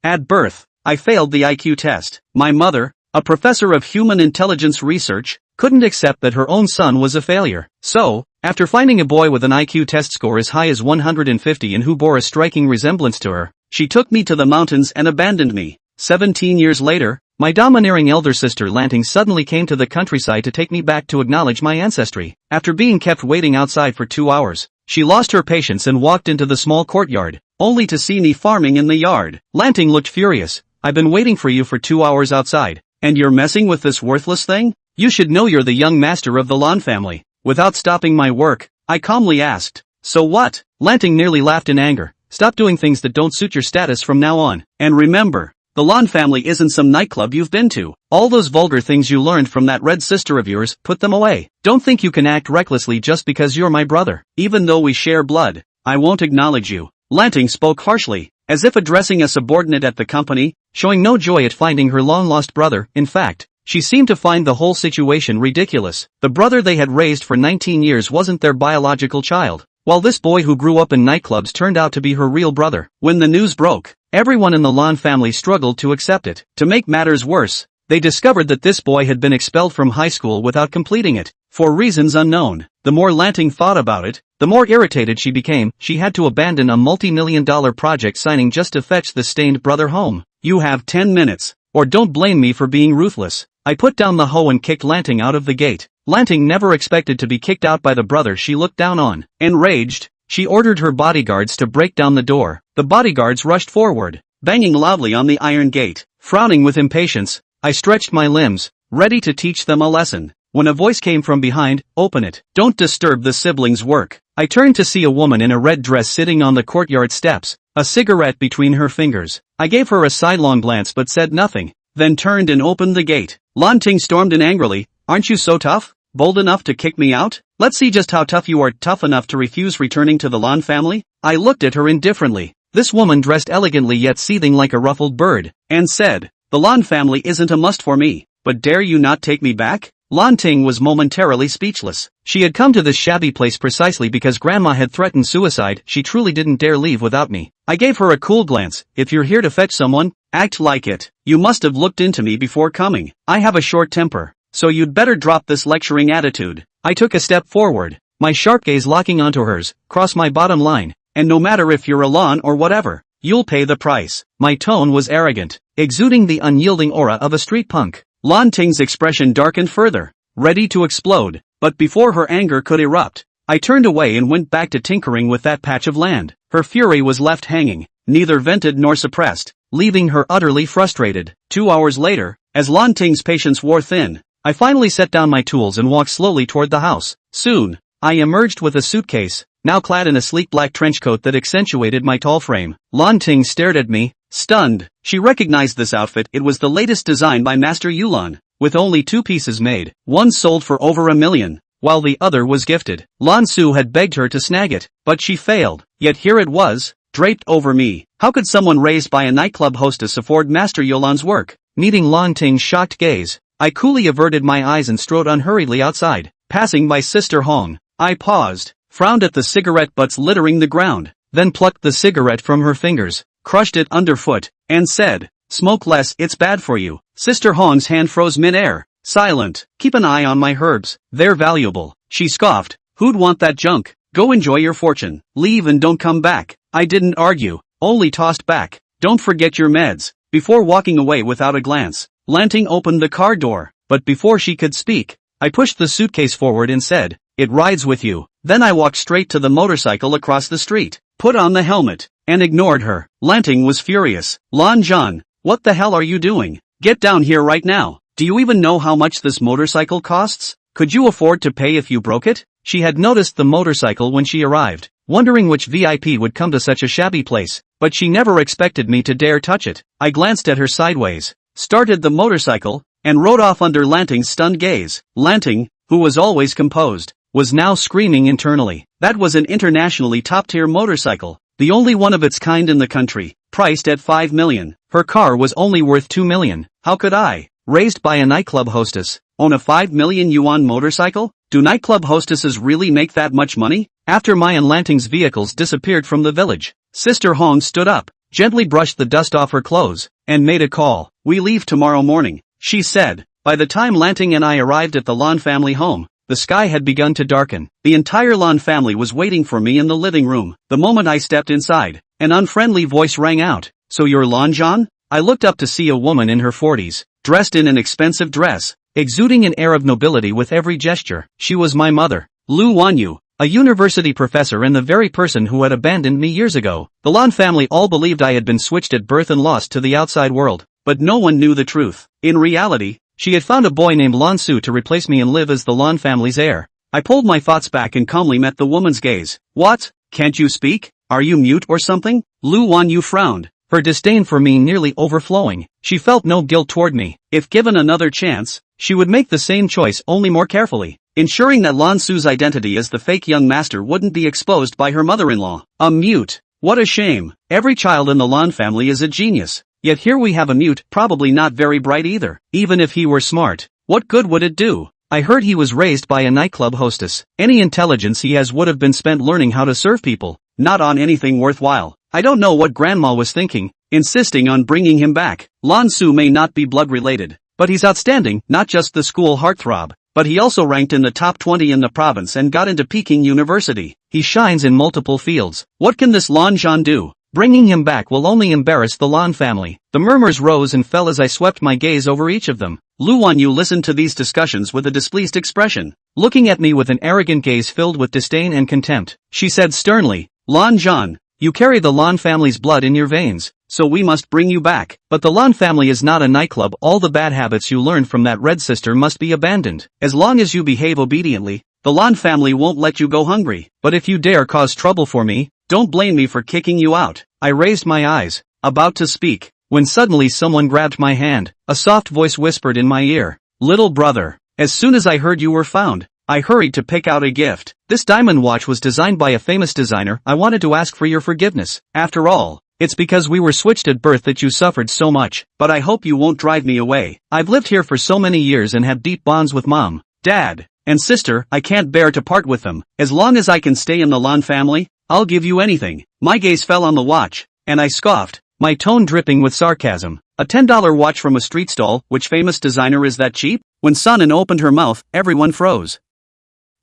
At birth, I failed the IQ test. My mother, a professor of human intelligence research, couldn't accept that her own son was a failure. So, after finding a boy with an IQ test score as high as 150 and who bore a striking resemblance to her, she took me to the mountains and abandoned me. 17 years later, my domineering elder sister Lanting suddenly came to the countryside to take me back to acknowledge my ancestry. After being kept waiting outside for 2 hours, she lost her patience and walked into the small courtyard, only to see me farming in the yard. Lanting looked furious. I've been waiting for you for 2 hours outside, and you're messing with this worthless thing? You should know you're the young master of the Lan family. Without stopping my work, I calmly asked, so what? Lanting nearly laughed in anger. Stop doing things that don't suit your status from now on. And remember, the Lan family isn't some nightclub you've been to. All those vulgar things you learned from that red sister of yours, put them away. Don't think you can act recklessly just because you're my brother. Even though we share blood, I won't acknowledge you. Lanting spoke harshly, as if addressing a subordinate at the company, showing no joy at finding her long-lost brother. In fact, she seemed to find the whole situation ridiculous. The brother they had raised for 19 years wasn't their biological child, while this boy who grew up in nightclubs turned out to be her real brother. When the news broke, everyone in the Lan family struggled to accept it. To make matters worse, they discovered that this boy had been expelled from high school without completing it, for reasons unknown. The more Lanting thought about it, the more irritated she became. She had to abandon a multi-million-dollar project signing just to fetch the stained brother home. You have 10 minutes, or don't blame me for being ruthless. I put down the hoe and kicked Lanting out of the gate. Lanting never expected to be kicked out by the brother she looked down on. Enraged, she ordered her bodyguards to break down the door. The bodyguards rushed forward, banging loudly on the iron gate. Frowning with impatience, I stretched my limbs, ready to teach them a lesson, when a voice came from behind, open it. Don't disturb the siblings' work. I turned to see a woman in a red dress sitting on the courtyard steps, a cigarette between her fingers. I gave her a sidelong glance but said nothing, then turned and opened the gate. Lanting stormed in angrily, aren't you so tough? Bold enough to kick me out? Let's see just how tough you are. Tough enough to refuse returning to the Lan family? I looked at her indifferently. This woman dressed elegantly yet seething like a ruffled bird, and said, the Lan family isn't a must for me, but dare you not take me back? Lanting was momentarily speechless. She had come to this shabby place precisely because Grandma had threatened suicide. She truly didn't dare leave without me. I gave her a cool glance. If you're here to fetch someone, act like it. You must have looked into me before coming. I have a short temper, so you'd better drop this lecturing attitude. I took a step forward, my sharp gaze locking onto hers. Cross my bottom line, and no matter if you're a Lan or whatever, you'll pay the price. My tone was arrogant, exuding the unyielding aura of a street punk. Lanting's expression darkened further, ready to explode, but before her anger could erupt, I turned away and went back to tinkering with that patch of land. Her fury was left hanging, neither vented nor suppressed, leaving her utterly frustrated. 2 hours later, as Lanting's patience wore thin, I finally set down my tools and walked slowly toward the house. Soon, I emerged with a suitcase, now clad in a sleek black trench coat that accentuated my tall frame. Lanting stared at me, stunned. She recognized this outfit. It was the latest design by Master Yulan, with only 2 pieces made. One sold for over $1 million, while the other was gifted. Lan Su had begged her to snag it, but she failed. Yet here it was, draped over me. How could someone raised by a nightclub hostess afford Master Yulan's work? Meeting Lanting's shocked gaze, I coolly averted my eyes and strode unhurriedly outside. Passing by Sister Hong, I paused, frowned at the cigarette butts littering the ground, then plucked the cigarette from her fingers, crushed it underfoot, and said, smoke less, it's bad for you. Sister Hong's hand froze mid-air, silent. Keep an eye on my herbs, they're valuable. She scoffed, who'd want that junk? Go enjoy your fortune, leave and don't come back. I didn't argue, only tossed back, don't forget your meds. Before walking away without a glance, Lanting opened the car door, but before she could speak, I pushed the suitcase forward and said, it rides with you. Then I walked straight to the motorcycle across the street, put on the helmet, and ignored her. Lanting was furious. Lan Zhan, what the hell are you doing? Get down here right now. Do you even know how much this motorcycle costs? Could you afford to pay if you broke it? She had noticed the motorcycle when she arrived, wondering which VIP would come to such a shabby place, but she never expected me to dare touch it. I glanced at her sideways, started the motorcycle, and rode off under Lanting's stunned gaze. Lanting, who was always composed, was now screaming internally. That was an internationally top-tier motorcycle, the only one of its kind in the country, priced at $5 million. Her car was only worth $2 million. How could I, raised by a nightclub hostess, own a 5 million yuan motorcycle? Do nightclub hostesses really make that much money? After my and Lanting's vehicles disappeared from the village, Sister Hong stood up, gently brushed the dust off her clothes, and made a call. "We leave tomorrow morning," she said. By the time Lanting and I arrived at the Lan family home, the sky had begun to darken. The entire Lan family was waiting for me in the living room. The moment I stepped inside, an unfriendly voice rang out. "So you're Lan John?" I looked up to see a woman in her 40s, dressed in an expensive dress, exuding an air of nobility with every gesture. She was my mother, Lu Wanyu, a university professor and the very person who had abandoned me years ago. The Lan family all believed I had been switched at birth and lost to the outside world, but no one knew the truth. In reality, she had found a boy named Lan Su to replace me and live as the Lan family's heir. I pulled my thoughts back and calmly met the woman's gaze. "What? Can't you speak? Are you mute or something?" Lu Wanyu frowned, her disdain for me nearly overflowing. She felt no guilt toward me. If given another chance, she would make the same choice, only more carefully, ensuring that Lan Su's identity as the fake young master wouldn't be exposed by her mother-in-law. A mute. What a shame. Every child in the Lan family is a genius. Yet here we have a mute, probably not very bright either. Even if he were smart, what good would it do? I heard he was raised by a nightclub hostess. Any intelligence he has would have been spent learning how to serve people, not on anything worthwhile. I don't know what Grandma was thinking, insisting on bringing him back. Lan Su may not be blood-related, but he's outstanding, not just the school heartthrob, but he also ranked in the top 20 in the province and got into Peking University. He shines in multiple fields. What can this Lan Zhan do? Bringing him back will only embarrass the Lan family. The murmurs rose and fell as I swept my gaze over each of them. Lu Wanyu listened to these discussions with a displeased expression, looking at me with an arrogant gaze filled with disdain and contempt. She said sternly, "Lan Zhan, you carry the Lan family's blood in your veins, so we must bring you back. But the Lan family is not a nightclub. All the bad habits you learned from that red sister must be abandoned. As long as you behave obediently, the Lan family won't let you go hungry. But if you dare cause trouble for me, don't blame me for kicking you out." I raised my eyes, about to speak, when suddenly someone grabbed my hand. A soft voice whispered in my ear, "Little brother, as soon as I heard you were found, I hurried to pick out a gift. This diamond watch was designed by a famous designer. I wanted to ask for your forgiveness. After all, it's because we were switched at birth that you suffered so much. But I hope you won't drive me away. I've lived here for so many years and have deep bonds with Mom, Dad, and sister. I can't bear to part with them. As long as I can stay in the Lan family, I'll give you anything." My gaze fell on the watch, and I scoffed, my tone dripping with sarcasm. "A $10 watch from a street stall? Which famous designer is that cheap?" When Sunan opened her mouth, everyone froze.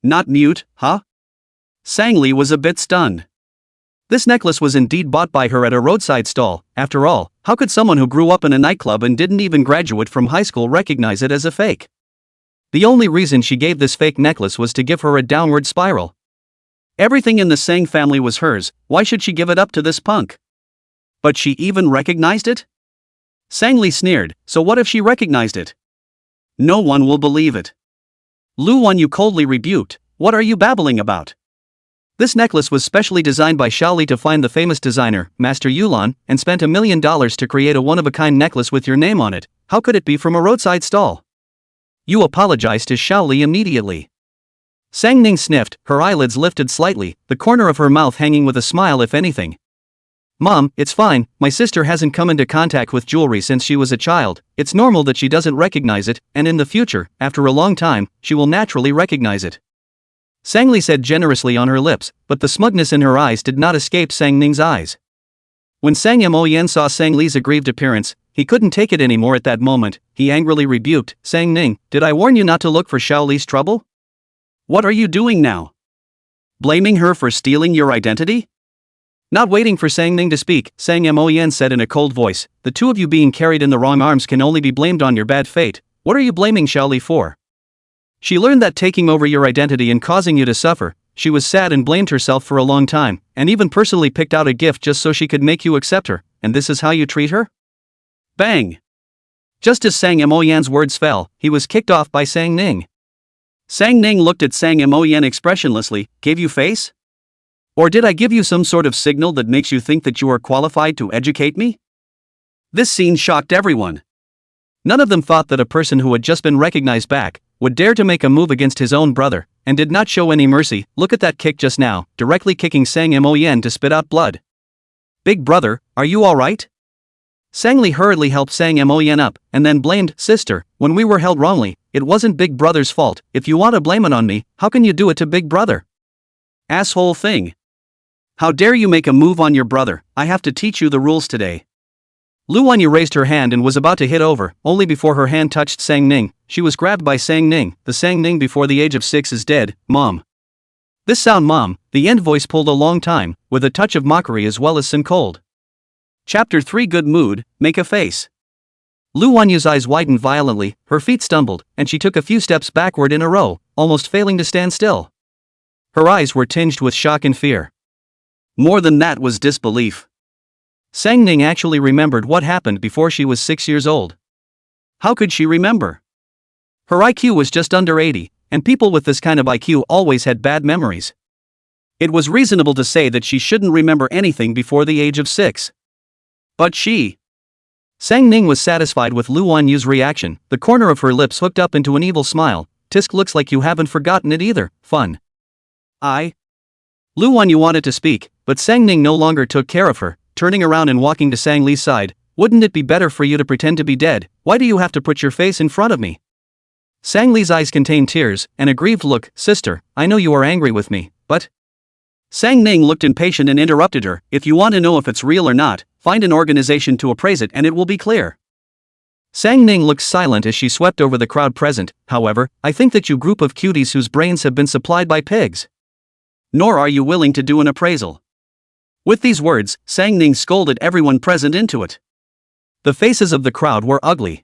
"Not mute, huh?" Sangli was a bit stunned. This necklace was indeed bought by her at a roadside stall. After all, how could someone who grew up in a nightclub and didn't even graduate from high school recognize it as a fake? The only reason she gave this fake necklace was to give her a downward spiral. Everything in the Sang family was hers. Why should she give it up to this punk? But she even recognized it? Sangli sneered. So what if she recognized it? No one will believe it. Lu Wanyu coldly rebuked. What are you babbling about? This necklace was specially designed by Xiaoli to find the famous designer, Master Yulan, and spent $1 million to create a one-of-a-kind necklace with your name on it. How could it be from a roadside stall? You apologized to Xiaoli immediately. Sang Ning sniffed, her eyelids lifted slightly, the corner of her mouth hanging with a smile if anything. Mom, it's fine, my sister hasn't come into contact with jewelry since she was a child. It's normal that she doesn't recognize it, and in the future, after a long time, she will naturally recognize it. Sangli said generously on her lips, but the smugness in her eyes did not escape Sang Ning's eyes. When Sang Moyen saw Sang Li's aggrieved appearance, he couldn't take it anymore at that moment. He angrily rebuked, Sang Ning, did I warn you not to look for Xiaoli's trouble? What are you doing now? Blaming her for stealing your identity? Not waiting for Sang Ning to speak, Sang Moyen said in a cold voice, the two of you being carried in the wrong arms can only be blamed on your bad fate. What are you blaming Xiaoli for? She learned that taking over your identity and causing you to suffer. She was sad and blamed herself for a long time, and even personally picked out a gift just so she could make you accept her, and this is how you treat her? Bang! Just as Sang Moyen's words fell, he was kicked off by Sang Ning. Sang Ning looked at Sang Moyen expressionlessly, gave you face? Or did I give you some sort of signal that makes you think that you are qualified to educate me? This scene shocked everyone. None of them thought that a person who had just been recognized back would dare to make a move against his own brother, and did not show any mercy. Look at that kick just now, directly kicking Sang Moyen to spit out blood. Big brother, are you alright? Sangli hurriedly helped Sang Moyen up, and then blamed, sister, when we were held wrongly, it wasn't Big Brother's fault. If you want to blame it on me, how can you do it to Big Brother? Asshole thing. How dare you make a move on your brother, I have to teach you the rules today. Lu Wanyu raised her hand and was about to hit over, only before her hand touched Sang Ning, she was grabbed by Sang Ning. The Sang Ning before the age of 6 is dead, Mom. This sound Mom, the end voice pulled a long time, with a touch of mockery as well as some cold. Chapter 3 Good mood, make a face. Lu Wanyu's eyes widened violently, her feet stumbled, and she took a few steps backward in a row, almost failing to stand still. Her eyes were tinged with shock and fear. More than that was disbelief. Sang Ning actually remembered what happened before she was 6 years old. How could she remember? Her IQ was just under 80, and people with this kind of IQ always had bad memories. It was reasonable to say that she shouldn't remember anything before the age of 6. But she... Sang Ning was satisfied with Lu Wanyu's reaction, the corner of her lips hooked up into an evil smile. Tisk, looks like you haven't forgotten it either, fun. Lu Wanyu wanted to speak, but Sang Ning no longer took care of her, turning around and walking to Sang Li's side. Wouldn't it be better for you to pretend to be dead? Why do you have to put your face in front of me? Sang Li's eyes contained tears, and a grieved look. Sister, I know you are angry with me, but... Sang Ning looked impatient and interrupted her. If you want to know if it's real or not, find an organization to appraise it and it will be clear. Sang Ning looked silent as she swept over the crowd present. However, I think that you group of cuties whose brains have been supplied by pigs. Nor are you willing to do an appraisal. With these words, Sang Ning scolded everyone present into it. The faces of the crowd were ugly.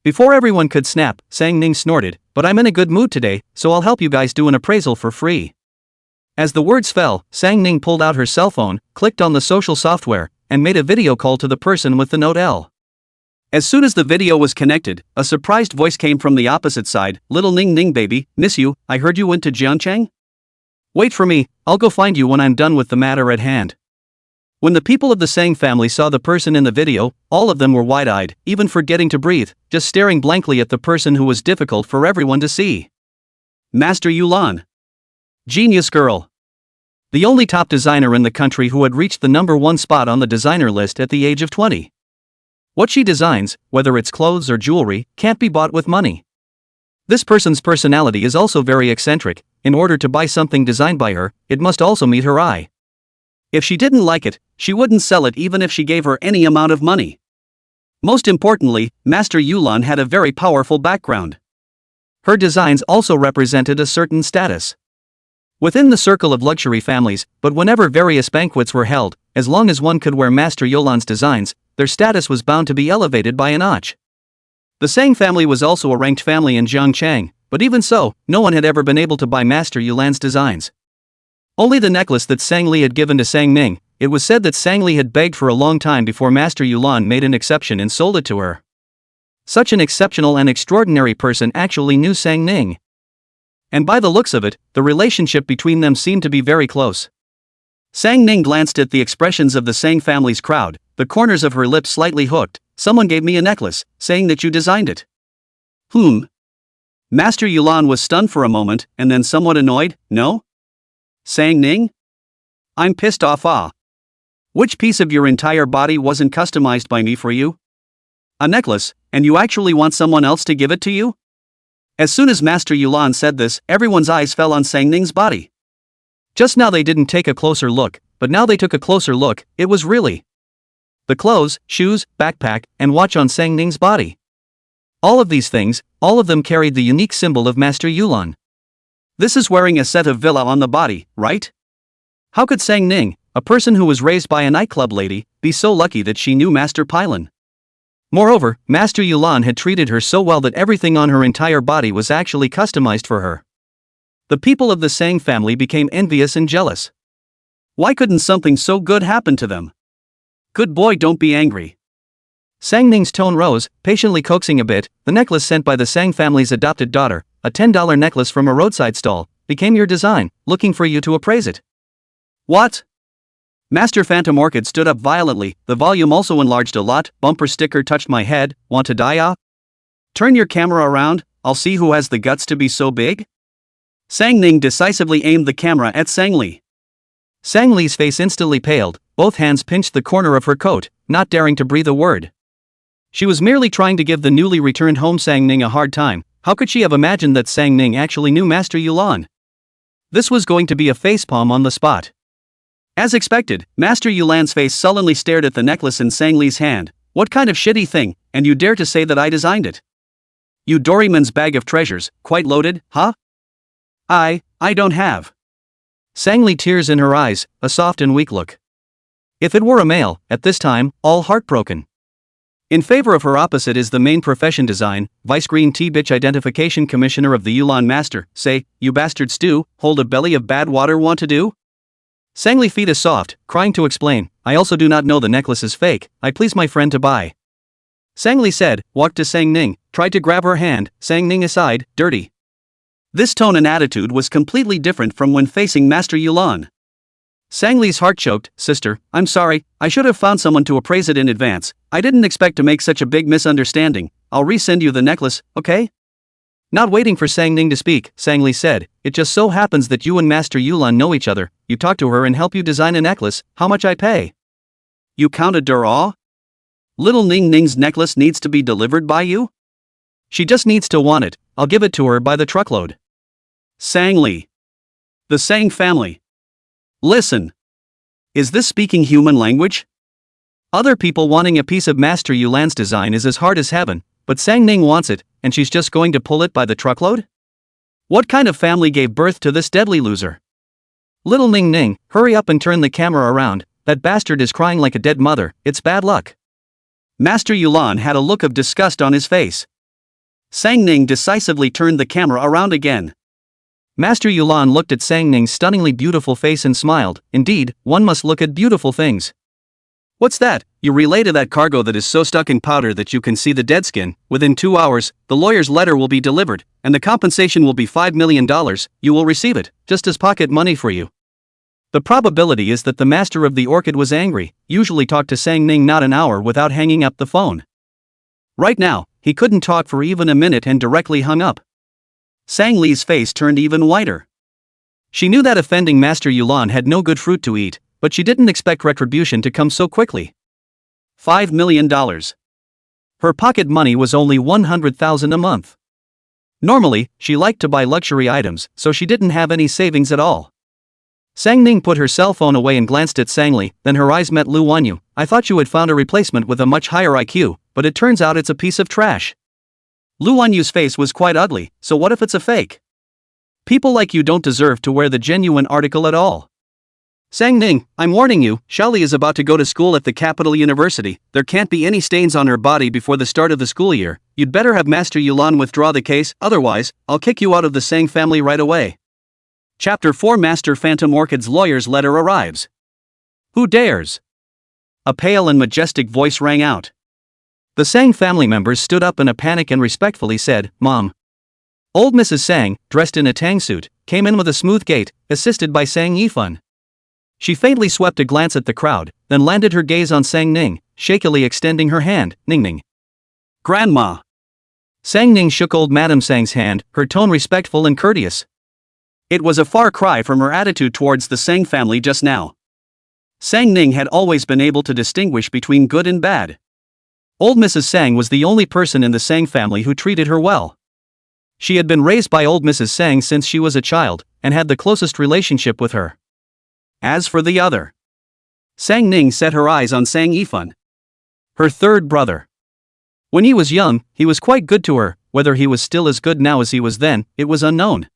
Before everyone could snap, Sang Ning snorted, but I'm in a good mood today, so I'll help you guys do an appraisal for free. As the words fell, Sang Ning pulled out her cell phone, clicked on the social software, and made a video call to the person with the note L. As soon as the video was connected, a surprised voice came from the opposite side. Little Ning Ning baby, miss you, I heard you went to Jiangcheng? Wait for me, I'll go find you when I'm done with the matter at hand. When the people of the Sang family saw the person in the video, all of them were wide-eyed, even forgetting to breathe, just staring blankly at the person who was difficult for everyone to see. Master Yulan. Genius girl. The only top designer in the country who had reached the #1 spot on the designer list at the age of 20. What she designs, whether it's clothes or jewelry, can't be bought with money. This person's personality is also very eccentric. In order to buy something designed by her, it must also meet her eye. If she didn't like it, she wouldn't sell it even if she gave her any amount of money. Most importantly, Master Yulan had a very powerful background. Her designs also represented a certain status within the circle of luxury families, but whenever various banquets were held, as long as one could wear Master Yulan's designs, their status was bound to be elevated by a notch. The Sang family was also a ranked family in Jiangcheng, but even so, no one had ever been able to buy Master Yulan's designs. Only the necklace that Sang Li had given to Sang Ning. It was said that Sang Li had begged for a long time before Master Yulan made an exception and sold it to her. Such an exceptional and extraordinary person actually knew Sang Ning. And by the looks of it, the relationship between them seemed to be very close. Sang Ning glanced at the expressions of the Sang family's crowd, the corners of her lips slightly hooked. Someone gave me a necklace, saying that you designed it. Master Yulan was stunned for a moment, and then somewhat annoyed. No? Sang Ning? I'm pissed off. Which piece of your entire body wasn't customized by me for you? A necklace, and you actually want someone else to give it to you? As soon as Master Yulan said this, everyone's eyes fell on Sang Ning's body. Just now they didn't take a closer look, but now they took a closer look. It was really the clothes, shoes, backpack, and watch on Sang Ning's body. All of these things, all of them carried the unique symbol of Master Yulan. This is wearing a set of villa on the body, right? How could Sang Ning, a person who was raised by a nightclub lady, be so lucky that she knew Master Pylon? Moreover, Master Yulan had treated her so well that everything on her entire body was actually customized for her. The people of the Sang family became envious and jealous. Why couldn't something so good happen to them? Good boy, don't be angry. Sang Ning's tone rose, patiently coaxing a bit. The necklace sent by the Sang family's adopted daughter, a $10 necklace from a roadside stall, became your design, looking for you to appraise it. What? Master Phantom Orchid stood up violently, the volume also enlarged a lot. Bumper sticker touched my head. Want to die? Turn your camera around, I'll see who has the guts to be so big. Sang Ning decisively aimed the camera at Sang Li. Sang Li's face instantly paled, both hands pinched the corner of her coat, not daring to breathe a word. She was merely trying to give the newly returned home Sang Ning a hard time. How could she have imagined that Sang Ning actually knew Master Yulan? This was going to be a facepalm on the spot. As expected, Master Yulan's face sullenly stared at the necklace in Sang Li's hand. What kind of shitty thing, and you dare to say that I designed it? You Doraemon's bag of treasures, quite loaded, huh? I don't have. Sang Li, tears in her eyes, a soft and weak look. If it were a male, at this time, all heartbroken. In favor of her opposite is the main profession design, Vice Green Tea Bitch Identification Commissioner of the Yulan Master. Say, you bastard stew, hold a belly of bad water want to do? Sang Li feet is soft, crying to explain, I also do not know the necklace is fake, I please my friend to buy. Sang Li said, walked to Sang Ning, tried to grab her hand, Sang Ning aside, dirty. This tone and attitude was completely different from when facing Master Yulan. Sang Li's heart choked, sister, I'm sorry, I should have found someone to appraise it in advance, I didn't expect to make such a big misunderstanding, I'll resend you the necklace, okay? Not waiting for Sang Ning to speak, Sang Li said, it just so happens that you and Master Yulan know each other, you talk to her and help you design a necklace, how much I pay? You counted duraw? Little Ning Ning's necklace needs to be delivered by you? She just needs to want it, I'll give it to her by the truckload. Sang Li. The Sang family. Listen. Is this speaking human language? Other people wanting a piece of Master Yulan's design is as hard as heaven, but Sang Ning wants it, and she's just going to pull it by the truckload? What kind of family gave birth to this deadly loser? Little Ning Ning, hurry up and turn the camera around, that bastard is crying like a dead mother, it's bad luck. Master Yulan had a look of disgust on his face. Sang Ning decisively turned the camera around again. Master Yulan looked at Sang Ning's stunningly beautiful face and smiled, indeed, one must look at beautiful things. What's that? You relay to that cargo that is so stuck in powder that you can see the dead skin. Within 2 hours, the lawyer's letter will be delivered, and the compensation will be $5 million, you will receive it, just as pocket money for you. The probability is that the master of the orchid was angry, usually talked to Sang Ning not an hour without hanging up the phone. Right now, he couldn't talk for even a minute and directly hung up. Sang Li's face turned even whiter. She knew that offending Master Yulan had no good fruit to eat, but she didn't expect retribution to come so quickly. $5 million. Her pocket money was only $100,000 a month. Normally, she liked to buy luxury items, so she didn't have any savings at all. Sang Ning put her cell phone away and glanced at Sang Li, then her eyes met Lu Wanyu. I thought you had found a replacement with a much higher IQ, but it turns out it's a piece of trash. Lu Wanyu's face was quite ugly, so what if it's a fake? People like you don't deserve to wear the genuine article at all. Sang Ning, I'm warning you, Xiaoli is about to go to school at the capital university, there can't be any stains on her body before the start of the school year, you'd better have Master Yulan withdraw the case, otherwise, I'll kick you out of the Sang family right away. Chapter 4 Master Phantom Orchid's lawyer's letter arrives. Who dares? A pale and majestic voice rang out. The Sang family members stood up in a panic and respectfully said, Mom. Old Mrs. Sang, dressed in a tang suit, came in with a smooth gait, assisted by Sang Yifan. She faintly swept a glance at the crowd, then landed her gaze on Sang Ning, shakily extending her hand, Ning Ning. Grandma. Sang Ning shook old Madam Sang's hand, her tone respectful and courteous. It was a far cry from her attitude towards the Sang family just now. Sang Ning had always been able to distinguish between good and bad. Old Mrs. Sang was the only person in the Sang family who treated her well. She had been raised by old Mrs. Sang since she was a child, and had the closest relationship with her. As for the other, Sang Ning set her eyes on Sang Yifan, her third brother. When he was young, he was quite good to her, whether he was still as good now as he was then, it was unknown.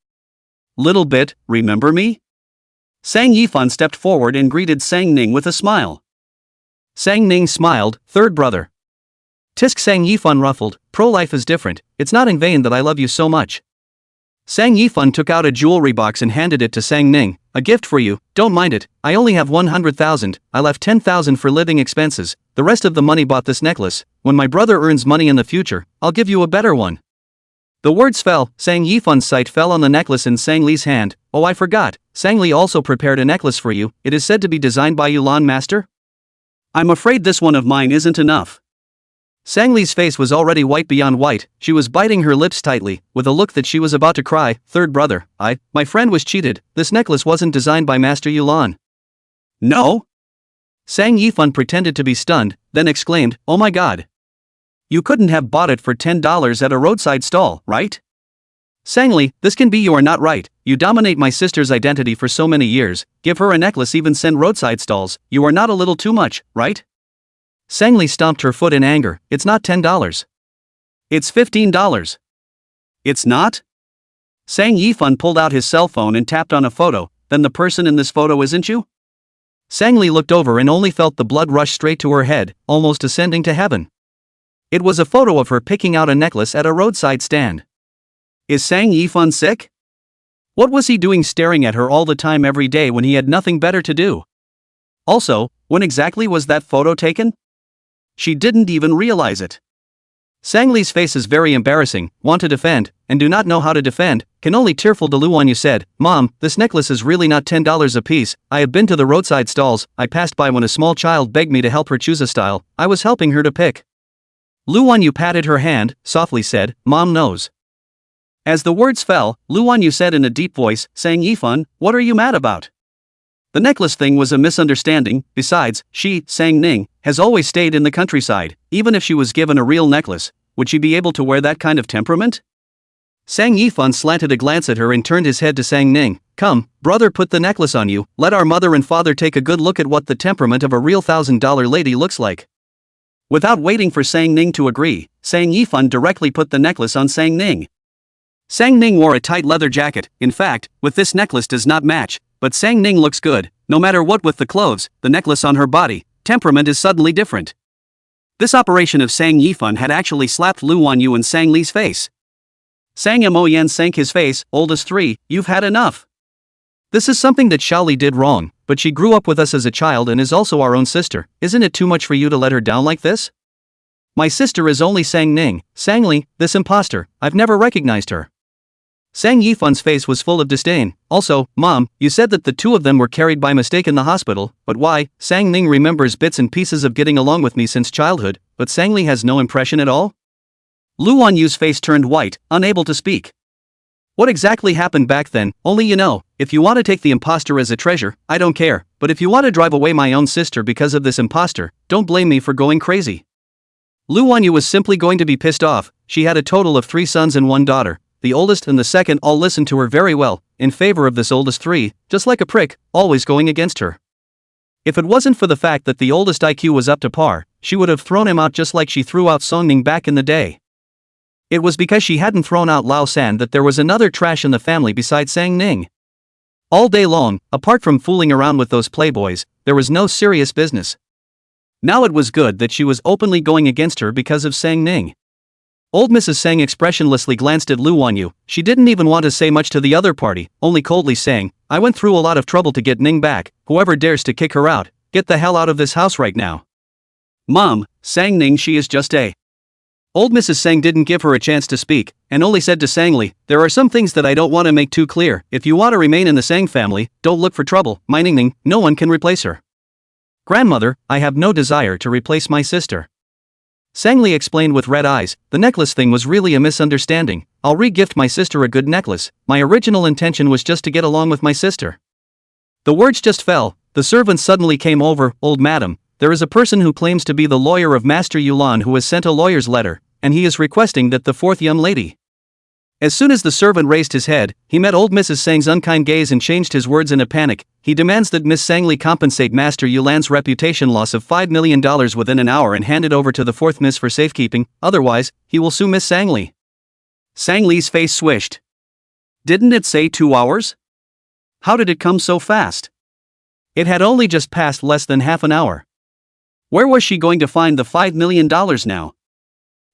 Little bit, remember me? Sang Yifan stepped forward and greeted Sang Ning with a smile. Sang Ning smiled, third brother. Tisk Sang Yifan ruffled, pro-life is different, it's not in vain that I love you so much. Sang Yifan took out a jewelry box and handed it to Sang Ning, a gift for you, don't mind it, I only have 100,000, I left 10,000 for living expenses, the rest of the money bought this necklace, when my brother earns money in the future, I'll give you a better one. The words fell, Sang Yifan's sight fell on the necklace in Sang Li's hand, oh I forgot, Sang Li also prepared a necklace for you, it is said to be designed by Yulan Master? I'm afraid this one of mine isn't enough. Sang Li's face was already white beyond white, she was biting her lips tightly, with a look that she was about to cry, third brother, my friend was cheated, this necklace wasn't designed by Master Yulan. No? Sang Yifan pretended to be stunned, then exclaimed, oh my god. You couldn't have bought it for $10 at a roadside stall, right? Sangli, this can be, you are not right. You dominate my sister's identity for so many years, give her a necklace, even send roadside stalls, you are not a little too much, right? Sangli stomped her foot in anger. It's not $10. It's $15. It's not? Sang Yifan pulled out his cell phone and tapped on a photo. Then the person in this photo isn't you? Sangli looked over and only felt the blood rush straight to her head, almost ascending to heaven. It was a photo of her picking out a necklace at a roadside stand. Is Sang Yifan sick? What was he doing staring at her all the time every day when he had nothing better to do? Also, when exactly was that photo taken? She didn't even realize it. Sangli's face is very embarrassing, want to defend, and do not know how to defend, can only tearful to Luanyu said, Mom, this necklace is really not $10 a piece, I have been to the roadside stalls, I passed by when a small child begged me to help her choose a style, I was helping her to pick. Luanyu patted her hand, softly said, Mom knows. As the words fell, Luanyu said in a deep voice, Sang Yifan, what are you mad about? The necklace thing was a misunderstanding, besides, she, Sang Ning, has always stayed in the countryside, even if she was given a real necklace, would she be able to wear that kind of temperament? Sang Yifan slanted a glance at her and turned his head to Sang Ning, come, brother, put the necklace on you, let our mother and father take a good look at what the temperament of a real $1,000 lady looks like. Without waiting for Sang Ning to agree, Sang Yifan directly put the necklace on Sang Ning. Sang Ning wore a tight leather jacket, in fact, with this necklace does not match, but Sang Ning looks good, no matter what with the clothes, the necklace on her body, temperament is suddenly different. This operation of Sang Yifan had actually slapped Luanyu in Sang Li's face. Sang Moyan sank his face, oldest three, you've had enough. This is something that Xiaoli did wrong, but she grew up with us as a child and is also our own sister, isn't it too much for you to let her down like this? My sister is only Sang Ning, Sang Li, this imposter, I've never recognized her. Sang Yifan's face was full of disdain. Also, Mom, you said that the two of them were carried by mistake in the hospital, but why? Sang Ning remembers bits and pieces of getting along with me since childhood, but Sang Li has no impression at all? Luanyu's face turned white, unable to speak. What exactly happened back then? Only you know, if you want to take the imposter as a treasure, I don't care, but if you want to drive away my own sister because of this imposter, don't blame me for going crazy. Luanyu was simply going to be pissed off. She had a total of 3 sons and 1 daughter. The oldest and the second all listened to her very well, in favor of this oldest 3, just like a prick, always going against her. If it wasn't for the fact that the oldest IQ was up to par, she would have thrown him out just like she threw out Song Ning back in the day. It was because she hadn't thrown out Lao San that there was another trash in the family besides Sang Ning. All day long, apart from fooling around with those playboys, there was no serious business. Now it was good that she was openly going against her because of Sang Ning. Old Mrs. Sang expressionlessly glanced at Luanyu. She didn't even want to say much to the other party, only coldly saying, I went through a lot of trouble to get Ning back, whoever dares to kick her out, get the hell out of this house right now. Mom, Sang Ning, she is just a... Old Mrs. Sang didn't give her a chance to speak, and only said to Sang Li, there are some things that I don't want to make too clear, if you want to remain in the Sang family, don't look for trouble, my Ning Ning, no one can replace her. Grandmother, I have no desire to replace my sister. Sang Li explained with red eyes, the necklace thing was really a misunderstanding, I'll re-gift my sister a good necklace, my original intention was just to get along with my sister. The words just fell, the servant suddenly came over, old madam, there is a person who claims to be the lawyer of Master Yulan who has sent a lawyer's letter, and he is requesting that the 4th young lady. As soon as the servant raised his head, he met old Mrs. Sang's unkind gaze and changed his words in a panic. He demands that Miss Sang Li compensate Master Yulan's reputation loss of $5 million within an hour and hand it over to the 4th Miss for safekeeping, otherwise, he will sue Miss Sang Li. Sang Li's face swished. Didn't it say 2 hours? How did it come so fast? It had only just passed less than half an hour. Where was she going to find the $5 million now?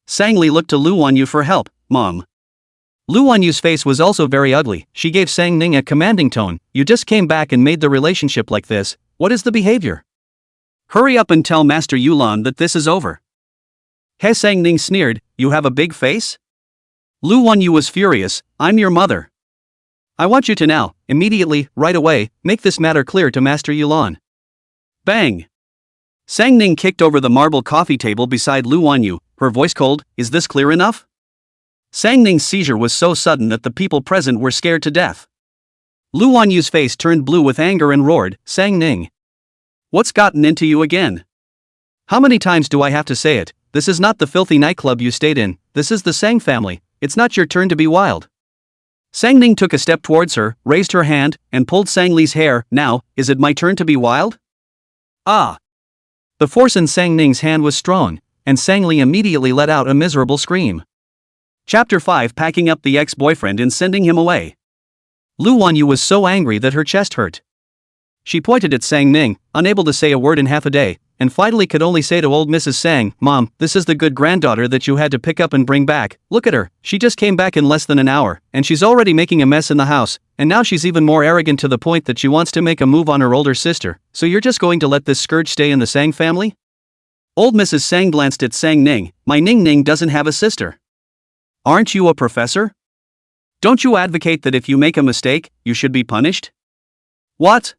Sang Li looked to Luanyu for help, Mom. Luanyu's face was also very ugly. She gave Sang Ning a commanding tone, you just came back and made the relationship like this, what is the behavior? Hurry up and tell Master Yulan that this is over. He Sang Ning sneered, you have a big face? Luanyu was furious, I'm your mother. I want you to now, immediately, right away, make this matter clear to Master Yulan. Bang! Sang Ning kicked over the marble coffee table beside Luanyu, her voice cold, is this clear enough? Sang Ning's seizure was so sudden that the people present were scared to death. Luanyu's face turned blue with anger and roared, Sang Ning. What's gotten into you again? How many times do I have to say it, this is not the filthy nightclub you stayed in, this is the Sang family, it's not your turn to be wild. Sang Ning took a step towards her, raised her hand, and pulled Sang Li's hair. Now, is it my turn to be wild? Ah! The force in Sang Ning's hand was strong, and Sang Li immediately let out a miserable scream. Chapter 5 Packing up the ex-boyfriend and sending him away. Lu Wanyu was so angry that her chest hurt. She pointed at Sang Ning, unable to say a word in half a day, and finally could only say to old Mrs. Sang, "Mom, this is the good granddaughter that you had to pick up and bring back. Look at her, she just came back in less than an hour, and she's already making a mess in the house, and now she's even more arrogant to the point that she wants to make a move on her older sister. So you're just going to let this scourge stay in the Sang family?" Old Mrs. Sang glanced at Sang Ning. "My Ning Ning doesn't have a sister. Aren't you a professor? Don't you advocate that if you make a mistake, you should be punished?" "What?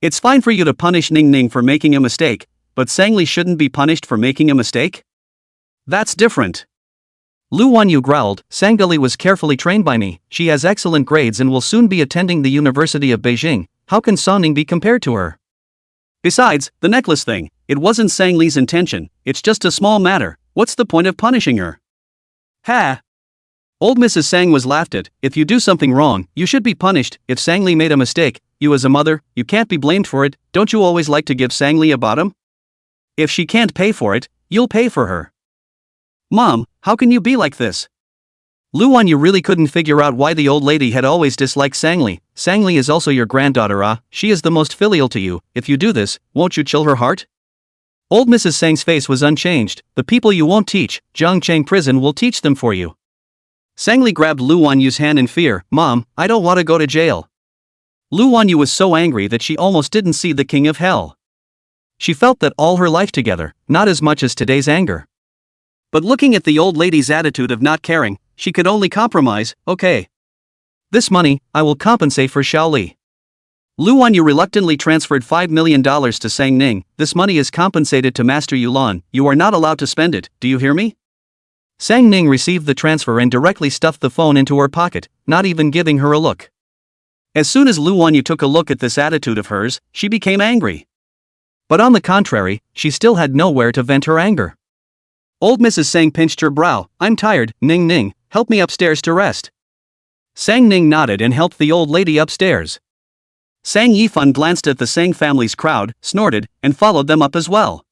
It's fine for you to punish Ning Ning for making a mistake, but Sang Li shouldn't be punished for making a mistake? That's different." Lu Wanyu growled. "Sang Li was carefully trained by me, she has excellent grades and will soon be attending the University of Beijing. How can Sang Ning be compared to her? Besides, the necklace thing, it wasn't Sang Li's intention, it's just a small matter, what's the point of punishing her?" "Ha!" Old Mrs. Sang was laughed at. "If you do something wrong, you should be punished. If Sang Li made a mistake, you as a mother, you can't be blamed for it. Don't you always like to give Sang Li a bottom? If she can't pay for it, you'll pay for her." "Mom, how can you be like this?" Lu Wanyu really couldn't figure out why the old lady had always disliked Sang Li. "Sang Li is also your granddaughter, she is the most filial to you. If you do this, won't you chill her heart?" Old Mrs. Sang's face was unchanged. "The people you won't teach, Zhangcheng prison will teach them for you." Sang Li grabbed Lu Wanyu's hand in fear. "Mom, I don't want to go to jail." Lu Wanyu was so angry that she almost didn't see the king of hell. She felt that all her life together, not as much as today's anger. But looking at the old lady's attitude of not caring, she could only compromise. "Okay. This money, I will compensate for Xiao Li." Lu Wanyu reluctantly transferred $5 million to Sang Ning. "This money is compensated to Master Yulan, you are not allowed to spend it, do you hear me?" Sang Ning received the transfer and directly stuffed the phone into her pocket, not even giving her a look. As soon as Lu Wanyu took a look at this attitude of hers, she became angry. But on the contrary, she still had nowhere to vent her anger. Old Mrs. Sang pinched her brow. "I'm tired, Ning Ning, help me upstairs to rest." Sang Ning nodded and helped the old lady upstairs. Sang Yifan glanced at the Sang family's crowd, snorted, and followed them up as well.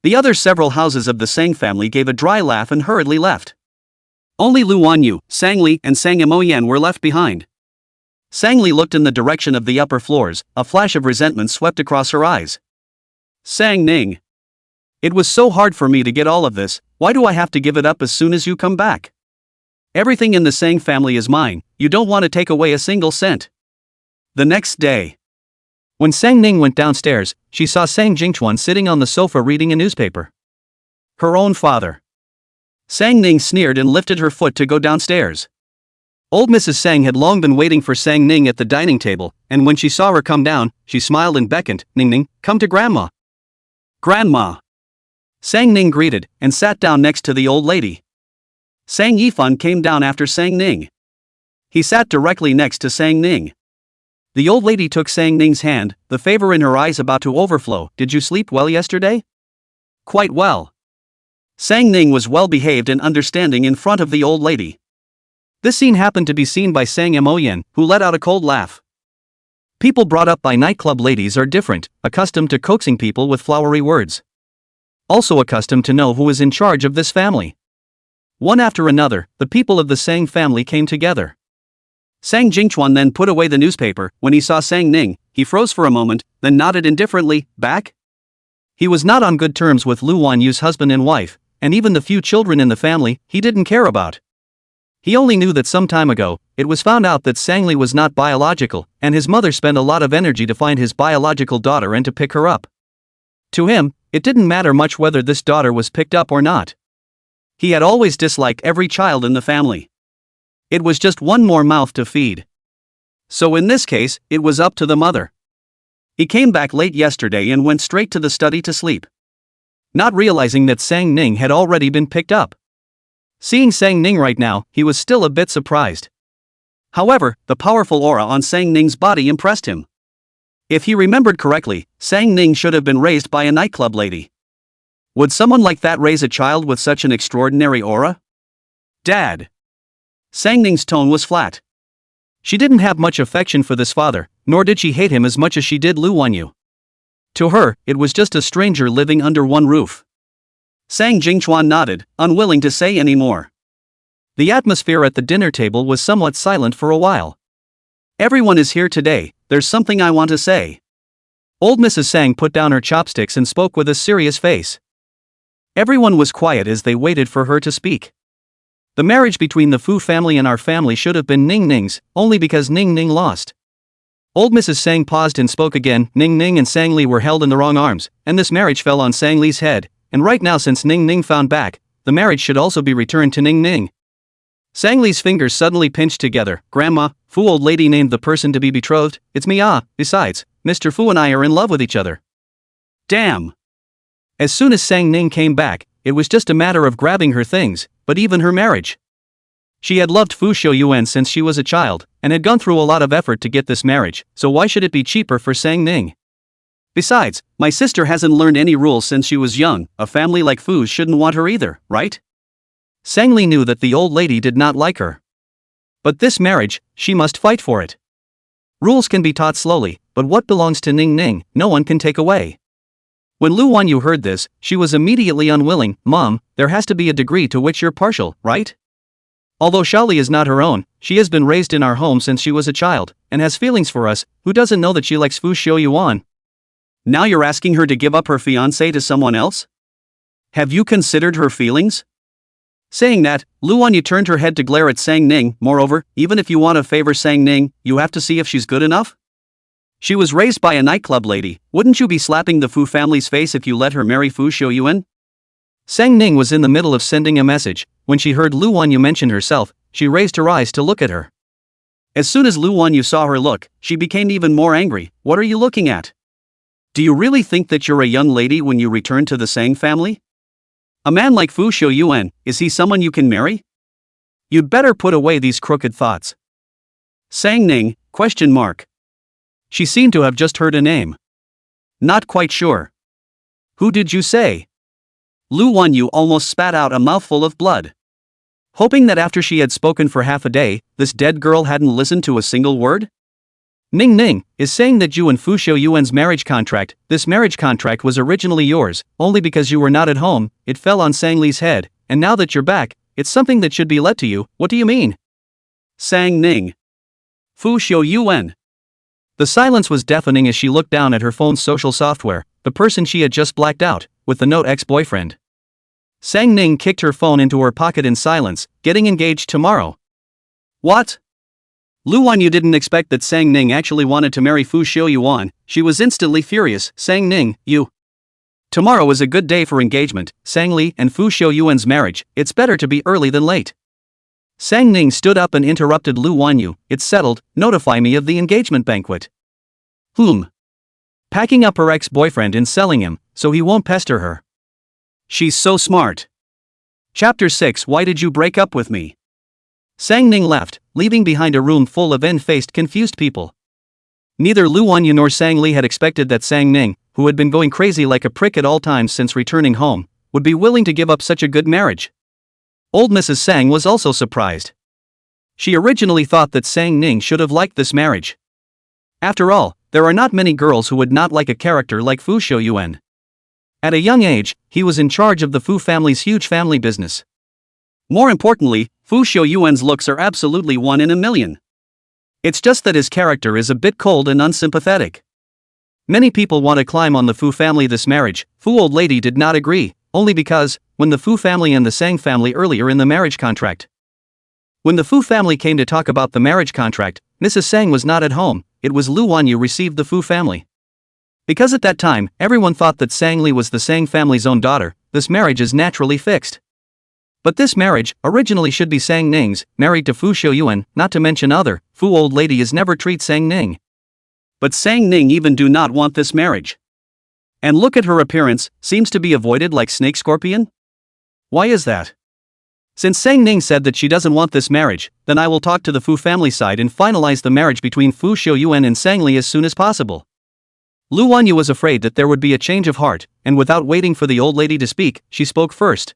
The other several houses of the Sang family gave a dry laugh and hurriedly left. Only Lu Wanyu, Sang Li, and Sang Imoyan were left behind. Sang Li looked in the direction of the upper floors, a flash of resentment swept across her eyes. "Sang Ning. It was so hard for me to get all of this, why do I have to give it up as soon as you come back? Everything in the Sang family is mine, you don't want to take away a single cent." The next day, when Sang Ning went downstairs, she saw Sang Jingchuan sitting on the sofa reading a newspaper. Her own father. Sang Ning sneered and lifted her foot to go downstairs. Old Mrs. Sang had long been waiting for Sang Ning at the dining table, and when she saw her come down, she smiled and beckoned. "Ning Ning, come to Grandma." "Grandma." Sang Ning greeted, and sat down next to the old lady. Sang Yifan came down after Sang Ning. He sat directly next to Sang Ning. The old lady took Sang Ning's hand, the favor in her eyes about to overflow. "Did you sleep well yesterday?" "Quite well." Sang Ning was well behaved and understanding in front of the old lady. This scene happened to be seen by Sang Imoyan, who let out a cold laugh. People brought up by nightclub ladies are different, accustomed to coaxing people with flowery words. Also accustomed to know who is in charge of this family. One after another, the people of the Sang family came together. Sang Jingchuan then put away the newspaper. When he saw Sang Ning, he froze for a moment, then nodded indifferently. "Back?" He was not on good terms with Lu Wanyu's husband and wife, and even the few children in the family, he didn't care about. He only knew that some time ago, it was found out that Sang Li was not biological, and his mother spent a lot of energy to find his biological daughter and to pick her up. To him, it didn't matter much whether this daughter was picked up or not. He had always disliked every child in the family. It was just one more mouth to feed. So in this case, it was up to the mother. He came back late yesterday and went straight to the study to sleep, not realizing that Sang Ning had already been picked up. Seeing Sang Ning right now, he was still a bit surprised. However, the powerful aura on Sang Ning's body impressed him. If he remembered correctly, Sang Ning should have been raised by a nightclub lady. Would someone like that raise a child with such an extraordinary aura? "Dad." Sang Ning's tone was flat. She didn't have much affection for this father, nor did she hate him as much as she did Lu Wanyu. To her, it was just a stranger living under one roof. Sang Jingchuan nodded, unwilling to say any more. The atmosphere at the dinner table was somewhat silent for a while. Everyone is here today, there's something I want to say. Old Mrs. Sang put down her chopsticks and spoke with a serious face. Everyone was quiet as they waited for her to speak. The marriage between the Fu family and our family should have been Ning Ning's, only because Ning Ning lost. Old Mrs. Sang paused and spoke again. Ning Ning and Sang Li were held in the wrong arms, and this marriage fell on Sang Li's head, and right now since Ning Ning found back, the marriage should also be returned to Ning Ning. Sang Li's fingers suddenly pinched together. Grandma, Fu old lady named the person to be betrothed, it's me besides, Mr. Fu and I are in love with each other. Damn! As soon as Sang Ning came back, it was just a matter of grabbing her things, but even her marriage. She had loved Fu Shouyuan since she was a child, and had gone through a lot of effort to get this marriage, so why should it be cheaper for Sang Ning? Besides, my sister hasn't learned any rules since she was young, a family like Fu's shouldn't want her either, right? Sang Li knew that the old lady did not like her. But this marriage, she must fight for it. Rules can be taught slowly, but what belongs to Ning Ning, no one can take away. When Lu Wanyu heard this, she was immediately unwilling. Mom, there has to be a degree to which you're partial, right? Although Xiaoli is not her own, she has been raised in our home since she was a child, and has feelings for us. Who doesn't know that she likes Fu Shouyuan? Now you're asking her to give up her fiancé to someone else? Have you considered her feelings? Saying that, Lu Wanyu turned her head to glare at Sang Ning. Moreover, even if you want to favor Sang Ning, you have to see if she's good enough? She was raised by a nightclub lady, wouldn't you be slapping the Fu family's face if you let her marry Fu Shouyuan? Sang Ning was in the middle of sending a message. When she heard Lu Wanyu mention herself, she raised her eyes to look at her. As soon as Lu Wanyu saw her look, she became even more angry. What are you looking at? Do you really think that you're a young lady when you return to the Sang family? A man like Fu Shouyuan, is he someone you can marry? You'd better put away these crooked thoughts. Sang Ning, ? She seemed to have just heard a name. Not quite sure. Who did you say? Lu Wanyu almost spat out a mouthful of blood. Hoping that after she had spoken for half a day, this dead girl hadn't listened to a single word? Ning Ning is saying that you and Fu Shouyuan's marriage contract, this marriage contract was originally yours, only because you were not at home, it fell on Sang Li's head, and now that you're back, it's something that should be let to you. What do you mean? Sang Ning. Fu Shouyuan. The silence was deafening as she looked down at her phone's social software, the person she had just blacked out, with the note ex-boyfriend. Sang Ning kicked her phone into her pocket in silence. Getting engaged tomorrow. What? Lu Wanyu didn't expect that Sang Ning actually wanted to marry Fu Shouyuan. She was instantly furious. Sang Ning, you. Tomorrow is a good day for engagement, Sang Li and Fu Shouyuan's marriage. It's better to be early than late. Sang Ning stood up and interrupted Lu Wanyu. It's settled, notify me of the engagement banquet. Packing up her ex-boyfriend and selling him, so he won't pester her. She's so smart. Chapter 6. Why did you break up with me? Sang Ning left, leaving behind a room full of end-faced confused people. Neither Lu Wanyu nor Sang Li had expected that Sang Ning, who had been going crazy like a prick at all times since returning home, would be willing to give up such a good marriage. Old Mrs. Sang was also surprised. She originally thought that Sang Ning should have liked this marriage. After all, there are not many girls who would not like a character like Fu Shouyuan. At a young age, he was in charge of the Fu family's huge family business. More importantly, Fu Shouyuan's looks are absolutely 1 in a million. It's just that his character is a bit cold and unsympathetic. Many people want to climb on the Fu family this marriage. Fu old lady did not agree, only because, when the Fu family and the Sang family earlier in the marriage contract. When the Fu family came to talk about the marriage contract, Mrs. Sang was not at home, it was Lu Wanyu received the Fu family. Because at that time, everyone thought that Sang Li was the Sang family's own daughter, this marriage is naturally fixed. But this marriage, originally should be Sang Ning's, married to Fu Shouyuan, not to mention other, Fu old lady is never treat Sang Ning. But Sang Ning even do not want this marriage. And look at her appearance, seems to be avoided like snake scorpion? Why is that? Since Sang Ning said that she doesn't want this marriage, then I will talk to the Fu family side and finalize the marriage between Fu Shouyuan and Sang Li as soon as possible. Lu Wanyu was afraid that there would be a change of heart, and without waiting for the old lady to speak, she spoke first.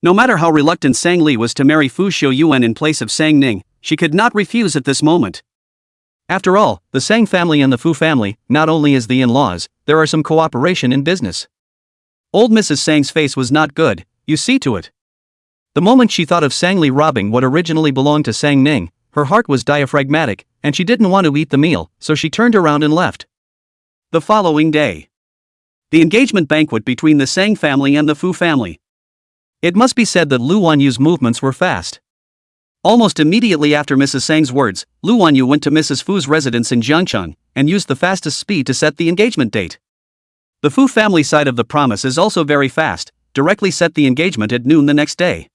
No matter how reluctant Sang Li was to marry Fu Xiuyuan in place of Sang Ning, she could not refuse at this moment. After all, the Sang family and the Fu family, not only as the in-laws, there are some cooperation in business. Old Mrs. Sang's face was not good, you see to it. The moment she thought of Sang Li robbing what originally belonged to Sang Ning, her heart was diaphragmatic, and she didn't want to eat the meal, so she turned around and left. The following day. The engagement banquet between the Sang family and the Fu family. It must be said that Lu Wanyu's movements were fast. Almost immediately after Mrs. Sang's words, Lu Wanyu went to Mrs. Fu's residence in Jiangcheng and used the fastest speed to set the engagement date. The Fu family side of the promise is also very fast, directly set the engagement at noon the next day.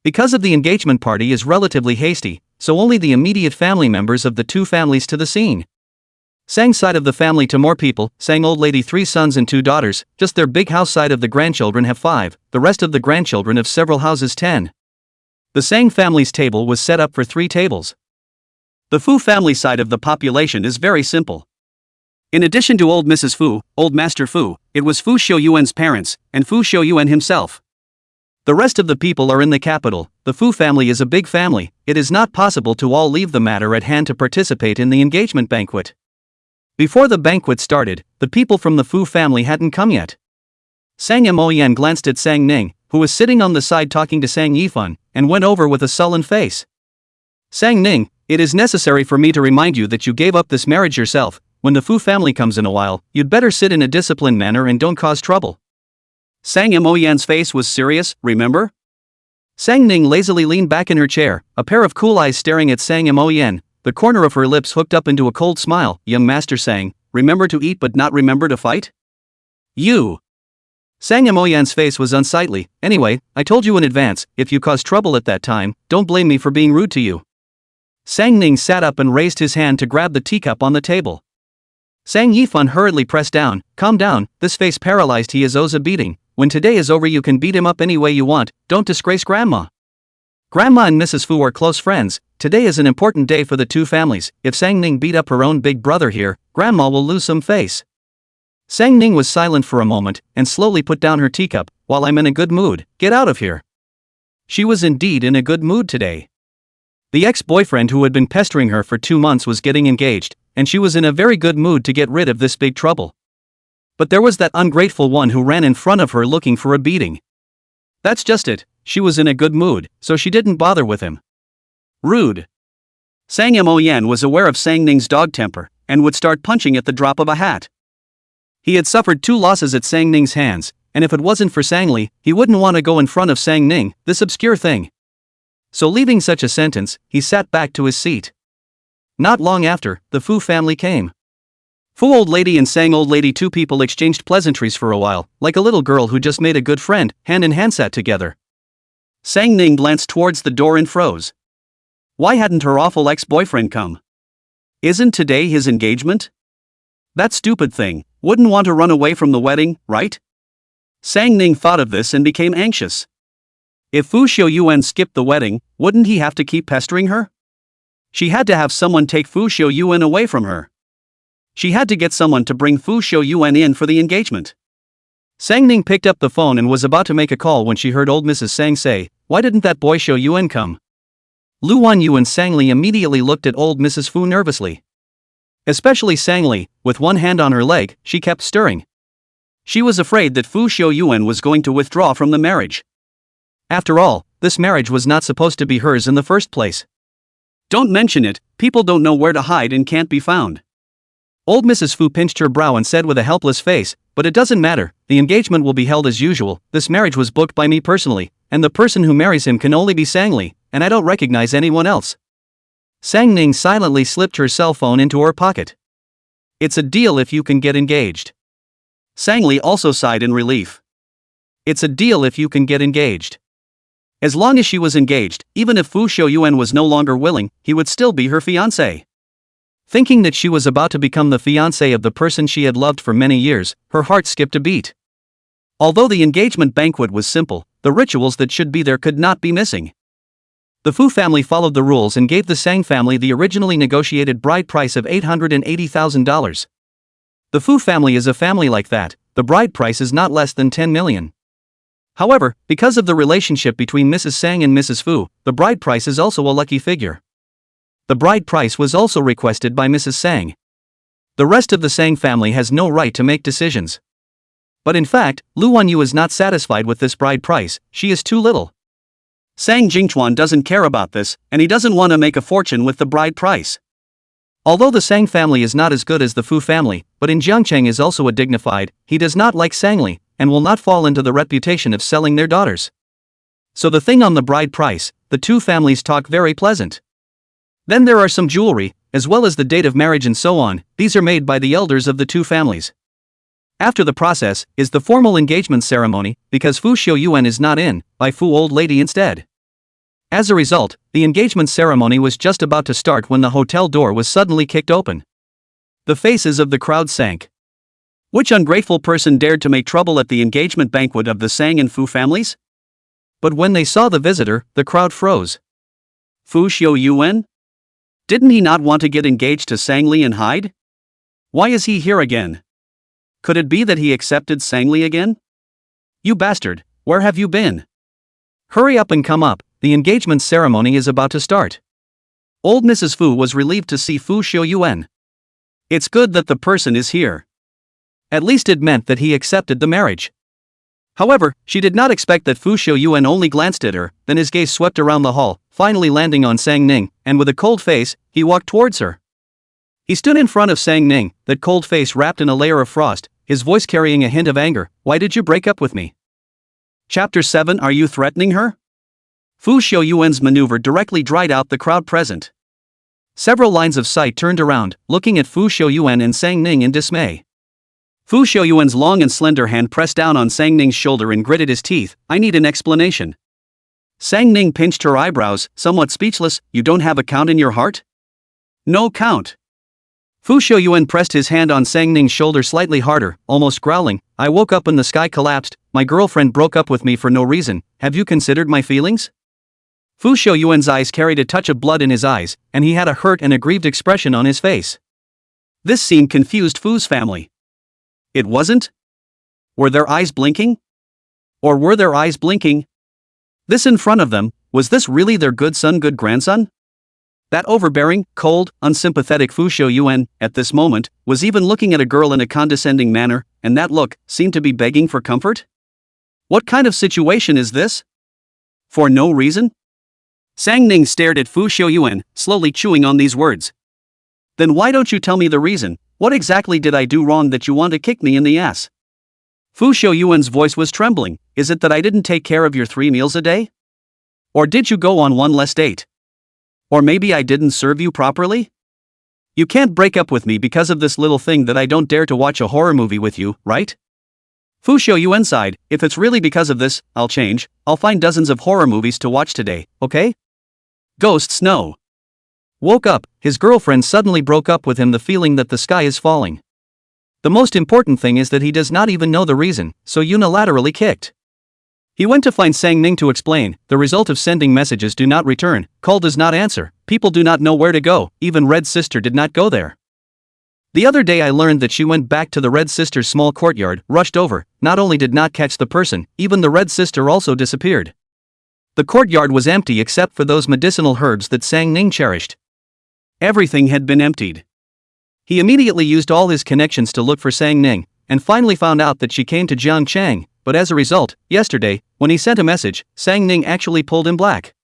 Because of the engagement party is relatively hasty, so only the immediate family members of the two families to the scene. Sang's side of the family to more people, Sang old lady 3 sons and 2 daughters, just their big house side of the grandchildren have 5, the rest of the grandchildren of several houses 10. The Sang family's table was set up for 3 tables. The Fu family side of the population is very simple. In addition to old Mrs. Fu, old Master Fu, it was Fu Xiuyuan's parents, and Fu Xiuyuan himself. The rest of the people are in the capital. The Fu family is a big family, it is not possible to all leave the matter at hand to participate in the engagement banquet. Before the banquet started, the people from the Fu family hadn't come yet. Sang Moyan glanced at Sang Ning, who was sitting on the side talking to Sang Yifan, and went over with a sullen face. Sang Ning, it is necessary for me to remind you that you gave up this marriage yourself. When the Fu family comes in a while, you'd better sit in a disciplined manner and don't cause trouble. Sang Moyan's face was serious, remember? Sang Ning lazily leaned back in her chair, a pair of cool eyes staring at Sang Moyan. The corner of her lips hooked up into a cold smile. Young Master Sang, remember to eat but not remember to fight? You. Sang Moyan's face was unsightly. Anyway, I told you in advance, if you cause trouble at that time, don't blame me for being rude to you. Sang Ning sat up and raised his hand to grab the teacup on the table. Sang Yifan hurriedly pressed down. Calm down, this face paralyzed he owes a beating. When today is over you can beat him up any way you want, don't disgrace Grandma. Grandma and Mrs. Fu are close friends. Today is an important day for the two families. If Sang Ning beat up her own big brother here, Grandma will lose some face. Sang Ning was silent for a moment, and slowly put down her teacup. While I'm in a good mood, get out of here. She was indeed in a good mood today. The ex-boyfriend who had been pestering her for 2 months was getting engaged, and she was in a very good mood to get rid of this big trouble. But there was that ungrateful one who ran in front of her looking for a beating. That's just it, she was in a good mood, so she didn't bother with him. Rude. Sang Moyan was aware of Sang Ning's dog temper, and would start punching at the drop of a hat. He had suffered 2 losses at Sang Ning's hands, and if it wasn't for Sang Li, he wouldn't want to go in front of Sang Ning, this obscure thing. So leaving such a sentence, he sat back to his seat. Not long after, the Fu family came. Fu old lady and Sang old lady, 2 people exchanged pleasantries for a while, like a little girl who just made a good friend, hand in hand sat together. Sang Ning glanced towards the door and froze. Why hadn't her awful ex-boyfriend come? Isn't today his engagement? That stupid thing, wouldn't want to run away from the wedding, right? Sang Ning thought of this and became anxious. If Fu Xiuyuan skipped the wedding, wouldn't he have to keep pestering her? She had to have someone take Fu Xiuyuan away from her. She had to get someone to bring Fu Xiuyuan in for the engagement. Sang Ning picked up the phone and was about to make a call when she heard old Mrs. Sang say, "Why didn't that boy Xiuyuan come?" Lu Wanyu and Sang Li immediately looked at old Mrs. Fu nervously. Especially Sang Li, with one hand on her leg, she kept stirring. She was afraid that Fu Xiuyuan was going to withdraw from the marriage. After all, this marriage was not supposed to be hers in the first place. Don't mention it, people don't know where to hide and can't be found. Old Mrs. Fu pinched her brow and said with a helpless face, "But it doesn't matter, the engagement will be held as usual, this marriage was booked by me personally, and the person who marries him can only be Sang Li, and I don't recognize anyone else." Sang Ning silently slipped her cell phone into her pocket. It's a deal if you can get engaged. Sang Li also sighed in relief. It's a deal if you can get engaged. As long as she was engaged, even if Fu Xiuyuan was no longer willing, he would still be her fiancé. Thinking that she was about to become the fiancé of the person she had loved for many years, her heart skipped a beat. Although the engagement banquet was simple, the rituals that should be there could not be missing. The Fu family followed the rules and gave the Sang family the originally negotiated bride price of $880,000. The Fu family is a family like that, the bride price is not less than 10 million. However, because of the relationship between Mrs. Sang and Mrs. Fu, the bride price is also a lucky figure. The bride price was also requested by Mrs. Sang. The rest of the Sang family has no right to make decisions. But in fact, Lu Wanyu is not satisfied with this bride price, she is too little. Sang Jingchuan doesn't care about this, and he doesn't want to make a fortune with the bride price. Although the Sang family is not as good as the Fu family, but in Jiangcheng is also a dignified, he does not like Sangli, and will not fall into the reputation of selling their daughters. So the thing on the bride price, the two families talk very pleasant. Then there are some jewelry, as well as the date of marriage and so on, these are made by the elders of the two families. After the process, is the formal engagement ceremony, because Fu Xiuyuan is not in, by Fu old lady instead. As a result, the engagement ceremony was just about to start when the hotel door was suddenly kicked open. The faces of the crowd sank. Which ungrateful person dared to make trouble at the engagement banquet of the Sang and Fu families? But when they saw the visitor, the crowd froze. Fu Xiuyuan? Didn't he not want to get engaged to Sangli and hide? Why is he here again? Could it be that he accepted Sangli again? You bastard, where have you been? Hurry up and come up, the engagement ceremony is about to start. Old Mrs. Fu was relieved to see Fu Xiuyuan. It's good that the person is here. At least it meant that he accepted the marriage. However, she did not expect that Fu Xiuyuan only glanced at her, then his gaze swept around the hall, finally landing on Sang Ning, and with a cold face, he walked towards her. He stood in front of Sang Ning, that cold face wrapped in a layer of frost, his voice carrying a hint of anger. Why did you break up with me? Chapter 7. Are you threatening her? Fu Xiuyuan's maneuver directly dried out the crowd present. Several lines of sight turned around, looking at Fu Xiuyuan and Sang Ning in dismay. Fu Xiuyuan's long and slender hand pressed down on Sang Ning's shoulder and gritted his teeth. I need an explanation. Sang Ning pinched her eyebrows, somewhat speechless. You don't have a count in your heart? No count. Fu Xiuyuan pressed his hand on Sang Ning's shoulder slightly harder, almost growling. I woke up and the sky collapsed. My girlfriend broke up with me for no reason. Have you considered my feelings? Fu Xiuyuan's eyes carried a touch of blood in his eyes, and he had a hurt and aggrieved expression on his face. This scene confused Fu's family. It wasn't? Were their eyes blinking? Or were their eyes blinking? This in front of them, was this really their good son, good grandson? That overbearing, cold, unsympathetic Fu Xiuyuan, at this moment, was even looking at a girl in a condescending manner, and that look seemed to be begging for comfort? What kind of situation is this? For no reason? Sang Ning stared at Fu Xiuyuan, slowly chewing on these words. Then why don't you tell me the reason? What exactly did I do wrong that you want to kick me in the ass? Fu Xiuyuan's voice was trembling. Is it that I didn't take care of your 3 meals a day? Or did you go on one less date? Or maybe I didn't serve you properly? You can't break up with me because of this little thing that I don't dare to watch a horror movie with you, right? Fu Xiuyuan sighed. If it's really because of this, I'll change. I'll find dozens of horror movies to watch today, okay? Ghosts no. Woke up, his girlfriend suddenly broke up with him, the feeling that the sky is falling. The most important thing is that he does not even know the reason, so unilaterally kicked. He went to find Sang Ning to explain. The result of sending messages do not return, call does not answer, people do not know where to go, even Red Sister did not go there. The other day I learned that she went back to the Red Sister's small courtyard, rushed over, not only did not catch the person, even the Red Sister also disappeared. The courtyard was empty except for those medicinal herbs that Sang Ning cherished. Everything had been emptied. He immediately used all his connections to look for Sang Ning, and finally found out that she came to Jiangcheng, but as a result, yesterday, when he sent a message, Sang Ning actually pulled him black.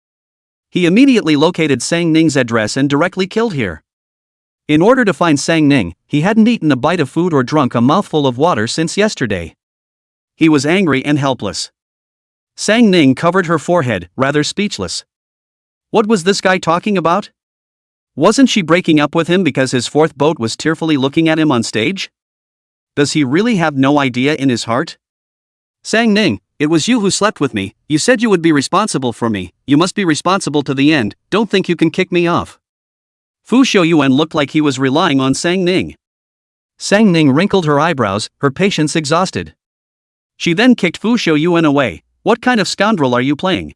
He immediately located Sang Ning's address and directly killed here. In order to find Sang Ning, he hadn't eaten a bite of food or drunk a mouthful of water since yesterday. He was angry and helpless. Sang Ning covered her forehead, rather speechless. What was this guy talking about? Wasn't she breaking up with him because his fourth boat was tearfully looking at him on stage? Does he really have no idea in his heart? Sang Ning, it was you who slept with me, you said you would be responsible for me, you must be responsible to the end, don't think you can kick me off. Fu Xiuyuan looked like he was relying on Sang Ning. Sang Ning wrinkled her eyebrows, her patience exhausted. She then kicked Fu Xiuyuan away. What kind of scoundrel are you playing?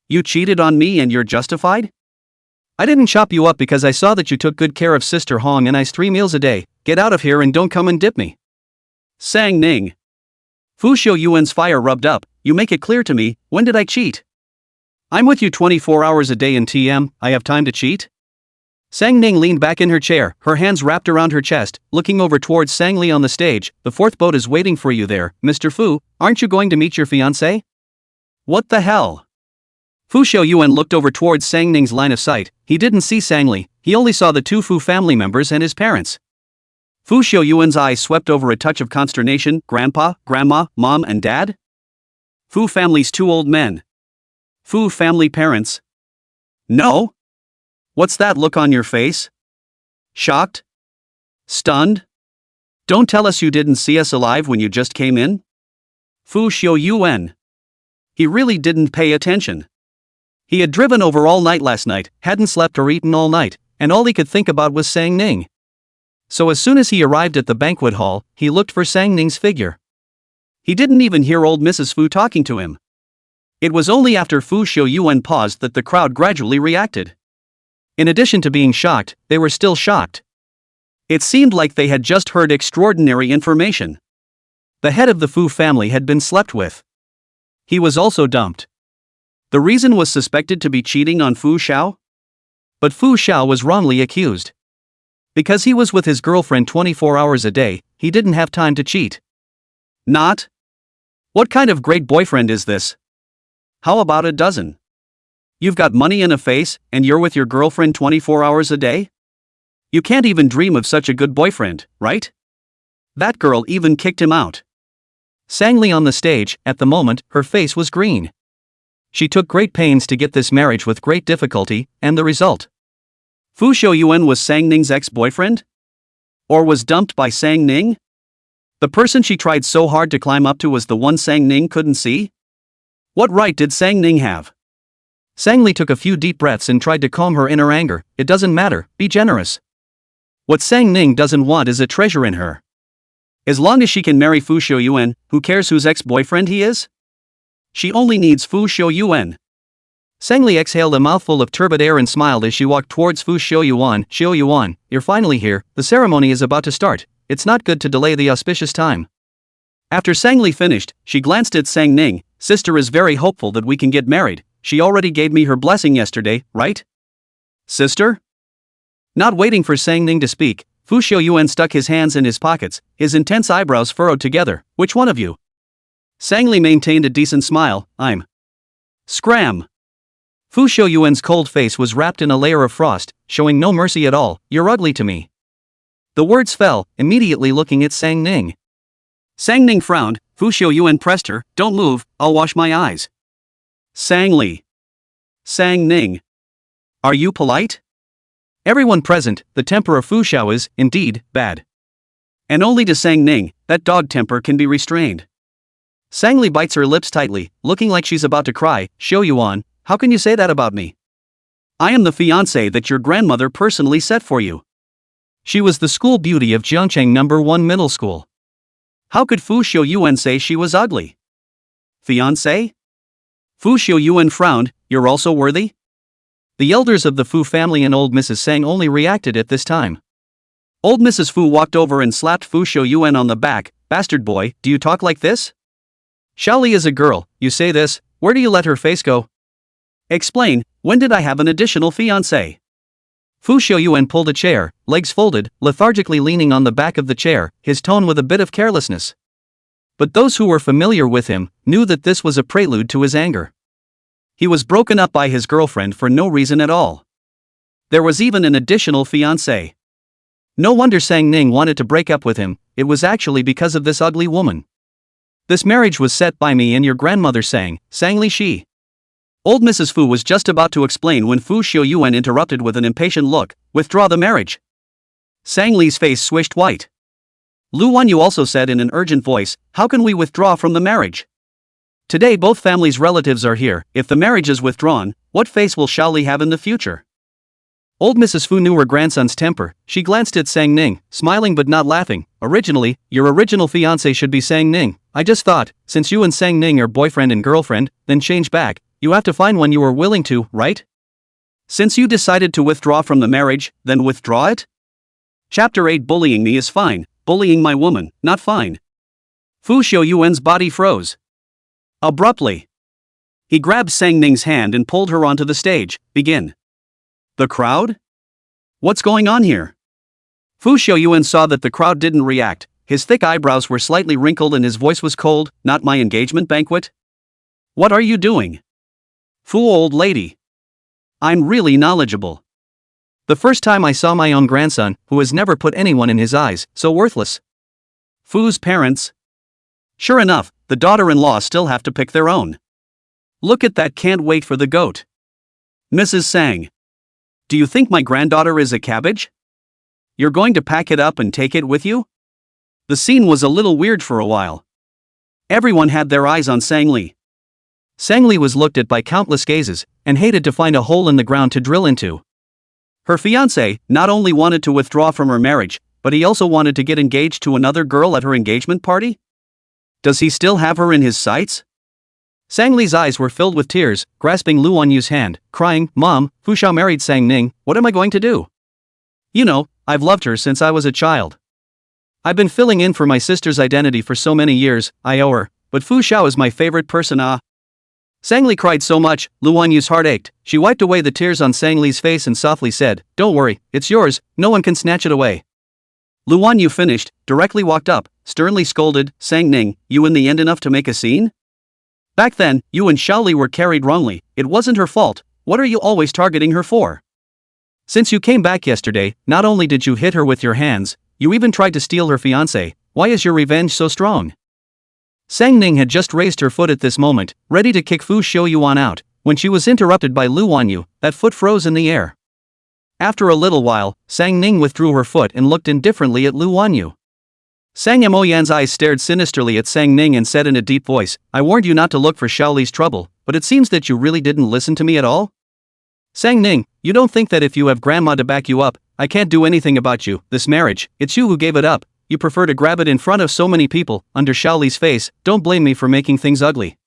You cheated on me and you're justified? I didn't chop you up because I saw that you took good care of Sister Hong and I's 3 meals a day. Get out of here and don't come and dip me. Sang Ning. Fu Xiuyuan's fire rubbed up, you make it clear to me, when did I cheat? I'm with you 24 hours a day in TM, I have time to cheat? Sang Ning leaned back in her chair, her hands wrapped around her chest, looking over towards Sang Li on the stage. The fourth boat is waiting for you there, Mr. Fu, aren't you going to meet your fiancé? What the hell? Fu Xiaoyuan looked over towards Sang Ning's line of sight. He didn't see Sang Li, he only saw the two Fu family members and his parents. Fu Xiaoyuan's eyes swept over a touch of consternation. Grandpa, grandma, mom and dad? Fu family's two old men. Fu family parents. No? What's that look on your face? Shocked? Stunned? Don't tell us you didn't see us alive when you just came in? Fu Xiaoyuan. He really didn't pay attention. He had driven over all night last night, hadn't slept or eaten all night, and all he could think about was Sang Ning. So as soon as he arrived at the banquet hall, he looked for Sang Ning's figure. He didn't even hear old Mrs. Fu talking to him. It was only after Fu Xiaoyuan paused that the crowd gradually reacted. In addition to being shocked, they were still shocked. It seemed like they had just heard extraordinary information. The head of the Fu family had been slept with. He was also dumped. The reason was suspected to be cheating on Fu Xiao? But Fu Xiao was wrongly accused. Because he was with his girlfriend 24 hours a day, he didn't have time to cheat. Not? What kind of great boyfriend is this? How about a dozen? You've got money and a face, and you're with your girlfriend 24 hours a day? You can't even dream of such a good boyfriend, right? That girl even kicked him out. Sang Li on the stage, at the moment, her face was green. She took great pains to get this marriage with great difficulty, and the result? Fu Xiaoyuan was Sang Ning's ex-boyfriend? Or was dumped by Sang Ning? The person she tried so hard to climb up to was the one Sang Ning couldn't see? What right did Sang Ning have? Sang Li took a few deep breaths and tried to calm her inner anger. It doesn't matter, be generous. What Sang Ning doesn't want is a treasure in her. As long as she can marry Fu Xiaoyuan, who cares whose ex-boyfriend he is? She only needs Fu Xiaoyuan. Sang Li exhaled a mouthful of turbid air and smiled as she walked towards Fu Xiaoyuan. Xiaoyuan, you're finally here, the ceremony is about to start, it's not good to delay the auspicious time. After Sang Li finished, she glanced at Sang Ning. Sister is very hopeful that we can get married. She already gave me her blessing yesterday, right? Sister? Not waiting for Sang Ning to speak, Fu Xiaoyuan stuck his hands in his pockets, his intense eyebrows furrowed together. Which one of you? Sang Li maintained a decent smile. I'm. Scram! Fu Xiaoyuan's cold face was wrapped in a layer of frost, showing no mercy at all. You're ugly to me. The words fell, immediately looking at Sang Ning. Sang Ning frowned. Fu Xiaoyuan pressed her. Don't move, I'll wash my eyes. Sang Li. Sang Ning. Are you polite? Everyone present, the temper of Fu Xiao is, indeed, bad. And only to Sang Ning, that dog temper can be restrained. Sang Li bites her lips tightly, looking like she's about to cry. Xiaoyuan, how can you say that about me? I am the fiancé that your grandmother personally set for you. She was the school beauty of Jiangcheng No. 1 Middle School. How could Fu Xiaoyuan say she was ugly? Fiancé? Fu Xiaoyuan frowned. You're also worthy? The elders of the Fu family and old Mrs. Sang only reacted at this time. Old Mrs. Fu walked over and slapped Fu Xiaoyuan on the back. Bastard boy, do you talk like this? Xiaoli is a girl, you say this, where do you let her face go? Explain, when did I have an additional fiancé? Fu Xiaoyuan pulled a chair, legs folded, lethargically leaning on the back of the chair, his tone with a bit of carelessness. But those who were familiar with him knew that this was a prelude to his anger. He was broken up by his girlfriend for no reason at all. There was even an additional fiancé. No wonder Sang Ning wanted to break up with him, it was actually because of this ugly woman. This marriage was set by me and your grandmother Sang Li Shi. Old Mrs. Fu was just about to explain when Fu Xiaoyuan interrupted with an impatient look. Withdraw the marriage. Sang Li's face swished white. Lu Wanyu also said in an urgent voice, how can we withdraw from the marriage? Today both families' relatives are here. If the marriage is withdrawn, what face will Xiaoli have in the future? Old Mrs. Fu knew her grandson's temper. She glanced at Sang Ning, smiling but not laughing. Originally, your original fiancé should be Sang Ning. I just thought, since you and Sang Ning are boyfriend and girlfriend, then change back. You have to find one you are willing to, right? Since you decided to withdraw from the marriage, then withdraw it? Chapter 8 Bullying me is fine. Bullying my woman, not fine. Fu Xiaoyuan's body froze. Abruptly, he grabbed Sang Ning's hand and pulled her onto the stage. Begin. The crowd? What's going on here? Fu Xiaoyuan saw that the crowd didn't react. His thick eyebrows were slightly wrinkled and his voice was cold. Not my engagement banquet? What are you doing? Fu old lady. I'm really knowledgeable. The first time I saw my own grandson, who has never put anyone in his eyes, so worthless. Fu's parents. Sure enough, the daughter-in-law still have to pick their own. Look at that, can't wait for the goat. Mrs. Sang. Do you think my granddaughter is a cabbage? You're going to pack it up and take it with you? The scene was a little weird for a while. Everyone had their eyes on Sang Li. Sang Li was looked at by countless gazes, and hated to find a hole in the ground to drill into. Her fiancé not only wanted to withdraw from her marriage, but he also wanted to get engaged to another girl at her engagement party? Does he still have her in his sights? Sang Li's eyes were filled with tears, grasping Lu Wanyu's hand, crying, Mom, Fu Xiao married Sang Ning, what am I going to do? You know, I've loved her since I was a child. I've been filling in for my sister's identity for so many years, I owe her, but Fu Xiao is my favorite person. Sang Li cried so much, Lu Wanyu's heart ached. She wiped away the tears on Sang Li's face and softly said, Don't worry, it's yours, no one can snatch it away. Lu Wanyu finished, directly walked up, sternly scolded, Sang Ning, you in the end enough to make a scene? Back then, you and Xiaoli were carried wrongly, it wasn't her fault, what are you always targeting her for? Since you came back yesterday, not only did you hit her with your hands, you even tried to steal her fiancé. Why is your revenge so strong? Sang Ning had just raised her foot at this moment, ready to kick Fu Xiaoyuan out, when she was interrupted by Lu Wanyu. That foot froze in the air. After a little while, Sang Ning withdrew her foot and looked indifferently at Lu Wanyu. Sang Moyan's eyes stared sinisterly at Sang Ning and said in a deep voice, I warned you not to look for Xiaoli's trouble, but it seems that you really didn't listen to me at all? Sang Ning, you don't think that if you have grandma to back you up, I can't do anything about you, this marriage, it's you who gave it up, you prefer to grab it in front of so many people, under Xiaoli's face, don't blame me for making things ugly.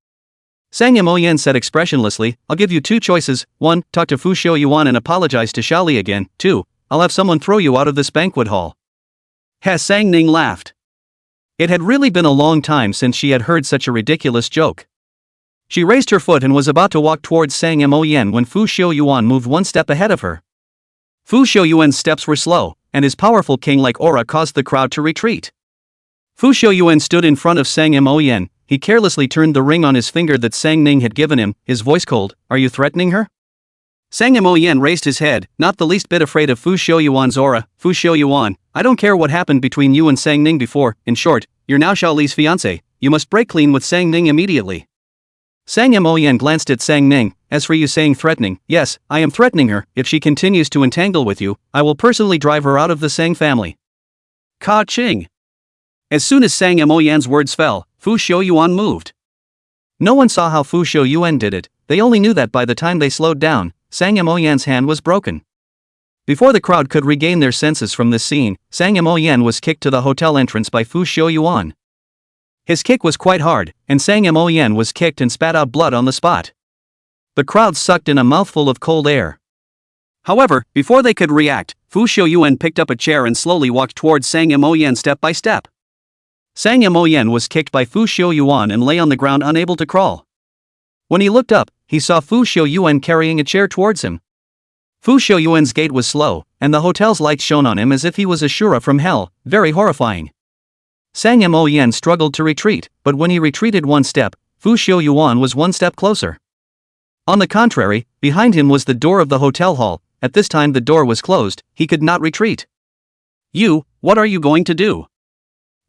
Sang Moyan said expressionlessly, I'll give you two choices, 1, talk to Fu Xiaoyuan and apologize to Xiaoli again, 2, I'll have someone throw you out of this banquet hall. Sang Ning laughed. It had really been a long time since she had heard such a ridiculous joke. She raised her foot and was about to walk towards Sang Moyan when Fu Xiaoyuan moved one step ahead of her. Fu Xiaoyuan's steps were slow, and his powerful king-like aura caused the crowd to retreat. Fu Xiaoyuan stood in front of Sang Moyan. He carelessly turned the ring on his finger that Sang Ning had given him, his voice cold, Are you threatening her? Sang Moyan raised his head, not the least bit afraid of Fu Xiaoyuan's aura. Fu Xiaoyuan, I don't care what happened between you and Sang Ning before, in short, you're now Xiaoli's fiancé, you must break clean with Sang Ning immediately. Sang Moyan glanced at Sang Ning, as for you saying threatening, yes, I am threatening her, if she continues to entangle with you, I will personally drive her out of the Sang family. Ka Ching. As soon as Sang Moyan's words fell, Fu Xiaoyuan moved. No one saw how Fu Xiaoyuan did it, they only knew that by the time they slowed down, Sang Moyan's hand was broken. Before the crowd could regain their senses from this scene, Sang Moyan was kicked to the hotel entrance by Fu Xiaoyuan. His kick was quite hard, and Sang Moyan was kicked and spat out blood on the spot. The crowd sucked in a mouthful of cold air. However, before they could react, Fu Xiaoyuan picked up a chair and slowly walked towards Sang Moyan step by step. Sang Moyan was kicked by Fu Xiaoyuan and lay on the ground unable to crawl. When he looked up, he saw Fu Xiaoyuan carrying a chair towards him. Fu Xiaoyuan's gait was slow, and the hotel's lights shone on him as if he was a Shura from hell, very horrifying. Sang Moyan struggled to retreat, but when he retreated one step, Fu Xiaoyuan was one step closer. On the contrary, behind him was the door of the hotel hall. At this time the door was closed, he could not retreat. You, what are you going to do?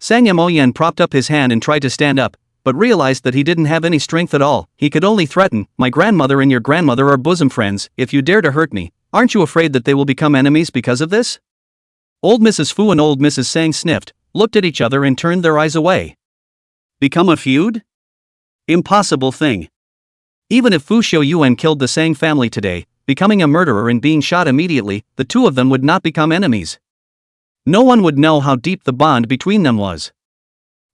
Sang Moyan propped up his hand and tried to stand up, but realized that he didn't have any strength at all. He could only threaten, my grandmother and your grandmother are bosom friends, if you dare to hurt me, aren't you afraid that they will become enemies because of this? Old Mrs. Fu and old Mrs. Sang sniffed, looked at each other and turned their eyes away. Become a feud? Impossible thing. Even if Fu Xiaoyuan killed the Sang family today, becoming a murderer and being shot immediately, the two of them would not become enemies. No one would know how deep the bond between them was.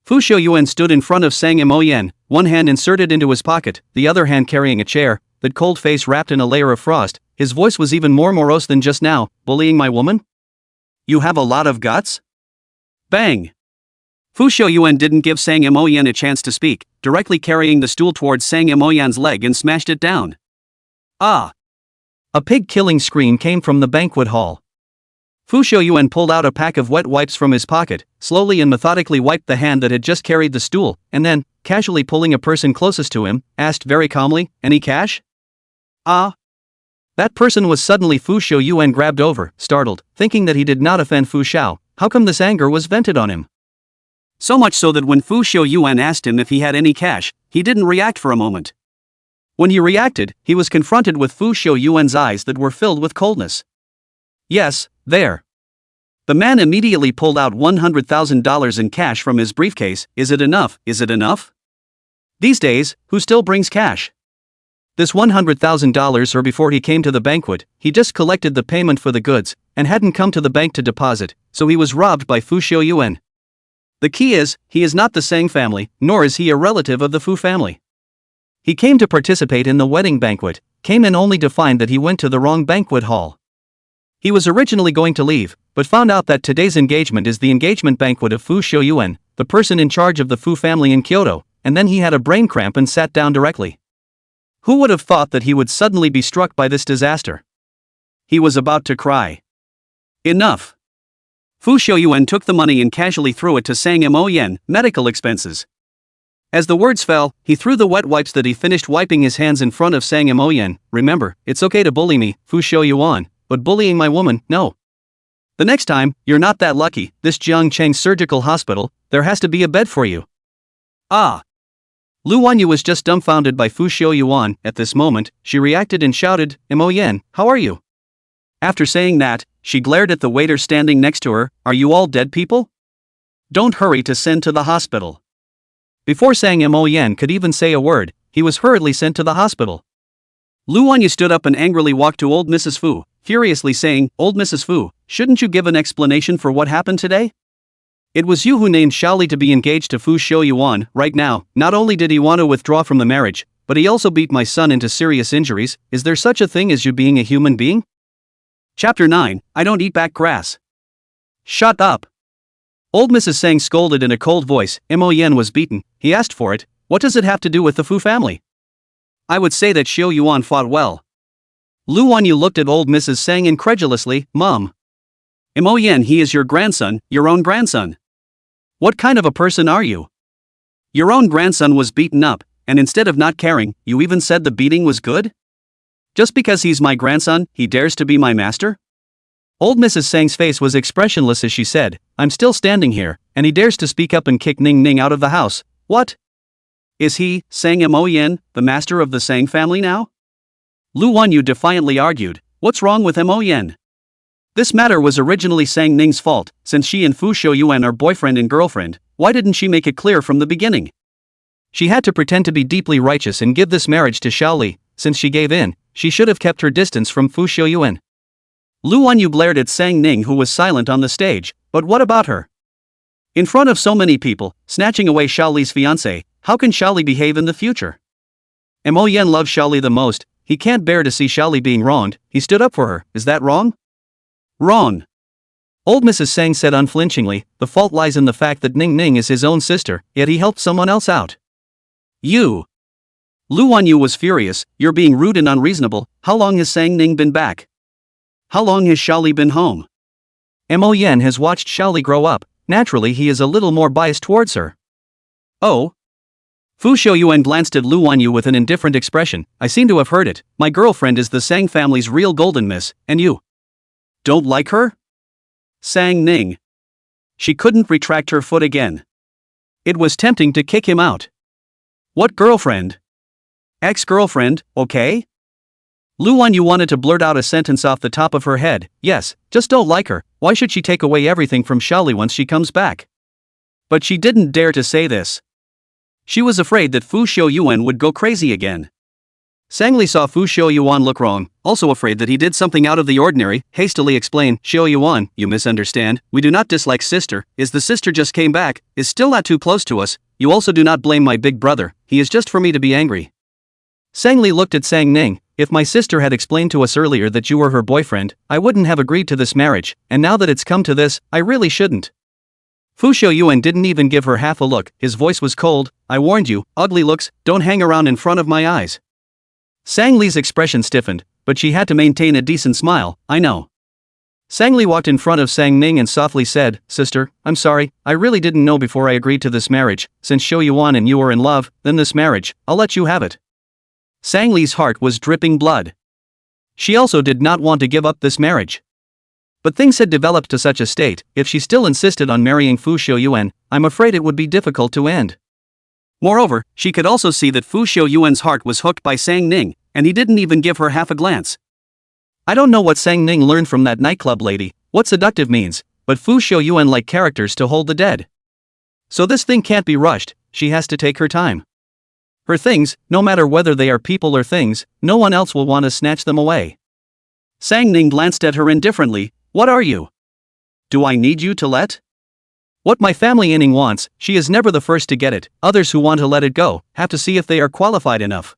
Fu Xiaoyuan stood in front of Sang Moyan, one hand inserted into his pocket, the other hand carrying a chair, that cold face wrapped in a layer of frost. His voice was even more morose than just now. Bullying my woman? You have a lot of guts? Bang! Fu Xiaoyuan didn't give Sang Moyan a chance to speak, directly carrying the stool towards Sang Moyan's leg and smashed it down. Ah! A pig-killing scream came from the banquet hall. Fu Xiaoyuan pulled out a pack of wet wipes from his pocket, slowly and methodically wiped the hand that had just carried the stool, and then, casually pulling a person closest to him, asked very calmly, "Any cash?" Ah! That person was suddenly Fu Xiaoyuan grabbed over, startled, thinking that he did not offend Fu Xiao. How come this anger was vented on him? So much so that when Fu Xiaoyuan asked him if he had any cash, he didn't react for a moment. When he reacted, he was confronted with Fu Xiaoyuan's eyes that were filled with coldness. Yes, there. The man immediately pulled out $100,000 in cash from his briefcase. Is it enough? Is it enough? These days, who still brings cash? This $100,000 or before he came to the banquet, he just collected the payment for the goods, and hadn't come to the bank to deposit, so he was robbed by Fu Xiaoyuan. The key is, he is not the Sang family, nor is he a relative of the Fu family. He came to participate in the wedding banquet, came in only to find that he went to the wrong banquet hall. He was originally going to leave, but found out that today's engagement is the engagement banquet of Fu Xiaoyuan, the person in charge of the Fu family in Kyoto, and then he had a brain cramp and sat down directly. Who would have thought that he would suddenly be struck by this disaster? He was about to cry. Enough! Fu Xiaoyuan took the money and casually threw it to Sang Moyan, medical expenses. As the words fell, he threw the wet wipes that he finished wiping his hands in front of Sang Moyan. Remember, it's okay to bully me, Fu Xiaoyuan, but bullying my woman, no. The next time, you're not that lucky. This Jiangcheng Surgical Hospital, there has to be a bed for you. Ah! Lu Wanyu was just dumbfounded by Fu Xiaoyuan. At this moment, she reacted and shouted, "Moyan, how are you?" After saying that, she glared at the waiter standing next to her. Are you all dead people? Don't hurry to send to the hospital. Before Sang Moyan could even say a word, he was hurriedly sent to the hospital. Lu Wanyu stood up and angrily walked to old Mrs. Fu, furiously saying, "Old Mrs. Fu, shouldn't you give an explanation for what happened today? It was you who named Xiaoli to be engaged to Fu Xiaoyuan. Right now, not only did he want to withdraw from the marriage, but he also beat my son into serious injuries. Is there such a thing as you being a human being?" Chapter 9, I don't eat back grass. Shut up! Old Mrs. Sang scolded in a cold voice. Moyan was beaten, he asked for it. What does it have to do with the Fu family? I would say that Xiaoyuan fought well. Lu Wanyu looked at old Mrs. Sang incredulously. Mom. Moyan, he is your grandson, your own grandson. What kind of a person are you? Your own grandson was beaten up, and instead of not caring, you even said the beating was good? Just because he's my grandson, he dares to be my master? Old Mrs. Sang's face was expressionless as she said, I'm still standing here, and he dares to speak up and kick Ning Ning out of the house. What? Is he, Sang Moyan, the master of the Sang family now? Lu Wanyu defiantly argued, what's wrong with Moyan? This matter was originally Sang Ning's fault. Since she and Fu Xiaoyuan are boyfriend and girlfriend, why didn't she make it clear from the beginning? She had to pretend to be deeply righteous and give this marriage to Xiaoli. Since she gave in, she should have kept her distance from Fu Xiaoyuan. Lu Wanyu glared at Sang Ning, who was silent on the stage. But what about her? In front of so many people, snatching away Xiaoli's fiancé, how can Xiaoli behave in the future? Moyan loves Xiaoli the most. He can't bear to see Xiaoli being wronged. He stood up for her. Is that wrong? Wrong. Old Mrs. Sang said unflinchingly, the fault lies in the fact that Ning Ning is his own sister, yet he helped someone else out. You. Lu Wanyu was furious. You're being rude and unreasonable. How long has Sang Ning been back? How long has Xiaoli been home? Moyan has watched Xiaoli grow up. Naturally he is a little more biased towards her. Oh? Fu Xiaoyuan glanced at Lu Wanyu with an indifferent expression. I seem to have heard it. My girlfriend is the Sang family's real golden miss, and you don't like her? Sang Ning. She couldn't retract her foot again. It was tempting to kick him out. What girlfriend? Ex-girlfriend, okay? Lu Wanyu wanted to blurt out a sentence off the top of her head. Yes, just don't like her. Why should she take away everything from Xiaoli once she comes back? But she didn't dare to say this. She was afraid that Fu Xiaoyuan would go crazy again. Sang Li saw Fu Xiaoyuan look wrong, also afraid that he did something out of the ordinary, hastily explained, Xiaoyuan, you misunderstand, we do not dislike sister, is the sister just came back, is still not too close to us, you also do not blame my big brother, he is just for me to be angry. Sang Li looked at Sang Ning, if my sister had explained to us earlier that you were her boyfriend, I wouldn't have agreed to this marriage, and now that it's come to this, I really shouldn't. Fu Xiaoyuan didn't even give her half a look, his voice was cold. I warned you, ugly looks, don't hang around in front of my eyes. Sang Li's expression stiffened, but she had to maintain a decent smile. I know. Sang Li walked in front of Sang Ning and softly said, Sister, I'm sorry, I really didn't know before I agreed to this marriage. Since Xiaoyuan and you are in love, then this marriage, I'll let you have it. Sang Li's heart was dripping blood. She also did not want to give up this marriage. But things had developed to such a state, if she still insisted on marrying Fu Xiaoyuan, I'm afraid it would be difficult to end. Moreover, she could also see that Fu Xiaoyuan's heart was hooked by Sang Ning, and he didn't even give her half a glance. I don't know what Sang Ning learned from that nightclub lady, what seductive means, but Fu Xiaoyuan liked characters to hold the dead. So this thing can't be rushed, she has to take her time. Her things, no matter whether they are people or things, no one else will want to snatch them away. Sang Ning glanced at her indifferently. What are you? Do I need you to let? What my family inning wants, she is never the first to get it, others who want to let it go, have to see if they are qualified enough.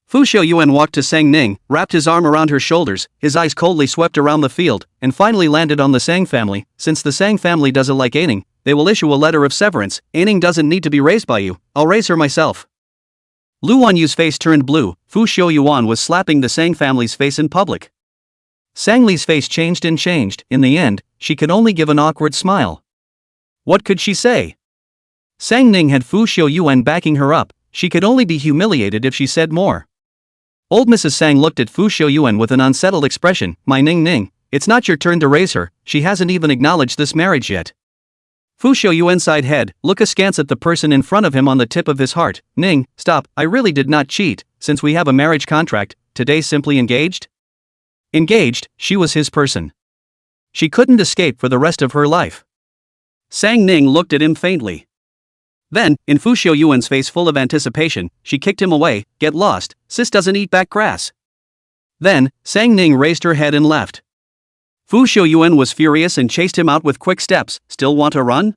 Fu Xiaoyuan walked to Sang Ning, wrapped his arm around her shoulders, his eyes coldly swept around the field, and finally landed on the Sang family. Since the Sang family doesn't like Aining, they will issue a letter of severance. Aining doesn't need to be raised by you, I'll raise her myself. Lu Wanyu's face turned blue. Fu Xiaoyuan was slapping the Sang family's face in public. Sang Li's face changed and changed. In the end, she could only give an awkward smile. What could she say? Sang Ning had Fu Xiaoyuan backing her up, she could only be humiliated if she said more. Old Mrs. Sang looked at Fu Xiaoyuan with an unsettled expression. My Ning Ning, it's not your turn to raise her, she hasn't even acknowledged this marriage yet. Fu Xiaoyuan sighed head, look askance at the person in front of him on the tip of his heart. Ning, stop, I really did not cheat, since we have a marriage contract, today simply engaged? Engaged, she was his person. She couldn't escape for the rest of her life. Sang Ning looked at him faintly. Then, in Fu Xiaoyuan's face full of anticipation, she kicked him away. Get lost, sis doesn't eat back grass. Then, Sang Ning raised her head and left. Fu Xiaoyuan was furious and chased him out with quick steps. Still want to run?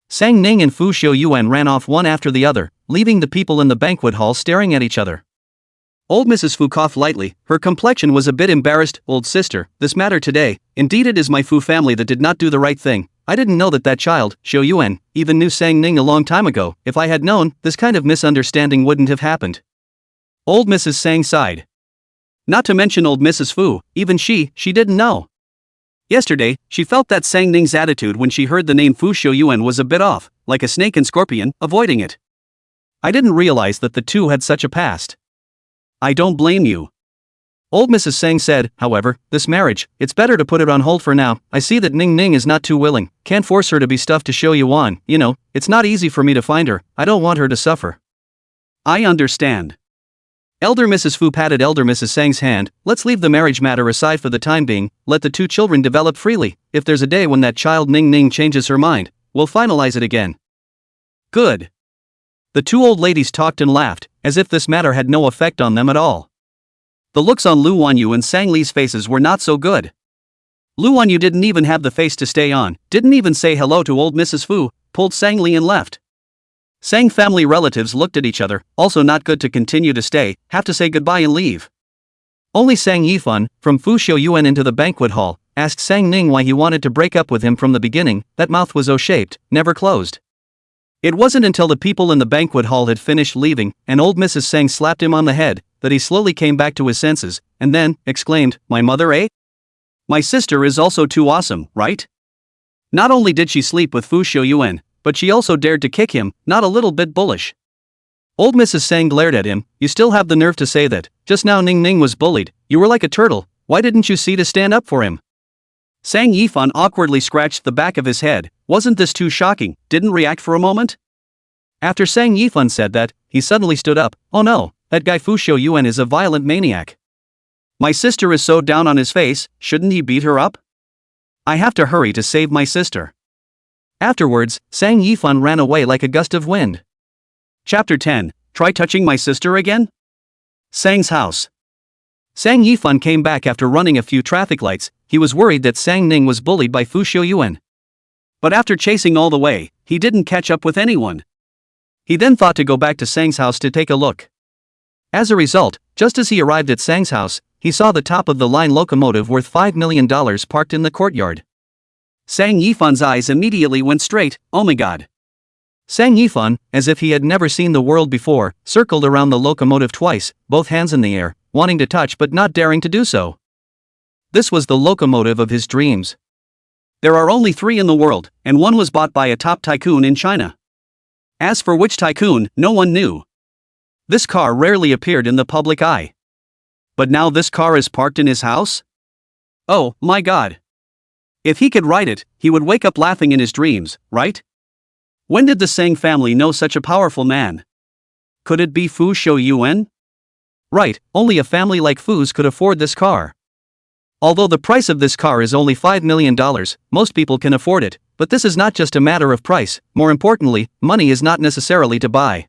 Sang Ning and Fu Xiaoyuan ran off one after the other, leaving the people in the banquet hall staring at each other. Old Mrs. Fu coughed lightly, her complexion was a bit embarrassed. Old sister, this matter today, indeed it is my Fu family that did not do the right thing. I didn't know that child, Xiaoyuan, even knew Sang Ning a long time ago. If I had known, this kind of misunderstanding wouldn't have happened. Old Mrs. Sang sighed. Not to mention old Mrs. Fu, even she didn't know. Yesterday, she felt that Sang Ning's attitude when she heard the name Fu Xiaoyuan was a bit off, like a snake and scorpion, avoiding it. I didn't realize that the two had such a past. I don't blame you. Old Mrs. Sang said, however, this marriage, it's better to put it on hold for now. I see that Ning Ning is not too willing, can't force her to be stuffed to Xiaoyuan, you know, it's not easy for me to find her, I don't want her to suffer. I understand. Elder Mrs. Fu patted Elder Mrs. Sang's hand, let's leave the marriage matter aside for the time being, let the two children develop freely, if there's a day when that child Ning Ning changes her mind, we'll finalize it again. Good. The two old ladies talked and laughed, as if this matter had no effect on them at all. The looks on Lu Wanyu and Sang Li's faces were not so good. Lu Wanyu didn't even have the face to stay on, didn't even say hello to old Mrs. Fu, pulled Sang Li and left. Sang family relatives looked at each other, also not good to continue to stay, have to say goodbye and leave. Only Sang Yifan, from Fu Xiaoyuan into the banquet hall, asked Sang Ning why he wanted to break up with him from the beginning. That mouth was O-shaped, never closed. It wasn't until the people in the banquet hall had finished leaving, and old Mrs. Sang slapped him on the head, that he slowly came back to his senses, and then, exclaimed, my mother, eh? My sister is also too awesome, right? Not only did she sleep with Fu Xiaoyuan, but she also dared to kick him, not a little bit bullish. Old Mrs. Sang glared at him, you still have the nerve to say that, just now Ning Ning was bullied, you were like a turtle, why didn't you see to stand up for him? Sang Yifan awkwardly scratched the back of his head, wasn't this too shocking, didn't react for a moment? After Sang Yifan said that, he suddenly stood up, oh no, that guy Fu Xiaoyuan is a violent maniac. My sister is so down on his face, shouldn't he beat her up? I have to hurry to save my sister. Afterwards, Sang Yifan ran away like a gust of wind. Chapter 10, Try touching my sister again? Sang's house. Sang Yifan came back after running a few traffic lights, he was worried that Sang Ning was bullied by Fu Xiaoyuan. But after chasing all the way, he didn't catch up with anyone. He then thought to go back to Sang's house to take a look. As a result, just as he arrived at Sang's house, he saw the top of the line locomotive worth $5 million parked in the courtyard. Sang Yifan's eyes immediately went straight. Oh my god. Sang Yifan, as if he had never seen the world before, circled around the locomotive twice, both hands in the air, wanting to touch but not daring to do so. This was the locomotive of his dreams. There are only 3 in the world, and one was bought by a top tycoon in China. As for which tycoon, no one knew. This car rarely appeared in the public eye. But now this car is parked in his house? Oh, my god. If he could ride it, he would wake up laughing in his dreams, right? When did the Sang family know such a powerful man? Could it be Fu Shouyuan? Right, only a family like Fu's could afford this car. Although the price of this car is only $5 million, most people can afford it, but this is not just a matter of price. More importantly, money is not necessarily to buy.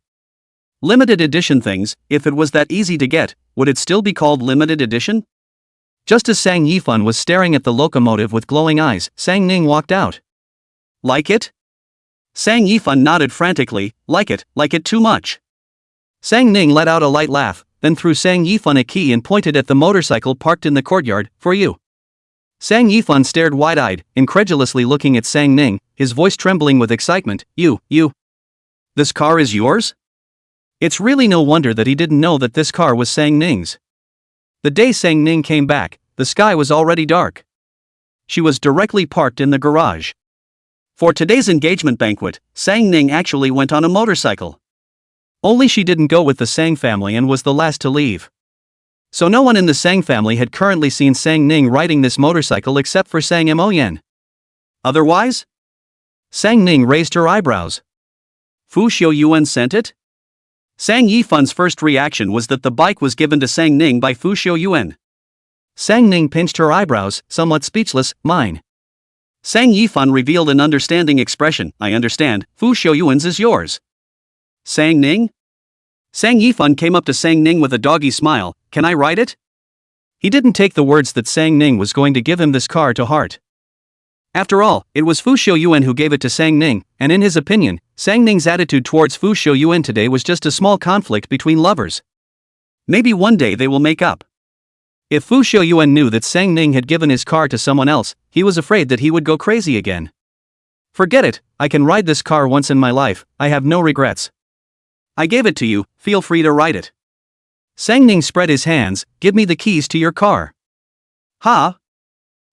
Limited edition things, if it was that easy to get, would it still be called limited edition? Just as Sang Yifan was staring at the locomotive with glowing eyes, Sang Ning walked out. Like it? Sang Yifan nodded frantically. Like it too much. Sang Ning let out a light laugh, then threw Sang Yifan a key and pointed at the motorcycle parked in the courtyard. For you. Sang Yifan stared wide-eyed, incredulously looking at Sang Ning, his voice trembling with excitement. You. This car is yours? It's really no wonder that he didn't know that this car was Sang Ning's. The day Sang Ning came back, the sky was already dark. She was directly parked in the garage. For today's engagement banquet, Sang Ning actually went on a motorcycle. Only she didn't go with the Sang family and was the last to leave. So no one in the Sang family had currently seen Sang Ning riding this motorcycle except for Sang Moyen. Otherwise? Sang Ning raised her eyebrows. Fu Shouyuan sent it? Sang Yifan's first reaction was that the bike was given to Sang Ning by Fu Shouyuan. Sang Ning pinched her eyebrows, somewhat speechless. Mine. Sang Yifan revealed an understanding expression. I understand, Fu Shouyuan's is yours. Sang Ning? Sang Yifan came up to Sang Ning with a doggy smile. Can I ride it? He didn't take the words that Sang Ning was going to give him this car to heart. After all, it was Fu Shouyuan who gave it to Sang Ning, and in his opinion, Sang Ning's attitude towards Fu Shouyuan today was just a small conflict between lovers. Maybe one day they will make up. If Fu Shouyuan knew that Sang Ning had given his car to someone else, he was afraid that he would go crazy again. Forget it, I can ride this car once in my life, I have no regrets. I gave it to you, feel free to ride it. Sang Ning spread his hands. Give me the keys to your car. Huh?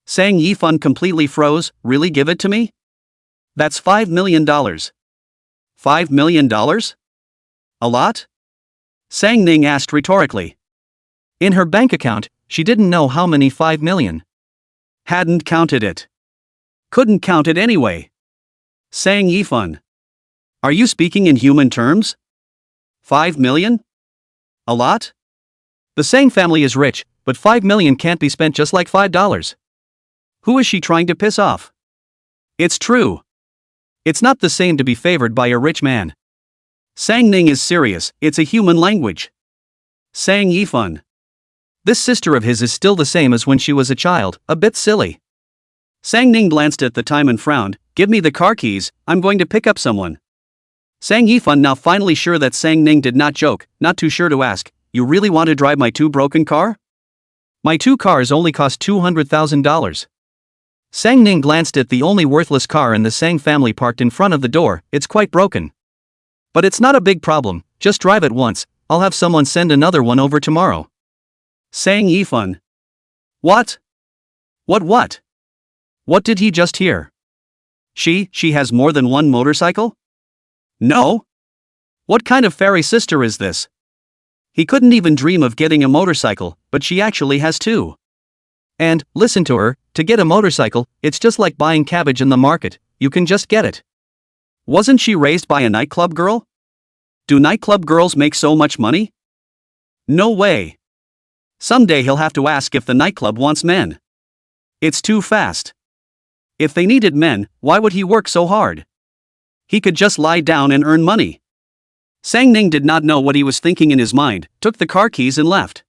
Sang Yifan completely froze. Really give it to me? That's $5 million. $5 million? A lot? Sang Ning asked rhetorically. In her bank account, she didn't know how many 5 million. Hadn't counted it. Couldn't count it anyway. Sang Yifan. Are you speaking in human terms? 5 million? A lot? The Sang family is rich, but 5 million can't be spent just like $5. Who is she trying to piss off? It's true. It's not the same to be favored by a rich man. Sang Ning is serious, it's a human language. Sang Yifan. This sister of his is still the same as when she was a child, a bit silly. Sang Ning glanced at the time and frowned. Give me the car keys, I'm going to pick up someone. Sang Yifan, now finally sure that Sang Ning did not joke, not too sure to ask, you really want to drive my 2 broken car? My 2 cars only cost $200,000. Sang Ning glanced at the only worthless car in the Sang family parked in front of the door. It's quite broken. But it's not a big problem, just drive it once, I'll have someone send another one over tomorrow. Sang Yifan. What? What? What did he just hear? She has more than one motorcycle? No? What kind of fairy sister is this? He couldn't even dream of getting a motorcycle, but she actually has 2. And, listen to her, to get a motorcycle, it's just like buying cabbage in the market, you can just get it. Wasn't she raised by a nightclub girl? Do nightclub girls make so much money? No way. Someday he'll have to ask if the nightclub wants men. It's too fast. If they needed men, why would he work so hard? He could just lie down and earn money. Sang Ning did not know what he was thinking in his mind, took the car keys and left.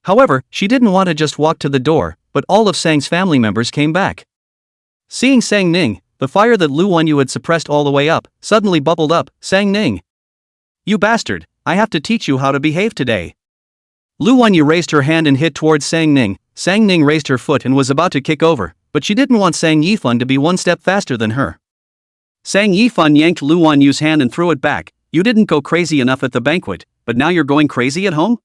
However, she didn't want to just walk to the door, but all of Sang's family members came back. Seeing Sang Ning, the fire that Lu Wenyu had suppressed all the way up, suddenly bubbled up. Sang Ning. You bastard, I have to teach you how to behave today. Lu Wenyu raised her hand and hit towards Sang Ning. Sang Ning raised her foot and was about to kick over, but she didn't want Sang Yifan to be one step faster than her. Sang Yifan yanked Lu Wanyu's hand and threw it back. You didn't go crazy enough at the banquet, but now you're going crazy at home?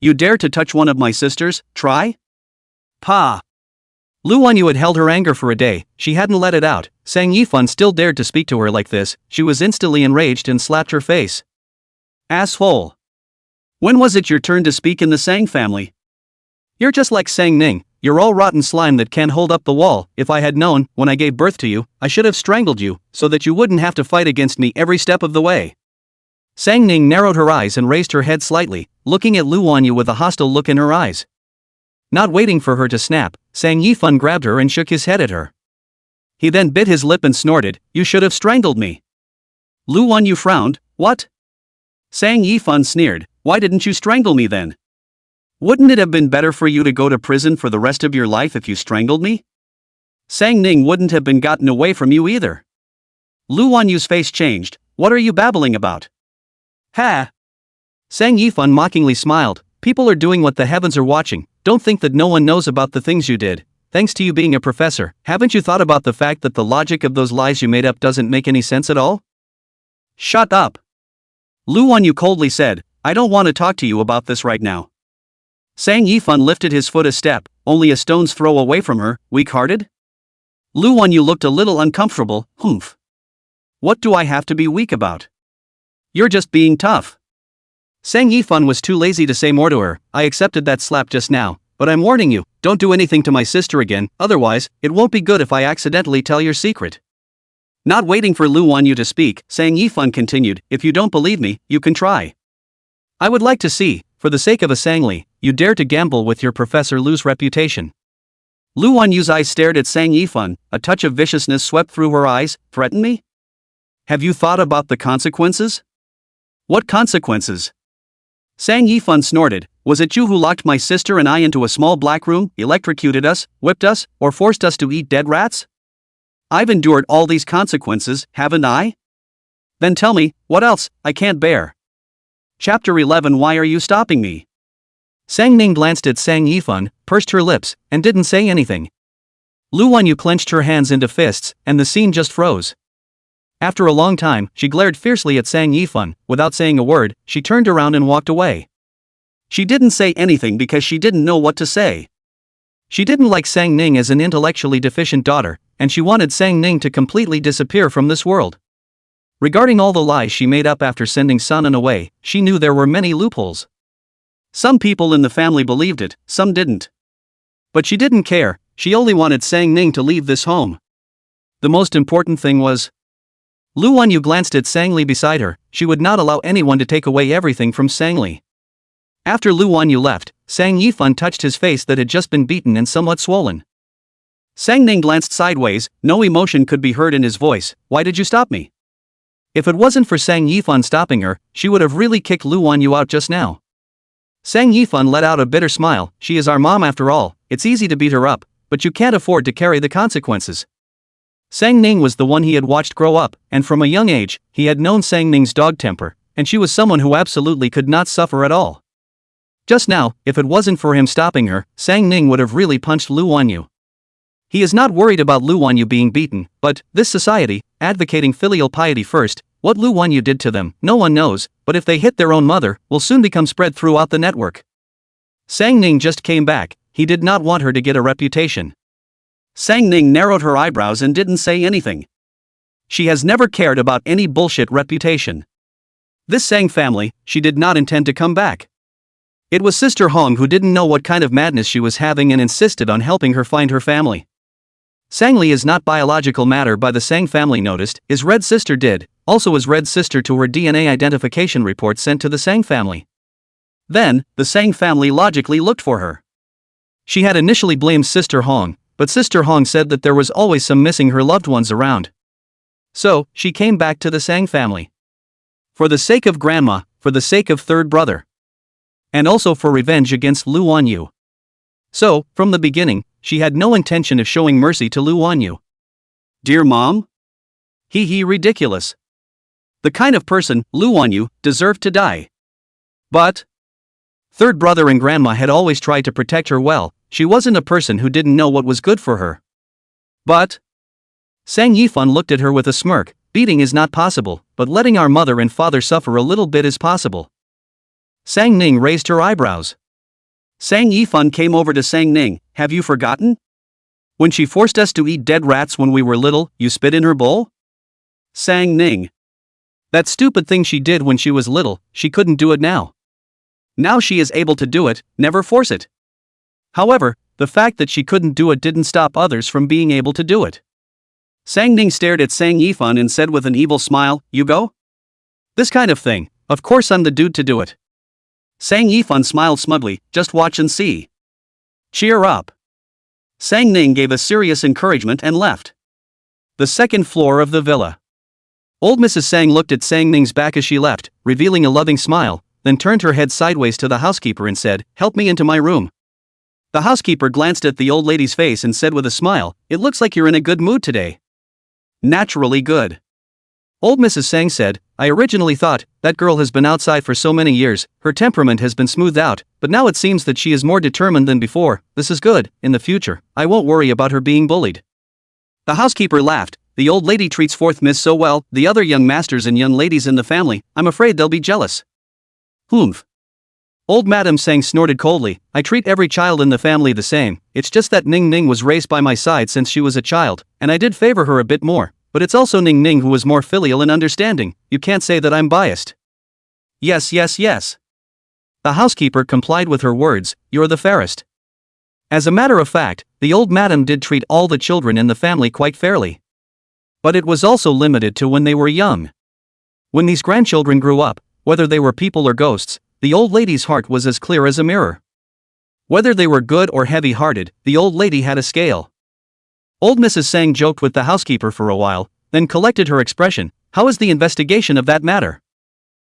You dare to touch one of my sisters? Try? Pa! Lu Wanyu had held her anger for a day. She hadn't let it out. Sang Yifan still dared to speak to her like this. She was instantly enraged and slapped her face. Asshole! When was it your turn to speak in the Sang family? You're just like Sang Ning. You're all rotten slime that can't hold up the wall. If I had known, when I gave birth to you, I should have strangled you, so that you wouldn't have to fight against me every step of the way. Sang Ning narrowed her eyes and raised her head slightly, looking at Lu Wanyu with a hostile look in her eyes. Not waiting for her to snap, Sang Yifan grabbed her and shook his head at her. He then bit his lip and snorted, You should have strangled me. Lu Wanyu frowned, What? Sang Yifan sneered, Why didn't you strangle me then? Wouldn't it have been better for you to go to prison for the rest of your life if you strangled me? Sang Ning wouldn't have been gotten away from you either. Lu Wanyu's face changed, What are you babbling about? Ha! Sang Yifan mockingly smiled, People are doing what the heavens are watching. Don't think that no one knows about the things you did. Thanks to you being a professor, haven't you thought about the fact that the logic of those lies you made up doesn't make any sense at all? Shut up! Lu Wanyu coldly said, I don't want to talk to you about this right now. Sang Yifan lifted his foot a step, only a stone's throw away from her, weak-hearted? Lu Wanyu looked a little uncomfortable, Humph. What do I have to be weak about? You're just being tough. Sang Yifan was too lazy to say more to her. I accepted that slap just now, but I'm warning you, don't do anything to my sister again, otherwise, it won't be good if I accidentally tell your secret. Not waiting for Lu Wanyu to speak, Sang Yifan continued, If you don't believe me, you can try. I would like to see, for the sake of a Sangli, you dare to gamble with your Professor Lu's reputation. Lu Wanyu's eyes stared at Sang Yifan, a touch of viciousness swept through her eyes, Threaten me? Have you thought about the consequences? What consequences? Sang Yifan snorted, Was it you who locked my sister and I into a small black room, electrocuted us, whipped us, or forced us to eat dead rats? I've endured all these consequences, haven't I? Then tell me, what else, I can't bear. Chapter 11 Why are you stopping me? Sang Ning glanced at Sang Yifan, pursed her lips, and didn't say anything. Lu Wanyu clenched her hands into fists, and the scene just froze. After a long time, she glared fiercely at Sang Yifan. Without saying a word, she turned around and walked away. She didn't say anything because she didn't know what to say. She didn't like Sang Ning as an intellectually deficient daughter, and she wanted Sang Ning to completely disappear from this world. Regarding all the lies she made up after sending Sanan away, she knew there were many loopholes. Some people in the family believed it, some didn't. But she didn't care, she only wanted Sang Ning to leave this home. The most important thing was, Lu Wanyu glanced at Sang Li beside her. She would not allow anyone to take away everything from Sang Li. After Lu Wanyu left, Sang Yifan touched his face that had just been beaten and somewhat swollen. Sang Ning glanced sideways, no emotion could be heard in his voice. Why did you stop me? If it wasn't for Sang Yifan stopping her, she would have really kicked Lu Wanyu out just now. Sang Yifan let out a bitter smile. She is our mom after all, it's easy to beat her up, but you can't afford to carry the consequences. Sang Ning was the one he had watched grow up, and from a young age, he had known Sang Ning's dog temper, and she was someone who absolutely could not suffer at all. Just now, if it wasn't for him stopping her, Sang Ning would have really punched Lu Wanyu. He is not worried about Lu Wanyu being beaten, but, this society, advocating filial piety first, what Lu Wanyu did to them, no one knows, but if they hit their own mother, will soon become spread throughout the network. Sang Ning just came back, he did not want her to get a reputation. Sang Ning narrowed her eyebrows and didn't say anything. She has never cared about any bullshit reputation. This Sang family, she did not intend to come back. It was Sister Hong who didn't know what kind of madness she was having and insisted on helping her find her family. Sang Li is not biological matter by the Sang family noticed, is Red sister did, also is Red sister to her DNA identification report sent to the Sang family. Then, the Sang family logically looked for her. She had initially blamed Sister Hong, but Sister Hong said that there was always some missing her loved ones around. So, she came back to the Sang family. For the sake of grandma, for the sake of third brother. And also for revenge against Lu Wanyu. So, from the beginning, she had no intention of showing mercy to Lu Wanyu. Dear mom? Ridiculous. The kind of person, Lu Wanyu, deserved to die. But third brother and grandma had always tried to protect her well. She wasn't a person who didn't know what was good for her. But Sang Yifan looked at her with a smirk. Beating is not possible, but letting our mother and father suffer a little bit is possible. Sang Ning raised her eyebrows. Sang Yifan came over to Sang Ning. Have you forgotten? When she forced us to eat dead rats when we were little, you spit in her bowl? Sang Ning. That stupid thing she did when she was little, she couldn't do it now. Now she is able to do it, never force it. However, the fact that she couldn't do it didn't stop others from being able to do it. Sang Ning stared at Sang Yifan and said with an evil smile, you go? This kind of thing, of course I'm the dude to do it. Sang Yifan smiled smugly, just watch and see. Cheer up. Sang Ning gave a serious encouragement and left. The second floor of the villa. Old Mrs. Sang looked at Sang Ning's back as she left, revealing a loving smile, then turned her head sideways to the housekeeper and said, help me into my room. The housekeeper glanced at the old lady's face and said with a smile, it looks like you're in a good mood today. Naturally good. Old Mrs. Sang said, I originally thought, that girl has been outside for so many years, her temperament has been smoothed out, but now it seems that she is more determined than before. This is good. In the future, I won't worry about her being bullied. The housekeeper laughed. The old lady treats fourth miss so well, the other young masters and young ladies in the family, I'm afraid they'll be jealous. Humph. Old Madam Sang snorted coldly, I treat every child in the family the same, it's just that Ning Ning was raised by my side since she was a child, and I did favor her a bit more, but it's also Ning Ning who was more filial and understanding, you can't say that I'm biased. Yes. The housekeeper complied with her words, you're the fairest. As a matter of fact, the old madam did treat all the children in the family quite fairly. But it was also limited to when they were young. When these grandchildren grew up, whether they were people or ghosts, the old lady's heart was as clear as a mirror. Whether they were good or heavy-hearted, the old lady had a scale. Old Mrs. Sang joked with the housekeeper for a while, then collected her expression, how is the investigation of that matter?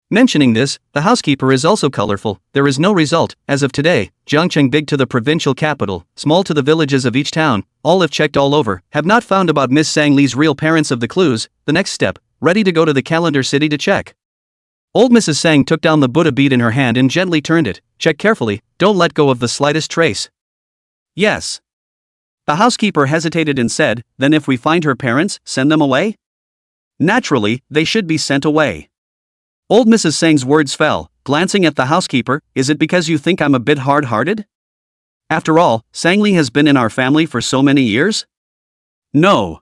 Mentioning this, the housekeeper is also colorful, there is no result, as of today, Jiangcheng big to the provincial capital, small to the villages of each town, all have checked all over, have not found about Miss Sang Li's real parents of the clues, the next step, ready to go to the calendar city to check. Old Mrs. Sang took down the Buddha bead in her hand and gently turned it, check carefully, don't let go of the slightest trace. Yes. The housekeeper hesitated and said, then if we find her parents, send them away? Naturally, they should be sent away. Old Mrs. Sang's words fell, glancing at the housekeeper, is it because you think I'm a bit hard-hearted? After all, Sang Li has been in our family for so many years? No.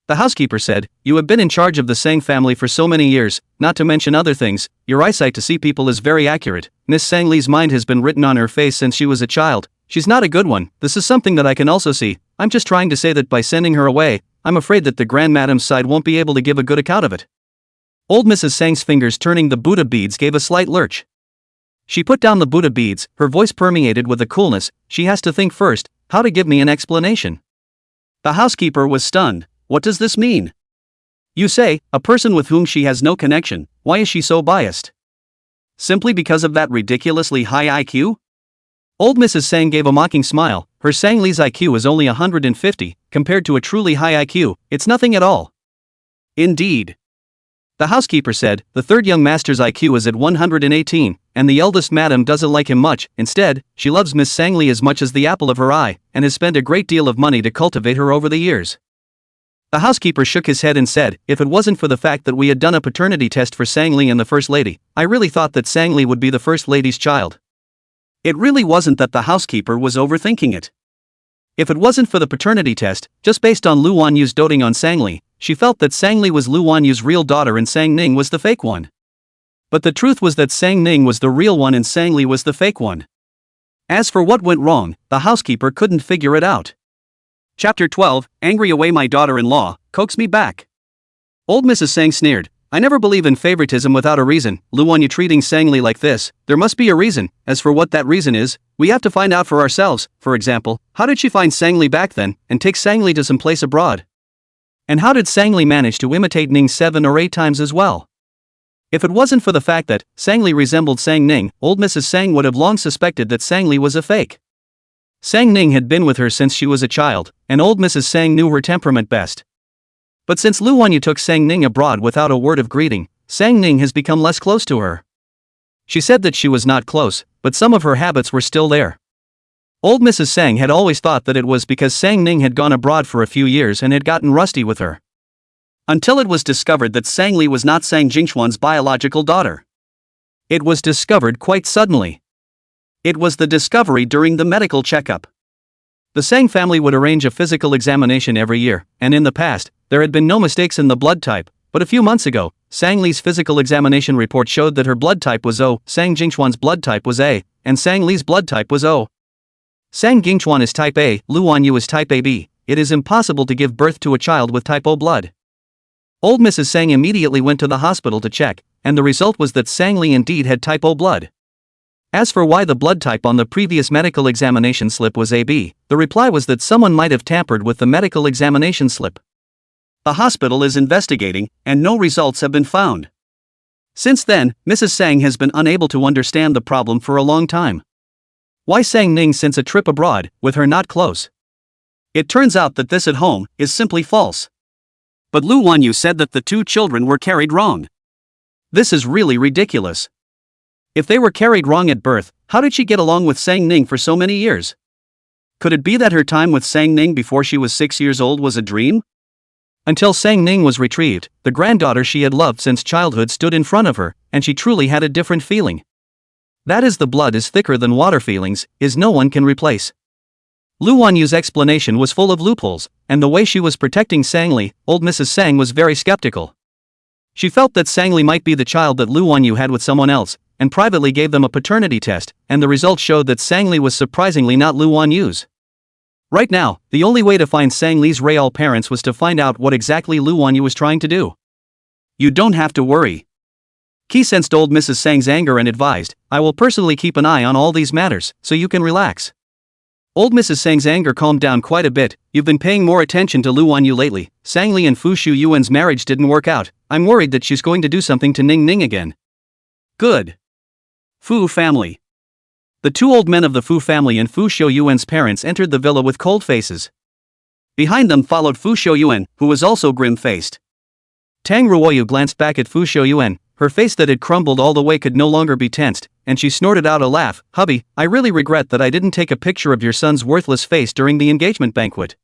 The housekeeper said, you have been in charge of the Sang family for so many years, not to mention other things, your eyesight to see people is very accurate, Miss Sang Li's mind has been written on her face since she was a child, she's not a good one, this is something that I can also see, I'm just trying to say that by sending her away, I'm afraid that the Grand Madam's side won't be able to give a good account of it. Old Mrs. Sang's fingers turning the Buddha beads gave a slight lurch. She put down the Buddha beads, her voice permeated with a coolness, she has to think first, how to give me an explanation. The housekeeper was stunned, what does this mean? You say, a person with whom she has no connection, why is she so biased? Simply because of that ridiculously high IQ? Old Mrs. Sang gave a mocking smile, her Sang Li's IQ is only 150, compared to a truly high IQ, it's nothing at all. Indeed. The housekeeper said, the third young master's IQ is at 118, and the eldest madam doesn't like him much, instead, she loves Miss Sang Li as much as the apple of her eye, and has spent a great deal of money to cultivate her over the years. The housekeeper shook his head and said, if it wasn't for the fact that we had done a paternity test for Sang Li and the First Lady, I really thought that Sang Li would be the First Lady's child. It really wasn't that the housekeeper was overthinking it. If it wasn't for the paternity test, just based on Lu Wanyu's doting on Sang Li, she felt that Sang Li was Lu Wanyu's real daughter and Sang Ning was the fake one. But the truth was that Sang Ning was the real one and Sang Li was the fake one. As for what went wrong, the housekeeper couldn't figure it out. Chapter 12, Angry away my daughter-in-law, coax me back. Old Mrs. Sang sneered, I never believe in favoritism without a reason, Lu Wanyu treating Sang Li like this, there must be a reason, as for what that reason is, we have to find out for ourselves, for example, how did she find Sang Li back then, and take Sang Li to some place abroad? And how did Sang Li manage to imitate Ning 7 or 8 times as well? If it wasn't for the fact that Sang Li resembled Sang Ning, old Mrs. Sang would have long suspected that Sang Li was a fake. Sang Ning had been with her since she was a child, and old Mrs. Sang knew her temperament best. But since Lu Wanyu took Sang Ning abroad without a word of greeting, Sang Ning has become less close to her. She said that she was not close, but some of her habits were still there. Old Mrs. Sang had always thought that it was because Sang Ning had gone abroad for a few years and had gotten rusty with her. Until it was discovered that Sang Li was not Sang Jingxuan's biological daughter. It was discovered quite suddenly. It was the discovery during the medical checkup. The Sang family would arrange a physical examination every year, and in the past, there had been no mistakes in the blood type, but a few months ago, Sang Li's physical examination report showed that her blood type was O, Sang Jingxuan's blood type was A, and Sang Li's blood type was O. Sang Jingxuan is type A, Lu Wanyu is type AB. It is impossible to give birth to a child with type O blood. Old Mrs. Sang immediately went to the hospital to check, and the result was that Sang Li indeed had type O blood. As for why the blood type on the previous medical examination slip was AB, the reply was that someone might have tampered with the medical examination slip. The hospital is investigating, and no results have been found. Since then, Mrs. Sang has been unable to understand the problem for a long time. Why Sang Ning since a trip abroad, with her not close? It turns out that this at home is simply false. But Lu Wanyu said that the two children were carried wrong. This is really ridiculous. If they were carried wrong at birth, how did she get along with Sang Ning for so many years? Could it be that her time with Sang Ning before she was 6 years old was a dream? Until Sang Ning was retrieved, the granddaughter she had loved since childhood stood in front of her, and she truly had a different feeling. That is the blood is thicker than water feelings, is no one can replace. Lu Wanyu's explanation was full of loopholes, and the way she was protecting Sang Li, old Mrs. Sang was very skeptical. She felt that Sang Li might be the child that Lu Wanyu had with someone else, and privately gave them a paternity test, and the results showed that Sang Li was surprisingly not Lu Wanyu's. Right now, the only way to find Sang Li's real parents was to find out what exactly Lu Wanyu was trying to do. You don't have to worry. Qi sensed old Mrs. Sang's anger and advised, I will personally keep an eye on all these matters, so you can relax. Old Mrs. Sang's anger calmed down quite a bit. You've been paying more attention to Lu Wanyu lately. Sang Li and Fu Shu Yuan's marriage didn't work out. I'm worried that she's going to do something to Ning Ning again. Good. Fu family. The two old men of the Fu family and Fu Shouyuan's parents entered the villa with cold faces. Behind them followed Fu Shouyuan, who was also grim-faced. Tang Ruoyu glanced back at Fu Shouyuan, her face that had crumbled all the way could no longer be tensed, and she snorted out a laugh, Hubby, I really regret that I didn't take a picture of your son's worthless face during the engagement banquet.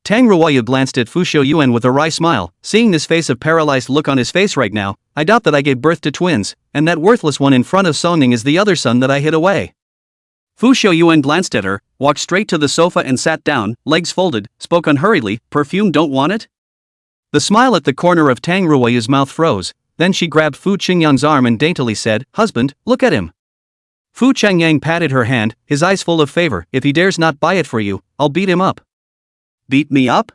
Tang Ruoyu glanced at Fu Shouyuan with a wry smile, seeing this face of paralyzed look on his face right now, I doubt that I gave birth to twins, and that worthless one in front of Songning is the other son that I hid away. Fu Shouyuan glanced at her, walked straight to the sofa and sat down, legs folded, spoke unhurriedly, perfume don't want it? The smile at the corner of Tang Ruoyu's mouth froze, then she grabbed Fu Qingyang's arm and daintily said, Husband, look at him. Fu Qingyang patted her hand, his eyes full of favor, if he dares not buy it for you, I'll beat him up. Beat me up?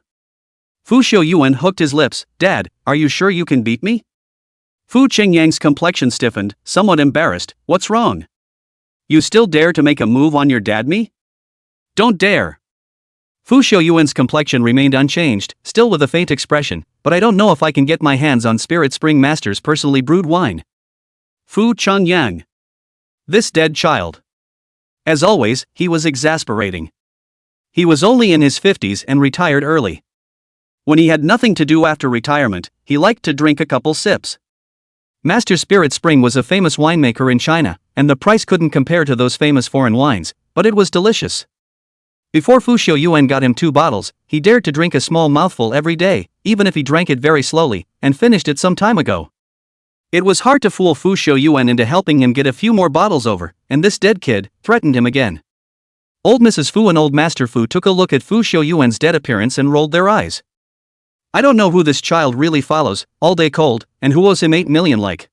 Fu Shouyuan hooked his lips, Dad, are you sure you can beat me? Fu Qingyang's complexion stiffened, somewhat embarrassed, what's wrong? You still dare to make a move on your dad me? Don't dare. Fu Shouyuan's complexion remained unchanged, still with a faint expression, but I don't know if I can get my hands on Spirit Spring Master's personally brewed wine. Fu Qingyang. This dead child. As always, he was exasperating. He was only in his 50s and retired early. When he had nothing to do after retirement, he liked to drink a couple sips. Master Spirit Spring was a famous winemaker in China, and the price couldn't compare to those famous foreign wines, but it was delicious. Before Fu Shouyuan got him 2 bottles, he dared to drink a small mouthful every day, even if he drank it very slowly, and finished it some time ago. It was hard to fool Fu Shouyuan into helping him get a few more bottles over, and this dead kid threatened him again. Old Mrs. Fu and old Master Fu took a look at Fu Shouyuan's dead appearance and rolled their eyes. I don't know who this child really follows, all day cold, and who owes him 8 million like.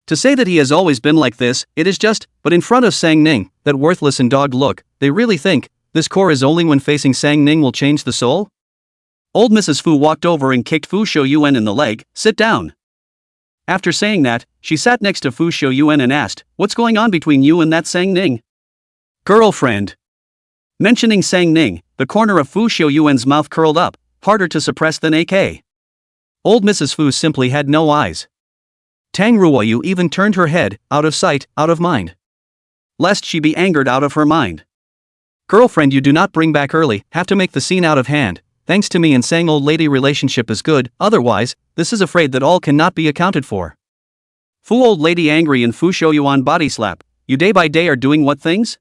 To say that he has always been like this, it is just, but in front of Sang Ning, that worthless and dogged look, they really think, this core is only when facing Sang Ning will change the soul? Old Mrs. Fu walked over and kicked Fu Shouyuan in the leg, sit down. After saying that, she sat next to Fu Shouyuan and asked, what's going on between you and that Sang Ning? Girlfriend. Mentioning Sang Ning, the corner of Fu Shouyuan's mouth curled up, harder to suppress than AK. Old Mrs. Fu simply had no eyes. Tang Ruoyu even turned her head, out of sight, out of mind. Lest she be angered out of her mind. Girlfriend, you do not bring back early, have to make the scene out of hand, thanks to me and Sang old lady relationship is good, otherwise, this is afraid that all cannot be accounted for. Fu old lady angry and Fu Shouyuan body slap, you day by day are doing what things?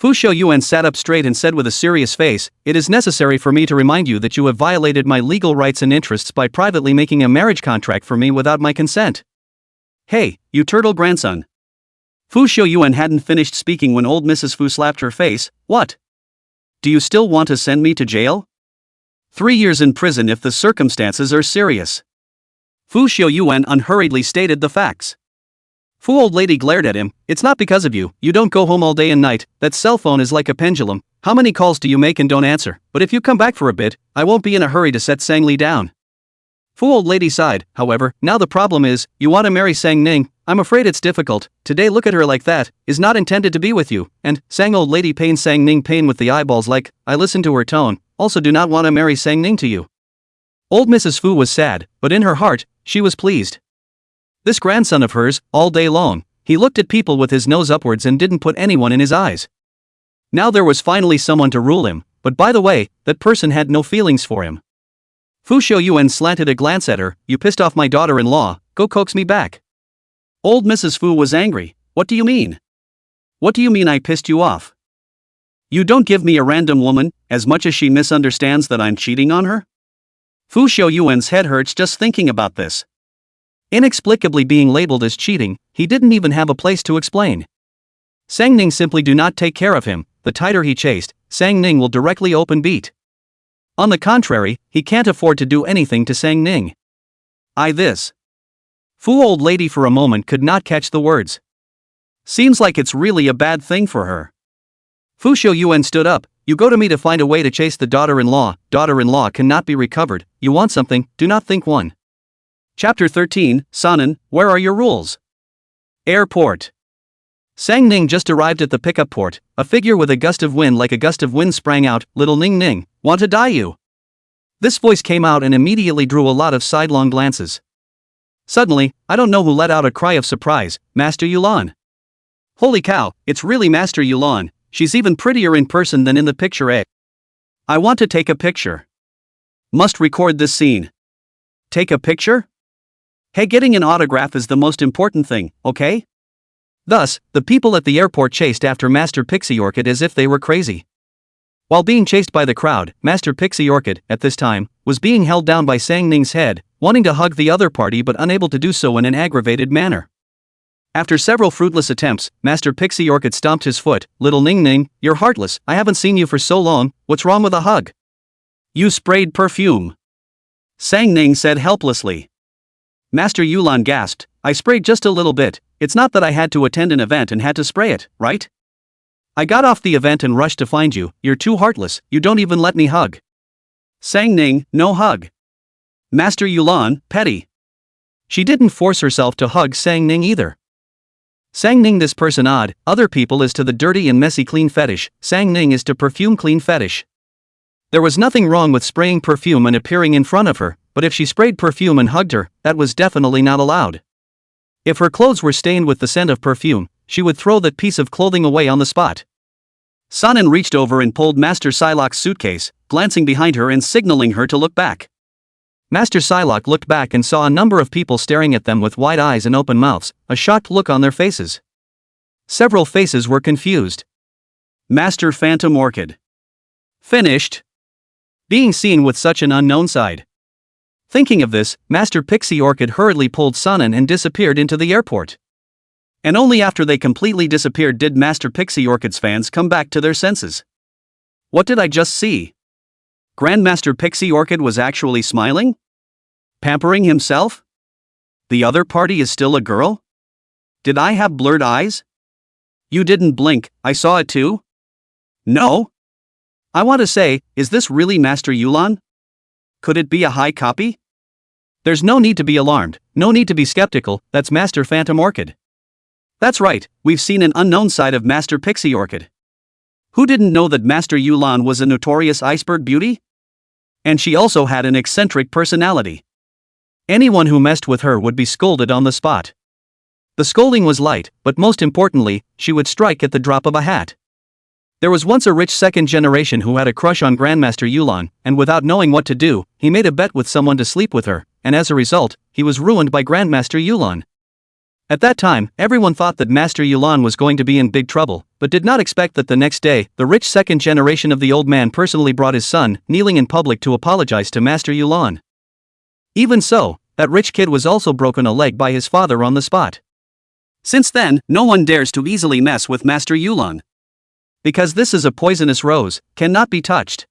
Fu Xiuyuan sat up straight and said with a serious face, "It is necessary for me to remind you that you have violated my legal rights and interests by privately making a marriage contract for me without my consent." "Hey, you turtle grandson." Fu Xiuyuan hadn't finished speaking when old Mrs. Fu slapped her face. "What? Do you still want to send me to jail? 3 years in prison if the circumstances are serious." Fu Xiuyuan unhurriedly stated the facts. Fu old lady glared at him. "It's not because of you, you don't go home all day and night, that cell phone is like a pendulum, how many calls do you make and don't answer, but if you come back for a bit, I won't be in a hurry to set Sang Li down." Fu old lady sighed. "However, now the problem is, you want to marry Sang Ning, I'm afraid it's difficult, today look at her like that, is not intended to be with you, and, Sang old lady pain Sang Ning pain with the eyeballs like, I listen to her tone, also do not want to marry Sang Ning to you." Old Mrs. Fu was sad, but in her heart, she was pleased. This grandson of hers, all day long, he looked at people with his nose upwards and didn't put anyone in his eyes. Now there was finally someone to rule him, but by the way, that person had no feelings for him. Fu Xiuyuan slanted a glance at her. "You pissed off my daughter-in-law, go coax me back." Old Mrs. Fu was angry. "What do you mean? What do you mean I pissed you off? You don't give me a random woman, as much as she misunderstands that I'm cheating on her?" Fu Xiuyuan's head hurts just thinking about this. Inexplicably being labeled as cheating, he didn't even have a place to explain. Sang Ning simply do not take care of him, the tighter he chased, Sang Ning will directly open beat. On the contrary, he can't afford to do anything to Sang Ning. This. Fu old lady for a moment could not catch the words. Seems like it's really a bad thing for her. Fu Xiuyuan stood up. "You go to me to find a way to chase the daughter-in-law cannot be recovered, you want something, do not think one." Chapter 13, Sanan, where are your rules? Airport. Sang Ning just arrived at the pickup port, a figure with a gust of wind like a gust of wind sprang out. "Little Ning Ning, want to die you?" This voice came out and immediately drew a lot of sidelong glances. Suddenly, I don't know who let out a cry of surprise, "Master Yulan." Holy cow, it's really Master Yulan, she's even prettier in person than in the picture eh? I want to take a picture. Must record this scene. Take a picture? Hey, getting an autograph is the most important thing, okay? Thus, the people at the airport chased after Master Pixie Orchid as if they were crazy. While being chased by the crowd, Master Pixie Orchid, at this time, was being held down by Sang Ning's head, wanting to hug the other party but unable to do so in an aggravated manner. After several fruitless attempts, Master Pixie Orchid stomped his foot. "Little Ning Ning, you're heartless, I haven't seen you for so long, what's wrong with a hug?" "You sprayed perfume," Sang Ning said helplessly. Master Yulan gasped. "I sprayed just a little bit, it's not that I had to attend an event and had to spray it, right? I got off the event and rushed to find you, you're too heartless, you don't even let me hug." Sang Ning, no hug. Master Yulan, petty. She didn't force herself to hug Sang Ning either. Sang Ning this person odd, other people is to the dirty and messy clean fetish, Sang Ning is to perfume clean fetish. There was nothing wrong with spraying perfume and appearing in front of her, but if she sprayed perfume and hugged her, that was definitely not allowed. If her clothes were stained with the scent of perfume, she would throw that piece of clothing away on the spot. Sanan reached over and pulled Master Psylocke's suitcase, glancing behind her and signaling her to look back. Master Psylocke looked back and saw a number of people staring at them with wide eyes and open mouths, a shocked look on their faces. Several faces were confused. Master Phantom Orchid. Finished. Being seen with such an unknown side. Thinking of this, Master Pixie Orchid hurriedly pulled Sanan and disappeared into the airport. And only after they completely disappeared did Master Pixie Orchid's fans come back to their senses. What did I just see? Grandmaster Pixie Orchid was actually smiling? Pampering himself? The other party is still a girl? Did I have blurred eyes? You didn't blink, I saw it too? No? I want to say, is this really Master Yulan? Could it be a high copy? There's no need to be alarmed, no need to be skeptical, that's Master Phantom Orchid. That's right, we've seen an unknown side of Master Pixie Orchid. Who didn't know that Master Yulan was a notorious iceberg beauty? And she also had an eccentric personality. Anyone who messed with her would be scolded on the spot. The scolding was light, but most importantly, she would strike at the drop of a hat. There was once a rich second generation who had a crush on Grandmaster Yulan, and without knowing what to do, he made a bet with someone to sleep with her, and as a result, he was ruined by Grandmaster Yulan. At that time, everyone thought that Master Yulan was going to be in big trouble, but did not expect that the next day, the rich second generation of the old man personally brought his son, kneeling in public to apologize to Master Yulan. Even so, that rich kid was also broken a leg by his father on the spot. Since then, no one dares to easily mess with Master Yulan. Because this is a poisonous rose, cannot be touched.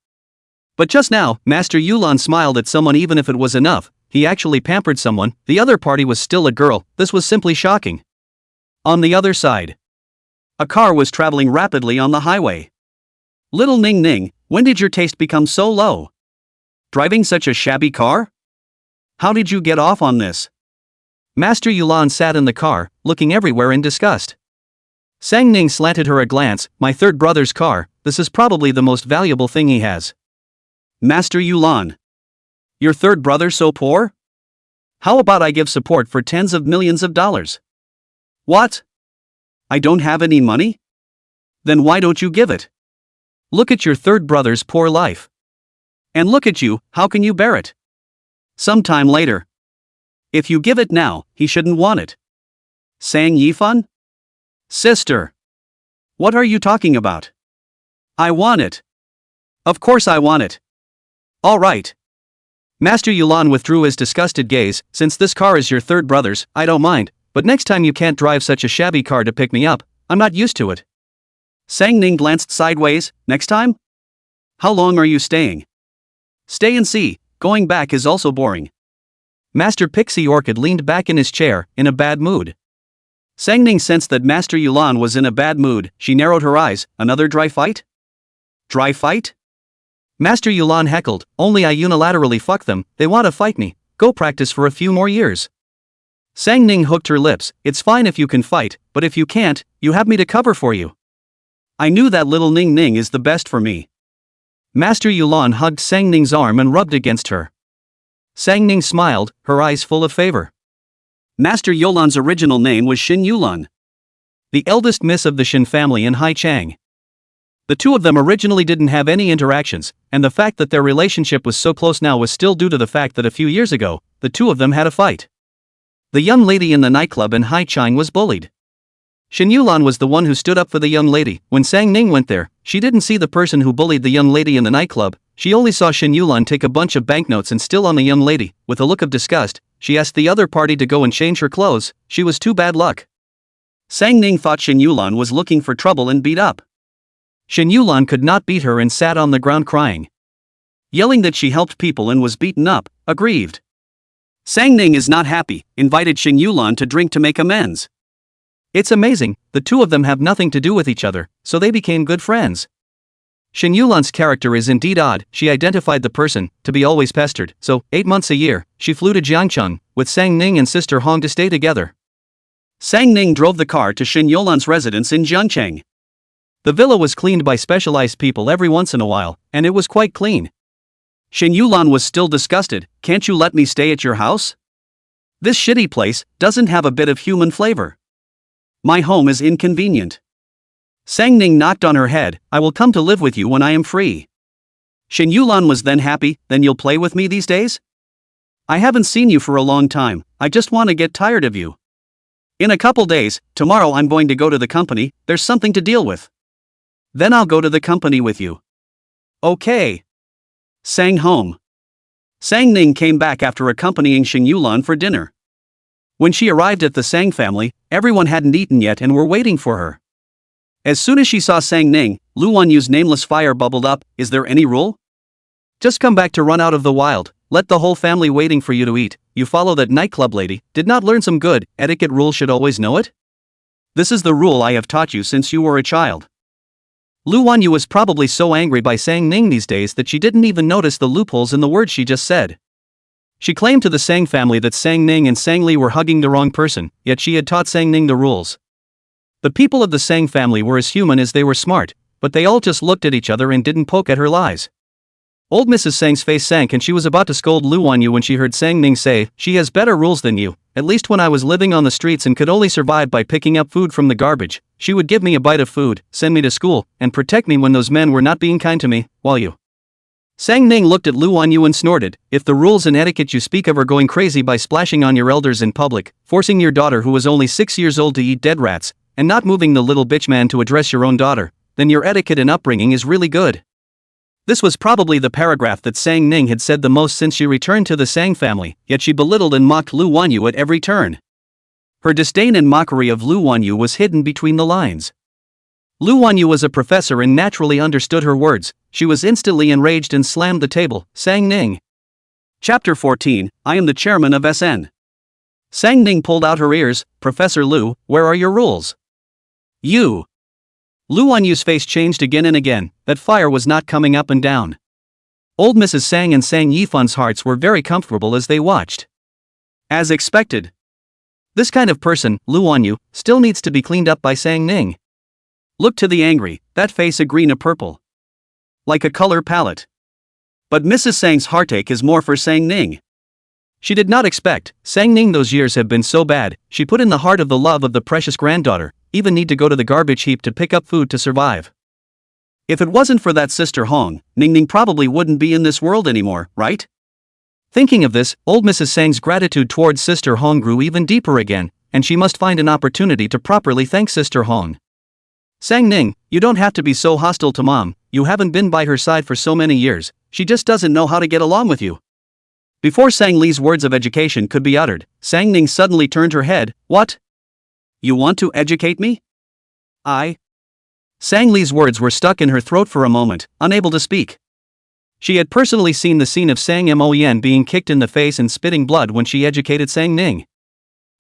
But just now, Master Yulan smiled at someone even if it was enough. He actually pampered someone, the other party was still a girl, this was simply shocking. On the other side, a car was traveling rapidly on the highway. Little Ning Ning, when did your taste become so low? Driving such a shabby car? How did you get off on this? Master Yulan sat in the car, looking everywhere in disgust. Sang Ning slanted her a glance, my third brother's car, this is probably the most valuable thing he has. Master Yulan. Your third brother so poor? How about I give support for tens of millions of dollars? What? I don't have any money? Then why don't you give it? Look at your third brother's poor life. And look at you, how can you bear it? Sometime later. If you give it now, he shouldn't want it. Sang Yifan? Sister. What are you talking about? I want it. Of course I want it. All right. Master Yulan withdrew his disgusted gaze, since this car is your third brother's, I don't mind, but next time you can't drive such a shabby car to pick me up, I'm not used to it. Sang Ning glanced sideways, next time? How long are you staying? Stay and see, going back is also boring. Master Pixie Orchid leaned back in his chair, in a bad mood. Sang Ning sensed that Master Yulan was in a bad mood, she narrowed her eyes, another dry fight? Dry fight? Master Yulan heckled, only I unilaterally fuck them, they want to fight me, go practice for a few more years. Sang Ning hooked her lips, it's fine if you can fight, but if you can't, you have me to cover for you. I knew that little Ning Ning is the best for me. Master Yulan hugged Sang Ning's arm and rubbed against her. Sang Ning smiled, her eyes full of favor. Master Yulan's original name was Shin Yulan, the eldest miss of the Shin family in Haichang. The two of them originally didn't have any interactions, and the fact that their relationship was so close now was still due to the fact that a few years ago, the two of them had a fight. The young lady in the nightclub in Haichang was bullied. Shin Yulan was the one who stood up for the young lady. When Sang Ning went there, she didn't see the person who bullied the young lady in the nightclub, she only saw Shin Yulan take a bunch of banknotes and steal on the young lady. With a look of disgust, she asked the other party to go and change her clothes, she was too bad luck. Sang Ning thought Shin Yulan was looking for trouble and beat up. Shin Yulan could not beat her and sat on the ground crying. Yelling that she helped people and was beaten up, aggrieved. Sang Ning is not happy, invited Shin Yulan to drink to make amends. It's amazing, the two of them have nothing to do with each other, so they became good friends. Shin Yulan's character is indeed odd, she identified the person, to be always pestered, so, 8 months a year, she flew to Jiangcheng, with Sang Ning and sister Hong to stay together. Sang Ning drove the car to Shin Yulan's residence in Jiangcheng. The villa was cleaned by specialized people every once in a while, and it was quite clean. Shin Yulan was still disgusted, can't you let me stay at your house? This shitty place doesn't have a bit of human flavor. My home is inconvenient. Sang Ning knocked on her head, I will come to live with you when I am free. Shin Yulan was then happy, then you'll play with me these days? I haven't seen you for a long time, I just want to get tired of you. In a couple days, tomorrow I'm going to go to the company, there's something to deal with. Then I'll go to the company with you. Okay. Sang home. Sang Ning came back after accompanying Shin Yulan for dinner. When she arrived at the Sang family, everyone hadn't eaten yet and were waiting for her. As soon as she saw Sang Ning, Lu Wanyu's nameless fire bubbled up, is there any rule? Just come back to run out of the wild, let the whole family waiting for you to eat, you follow that nightclub lady, did not learn some good etiquette rule should always know it? This is the rule I have taught you since you were a child. Lu Wanyu was probably so angry by Sang Ning these days that she didn't even notice the loopholes in the words she just said. She claimed to the Sang family that Sang Ning and Sang Li were hugging the wrong person, yet she had taught Sang Ning the rules. The people of the Sang family were as human as they were smart, but they all just looked at each other and didn't poke at her lies. Old Mrs. Sang's face sank and she was about to scold Lu Wanyu when she heard Sang Ning say, she has better rules than you, at least when I was living on the streets and could only survive by picking up food from the garbage, she would give me a bite of food, send me to school, and protect me when those men were not being kind to me, while you. Sang Ning looked at Lu Wanyu and snorted, if the rules and etiquette you speak of are going crazy by splashing on your elders in public, forcing your daughter who was only 6 years old to eat dead rats, and not moving the little bitch man to address your own daughter, then your etiquette and upbringing is really good. This was probably the paragraph that Sang Ning had said the most since she returned to the Sang family, yet she belittled and mocked Lu Wanyu at every turn. Her disdain and mockery of Lu Wanyu was hidden between the lines. Lu Wanyu was a professor and naturally understood her words. She was instantly enraged and slammed the table. Sang Ning. Chapter 14, I am the chairman of SN. Sang Ning pulled out her ears. Professor Lu, where are your rules? You. Lu Wanyu's face changed again and again. That fire was not coming up and down. Old Mrs. Sang and Sang Yifun's hearts were very comfortable as they watched. As expected. This kind of person, Lu Wanyu, still needs to be cleaned up by Sang Ning. Look to the angry, that face a green a purple. Like a color palette. But Mrs. Sang's heartache is more for Sang Ning. She did not expect, Sang Ning those years have been so bad, she put in the heart of the love of the precious granddaughter, even need to go to the garbage heap to pick up food to survive. If it wasn't for that Sister Hong, Ning Ning probably wouldn't be in this world anymore, right? Thinking of this, old Mrs. Sang's gratitude towards Sister Hong grew even deeper again, and she must find an opportunity to properly thank Sister Hong. Sang Ning, you don't have to be so hostile to Mom, you haven't been by her side for so many years, she just doesn't know how to get along with you. Before Sang Li's words of education could be uttered, Sang Ning suddenly turned her head. What? You want to educate me? Sang Li's words were stuck in her throat for a moment, unable to speak. She had personally seen the scene of Sang Moyen being kicked in the face and spitting blood when she educated Sang Ning.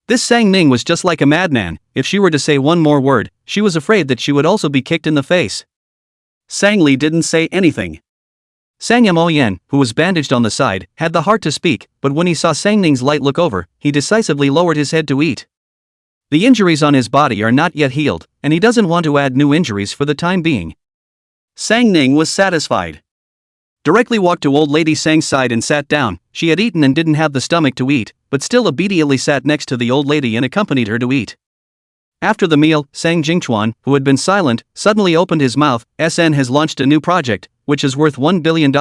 This Sang Ning was just like a madman. If she were to say one more word, she was afraid that she would also be kicked in the face. Sang Li didn't say anything. Sang Moyen, who was bandaged on the side, had the heart to speak, but when he saw Sang Ning's light look over, he decisively lowered his head to eat. The injuries on his body are not yet healed, and he doesn't want to add new injuries for the time being. Sang Ning was satisfied. Directly walked to old lady Sang's side and sat down. She had eaten and didn't have the stomach to eat, but still obediently sat next to the old lady and accompanied her to eat. After the meal, Sang Jingchuan, who had been silent, suddenly opened his mouth. SN has launched a new project, which is worth $1 billion.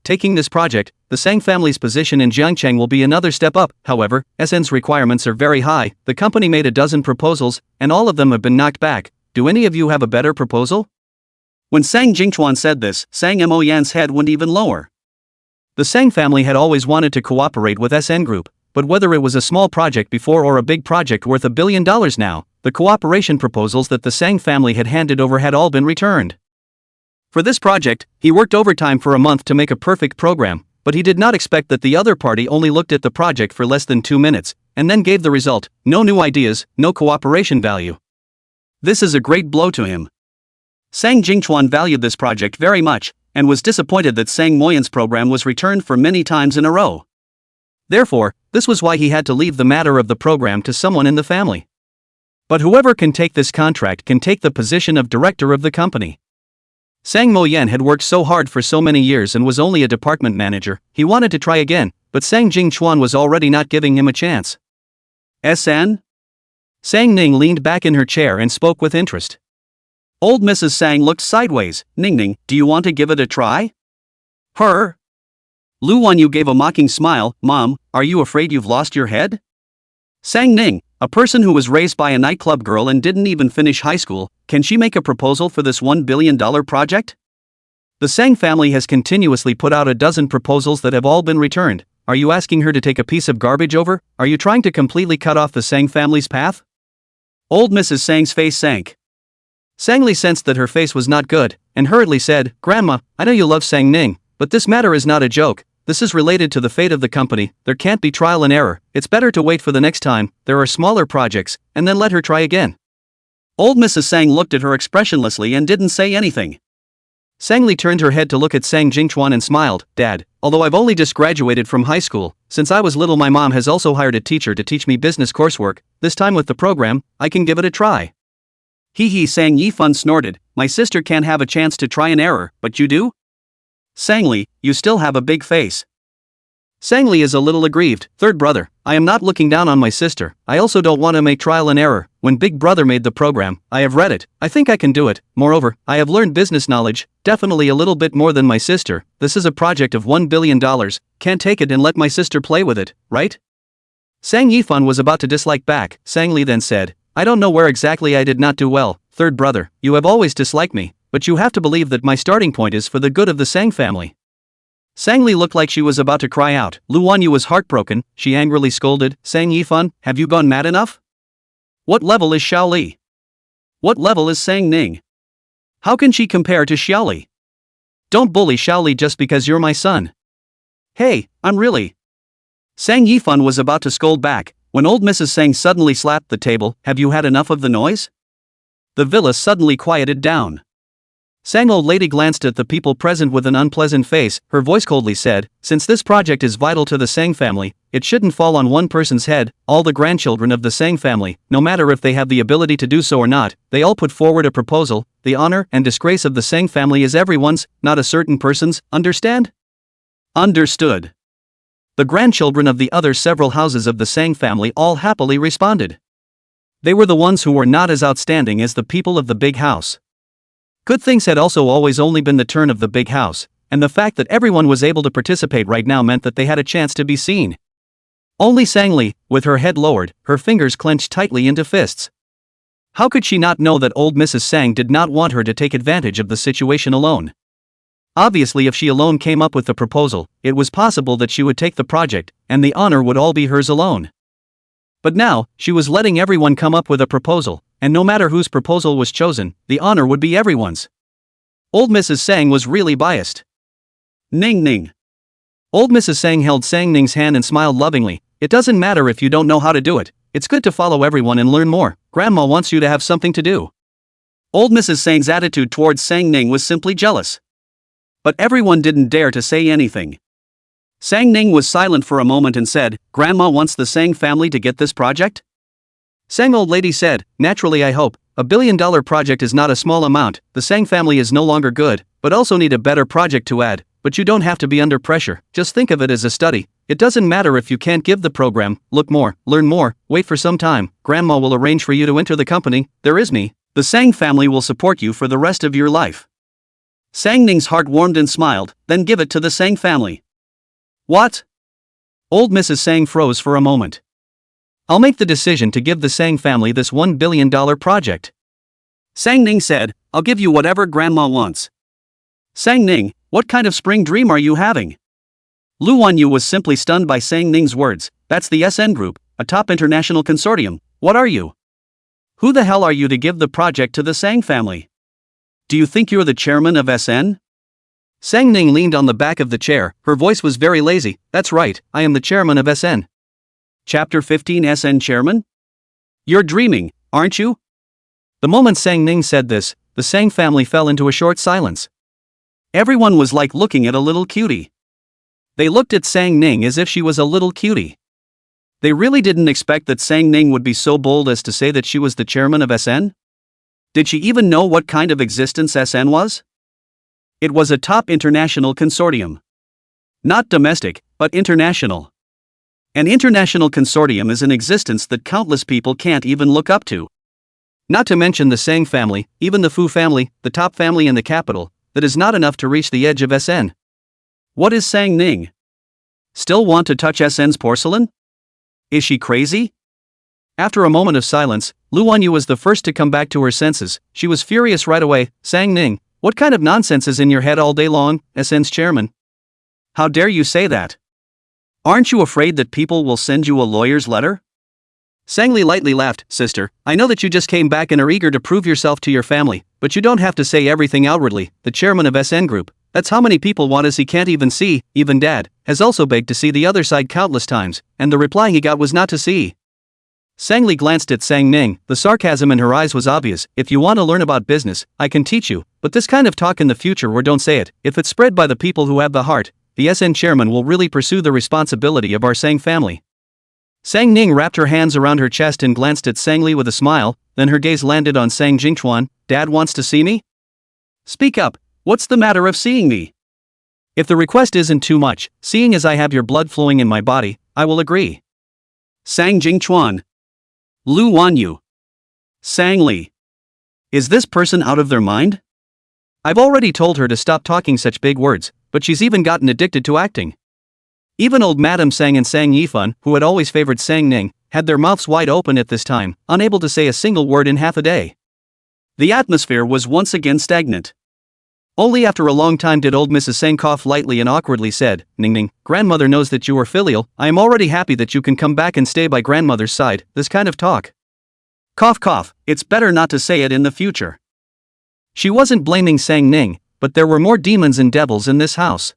Taking this project, the Sang family's position in Jiangcheng will be another step up. However, SN's requirements are very high. The company made a dozen proposals, and all of them have been knocked back. Do any of you have a better proposal? When Sang Jingchuan said this, Sang Moyan's head went even lower. The Sang family had always wanted to cooperate with SN Group, but whether it was a small project before or a big project worth $1 billion now, the cooperation proposals that the Sang family had handed over had all been returned. For this project, he worked overtime for a month to make a perfect program, but he did not expect that the other party only looked at the project for less than 2 minutes, and then gave the result: no new ideas, no cooperation value. This is a great blow to him. Sang Jingchuan valued this project very much, and was disappointed that Sang Moyan's program was returned for many times in a row. Therefore, this was why he had to leave the matter of the program to someone in the family. But whoever can take this contract can take the position of director of the company. Sang Moyen had worked so hard for so many years and was only a department manager. He wanted to try again, but Sang Jingchuan was already not giving him a chance. SN? Sang Ning leaned back in her chair and spoke with interest. Old Mrs. Sang looked sideways. Ning Ning, do you want to give it a try? Her? Lu Wanyu gave a mocking smile. Mom, are you afraid you've lost your head? Sang Ning, a person who was raised by a nightclub girl and didn't even finish high school, can she make a proposal for this $1 billion project? The Sang family has continuously put out a dozen proposals that have all been returned. Are you asking her to take a piece of garbage over? Are you trying to completely cut off the Sang family's path? Old Mrs. Sang's face sank. Sang Li sensed that her face was not good, and hurriedly said, Grandma, I know you love Sang Ning, but this matter is not a joke. This is related to the fate of the company. There can't be trial and error. It's better to wait for the next time. There are smaller projects, and then let her try again. Old Mrs. Sang looked at her expressionlessly and didn't say anything. Sang Li turned her head to look at Sang Jingchuan and smiled. Dad, although I've only just graduated from high school, since I was little my mom has also hired a teacher to teach me business coursework. This time with the program, I can give it a try. Hee, Sang Yifun snorted. My sister can't have a chance to try and error, but you do? Sang Li, you still have a big face. Sang Li is a little aggrieved. Third brother, I am not looking down on my sister. I also don't want to make trial and error. When Big Brother made the program, I have read it. I think I can do it. Moreover, I have learned business knowledge, definitely a little bit more than my sister. This is a project of $1 billion. Can't take it and let my sister play with it, right? Sang Yifan was about to dislike back. Sang Li then said, I don't know where exactly I did not do well. Third brother, you have always disliked me, but you have to believe that my starting point is for the good of the Sang family. Sang Li looked like she was about to cry out. Lu Wanyu was heartbroken. She angrily scolded, Sang Yifan, have you gone mad enough? What level is Xiao Li? What level is Sang Ning? How can she compare to Xiao Li? Don't bully Xiao Li just because you're my son. Hey, I'm really... Sang Yifan was about to scold back, when old Mrs. Sang suddenly slapped the table. Have you had enough of the noise? The villa suddenly quieted down. Sang old lady glanced at the people present with an unpleasant face. Her voice coldly said, since this project is vital to the Sang family, it shouldn't fall on one person's head. All the grandchildren of the Sang family, no matter if they have the ability to do so or not, they all put forward a proposal. The honor and disgrace of the Sang family is everyone's, not a certain person's, understand? Understood. The grandchildren of the other several houses of the Sang family all happily responded. They were the ones who were not as outstanding as the people of the big house. Good things had also always only been the turn of the big house, and the fact that everyone was able to participate right now meant that they had a chance to be seen. Only Sang Li, with her head lowered, her fingers clenched tightly into fists. How could she not know that old Mrs. Sang did not want her to take advantage of the situation alone? Obviously, if she alone came up with the proposal, it was possible that she would take the project, and the honor would all be hers alone. But now, she was letting everyone come up with a proposal, and no matter whose proposal was chosen, the honor would be everyone's. Old Mrs. Sang was really biased. Ning Ning. Old Mrs. Sang held Sang Ning's hand and smiled lovingly. It doesn't matter if you don't know how to do it. It's good to follow everyone and learn more. Grandma wants you to have something to do. Old Mrs. Sang's attitude towards Sang Ning was simply jealous. But everyone didn't dare to say anything. Sang Ning was silent for a moment and said, Grandma wants the Sang family to get this project? Sang old lady said, naturally I hope. $1 billion project is not a small amount. The Sang family is no longer good, but also need a better project to add. But you don't have to be under pressure, just think of it as a study. It doesn't matter if you can't give the program, look more, learn more, wait for some time. Grandma will arrange for you to enter the company. There is me. The Sang family will support you for the rest of your life. Sang Ning's heart warmed and smiled, then give it to the Sang family. What? Old Mrs. Sang froze for a moment. I'll make the decision to give the Sang family this $1 billion project. Sang Ning said, I'll give you whatever Grandma wants. Sang Ning, what kind of spring dream are you having? Lu Wanyu was simply stunned by Sang Ning's words. That's the SN Group, a top international consortium. What are you? Who the hell are you to give the project to the Sang family? Do you think you're the chairman of SN? Sang Ning leaned on the back of the chair, her voice was very lazy. That's right, I am the chairman of SN. Chapter 15 SN Chairman? You're dreaming, aren't you? The moment Sang Ning said this, the Sang family fell into a short silence. Everyone was like looking at a little cutie. They looked at Sang Ning as if she was a little cutie. They really didn't expect that Sang Ning would be so bold as to say that she was the chairman of SN? Did she even know what kind of existence SN was? It was a top international consortium. Not domestic, but international. An international consortium is an existence that countless people can't even look up to. Not to mention the Sang family, even the Fu family, the top family in the capital, that is not enough to reach the edge of SN. What is Sang Ning? Still want to touch SN's porcelain? Is she crazy? After a moment of silence, Lu Wanyu was the first to come back to her senses. She was furious right away. Sang Ning, what kind of nonsense is in your head all day long, SN's chairman? How dare you say that? Aren't you afraid that people will send you a lawyer's letter? Sang Li lightly laughed. Sister, I know that you just came back and are eager to prove yourself to your family, but you don't have to say everything outwardly. The chairman of SN Group, that's how many people want us he can't even see. Even Dad has also begged to see the other side countless times, and the reply he got was not to see. Sang Li glanced at Sang Ning, the sarcasm in her eyes was obvious. If you want to learn about business, I can teach you, but this kind of talk in the future or don't say it. If it's spread by the people who have the heart, the SN chairman will really pursue the responsibility of our Sang family. Sang Ning wrapped her hands around her chest and glanced at Sang Li with a smile, then her gaze landed on Sang Jingchuan. Dad wants to see me? Speak up, what's the matter of seeing me? If the request isn't too much, seeing as I have your blood flowing in my body, I will agree. Sang Jingchuan. Lu Wanyu. Sang Li. Is this person out of their mind? I've already told her to stop talking such big words, but she's even gotten addicted to acting. Even old Madam Sang and Sang Yifan, who had always favored Sang Ning, had their mouths wide open at this time, unable to say a single word in half a day. The atmosphere was once again stagnant. Only after a long time did old Mrs. Sang cough lightly and awkwardly said, Ning Ning, grandmother knows that you are filial. I am already happy that you can come back and stay by grandmother's side. This kind of talk. Cough cough, it's better not to say it in the future. She wasn't blaming Sang Ning, but there were more demons and devils in this house.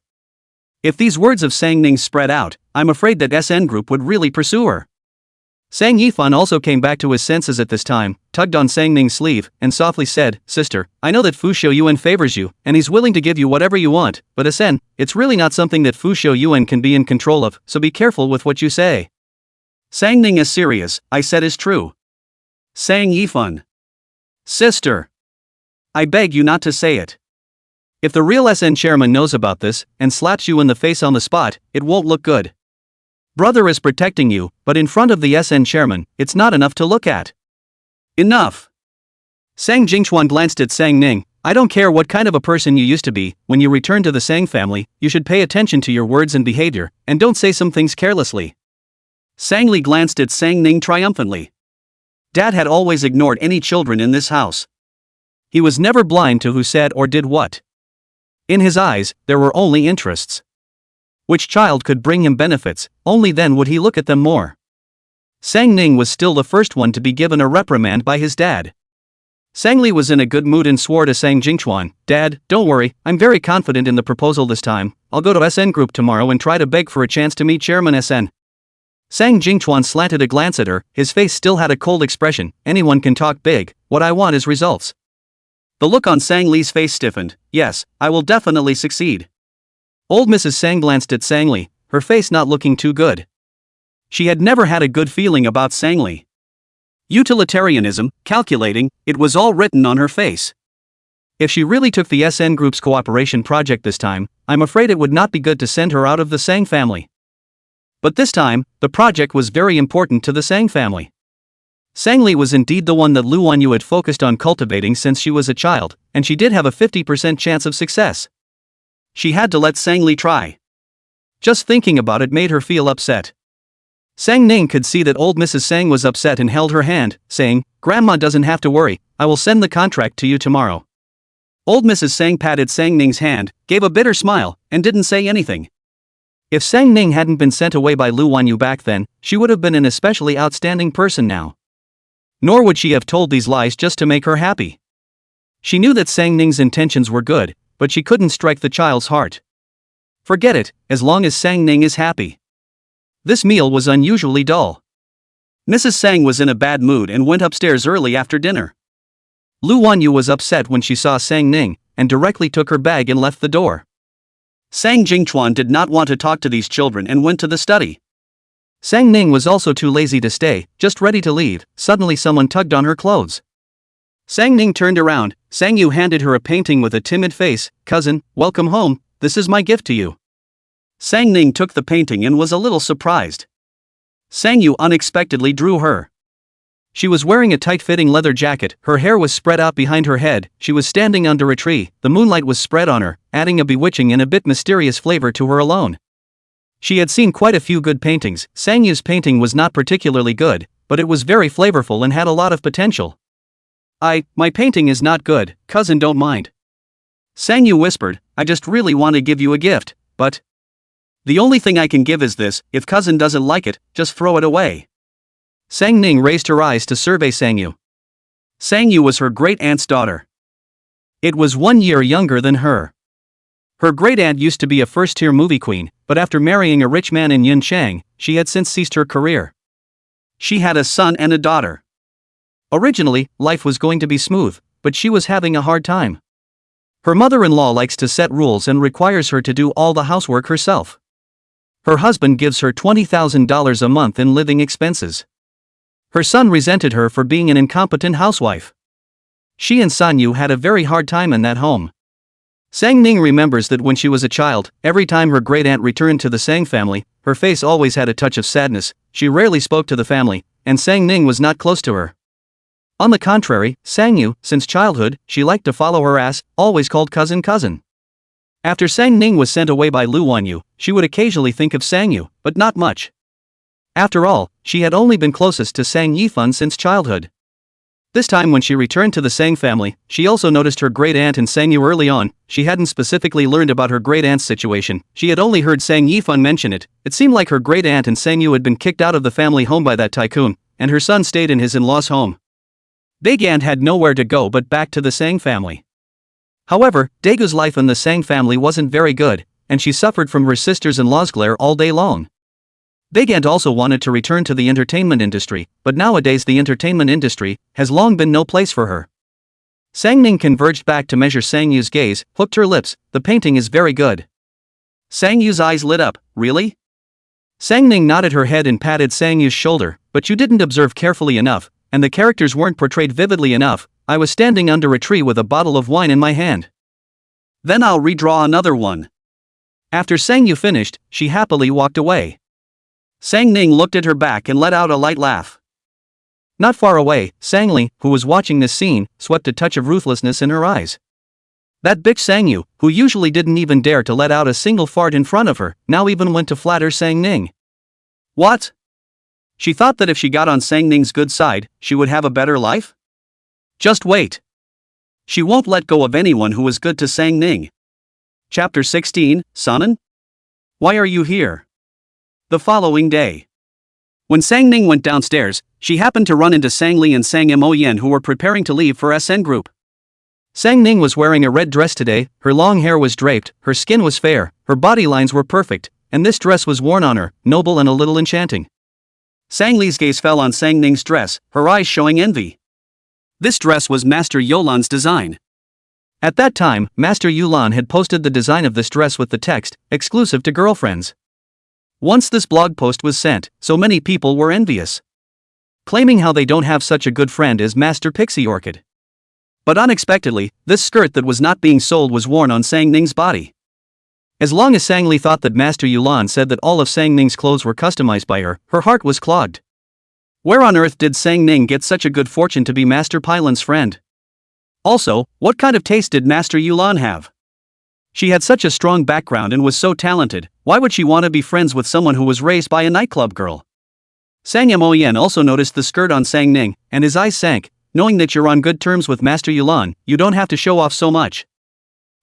If these words of Sang Ning spread out, I'm afraid that SN Group would really pursue her. Sang Yifan also came back to his senses at this time, tugged on Sang Ning's sleeve, and softly said, Sister, I know that Fu Shouyuan favors you, and he's willing to give you whatever you want, but SN, it's really not something that Fu Shouyuan can be in control of, so be careful with what you say. Sang Ning is serious, I said is true. Sang Yifan. Sister. I beg you not to say it. If the real SN chairman knows about this, and slaps you in the face on the spot, it won't look good. Brother is protecting you, but in front of the SN chairman, it's not enough to look at. Enough. Sang Jingchuan glanced at Sang Ning. I don't care what kind of a person you used to be, when you return to the Sang family, you should pay attention to your words and behavior, and don't say some things carelessly. Sang Li glanced at Sang Ning triumphantly. Dad had always ignored any children in this house. He was never blind to who said or did what. In his eyes, there were only interests. Which child could bring him benefits, only then would he look at them more. Sang Ning was still the first one to be given a reprimand by his dad. Sang Li was in a good mood and swore to Sang Jingchuan, Dad, don't worry, I'm very confident in the proposal this time. I'll go to SN Group tomorrow and try to beg for a chance to meet Chairman SN. Sang Jingchuan slanted a glance at her, his face still had a cold expression. Anyone can talk big, what I want is results. The look on Sang Li's face stiffened. Yes, I will definitely succeed. Old Mrs. Sang glanced at Sang Li, her face not looking too good. She had never had a good feeling about Sang Li. Utilitarianism, calculating, it was all written on her face. If she really took the SN Group's cooperation project this time, I'm afraid it would not be good to send her out of the Sang family. But this time, the project was very important to the Sang family. Sang Li was indeed the one that Lu Wanyu had focused on cultivating since she was a child, and she did have a 50% chance of success. She had to let Sang Li try. Just thinking about it made her feel upset. Sang Ning could see that old Mrs. Sang was upset and held her hand, saying, Grandma doesn't have to worry, I will send the contract to you tomorrow. Old Mrs. Sang patted Sang Ning's hand, gave a bitter smile, and didn't say anything. If Sang Ning hadn't been sent away by Lu Wanyu back then, she would have been an especially outstanding person now. Nor would she have told these lies just to make her happy. She knew that Sang Ning's intentions were good, but she couldn't strike the child's heart. Forget it, as long as Sang Ning is happy. This meal was unusually dull. Mrs. Sang was in a bad mood and went upstairs early after dinner. Lu Wanyu was upset when she saw Sang Ning, and directly took her bag and left the door. Sang Jingchuan did not want to talk to these children and went to the study. Sang Ning was also too lazy to stay, just ready to leave. Suddenly someone tugged on her clothes. Sang Ning turned around. Sang Yu handed her a painting with a timid face. Cousin, welcome home, this is my gift to you. Sang Ning took the painting and was a little surprised. Sang Yu unexpectedly drew her. She was wearing a tight-fitting leather jacket, her hair was spread out behind her head, she was standing under a tree, the moonlight was spread on her, adding a bewitching and a bit mysterious flavor to her alone. She had seen quite a few good paintings. Sang Yu's painting was not particularly good, but it was very flavorful and had a lot of potential. My painting is not good, cousin don't mind. Sang Yu whispered, I just really want to give you a gift, but the only thing I can give is this, if cousin doesn't like it, just throw it away. Sang Ning raised her eyes to survey Sang Yu. Sang Yu was her great-aunt's daughter. It was 1 year younger than her. Her great-aunt used to be a first-tier movie queen, but after marrying a rich man in Yunchang, she had since ceased her career. She had a son and a daughter. Originally, life was going to be smooth, but she was having a hard time. Her mother-in-law likes to set rules and requires her to do all the housework herself. Her husband gives her $20,000 a month in living expenses. Her son resented her for being an incompetent housewife. She and San Yu had a very hard time in that home. Sang Ning remembers that when she was a child, every time her great-aunt returned to the Sang family, her face always had a touch of sadness. She rarely spoke to the family, and Sang Ning was not close to her. On the contrary, Sang Yu, since childhood, she liked to follow her ass, always called cousin. After Sang Ning was sent away by Lu Wanyu, she would occasionally think of Sang Yu, but not much. After all, she had only been closest to Sang Yifan since childhood. This time when she returned to the Sang family, she also noticed her great-aunt and Sang Yu early on. She hadn't specifically learned about her great-aunt's situation, she had only heard Sang Yifan mention it. It seemed like her great-aunt and Sang Yu had been kicked out of the family home by that tycoon, and her son stayed in his in-laws' home. Daegan had nowhere to go but back to the Sang family. However, Daegu's life in the Sang family wasn't very good, and she suffered from her sister's-in-law's glare all day long. Daegan also wanted to return to the entertainment industry, but nowadays the entertainment industry has long been no place for her. Sang Ning converged back to measure Sang Yu's gaze, hooked her lips. The painting is very good. Sang Yu's eyes lit up. Really? Sang Ning nodded her head and patted Sang Yu's shoulder. But you didn't observe carefully enough, and the characters weren't portrayed vividly enough. I was standing under a tree with a bottle of wine in my hand. Then I'll redraw another one. After Sang Yu finished, she happily walked away. Sang Ning looked at her back and let out a light laugh. Not far away, Sang Li, who was watching this scene, swept a touch of ruthlessness in her eyes. That bitch Sang Yu, who usually didn't even dare to let out a single fart in front of her, now even went to flatter Sang Ning. What? She thought that if she got on Sang Ning's good side, she would have a better life? Just wait. She won't let go of anyone who was good to Sang Ning. Chapter 16, Sonnen? Why are you here? The following day. When Sang Ning went downstairs, she happened to run into Sang Li and Sang Mo Yen, who were preparing to leave for SN Group. Sang Ning was wearing a red dress today, her long hair was draped, her skin was fair, her body lines were perfect, and this dress was worn on her, noble and a little enchanting. Sang Li's gaze fell on Sang Ning's dress, her eyes showing envy. This dress was Master Yolan's design. At that time, Master Yulan had posted the design of this dress with the text, exclusive to girlfriends. Once this blog post was sent, so many people were envious, claiming how they don't have such a good friend as Master Pixie Orchid. But unexpectedly, this skirt that was not being sold was worn on Sang Ning's body. As long as Sang Li thought that Master Yulan said that all of Sang Ning's clothes were customized by her, her heart was clogged. Where on earth did Sang Ning get such a good fortune to be Master Pailan's friend? Also, what kind of taste did Master Yulan have? She had such a strong background and was so talented, why would she want to be friends with someone who was raised by a nightclub girl? Sang Mo Yen also noticed the skirt on Sang Ning, and his eyes sank. Knowing that you're on good terms with Master Yulan, you don't have to show off so much.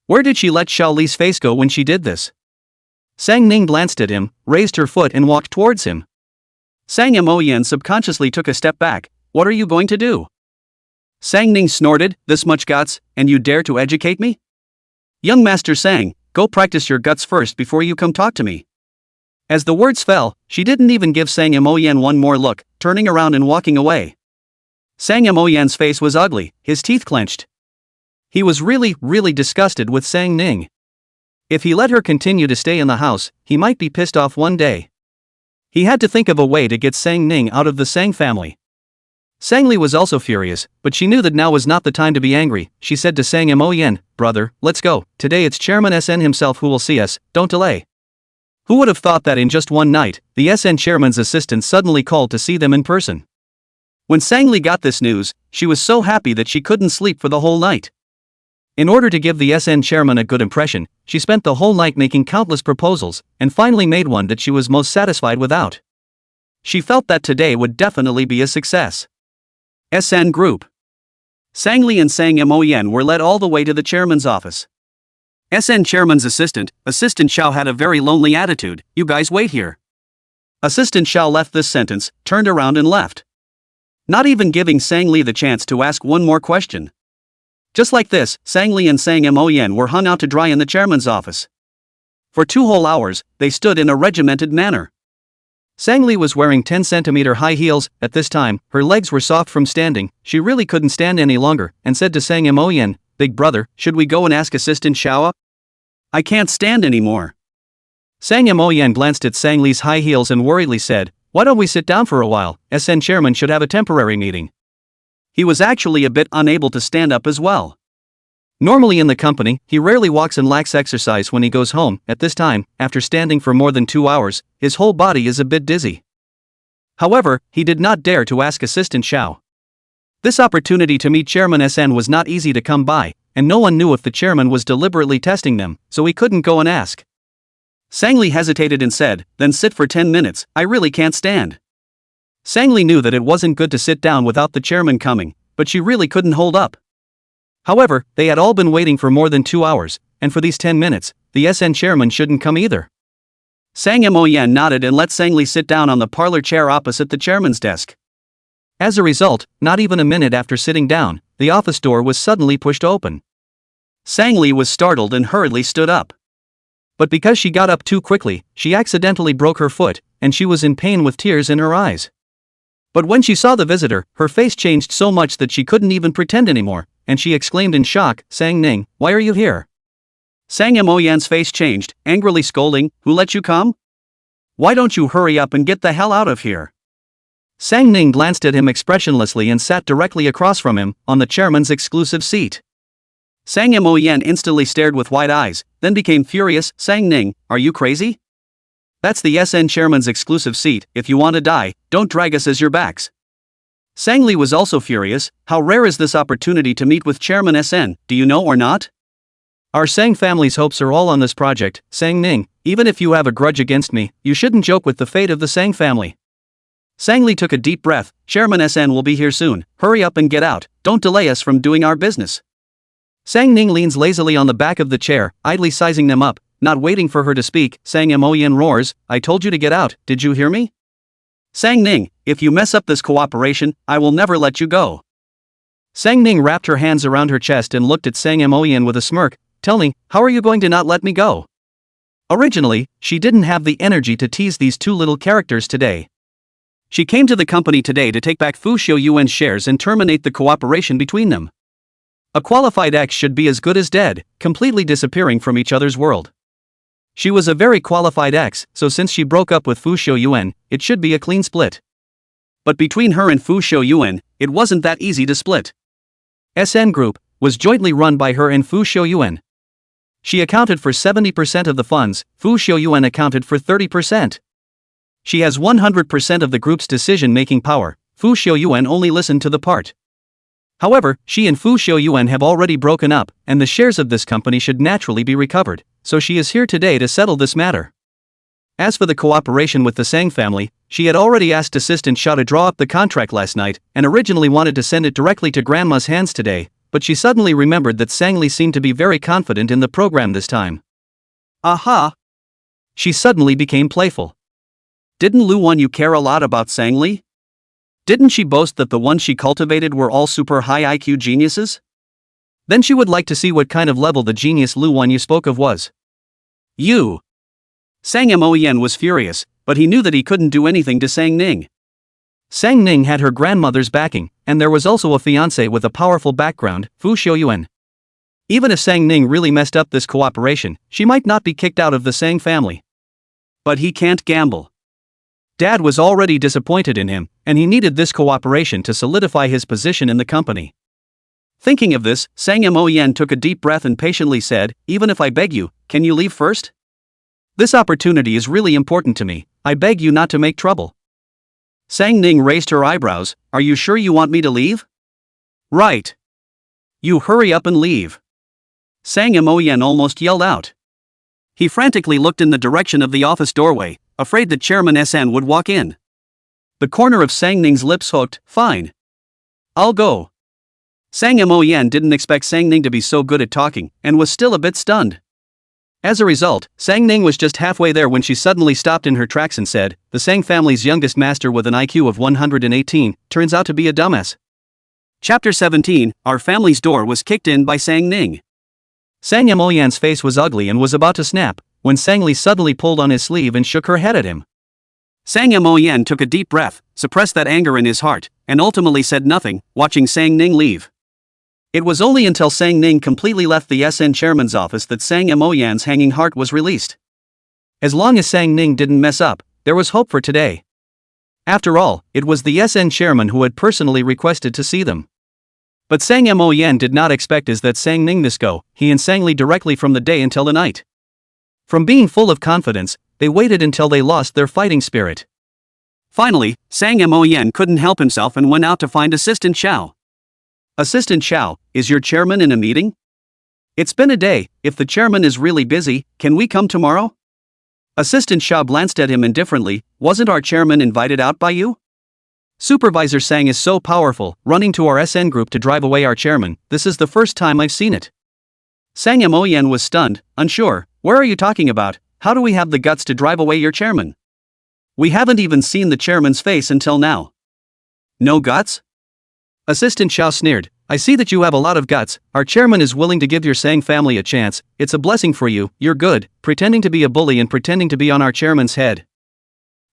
Where did she let Xiao Li's face go when she did this? Sang Ning glanced at him, raised her foot and walked towards him. Sang Mo Yen subconsciously took a step back. What are you going to do? Sang Ning snorted, this much guts, and you dare to educate me? Young Master Sang, go practice your guts first before you come talk to me. As the words fell, she didn't even give Sang Mo Yen one more look, turning around and walking away. Sang Mo Yen's face was ugly, his teeth clenched. He was really disgusted with Sang Ning. If he let her continue to stay in the house, he might be pissed off one day. He had to think of a way to get Sang Ning out of the Sang family. Sang Li was also furious, but she knew that now was not the time to be angry. She said to Sang Mo Yen, brother, let's go. Today it's Chairman SN himself who will see us, don't delay. Who would have thought that in just one night, the SN chairman's assistant suddenly called to see them in person? When Sang Li got this news, she was so happy that she couldn't sleep for the whole night. In order to give the SN chairman a good impression, she spent the whole night making countless proposals, and finally made one that she was most satisfied without. She felt that today would definitely be a success. SN Group. Sang Li and Sang Mo Yen were led all the way to the chairman's office. SN chairman's assistant, Assistant Xiao, had a very lonely attitude. You guys wait here. Assistant Xiao left this sentence, turned around and left, not even giving Sang Li the chance to ask one more question. Just like this, Sang Li and Sang Mo Yen were hung out to dry in the chairman's office. For 2 whole hours, they stood in a regimented manner. Sang Li was wearing 10-centimeter high heels. At this time, her legs were soft from standing. She really couldn't stand any longer, and said to Sang Mo Yen, big brother, should we go and ask Assistant Xiao? I can't stand anymore. Sang Mo Yen glanced at Sang Li's high heels and worriedly said, why don't we sit down for a while? SN chairman should have a temporary meeting. He was actually a bit unable to stand up as well. Normally in the company, he rarely walks and lacks exercise when he goes home. At this time, after standing for more than 2 hours, his whole body is a bit dizzy. However, he did not dare to ask Assistant Xiao. This opportunity to meet Chairman SN was not easy to come by, and no one knew if the chairman was deliberately testing them, so he couldn't go and ask. Sang-Li hesitated and said, "Then sit for 10 minutes, I really can't stand." Sang-Li knew that it wasn't good to sit down without the chairman coming, but she really couldn't hold up. However, they had all been waiting for more than 2 hours, and for these 10 minutes, the SN chairman shouldn't come either. Sang Moyan nodded and let Sang-Li sit down on the parlor chair opposite the chairman's desk. As a result, not even a minute after sitting down, the office door was suddenly pushed open. Sang-Li was startled and hurriedly stood up. But because she got up too quickly, she accidentally broke her foot, and she was in pain with tears in her eyes. But when she saw the visitor, her face changed so much that she couldn't even pretend anymore, and she exclaimed in shock, "Sang Ning, why are you here?" Sang Moyan's face changed, angrily scolding, "Who let you come? Why don't you hurry up and get the hell out of here?" Sang Ning glanced at him expressionlessly and sat directly across from him, on the chairman's exclusive seat. Sang Moyan instantly stared with wide eyes, then became furious. "Sang Ning, are you crazy? That's the SN chairman's exclusive seat. If you want to die, don't drag us as your backs." Sang-Li was also furious. "How rare is this opportunity to meet with Chairman SN, do you know or not? Our Sang family's hopes are all on this project, Sang Ning. Even if you have a grudge against me, you shouldn't joke with the fate of the Sang family." Sang-Li took a deep breath. "Chairman SN will be here soon, hurry up and get out, don't delay us from doing our business." Sang Ning leans lazily on the back of the chair, idly sizing them up, not waiting for her to speak. Sang Moyan roars, "I told you to get out, did you hear me? Sang Ning, if you mess up this cooperation, I will never let you go." Sang Ning wrapped her hands around her chest and looked at Sang Moyan with a smirk. "Tell me, how are you going to not let me go?" Originally, she didn't have the energy to tease these two little characters today. She came to the company today to take back Fu Xiu Yuan's shares and terminate the cooperation between them. A qualified ex should be as good as dead, completely disappearing from each other's world. She was a very qualified ex, so since she broke up with Fu Xiu Yuan, it should be a clean split. But between her and Fu Xiu Yuan, it wasn't that easy to split. SN Group was jointly run by her and Fu Xiu Yuan. She accounted for 70% of the funds, Fu Xiu Yuan accounted for 30%. She has 100% of the group's decision-making power. Fu Xiu Yuan only listened to the part. However, she and Fu Xiu Yuan have already broken up, and the shares of this company should naturally be recovered, so she is here today to settle this matter. As for the cooperation with the Sang family, she had already asked Assistant Xiao to draw up the contract last night, and originally wanted to send it directly to Grandma's hands today, but she suddenly remembered that Sang-Li seemed to be very confident in the program this time. Aha! She suddenly became playful. Didn't Lu Wan you care a lot about Sang-Li? Didn't she boast that the ones she cultivated were all super high IQ geniuses? Then she would like to see what kind of level the genius Lu Wan you spoke of was. You! Sang Moyan was furious, but he knew that he couldn't do anything to Sang Ning. Sang Ning had her grandmother's backing, and there was also a fiancé with a powerful background, Fu Xiu Yuan. Even if Sang Ning really messed up this cooperation, she might not be kicked out of the Sang family. But he can't gamble. Dad was already disappointed in him, and he needed this cooperation to solidify his position in the company. Thinking of this, Sang Moyan took a deep breath and patiently said, "Even if I beg you, can you leave first? This opportunity is really important to me, I beg you not to make trouble." Sang Ning raised her eyebrows. "Are you sure you want me to leave?" "Right. You hurry up and leave." Sang Moyan almost yelled out. He frantically looked in the direction of the office doorway, afraid that Chairman SN would walk in. The corner of Sang Ning's lips hooked. "Fine. I'll go." Sang Moyan didn't expect Sang Ning to be so good at talking, and was still a bit stunned. As a result, Sang Ning was just halfway there when she suddenly stopped in her tracks and said, "The Sang family's youngest master with an IQ of 118 turns out to be a dumbass." Chapter 17, Our family's door was kicked in by Sang Ning. Sang Moyan's face was ugly and was about to snap, when Sang-Li suddenly pulled on his sleeve and shook her head at him. Sang Moyan took a deep breath, suppressed that anger in his heart, and ultimately said nothing, watching Sang Ning leave. It was only until Sang Ning completely left the SN chairman's office that Sang Moyan's hanging heart was released. As long as Sang Ning didn't mess up, there was hope for today. After all, it was the SN chairman who had personally requested to see them. But Sang Mo Yen did not expect is that Sang Ning this go, he and Sang Li directly from the day until the night. From being full of confidence, they waited until they lost their fighting spirit. Finally, Sang Mo Yen couldn't help himself and went out to find Assistant Xiao. Assistant Xiao, is your chairman in a meeting? It's been a day, if the chairman is really busy, can we come tomorrow? Assistant Xiao glanced at him indifferently, wasn't our chairman invited out by you? Supervisor Sang is so powerful, running to our SN group to drive away our chairman, this is the first time I've seen it. Sang Mo Yen was stunned, unsure, where are you talking about, how do we have the guts to drive away your chairman? We haven't even seen the chairman's face until now. No guts? Assistant Xiao sneered, I see that you have a lot of guts, our chairman is willing to give your Sang family a chance, it's a blessing for you, you're good, pretending to be a bully and pretending to be on our chairman's head.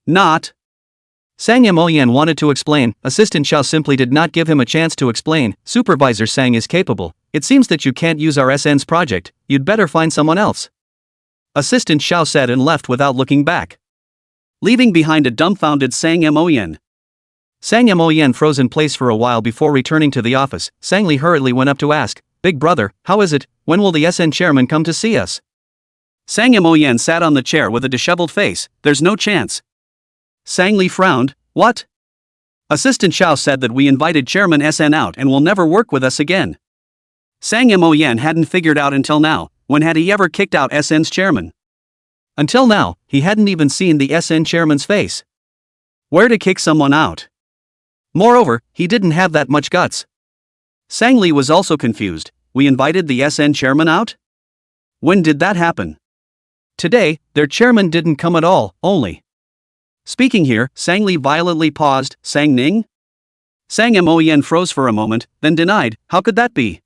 Not. Sang Mo Yen wanted to explain, Assistant Xiao simply did not give him a chance to explain, Supervisor Sang is capable, it seems that you can't use our SN's project, you'd better find someone else. Assistant Xiao said and left without looking back, leaving behind a dumbfounded Sang Mo Yen. Sang Mo Yen froze in place for a while before returning to the office. Sang Li hurriedly went up to ask, Big brother, how is it, when will the SN chairman come to see us? Sang Mo Yen sat on the chair with a disheveled face, there's no chance. Sang Li frowned, what? Assistant Xiao said that we invited Chairman SN out and will never work with us again. Sang Mo Yen hadn't figured out until now, when had he ever kicked out SN's chairman? Until now, he hadn't even seen the SN chairman's face. Where to kick someone out? Moreover, he didn't have that much guts. Sang Li was also confused, we invited the SN chairman out? When did that happen? Today, their chairman didn't come at all, only. Speaking here, Sang Li violently paused, Sang Ning? Sang Mo Yen froze for a moment, then denied, how could that be?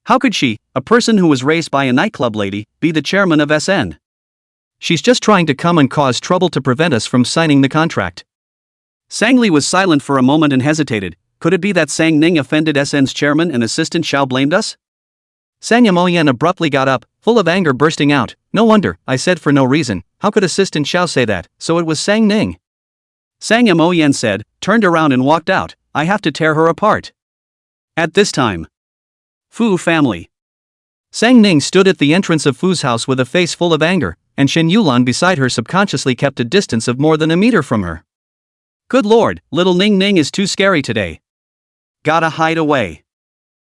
How could she, a person who was raised by a nightclub lady, be the chairman of SN? She's just trying to come and cause trouble to prevent us from signing the contract. Sang Li was silent for a moment and hesitated, could it be that Sang Ning offended SN's chairman and Assistant Xiao blamed us? Sang Mo Yen abruptly got up, full of anger bursting out, no wonder, I said for no reason, how could Assistant Xiao say that, so it was Sang Ning. Sang Mo Yen said, turned around and walked out, I have to tear her apart. At this time, Fu family. Sang Ning stood at the entrance of Fu's house with a face full of anger, and Shen Yulan beside her subconsciously kept a distance of more than a meter from her. Good lord, little Ning Ning is too scary today. Gotta hide away.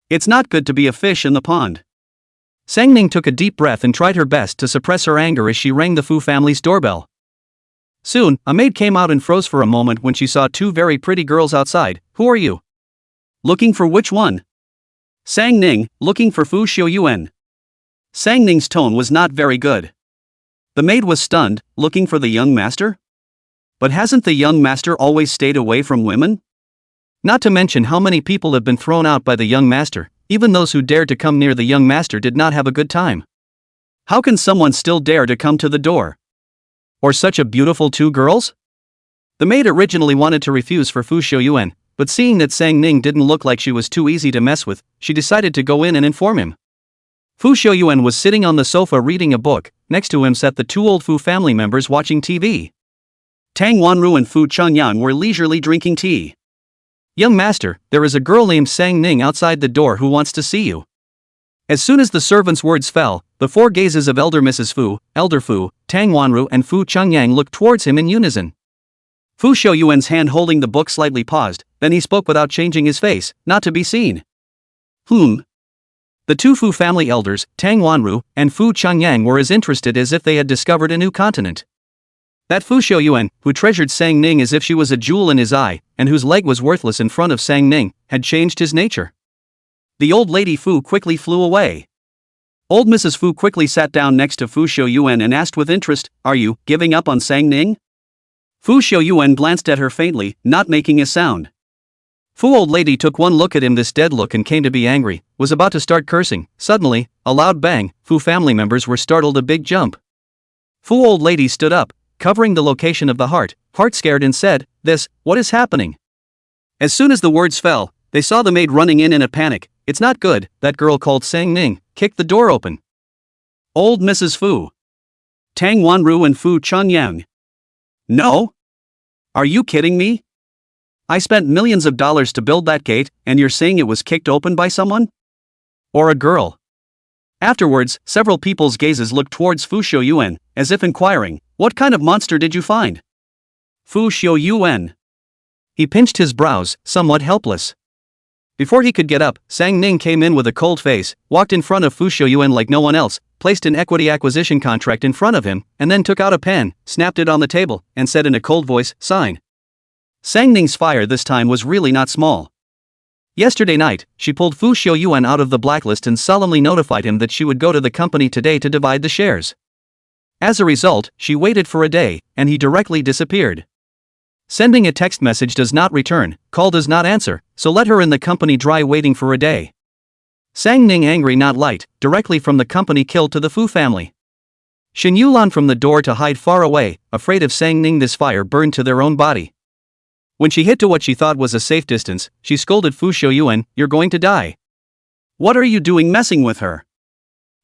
It's not good to be a fish in the pond. Sang Ning took a deep breath and tried her best to suppress her anger as she rang the Fu family's doorbell. Soon, a maid came out and froze for a moment when she saw two very pretty girls outside. Who are you? Looking for which one? Sang Ning, looking for Fu Xiuyuan. Sang Ning's tone was not very good. The maid was stunned, looking for the young master? But hasn't the young master always stayed away from women? Not to mention how many people have been thrown out by the young master, even those who dared to come near the young master did not have a good time. How can someone still dare to come to the door? Or such a beautiful two girls? The maid originally wanted to refuse for Fu Xiuyuan, but seeing that Sang Ning didn't look like she was too easy to mess with, she decided to go in and inform him. Fu Xiuyuan was sitting on the sofa reading a book, next to him sat the two old Fu family members watching TV. Tang Wanru and Fu Chungyang were leisurely drinking tea. Young master, there is a girl named Sang Ning outside the door who wants to see you. As soon as the servant's words fell, the four gazes of Elder Mrs. Fu, Elder Fu, Tang Wanru and Fu Chungyang looked towards him in unison. Fu Xiuyuan's hand holding the book slightly paused, then he spoke without changing his face, not to be seen. The two Fu family elders, Tang Wanru and Fu Chungyang were as interested as if they had discovered a new continent. That Fu Xiuyuan, who treasured Sang Ning as if she was a jewel in his eye, and whose leg was worthless in front of Sang Ning, had changed his nature. The old lady Fu quickly flew away. Old Mrs. Fu quickly sat down next to Fu Xiuyuan and asked with interest, are you giving up on Sang Ning? Fu Xiuyuan glanced at her faintly, not making a sound. Fu old lady took one look at him, this dead look, and came to be angry, was about to start cursing. Suddenly, a loud bang, Fu family members were startled a big jump. Fu old lady stood up, covering the location of the heart scared and said, what is happening? As soon as the words fell, they saw the maid running in a panic. It's not good, that girl called Sang Ning, kicked the door open. Old Mrs. Fu. Tang Wanru and Fu Chungyang. No? Are you kidding me? I spent millions of dollars to build that gate, and you're saying it was kicked open by someone? Or a girl? Afterwards, several people's gazes looked towards Fu Xiuyuan, as if inquiring, what kind of monster did you find? Fu Xiuyuan. He pinched his brows, somewhat helpless. Before he could get up, Sang Ning came in with a cold face, walked in front of Fu Xiuyuan like no one else, placed an equity acquisition contract in front of him, and then took out a pen, snapped it on the table, and said in a cold voice, sign. Sang Ning's fire this time was really not small. Yesterday night, she pulled Fu Xiuyuan out of the blacklist and solemnly notified him that she would go to the company today to divide the shares. As a result, she waited for a day, and he directly disappeared. Sending a text message does not return, call does not answer, so let her in the company dry waiting for a day. Sang Ning angry not light, directly from the company killed to the Fu family. Shen Yulan from the door to hide far away, afraid of Sang Ning this fire burned to their own body. When she hid to what she thought was a safe distance, she scolded Fu Xiuyuan, you're going to die. What are you doing messing with her?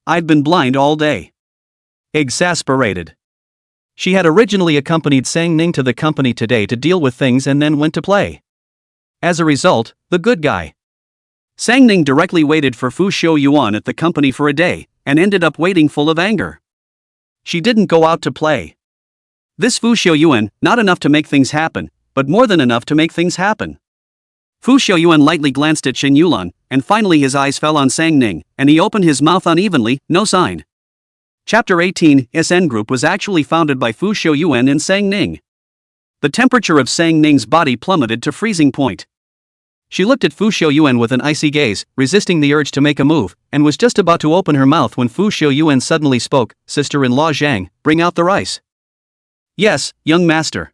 I've been blind all day. Exasperated. She had originally accompanied Sang Ning to the company today to deal with things and then went to play. As a result, the good guy. Sang Ning directly waited for Fu Xiuyuan at the company for a day, and ended up waiting full of anger. She didn't go out to play. This Fu Xiuyuan, not enough to make things happen, but more than enough to make things happen. Fu Xiuyuan lightly glanced at Shen Yulan, and finally his eyes fell on Sang Ning, and he opened his mouth unevenly, no sign. Chapter 18, SN Group was actually founded by Fu Xiuyuan and Sang Ning. The temperature of Sang Ning's body plummeted to freezing point. She looked at Fu Xiuyuan with an icy gaze, resisting the urge to make a move, and was just about to open her mouth when Fu Xiuyuan suddenly spoke, Sister-in-law Zhang, bring out the rice. Yes, young master.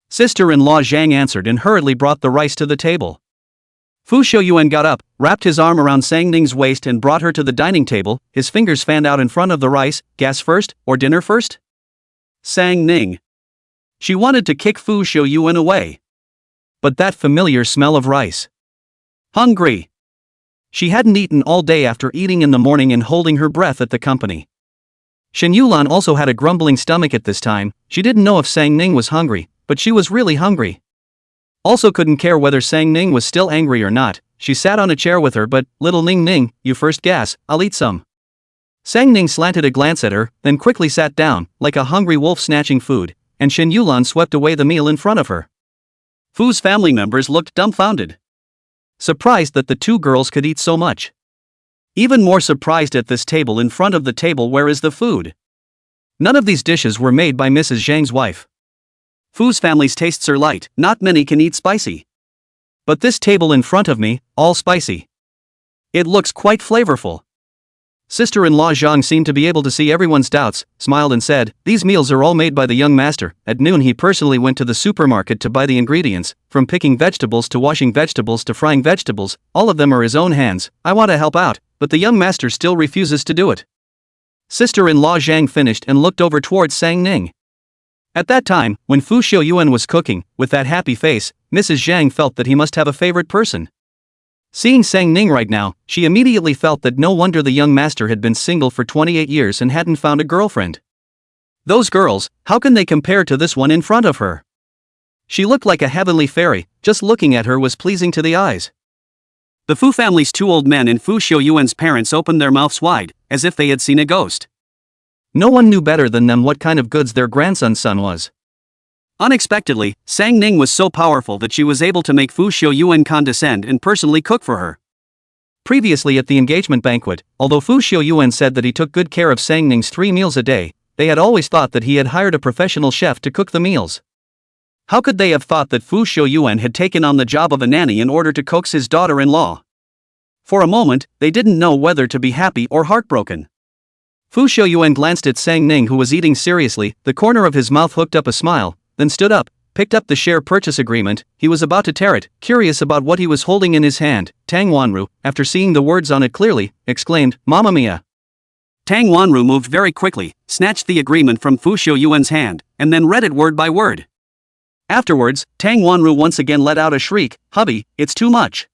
Sister-in-law Zhang answered and hurriedly brought the rice to the table. Fu Xiuyuan got up, wrapped his arm around Sang Ning's waist and brought her to the dining table, his fingers fanned out in front of the rice, gas first, or dinner first? Sang Ning. She wanted to kick Fu Xiuyuan away. But that familiar smell of rice. Hungry. She hadn't eaten all day after eating in the morning and holding her breath at the company. Shen Yulan also had a grumbling stomach at this time. She didn't know if Sang Ning was hungry, but she was really hungry. Also couldn't care whether Sang Ning was still angry or not. She sat on a chair with her but, little Ning Ning, you first gas, I'll eat some. Sang Ning slanted a glance at her, then quickly sat down, like a hungry wolf snatching food, and Shen Yulan swept away the meal in front of her. Fu's family members looked dumbfounded. Surprised that the two girls could eat so much. Even more surprised at this table in front of the table where is the food. None of these dishes were made by Mrs. Zhang's wife. Fu's family's tastes are light, not many can eat spicy. But this table in front of me, all spicy. It looks quite flavorful. Sister-in-law Zhang seemed to be able to see everyone's doubts, smiled and said, these meals are all made by the young master. At noon he personally went to the supermarket to buy the ingredients, from picking vegetables to washing vegetables to frying vegetables, all of them are his own hands. I want to help out, but the young master still refuses to do it. Sister-in-law Zhang finished and looked over towards Sang Ning. At that time, when Fu Xiuyuan was cooking, with that happy face, Mrs. Zhang felt that he must have a favorite person. Seeing Sang Ning right now, she immediately felt that no wonder the young master had been single for 28 years and hadn't found a girlfriend. Those girls, how can they compare to this one in front of her? She looked like a heavenly fairy, just looking at her was pleasing to the eyes. The Fu family's two old men and Fu Xiuyuan's parents opened their mouths wide, as if they had seen a ghost. No one knew better than them what kind of goods their grandson's son was. Unexpectedly, Sang Ning was so powerful that she was able to make Fu Xiuyuan condescend and personally cook for her. Previously at the engagement banquet, although Fu Xiuyuan said that he took good care of Sang Ning's 3 meals a day, they had always thought that he had hired a professional chef to cook the meals. How could they have thought that Fu Xiuyuan had taken on the job of a nanny in order to coax his daughter-in-law? For a moment, they didn't know whether to be happy or heartbroken. Fu Xiuyuan glanced at Sang Ning who was eating seriously, the corner of his mouth hooked up a smile, then stood up, picked up the share purchase agreement. He was about to tear it, curious about what he was holding in his hand. Tang Wanru, after seeing the words on it clearly, exclaimed, Mamma mia! Tang Wanru moved very quickly, snatched the agreement from Fu Xiuyuan's hand, and then read it word by word. Afterwards, Tang Wanru once again let out a shriek, hubby, it's too much.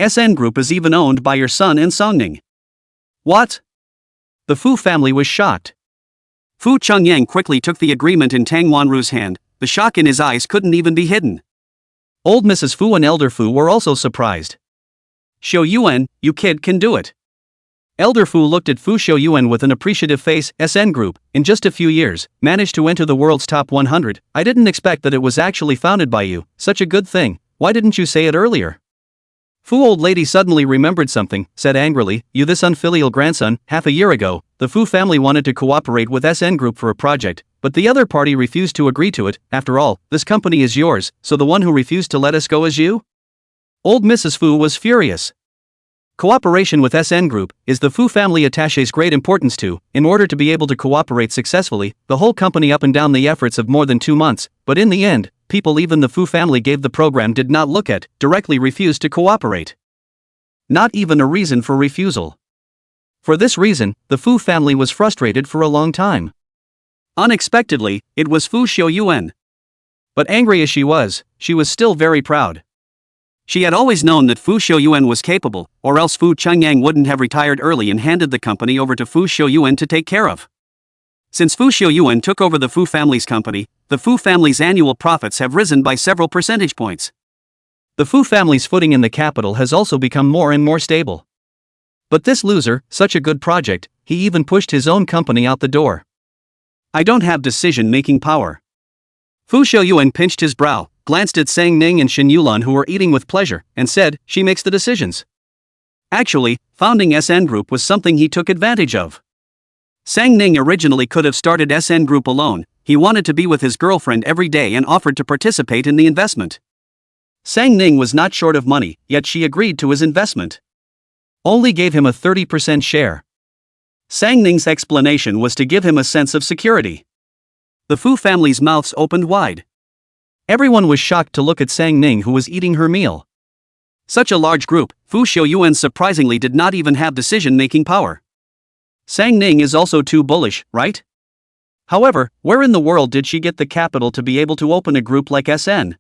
SN Group is even owned by your son and Songning. What? The Fu family was shocked. Fu Chongyang quickly took the agreement in Tang Wanru's hand, the shock in his eyes couldn't even be hidden. Old Mrs. Fu and Elder Fu were also surprised. Xiao Yuan, you kid can do it. Elder Fu looked at Fu Xiao Yuan with an appreciative face. SN Group, in just a few years, managed to enter the world's top 100. I didn't expect that it was actually founded by you. Such a good thing. Why didn't you say it earlier? Fu old lady suddenly remembered something, said angrily, you this unfilial grandson. Half a year ago, the Fu family wanted to cooperate with SN Group for a project, but the other party refused to agree to it. After all, this company is yours, so the one who refused to let us go is you? Old Mrs. Fu was furious. Cooperation with SN Group is the Fu family attache's great importance to, in order to be able to cooperate successfully, the whole company up and down the efforts of more than 2 months, but in the end, people even the Fu family gave the program did not look at, directly refused to cooperate. Not even a reason for refusal. For this reason, the Fu family was frustrated for a long time. Unexpectedly, it was Fu Xiao Yuan. But angry as she was still very proud. She had always known that Fu Xiao Yuan was capable, or else Fu Chengyang wouldn't have retired early and handed the company over to Fu Xiao Yuan to take care of. Since Fu Xiao Yuan took over the Fu family's company, the Fu family's annual profits have risen by several percentage points. The Fu family's footing in the capital has also become more and more stable. But this loser, such a good project, he even pushed his own company out the door. I don't have decision-making power. Fu Xiao Yuan pinched his brow, glanced at Sang Ning and Shen Yulan who were eating with pleasure, and said, she makes the decisions. Actually, founding SN Group was something he took advantage of. Sang Ning originally could have started SN Group alone. He wanted to be with his girlfriend every day and offered to participate in the investment. Sang Ning was not short of money, yet she agreed to his investment. Only gave him a 30% share. Sang Ning's explanation was to give him a sense of security. The Fu family's mouths opened wide. Everyone was shocked to look at Sang Ning who was eating her meal. Such a large group, Fu Xiao Yuan surprisingly did not even have decision-making power. Sang Ning is also too bullish, right? However, where in the world did she get the capital to be able to open a group like SN?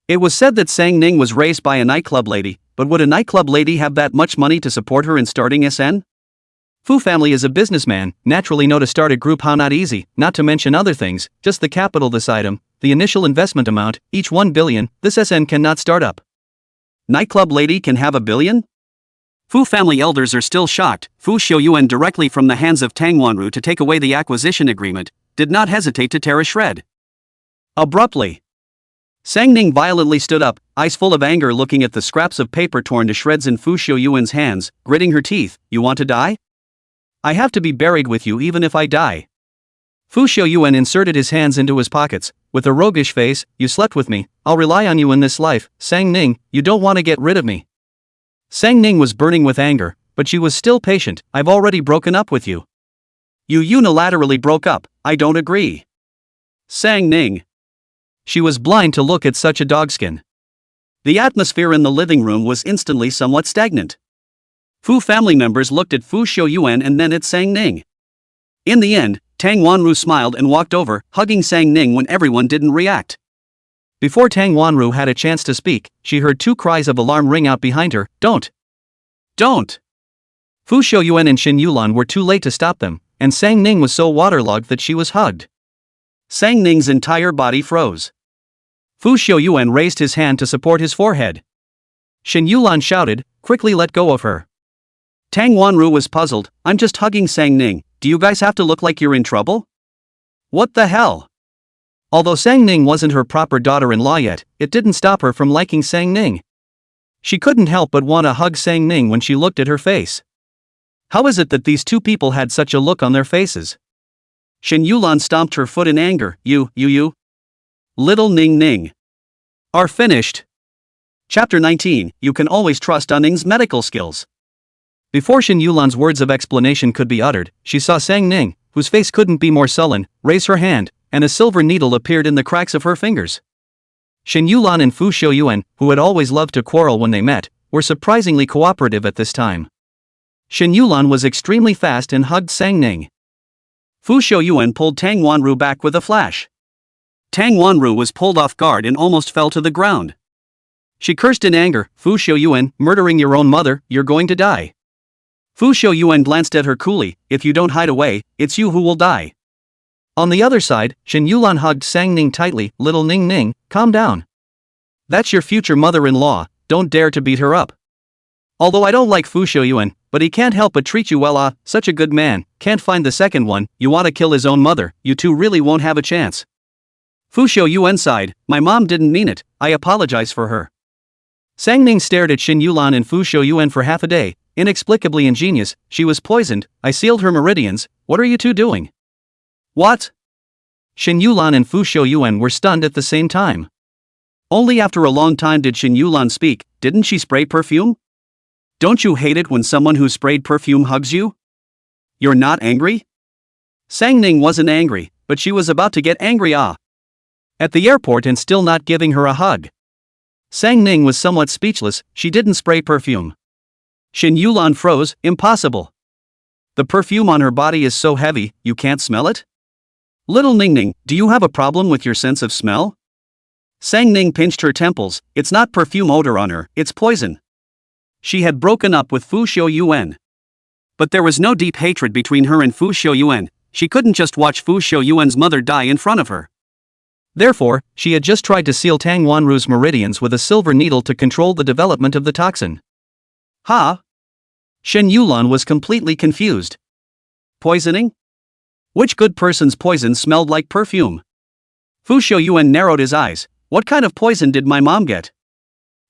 It was said that Sang Ning was raised by a nightclub lady, but would a nightclub lady have that much money to support her in starting SN? Fu family is a businessman, naturally know to start a group how not easy, not to mention other things, just the capital this item, the initial investment amount, each 1 billion, this SN cannot start up. Nightclub lady can have 1 billion? Fu family elders are still shocked. Fu Xiao Yuan directly from the hands of Tang Wanru to take away the acquisition agreement, did not hesitate to tear a shred. Abruptly, Sang Ning violently stood up, eyes full of anger looking at the scraps of paper torn to shreds in Fu Xiao Yuan's hands, gritting her teeth, you want to die? I have to be buried with you even if I die. Fu Xiao Yuan inserted his hands into his pockets, with a roguish face, you slept with me, I'll rely on you in this life, Sang Ning, you don't want to get rid of me. Sang Ning was burning with anger, but she was still patient, I've already broken up with you. You unilaterally broke up, I don't agree. Sang Ning. She was blind to look at such a dogskin. The atmosphere in the living room was instantly somewhat stagnant. Fu family members looked at Fu Xiao Yuan and then at Sang Ning. In the end, Tang Wanru smiled and walked over, hugging Sang Ning when everyone didn't react. Before Tang Wanru had a chance to speak, she heard 2 cries of alarm ring out behind her, don't! Don't! Fu Xiao Yuan and Shen Yulan were too late to stop them, and Sang Ning was so waterlogged that she was hugged. Sang Ning's entire body froze. Fu Xiao Yuan raised his hand to support his forehead. Shen Yulan shouted, quickly let go of her. Tang Wanru was puzzled, I'm just hugging Sang Ning, do you guys have to look like you're in trouble? What the hell? Although Sang Ning wasn't her proper daughter-in-law yet, it didn't stop her from liking Sang Ning. She couldn't help but want to hug Sang Ning when she looked at her face. How is it that these 2 people had such a look on their faces? Shen Yulan stomped her foot in anger, you. Little Ning Ning. Are finished. Chapter 19, you can always trust on Ning's medical skills. Before Shen Yulan's words of explanation could be uttered, she saw Sang Ning, whose face couldn't be more sullen, raise her hand, and a silver needle appeared in the cracks of her fingers. Shen Yulan and Fu Xiao Yuan, who had always loved to quarrel when they met, were surprisingly cooperative at this time. Shen Yulan was extremely fast and hugged Sang Ning. Fu Xiao Yuan pulled Tang Wanru back with a flash. Tang Wanru was pulled off guard and almost fell to the ground. She cursed in anger, Fu Xiao Yuan, murdering your own mother, you're going to die. Fu Xiao Yuan glanced at her coolly, if you don't hide away, it's you who will die. On the other side, Shen Yulan hugged Sang Ning tightly, little Ning Ning, calm down. That's your future mother-in-law, don't dare to beat her up. Although I don't like Fu Shouyuan, but he can't help but treat you well. Such a good man, can't find the second one, you want to kill his own mother, you two really won't have a chance. Fu Shouyuan sighed, my mom didn't mean it, I apologize for her. Sang Ning stared at Xin Yulan and Fu Shouyuan for half a day, inexplicably ingenious, she was poisoned, I sealed her meridians, what are you two doing? What? Xin Yulan and Fu Shouyuan were stunned at the same time. Only after a long time did Xin Yulan speak, didn't she spray perfume? Don't you hate it when someone who sprayed perfume hugs you? You're not angry? Sang Ning wasn't angry, but she was about to get angry. At the airport and still not giving her a hug. Sang Ning was somewhat speechless, she didn't spray perfume. Xin Yulan froze, impossible. The perfume on her body is so heavy, you can't smell it? Little Ning Ning, do you have a problem with your sense of smell? Sang Ning pinched her temples, it's not perfume odor on her, it's poison. She had broken up with Fu Shouyuan. But there was no deep hatred between her and Fu Shouyuan, she couldn't just watch Fu Shouyuan's mother die in front of her. Therefore, she had just tried to seal Tang Wanru's meridians with a silver needle to control the development of the toxin. Shen Yulan was completely confused. Poisoning? Which good person's poison smelled like perfume? Fu Shouyuan narrowed his eyes, what kind of poison did my mom get?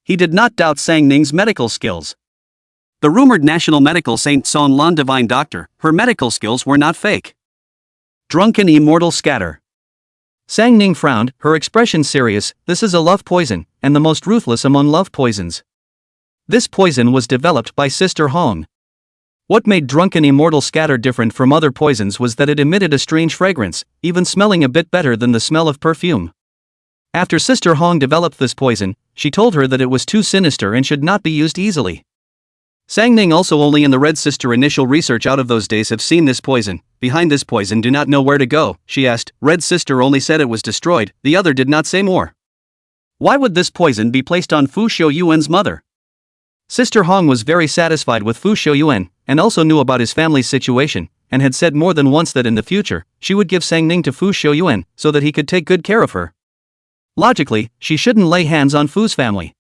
He did not doubt Sang Ning's medical skills. The rumored national medical saint Son Lan divine doctor, her medical skills were not fake. Drunken immortal scatter. Sang Ning frowned, her expression serious, this is a love poison, and the most ruthless among love poisons. This poison was developed by Sister Hong. What made drunken immortal scatter different from other poisons was that it emitted a strange fragrance, even smelling a bit better than the smell of perfume. After Sister Hong developed this poison, she told her that it was too sinister and should not be used easily. Sang Ning also only in the Red Sister initial research out of those days have seen this poison, behind this poison do not know where to go, she asked, Red Sister only said it was destroyed, the other did not say more. Why would this poison be placed on Fu Shouyuan's mother? Sister Hong was very satisfied with Fu Shouyuan, and also knew about his family's situation, and had said more than once that in the future, she would give Sang Ning to Fu Shouyuan, so that he could take good care of her. Logically, she shouldn't lay hands on Fu's family.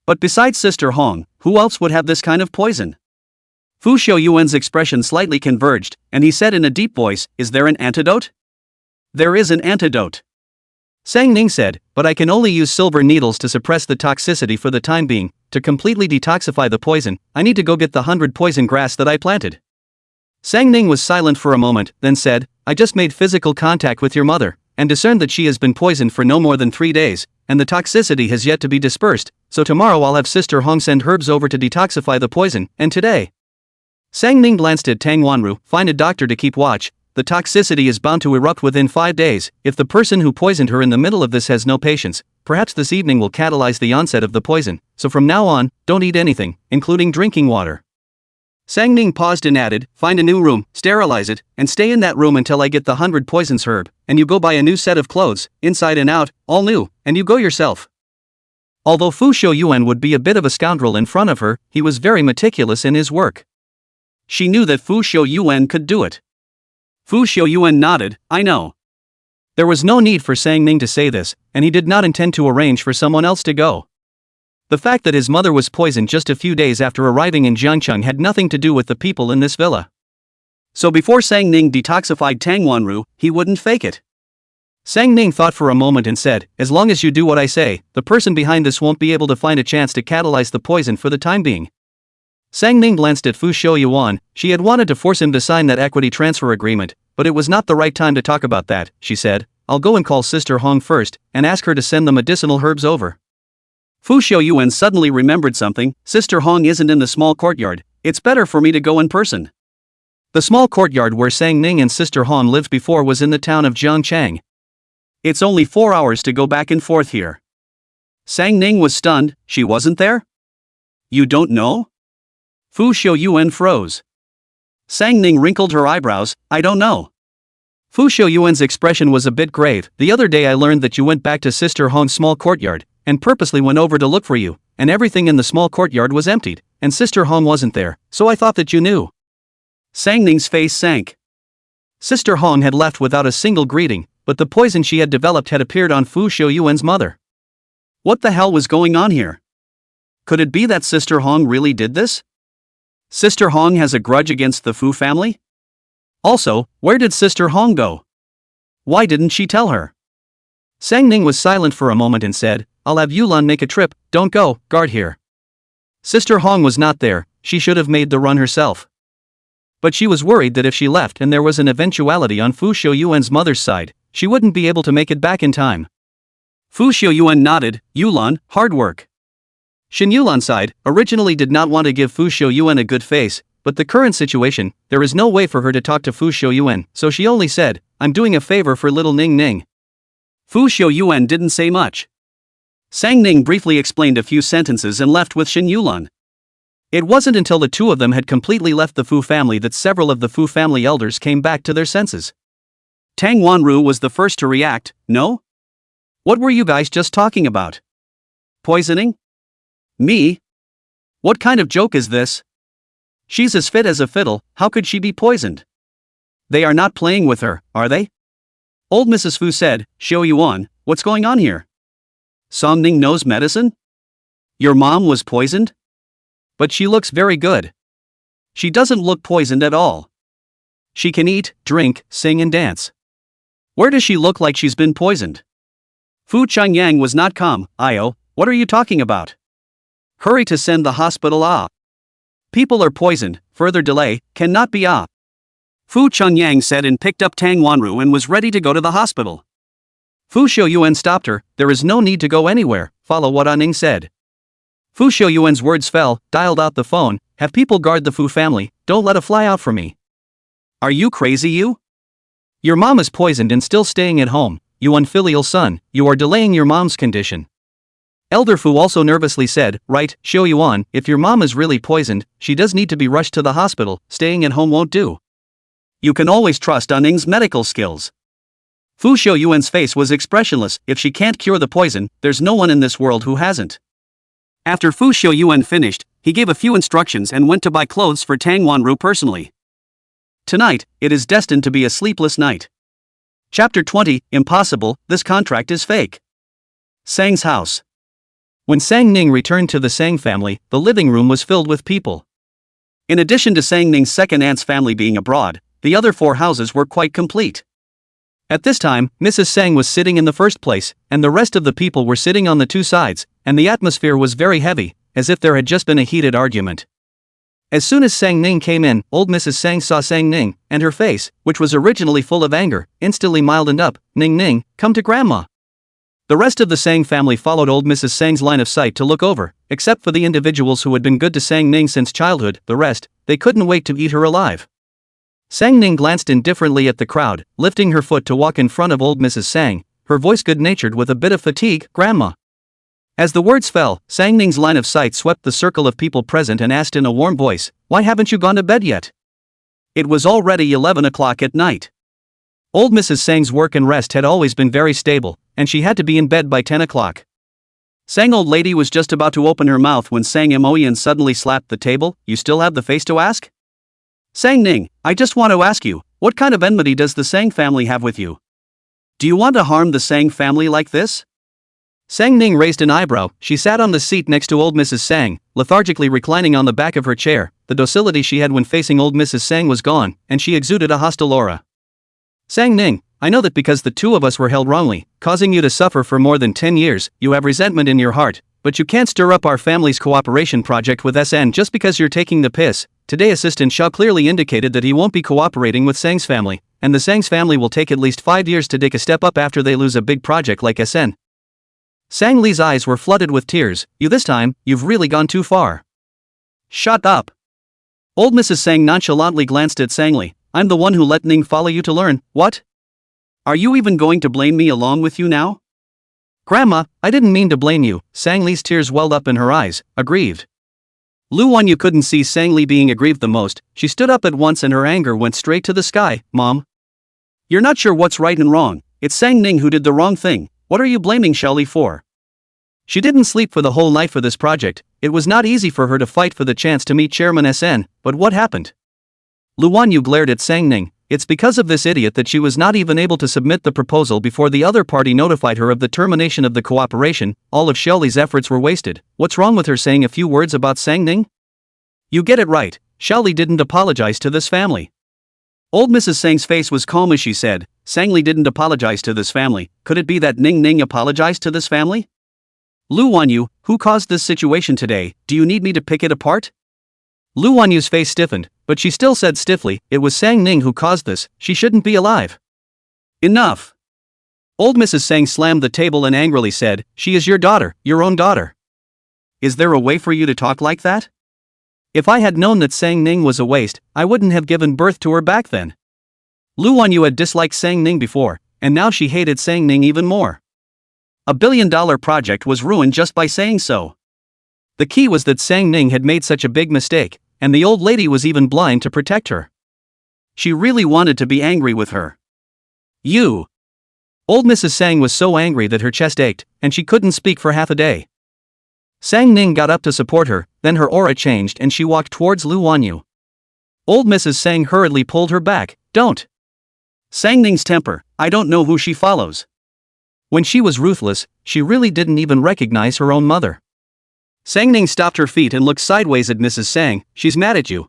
But besides Sister Hong, who else would have this kind of poison? Fu Shouyuan's expression slightly converged, and he said in a deep voice, is there an antidote? There is an antidote. Sang Ning said, but I can only use silver needles to suppress the toxicity for the time being, to completely detoxify the poison, I need to go get the 100 poison grass that I planted. Sang Ning was silent for a moment, then said, I just made physical contact with your mother, and discerned that she has been poisoned for no more than 3 days, and the toxicity has yet to be dispersed, so tomorrow I'll have Sister Hong send herbs over to detoxify the poison, and today. Sang Ning glanced at Tang Wanru, find a doctor to keep watch, the toxicity is bound to erupt within 5 days, if the person who poisoned her in the middle of this has no patience, perhaps this evening will catalyze the onset of the poison, so from now on, don't eat anything, including drinking water. Sang Ning paused and added, find a new room, sterilize it, and stay in that room until I get the 100 poisons herb, and you go buy a new set of clothes, inside and out, all new, and you go yourself. Although Fu Shouyuan would be a bit of a scoundrel in front of her, he was very meticulous in his work. She knew that Fu Shouyuan could do it. Fu Shouyuan nodded, I know. There was no need for Sang Ning to say this, and he did not intend to arrange for someone else to go. The fact that his mother was poisoned just a few days after arriving in Jiangcheng had nothing to do with the people in this villa. So before Sang Ning detoxified Tang Wanru, he wouldn't fake it. Sang Ning thought for a moment and said, as long as you do what I say, the person behind this won't be able to find a chance to catalyze the poison for the time being. Sang Ning glanced at Fu Shouyuan, she had wanted to force him to sign that equity transfer agreement, but it was not the right time to talk about that, she said, I'll go and call Sister Hong first, and ask her to send the medicinal herbs over. Fu Shouyuan suddenly remembered something, Sister Hong isn't in the small courtyard, it's better for me to go in person. The small courtyard where Sang Ning and Sister Hong lived before was in the town of Jiangcheng. It's only 4 hours to go back and forth here. Sang Ning was stunned, she wasn't there? You don't know? Fu Shouyuan froze. Sang Ning wrinkled her eyebrows, I don't know. Fu Shouyuan's expression was a bit grave, the other day I learned that you went back to Sister Hong's small courtyard, and purposely went over to look for you, and everything in the small courtyard was emptied, and Sister Hong wasn't there, so I thought that you knew. Sang Ning's face sank. Sister Hong had left without a single greeting, but the poison she had developed had appeared on Fu Shouyuan's mother. What the hell was going on here? Could it be that Sister Hong really did this? Sister Hong has a grudge against the Fu family? Also, where did Sister Hong go? Why didn't she tell her? Sang Ning was silent for a moment and said, I'll have Yulan make a trip, don't go, guard here. Sister Hong was not there, she should have made the run herself. But she was worried that if she left and there was an eventuality on Fu Xiuyuan's mother's side, she wouldn't be able to make it back in time. Fu Xiuyuan nodded, Yulan, hard work. Shin Yulan's side originally did not want to give Fu Xiuyuan a good face, but the current situation, there is no way for her to talk to Fu Xiuyuan, so she only said, I'm doing a favor for little Ning Ning. Fu Xiuyuan didn't say much. Sang Ning briefly explained a few sentences and left with Shin Yulan. It wasn't until the two of them had completely left the Fu family that several of the Fu family elders came back to their senses. Tang Wanru was the first to react, no? What were you guys just talking about? Poisoning? Me? What kind of joke is this? She's as fit as a fiddle, how could she be poisoned? They are not playing with her, are they? Old Mrs. Fu said, Xiao Yuan, what's going on here? Song Ning knows medicine? Your mom was poisoned? But she looks very good. She doesn't look poisoned at all. She can eat, drink, sing and dance. Where does she look like she's been poisoned? Fu Changyang was not calm. Io, what are you talking about? Hurry to send the hospital. People are poisoned, further delay cannot be. Fu Changyang said and picked up Tang Wanru and was ready to go to the hospital. Fu Xiuyuan stopped her, there is no need to go anywhere, follow what Ning said. Fu Xiuyuan's words fell, dialed out the phone, have people guard the Fu family, don't let a fly out for me. Are you crazy you? Your mom is poisoned and still staying at home, you unfilial son, you are delaying your mom's condition. Elder Fu also nervously said, right, Xiuyuan, if your mom is really poisoned, she does need to be rushed to the hospital, staying at home won't do. You can always trust Ning's medical skills. Fu Xiuyuan's face was expressionless, if she can't cure the poison, there's no one in this world who hasn't. After Fu Xiuyuan finished, he gave a few instructions and went to buy clothes for Tang Wanru personally. Tonight, it is destined to be a sleepless night. Chapter 20, Impossible, this contract is fake. Sang's house. When Sang Ning returned to the Sang family, the living room was filled with people. In addition to Sang Ning's second aunt's family being abroad, the other 4 houses were quite complete. At this time, Mrs. Sang was sitting in the first place, and the rest of the people were sitting on the 2 sides, and the atmosphere was very heavy, as if there had just been a heated argument. As soon as Sang Ning came in, old Mrs. Sang saw Sang Ning, and her face, which was originally full of anger, instantly milded up, Ning Ning, come to Grandma. The rest of the Sang family followed old Mrs. Sang's line of sight to look over, except for the individuals who had been good to Sang Ning since childhood, the rest, they couldn't wait to eat her alive. Sang Ning glanced indifferently at the crowd, lifting her foot to walk in front of old Mrs. Sang, her voice good-natured with a bit of fatigue, Grandma. As the words fell, Sang Ning's line of sight swept the circle of people present and asked in a warm voice, why haven't you gone to bed yet? It was already 11 o'clock at night. Old Mrs. Sang's work and rest had always been very stable, and she had to be in bed by 10 o'clock. Sang old lady was just about to open her mouth when Sang Moyan suddenly slapped the table, you still have the face to ask? Sang Ning, I just want to ask you, what kind of enmity does the Sang family have with you? Do you want to harm the Sang family like this? Sang Ning raised an eyebrow, she sat on the seat next to old Mrs. Sang, lethargically reclining on the back of her chair, the docility she had when facing old Mrs. Sang was gone, and she exuded a hostile aura. Sang Ning, I know that because the 2 of us were held wrongly, causing you to suffer for more than 10 years, you have resentment in your heart, but you can't stir up our family's cooperation project with SN just because you're taking the piss. Today Assistant Shaw clearly indicated that he won't be cooperating with Sang's family, and the Sang's family will take at least 5 years to take a step up after they lose a big project like SN. Sang Li's eyes were flooded with tears, this time, you've really gone too far. Shut up. Old Mrs. Sang nonchalantly glanced at Sang Li, I'm the one who let Ning follow you to learn, what? Are you even going to blame me along with you now? Grandma, I didn't mean to blame you, Sang Li's tears welled up in her eyes, aggrieved. Lu Wanyu couldn't see Sang Li being aggrieved the most, she stood up at once and her anger went straight to the sky, Mom. You're not sure what's right and wrong, it's Sang Ning who did the wrong thing, what are you blaming Xiao Li for? She didn't sleep for the whole night for this project, it was not easy for her to fight for the chance to meet Chairman SN, but what happened? Lu Wanyu glared at Sang Ning, It's because of this idiot that she was not even able to submit the proposal before the other party notified her of the termination of the cooperation. All of Xiaoli's efforts were wasted. What's wrong with her saying a few words about Sang Ning? You get it right, Xiaoli didn't apologize to this family. Old Mrs. Sang's face was calm as she said, Sang Li didn't apologize to this family. Could it be that Ning Ning apologized to this family? Lu Wanyu, who caused this situation today, do you need me to pick it apart? Lu Wanyu's face stiffened, but she still said stiffly, it was Sang Ning who caused this, she shouldn't be alive. Enough. Old Mrs. Sang slammed the table and angrily said, she is your daughter, your own daughter. Is there a way for you to talk like that? If I had known that Sang Ning was a waste, I wouldn't have given birth to her back then. Lu Wanyu had disliked Sang Ning before, and now she hated Sang Ning even more. $1 billion project was ruined just by saying so. The key was that Sang Ning had made such a big mistake, and the old lady was even blind to protect her. She really wanted to be angry with her. You. Old Mrs. Sang was so angry that her chest ached, and she couldn't speak for half a day. Sang Ning got up to support her, then her aura changed and she walked towards Lu Wanyu. Old Mrs. Sang hurriedly pulled her back, don't. Sang Ning's temper, I don't know who she follows. When she was ruthless, she really didn't even recognize her own mother. Sang Ning stopped her feet and looked sideways at Mrs. Sang, she's mad at you.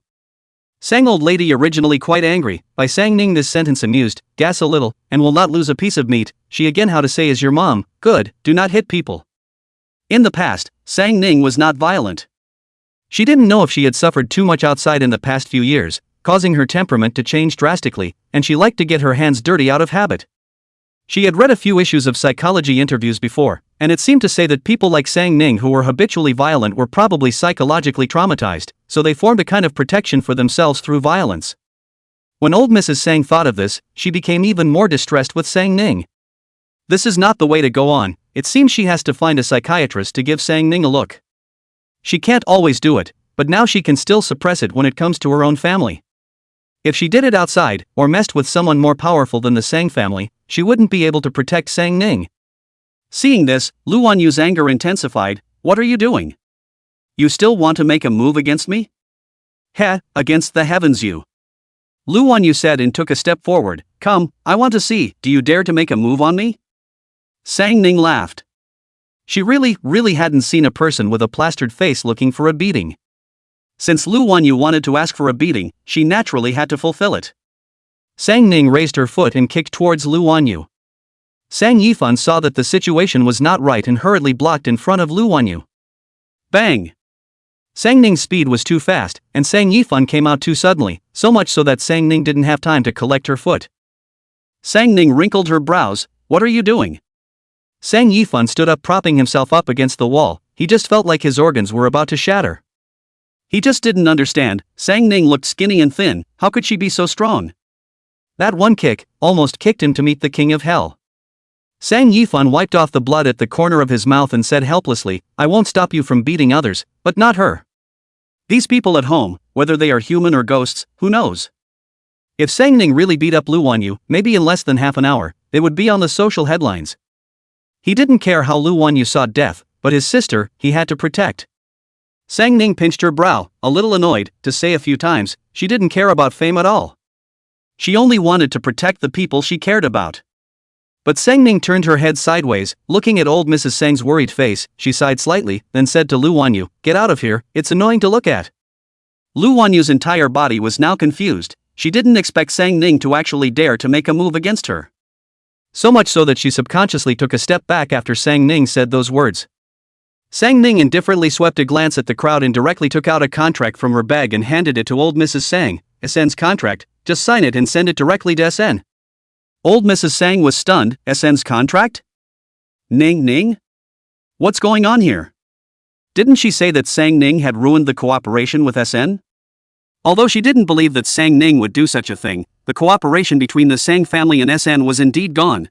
Sang old lady originally quite angry, by Sang Ning this sentence amused, gas a little, and will not lose a piece of meat, she again how to say is your mom, good, do not hit people. In the past, Sang Ning was not violent. She didn't know if she had suffered too much outside in the past few years, causing her temperament to change drastically, and she liked to get her hands dirty out of habit. She had read a few issues of psychology interviews before, and it seemed to say that people like Sang Ning who were habitually violent were probably psychologically traumatized, so they formed a kind of protection for themselves through violence. When old Mrs. Sang thought of this, she became even more distressed with Sang Ning. This is not the way to go on, it seems she has to find a psychiatrist to give Sang Ning a look. She can't always do it, but now she can still suppress it when it comes to her own family. If she did it outside, or messed with someone more powerful than the Sang family, she wouldn't be able to protect Sang Ning. Seeing this, Lu Wanyu's anger intensified, what are you doing? You still want to make a move against me? Heh, against the heavens you. Lu Wanyu said and took a step forward, come, I want to see, do you dare to make a move on me? Sang Ning laughed. She really hadn't seen a person with a plastered face looking for a beating. Since Lu Wanyu wanted to ask for a beating, she naturally had to fulfill it. Sang Ning raised her foot and kicked towards Lu Wanyu. Sang Yifan saw that the situation was not right and hurriedly blocked in front of Lu Wanyu. Bang! Sang Ning's speed was too fast, and Sang Yifan came out too suddenly, so much so that Sang Ning didn't have time to collect her foot. Sang Ning wrinkled her brows, what are you doing? Sang Yifan stood up propping himself up against the wall, he just felt like his organs were about to shatter. He just didn't understand, Sang Ning looked skinny and thin, how could she be so strong? That one kick almost kicked him to meet the king of hell. Sang Yifan wiped off the blood at the corner of his mouth and said helplessly, I won't stop you from beating others, but not her. These people at home, whether they are human or ghosts, who knows? If Sang Ning really beat up Lu Wanyu, maybe in less than half an hour, they would be on the social headlines. He didn't care how Lu Wanyu sought death, but his sister, he had to protect. Sang Ning pinched her brow, a little annoyed, to say a few times, she didn't care about fame at all. She only wanted to protect the people she cared about. But Sang Ning turned her head sideways, looking at old Mrs. Sang's worried face, she sighed slightly, then said to Lu Wanyu, get out of here, it's annoying to look at. Lu Wanyu's entire body was now confused, she didn't expect Sang Ning to actually dare to make a move against her. So much so that she subconsciously took a step back after Sang Ning said those words. Sang Ning indifferently swept a glance at the crowd and directly took out a contract from her bag and handed it to old Mrs. Sang, SN's contract, just sign it and send it directly to SN. Old Mrs. Sang was stunned, SN's contract? Ning? What's going on here? Didn't she say that Sang Ning had ruined the cooperation with SN? Although she didn't believe that Sang Ning would do such a thing, the cooperation between the Sang family and SN was indeed gone.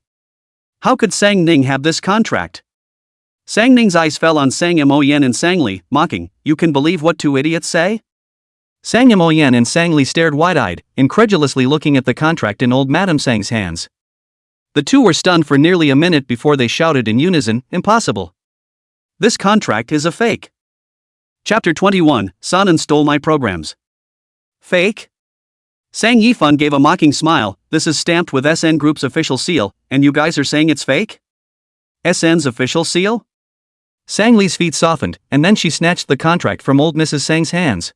How could Sang Ning have this contract? Sang Ning's eyes fell on Sang Moyen and Sang Li, mocking, you can believe what two idiots say? Sang Moyen and Sang Li stared wide-eyed, incredulously looking at the contract in old Madame Sang's hands. The two were stunned for nearly a minute before they shouted in unison, impossible. This contract is a fake. Chapter 21, Sanan stole my programs. Fake? Sang Yifan gave a mocking smile. This is stamped with SN Group's official seal, and you guys are saying it's fake? SN's official seal? Sang Li's feet softened, and then she snatched the contract from old Mrs. Sang's hands.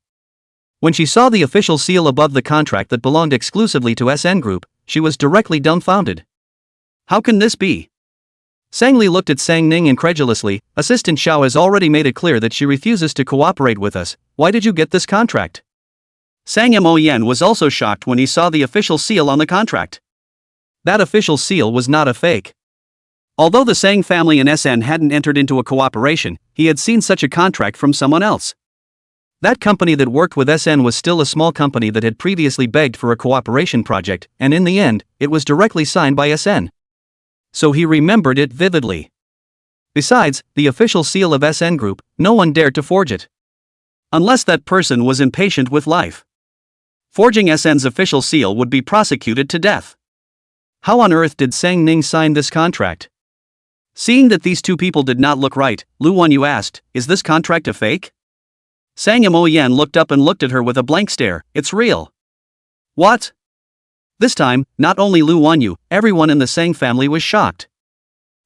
When she saw the official seal above the contract that belonged exclusively to SN Group, she was directly dumbfounded. How can this be? Sang Li looked at Sang Ning incredulously. Assistant Xiao has already made it clear that she refuses to cooperate with us. Why did you get this contract? Sang Mo Yen was also shocked when he saw the official seal on the contract. That official seal was not a fake. Although the Sang family and SN hadn't entered into a cooperation, he had seen such a contract from someone else. That company that worked with SN was still a small company that had previously begged for a cooperation project, and in the end, it was directly signed by SN. So he remembered it vividly. Besides, the official seal of SN Group, no one dared to forge it. Unless that person was impatient with life. Forging SN's official seal would be prosecuted to death. How on earth did Sang Ning sign this contract? Seeing that these two people did not look right, Lu Wanyu asked, is this contract a fake? Sang Mo Yen looked up and looked at her with a blank stare. It's real. What? This time, not only Lu Wanyu, everyone in the Sang family was shocked.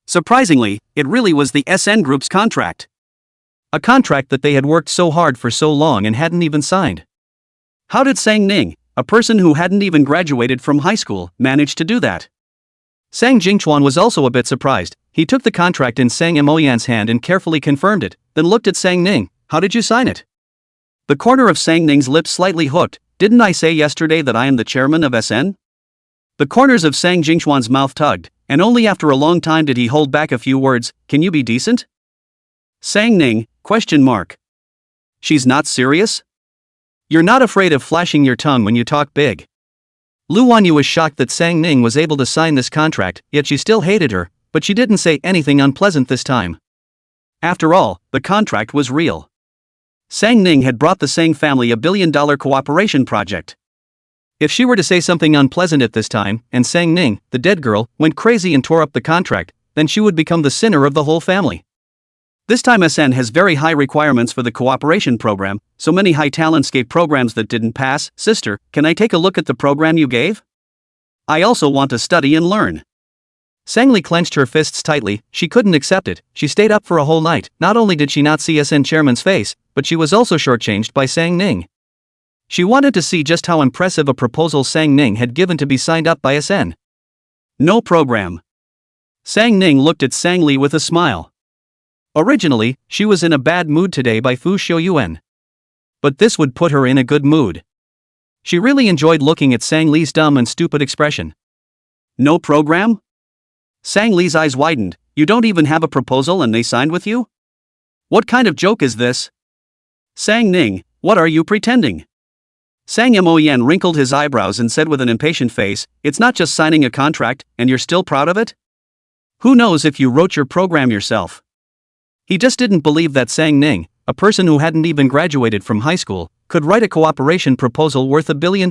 Surprisingly, it really was the SN Group's contract. A contract that they had worked so hard for so long and hadn't even signed. How did Sang Ning, a person who hadn't even graduated from high school, manage to do that? Sang Jingchuan was also a bit surprised. He took the contract in Sang Mo Yan's hand and carefully confirmed it, then looked at Sang Ning. How did you sign it? The corner of Sang Ning's lips slightly hooked. Didn't I say yesterday that I am the chairman of SN? The corners of Sang Jingchuan's mouth tugged, and only after a long time did he hold back a few words. Can you be decent? Sang Ning, ? She's not serious? You're not afraid of flashing your tongue when you talk big. Lu Wanyu was shocked that Sang Ning was able to sign this contract, yet she still hated her, but she didn't say anything unpleasant this time. After all, the contract was real. Sang Ning had brought the Sang family a billion-dollar cooperation project. If she were to say something unpleasant at this time, and Sang Ning, the dead girl, went crazy and tore up the contract, then she would become the sinner of the whole family. This time SN has very high requirements for the cooperation program, so many high talentscape programs that didn't pass. Sister, can I take a look at the program you gave? I also want to study and learn. Sang Li clenched her fists tightly. She couldn't accept it. She stayed up for a whole night. Not only did she not see SN chairman's face, but she was also shortchanged by Sang Ning. She wanted to see just how impressive a proposal Sang Ning had given to be signed up by SN. No program. Sang Ning looked at Sang Li with a smile. Originally, she was in a bad mood today by Fu Xiuyuan. But this would put her in a good mood. She really enjoyed looking at Sang Li's dumb and stupid expression. No program? Sang Li's eyes widened. You don't even have a proposal and they signed with you? What kind of joke is this? Sang Ning, what are you pretending? Sang Mo Yen wrinkled his eyebrows and said with an impatient face, it's not just signing a contract, and you're still proud of it? Who knows if you wrote your program yourself? He just didn't believe that Sang Ning, a person who hadn't even graduated from high school, could write a cooperation proposal worth $1 billion.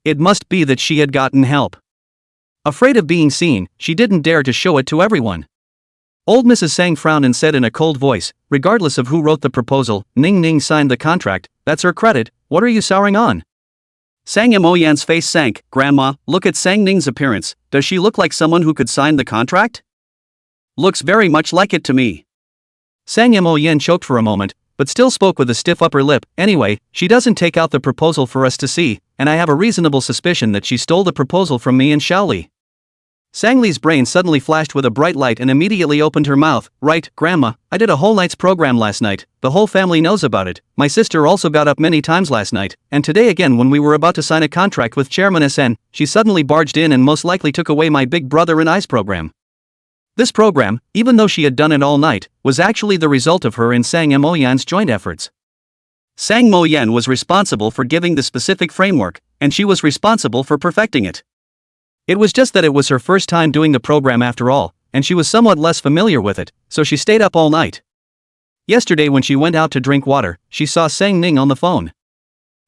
It must be that she had gotten help. Afraid of being seen, she didn't dare to show it to everyone. Old Mrs. Sang frowned and said in a cold voice, regardless of who wrote the proposal, Ning Ning signed the contract, that's her credit, what are you souring on? Sang Mo Yan's face sank. Grandma, look at Sang Ning's appearance, does she look like someone who could sign the contract? Looks very much like it to me. Sang Mo Yen choked for a moment, but still spoke with a stiff upper lip. Anyway, she doesn't take out the proposal for us to see, and I have a reasonable suspicion that she stole the proposal from me and Xiaoli. Sang Li's brain suddenly flashed with a bright light and immediately opened her mouth. Right, Grandma, I did a whole night's program last night, the whole family knows about it, my sister also got up many times last night, and today again when we were about to sign a contract with Chairman SN, she suddenly barged in and most likely took away my big brother and I's program. This program, even though she had done it all night, was actually the result of her and Sang Mo Yan's joint efforts. Sang Mo Yan was responsible for giving the specific framework, and she was responsible for perfecting it. It was just that it was her first time doing the program after all, and she was somewhat less familiar with it, so she stayed up all night. Yesterday when she went out to drink water, she saw Sang Ning on the phone.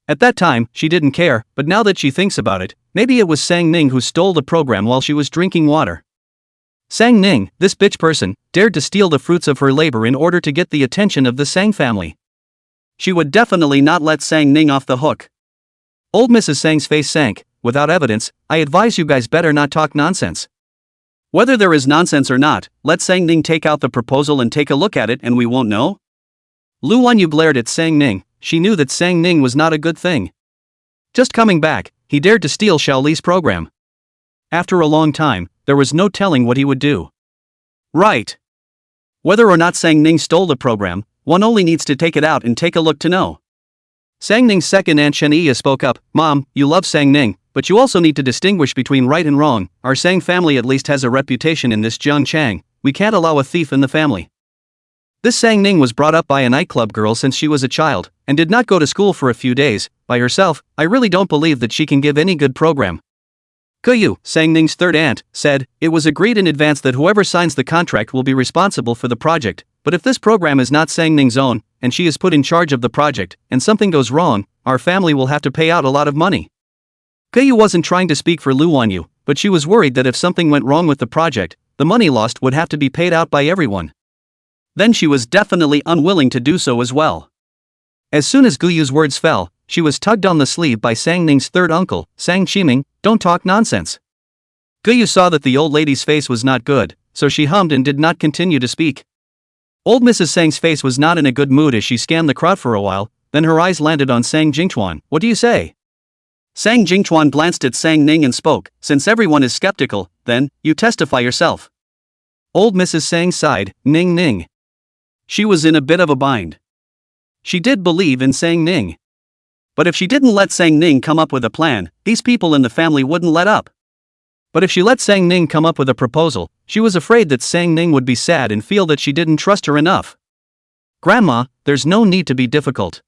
At that time, she didn't care, but now that she thinks about it, maybe it was Sang Ning who stole the program while she was drinking water. Sang Ning, this bitch person, dared to steal the fruits of her labor in order to get the attention of the Sang family. She would definitely not let Sang Ning off the hook. Old Mrs. Sang's face sank. Without evidence, I advise you guys better not talk nonsense. Whether there is nonsense or not, let Sang Ning take out the proposal and take a look at it and we won't know? Lu Wanyu glared at Sang Ning. She knew that Sang Ning was not a good thing. Just coming back, he dared to steal Xiao Li's program. After a long time, there was no telling what he would do. Right. Whether or not Sang Ning stole the program, one only needs to take it out and take a look to know. Sang Ning's second aunt Shen Iya spoke up. Mom, you love Sang Ning, but you also need to distinguish between right and wrong. Our Sang family at least has a reputation in this Jiangchang. We can't allow a thief in the family. This Sang Ning was brought up by a nightclub girl since she was a child, and did not go to school for a few days. By herself, I really don't believe that she can give any good program. Guyu, Sang Ning's third aunt, said, it was agreed in advance that whoever signs the contract will be responsible for the project, but if this program is not Sang Ning's own, and she is put in charge of the project, and something goes wrong, our family will have to pay out a lot of money. Guyu wasn't trying to speak for Lu Wanyu, but she was worried that if something went wrong with the project, the money lost would have to be paid out by everyone. Then she was definitely unwilling to do so as well. As soon as Guyu's words fell, she was tugged on the sleeve by Sang Ning's third uncle, Sang Qiming. Don't talk nonsense. Guyu saw that the old lady's face was not good, so she hummed and did not continue to speak. Old Mrs. Sang's face was not in a good mood as she scanned the crowd for a while, then her eyes landed on Sang Jingchuan. What do you say? Sang Jingchuan glanced at Sang Ning and spoke, since everyone is skeptical, then, you testify yourself. Old Mrs. Sang sighed, Ning Ning. She was in a bit of a bind. She did believe in Sang Ning. But if she didn't let Sang Ning come up with a plan, these people in the family wouldn't let up. But if she let Sang Ning come up with a proposal, she was afraid that Sang Ning would be sad and feel that she didn't trust her enough. Grandma, there's no need to be difficult.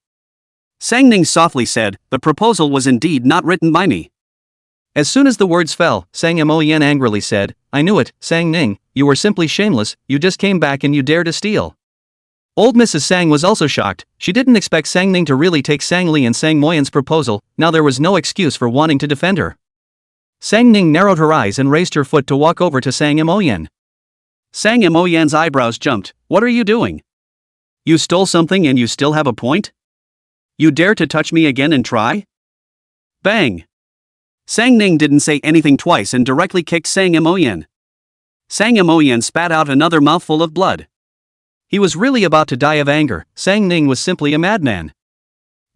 Sang Ning softly said, the proposal was indeed not written by me. As soon as the words fell, Sang Moyen angrily said, I knew it, Sang Ning, you were simply shameless, you just came back and you dare to steal. Old Mrs. Sang was also shocked. She didn't expect Sang Ning to really take Sang Li and Sang Moyen's proposal. Now there was no excuse for wanting to defend her. Sang Ning narrowed her eyes and raised her foot to walk over to Sang Moyen. Sang Moyen's eyebrows jumped. What are you doing? You stole something and you still have a point? You dare to touch me again and try? Bang! Sang Ning didn't say anything twice and directly kicked Sang Moyen. Sang Moyen spat out another mouthful of blood. He was really about to die of anger. Sang Ning was simply a madman.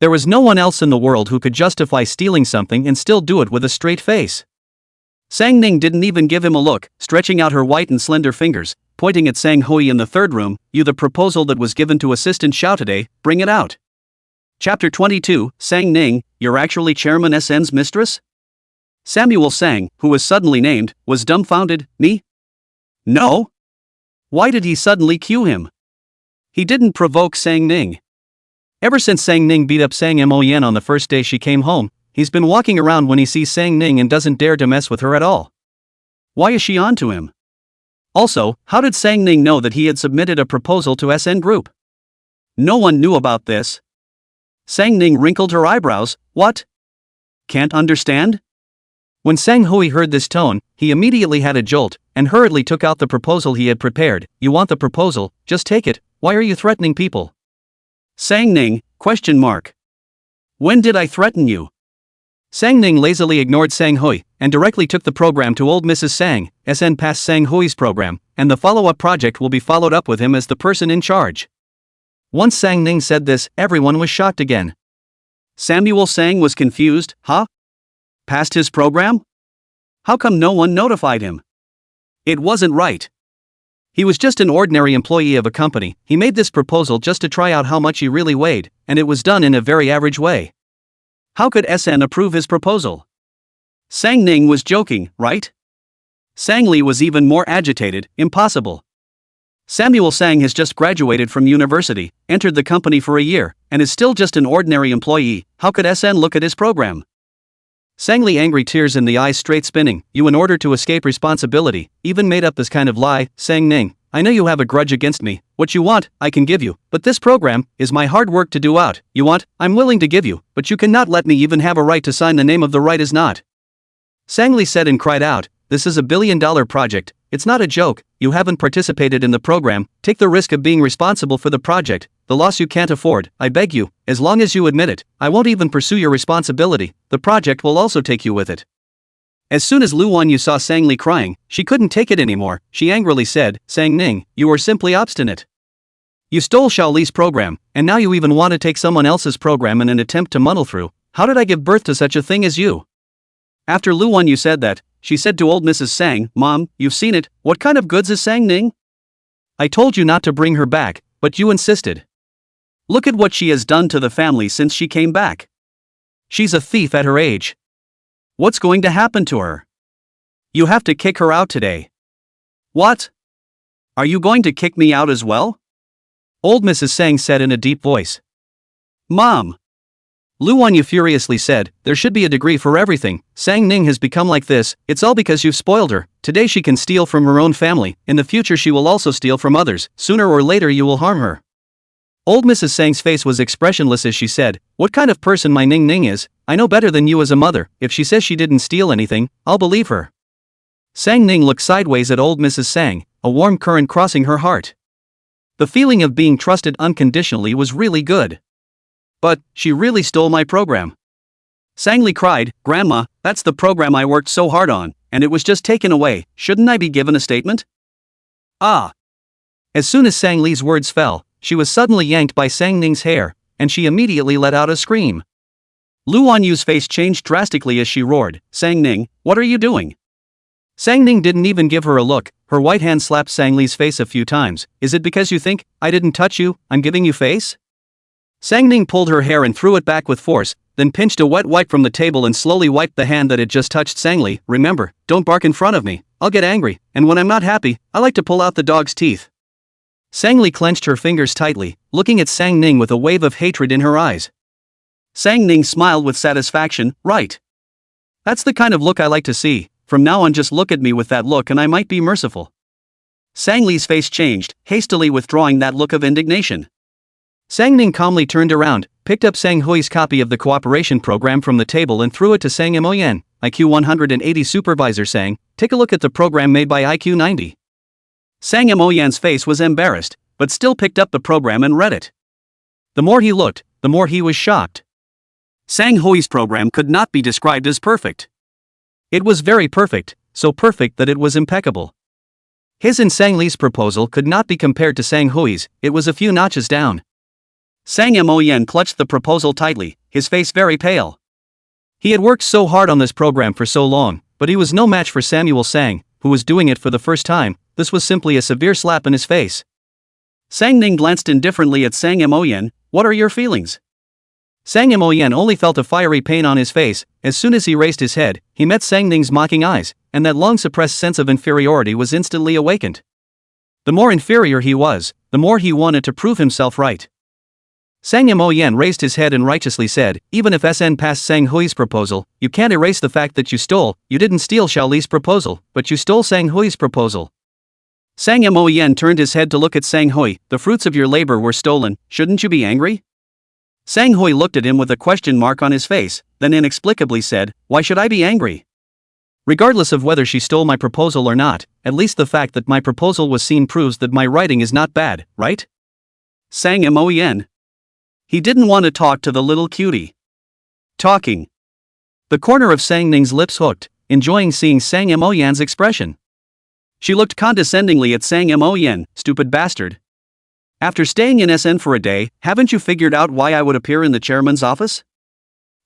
There was no one else in the world who could justify stealing something and still do it with a straight face. Sang Ning didn't even give him a look, stretching out her white and slender fingers, pointing at Sang Hui in the third room. You, the proposal that was given to Assistant Xiao today, bring it out. Chapter 22, Sang Ning, you're actually Chairman SN's mistress? Samuel Sang, who was suddenly named, was dumbfounded. Me? No. Why did he suddenly cue him? He didn't provoke Sang Ning. Ever since Sang Ning beat up Sang Moyen on the first day she came home, he's been walking around when he sees Sang Ning and doesn't dare to mess with her at all. Why is she on to him? Also, how did Sang Ning know that he had submitted a proposal to SN Group? No one knew about this. Sang Ning wrinkled her eyebrows. What? Can't understand? When Sang Hui heard this tone, he immediately had a jolt, and hurriedly took out the proposal he had prepared. You want the proposal, just take it, why are you threatening people? Sang Ning, ? When did I threaten you? Sang Ning lazily ignored Sang Hui, and directly took the program to old Mrs. Sang. SN passed Sang Hui's program, and the follow-up project will be followed up with him as the person in charge. Once Sang Ning said this, everyone was shocked again. Samuel Sang was confused. Huh? Passed his program? How come no one notified him? It wasn't right. He was just an ordinary employee of a company. He made this proposal just to try out how much he really weighed, and it was done in a very average way. How could SN approve his proposal? Sang Ning was joking, right? Sang Li was even more agitated. Impossible. Samuel Sang has just graduated from university, entered the company for a year, and is still just an ordinary employee. How could SN look at his program? Sang Li, angry, tears in the eyes straight spinning. You, in order to escape responsibility, even made up this kind of lie. Sang Ning, I know you have a grudge against me. What you want, I can give you, but this program is my hard work to do out. You want, I'm willing to give you, but you cannot let me even have a right to sign the name of the right is not. Sang Li said and cried out. this is a $1 billion project, it's not a joke, you haven't participated in the program, take the risk of being responsible for the project, the loss you can't afford, I beg you, as long as you admit it, I won't even pursue your responsibility, the project will also take you with it. As soon as Lu Wanyu saw Sang Li crying, she couldn't take it anymore, she angrily said, Sang Ning, you are simply obstinate. You stole Xiao Li's program, and now you even want to take someone else's program in an attempt to muddle through, how did I give birth to such a thing as you? After Lu Wanyu said that, she said to old Mrs. Sang, Mom, you've seen it, what kind of goods is Sang Ning? I told you not to bring her back, but you insisted. Look at what she has done to the family since she came back. She's a thief at her age. What's going to happen to her? You have to kick her out today. What? Are you going to kick me out as well? Old Mrs. Sang said in a deep voice. Mom! Lu Wanyu furiously said, there should be a degree for everything, Sang Ning has become like this, it's all because you've spoiled her, today she can steal from her own family, in the future she will also steal from others, sooner or later you will harm her. Old Mrs. Sang's face was expressionless as she said, what kind of person my Ning Ning is, I know better than you as a mother, if she says she didn't steal anything, I'll believe her. Sang Ning looked sideways at old Mrs. Sang, a warm current crossing her heart. The feeling of being trusted unconditionally was really good. But, she really stole my program. Sang Li cried, Grandma, that's the program I worked so hard on, and it was just taken away, shouldn't I be given a statement? Ah! As soon as Sang Li's words fell, she was suddenly yanked by Sang Ning's hair, and she immediately let out a scream. Lu Wanyu's face changed drastically as she roared, Sang Ning, what are you doing? Sang Ning didn't even give her a look, her white hand slapped Sang Li's face a few times, is it because you think, I didn't touch you, I'm giving you face? Sang Ning pulled her hair and threw it back with force, then pinched a wet wipe from the table and slowly wiped the hand that had just touched Sang Li, remember, don't bark in front of me, I'll get angry, and when I'm not happy, I like to pull out the dog's teeth. Sang Li clenched her fingers tightly, looking at Sang Ning with a wave of hatred in her eyes. Sang Ning smiled with satisfaction, right. That's the kind of look I like to see, from now on just look at me with that look and I might be merciful. Sang Li's face changed, hastily withdrawing that look of indignation. Sang Ning calmly turned around, picked up Sang Hui's copy of the cooperation program from the table and threw it to Sang Moyen, IQ 180 supervisor Sang, take a look at the program made by IQ 90. Sang Moyen's face was embarrassed, but still picked up the program and read it. The more he looked, the more he was shocked. Sang Hui's program could not be described as perfect. It was very perfect, so perfect that it was impeccable. His and Sang Li's proposal could not be compared to Sang Hui's, it was a few notches down. Sang Moyen clutched the proposal tightly, his face very pale. He had worked so hard on this program for so long, but he was no match for Samuel Sang, who was doing it for the first time, this was simply a severe slap in his face. Sang Ning glanced indifferently at Sang Moyen, what are your feelings? Sang Moyen only felt a fiery pain on his face, as soon as he raised his head, he met Sang Ning's mocking eyes, and that long-suppressed sense of inferiority was instantly awakened. The more inferior he was, the more he wanted to prove himself right. Sang Moyen raised his head and righteously said, even if SN passed Sang Hui's proposal, you can't erase the fact that you didn't steal Xiao Li's proposal, but you stole Sang Hui's proposal. Sang Moyen turned his head to look at Sang Hui, the fruits of your labor were stolen, shouldn't you be angry? Sang Hui looked at him with a question mark on his face, then inexplicably said, why should I be angry? Regardless of whether she stole my proposal or not, at least the fact that my proposal was seen proves that my writing is not bad, right? Sang Moyen. He didn't want to talk to the little cutie. Talking. The corner of Sang Ning's lips hooked, enjoying seeing Sang Moyen's expression. She looked condescendingly at Sang Moyen, stupid bastard. After staying in SN for a day, haven't you figured out why I would appear in the chairman's office?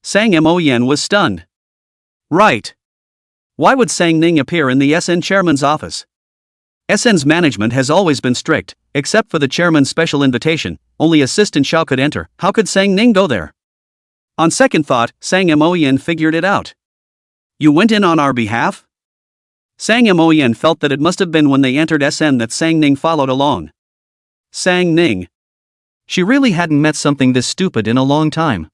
Sang Moyen was stunned. Right. Why would Sang Ning appear in the SN chairman's office? SN's management has always been strict, except for the chairman's special invitation, only assistant Xiao could enter, how could Sang Ning go there? On second thought, Sang Moyen figured it out. You went in on our behalf? Sang Moyen felt that it must have been when they entered SN that Sang Ning followed along. Sang Ning. She really hadn't met something this stupid in a long time.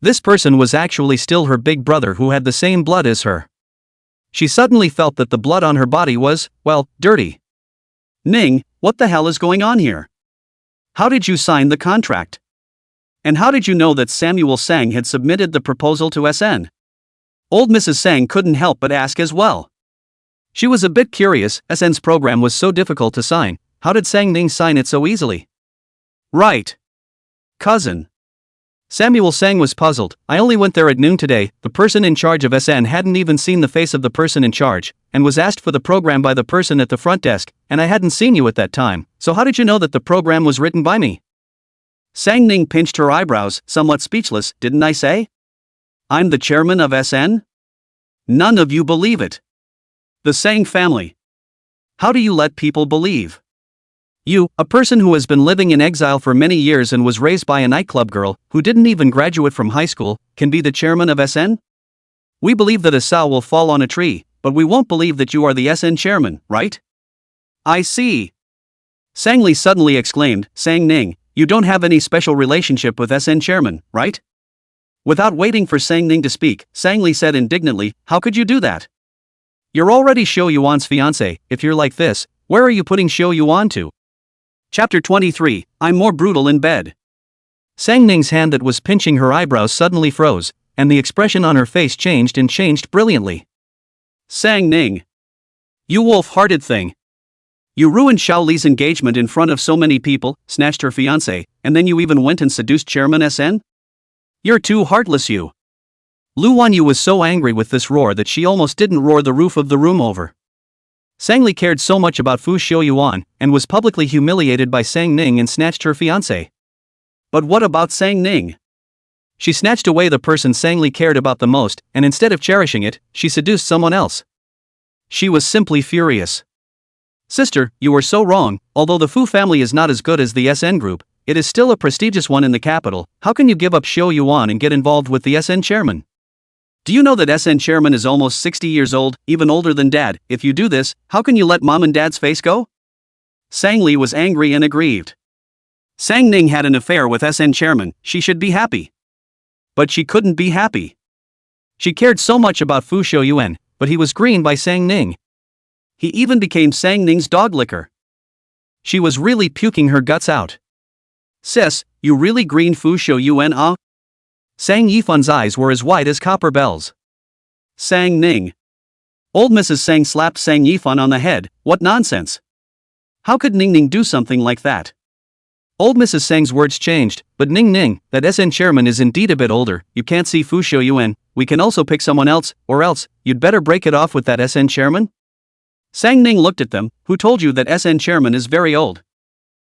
This person was actually still her big brother who had the same blood as her. She suddenly felt that the blood on her body was, well, dirty. Ning, what the hell is going on here? How did you sign the contract? And how did you know that Samuel Sang had submitted the proposal to SN? Old Mrs. Sang couldn't help but ask as well. She was a bit curious, SN's program was so difficult to sign, how did Sang Ning sign it so easily? Right. Cousin. Samuel Sang was puzzled. I only went there at noon today, the person in charge of SN hadn't even seen the face of the person in charge, and was asked for the program by the person at the front desk, and I hadn't seen you at that time, so how did you know that the program was written by me? Sang Ning pinched her eyebrows, somewhat speechless. Didn't I say? I'm the chairman of SN? None of you believe it. The Sang family. How do you let people believe? You, a person who has been living in exile for many years and was raised by a nightclub girl, who didn't even graduate from high school, can be the chairman of SN? We believe that a sow will fall on a tree, but we won't believe that you are the SN chairman, right? I see. Sang Lee suddenly exclaimed, Sang Ning, you don't have any special relationship with SN chairman, right? Without waiting for Sang Ning to speak, Sang Lee said indignantly, how could you do that? You're already Xiao Yuan's fiancé. If you're like this, where are you putting Xiao Yuan to? Chapter 23, I'm more brutal in bed. Sang Ning's hand that was pinching her eyebrows suddenly froze, and the expression on her face changed and changed brilliantly. Sang Ning. You wolf-hearted thing. You ruined Xiao Li's engagement in front of so many people, snatched her fiancé, and then you even went and seduced Chairman SN? You're too heartless, you. Lu Wanyu was so angry with this roar that she almost didn't roar the roof of the room over. Sang Li cared so much about Fu Xiaoyuan, and was publicly humiliated by Sang Ning and snatched her fiancé. But what about Sang Ning? She snatched away the person Sang Li cared about the most, and instead of cherishing it, she seduced someone else. She was simply furious. Sister, you were so wrong. Although the Fu family is not as good as the SN group, it is still a prestigious one in the capital. How can you give up Xiaoyuan and get involved with the SN chairman? Do you know that SN chairman is almost 60 years old, even older than dad? If you do this, how can you let mom and dad's face go? Sang Li was angry and aggrieved. Sang Ning had an affair with SN chairman, she should be happy. But she couldn't be happy. She cared so much about Fu Xiaoyuan, but he was green by Sang Ning. He even became Sang Ning's dog licker. She was really puking her guts out. Sis, you really green Fu Xiaoyuan, ah? Sang Yifan's eyes were as white as copper bells. Sang Ning. Old Mrs. Sang slapped Sang Yifan on the head. What nonsense! How could Ning Ning do something like that? Old Mrs. Sang's words changed, but Ning Ning, that SN chairman is indeed a bit older, you can't see Fu Xiaoyuan, we can also pick someone else, or else, you'd better break it off with that SN chairman? Sang Ning looked at them. Who told you that SN chairman is very old?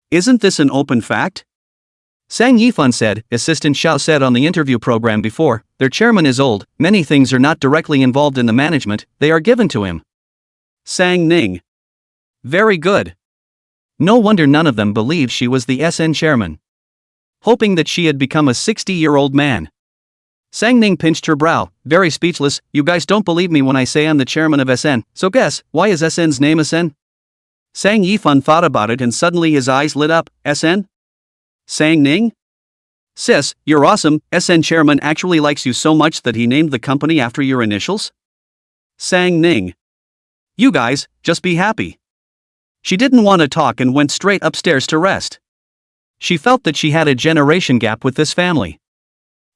Isn't this an open fact? Sang Yifan said, Assistant Xiao said on the interview program before, their chairman is old, many things are not directly involved in the management, they are given to him. Sang Ning. Very good. No wonder none of them believed she was the SN chairman. Hoping that she had become a 60-year-old man. Sang Ning pinched her brow, very speechless. You guys don't believe me when I say I'm the chairman of SN, so guess, why is SN's name SN? Sang Yifan thought about it and suddenly his eyes lit up. SN? Sang Ning? Sis, you're awesome. SN chairman actually likes you so much that he named the company after your initials? Sang Ning. You guys, just be happy. She didn't want to talk and went straight upstairs to rest. She felt that she had a generation gap with this family.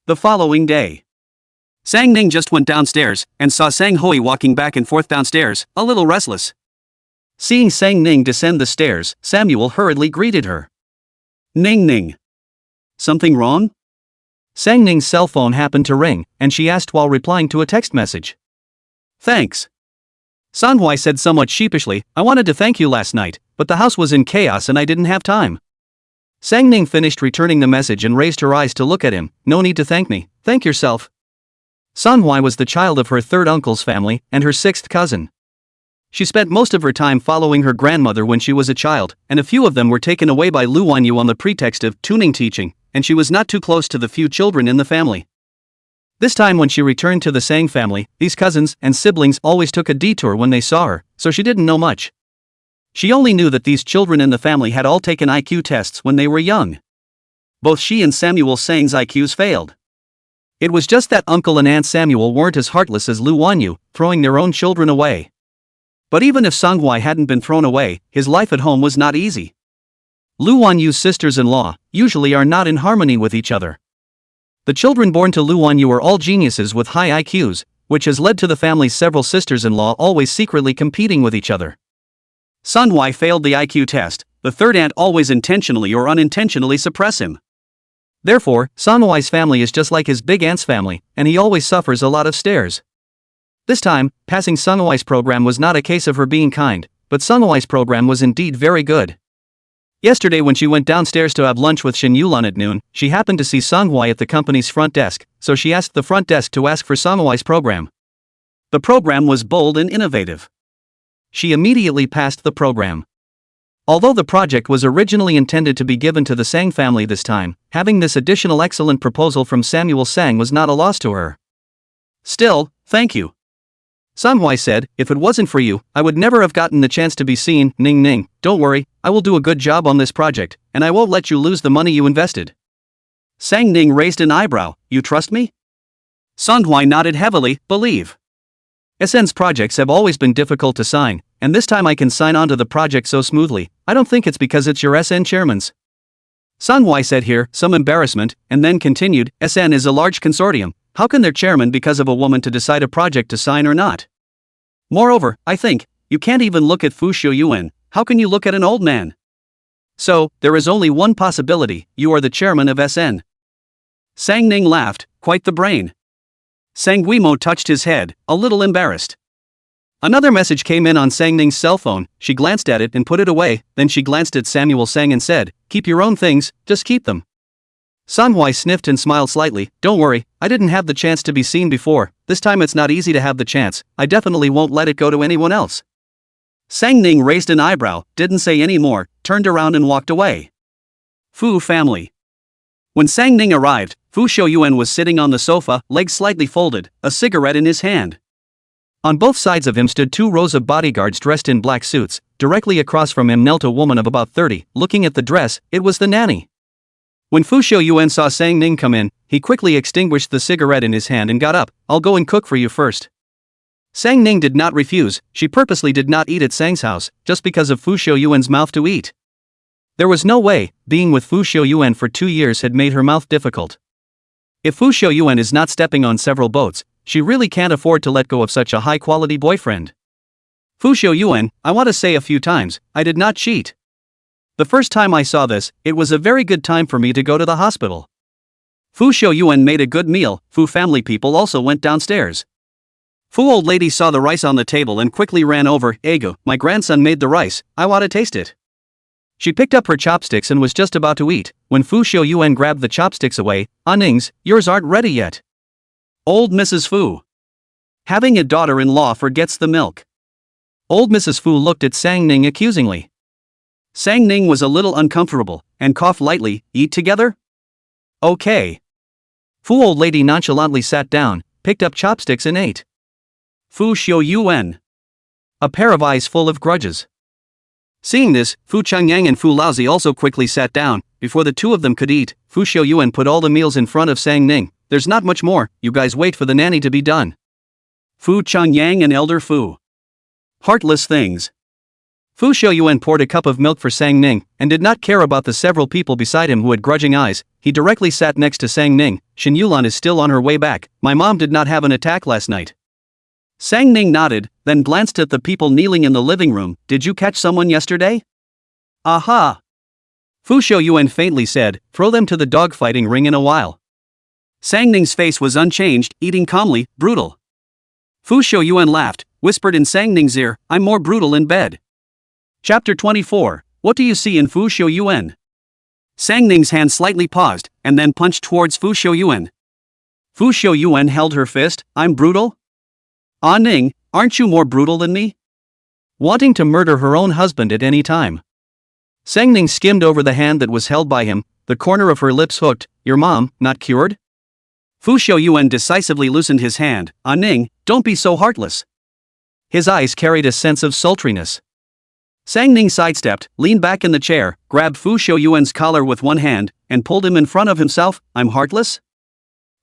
The following day, Sang Ning just went downstairs and saw Sang Hui walking back and forth downstairs, a little restless. Seeing Sang Ning descend the stairs, Samuel hurriedly greeted her. Ning Ning. Something wrong? Sang Ning's cell phone happened to ring, and she asked while replying to a text message. Thanks. Sanhui said somewhat sheepishly, I wanted to thank you last night, but the house was in chaos and I didn't have time. Sang Ning finished returning the message and raised her eyes to look at him. No need to thank me, thank yourself. Sanhui was the child of her third uncle's family, and her sixth cousin. She spent most of her time following her grandmother when she was a child, and a few of them were taken away by Lu Wanyu on the pretext of tuning teaching, and she was not too close to the few children in the family. This time when she returned to the Sang family, these cousins and siblings always took a detour when they saw her, so she didn't know much. She only knew that these children in the family had all taken IQ tests when they were young. Both she and Samuel Sang's IQs failed. It was just that Uncle and Aunt Samuel weren't as heartless as Lu Wanyu, throwing their own children away. But even if Sanghui hadn't been thrown away, his life at home was not easy. Lu Wanyu's sisters-in-law usually are not in harmony with each other. The children born to Lu Wanyu are all geniuses with high IQs, which has led to the family's several sisters-in-law always secretly competing with each other. Manhwa failed the IQ test. The third aunt always intentionally or unintentionally suppress him. Therefore, Manhwa's family is just like his big aunt's family, and he always suffers a lot of stares. This time, passing Manhwa's program was not a case of her being kind, but Manhwa's program was indeed very good. Yesterday when she went downstairs to have lunch with Shin Yulan at noon, she happened to see Manhwa at the company's front desk, so she asked the front desk to ask for Manhwa's program. The program was bold and innovative. She immediately passed the program. Although the project was originally intended to be given to the Sang family this time, having this additional excellent proposal from Samuel Sang was not a loss to her. Still, thank you. Manhwa said, if it wasn't for you, I would never have gotten the chance to be seen. Ning ning, don't worry, I will do a good job on this project, and I won't let you lose the money you invested. Sang Ning raised an eyebrow, you trust me? Manhwa nodded heavily, believe. SN's projects have always been difficult to sign, and this time I can sign on to the project so smoothly. I don't think it's because it's your SN chairman's. Manhwa said here, some embarrassment, and then continued, SN is a large consortium. How can their chairman because of a woman to decide a project to sign or not? Moreover, I think, you can't even look at Fu Xiuyuan, how can you look at an old man? So, there is only one possibility, you are the chairman of SN. Sang Ning laughed, quite the brain. Sang Guimo touched his head, a little embarrassed. Another message came in on Sang Ning's cell phone. She glanced at it and put it away, then she glanced at Samuel Sang and said, keep your own things, just keep them. Manhwa sniffed and smiled slightly, don't worry, I didn't have the chance to be seen before, this time it's not easy to have the chance, I definitely won't let it go to anyone else. Sang Ning raised an eyebrow, didn't say any more, turned around and walked away. Fu family. When Sang Ning arrived, Fu Xiuyuan was sitting on the sofa, legs slightly folded, a cigarette in his hand. On both sides of him stood 2 rows of bodyguards dressed in black suits. Directly across from him knelt a woman of about 30, looking at the dress, it was the nanny. When Fu Xiuyuan saw Sang Ning come in, he quickly extinguished the cigarette in his hand and got up, I'll go and cook for you first. Sang Ning did not refuse, she purposely did not eat at Sang's house, just because of Fu Xiuyuan's mouth to eat. There was no way, being with Fu Xiuyuan for 2 years had made her mouth difficult. If Fu Xiuyuan is not stepping on several boats, she really can't afford to let go of such a high-quality boyfriend. Fu Xiuyuan, I want to say a few times, I did not cheat. The first time I saw this, it was a very good time for me to go to the hospital. Fu Xiuyuan made a good meal. Fu family people also went downstairs. Fu old lady saw the rice on the table and quickly ran over, Ego, my grandson made the rice, I want to taste it. She picked up her chopsticks and was just about to eat, when Fu Xiuyuan grabbed the chopsticks away, Nings, yours aren't ready yet. Old Mrs. Fu. Having a daughter-in-law forgets the milk. Old Mrs. Fu looked at Sang Ning accusingly. Sang Ning was a little uncomfortable, and coughed lightly, eat together? Okay. Fu old lady nonchalantly sat down, picked up chopsticks and ate. Fu Xiuyuan. A pair of eyes full of grudges. Seeing this, Fu Changyang and Fu Laozi also quickly sat down. Before the two of them could eat, Fu Xiuyuan put all the meals in front of Sang Ning. There's not much more, you guys wait for the nanny to be done. Fu Changyang and Elder Fu. Heartless things. Fu Xiuyuan poured a cup of milk for Sang Ning, and did not care about the several people beside him who had grudging eyes. He directly sat next to Sang Ning. Shin Yulan is still on her way back, my mom did not have an attack last night. Sang Ning nodded, then glanced at the people kneeling in the living room, did you catch someone yesterday? Aha! Fu Xiuyuan faintly said, throw them to the dogfighting ring in a while. Sang Ning's face was unchanged, eating calmly, brutal. Fu Xiuyuan laughed, whispered in Sang Ning's ear, I'm more brutal in bed. Chapter 24, What do you see in Fu Xiuyuan? Sang Ning's hand slightly paused, and then punched towards Fu Xiuyuan. Fu Xiuyuan held her fist, I'm brutal? Ah Ning, aren't you more brutal than me? Wanting to murder her own husband at any time. Sang Ning skimmed over the hand that was held by him, the corner of her lips hooked, your mom, not cured? Fu Xiuyuan decisively loosened his hand, Ah Ning, don't be so heartless. His eyes carried a sense of sultriness. Sang Ning sidestepped, leaned back in the chair, grabbed Fu Xiuyuan's collar with one hand, and pulled him in front of himself, I'm heartless?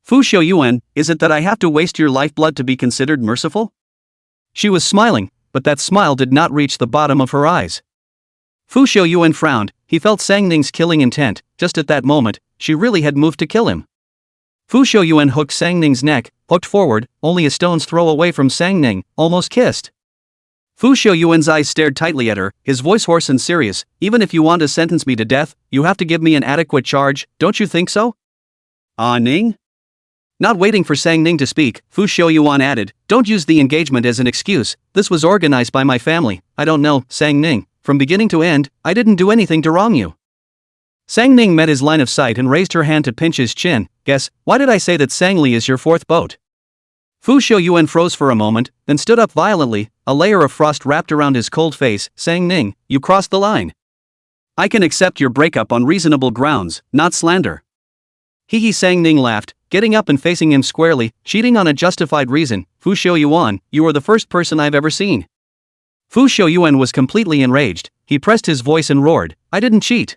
Fu Xiuyuan, is it that I have to waste your lifeblood to be considered merciful? She was smiling, but that smile did not reach the bottom of her eyes. Fu Xiuyuan frowned, he felt Sang Ning's killing intent, just at that moment, she really had moved to kill him. Fu Shouyuan hooked Sang Ning's neck, hooked forward, only a stone's throw away from Sang Ning, almost kissed. Fu Shouyuan's eyes stared tightly at her, his voice hoarse and serious. Even if you want to sentence me to death, you have to give me an adequate charge, don't you think so? Ah Ning? Not waiting for Sang Ning to speak, Fu Shouyuan added, don't use the engagement as an excuse, this was organized by my family. I don't know, Sang Ning, from beginning to end, I didn't do anything to wrong you. Sang Ning met his line of sight and raised her hand to pinch his chin. Guess, why did I say that Sang Li is your fourth boat? Fu Shouyuan froze for a moment, then stood up violently, a layer of frost wrapped around his cold face. Sang Ning, you crossed the line. I can accept your breakup on reasonable grounds, not slander. He Sang Ning laughed, getting up and facing him squarely. Cheating on a justified reason, Fu Shouyuan, you are the first person I've ever seen. Fu Shouyuan was completely enraged, he pressed his voice and roared, I didn't cheat.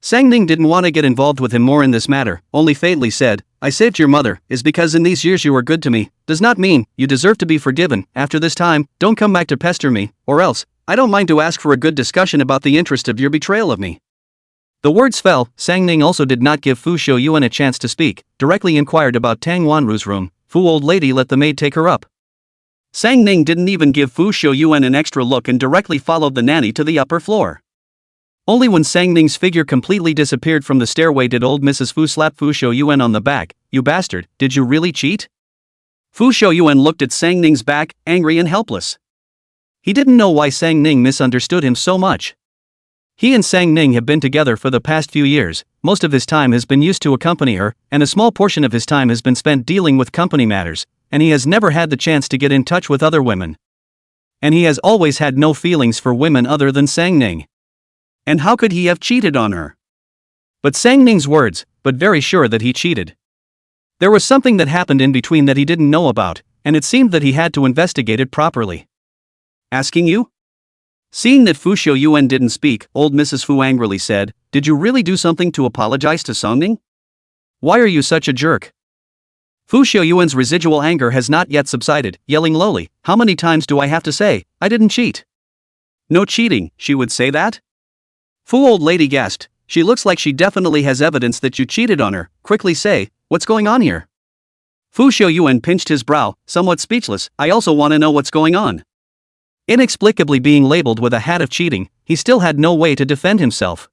Sang Ning didn't want to get involved with him more in this matter, only faintly said, I saved your mother, is because in these years you were good to me, does not mean you deserve to be forgiven. After this time, don't come back to pester me, or else, I don't mind to ask for a good discussion about the interest of your betrayal of me. The words fell. Sang Ning also did not give Fu Shouyuan a chance to speak, directly inquired about Tang Wanru's room. Fu old lady let the maid take her up. Sang Ning didn't even give Fu Shouyuan an extra look and directly followed the nanny to the upper floor. Only when Sang Ning's figure completely disappeared from the stairway did old Mrs. Fu slap Fu Shouyuan on the back. You bastard, did you really cheat? Fu Shouyuan looked at Sang Ning's back, angry and helpless. He didn't know why Sang Ning misunderstood him so much. He and Sang Ning have been together for the past few years, most of his time has been used to accompany her, and a small portion of his time has been spent dealing with company matters, and he has never had the chance to get in touch with other women. And he has always had no feelings for women other than Sang Ning. And how could he have cheated on her? But Sang Ning's words, but very sure that he cheated. There was something that happened in between that he didn't know about, and it seemed that he had to investigate it properly. Asking you? Seeing that Fu Shouyuan didn't speak, old Mrs. Fu angrily said, did you really do something to apologize to Sang Ning? Why are you such a jerk? Fu Shouyuan's residual anger has not yet subsided, yelling lowly, how many times do I have to say, I didn't cheat? No cheating, she would say that? Fu old lady gasped, she looks like she definitely has evidence that you cheated on her, quickly say, what's going on here? Fu Shouyuan pinched his brow, somewhat speechless, I also want to know what's going on. Inexplicably being labeled with a hat of cheating, he still had no way to defend himself.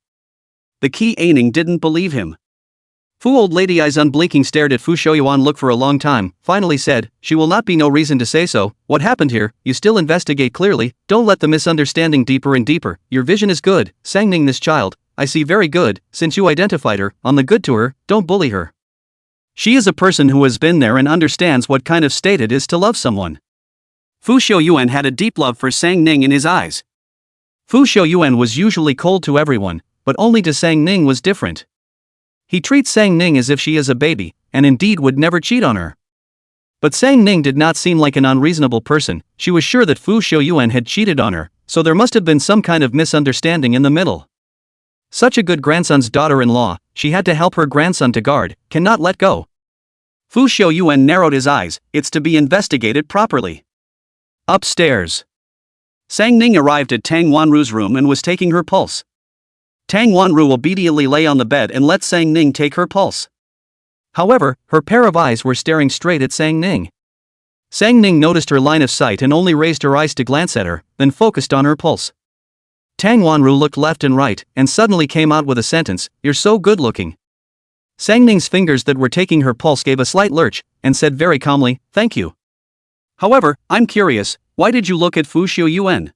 The key Aining didn't believe him. Fu old lady eyes unblinking stared at Fu Shouyuan look for a long time, finally said, she will not be no reason to say so, what happened here, you still investigate clearly, don't let the misunderstanding deeper and deeper, your vision is good, Sang Ning this child, I see very good, since you identified her, on the good to her, don't bully her. She is a person who has been there and understands what kind of state it is to love someone. Fu Shouyuan had a deep love for Sang Ning in his eyes. Fu Shouyuan was usually cold to everyone, but only to Sang Ning was different. He treats Sang Ning as if she is a baby, and indeed would never cheat on her. But Sang Ning did not seem like an unreasonable person, she was sure that Fu Shouyuan had cheated on her, so there must have been some kind of misunderstanding in the middle. Such a good grandson's daughter-in-law, she had to help her grandson to guard, cannot let go. Fu Shouyuan narrowed his eyes, it's to be investigated properly. Upstairs. Sang Ning arrived at Tang Wanru's room and was taking her pulse. Tang Wanru obediently lay on the bed and let Sang Ning take her pulse. However, her pair of eyes were staring straight at Sang Ning. Sang Ning noticed her line of sight and only raised her eyes to glance at her, then focused on her pulse. Tang Wanru looked left and right, and suddenly came out with a sentence, you're so good looking. Sang Ning's fingers that were taking her pulse gave a slight lurch, and said very calmly, thank you. However, I'm curious, why did you look at Fu Shouyuan?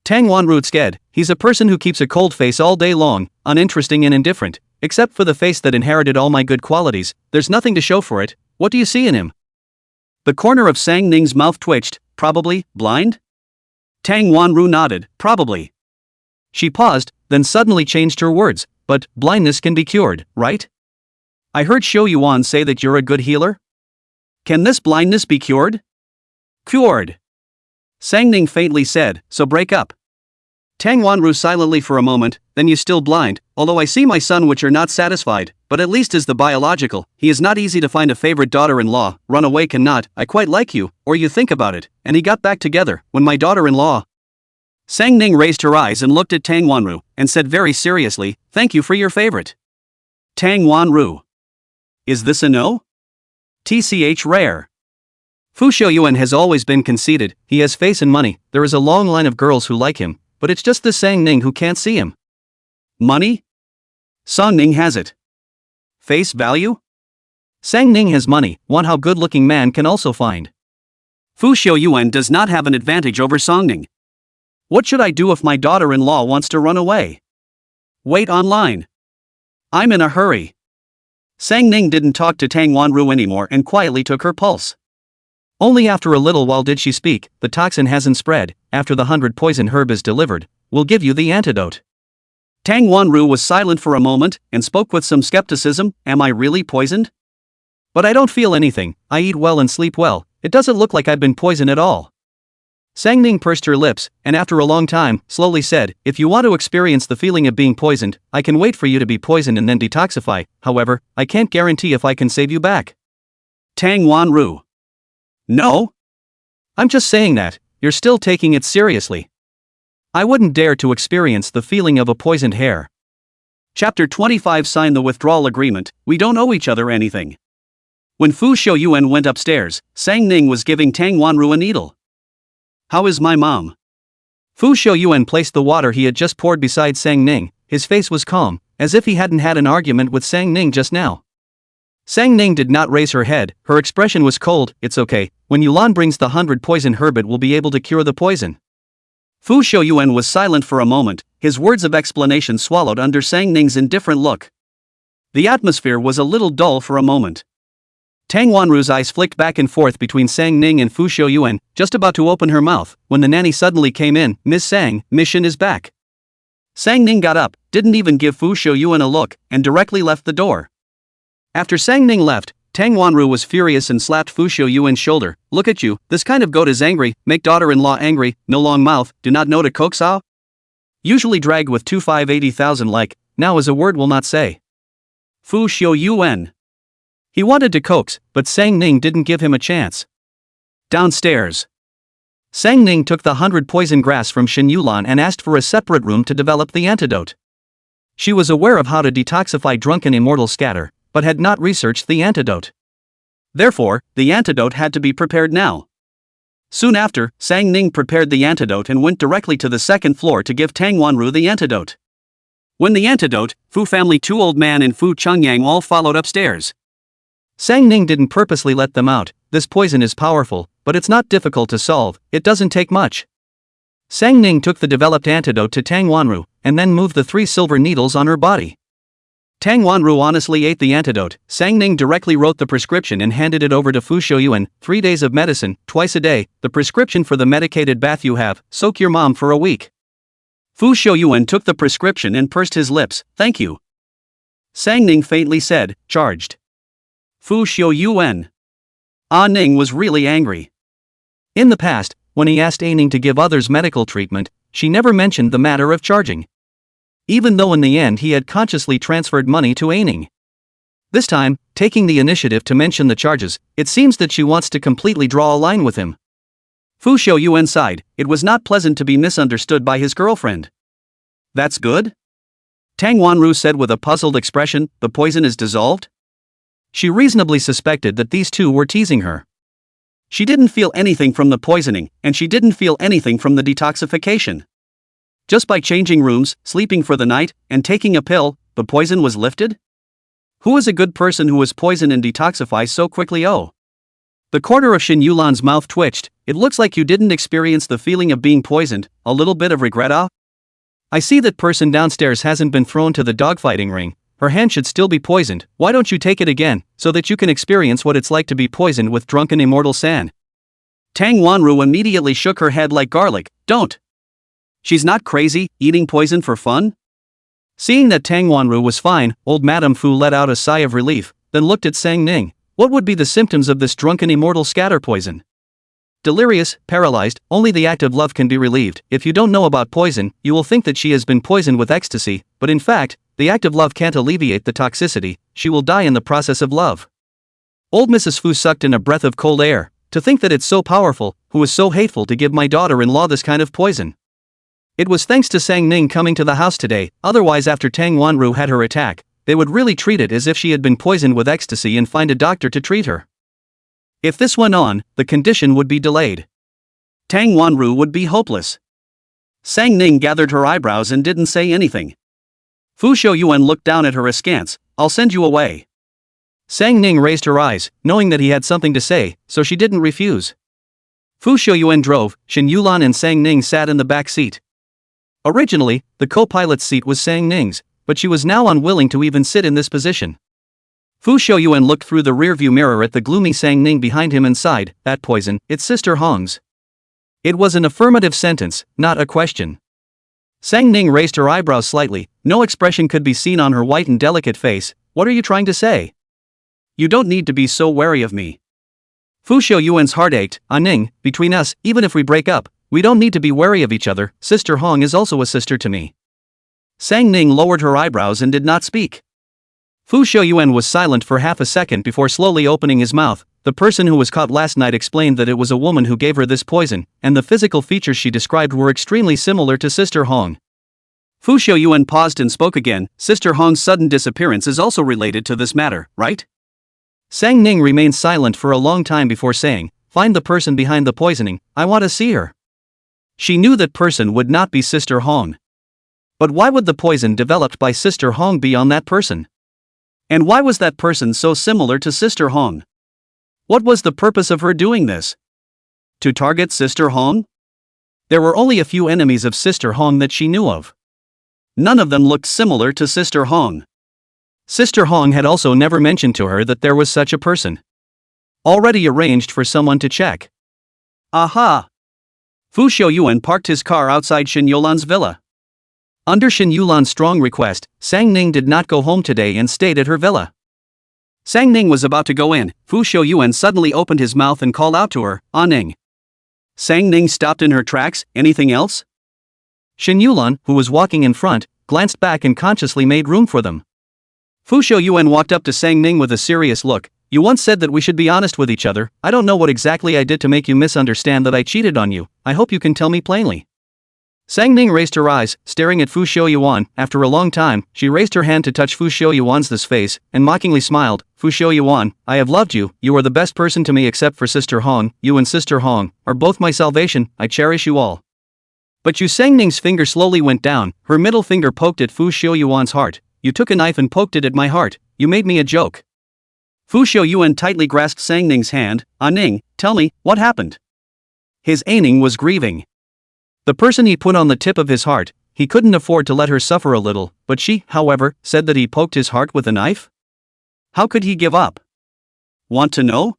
Tang Wanru scared, he's a person who keeps a cold face all day long, uninteresting and indifferent, except for the face that inherited all my good qualities, there's nothing to show for it, what do you see in him? The corner of Sang Ning's mouth twitched, probably, blind? Tang Wanru nodded, probably. She paused, then suddenly changed her words, but, blindness can be cured, right? I heard Shouyuan say that you're a good healer? Can this blindness be cured? Cured. Sang Ning faintly said, so break up. Tang Wanru silently for a moment, then you still blind, although I see my son which are not satisfied, but at least as the biological, he is not easy to find a favorite daughter-in-law, run away cannot, I quite like you, or you think about it, and he got back together, when my daughter-in-law. Sang Ning raised her eyes and looked at Tang Wanru, and said very seriously, thank you for your favorite. Tang Wanru. Is this a no? TCH rare. Fu Xiaoyuan has always been conceited, he has face and money, there is a long line of girls who like him, but it's just the Sang Ning who can't see him. Money? Sang Ning has it. Face value? Sang Ning has money, one how good-looking man can also find. Fu Xiaoyuan does not have an advantage over Sang Ning. What should I do if my daughter-in-law wants to run away? Wait online. I'm in a hurry. Sang Ning didn't talk to Tang Wanru anymore and quietly took her pulse. Only after a little while did she speak, the toxin hasn't spread, after the 100 poison herb is delivered, we'll give you the antidote. Tang Wanru was silent for a moment, and spoke with some skepticism, am I really poisoned? But I don't feel anything, I eat well and sleep well, it doesn't look like I've been poisoned at all. Sang Ning pursed her lips, and after a long time, slowly said, if you want to experience the feeling of being poisoned, I can wait for you to be poisoned and then detoxify, however, I can't guarantee if I can save you back. Tang Wanru. No? I'm just saying that, you're still taking it seriously. I wouldn't dare to experience the feeling of a poisoned hair. Chapter 25 Sign the withdrawal agreement, we don't owe each other anything. When Fu Xiaoyuan went upstairs, Sang Ning was giving Tang Wanru a needle. How is my mom? Fu Xiaoyuan placed the water he had just poured beside Sang Ning, his face was calm, as if he hadn't had an argument with Sang Ning just now. Sang Ning did not raise her head, her expression was cold, it's okay, when Yulan brings the 100 poison herb it will be able to cure the poison. Fu Xiaoyuan was silent for a moment, his words of explanation swallowed under Sang Ning's indifferent look. The atmosphere was a little dull for a moment. Tang Wanru's eyes flicked back and forth between Sang Ning and Fu Xiaoyuan, just about to open her mouth, when the nanny suddenly came in, Miss Sang, mission is back. Sang Ning got up, didn't even give Fu Xiaoyuan a look, and directly left the door. After Sang Ning left, Tang Wanru was furious and slapped Fu Xiaoyuan's shoulder, look at you, this kind of goat is angry, make daughter-in-law angry, no long mouth, do not know to coax how? Usually drag with 2580,000 like, now is a word will not say. Fu Xiaoyuan. He wanted to coax, but Sang Ning didn't give him a chance. Downstairs. Sang Ning took the 100 poison grass from Shen Yulan and asked for a separate room to develop the antidote. She was aware of how to detoxify drunken immortal scatter, but had not researched the antidote. Therefore, the antidote had to be prepared now. Soon after, Sang Ning prepared the antidote and went directly to the second floor to give Tang Wanru the antidote. When the antidote, Fu family, 2 old man and Fu Chongyang all followed upstairs. Sang Ning didn't purposely let them out, this poison is powerful, but it's not difficult to solve, it doesn't take much. Sang Ning took the developed antidote to Tang Wanru, and then moved the 3 silver needles on her body. Tang Wanru honestly ate the antidote, Sang Ning directly wrote the prescription and handed it over to Fu Xiaoyuan, 3 days of medicine, twice a day, the prescription for the medicated bath you have, soak your mom for a week. Fu Xiaoyuan took the prescription and pursed his lips, thank you. Sang Ning faintly said, charged. Fu Xiaoyuan. Ah Ning was really angry. In the past, when he asked A Ning to give others medical treatment, she never mentioned the matter of charging. Even though in the end he had consciously transferred money to A Ning. This time, taking the initiative to mention the charges, it seems that she wants to completely draw a line with him. Fu Xiaoyuan sighed, it was not pleasant to be misunderstood by his girlfriend. That's good? Tang Wanru said with a puzzled expression, the poison is dissolved? She reasonably suspected that these two were teasing her. She didn't feel anything from the poisoning, and she didn't feel anything from the detoxification. Just by changing rooms, sleeping for the night, and taking a pill, the poison was lifted? Who is a good person who is poisoned and detoxifies so quickly? Oh. The corner of Shen Yulan's mouth twitched, it looks like you didn't experience the feeling of being poisoned, a little bit of regret ah? I see that person downstairs hasn't been thrown to the dogfighting ring, her hand should still be poisoned, why don't you take it again, so that you can experience what it's like to be poisoned with drunken immortal sand. Tang Wanru immediately shook her head like garlic, don't. She's not crazy, eating poison for fun? Seeing that Tang Wanru was fine, old Madame Fu let out a sigh of relief, then looked at Sang Ning, what would be the symptoms of this drunken immortal scatter poison? Delirious, paralyzed, only the act of love can be relieved. If you don't know about poison, you will think that she has been poisoned with ecstasy, but in fact, the act of love can't alleviate the toxicity, she will die in the process of love. Old Mrs. Fu sucked in a breath of cold air, to think that it's so powerful, who is so hateful to give my daughter-in-law this kind of poison. It was thanks to Sang Ning coming to the house today, otherwise after Tang Wanru had her attack, they would really treat it as if she had been poisoned with ecstasy and find a doctor to treat her. If this went on, the condition would be delayed. Tang Wanru would be hopeless. Sang Ning gathered her eyebrows and didn't say anything. Fu Shouyuan looked down at her askance. "I'll send you away." Sang Ning raised her eyes, knowing that he had something to say, so she didn't refuse. Fu Shouyuan drove, Shen Yulan and Sang Ning sat in the back seat. Originally, the co-pilot's seat was Sang Ning's, but she was now unwilling to even sit in this position. Fu Shouyuan looked through the rearview mirror at the gloomy Sang Ning behind him and sighed, "That poison, it's Sister Hong's." It was an affirmative sentence, not a question. Sang Ning raised her eyebrows slightly, no expression could be seen on her white and delicate face. "What are you trying to say? You don't need to be so wary of me." Fu Shouyuan's heart ached. "Ah Ning, between us, even if we break up, we don't need to be wary of each other. Sister Hong is also a sister to me." Sang Ning lowered her eyebrows and did not speak. Fu Shouyuan was silent for half a second before slowly opening his mouth. "The person who was caught last night explained that it was a woman who gave her this poison, and the physical features she described were extremely similar to Sister Hong." Fu Shouyuan paused and spoke again. "Sister Hong's sudden disappearance is also related to this matter, right?" Sang Ning remained silent for a long time before saying, "Find the person behind the poisoning, I want to see her." She knew that person would not be Sister Hong. But why would the poison developed by Sister Hong be on that person? And why was that person so similar to Sister Hong? What was the purpose of her doing this? To target Sister Hong? There were only a few enemies of Sister Hong that she knew of. None of them looked similar to Sister Hong. Sister Hong had also never mentioned to her that there was such a person. Already arranged for someone to check. Aha! Fu Shouyuan parked his car outside Shen Yulan's villa. Under Shen Yulan's strong request, Sang Ning did not go home today and stayed at her villa. Sang Ning was about to go in. Fu Shouyuan suddenly opened his mouth and called out to her, "Ah Ning." Sang Ning stopped in her tracks. "Anything else?" Shen Yulan, who was walking in front, glanced back and consciously made room for them. Fu Shouyuan walked up to Sang Ning with a serious look. "You once said that we should be honest with each other. I don't know what exactly I did to make you misunderstand that I cheated on you. I hope you can tell me plainly." Sang Ning raised her eyes, staring at Fu Shouyuan. After a long time, she raised her hand to touch Fu Shouyuan's face, and mockingly smiled. "Fu Shouyuan, I have loved you. You are the best person to me except for Sister Hong. You and Sister Hong are both my salvation. I cherish you all." But Sang Ning's finger slowly went down. Her middle finger poked at Fu Shouyuan's heart. "You took a knife and poked it at my heart. You made me a joke." Fu Shouyuan tightly grasped Sang Ning's hand. "Ah Ning, tell me, what happened?" His Aining was grieving. The person he put on the tip of his heart, he couldn't afford to let her suffer a little, but she, however, said that he poked his heart with a knife? How could he give up? Want to know?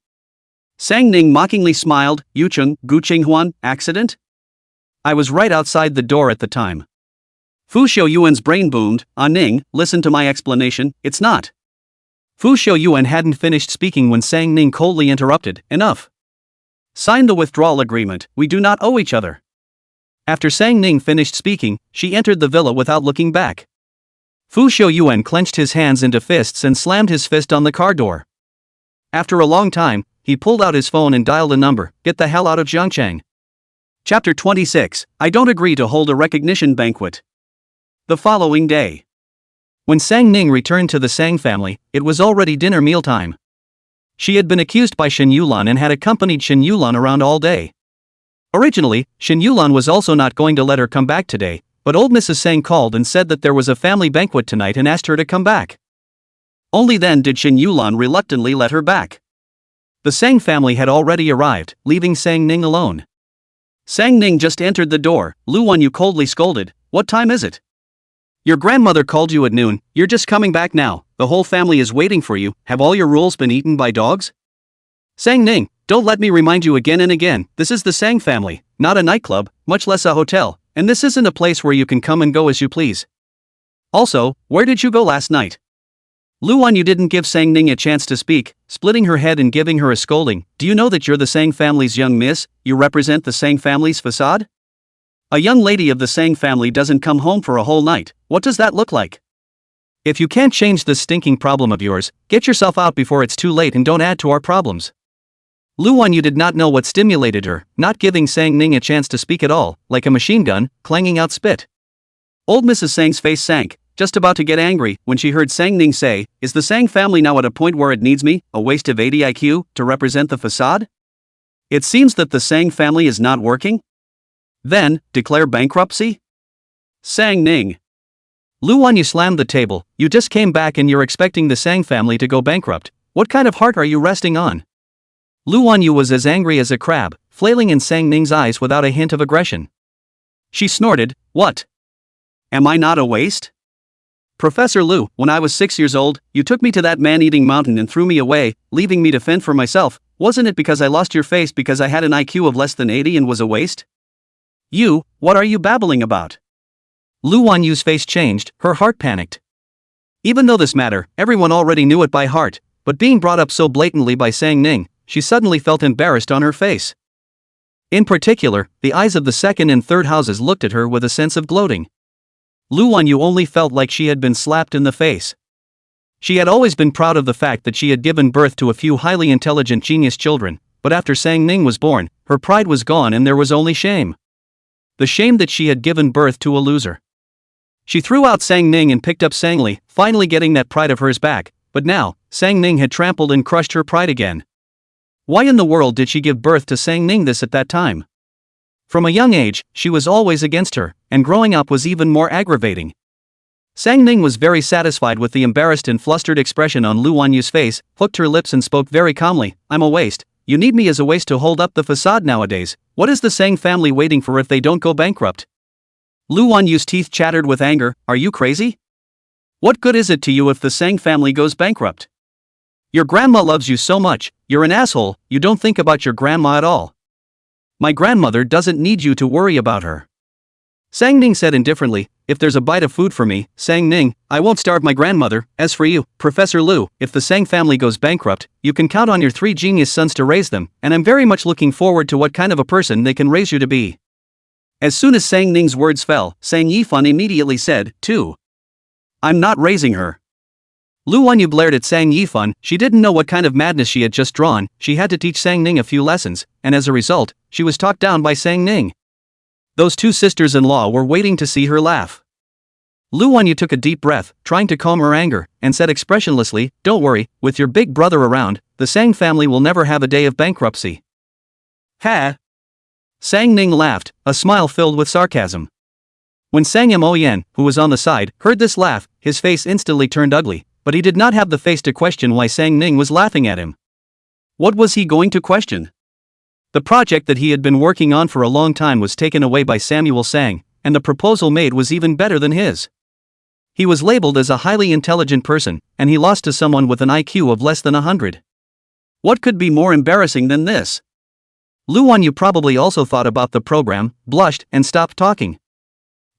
Sang Ning mockingly smiled. "Yucheng, Guqinghuan, accident? I was right outside the door at the time." Fu Shouyuan's brain boomed. "Ah Ning, listen to my explanation, it's not." Fu Shouyuan hadn't finished speaking when Sang Ning coldly interrupted. "Enough. Sign the withdrawal agreement, we do not owe each other." After Sang Ning finished speaking, she entered the villa without looking back. Fu Shouyuan clenched his hands into fists and slammed his fist on the car door. After a long time, he pulled out his phone and dialed a number. "Get the hell out of Jiangchang." Chapter 26. I don't agree to hold a recognition banquet. The following day. When Sang Ning returned to the Sang family, it was already dinner mealtime. She had been accused by Shen Yulan and had accompanied Shen Yulan around all day. Originally, Shen Yulan was also not going to let her come back today, but old Mrs. Sang called and said that there was a family banquet tonight and asked her to come back. Only then did Shen Yulan reluctantly let her back. The Sang family had already arrived, leaving Sang Ning alone. Sang Ning just entered the door. "Lu Wanyu coldly scolded, what time is it? Your grandmother called you at noon, you're just coming back now, the whole family is waiting for you, have all your rules been eaten by dogs?" Sang Ning, don't let me remind you again and again, this is the Sang family, not a nightclub, much less a hotel, and this isn't a place where you can come and go as you please. Also, where did you go last night? Lu Wanyu didn't give Sang Ning a chance to speak, splitting her head and giving her a scolding. "Do you know that you're the Sang family's young miss? You represent the Sang family's facade? A young lady of the Sang family doesn't come home for a whole night, what does that look like? If you can't change this stinking problem of yours, get yourself out before it's too late and don't add to our problems." Lu Wanyu did not know what stimulated her, not giving Sang Ning a chance to speak at all, like a machine gun, clanging out spit. Old Mrs. Sang's face sank. just about to get angry, when she heard Sang Ning say, "Is the Sang family now at a point where it needs me, a waste of 80 IQ, to represent the facade? It seems that the Sang family is not working? Then, declare bankruptcy?" Sang Ning. Lu Wanyu slammed the table. "You just came back and you're expecting the Sang family to go bankrupt. What kind of heart are you resting on?" Lu Wanyu was as angry as a crab, flailing in Sang Ning's eyes without a hint of aggression. She snorted, "What? Am I not a waste? Professor Lu, when I was 6 years old, you took me to that man-eating mountain and threw me away, leaving me to fend for myself. Wasn't it because I lost your face because I had an IQ of less than 80 and was a waste? You, what are you babbling about?" Lu Wanyu's face changed, her heart panicked. Even though this matter, everyone already knew it by heart, but being brought up so blatantly by Sang Ning, she suddenly felt embarrassed on her face. In particular, the eyes of the second and third houses looked at her with a sense of gloating. Lu Wanyu only felt like she had been slapped in the face. She had always been proud of the fact that she had given birth to a few highly intelligent genius children, but after Sang Ning was born, her pride was gone and there was only shame. The shame that she had given birth to a loser. She threw out Sang Ning and picked up Sang Li, finally getting that pride of hers back, but now, Sang Ning had trampled and crushed her pride again. Why in the world did she give birth to Sang Ning this at that time? From a young age, she was always against her, and growing up was even more aggravating. Sang Ning was very satisfied with the embarrassed and flustered expression on Lu Wanyu's face, hooked her lips and spoke very calmly, "I'm a waste. You need me as a waste to hold up the facade nowadays. What is the Sang family waiting for if they don't go bankrupt?" Lu Wanyu's teeth chattered with anger. "Are you crazy? What good is it to you if the Sang family goes bankrupt? Your grandma loves you so much, you're an asshole, you don't think about your grandma at all. My grandmother doesn't need you to worry about her." Sang Ning said indifferently, "If there's a bite of food for me, Sang Ning, I won't starve my grandmother. As for you, Professor Lu, if the Sang family goes bankrupt, you can count on your 3 genius sons to raise them, and I'm very much looking forward to what kind of a person they can raise you to be." As soon as Sang Ning's words fell, Sang Yifan immediately said, "Too. I'm not raising her." Lu Wanyu blared at Sang Yifan. She didn't know what kind of madness she had just drawn. She had to teach Sang Ning a few lessons, and as a result, she was talked down by Sang Ning. Those 2 sisters-in-law were waiting to see her laugh. Lu Wanyu took a deep breath, trying to calm her anger, and said expressionlessly, "Don't worry, with your big brother around, the Sang family will never have a day of bankruptcy." Ha! Sang Ning laughed, a smile filled with sarcasm. When Sang Moyen, who was on the side, heard this laugh, his face instantly turned ugly, but he did not have the face to question why Sang Ning was laughing at him. What was he going to question? The project that he had been working on for a long time was taken away by Samuel Sang, and the proposal made was even better than his. He was labeled as a highly intelligent person, and he lost to someone with an IQ of less than 100. What could be more embarrassing than this? Lu Wanyu probably also thought about the program, blushed, and stopped talking.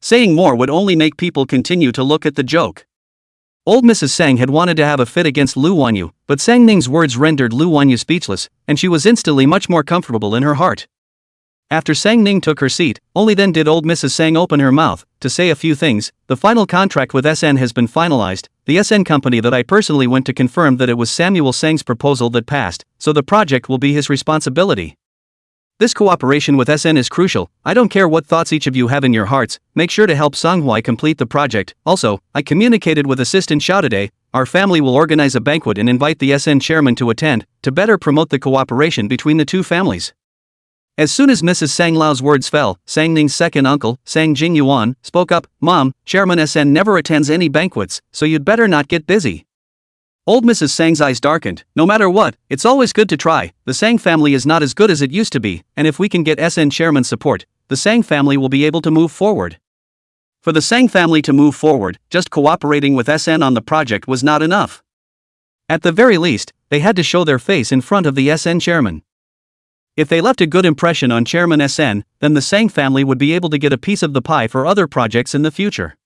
Saying more would only make people continue to look at the joke. Old Mrs. Sang had wanted to have a fit against Lu Wanyu, but Sang Ning's words rendered Lu Wanyu speechless, and she was instantly much more comfortable in her heart. After Sang Ning took her seat, only then did old Mrs. Sang open her mouth to say a few things. "The final contract with SN has been finalized. The SN company that I personally went to confirmed that it was Samuel Sang's proposal that passed, so the project will be his responsibility. This cooperation with SN is crucial. I don't care what thoughts each of you have in your hearts, make sure to help Songhwai complete the project. Also, I communicated with Assistant Xiao today. Our family will organize a banquet and invite the SN chairman to attend, to better promote the cooperation between the 2 families." As soon as Mrs. Sang Lao's words fell, Sang Ning's second uncle, Sang Jing Yuan, spoke up, "Mom, Chairman SN never attends any banquets, so you'd better not get busy." Old Mrs. Sang's eyes darkened. "No matter what, it's always good to try. The Sang family is not as good as it used to be, and if we can get SN chairman's support, the Sang family will be able to move forward." For the Sang family to move forward, just cooperating with SN on the project was not enough. At the very least, they had to show their face in front of the SN chairman. If they left a good impression on Chairman SN, then the Sang family would be able to get a piece of the pie for other projects in the future.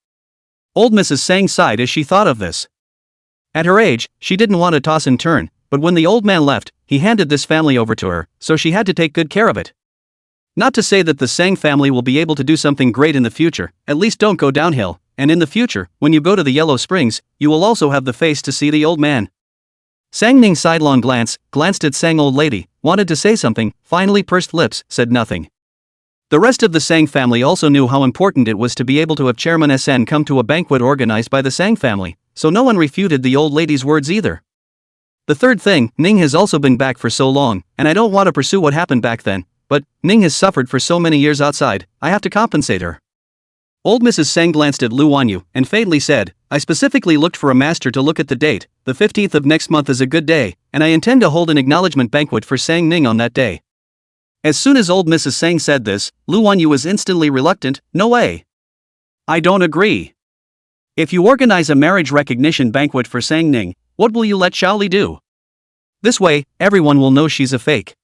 Old Mrs. Sang sighed as she thought of this. At her age, she didn't want to toss and turn, but when the old man left, he handed this family over to her, so she had to take good care of it. Not to say that the Sang family will be able to do something great in the future, at least don't go downhill, and in the future, when you go to the Yellow Springs, you will also have the face to see the old man. Sang Ning sidelong glanced at Sang old lady, wanted to say something, finally pursed lips, said nothing. The rest of the Sang family also knew how important it was to be able to have Chairman SN come to a banquet organized by the Sang family, so no one refuted the old lady's words either. The third thing, Ning has also been back for so long, and I don't want to pursue what happened back then, but Ning has suffered for so many years outside, I have to compensate her. Old Mrs. Sang glanced at Lu Wanyu and faintly said, I specifically looked for a master to look at the date, the 15th of next month is a good day, and I intend to hold an acknowledgement banquet for Sang Ning on that day. As soon as old Mrs. Sang said this, Lu Wanyu was instantly reluctant, no way. I don't agree. If you organize a marriage recognition banquet for Sang Ning, what will you let Xiaoli do? This way, everyone will know she's a fake.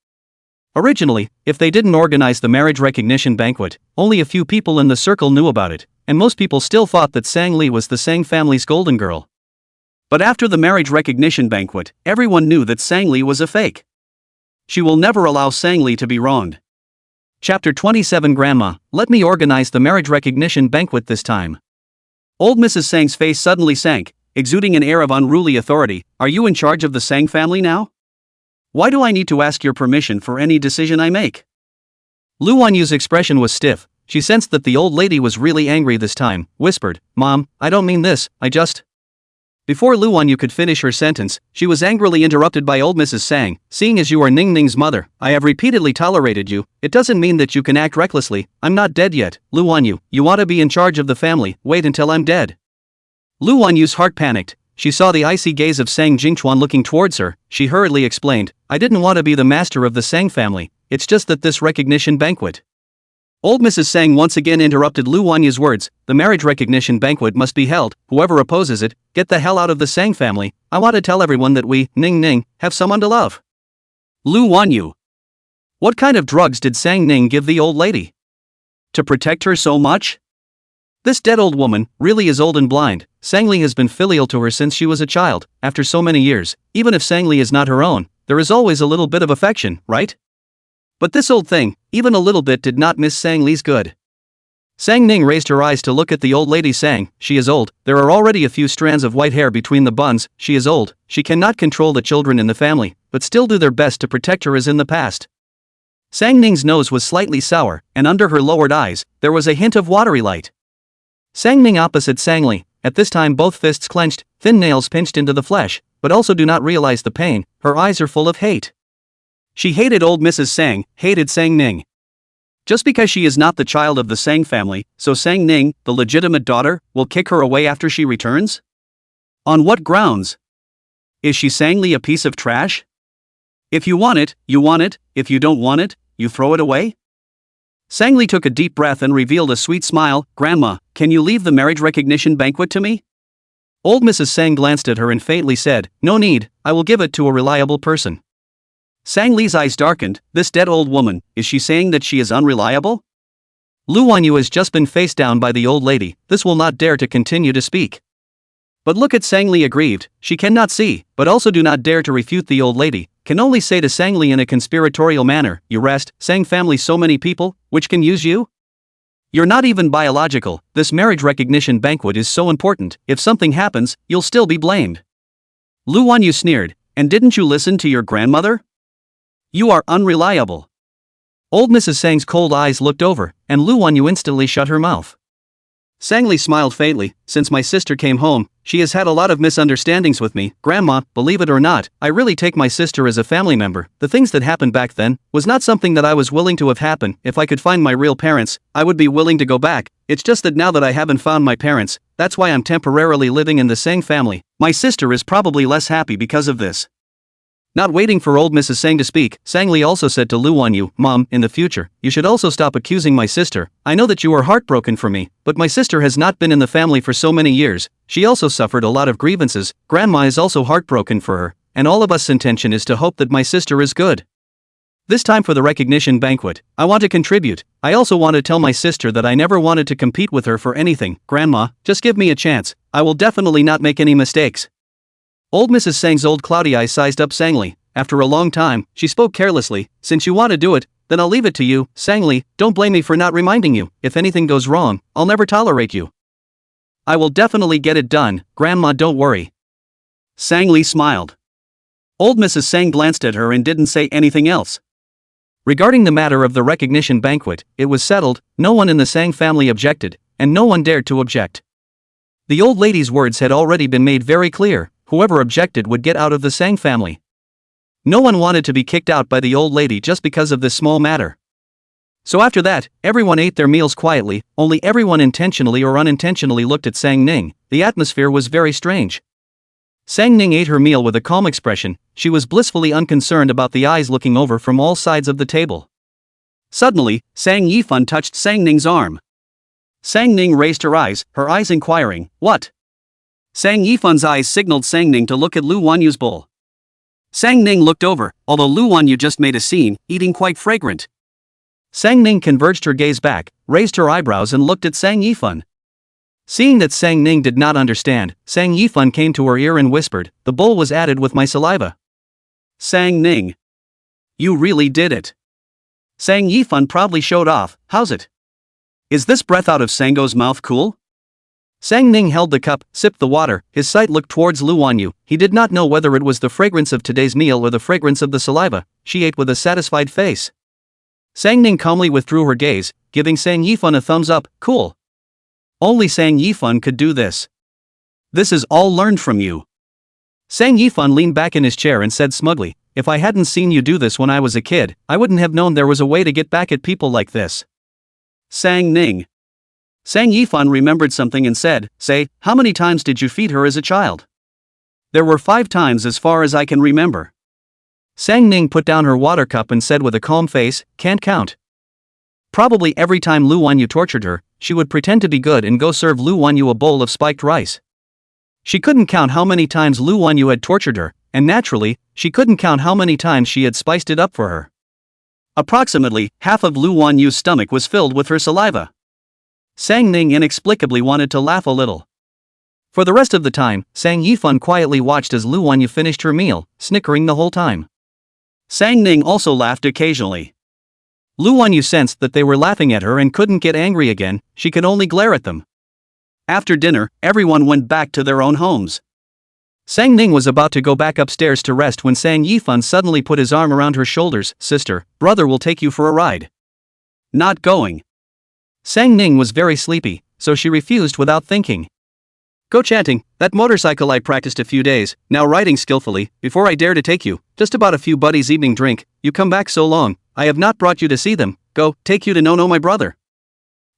Originally, if they didn't organize the marriage recognition banquet, only a few people in the circle knew about it, and most people still thought that Sang Li was the Sang family's golden girl. But after the marriage recognition banquet, everyone knew that Sang Li was a fake. She will never allow Sang Li to be wronged. Chapter 27 Grandma, let me organize the marriage recognition banquet this time. Old Mrs. Sang's face suddenly sank, exuding an air of unruly authority. Are you in charge of the Sang family now? Why do I need to ask your permission for any decision I make? Lu Wanyu's expression was stiff. She sensed that the old lady was really angry this time, whispered, Mom, I don't mean this, I just... Before Lu Wanyu could finish her sentence, she was angrily interrupted by old Mrs. Sang, seeing as you are Ning Ning's mother, I have repeatedly tolerated you, it doesn't mean that you can act recklessly, I'm not dead yet, Lu Wanyu, you want to be in charge of the family, wait until I'm dead. Lu Wanyu's heart panicked. She saw the icy gaze of Sang Jingchuan looking towards her. She hurriedly explained, I didn't want to be the master of the Sang family, it's just that this recognition banquet. Old Mrs. Sang once again interrupted Lu Wanyu's words, the marriage recognition banquet must be held, whoever opposes it, get the hell out of the Sang family, I want to tell everyone that we, Ning Ning, have someone to love. Lu Wanyu. What kind of drugs did Sang Ning give the old lady? To protect her so much? This dead old woman really is old and blind. Sang Li has been filial to her since she was a child. After so many years, even if Sang Li is not her own, there is always a little bit of affection, right? But this old thing, even a little bit, did not miss Sang Li's good. Sang Ning raised her eyes to look at the old lady. Sang, she is old, there are already a few strands of white hair between the buns, she is old, she cannot control the children in the family, but still do their best to protect her as in the past. Sang Ning's nose was slightly sour, and under her lowered eyes, there was a hint of watery light. Sang Ning opposite Sang Li, at this time both fists clenched, thin nails pinched into the flesh, but also do not realize the pain, her eyes are full of hate. She hated old Mrs. Sang, hated Sang Ning. Just because she is not the child of the Sang family, so Sang Ning, the legitimate daughter, will kick her away after she returns? On what grounds? Is she Sang Li a piece of trash? If you want it, you want it, if you don't want it, you throw it away? Sang Li took a deep breath and revealed a sweet smile, Grandma, can you leave the marriage recognition banquet to me? Old Mrs. Sang glanced at her and faintly said, no need, I will give it to a reliable person. Sang Li's eyes darkened, this dead old woman, is she saying that she is unreliable? Lu Wanyu has just been faced down by the old lady, this will not dare to continue to speak. But look at Sang Li aggrieved, she cannot see, but also do not dare to refute the old lady, can only say to Sang Li in a conspiratorial manner, you rest, Sang family so many people, which can use you? You're not even biological, this marriage recognition banquet is so important, if something happens, you'll still be blamed. Lu Wanyu sneered, and didn't you listen to your grandmother? You are unreliable. Old Mrs. Sang's cold eyes looked over, and Lu Wanyu instantly shut her mouth. Sang Li smiled faintly, since my sister came home, she has had a lot of misunderstandings with me, Grandma, believe it or not, I really take my sister as a family member, the things that happened back then, was not something that I was willing to have happen, if I could find my real parents, I would be willing to go back, it's just that now that I haven't found my parents, that's why I'm temporarily living in the Sang family, my sister is probably less happy because of this. Not waiting for old Mrs. Sang to speak, Sang Li also said to Lu Wanyu, Mom, in the future, you should also stop accusing my sister, I know that you are heartbroken for me, but my sister has not been in the family for so many years, she also suffered a lot of grievances, Grandma is also heartbroken for her, and all of us' intention is to hope that my sister is good. This time for the recognition banquet, I want to contribute, I also want to tell my sister that I never wanted to compete with her for anything, Grandma, just give me a chance, I will definitely not make any mistakes. Old Mrs. Sang's old cloudy eyes sized up Sang Li. After a long time, she spoke carelessly, since you want to do it, then I'll leave it to you, Sang Li, don't blame me for not reminding you, if anything goes wrong, I'll never tolerate you. I will definitely get it done, Grandma don't worry. Sang Li smiled. Old Mrs. Sang glanced at her and didn't say anything else. Regarding the matter of the recognition banquet, it was settled, no one in the Sang family objected, and no one dared to object. The old lady's words had already been made very clear, whoever objected would get out of the Sang family. No one wanted to be kicked out by the old lady just because of this small matter. So after that, everyone ate their meals quietly, only everyone intentionally or unintentionally looked at Sang Ning. The atmosphere was very strange. Sang Ning ate her meal with a calm expression, she was blissfully unconcerned about the eyes looking over from all sides of the table. Suddenly, Sang Yifan touched Sang Ning's arm. Sang Ning raised her eyes inquiring, "What?" Sang Yifan's eyes signaled Sang Ning to look at Lu Wanyu's bowl. Sang Ning looked over, although Lu Wanyu just made a scene, eating quite fragrant. Sang Ning converged her gaze back, raised her eyebrows and looked at Sang Yifan. Seeing that Sang Ning did not understand, Sang Yifan came to her ear and whispered, "The bowl was added with my saliva." Sang Ning. "You really did it." Sang Yifan proudly showed off, "How's it? Is this breath out of Sango's mouth cool?" Sang Ning held the cup, sipped the water, his sight looked towards Lu Wanyu. He did not know whether it was the fragrance of today's meal or the fragrance of the saliva. She ate with a satisfied face. Sang Ning calmly withdrew her gaze, giving Sang Yifan a thumbs up, "Cool." Only Sang Yifan could do this. "This is all learned from you." Sang Yifan leaned back in his chair and said smugly, "If I hadn't seen you do this when I was a kid, I wouldn't have known there was a way to get back at people like this." Sang Ning. Sang Yifan remembered something and said, "Say, how many times did you feed her as a child?" "There were 5 times as far as I can remember." Sang Ning put down her water cup and said with a calm face, "Can't count." Probably every time Lu Wanyu tortured her, she would pretend to be good and go serve Lu Wanyu a bowl of spiked rice. She couldn't count how many times Lu Wanyu had tortured her, and naturally, she couldn't count how many times she had spiced it up for her. Approximately half of Lu Wanyu's stomach was filled with her saliva. Sang Ning inexplicably wanted to laugh a little. For the rest of the time, Sang Yifan quietly watched as Lu Wanyu finished her meal, snickering the whole time. Sang Ning also laughed occasionally. Lu Wanyu sensed that they were laughing at her and couldn't get angry again, she could only glare at them. After dinner, everyone went back to their own homes. Sang Ning was about to go back upstairs to rest when Sang Yifan suddenly put his arm around her shoulders. "Sister, brother will take you for a ride." "Not going." Sang Ning was very sleepy, so she refused without thinking. "Go chanting, that motorcycle I practiced a few days, now riding skillfully, before I dare to take you, just about a few buddies' evening drink, you come back so long, I have not brought you to see them, go, take you to know my brother."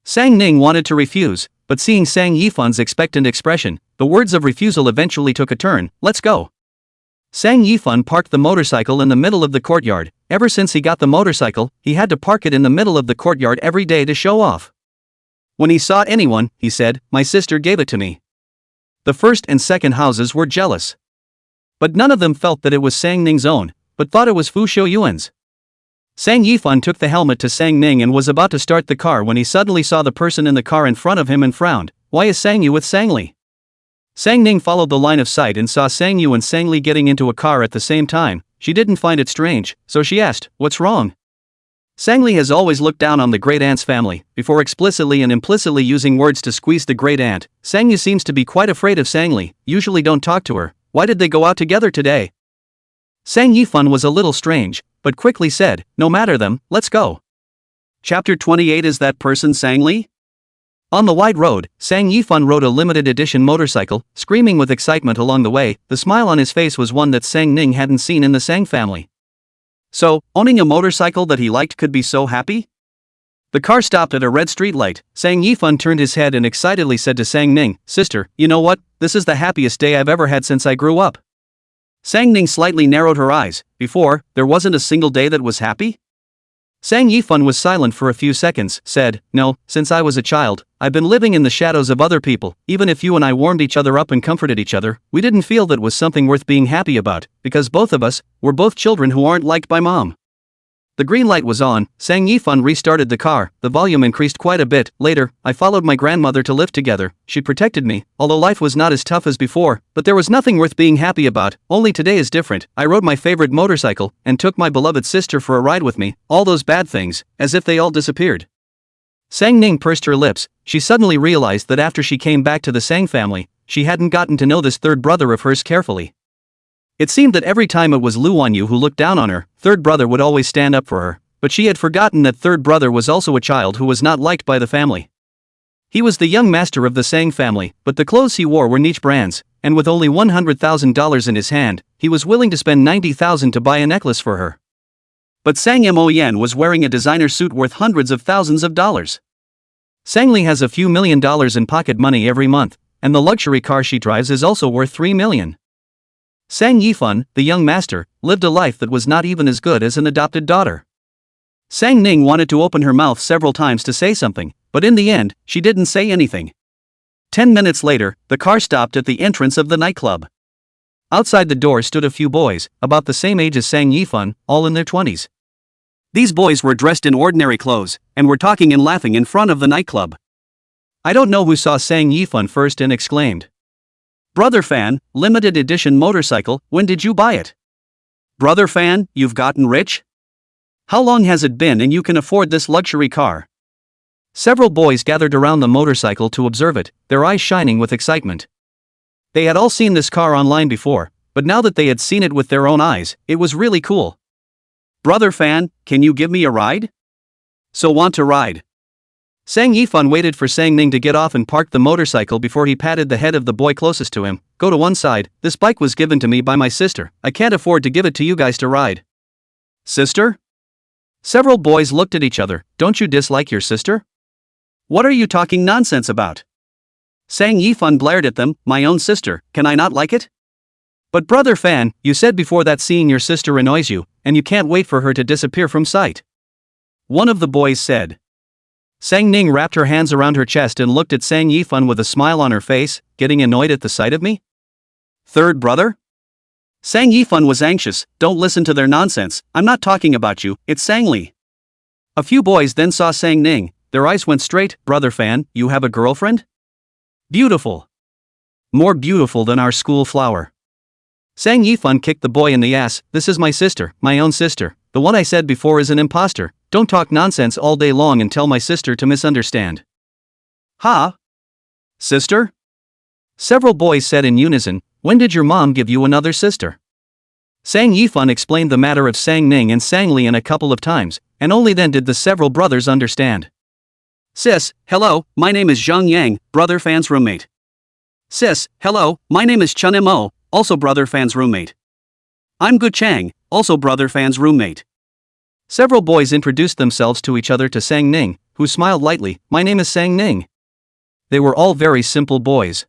Sang Ning wanted to refuse, but seeing Sang Yifan's expectant expression, the words of refusal eventually took a turn. "Let's go." Sang Yifan parked the motorcycle in the middle of the courtyard. Ever since he got the motorcycle, he had to park it in the middle of the courtyard every day to show off. When he saw anyone, he said, "My sister gave it to me." The first and second houses were jealous. But none of them felt that it was Sang Ning's own, but thought it was Fu Shouyuan's. Sang Yifan took the helmet to Sang Ning and was about to start the car when he suddenly saw the person in the car in front of him and frowned. "Why is Sang Yu with Sang Li?" Sang Ning followed the line of sight and saw Sang Yu and Sang Li getting into a car at the same time. She didn't find it strange, so she asked, "What's wrong?" Sang Li has always looked down on the great aunt's family, before explicitly and implicitly using words to squeeze the great aunt. Sang Yu seems to be quite afraid of Sang Li, usually don't talk to her. Why did they go out together today? Sang Yifan was a little strange, but quickly said, "No matter them, let's go." Chapter 28. Is that person Sang Li? On the wide road, Sang Yifan rode a limited edition motorcycle, screaming with excitement along the way. The smile on his face was one that Sang Ning hadn't seen in the Sang family. So, owning a motorcycle that he liked could be so happy? The car stopped at a red streetlight. Sang Yifan turned his head and excitedly said to Sang Ning, "Sister, you know what? This is the happiest day I've ever had since I grew up." Sang Ning slightly narrowed her eyes. Before, there wasn't a single day that was happy? Sang Yifan was silent for a few seconds, said, "No, since I was a child, I've been living in the shadows of other people. Even if you and I warmed each other up and comforted each other, we didn't feel that was something worth being happy about, because both of us, were both children who aren't liked by mom." The green light was on. Sang Yifan restarted the car, the volume increased quite a bit. Later, I followed my grandmother to live together. She protected me, although life was not as tough as before, but there was nothing worth being happy about. Only today is different. I rode my favorite motorcycle, and took my beloved sister for a ride with me. All those bad things, as if they all disappeared. Sang Ning pursed her lips. She suddenly realized that after she came back to the Sang family, she hadn't gotten to know this third brother of hers carefully. It seemed that every time it was Lu Wanyu who looked down on her, third brother would always stand up for her, but she had forgotten that third brother was also a child who was not liked by the family. He was the young master of the Sang family, but the clothes he wore were niche brands, and with only $100,000 in his hand, he was willing to spend $90,000 to buy a necklace for her. But Sang Moyen was wearing a designer suit worth hundreds of thousands of dollars. Sang Lee has a few $1,000,000 in pocket money every month, and the luxury car she drives is also worth $3 million. Sang Yifun, the young master, lived a life that was not even as good as an adopted daughter. Sang Ning wanted to open her mouth several times to say something, but in the end, she didn't say anything. 10 minutes later, the car stopped at the entrance of the nightclub. Outside the door stood a few boys, about the same age as Sang Yifun, all in their 20s. These boys were dressed in ordinary clothes, and were talking and laughing in front of the nightclub. I don't know who saw Sang Yifun first and exclaimed, "Brother Fan, limited edition motorcycle, when did you buy it? Brother Fan, you've gotten rich? How long has it been and you can afford this luxury car?" Several boys gathered around the motorcycle to observe it, their eyes shining with excitement. They had all seen this car online before, but now that they had seen it with their own eyes, it was really cool. "Brother Fan, can you give me a ride?" "So want to ride?" Sang Yifun waited for Sang Ning to get off and parked the motorcycle before he patted the head of the boy closest to him. "Go to one side, this bike was given to me by my sister, I can't afford to give it to you guys to ride." "Sister?" Several boys looked at each other. "Don't you dislike your sister? What are you talking nonsense about?" Sang Yifun blared at them, "My own sister, can I not like it?" "But Brother Fan, you said before that seeing your sister annoys you, and you can't wait for her to disappear from sight," one of the boys said. Sang Ning wrapped her hands around her chest and looked at Sang Yifun with a smile on her face. "Getting annoyed at the sight of me? Third brother?" Sang Yifun was anxious. "Don't listen to their nonsense, I'm not talking about you, it's Sang Lee." A few boys then saw Sang Ning, their eyes went straight. "Brother Fan, you have a girlfriend? Beautiful. More beautiful than our school flower." Sang Yifun kicked the boy in the ass. "This is my sister, my own sister. The one I said before is an imposter. Don't talk nonsense all day long and tell my sister to misunderstand." "Ha? Sister?" Several boys said in unison. "When did your mom give you another sister?" Sang Yifun explained the matter of Sang Ning and Sang Lian a couple of times, and only then did the several brothers understand. "Sis, hello, my name is Zhang Yang, Brother Fan's roommate." "Sis, hello, my name is Chun Mo, also Brother Fan's roommate." "I'm Gu Chang, also Brother Fan's roommate." Several boys introduced themselves to each other to Sang Ning, who smiled lightly. "My name is Sang Ning." They were all very simple boys.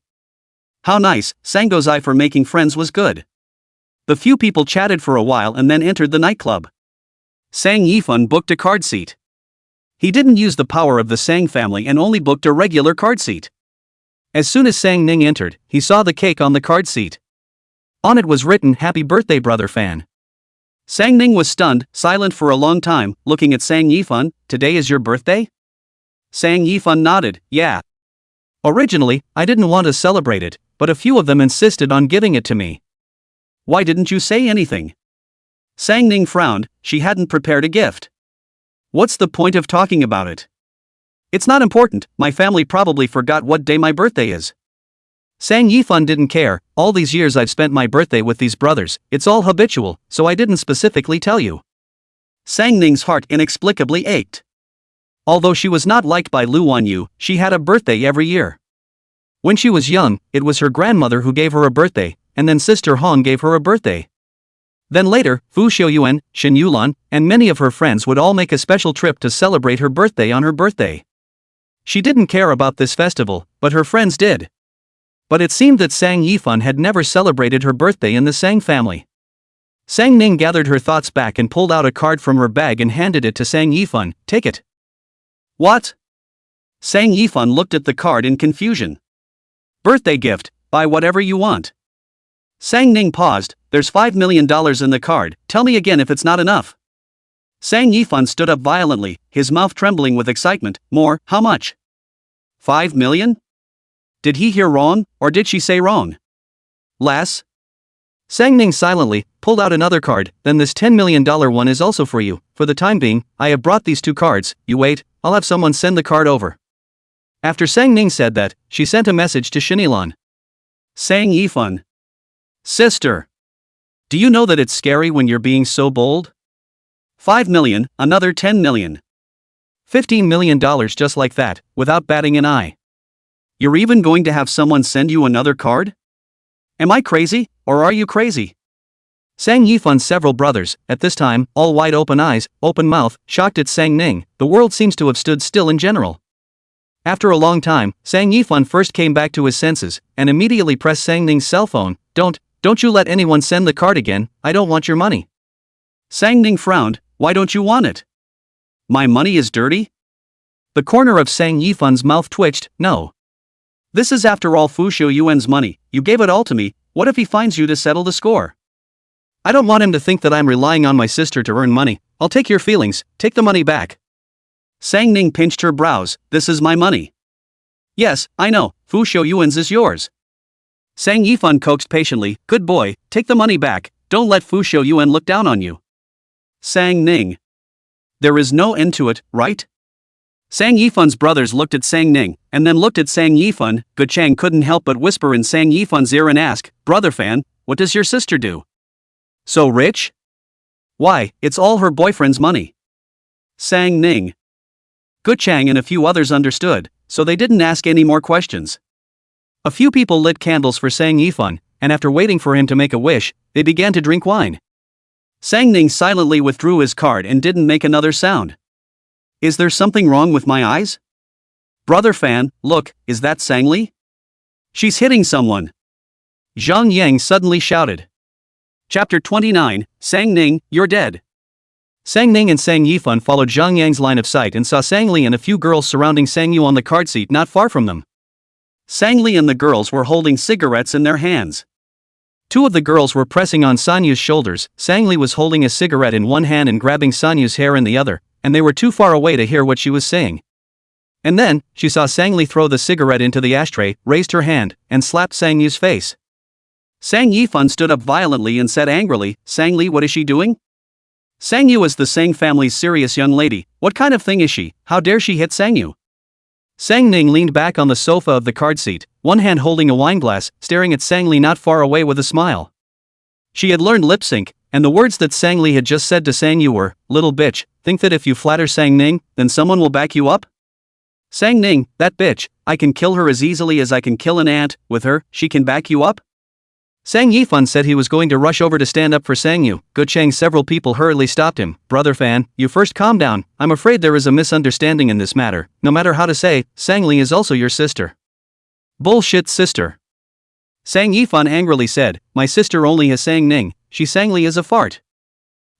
How nice, Sango's eye for making friends was good. The few people chatted for a while and then entered the nightclub. Sang Yifun booked a card seat. He didn't use the power of the Sang family and only booked a regular card seat. As soon as Sang Ning entered, he saw the cake on the card seat. On it was written, "Happy birthday, Brother Fan." Sang Ning was stunned, silent for a long time, looking at Sang Yifun. "Today is your birthday?" Sang Yifun nodded, "Yeah. Originally, I didn't want to celebrate it, but a few of them insisted on giving it to me." "Why didn't you say anything?" Sang Ning frowned, she hadn't prepared a gift. "What's the point of talking about it? It's not important, my family probably forgot what day my birthday is." Sang Yifun didn't care. "All these years I've spent my birthday with these brothers, it's all habitual, so I didn't specifically tell you." Sang Ning's heart inexplicably ached. Although she was not liked by Lu Wanyu, she had a birthday every year. When she was young, it was her grandmother who gave her a birthday, and then Sister Hong gave her a birthday. Then later, Fu Xiuyuan, Shin Yulan, and many of her friends would all make a special trip to celebrate her birthday on her birthday. She didn't care about this festival, but her friends did. But it seemed that Sang Yifun had never celebrated her birthday in the Sang family. Sang Ning gathered her thoughts back and pulled out a card from her bag and handed it to Sang Yifun. "Take it." "What?" Sang Yifun looked at the card in confusion. "Birthday gift, buy whatever you want." Sang Ning paused. "There's $5 million in the card, tell me again if it's not enough." Sang Yifun stood up violently, his mouth trembling with excitement. "More, how much? 5 million? Did he hear wrong, or did she say wrong? Less?" Sang Ning silently pulled out another card. "Then this $10 million one is also for you. For the time being, I have brought these 2 cards, you wait, I'll have someone send the card over." After Sang Ning said that, she sent a message to Shinilan. Sang Yifun. "Sister. Do you know that it's scary when you're being so bold? 5 million, another 10 million. $15 million just like that, without batting an eye. You're even going to have someone send you another card? Am I crazy, or are you crazy? Sang Yifun's several brothers, at this time, all wide open eyes, open mouth, shocked at Sang Ning. The world seems to have stood still in general. After a long time, Sang Yifun first came back to his senses, and immediately pressed Sang Ning's cell phone. Don't you let anyone send the card again, I don't want your money. Sang Ning frowned. Why don't you want it? My money is dirty? The corner of Sang Yifun's mouth twitched. No. This is after all Fu Shouyuan's money, you gave it all to me, what if he finds you to settle the score? I don't want him to think that I'm relying on my sister to earn money. I'll take your feelings, take the money back. Sang Ning pinched her brows. This is my money. Yes, I know, Fu Shouyuan's is yours. Sang Yifun coaxed patiently. Good boy, take the money back, don't let Fu Shouyuan look down on you. Sang Ning. There is no end to it, right? Sang Yifun's brothers looked at Sang Ning, and then looked at Sang Yifun. Ge Chang couldn't help but whisper in Sang Yifun's ear and ask, Brother Fan, what does your sister do? So rich? Why, it's all her boyfriend's money. Sang Ning. Ge Chang and a few others understood, so they didn't ask any more questions. A few people lit candles for Sang Yifun, and after waiting for him to make a wish, they began to drink wine. Sang Ning silently withdrew his card and didn't make another sound. Is there something wrong with my eyes? Brother Fan, look, is that Sang Li? She's hitting someone. Zhang Yang suddenly shouted. Chapter 29, Sang Ning, you're dead. Sang Ning and Sang Yifun followed Zhang Yang's line of sight and saw Sang Li and a few girls surrounding Sang Yu on the card seat not far from them. Sang Li and the girls were holding cigarettes in their hands. Two of the girls were pressing on Sanyu's shoulders. Sang Li was holding a cigarette in one hand and grabbing Sanyu's hair in the other, and they were too far away to hear what she was saying. And then, she saw Sang Li throw the cigarette into the ashtray, raised her hand, and slapped Sang Yu's face. Sang Yifun stood up violently and said angrily, Sang Li, what is she doing? Sang Yu is the Sang family's serious young lady, what kind of thing is she, how dare she hit Sang Yu? Sang Ning leaned back on the sofa of the card seat, one hand holding a wineglass, staring at Sang Li not far away with a smile. She had learned lip sync, and the words that Sang Li had just said to Sang Yu were, little bitch, think that if you flatter Sang Ning, then someone will back you up? Sang Ning, that bitch, I can kill her as easily as I can kill an ant, with her, she can back you up? Sang Yifun said he was going to rush over to stand up for Sang Yu. Ge Chang several people hurriedly stopped him. Brother Fan, you first calm down, I'm afraid there is a misunderstanding in this matter, no matter how to say, Sang Li is also your sister. Bullshit sister. Sang Yifun angrily said, my sister only has Sang Ning, Sang Li is a fart.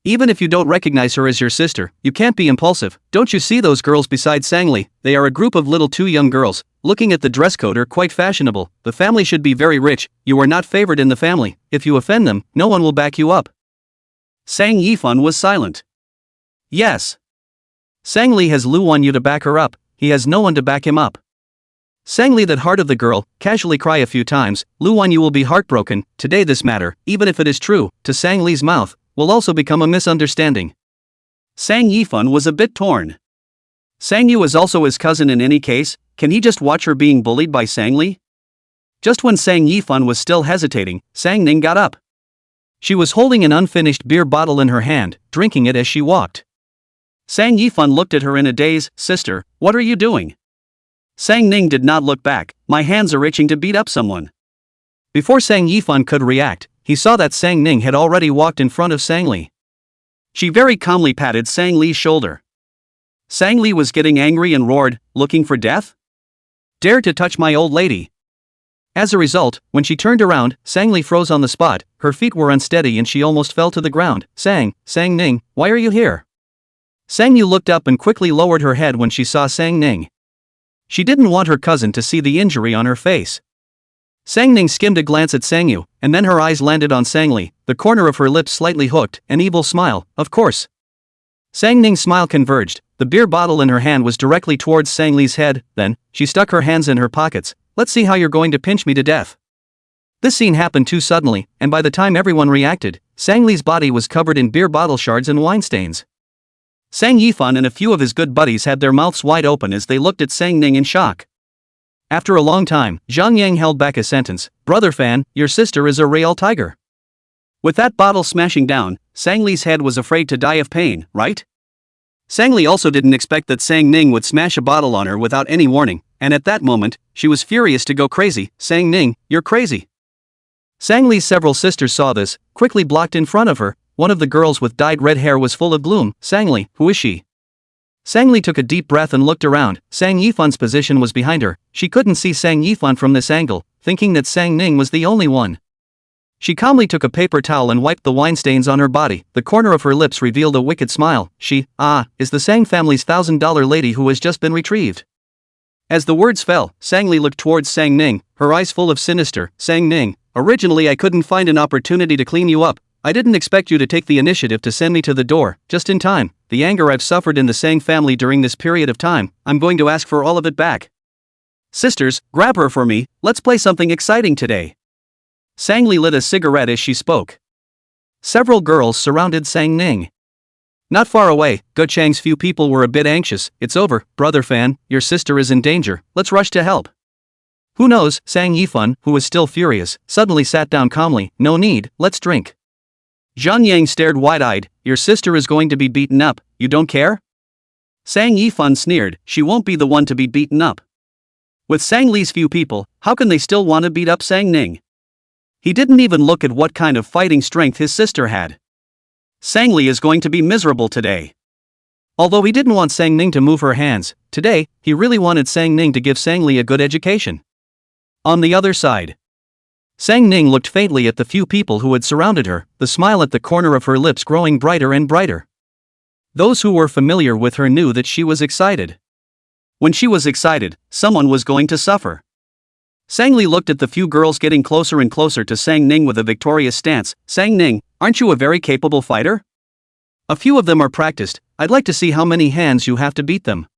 Even if you don't recognize her as your sister, you can't be impulsive. Don't you see those girls beside Sang Li? They are a group of little two young girls. Looking at the dress code are quite fashionable. The family should be very rich. You are not favored in the family. If you offend them, no one will back you up. Sang Yifun was silent. Yes. Sang Li has Lu Wanyu to back her up. He has no one to back him up. Sang Li, that heart of the girl, casually cry a few times. Lu Wanyu will be heartbroken. Today this matter, even if it is true, to Sang Li's mouth, will also become a misunderstanding. Sang Yifun was a bit torn. Sang Yu is also his cousin in any case, can he just watch her being bullied by Sang Li? Just when Sang Yifun was still hesitating, Sang Ning got up. She was holding an unfinished beer bottle in her hand, drinking it as she walked. Sang Yifun looked at her in a daze. Sister, what are you doing? Sang Ning did not look back. My hands are itching to beat up someone. Before Sang Yifun could react, he saw that Sang Ning had already walked in front of Sang Li. She very calmly patted Sang Li's shoulder. Sang Li was getting angry and roared, looking for death? Dare to touch my old lady. As a result, when she turned around, Sang Li froze on the spot, her feet were unsteady and she almost fell to the ground. Sang Ning, why are you here? Sang Yu looked up and quickly lowered her head when she saw Sang Ning. She didn't want her cousin to see the injury on her face. Sang Ning skimmed a glance at Sang Yu, and then her eyes landed on Sang Li, the corner of her lips slightly hooked, an evil smile, of course. Sang Ning's smile converged, the beer bottle in her hand was directly towards Sang Li's head, then, she stuck her hands in her pockets. Let's see how you're going to pinch me to death. This scene happened too suddenly, and by the time everyone reacted, Sang Li's body was covered in beer bottle shards and wine stains. Sang Yifun and a few of his good buddies had their mouths wide open as they looked at Sang Ning in shock. After a long time, Zhang Yang held back a sentence. Brother Fan, your sister is a real tiger. With that bottle smashing down, Sang Li's head was afraid to die of pain, right? Sang Li also didn't expect that Sang Ning would smash a bottle on her without any warning, and at that moment, she was furious to go crazy. Sang Ning, you're crazy. Sang Li's several sisters saw this, quickly blocked in front of her. One of the girls with dyed red hair was full of gloom. Sang Li, who is she? Sang Li took a deep breath and looked around. Sang Yifan's position was behind her. She couldn't see Sang Yifan from this angle, thinking that Sang Ning was the only one. She calmly took a paper towel and wiped the wine stains on her body. The corner of her lips revealed a wicked smile. She, is the Sang family's $1,000 lady who has just been retrieved. As the words fell, Sang Li looked towards Sang Ning, her eyes full of sinister. Sang Ning, originally I couldn't find an opportunity to clean you up. I didn't expect you to take the initiative to send me to the door, just in time. The anger I've suffered in the Sang family during this period of time, I'm going to ask for all of it back. Sisters, grab her for me, let's play something exciting today. Sang Li lit a cigarette as she spoke. Several girls surrounded Sang Ning. Not far away, Go Chang's few people were a bit anxious. It's over, brother Fan, your sister is in danger, let's rush to help. Who knows? Sang Yifan, who was still furious, suddenly sat down calmly. No need, let's drink. Zhang Yang stared wide-eyed. Your sister is going to be beaten up, you don't care? Sang Yifan sneered, she won't be the one to be beaten up. With Sang Li's few people, how can they still want to beat up Sang Ning? He didn't even look at what kind of fighting strength his sister had. Sang Li is going to be miserable today. Although he didn't want Sang Ning to move her hands, today, he really wanted Sang Ning to give Sang Li a good education. On the other side, Sang Ning looked faintly at the few people who had surrounded her, the smile at the corner of her lips growing brighter and brighter. Those who were familiar with her knew that she was excited. When she was excited, someone was going to suffer. Sang Li looked at the few girls getting closer and closer to Sang Ning with a victorious stance. Sang Ning, aren't you a very capable fighter? A few of them are practiced, I'd like to see how many hands you have to beat them.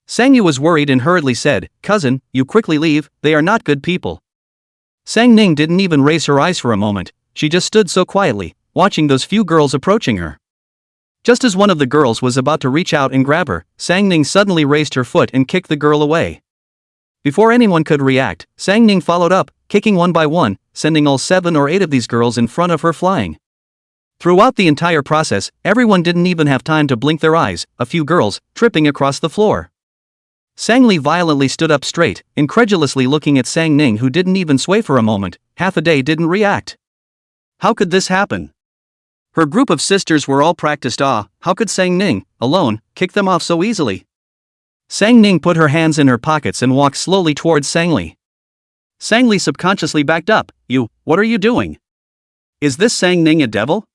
Sang Yu was worried and hurriedly said, cousin, you quickly leave, they are not good people. Sang Ning didn't even raise her eyes for a moment, she just stood so quietly, watching those few girls approaching her. Just as one of the girls was about to reach out and grab her, Sang Ning suddenly raised her foot and kicked the girl away. Before anyone could react, Sang Ning followed up, kicking one by one, sending all 7 or 8 of these girls in front of her flying. Throughout the entire process, everyone didn't even have time to blink their eyes, a few girls, tripping across the floor. Sang Li violently stood up straight, incredulously looking at Sang Ning who didn't even sway for a moment. Half a day didn't react. How could this happen? Her group of sisters were all practiced. How could Sang Ning, alone, kick them off so easily? Sang Ning put her hands in her pockets and walked slowly towards Sang Li. Sang Li subconsciously backed up. What are you doing? Is this Sang Ning a devil?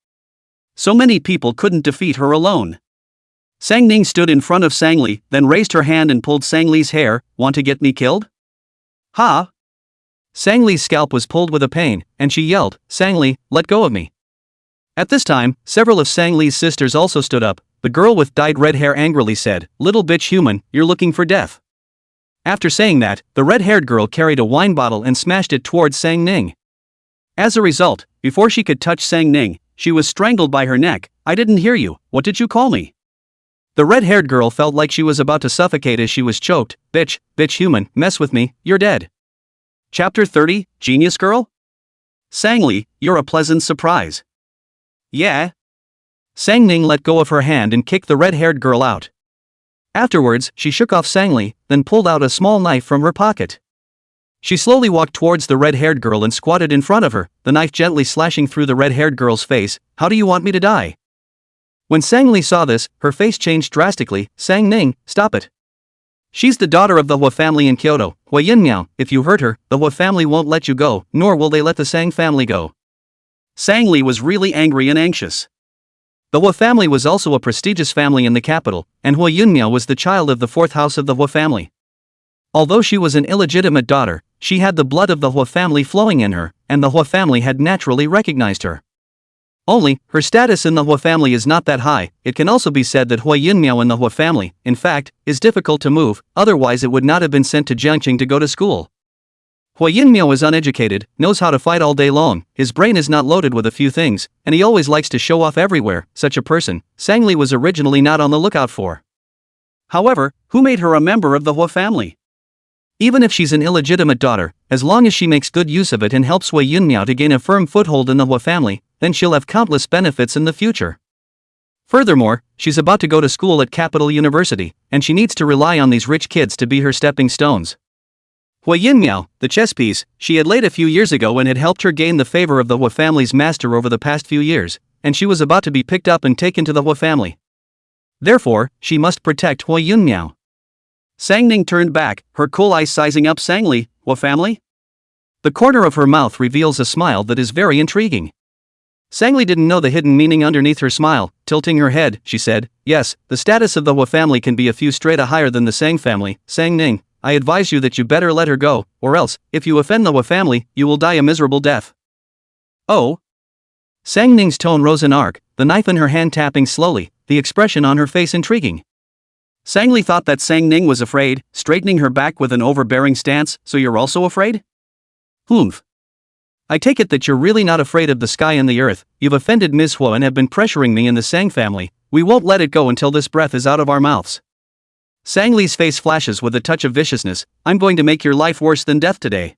So many people couldn't defeat her alone. Sang Ning stood in front of Sang Li, then raised her hand and pulled Sang Li's hair. Want to get me killed? Ha! Sang Li's scalp was pulled with a pain, and she yelled, Sang Li, let go of me. At this time, several of Sang Li's sisters also stood up. The girl with dyed red hair angrily said, little bitch human, you're looking for death. After saying that, the red-haired girl carried a wine bottle and smashed it towards Sang Ning. As a result, before she could touch Sang Ning, she was strangled by her neck. I didn't hear you, what did you call me? The red-haired girl felt like she was about to suffocate as she was choked. Bitch human, mess with me, you're dead. Chapter 30, Genius Girl? Sang Li, you're a pleasant surprise. Yeah? Sang Ning let go of her hand and kicked the red-haired girl out. Afterwards, she shook off Sang Li, then pulled out a small knife from her pocket. She slowly walked towards the red-haired girl and squatted in front of her, the knife gently slashing through the red-haired girl's face. How do you want me to die? When Sang Li saw this, her face changed drastically. Sang Ning, stop it. She's the daughter of the Hua family in Kyoto. Hua Yinmiao, if you hurt her, the Hua family won't let you go, nor will they let the Sang family go. Sang Li was really angry and anxious. The Hua family was also a prestigious family in the capital, and Hua Yunmiao was the child of the 4th house of the Hua family. Although she was an illegitimate daughter, she had the blood of the Hua family flowing in her, and the Hua family had naturally recognized her. Only, her status in the Hua family is not that high. It can also be said that Hua Yunmiao in the Hua family, in fact, is difficult to move, otherwise it would not have been sent to Jiangqing to go to school. Hua Yinmiao is uneducated, knows how to fight all day long, his brain is not loaded with a few things, and he always likes to show off everywhere. Such a person, Sang Li was originally not on the lookout for. However, who made her a member of the Hua family? Even if she's an illegitimate daughter, as long as she makes good use of it and helps Hua Yunmiao to gain a firm foothold in the Hua family, then she'll have countless benefits in the future. Furthermore, she's about to go to school at Capital University, and she needs to rely on these rich kids to be her stepping stones. Hua Yinmiao, the chess piece, she had laid a few years ago and had helped her gain the favor of the Hua family's master over the past few years, and she was about to be picked up and taken to the Hua family. Therefore, she must protect Hua Yinmiao. Sang Ning turned back, her cool eyes sizing up Sang Li. Hua family? The corner of her mouth reveals a smile that is very intriguing. Sang Li didn't know the hidden meaning underneath her smile. Tilting her head, she said, yes, the status of the Hua family can be a few strata higher than the Sang family. Sang Ning, I advise you that you better let her go, or else, if you offend the Hua family, you will die a miserable death. Oh? Sang Ning's tone rose an arc, the knife in her hand tapping slowly, the expression on her face intriguing. Sang Li thought that Sang Ning was afraid, straightening her back with an overbearing stance. So you're also afraid? Humph. I take it that you're really not afraid of the sky and the earth. You've offended Ms. Hua and have been pressuring me and the Sang family. We won't let it go until this breath is out of our mouths. Sang Li's face flashes with a touch of viciousness. I'm going to make your life worse than death today.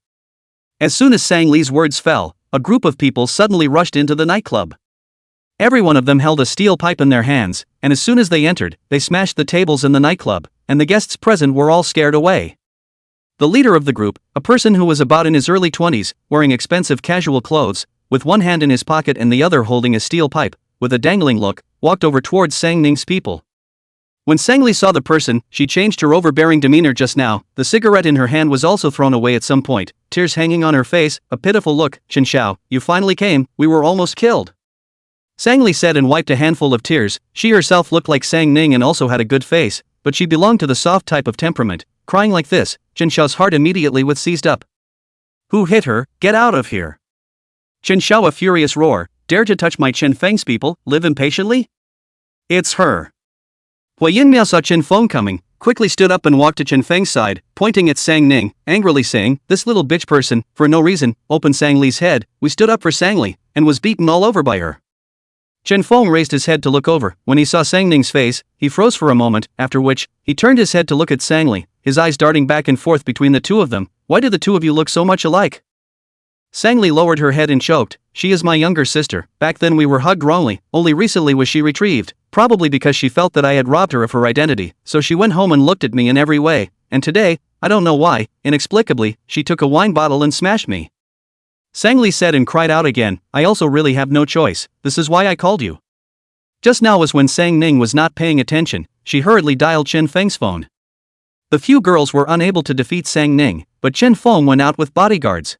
As soon as Sang Li's words fell, a group of people suddenly rushed into the nightclub. Every one of them held a steel pipe in their hands, and as soon as they entered, they smashed the tables in the nightclub, and the guests present were all scared away. The leader of the group, a person who was about in his early 20s, wearing expensive casual clothes, with one hand in his pocket and the other holding a steel pipe, with a dangling look, walked over towards Sang Ning's people. When Sang Li saw the person, she changed her overbearing demeanor just now. The cigarette in her hand was also thrown away at some point, tears hanging on her face, a pitiful look. Chen Xiao, you finally came, we were almost killed. Sang Li said and wiped a handful of tears. She herself looked like Sang Ning and also had a good face, but she belonged to the soft type of temperament. Crying like this, Chen Xiao's heart immediately was seized up. Who hit her? Get out of here! Chen Xiao, a furious roar, dare to touch my Chen Feng's people, live impatiently? It's her. Hua Yinmiao saw Chen Feng coming, quickly stood up and walked to Chen Feng's side, pointing at Sang Ning, angrily saying, this little bitch person, for no reason, opened Sang Li's head. We stood up for Sang Li, and was beaten all over by her. Chen Feng raised his head to look over. When he saw Sang Ning's face, he froze for a moment, after which, he turned his head to look at Sang Li, his eyes darting back and forth between the two of them. Why do the two of you look so much alike? Sang Li lowered her head and choked. She is my younger sister. Back then we were hugged wrongly, only recently was she retrieved, probably because she felt that I had robbed her of her identity, so she went home and looked at me in every way, and today, I don't know why, inexplicably, she took a wine bottle and smashed me. Sang Li said and cried out again, I also really have no choice, this is why I called you. Just now was when Sang Ning was not paying attention. She hurriedly dialed Chen Feng's phone. The few girls were unable to defeat Sang Ning, but Chen Feng went out with bodyguards.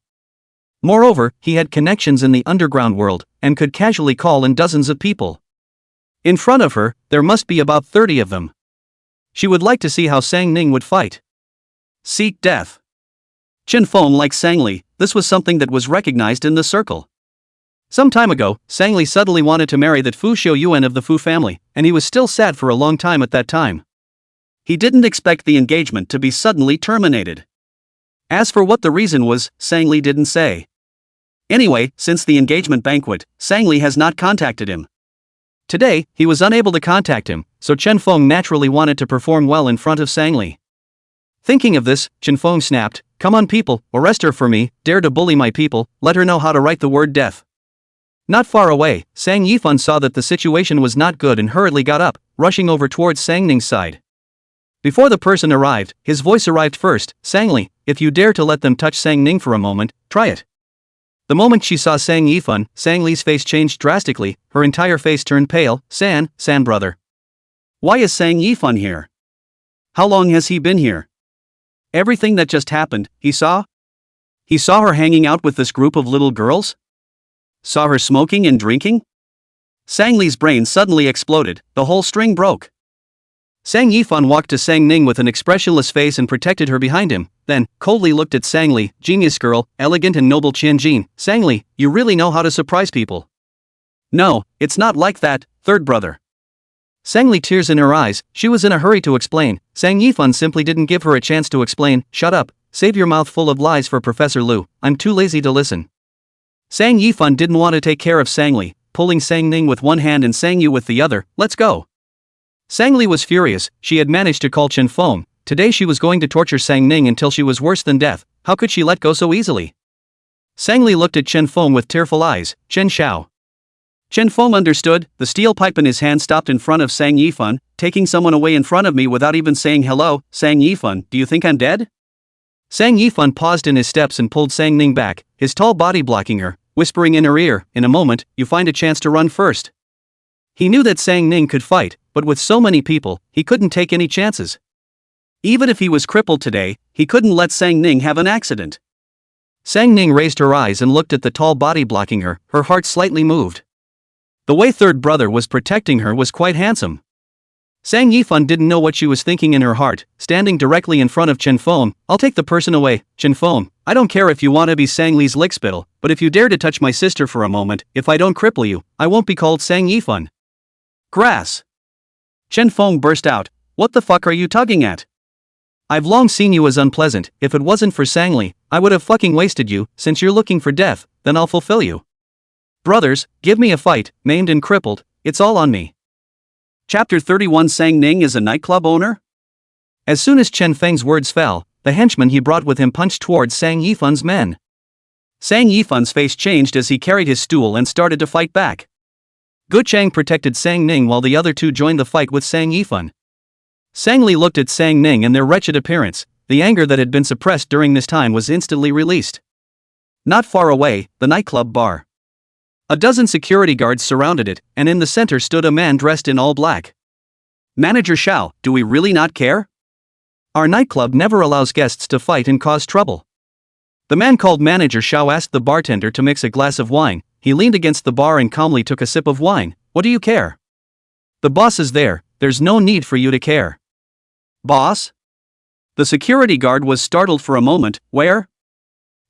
Moreover, he had connections in the underground world, and could casually call in dozens of people. In front of her, there must be about 30 of them. She would like to see how Sang Ning would fight. Seek death. Chen Feng liked Sang Li. This was something that was recognized in the circle. Some time ago, Sang Li suddenly wanted to marry that Fu Xiuyuan of the Fu family, and he was still sad for a long time at that time. He didn't expect the engagement to be suddenly terminated. As for what the reason was, Sang Li didn't say. Anyway, since the engagement banquet, Sang Li has not contacted him. Today, he was unable to contact him, so Chen Feng naturally wanted to perform well in front of Sang Li. Thinking of this, Chen Feng snapped, come on people, arrest her for me, dare to bully my people, let her know how to write the word death. Not far away, Sang Yifan saw that the situation was not good and hurriedly got up, rushing over towards Sang Ning's side. Before the person arrived, his voice arrived first, Sang Li, if you dare to let them touch Sang Ning for a moment, try it. The moment she saw Sang Yifan, Sang Li's face changed drastically, her entire face turned pale. San brother. Why is Sang Yifan here? How long has he been here? Everything that just happened, he saw? He saw her hanging out with this group of little girls? Saw her smoking and drinking? Sang Li's brain suddenly exploded, the whole string broke. Sang Yifan walked to Sang Ning with an expressionless face and protected her behind him, then, coldly looked at Sang Li, genius girl, elegant and noble Qianjin. Sang Li, you really know how to surprise people. No, it's not like that, third brother. Sang Li, tears in her eyes, she was in a hurry to explain. Sang Yifan simply didn't give her a chance to explain. Shut up, save your mouth full of lies for Professor Lu, I'm too lazy to listen. Sang Yifan didn't want to take care of Sang Li, pulling Sang Ning with one hand and Sang Yu with the other. Let's go. Sang Li was furious. She had managed to call Chen Feng. Today she was going to torture Sang Ning until she was worse than death. How could she let go so easily? Sang Li looked at Chen Feng with tearful eyes. Chen Xiao. Chen Feng understood. The steel pipe in his hand stopped in front of Sang Yifan, taking someone away in front of me without even saying hello. Sang Yifan, do you think I'm dead? Sang Yifan paused in his steps and pulled Sang Ning back, his tall body blocking her, whispering in her ear, in a moment, you find a chance to run first. He knew that Sang Ning could fight, but with so many people, he couldn't take any chances. Even if he was crippled today, he couldn't let Sang Ning have an accident. Sang Ning raised her eyes and looked at the tall body blocking her, her heart slightly moved. The way third brother was protecting her was quite handsome. Sang Yifan didn't know what she was thinking in her heart, standing directly in front of Chen Feng. I'll take the person away, Chen Feng. I don't care if you want to be Sang Li's lickspittle, but if you dare to touch my sister for a moment, if I don't cripple you, I won't be called Sang Yifan. Grass. Chen Feng burst out, what the fuck are you tugging at? I've long seen you as unpleasant. If it wasn't for Sang Li, I would have fucking wasted you. Since you're looking for death, then I'll fulfill you. Brothers, give me a fight, maimed and crippled, it's all on me. Chapter 31. Sang Ning is a nightclub owner? As soon as Chen Feng's words fell, the henchman he brought with him punched towards Sang Yifan's men. Sang Yifan's face changed as he carried his stool and started to fight back. Gu Chang protected Sang Ning while the other two joined the fight with Sang Yifan. Sang Li looked at Sang Ning and their wretched appearance. The anger that had been suppressed during this time was instantly released. Not far away, the nightclub bar. A dozen security guards surrounded it, and in the center stood a man dressed in all black. Manager Xiao, do we really not care? Our nightclub never allows guests to fight and cause trouble. The man called Manager Xiao asked the bartender to mix a glass of wine. He leaned against the bar and calmly took a sip of wine. What do you care? The boss is there, there's no need for you to care. Boss? The security guard was startled for a moment. Where?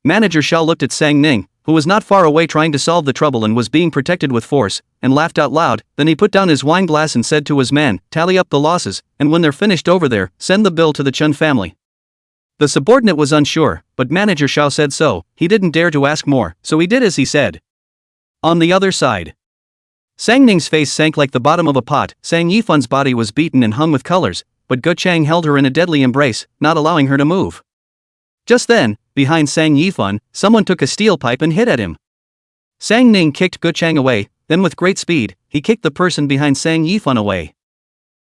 Manager Xiao looked at Sang Ning, who was not far away trying to solve the trouble and was being protected with force, and laughed out loud. Then he put down his wine glass and said to his man, tally up the losses, and when they're finished over there, send the bill to the Chen family. The subordinate was unsure, but Manager Xiao said so. He didn't dare to ask more, so he did as he said. On the other side. Sang Ning's face sank like the bottom of a pot. Sang Yifan's body was beaten and hung with colors, but Gu Chang held her in a deadly embrace, not allowing her to move. Just then, behind Sang Yifan, someone took a steel pipe and hit at him. Sang Ning kicked Gu Chang away, then with great speed, he kicked the person behind Sang Yifan away.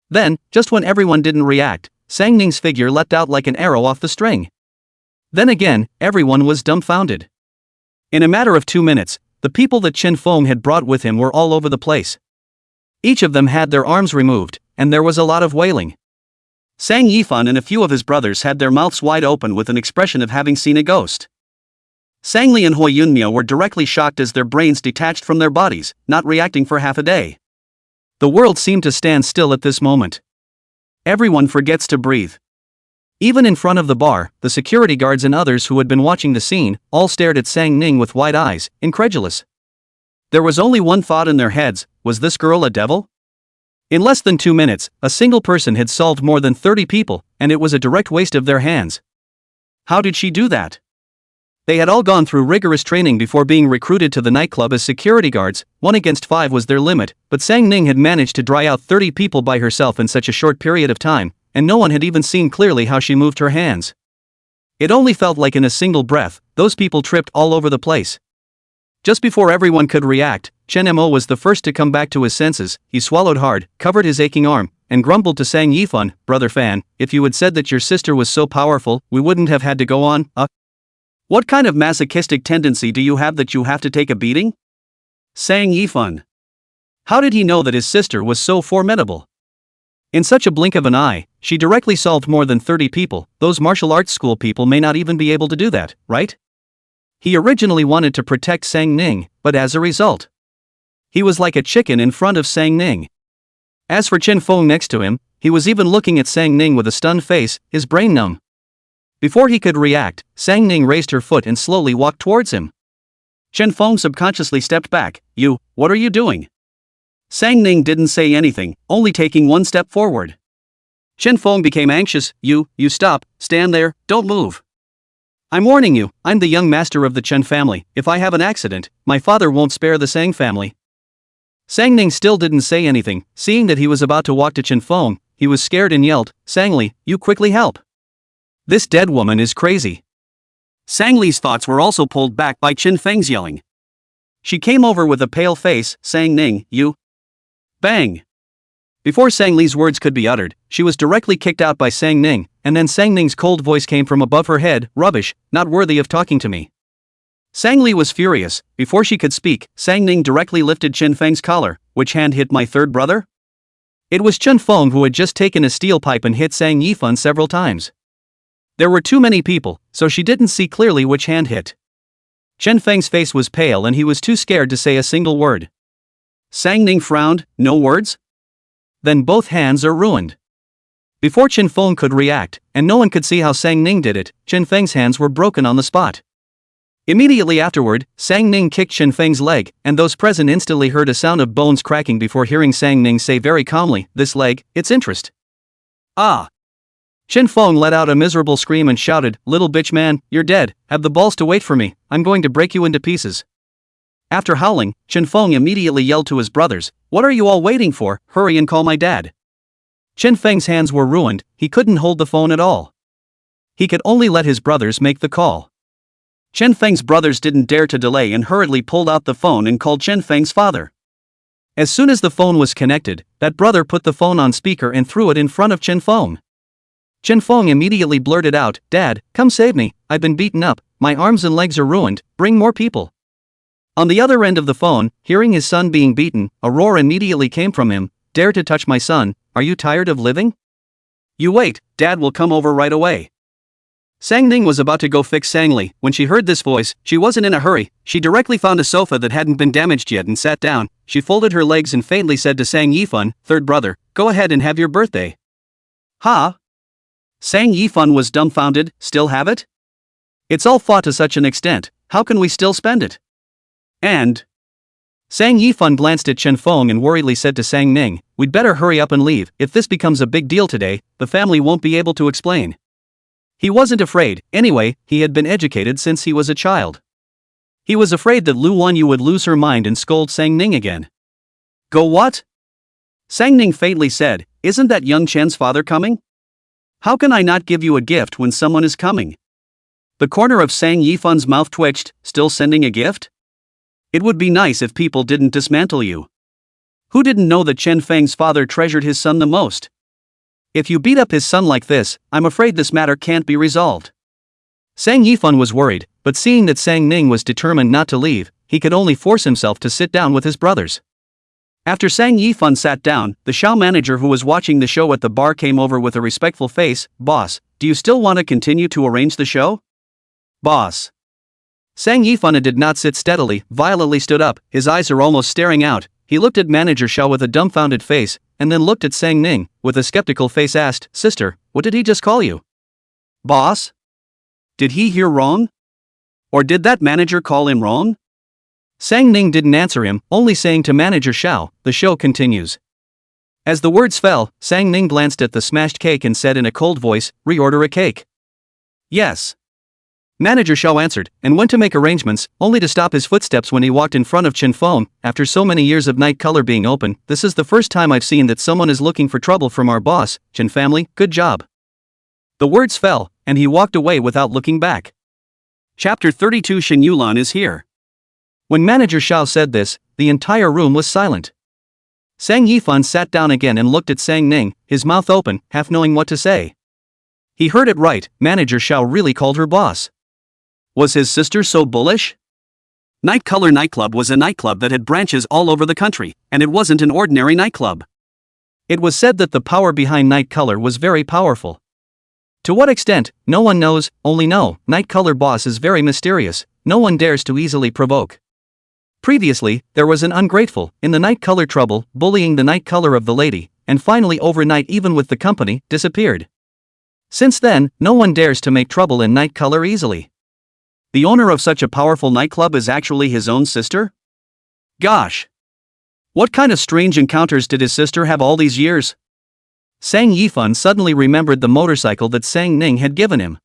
Then, just when everyone didn't react, Sang Ning's figure leapt out like an arrow off the string. Then again, everyone was dumbfounded. In a matter of 2 minutes, the people that Chen Feng had brought with him were all over the place. Each of them had their arms removed, and there was a lot of wailing. Sang Yifan and a few of his brothers had their mouths wide open with an expression of having seen a ghost. Sang Li and Hui Yunmiao were directly shocked as their brains detached from their bodies, not reacting for half a day. The world seemed to stand still at this moment. Everyone forgets to breathe. Even in front of the bar, the security guards and others who had been watching the scene all stared at Sang Ning with wide eyes, incredulous. There was only one thought in their heads, was this girl a devil? In less than 2 minutes, a single person had solved more than 30 people, and it was a direct waste of their hands. How did she do that? They had all gone through rigorous training before being recruited to the nightclub as security guards. 1 against 5 was their limit, but Sang Ning had managed to dry out 30 people by herself in such a short period of time, and no one had even seen clearly how she moved her hands. It only felt like in a single breath, those people tripped all over the place. Just before everyone could react, Chen Mo was the first to come back to his senses. He swallowed hard, covered his aching arm, and grumbled to Sang Yifan, Brother Fan, if you had said that your sister was so powerful, we wouldn't have had to go on. What kind of masochistic tendency do you have that you have to take a beating? Sang Yifan. How did he know that his sister was so formidable? In such a blink of an eye, she directly solved more than 30 people. Those martial arts school people may not even be able to do that, right? He originally wanted to protect Sang Ning, but as a result, he was like a chicken in front of Sang Ning. As for Chen Feng next to him, he was even looking at Sang Ning with a stunned face, his brain numb. Before he could react, Sang Ning raised her foot and slowly walked towards him. Chen Feng subconsciously stepped back. What are you doing? Sang Ning didn't say anything, only taking 1 step forward. Chen Feng became anxious. You stop, stand there, don't move. I'm warning you, I'm the young master of the Chen family. If I have an accident, my father won't spare the Sang family. Sang Ning still didn't say anything. Seeing that he was about to walk to Chen Feng, he was scared and yelled, Sang Li, you quickly help. This dead woman is crazy. Sang Li's thoughts were also pulled back by Chen Feng's yelling. She came over with a pale face, saying, "Ning, you." Bang! Before Sang Li's words could be uttered, she was directly kicked out by Sang Ning, and then Sang Ning's cold voice came from above her head, "Rubbish, not worthy of talking to me." Sang Li was furious. Before she could speak, Sang Ning directly lifted Chen Feng's collar. "Which hand hit my third brother?" It was Chen Feng, who had just taken a steel pipe and hit Sang Yifan several times. There were too many people, so she didn't see clearly which hand hit. Chen Feng's face was pale and he was too scared to say a single word. Sang Ning frowned. "No words? Then both hands are ruined." Before Chen Feng could react, and no one could see how Sang Ning did it, Chen Feng's hands were broken on the spot. Immediately afterward, Sang Ning kicked Chen Feng's leg, and those present instantly heard a sound of bones cracking before hearing Sang Ning say very calmly, "This leg, it's interest." Ah! Chen Feng let out a miserable scream and shouted, "Little bitch man, you're dead, have the balls to wait for me, I'm going to break you into pieces." After howling, Chen Feng immediately yelled to his brothers, "What are you all waiting for? Hurry and call my dad." Chen Feng's hands were ruined, he couldn't hold the phone at all. He could only let his brothers make the call. Chen Feng's brothers didn't dare to delay and hurriedly pulled out the phone and called Chen Feng's father. As soon as the phone was connected, that brother put the phone on speaker and threw it in front of Chen Feng. Chen Feng immediately blurted out, "Dad, come save me, I've been beaten up, my arms and legs are ruined, bring more people." On the other end of the phone, hearing his son being beaten, a roar immediately came from him, "Dare to touch my son, are you tired of living? You wait, Dad will come over right away." Sang Ning was about to go fix Sang Li. When she heard this voice, she wasn't in a hurry. She directly found a sofa that hadn't been damaged yet and sat down. She folded her legs and faintly said to Sang Yifan, "Third brother, go ahead and have your birthday." "Huh?" Sang Yifan was dumbfounded. "Still have it? It's all fought to such an extent, how can we still spend it?" And Sang Yifan glanced at Chen Feng and worriedly said to Sang Ning, "We'd better hurry up and leave. If this becomes a big deal today, the family won't be able to explain." He wasn't afraid, anyway, he had been educated since he was a child. He was afraid that Lu Wanyu would lose her mind and scold Sang Ning again. "Go what?" Sang Ning faintly said, "Isn't that young Chen's father coming? How can I not give you a gift when someone is coming?" The corner of Sang Yifan's mouth twitched. "Still sending a gift? It would be nice if people didn't dismantle you. Who didn't know that Chen Feng's father treasured his son the most? If you beat up his son like this, I'm afraid this matter can't be resolved." Sang Yifan was worried, but seeing that Sang Ning was determined not to leave, he could only force himself to sit down with his brothers. After Sang Yifan sat down, the show manager who was watching the show at the bar came over with a respectful face. "Boss, do you still want to continue to arrange the show?" "Boss." Sang Yifan did not sit steadily, violently stood up, his eyes are almost staring out. He looked at Manager Shao with a dumbfounded face, and then looked at Sang Ning, with a skeptical face asked, "Sister, what did he just call you?" "Boss? Did he hear wrong? Or did that manager call him wrong?" Sang Ning didn't answer him, only saying to Manager Shao, "The show continues." As the words fell, Sang Ning glanced at the smashed cake and said in a cold voice, "Reorder a cake." "Yes." Manager Shao answered, and went to make arrangements, only to stop his footsteps when he walked in front of Chen Feng. "After so many years of Night Color being open, this is the first time I've seen that someone is looking for trouble from our boss. Chen family, good job." The words fell, and he walked away without looking back. Chapter 32 Shen Yulan is here. When Manager Shao said this, the entire room was silent. Sang Yifan sat down again and looked at Sang Ning, his mouth open, half knowing what to say. He heard it right, Manager Shao really called her boss. Was his sister so bullish? Night Color Nightclub was a nightclub that had branches all over the country, and it wasn't an ordinary nightclub. It was said that the power behind Night Color was very powerful. To what extent, no one knows, only know, Night Color boss is very mysterious, no one dares to easily provoke. Previously, there was an ungrateful, in the Night Color trouble, bullying the Night Color of the lady, and finally overnight even with the company, disappeared. Since then, no one dares to make trouble in Night Color easily. The owner of such a powerful nightclub is actually his own sister? Gosh! What kind of strange encounters did his sister have all these years? Sang Yifan suddenly remembered the motorcycle that Sang Ning had given him.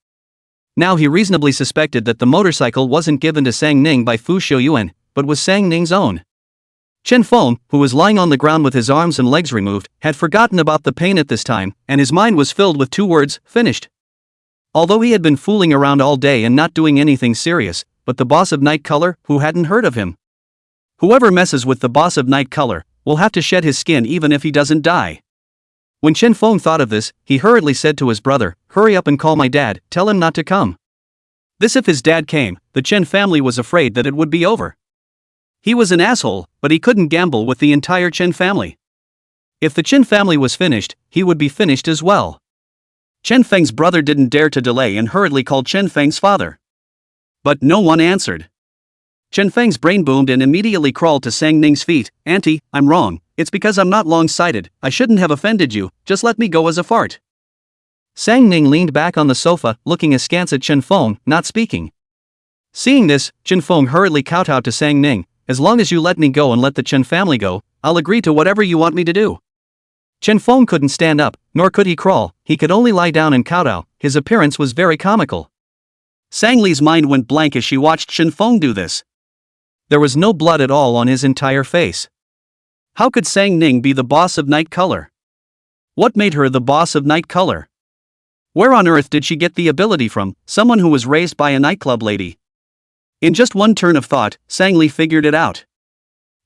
Now he reasonably suspected that the motorcycle wasn't given to Sang Ning by Fu Shouyuan, but was Sang Ning's own. Chen Feng, who was lying on the ground with his arms and legs removed, had forgotten about the pain at this time, and his mind was filled with two words, finished. Although he had been fooling around all day and not doing anything serious, but the boss of Night Color, who hadn't heard of him? Whoever messes with the boss of night color will have to shed his skin even if he doesn't die. When Chen Feng thought of this, he hurriedly said to his brother, "Hurry up and call my dad, tell him not to come." This if his dad came, the Chen family was afraid that it would be over. He was an asshole, but he couldn't gamble with the entire Chen family. If the Chen family was finished, he would be finished as well. Chen Feng's brother didn't dare to delay and hurriedly called Chen Feng's father. But no one answered. Chen Feng's brain boomed and immediately crawled to Sang Ning's feet. "Auntie, I'm wrong. It's because I'm not long-sighted. I shouldn't have offended you, just let me go as a fart." Sang Ning leaned back on the sofa, looking askance at Chen Feng, not speaking. Seeing this, Chen Feng hurriedly kowtowed to Sang Ning, "As long as you let me go and let the Chen family go, I'll agree to whatever you want me to do." Chen Feng couldn't stand up, nor could he crawl, he could only lie down and kowtow. His appearance was very comical. Sang Li's mind went blank as she watched Chen Feng do this. There was no blood at all on his entire face. How could Sang Ning be the boss of night color? What made her the boss of night color? Where on earth did she get the ability from? Someone who was raised by a nightclub lady. In just one turn of thought, Sang Li figured it out.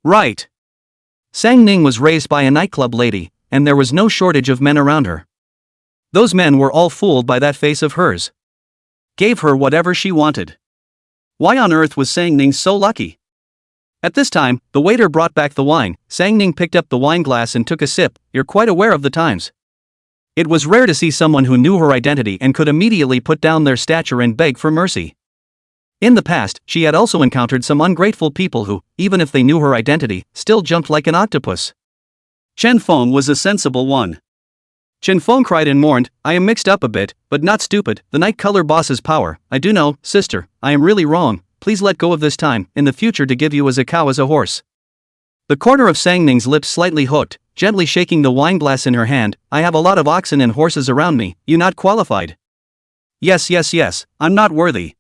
Right. Sang Ning was raised by a nightclub lady, and there was no shortage of men around her. Those men were all fooled by that face of hers. Gave her whatever she wanted. Why on earth was Sang Ning so lucky? At this time, the waiter brought back the wine. Sang Ning picked up the wine glass and took a sip. You're quite aware of the times. It was rare to see someone who knew her identity and could immediately put down their stature and beg for mercy. In the past, she had also encountered some ungrateful people who, even if they knew her identity, still jumped like an octopus. Chen Feng was a sensible one. Chen Feng cried and mourned, "I am mixed up a bit, but not stupid. The night color boss's power. I do know, sister, I am really wrong. Please let go of this time, in the future to give you as a cow as a horse." The corner of Sang Ning's lips slightly hooked, gently shaking the wine glass in her hand. "I have a lot of oxen and horses around me, you not qualified." Yes, I'm not worthy."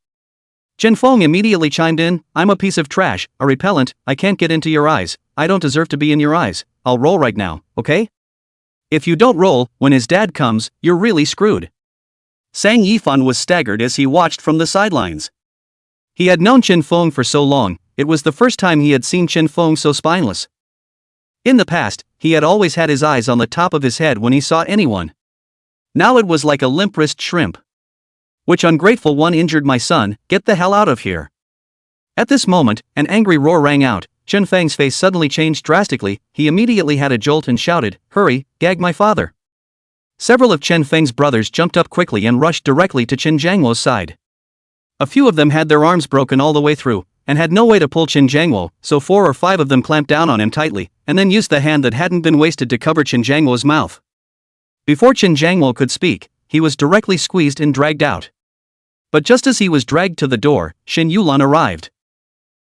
Chen Feng immediately chimed in, "I'm a piece of trash, a repellent, I can't get into your eyes, I don't deserve to be in your eyes, I'll roll right now, okay? If you don't roll, when his dad comes, you're really screwed." Sang Yifan was staggered as he watched from the sidelines. He had known Chen Feng for so long, it was the first time he had seen Chen Feng so spineless. In the past, he had always had his eyes on the top of his head when he saw anyone. Now it was like a limp-wrist shrimp. "Which ungrateful one injured my son? Get the hell out of here." At this moment, an angry roar rang out. Chen Feng's face suddenly changed drastically, he immediately had a jolt and shouted, "Hurry, gag my father." Several of Chen Feng's brothers jumped up quickly and rushed directly to Chen Jiangwo's side. A few of them had their arms broken all the way through, and had no way to pull Chen Jiangwo, so 4 or 5 of them clamped down on him tightly, and then used the hand that hadn't been wasted to cover Chen Jiangwo's mouth. Before Chen Jiangwo could speak, he was directly squeezed and dragged out. But just as he was dragged to the door, Shen Yulan arrived.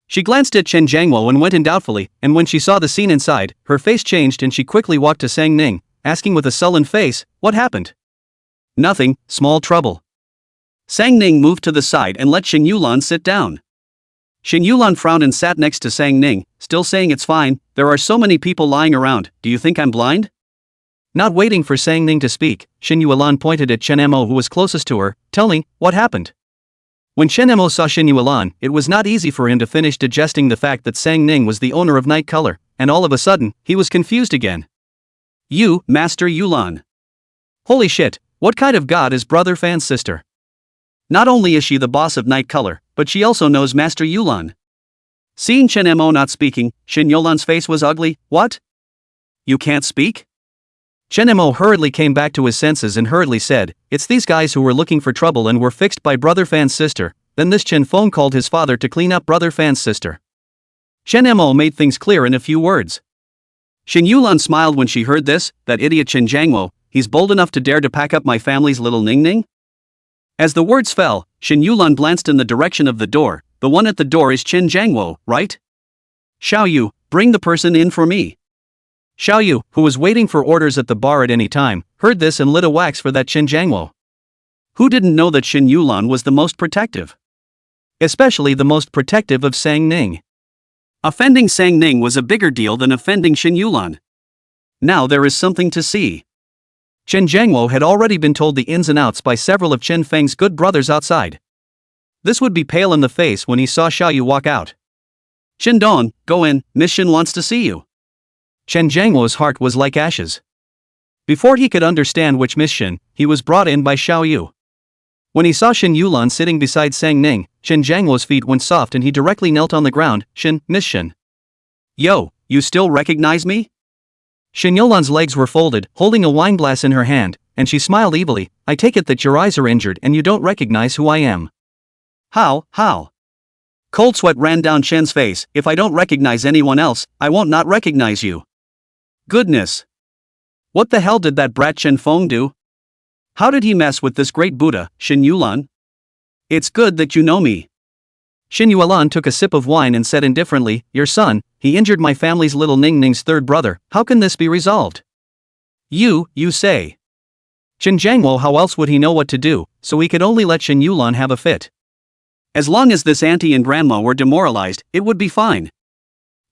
She glanced at Chen Jiangwo and went in doubtfully, and when she saw the scene inside, her face changed and she quickly walked to Sang Ning, asking with a sullen face, "What happened?" "Nothing, small trouble." Sang Ning moved to the side and let Shen Yulan sit down. Shen Yulan frowned and sat next to Sang Ning, still saying, "It's fine, there are so many people lying around, do you think I'm blind?" Not waiting for Sang Ning to speak, Shen Yulan pointed at Chen Mo who was closest to her. "Tell me, what happened?" When Chen Mo saw Shen Yulan, it was not easy for him to finish digesting the fact that Sang Ning was the owner of Night Color, and all of a sudden, he was confused again. "You, Master Yulan. Holy shit, what kind of god is Brother Fan's sister? Not only is she the boss of Night Color, but she also knows Master Yulan." Seeing Chen Mo not speaking, Shen Yulan's face was ugly. "What? You can't speak?" Chen Mo hurriedly came back to his senses and hurriedly said, "It's these guys who were looking for trouble and were fixed by Brother Fan's sister." Then this Chen Feng called his father to clean up Brother Fan's sister. Chen Mo made things clear in a few words. Shen Yulan smiled when she heard this. "That idiot Chen Jiangwo, he's bold enough to dare to pack up my family's little Ning Ning?" As the words fell, Shen Yulan glanced in the direction of the door. "The one at the door is Chen Jiangwo, right? Xiao Yu, bring the person in for me." Xiao Yu, who was waiting for orders at the bar at any time, heard this and lit a wax for that Chen Jiangwo. Who didn't know that Shen Yulan was the most protective? Especially the most protective of Sang Ning. Offending Sang Ning was a bigger deal than offending Shen Yulan. Now there is something to see. Chen Jiangwo had already been told the ins and outs by several of Chen Feng's good brothers outside. This would be pale in the face when he saw Xiao Yu walk out. Shin Don, go in, Miss Shin wants to see you. Chen Jiangwo's heart was like ashes. Before he could understand which Miss Shin, he was brought in by Xiao Yu. When he saw Shin Yulan sitting beside Sang Ning, Chen Jiangwo's feet went soft and he directly knelt on the ground. Shin, Miss Shin. Yo, you still recognize me? Shin Yulan's legs were folded, holding a wine glass in her hand, and she smiled evilly. I take it that your eyes are injured and you don't recognize who I am. How? Cold sweat ran down Chen's face. If I don't recognize anyone else, I won't not recognize you. Goodness. What the hell did that brat Chen Feng do? How did he mess with this great Buddha, Shin Yulan? It's good that you know me. Shin Yulan took a sip of wine and said indifferently, your son, he injured my family's little Ning Ning's third brother, how can this be resolved? You say. Chen Jiangwo, how else would he know what to do, so he could only let Shin Yulan have a fit. As long as this auntie and grandma were demoralized, it would be fine.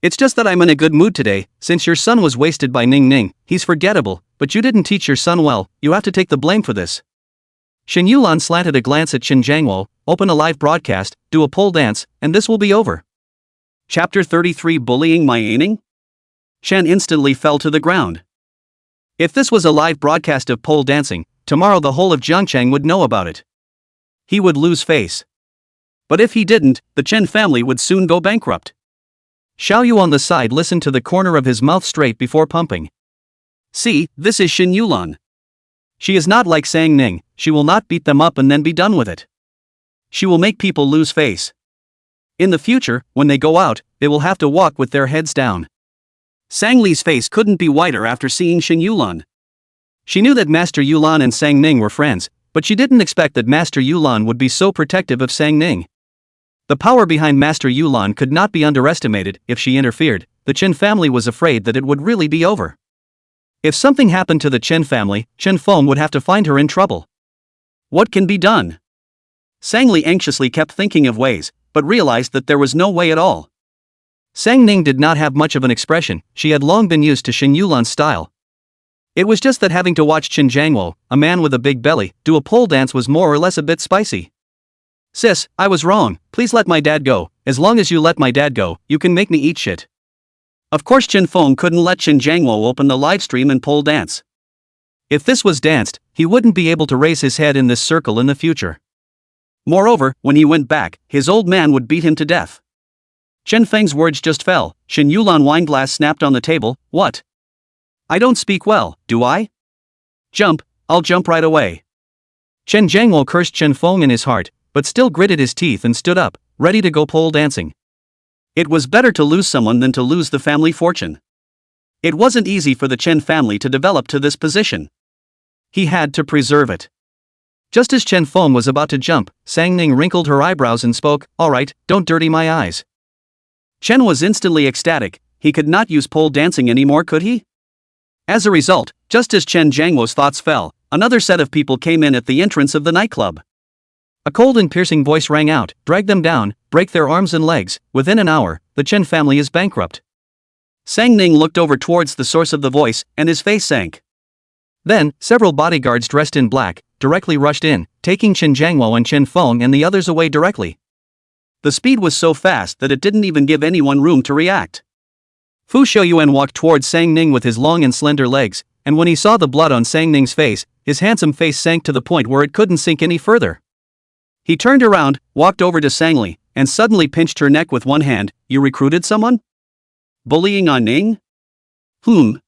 It's just that I'm in a good mood today, since your son was wasted by Ning Ning, he's forgettable, but you didn't teach your son well, you have to take the blame for this. Shin Yulan slanted a glance at Chen Jiangwo, open a live broadcast, do a pole dance, and this will be over. Chapter 33 Bullying My Aning? Shen instantly fell to the ground. If this was a live broadcast of pole dancing, tomorrow the whole of Jiangcheng would know about it. He would lose face. But if he didn't, the Chen family would soon go bankrupt. Xiao Yu on the side listened to the corner of his mouth straight before pumping. See, this is Shin Yulan. She is not like Sang Ning, she will not beat them up and then be done with it. She will make people lose face. In the future, when they go out, they will have to walk with their heads down. Sang Li's face couldn't be whiter after seeing Shin Yulan. She knew that Master Yulan and Sang Ning were friends, but she didn't expect that Master Yulan would be so protective of Sang Ning. The power behind Master Yulan could not be underestimated. If she interfered, the Chen family was afraid that it would really be over. If something happened to the Chen family, Chen Feng would have to find her in trouble. What can be done? Sang Li anxiously kept thinking of ways, but realized that there was no way at all. Sang Ning did not have much of an expression, she had long been used to Shin Yulan's style. It was just that having to watch Chen Jiangwo, a man with a big belly, do a pole dance was more or less a bit spicy. Sis, I was wrong, please let my dad go, as long as you let my dad go, you can make me eat shit. Of course Chen Feng couldn't let Chen Jiangwo open the livestream and pole dance. If this was danced, he wouldn't be able to raise his head in this circle in the future. Moreover, when he went back, his old man would beat him to death. Chen Feng's words just fell. Shin Yulan wine glass snapped on the table. What? I don't speak well, do I? Jump, I'll jump right away. Chen Jiangwo cursed Chen Feng in his heart, but still gritted his teeth and stood up, ready to go pole dancing. It was better to lose someone than to lose the family fortune. It wasn't easy for the Chen family to develop to this position. He had to preserve it. Just as Chen Feng was about to jump, Sang Ning wrinkled her eyebrows and spoke, all right, don't dirty my eyes. Chen was instantly ecstatic, he could not use pole dancing anymore, could he? As a result, just as Chen Jiangwo's thoughts fell, another set of people came in at the entrance of the nightclub. A cold and piercing voice rang out, drag them down, break their arms and legs, within an hour, the Chen family is bankrupt. Sang Ning looked over towards the source of the voice, and his face sank. Then, several bodyguards dressed in black, directly rushed in, taking Chen Jiangwo and Chen Feng and the others away directly. The speed was so fast that it didn't even give anyone room to react. Fu Shouyuan walked towards Sang Ning with his long and slender legs, and when he saw the blood on Sang Ning's face, his handsome face sank to the point where it couldn't sink any further. He turned around, walked over to Sang Li, and suddenly pinched her neck with one hand. You recruited someone? Bullying on Ning? Fu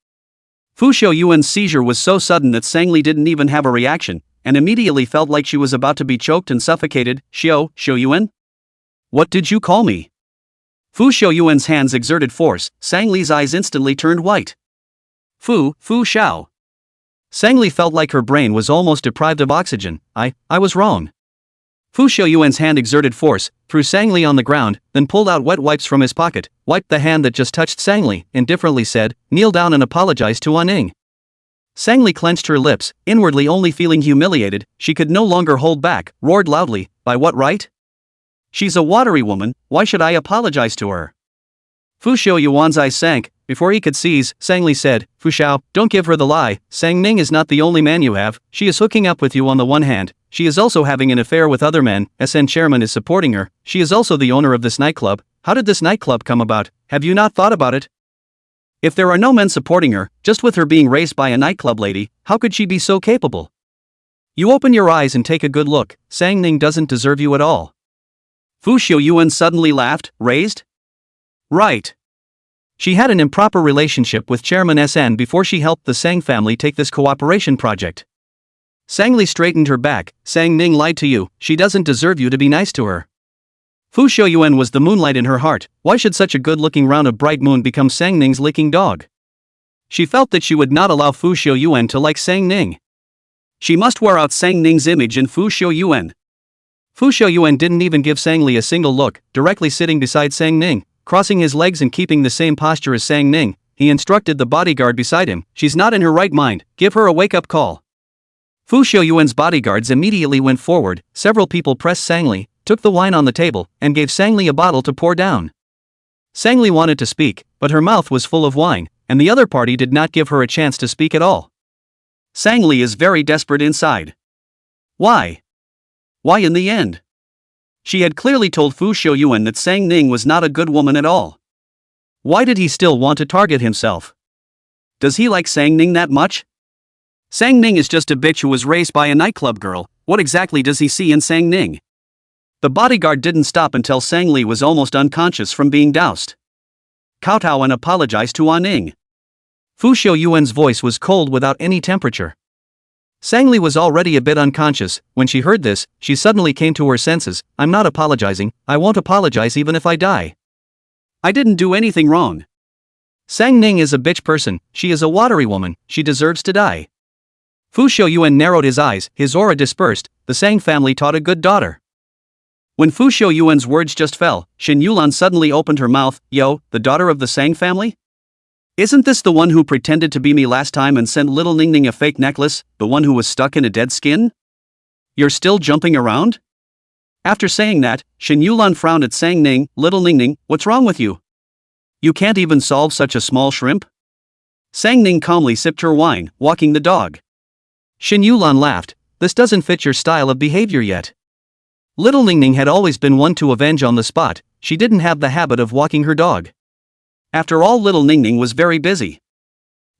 Shouyuan's seizure was so sudden that Sang Li didn't even have a reaction, and immediately felt like she was about to be choked and suffocated. Shouyuan? What did you call me? Fu Shouyuan's hands exerted force, Sang Li's eyes instantly turned white. Fu Shao. Sang Li felt like her brain was almost deprived of oxygen. I was wrong. Fu Shouyuan's hand exerted force, threw Sang Li on the ground, then pulled out wet wipes from his pocket, wiped the hand that just touched Sang Li, indifferently said, kneel down and apologize to An Ning. Sang Li clenched her lips, inwardly only feeling humiliated, she could no longer hold back, roared loudly, by what right? She's a watery woman, why should I apologize to her? Fu Shouyuan's eyes sank. Before he could seize, Sang Li said, Fu Shao, don't give her the lie, Sang Ning is not the only man you have, she is hooking up with you on the one hand, she is also having an affair with other men, SN chairman is supporting her, she is also the owner of this nightclub, how did this nightclub come about? Have you not thought about it? If there are no men supporting her, just with her being raised by a nightclub lady, how could she be so capable? You open your eyes and take a good look, Sang Ning doesn't deserve you at all. Fu Xiaoyuan suddenly laughed, raised? Right. She had an improper relationship with Chairman SN before she helped the Sang family take this cooperation project. Sang Li straightened her back, Sang Ning lied to you, she doesn't deserve you to be nice to her. Fu Xiaoyuan was the moonlight in her heart, why should such a good-looking round of bright moon become Sang Ning's licking dog? She felt that she would not allow Fu Xiaoyuan to like Sang Ning. She must wear out Sang Ning's image in Fu Xiaoyuan. Fu Xiaoyuan didn't even give Sang Li a single look, directly sitting beside Sang Ning, crossing his legs and keeping the same posture as Sang Ning, he instructed the bodyguard beside him, she's not in her right mind, give her a wake-up call. Fu Xiaoyuan's bodyguards immediately went forward, several people pressed Sang Li, took the wine on the table, and gave Sang Li a bottle to pour down. Sang Li wanted to speak, but her mouth was full of wine, and the other party did not give her a chance to speak at all. Sang Li is very desperate inside. Why? Why in the end? She had clearly told Fu Xiaoyuan that Sang Ning was not a good woman at all. Why did he still want to target himself? Does he like Sang Ning that much? Sang Ning is just a bitch who was raised by a nightclub girl, what exactly does he see in Sang Ning? The bodyguard didn't stop until Sang Li was almost unconscious from being doused. Kowtow apologized to An Ning. Fu Xiaoyuan's voice was cold without any temperature. Sang Li was already a bit unconscious. When she heard this, she suddenly came to her senses. I'm not apologizing, I won't apologize even if I die. I didn't do anything wrong. Sang Ning is a bitch person, she is a watery woman, she deserves to die. Fu Xiaoyuan narrowed his eyes, his aura dispersed, the Sang family taught a good daughter. When Fu Xiaoyuan's words just fell, Xin Yulan suddenly opened her mouth, yo, the daughter of the Sang family? Isn't this the one who pretended to be me last time and sent little Ning Ning a fake necklace, the one who was stuck in a dead skin? You're still jumping around? After saying that, Xin Yulan frowned at Sang Ning, little Ning Ning, what's wrong with you? You can't even solve such a small shrimp? Sang Ning calmly sipped her wine, walking the dog. Xin Yulan laughed, this doesn't fit your style of behavior yet. Little Ning Ning had always been one to avenge on the spot, she didn't have the habit of walking her dog. After all, little Ning Ning was very busy.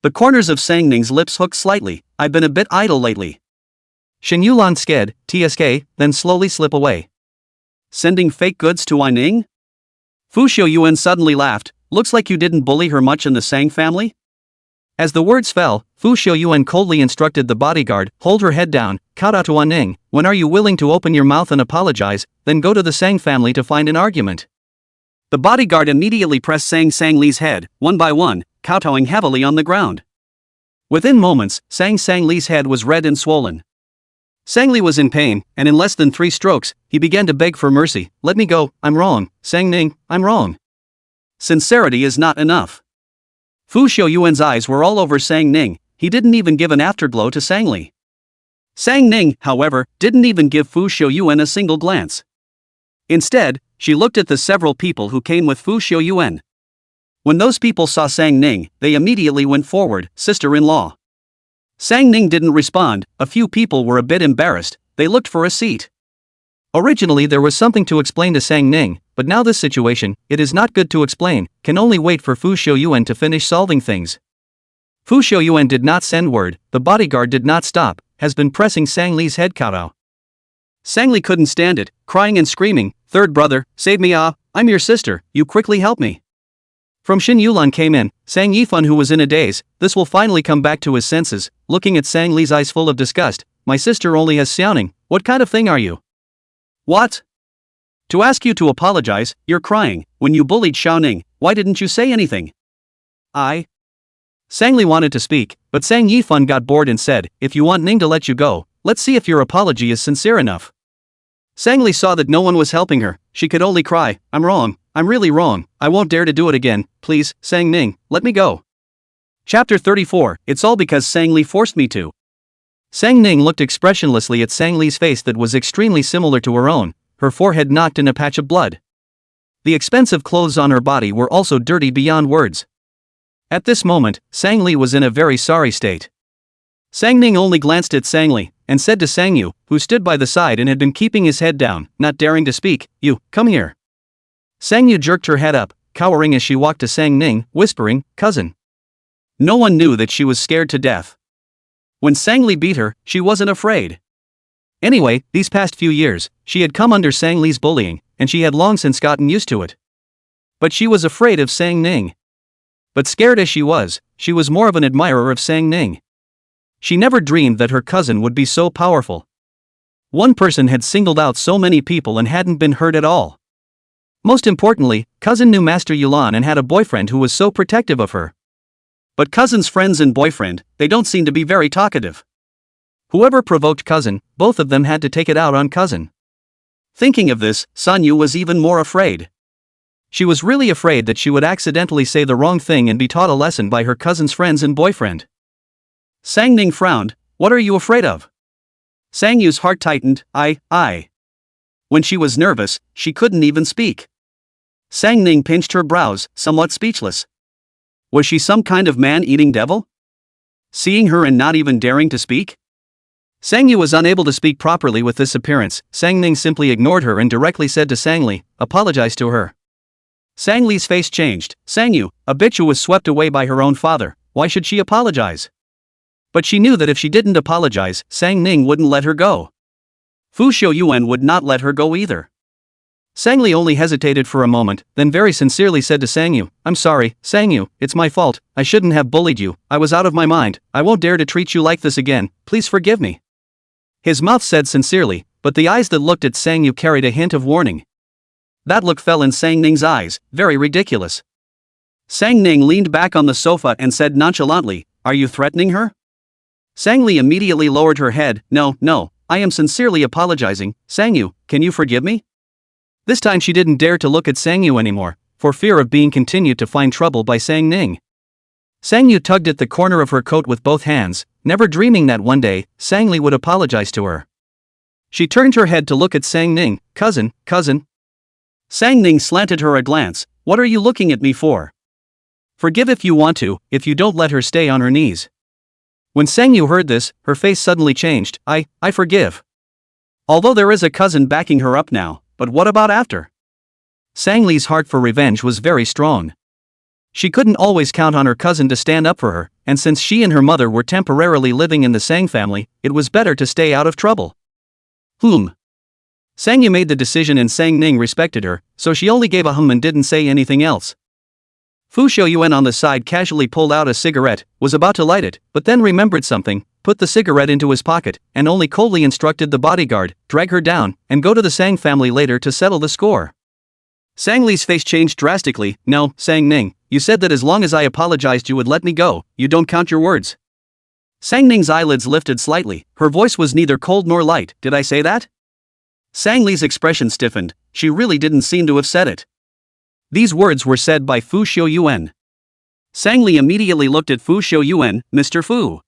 The corners of Sang Ning's lips hooked slightly, I've been a bit idle lately. Xin Yulan sked, TSK, then slowly slip away. Sending fake goods to An Ning? Fu Xiaoyuan suddenly laughed, looks like you didn't bully her much in the Sang family? As the words fell, Fu Xiaoyuan coldly instructed the bodyguard, hold her head down, kowtow to An Ning, when are you willing to open your mouth and apologize, then go to the Sang family to find an argument. The bodyguard immediately pressed Sang Li's head, one by one, kowtowing heavily on the ground. Within moments, Sang Li's head was red and swollen. Sang Li was in pain, and in less than 3 strokes, he began to beg for mercy, let me go, I'm wrong, Sang Ning, I'm wrong. Sincerity is not enough. Fu Xiaoyuan's eyes were all over Sang Ning, he didn't even give an afterglow to Sang Li. Sang Ning, however, didn't even give Fu Xiaoyuan a single glance. Instead, she looked at the several people who came with Fu Xiaoyuan. When those people saw Sang Ning, they immediately went forward, sister-in-law. Sang Ning didn't respond, a few people were a bit embarrassed, they looked for a seat. Originally there was something to explain to Sang Ning, but now this situation, it is not good to explain, can only wait for Fu Xiaoyuan to finish solving things. Fu Xiaoyuan did not send word, the bodyguard did not stop, has been pressing Sang Li's head kowtow. Sang Li couldn't stand it, crying and screaming, third brother, save me I'm your sister, you quickly help me. From Xin Yulan came in, Sang Yifan who was in a daze, this will finally come back to his senses, looking at Sang Li's eyes full of disgust, my sister only has Xiaoning, what kind of thing are you? What? To ask you to apologize, you're crying, when you bullied Xiaoning, why didn't you say anything? Sang Li wanted to speak, but Sang Yifan got bored and said, if you want Ning to let you go, let's see if your apology is sincere enough. Sang Li saw that no one was helping her, she could only cry, I'm wrong, I'm really wrong, I won't dare to do it again, please, Sang Ning, let me go. Chapter 34, it's all because Sang Li forced me to. Sang Ning looked expressionlessly at Sang Li's face that was extremely similar to her own, her forehead knocked in a patch of blood. The expensive clothes on her body were also dirty beyond words. At this moment, Sang Li was in a very sorry state. Sang Ning only glanced at Sang Li, and said to Sang Yu, who stood by the side and had been keeping his head down, not daring to speak, you, come here. Sang Yu jerked her head up, cowering as she walked to Sang Ning, whispering, "Cousin." No one knew that she was scared to death. When Sang Li beat her, she wasn't afraid. Anyway, these past few years, she had come under Sang Li's bullying, and she had long since gotten used to it. But she was afraid of Sang Ning. But scared as she was more of an admirer of Sang Ning. She never dreamed that her cousin would be so powerful. One person had singled out so many people and hadn't been hurt at all. Most importantly, cousin knew Master Yulan and had a boyfriend who was so protective of her. But cousin's friends and boyfriend, they don't seem to be very talkative. Whoever provoked cousin, both of them had to take it out on cousin. Thinking of this, San Yu was even more afraid. She was really afraid that she would accidentally say the wrong thing and be taught a lesson by her cousin's friends and boyfriend. Sang Ning frowned. "What are you afraid of?" Sang Yu's heart tightened. I. When she was nervous, she couldn't even speak. Sang Ning pinched her brows, somewhat speechless. Was she some kind of man-eating devil? Seeing her and not even daring to speak? Sang Yu was unable to speak properly with this appearance. Sang Ning simply ignored her and directly said to Sang Li, "Apologize to her." Sang Li's face changed. Sang Yu, a bitch who was swept away by her own father, why should she apologize? But she knew that if she didn't apologize, Sang Ning wouldn't let her go. Fu Xiuyuan would not let her go either. Sang Li only hesitated for a moment, then very sincerely said to Sang Yu, "I'm sorry, Sang Yu, it's my fault, I shouldn't have bullied you, I was out of my mind, I won't dare to treat you like this again, please forgive me." His mouth said sincerely, but the eyes that looked at Sang Yu carried a hint of warning. That look fell in Sang Ning's eyes, very ridiculous. Sang Ning leaned back on the sofa and said nonchalantly, "Are you threatening her?" Sang Li immediately lowered her head. No, I am sincerely apologizing. Sang Yu, can you forgive me?" This time she didn't dare to look at Sang Yu anymore, for fear of being continued to find trouble by Sang Ning. Sang Yu tugged at the corner of her coat with both hands, never dreaming that one day, Sang Li would apologize to her. She turned her head to look at Sang Ning. Cousin. Sang Ning slanted her a glance. "What are you looking at me for? Forgive if you want to, if you don't let her stay on her knees." When Sang Yu heard this, her face suddenly changed. I forgive. Although there is a cousin backing her up now, but what about after? Sang Li's heart for revenge was very strong. She couldn't always count on her cousin to stand up for her, and since she and her mother were temporarily living in the Sang family, it was better to stay out of trouble. Sang Yu made the decision and Sang Ning respected her, so she only gave a hum and didn't say anything else. Fu Xiuyuan on the side casually pulled out a cigarette, was about to light it, but then remembered something, put the cigarette into his pocket, and only coldly instructed the bodyguard, drag her down, and go to the Sang family later to settle the score. Sang Li's face changed drastically. "No, Sang Ning, you said that as long as I apologized you would let me go, you don't count your words." Sang Ning's eyelids lifted slightly, her voice was neither cold nor light. "Did I say that?" Sang Li's expression stiffened, she really didn't seem to have said it. These words were said by Fu Xiuyuan. Sang Li immediately looked at Fu Xiuyuan. "Mr. Fu."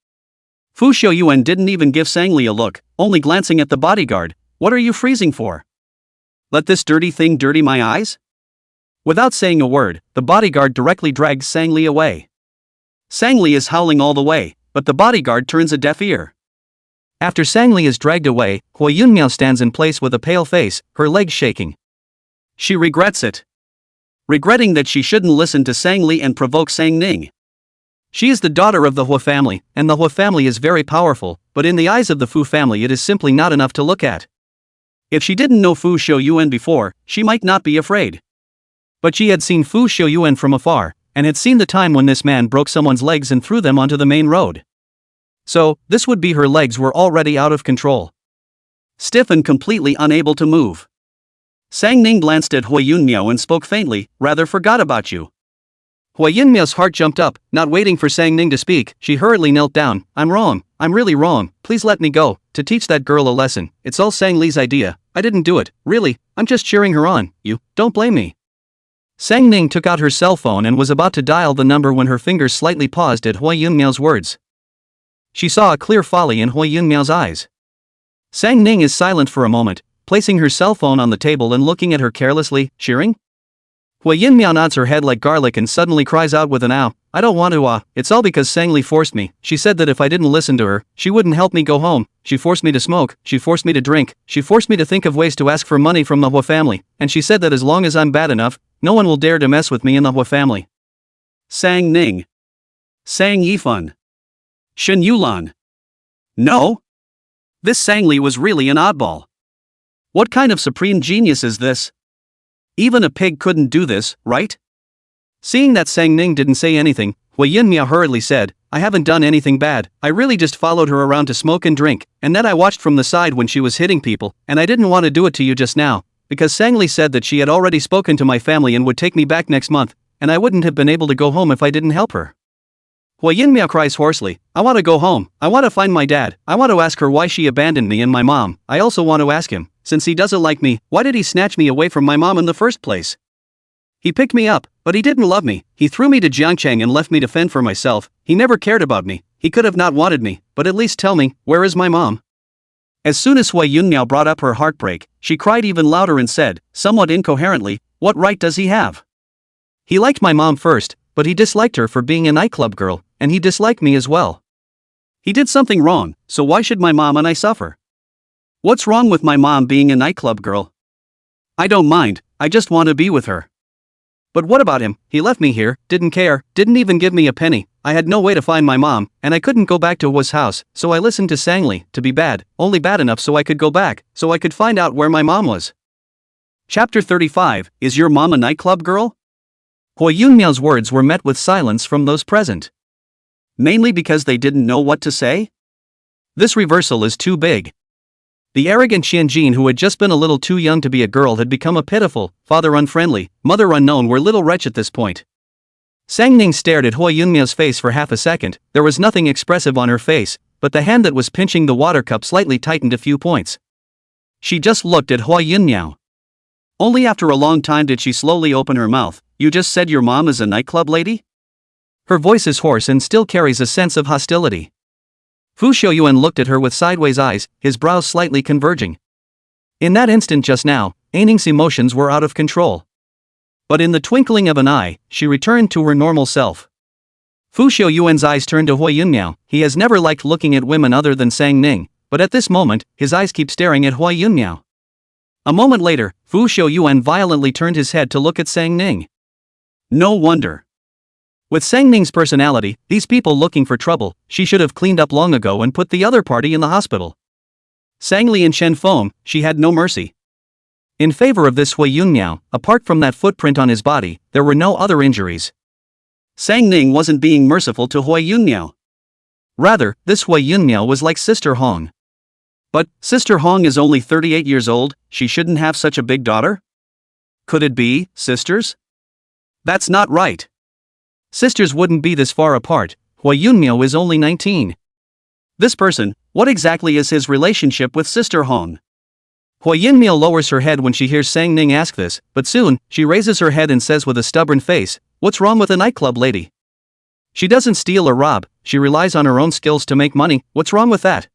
Fu Xiuyuan didn't even give Sang Li a look, only glancing at the bodyguard. "What are you freezing for? Let this dirty thing dirty my eyes?" Without saying a word, the bodyguard directly dragged Sang Li away. Sang Li is howling all the way, but the bodyguard turns a deaf ear. After Sang Li is dragged away, Hua Yunmiao stands in place with a pale face, her legs shaking. She regrets it. Regretting that she shouldn't listen to Sang Li and provoke Sang Ning. She is the daughter of the Hua family, and the Hua family is very powerful, but in the eyes of the Fu family it is simply not enough to look at. If she didn't know Fu Xiuyuan before, she might not be afraid. But she had seen Fu Xiuyuan from afar, and had seen the time when this man broke someone's legs and threw them onto the main road. So, this would be her legs were already out of control. Stiff and completely unable to move. Sang Ning glanced at Hua Yunmiao and spoke faintly, "Rather forgot about you." Hua Yunmiao's heart jumped up, not waiting for Sang Ning to speak, she hurriedly knelt down. "I'm wrong, I'm really wrong, please let me go, to teach that girl a lesson, it's all Sang Li's idea, I didn't do it, really, I'm just cheering her on, you, don't blame me." Sang Ning took out her cell phone and was about to dial the number when her fingers slightly paused at Hua Yunmiao's words. She saw a clear folly in Hua Yunmiao's eyes. Sang Ning is silent for a moment, placing her cell phone on the table and looking at her carelessly. "Cheering? Hui Yinmiao nods her head like garlic and suddenly cries out with an ow. I don't want to it's all because Sangli forced me. She said that if I didn't listen to her, she wouldn't help me go home. She forced me to smoke, she forced me to drink, she forced me to think of ways to ask for money from the Hua family, and she said that as long as I'm bad enough, no one will dare to mess with me in the Hua family. Sang Ning. Sang Yifan. Shen Yulan. No? This Sangli was really an oddball. What kind of supreme genius is this? Even a pig couldn't do this, right? Seeing that Sang Ning didn't say anything, Hui Yinmiao hurriedly said, I haven't done anything bad, I really just followed her around to smoke and drink, and then I watched from the side when she was hitting people, and I didn't want to do it to you just now, because Sangli said that she had already spoken to my family and would take me back next month, and I wouldn't have been able to go home if I didn't help her. Hui Yinmiao cries hoarsely, I want to go home, I want to find my dad, I want to ask her why she abandoned me and my mom, I also want to ask him, since he doesn't like me, why did he snatch me away from my mom in the first place? He picked me up, but he didn't love me, he threw me to Jiangcheng and left me to fend for myself, he never cared about me, he could have not wanted me, but at least tell me, where is my mom? As soon as Hui Yinmiao brought up her heartbreak, she cried even louder and said, somewhat incoherently, what right does he have? He liked my mom first, but he disliked her for being a nightclub girl, and he disliked me as well. He did something wrong, so why should my mom and I suffer? What's wrong with my mom being a nightclub girl? I don't mind, I just want to be with her. But what about him? He left me here, didn't care, didn't even give me a penny, I had no way to find my mom, and I couldn't go back to Hua's house, so I listened to Sangli, to be bad, only bad enough so I could go back, so I could find out where my mom was. Chapter 35, Is your mom a nightclub girl? Hui Yunmiao's words were met with silence from those present. Mainly because they didn't know what to say? This reversal is too big. The arrogant Xianjin, who had just been a little too young to be a girl, had become a pitiful, father-unfriendly, mother-unknown little wretch at this point. Sang Ning stared at Hui Yunmiao's face for half a second. There was nothing expressive on her face, but the hand that was pinching the water cup slightly tightened a few points. She just looked at Hui Yunmiao. Only after a long time did she slowly open her mouth. You just said your mom is a nightclub lady? Her voice is hoarse and still carries a sense of hostility. Fu Xiaoyuan looked at her with sideways eyes, his brows slightly converging. In that instant just now, Aining's emotions were out of control. But in the twinkling of an eye, she returned to her normal self. Fu Xiaoyuan's eyes turned to Hui Yunmiao. He has never liked looking at women other than Sang Ning, but at this moment, his eyes keep staring at Hui Yunmiao. A moment later, Fu Xiaoyuan violently turned his head to look at Sang Ning. No wonder. With Sang Ning's personality, these people looking for trouble, she should have cleaned up long ago and put the other party in the hospital. Sang Li and Shen Feng, she had no mercy. In favor of this Hui Yunmiao, apart from that footprint on his body, there were no other injuries. Sang Ning wasn't being merciful to Hui Yunmiao. Rather, this Hui Yunmiao was like Sister Hong. But, Sister Hong is only 38 years old, she shouldn't have such a big daughter? Could it be, sisters? That's not right. Sisters wouldn't be this far apart. Hui Yunmiao is only 19. This person, what exactly is his relationship with Sister Hong? Hui Yunmiao lowers her head when she hears Sang Ning ask this, but soon, she raises her head and says with a stubborn face, what's wrong with a nightclub lady? She doesn't steal or rob, she relies on her own skills to make money, what's wrong with that?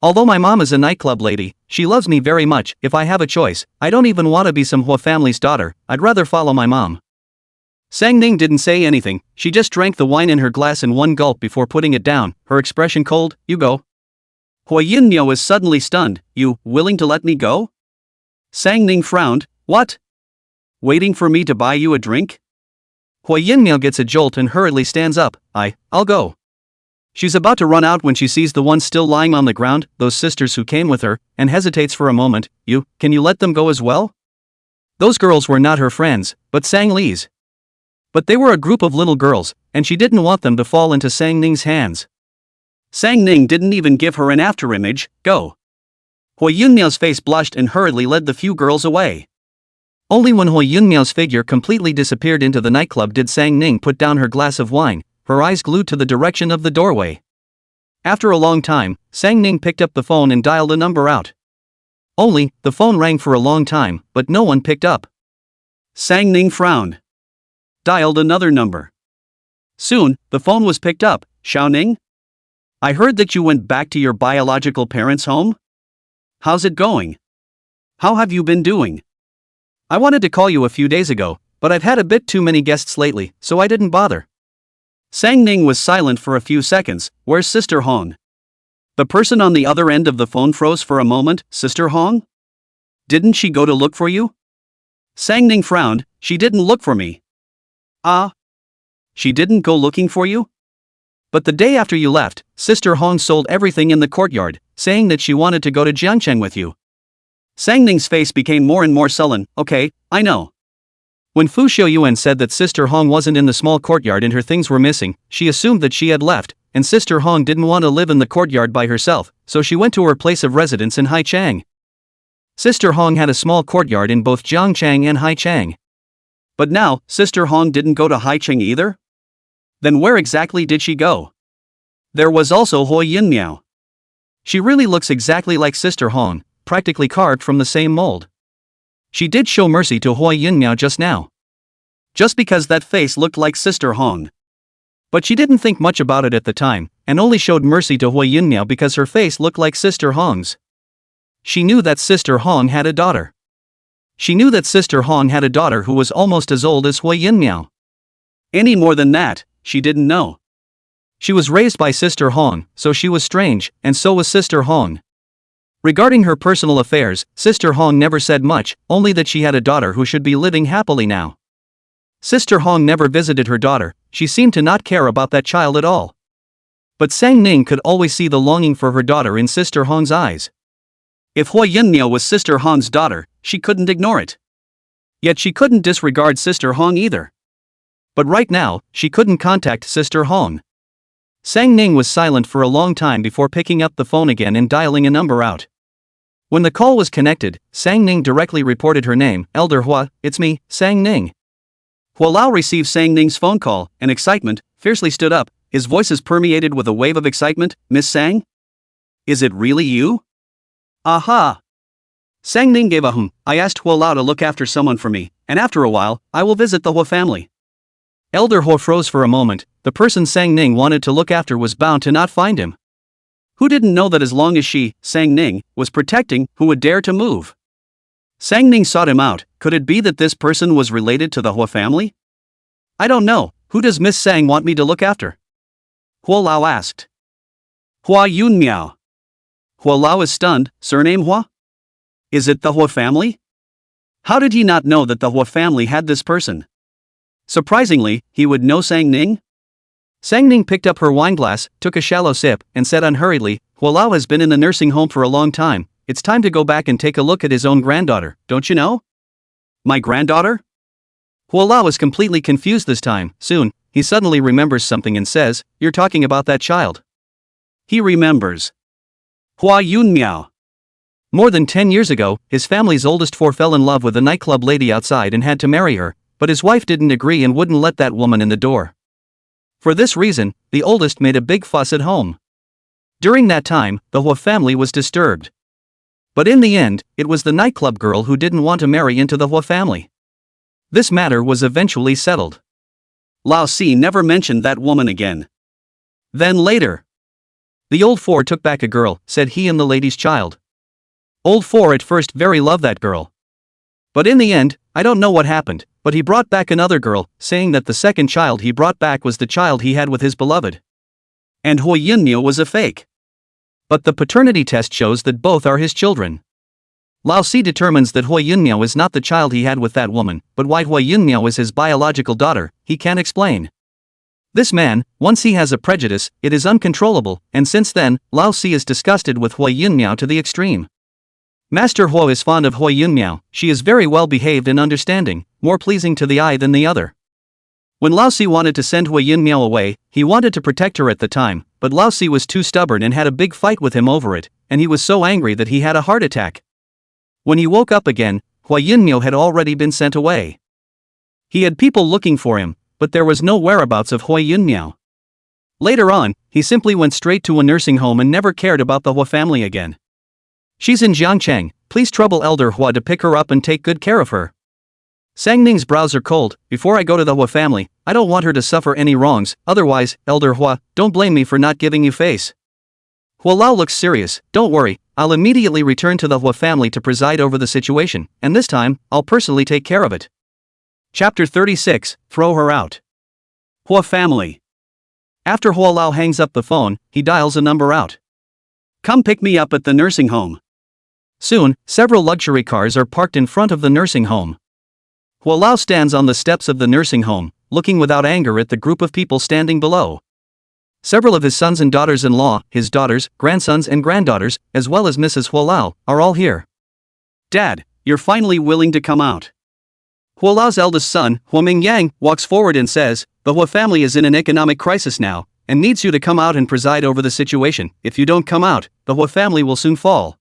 Although my mom is a nightclub lady, she loves me very much. If I have a choice, I don't even want to be some Hua family's daughter, I'd rather follow my mom. Sang Ning didn't say anything, she just drank the wine in her glass in one gulp before putting it down, her expression cold. You go. Hui Yunmiao is suddenly stunned. You, willing to let me go? Sang Ning frowned. What? Waiting for me to buy you a drink? Hui Yunmiao gets a jolt and hurriedly stands up. I'll go. She's about to run out when she sees the ones still lying on the ground, those sisters who came with her, and hesitates for a moment. Can you let them go as well? Those girls were not her friends, but Sang Li's. But they were a group of little girls, and she didn't want them to fall into Sang Ning's hands. Sang Ning didn't even give her an afterimage. Go. Hui Yunmiao's face blushed and hurriedly led the few girls away. Only when Hui Yunmiao's figure completely disappeared into the nightclub did Sang Ning put down her glass of wine, her eyes glued to the direction of the doorway. After a long time, Sang Ning picked up the phone and dialed a number out. Only, the phone rang for a long time, but no one picked up. Sang Ning frowned. Dialed another number. Soon, the phone was picked up. Xiao Ning? I heard that you went back to your biological parents' home? How's it going? How have you been doing? I wanted to call you a few days ago, but I've had a bit too many guests lately, so I didn't bother. Sang Ning was silent for a few seconds. Where's Sister Hong? The person on the other end of the phone froze for a moment. Sister Hong? Didn't she go to look for you? Sang Ning frowned. She didn't look for me. Ah? She didn't go looking for you? But the day after you left, Sister Hong sold everything in the courtyard, saying that she wanted to go to Jiangcheng with you. Sang Ning's face became more and more sullen. Okay, I know. When Fu Xiuyuan said that Sister Hong wasn't in the small courtyard and her things were missing, she assumed that she had left, and Sister Hong didn't want to live in the courtyard by herself, so she went to her place of residence in Haichang. Sister Hong had a small courtyard in both Jiangcheng and Haichang. But now, Sister Hong didn't go to Haicheng either? Then where exactly did she go? There was also Hui Yunmiao. She really looks exactly like Sister Hong, practically carved from the same mold. She did show mercy to Hui Yunmiao just now. Just because that face looked like Sister Hong. But she didn't think much about it at the time, and only showed mercy to Hui Yunmiao because her face looked like Sister Hong's. She knew that Sister Hong had a daughter. She knew that Sister Hong had a daughter who was almost as old as Hui Yunmiao. Any more than that, she didn't know. She was raised by Sister Hong, so she was strange, and so was Sister Hong. Regarding her personal affairs, Sister Hong never said much, only that she had a daughter who should be living happily now. Sister Hong never visited her daughter, she seemed to not care about that child at all. But Sang Ning could always see the longing for her daughter in Sister Hong's eyes. If Hui Yunmiao was Sister Hong's daughter, she couldn't ignore it. Yet she couldn't disregard Sister Hong either. But right now, she couldn't contact Sister Hong. Sang Ning was silent for a long time before picking up the phone again and dialing a number out. When the call was connected, Sang Ning directly reported her name. Elder Hua, it's me, Sang Ning. Hua Lao received Sang Ning's phone call, and excitement, fiercely stood up, his voices permeated with a wave of excitement. Miss Sang? Is it really you? Aha! Sang Ning gave a I asked Hua Lao to look after someone for me, and after a while, I will visit the Hua family. Elder Hua froze for a moment. The person Sang Ning wanted to look after was bound to not find him. Who didn't know that as long as she, Sang Ning, was protecting, who would dare to move? Sang Ning sought him out. Could it be that this person was related to the Hua family? I don't know. Who does Miss Sang want me to look after? Hua Lao asked. Hua Yunmiao. Hua Lao is stunned. Surname Hua? Is it the Hua family? How did he not know that the Hua family had this person? Surprisingly, he would know Sang Ning? Sang Ning picked up her wineglass, took a shallow sip, and said unhurriedly, Hua Lao has been in the nursing home for a long time. It's time to go back and take a look at his own granddaughter, don't you know? My granddaughter? Hua Lao is completely confused this time. Soon, he suddenly remembers something and says, You're talking about that child. He remembers. Hua Yunmiao. More than 10 years ago, his family's oldest four fell in love with a nightclub lady outside and had to marry her, but his wife didn't agree and wouldn't let that woman in the door. For this reason, the oldest made a big fuss at home. During that time, the Hua family was disturbed. But in the end, it was the nightclub girl who didn't want to marry into the Hua family. This matter was eventually settled. Lao Si never mentioned that woman again. Then later, the old four took back a girl, said he and the lady's child. Old four at first very loved that girl. But in the end, I don't know what happened, but he brought back another girl, saying that the second child he brought back was the child he had with his beloved. And Hui Yunmiao was a fake. But the paternity test shows that both are his children. Lao Si determines that Hui Yunmiao is not the child he had with that woman, but why Hui Yunmiao is his biological daughter, he can't explain. This man, once he has a prejudice, it is uncontrollable, and since then, Lao Si is disgusted with Hui Yunmiao to the extreme. Master Hua is fond of Hui Yunmiao. She is very well behaved and understanding, more pleasing to the eye than the other. When Lao Si wanted to send Hui Yunmiao away, he wanted to protect her at the time, but Lao Si was too stubborn and had a big fight with him over it, and he was so angry that he had a heart attack. When he woke up again, Hui Yunmiao had already been sent away. He had people looking for him, but there was no whereabouts of Hui Yunmiao. Later on, he simply went straight to a nursing home and never cared about the Hua family again. She's in Jiangcheng, please trouble Elder Hua to pick her up and take good care of her. Sang Ning's brows are cold. Before I go to the Hua family, I don't want her to suffer any wrongs, otherwise, Elder Hua, don't blame me for not giving you face. Hua Lao looks serious. Don't worry, I'll immediately return to the Hua family to preside over the situation, and this time, I'll personally take care of it. Chapter 36, Throw Her Out. Hua family. After Hua Lao hangs up the phone, he dials a number out. Come pick me up at the nursing home. Soon, several luxury cars are parked in front of the nursing home. Hua Lao stands on the steps of the nursing home, looking without anger at the group of people standing below. Several of his sons and daughters-in-law, his daughters, grandsons and granddaughters, as well as Mrs. Hua Lao, are all here. Dad, you're finally willing to come out. Hua Lao's eldest son, Hua Mingyang, walks forward and says, the Hua family is in an economic crisis now, and needs you to come out and preside over the situation. If you don't come out, the Hua family will soon fall.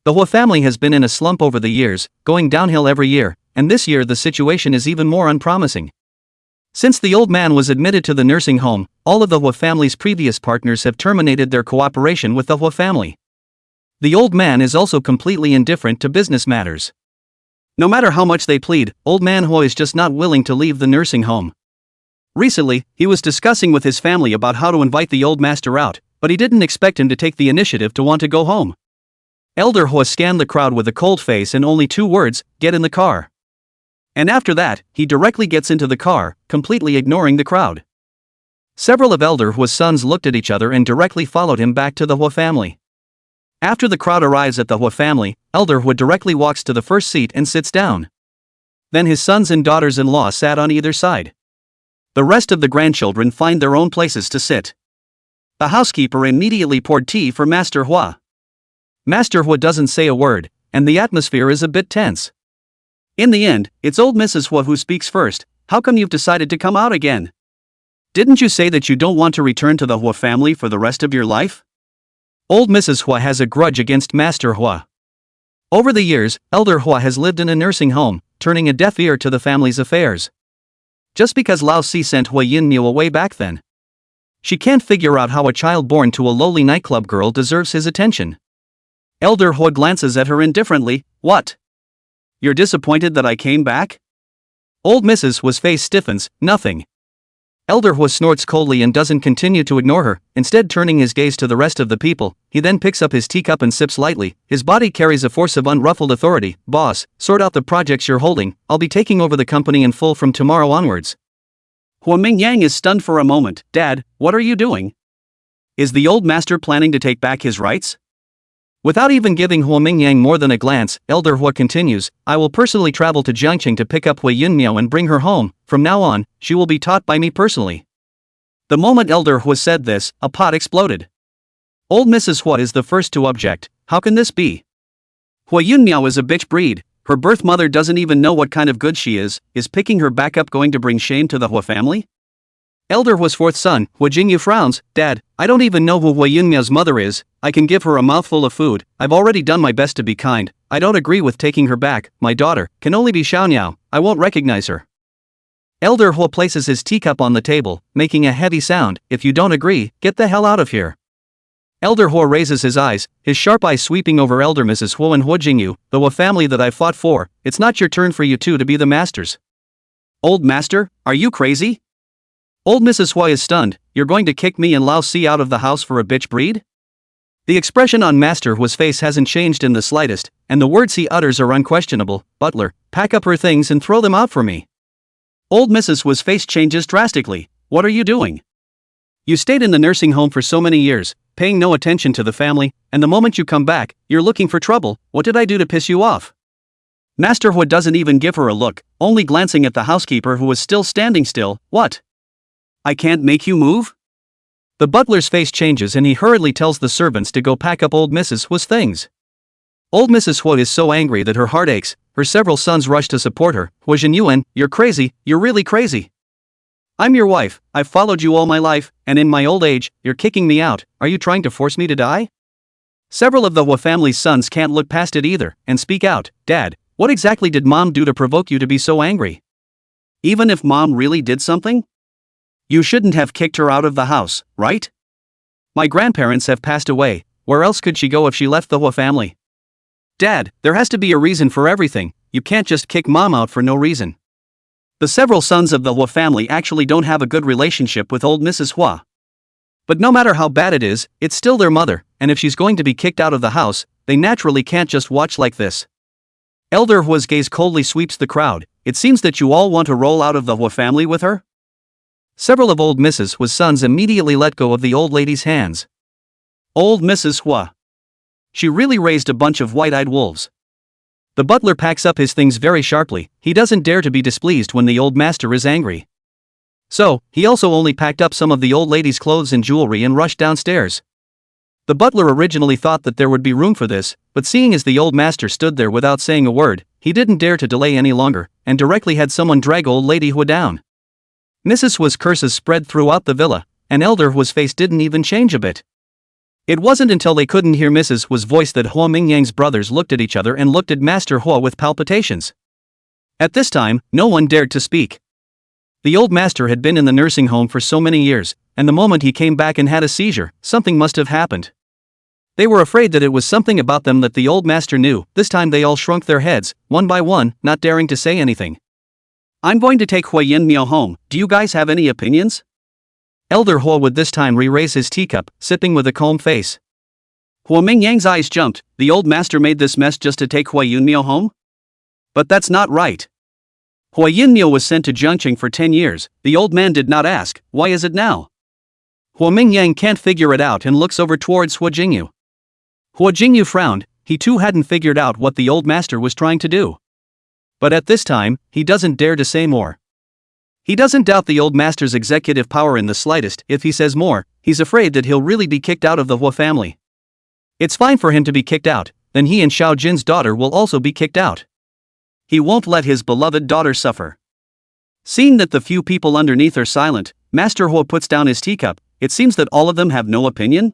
The Hua family has been in a slump over the years, going downhill every year, and this year the situation is even more unpromising. Since the old man was admitted to the nursing home, all of the Hua family's previous partners have terminated their cooperation with the Hua family. The old man is also completely indifferent to business matters. No matter how much they plead, old man Hua is just not willing to leave the nursing home. Recently, he was discussing with his family about how to invite the old master out, but he didn't expect him to take the initiative to want to go home. Elder Hua scanned the crowd with a cold face and only 2 words, get in the car. And after that, he directly gets into the car, completely ignoring the crowd. Several of Elder Hua's sons looked at each other and directly followed him back to the Hua family. After the crowd arrives at the Hua family, Elder Hua directly walks to the first seat and sits down. Then his sons and daughters-in-law sat on either side. The rest of the grandchildren find their own places to sit. The housekeeper immediately poured tea for Master Hua. Master Hua doesn't say a word, and the atmosphere is a bit tense. In the end, it's old Mrs. Hua who speaks first. How come you've decided to come out again? Didn't you say that you don't want to return to the Hua family for the rest of your life? Old Mrs. Hua has a grudge against Master Hua. Over the years, Elder Hua has lived in a nursing home, turning a deaf ear to the family's affairs. Just because Lao Si sent Hua Yinmiao away back then. She can't figure out how a child born to a lowly nightclub girl deserves his attention. Elder Hua glances at her indifferently. What? You're disappointed that I came back? Old Mrs. Hua's face stiffens. Nothing. Elder Hua snorts coldly and doesn't continue to ignore her, instead turning his gaze to the rest of the people. He then picks up his teacup and sips lightly. His body carries a force of unruffled authority. Boss, sort out the projects you're holding. I'll be taking over the company in full from tomorrow onwards. Hua Mingyang is stunned for a moment. Dad, what are you doing? Is the old master planning to take back his rights? Without even giving Hua Mingyang more than a glance, Elder Hua continues, I will personally travel to Jiangqing to pick up Hua Yinmiao and bring her home. From now on, she will be taught by me personally. The moment Elder Hua said this, a pot exploded. Old Mrs. Hua is the first to object. How can this be? Hua Yinmiao is a bitch breed. Her birth mother doesn't even know what kind of good she is. Is picking her back up going to bring shame to the Hua family? Elder Hua's 4th son, Hua Jingyu frowns. Dad, I don't even know who Hua Yinmiao's mother is. I can give her a mouthful of food. I've already done my best to be kind. I don't agree with taking her back. My daughter can only be Xiaoniao. I won't recognize her. Elder Hua places his teacup on the table, making a heavy sound. If you don't agree, get the hell out of here. Elder Hua raises his eyes, his sharp eyes sweeping over Elder Mrs. Hua and Hua Jingyu, the Hua family that I fought for. It's not your turn for you two to be the masters. Old master, are you crazy? Old Mrs. Hua is stunned. You're going to kick me and Lao Si out of the house for a bitch breed? The expression on Master Hua's face hasn't changed in the slightest, and the words he utters are unquestionable. Butler, pack up her things and throw them out for me. Old Mrs. Hua's face changes drastically. What are you doing? You stayed in the nursing home for so many years, paying no attention to the family, and the moment you come back, you're looking for trouble. What did I do to piss you off? Master Hua doesn't even give her a look, only glancing at the housekeeper who was still standing still. What? I can't make you move? The butler's face changes and he hurriedly tells the servants to go pack up old Mrs. Hua's things. Old Mrs. Hua is so angry that her heart aches. Her several sons rush to support her. Hua Jinyuan, you're crazy, you're really crazy. I'm your wife, I've followed you all my life, and in my old age, you're kicking me out. Are you trying to force me to die? Several of the Hua family's sons can't look past it either, and speak out. Dad, what exactly did Mom do to provoke you to be so angry? Even if Mom really did something? You shouldn't have kicked her out of the house, right? My grandparents have passed away. Where else could she go if she left the Hua family? Dad, there has to be a reason for everything. You can't just kick Mom out for no reason. The several sons of the Hua family actually don't have a good relationship with old Mrs. Hua. But no matter how bad it is, it's still their mother, and if she's going to be kicked out of the house, they naturally can't just watch like this. Elder Hua's gaze coldly sweeps the crowd. It seems that you all want to roll out of the Hua family with her? Several of old Mrs. Hua's sons immediately let go of the old lady's hands. Old Mrs. Hua. She really raised a bunch of white-eyed wolves. The butler packs up his things very sharply. He doesn't dare to be displeased when the old master is angry. So, he also only packed up some of the old lady's clothes and jewelry and rushed downstairs. The butler originally thought that there would be room for this, but seeing as the old master stood there without saying a word, he didn't dare to delay any longer, and directly had someone drag old lady Hua down. Mrs. Hua's curses spread throughout the villa, and Elder Hua's face didn't even change a bit. It wasn't until they couldn't hear Mrs. Hua's voice that Hua Mingyang's brothers looked at each other and looked at Master Hua with palpitations. At this time, no one dared to speak. The old master had been in the nursing home for so many years, and the moment he came back and had a seizure, something must have happened. They were afraid that it was something about them that the old master knew. This time they all shrunk their heads, one by one, not daring to say anything. I'm going to take Hua Yinmiao home. Do you guys have any opinions? Elder Hua would this time re-raise his teacup, sipping with a calm face. Hua Mingyang's eyes jumped. The old master made this mess just to take Hua Yinmiao home? But that's not right. Hua Yinmiao was sent to Jiangqing for 10 years. The old man did not ask, why is it now? Hua Mingyang can't figure it out and looks over towards Hua Jingyu. Hua Jingyu frowned. He too hadn't figured out what the old master was trying to do. But at this time, he doesn't dare to say more. He doesn't doubt the old master's executive power in the slightest. If he says more, he's afraid that he'll really be kicked out of the Hua family. It's fine for him to be kicked out, then he and Xiao Jin's daughter will also be kicked out. He won't let his beloved daughter suffer. Seeing that the few people underneath are silent, Master Hua puts down his teacup. It seems that all of them have no opinion?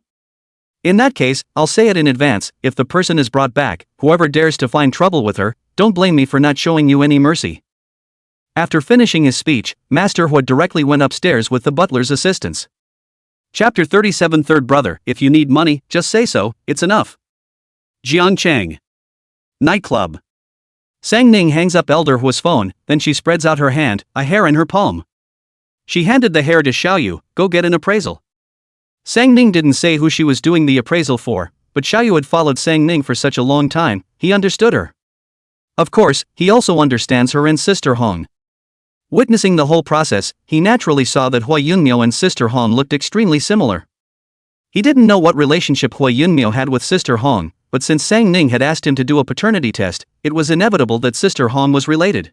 In that case, I'll say it in advance, if the person is brought back, whoever dares to find trouble with her, don't blame me for not showing you any mercy. After finishing his speech, Master Hua directly went upstairs with the butler's assistance. Chapter 37 Third Brother. If you need money, just say so, it's enough. Jiangcheng Nightclub. Sang Ning hangs up Elder Hua's phone, then she spreads out her hand, a hair in her palm. She handed the hair to Xiaoyu. Go get an appraisal. Sang Ning didn't say who she was doing the appraisal for, but Xiaoyu had followed Sang Ning for such a long time, he understood her. Of course, he also understands her and Sister Hong. Witnessing the whole process, he naturally saw that Hua Yunmiao and Sister Hong looked extremely similar. He didn't know what relationship Hua Yunmiao had with Sister Hong, but since Sang Ning had asked him to do a paternity test, it was inevitable that Sister Hong was related.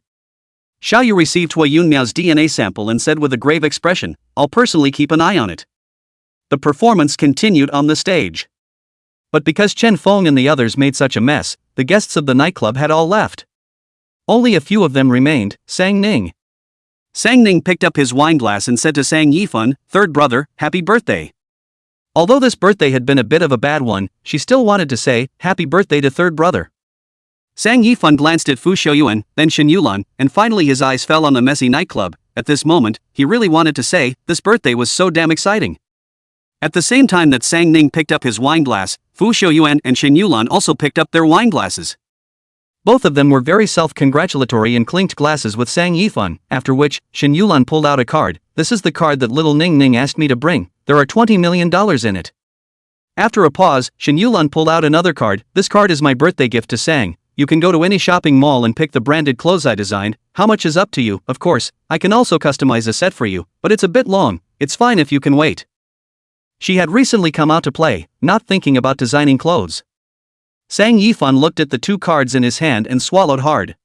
Xiaoyu received Hua Yunmiao's DNA sample and said with a grave expression, I'll personally keep an eye on it. The performance continued on the stage. But because Chen Feng and the others made such a mess, the guests of the nightclub had all left. Only a few of them remained. Sang Ning. Sang Ning picked up his wineglass and said to Sang Yifan, Third brother, happy birthday. Although this birthday had been a bit of a bad one, she still wanted to say, happy birthday to third brother. Sang Yifan glanced at Fu Xiuyuan, then Shen Yulan, and finally his eyes fell on the messy nightclub. At this moment, he really wanted to say, this birthday was so damn exciting. At the same time that Sang Ning picked up his wineglass, Fu Xiuyuan and Shen Yulan also picked up their wineglasses. Both of them were very self-congratulatory and clinked glasses with Sang Yifan, after which, Shen Yulan pulled out a card. This is the card that little Ning Ning asked me to bring. There are $20 million in it. After a pause, Shen Yulan pulled out another card. This card is my birthday gift to Sang. You can go to any shopping mall and pick the branded clothes I designed. How much is up to you, of course. I can also customize a set for you, but it's a bit long. It's fine if you can wait. She had recently come out to play, not thinking about designing clothes. Sang Yifan looked at the two cards in his hand and swallowed hard.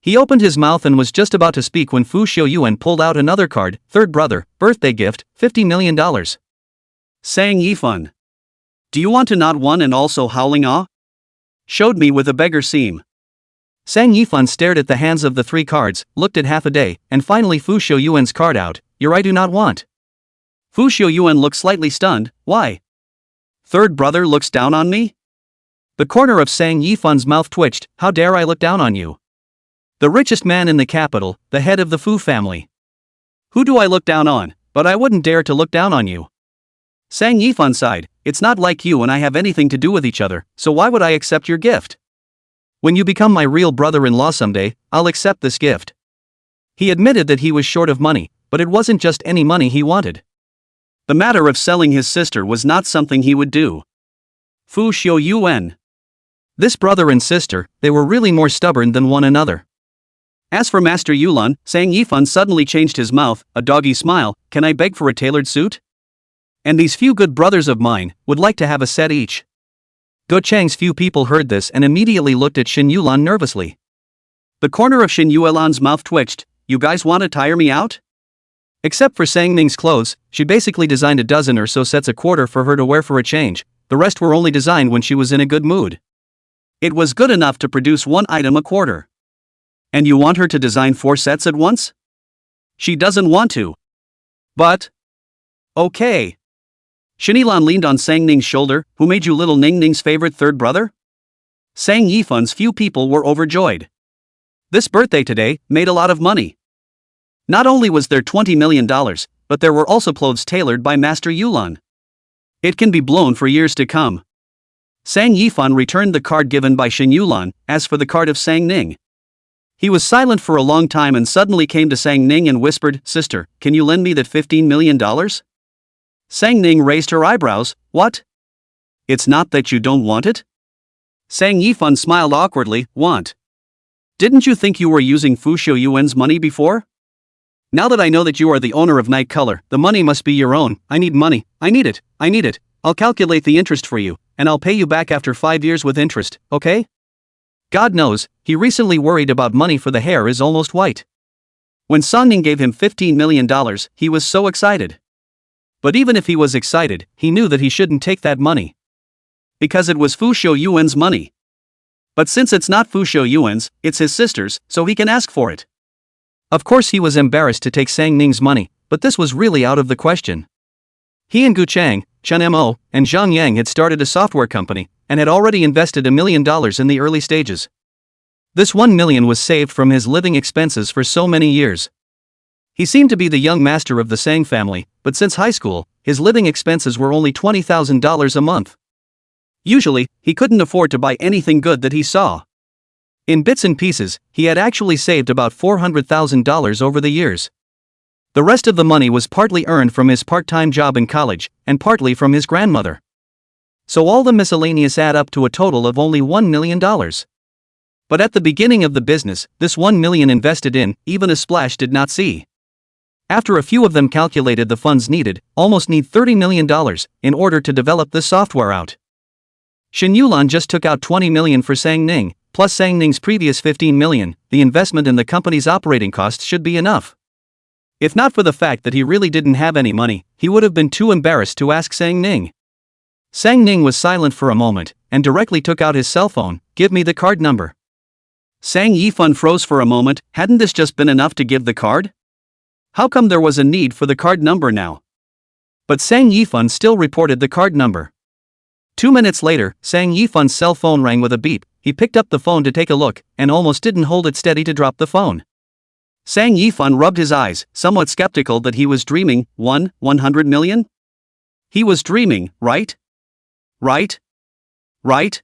He opened his mouth and was just about to speak when Fu Xiuyuan pulled out another card. Third brother, birthday gift, $50 million. Sang Yifan. Do you want to not one and also howling ah? Showed me with a beggar seam. Sang Yifan stared at the hands of the three cards, looked at half a day, and finally Fu Xiuyuan's card out. Your I do not want. Fu Xiuyuan looked slightly stunned. Why? Third brother looks down on me? The corner of Sang Yifan's mouth twitched. How dare I look down on you? The richest man in the capital, the head of the Fu family. Who do I look down on? But I wouldn't dare to look down on you. Sang Yifan sighed. It's not like you and I have anything to do with each other, so why would I accept your gift? When you become my real brother-in-law someday, I'll accept this gift. He admitted that he was short of money, but it wasn't just any money he wanted. The matter of selling his sister was not something he would do. Fu Xiuyuan. This brother and sister, they were really more stubborn than one another. As for Master Yulan, Sang Yifan suddenly changed his mouth, a doggy smile, "Can I beg for a tailored suit? And these few good brothers of mine would like to have a set each." Go Chang's few people heard this and immediately looked at Shin Yulan nervously. The corner of Shin Yulan's mouth twitched. "You guys want to tire me out?" Except for Sang Ning's clothes, she basically designed a dozen or so sets a quarter for her to wear for a change. The rest were only designed when she was in a good mood. It was good enough to produce one item a quarter. And you want her to design 4 sets at once? She doesn't want to. But okay. Shinilan leaned on Sang Ning's shoulder. "Who made you little Ning Ning's favorite third brother?" Sang Yifan's few people were overjoyed. This birthday today made a lot of money. Not only was there $20 million, but there were also clothes tailored by Master Yulan. It can be blown for years to come. Sang Yifan returned the card given by Shin Yulan. As for the card of Sang Ning, he was silent for a long time and suddenly came to Sang Ning and whispered, "Sister, can you lend me that $15 million? Sang Ning raised her eyebrows. "What? It's not that you don't want it?" Sang Yifan smiled awkwardly. "Want? Didn't you think you were using Fu Shou Yuan's money before? Now that I know that you are the owner of Night Color, the money must be your own. I need money. I need it. I need it. I'll calculate the interest for you, and I'll pay you back after 5 years with interest, okay?" God knows, he recently worried about money for the hair is almost white. When Sang Ning gave him $15 million, he was so excited. But even if he was excited, he knew that he shouldn't take that money. Because it was Fu Shou Yuan's money. But since it's not Fu Shou Yuan's, it's his sister's, so he can ask for it. Of course he was embarrassed to take Sang Ning's money, but this was really out of the question. He and Gu Chang, Chen Mo, and Zhang Yang had started a software company, and had already invested $1 million in the early stages. This $1 million was saved from his living expenses for so many years. He seemed to be the young master of the Sang family, but since high school, his living expenses were only $20,000 a month. Usually, he couldn't afford to buy anything good that he saw. In bits and pieces, he had actually saved about $400,000 over the years. The rest of the money was partly earned from his part-time job in college, and partly from his grandmother. So all the miscellaneous add up to a total of only $1 million. But at the beginning of the business, this $1 million invested in, even a splash did not see. After a few of them calculated the funds needed, almost need $30 million, in order to develop this software out. Shin Yulan just took out $20 million for Sang Ning, plus Sang Ning's previous $15 million, the investment in the company's operating costs should be enough. If not for the fact that he really didn't have any money, he would have been too embarrassed to ask Sang Ning. Sang Ning was silent for a moment, and directly took out his cell phone. "Give me the card number." Sang Yifan froze for a moment. Hadn't this just been enough to give the card? How come there was a need for the card number now? But Sang Yifan still reported the card number. 2 minutes later, Sang Yifan's cell phone rang with a beep. He picked up the phone to take a look, and almost didn't hold it steady to drop the phone. Sang Yifan rubbed his eyes, somewhat skeptical that he was dreaming. 100 million? He was dreaming, right? Right? Right?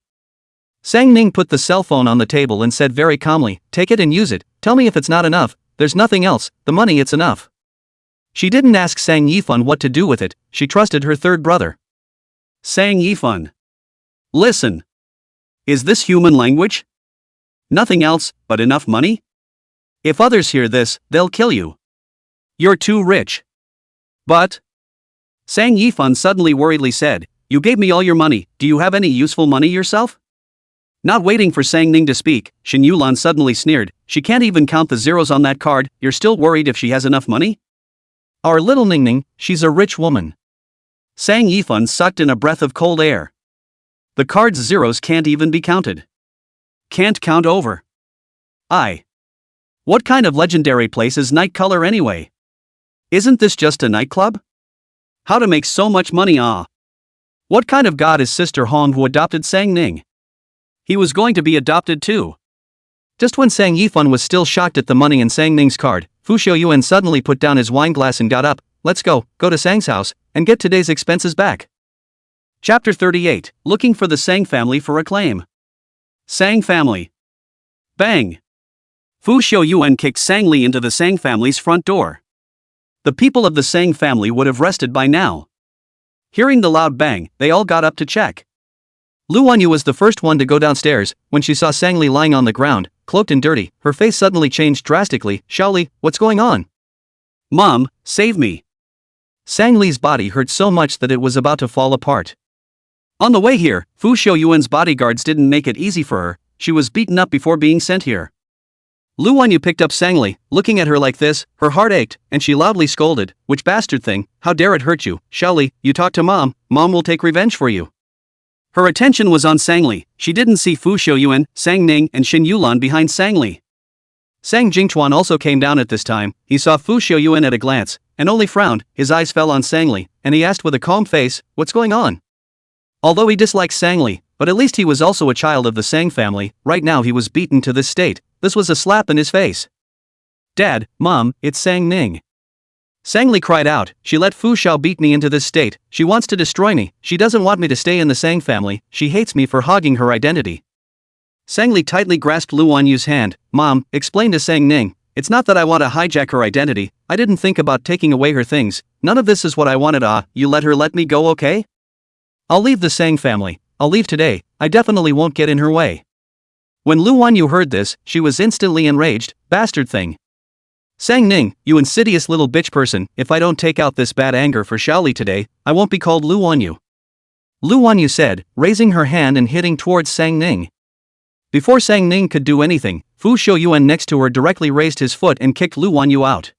Sang Ning put the cell phone on the table and said very calmly, "Take it and use it. Tell me if it's not enough. There's nothing else, the money it's enough." She didn't ask Sang Yifan what to do with it, she trusted her third brother. Sang Yifan. Listen. Is this human language? Nothing else, but enough money? If others hear this, they'll kill you. You're too rich. But? Sang Yifan suddenly worriedly said, "You gave me all your money, do you have any useful money yourself?" Not waiting for Sang Ning to speak, Shin Yulan suddenly sneered, "She can't even count the zeros on that card, you're still worried if she has enough money? Our little Ning Ning, she's a rich woman." Sang Yifan sucked in a breath of cold air. The card's zeros can't even be counted. Can't count over. What kind of legendary place is Night Color anyway? Isn't this just a nightclub? How to make so much money? What kind of god is Sister Hong who adopted Sang Ning? He was going to be adopted too. Just when Sang Yifan was still shocked at the money in Sang Ning's card, Fu Shou Yuan suddenly put down his wine glass and got up. "Let's go to Sang's house, and get today's expenses back." Chapter 38, Looking for the Sang family for a claim. Sang family. Bang! Fu Shou Yuan kicked Sang Li into the Sang family's front door. The people of the Sang family would have rested by now. Hearing the loud bang, they all got up to check. Lu Wanyu was the first one to go downstairs. When she saw Sangli lying on the ground, cloaked and dirty, her face suddenly changed drastically. Xiaoli, what's going on? Mom, save me. Sangli's body hurt so much that it was about to fall apart. On the way here, Fu Shouyuan's bodyguards didn't make it easy for her. She was beaten up before being sent here. Lu Wanyu picked up Sangli. Looking at her like this, her heart ached, and she loudly scolded, "Which bastard thing, how dare it hurt you? Xiaoli, you talk to Mom, Mom will take revenge for you." Her attention was on Sangli. She didn't see Fu Shouyuan, Sang Ning and Xin Yulan behind Sangli. Sang Jingchuan also came down at this time. He saw Fu Shouyuan at a glance, and only frowned. His eyes fell on Sangli, and he asked with a calm face, "What's going on?" Although he disliked Sangli, but at least he was also a child of the Sang family. Right now he was beaten to this state. This was a slap in his face. "Dad, Mom, it's Sang Ning." Sangli cried out, "She let Fu Xiao beat me into this state. She wants to destroy me. She doesn't want me to stay in the Sang family. She hates me for hogging her identity." Sangli tightly grasped Lu Wanyu's hand. "Mom, explain to Sang Ning. It's not that I want to hijack her identity. I didn't think about taking away her things. None of this is what I wanted. You let her let me go, okay? I'll leave the Sang family. I'll leave today. I definitely won't get in her way." When Lu Wanyu heard this, she was instantly enraged. "Bastard thing. Sang Ning, you insidious little bitch person, if I don't take out this bad anger for Xiaoli today, I won't be called Lu Wanyu." Lu Wanyu said, raising her hand and hitting towards Sang Ning. Before Sang Ning could do anything, Fu Shouyuan next to her directly raised his foot and kicked Lu Wanyu out.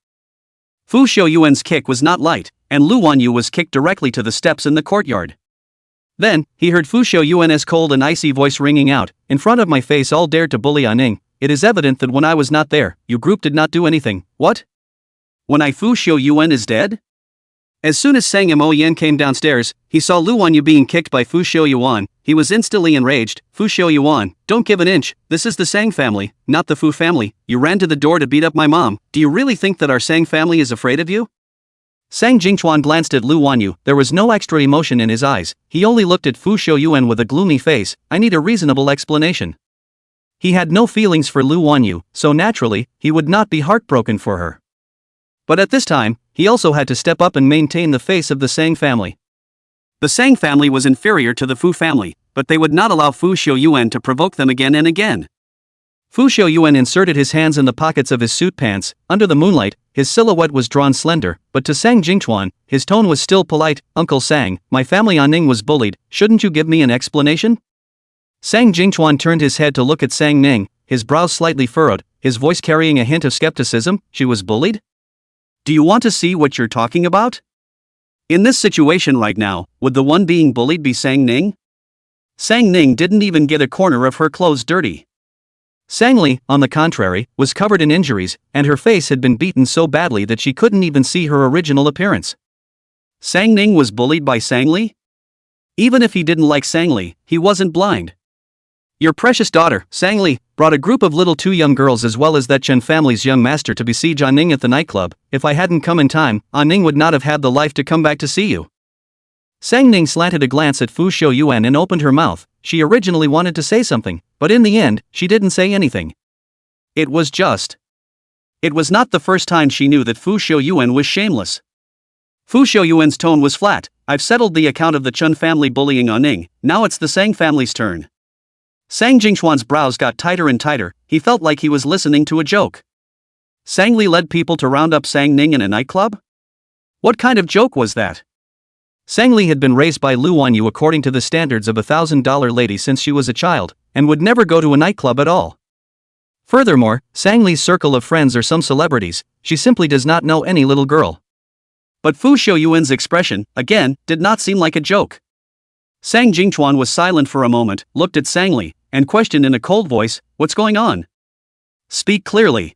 Fu Shouyuan's kick was not light, and Lu Wanyu was kicked directly to the steps in the courtyard. Then, he heard Fu Shouyuan's cold and icy voice ringing out, "In front of my face all dared to bully Ning. It is evident that when I was not there, your group did not do anything." "What? When Fu Shouyuan is dead?" As soon as Sang Moyan came downstairs, he saw Lu Wanyu being kicked by Fu Shouyuan. He was instantly enraged. "Fu Shouyuan, don't give an inch. This is the Sang family, not the Fu family. You ran to the door to beat up my mom. Do you really think that our Sang family is afraid of you?" Sang Jingchuan glanced at Lu Wanyu. There was no extra emotion in his eyes. He only looked at Fu Shouyuan with a gloomy face. "I need a reasonable explanation." He had no feelings for Lu Wanyu, so naturally, he would not be heartbroken for her. But at this time, he also had to step up and maintain the face of the Sang family. The Sang family was inferior to the Fu family, but they would not allow Fu Shouyuan to provoke them again and again. Fu Shouyuan inserted his hands in the pockets of his suit pants. Under the moonlight, his silhouette was drawn slender, but to Sang Jingchuan, his tone was still polite. "Uncle Sang, my family Ning was bullied. Shouldn't you give me an explanation?" Sang Jingchuan turned his head to look at Sang Ning, his brows slightly furrowed, his voice carrying a hint of skepticism. "She was bullied? Do you want to see what you're talking about? In this situation right now, would the one being bullied be Sang Ning? Sang Ning didn't even get a corner of her clothes dirty. Sangli, on the contrary, was covered in injuries, and her face had been beaten so badly that she couldn't even see her original appearance. Sang Ning was bullied by Sangli? Even if he didn't like Sangli, he wasn't blind. Your precious daughter, Sangli, brought a group of little two young girls as well as that Chen family's young master to besiege Ning at the nightclub. If I hadn't come in time, Ning would not have had the life to come back to see you. Sang Ning slanted a glance at Fu Shouyuan and opened her mouth. She originally wanted to say something, but in the end, she didn't say anything. It was not the first time she knew that Fu Shouyuan was shameless. Fu Shouyuan's tone was flat. "I've settled the account of the Chen family bullying Ning, now it's the Sang family's turn." Sang Jingchuan's brows got tighter and tighter. He felt like he was listening to a joke. Sangli led people to round up Sang Ning in a nightclub? What kind of joke was that? Sangli had been raised by Lu Wanyu according to the standards of a $1,000 lady since she was a child, and would never go to a nightclub at all. Furthermore, Sangli's circle of friends are some celebrities. She simply does not know any little girl. But Fu Shouyuan's expression, again, did not seem like a joke. Sang Jingchuan was silent for a moment, looked at Sangli, and questioned in a cold voice, "What's going on? Speak clearly."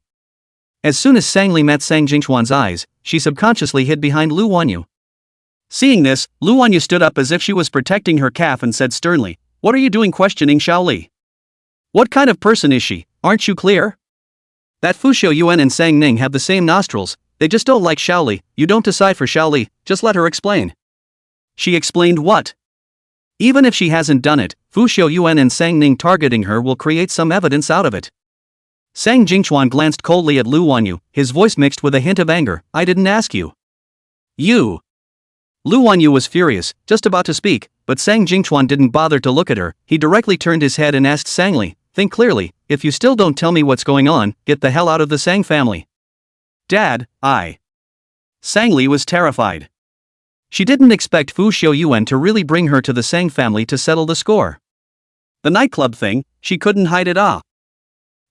As soon as Sangli met Sang Jingchuan's eyes, she subconsciously hid behind Lu Wanyu. Seeing this, Lu Wanyu stood up as if she was protecting her calf and said sternly, "What are you doing questioning Xiaoli? What kind of person is she? Aren't you clear? That Fu Shouyuan and Sang Ning have the same nostrils, they just don't like Xiaoli. You don't decide for Xiaoli, just let her explain." She explained what? Even if she hasn't done it, Fu Shouyuan and Sang Ning targeting her will create some evidence out of it. Sang Jingchuan glanced coldly at Lu Wanyu, his voice mixed with a hint of anger. "I didn't ask you." "You." Lu Wanyu was furious, just about to speak, but Sang Jingchuan didn't bother to look at her. He directly turned his head and asked Sang Li, "Think clearly, if you still don't tell me what's going on, get the hell out of the Sang family." "Dad, Sang Li was terrified. She didn't expect Fu Xiuyuan to really bring her to the Sang family to settle the score. The nightclub thing, she couldn't hide it.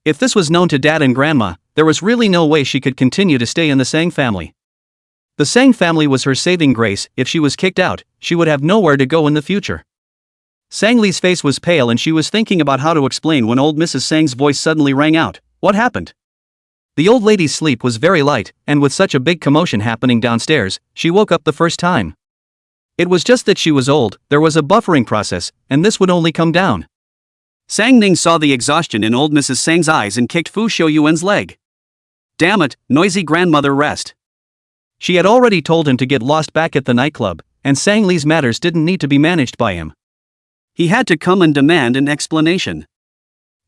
If this was known to Dad and Grandma, there was really no way she could continue to stay in the Sang family. The Sang family was her saving grace. If she was kicked out, she would have nowhere to go in the future. Sang Li's face was pale and she was thinking about how to explain when old Mrs. Sang's voice suddenly rang out. "What happened?" The old lady's sleep was very light, and with such a big commotion happening downstairs, she woke up the first time. It was just that she was old, there was a buffering process, and this would only come down. Sang Ning saw the exhaustion in old Mrs. Sang's eyes and kicked Fu Xiuyuan's leg. "Damn it, noisy grandmother, rest." She had already told him to get lost back at the nightclub, and Sang Li's matters didn't need to be managed by him. He had to come and demand an explanation.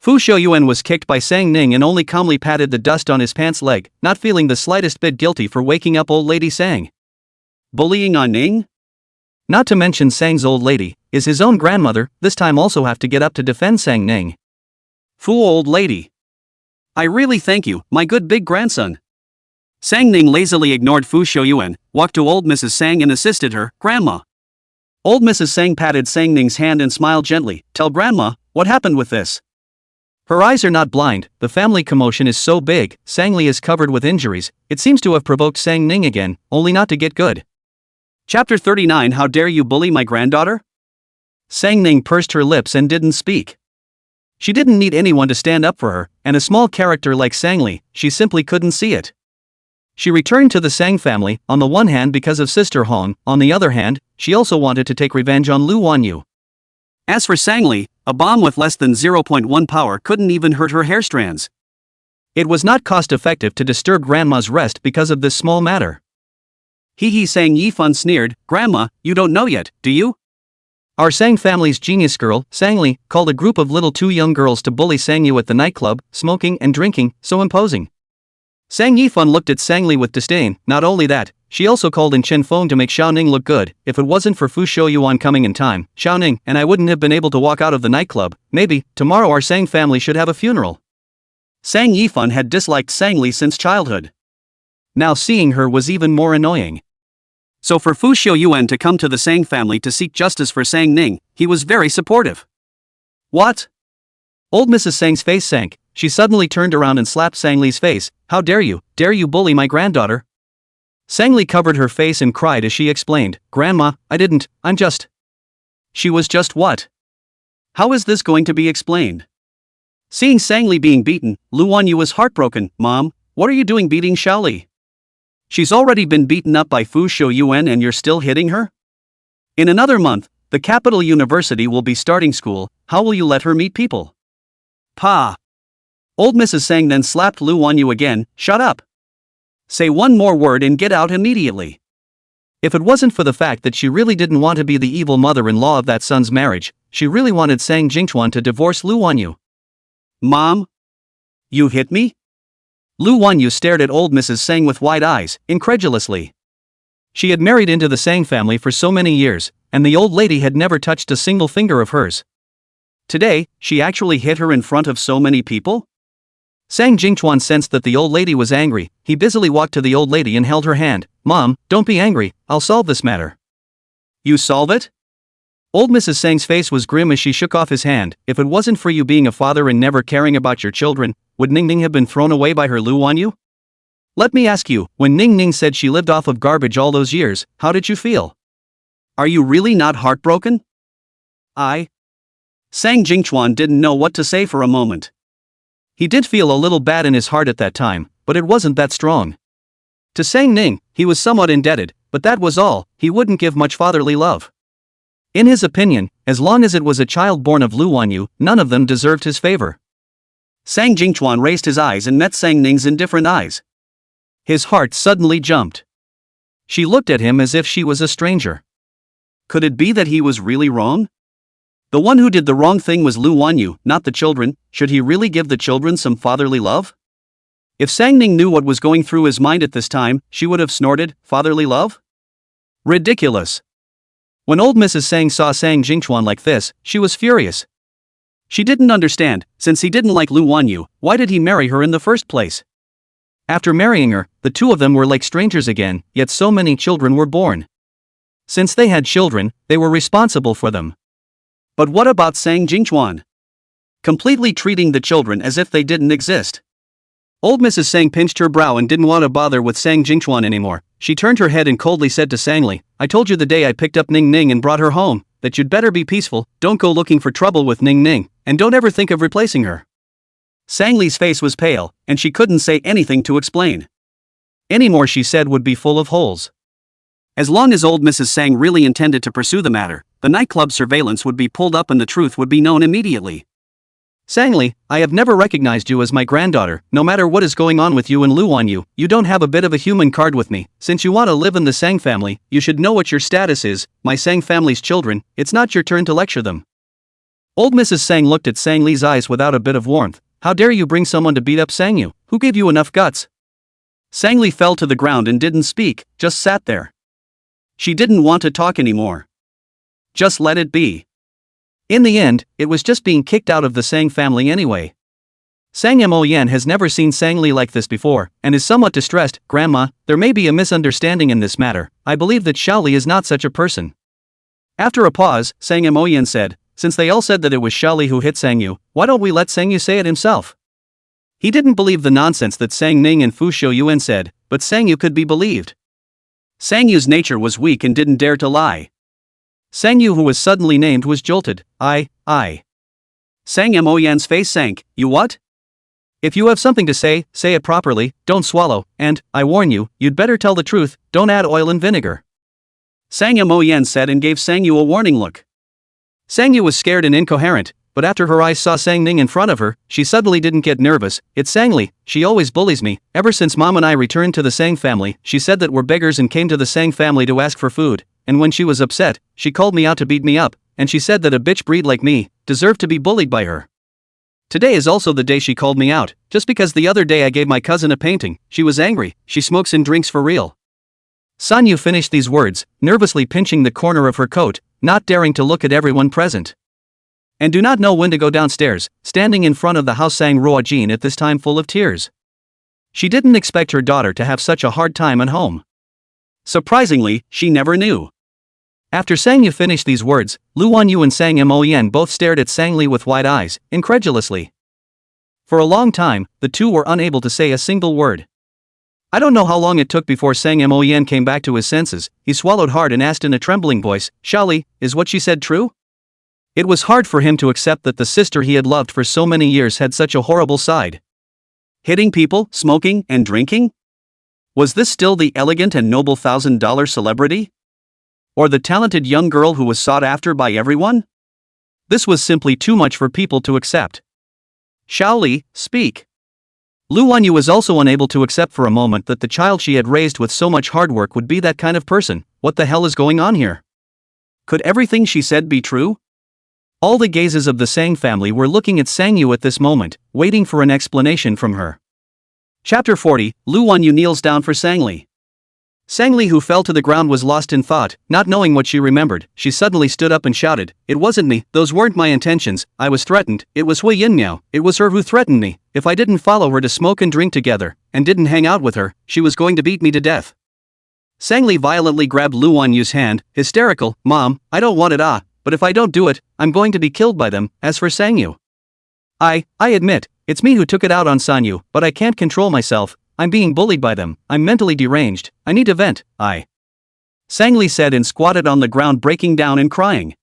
Fu Xiuyuan was kicked by Sang Ning and only calmly patted the dust on his pants leg, not feeling the slightest bit guilty for waking up old lady Sang. Bullying on Ning? Not to mention Sang's old lady, is his own grandmother, this time also have to get up to defend Sang Ning. "Fool old lady. I really thank you, my good big grandson." Sang Ning lazily ignored Fu Xiuyuan, walked to old Mrs. Sang and assisted her. "Grandma." Old Mrs. Sang patted Sang Ning's hand and smiled gently. "Tell Grandma, what happened with this?" Her eyes are not blind, the family commotion is so big, Sang Li is covered with injuries, it seems to have provoked Sang Ning again, only not to get good. Chapter 39. How dare you bully my granddaughter? Sang Ning pursed her lips and didn't speak. She didn't need anyone to stand up for her, and a small character like Sang Li, she simply couldn't see it. She returned to the Sang family, on the one hand because of Sister Hong, on the other hand, she also wanted to take revenge on Lu Wanyu. As for Sang Li, a bomb with less than 0.1 power couldn't even hurt her hair strands. It was not cost-effective to disturb Grandma's rest because of this small matter. Hee Sang Yifan sneered, "Grandma, you don't know yet, do you? Our Sang family's genius girl, Sang Li, called a group of little two young girls to bully Sang Yu at the nightclub, smoking and drinking, so imposing." Sang Yifan looked at Sang Li with disdain. Not only that, she also called in Chen Feng to make Xiao Ning look good. If it wasn't for Fu Xiuyuan coming in time, Xiao Ning and I wouldn't have been able to walk out of the nightclub. Maybe, tomorrow our Sang family should have a funeral. Sang Yifan had disliked Sang Li since childhood. Now seeing her was even more annoying. So for Fu Xiuyuan to come to the Sang family to seek justice for Sang Ning, he was very supportive. What? Old Mrs. Sang's face sank. She suddenly turned around and slapped Sang Li's face. "How dare you bully my granddaughter?" Sang Li covered her face and cried as she explained, "Grandma, I'm just..." She was just what? How is this going to be explained? Seeing Sang Li being beaten, Lu Wanyu was heartbroken. "Mom, what are you doing beating Xiao Li? She's already been beaten up by Fu Xiuyuan and you're still hitting her? In another month, the capital university will be starting school, how will you let her meet people?" "Pa!" Old Mrs. Sang then slapped Lu Wanyu again. "Shut up. Say one more word and get out immediately." If it wasn't for the fact that she really didn't want to be the evil mother-in-law of that son's marriage, she really wanted Sang Jingchuan to divorce Lu Wanyu. "Mom? You hit me?" Lu Wanyu stared at old Mrs. Sang with wide eyes, incredulously. She had married into the Sang family for so many years, and the old lady had never touched a single finger of hers. Today, she actually hit her in front of so many people? Sang Jingchuan sensed that the old lady was angry. He busily walked to the old lady and held her hand. "Mom, don't be angry, I'll solve this matter." "You solve it?" Old Mrs. Sang's face was grim as she shook off his hand. "If it wasn't for you being a father and never caring about your children, would Ning Ning have been thrown away by her Lu Wanyu? Let me ask you, when Ning Ning said she lived off of garbage all those years, how did you feel? Are you really not heartbroken?" Sang Jingchuan didn't know what to say for a moment. He did feel a little bad in his heart at that time, but it wasn't that strong. To Sang Ning, he was somewhat indebted, but that was all. He wouldn't give much fatherly love. In his opinion, as long as it was a child born of Lu Wanyu, none of them deserved his favor. Sang Jingchuan raised his eyes and met Sang Ning's indifferent eyes. His heart suddenly jumped. She looked at him as if she was a stranger. Could it be that he was really wrong? The one who did the wrong thing was Lu Wanyu, not the children. Should he really give the children some fatherly love? If Sang Ning knew what was going through his mind at this time, she would have snorted, "Fatherly love? Ridiculous." When old Mrs. Sang saw Sang Jingchuan like this, she was furious. She didn't understand, since he didn't like Lu Wanyu, why did he marry her in the first place? After marrying her, the two of them were like strangers again, yet so many children were born. Since they had children, they were responsible for them. But what about Sang Jingchuan? Completely treating the children as if they didn't exist. Old Mrs. Sang pinched her brow and didn't want to bother with Sang Jingchuan anymore. She turned her head and coldly said to Sangli, I told you the day I picked up Ning Ning and brought her home, that you'd better be peaceful, don't go looking for trouble with Ning Ning, and don't ever think of replacing her. Sangli's face was pale, and she couldn't say anything to explain. Any more she said would be full of holes. As long as old Mrs. Sang really intended to pursue the matter, the nightclub surveillance would be pulled up and the truth would be known immediately. Sangli, I have never recognized you as my granddaughter. No matter what is going on with you and Lu Wanyu, you don't have a bit of a human card with me. Since you want to live in the Sang family, you should know what your status is, my Sang family's children. It's not your turn to lecture them. Old Mrs. Sang looked at Sangli's eyes without a bit of warmth. How dare you bring someone to beat up Sangyu? Who gave you enough guts? Sangli fell to the ground and didn't speak, just sat there. She didn't want to talk anymore. Just let it be. In the end, it was just being kicked out of the Sang family anyway. Sang Mo Yan has never seen Sangli like this before, and is somewhat distressed. Grandma, there may be a misunderstanding in this matter. I believe that Xiaoli is not such a person. After a pause, Sang Mo Yan said, since they all said that it was Xiaoli who hit Sangyu, why don't we let Sangyu say it himself? He didn't believe the nonsense that Sang Ning and Fu Shouyuan said, but Sangyu could be believed. Sangyu's nature was weak and didn't dare to lie. Sangyu, who was suddenly named, was jolted. I. Sang Mo Yan's face sank. You what? If you have something to say it properly, don't swallow, and, I warn you, you'd better tell the truth, don't add oil and vinegar. Sang Mo Yan said and gave Sangyu a warning look. Sangyu was scared and incoherent, but after her eyes saw Sang Ning in front of her, she suddenly didn't get nervous. It's Sangli, she always bullies me. Ever since Mom and I returned to the Sang family, she said that we're beggars and came to the Sang family to ask for food. And when she was upset, she called me out to beat me up, and she said that a bitch breed like me deserved to be bullied by her. Today is also the day she called me out, just because the other day I gave my cousin a painting. She was angry. She smokes and drinks for real. Sanyu finished these words, nervously pinching the corner of her coat, not daring to look at everyone present. And do not know when to go downstairs, standing in front of the house sang Ruojin at this time full of tears. She didn't expect her daughter to have such a hard time at home. Surprisingly, she never knew. After Sangyu finished these words, Lu Wanyu and Sang Mo Yan both stared at Sangli with wide eyes, incredulously. For a long time, the two were unable to say a single word. I don't know how long it took before Sang Mo Yan came back to his senses. He swallowed hard and asked in a trembling voice, Xiaoli, is what she said true? It was hard for him to accept that the sister he had loved for so many years had such a horrible side. Hitting people, smoking, and drinking? Was this still the elegant and noble $1,000 celebrity? Or the talented young girl who was sought after by everyone? This was simply too much for people to accept. Xiaoli, speak. Lu Wanyu was also unable to accept for a moment that the child she had raised with so much hard work would be that kind of person. What the hell is going on here? Could everything she said be true? All the gazes of the Sang family were looking at Sangyu at this moment, waiting for an explanation from her. Chapter 40, Lu Wanyu kneels down for Sangli. Sangli, who fell to the ground, was lost in thought, not knowing what she remembered. She suddenly stood up and shouted, it wasn't me, those weren't my intentions, I was threatened, it was Hui Yinmiao, it was her who threatened me. If I didn't follow her to smoke and drink together, and didn't hang out with her, she was going to beat me to death. Sangli violently grabbed Lu Wanyu's hand, hysterical, Mom, I don't want it but if I don't do it, I'm going to be killed by them. As for Sangyu, I admit, it's me who took it out on Sanyu, but I can't control myself. I'm being bullied by them. I'm mentally deranged. I need to vent. Sangli said and squatted on the ground, breaking down and crying.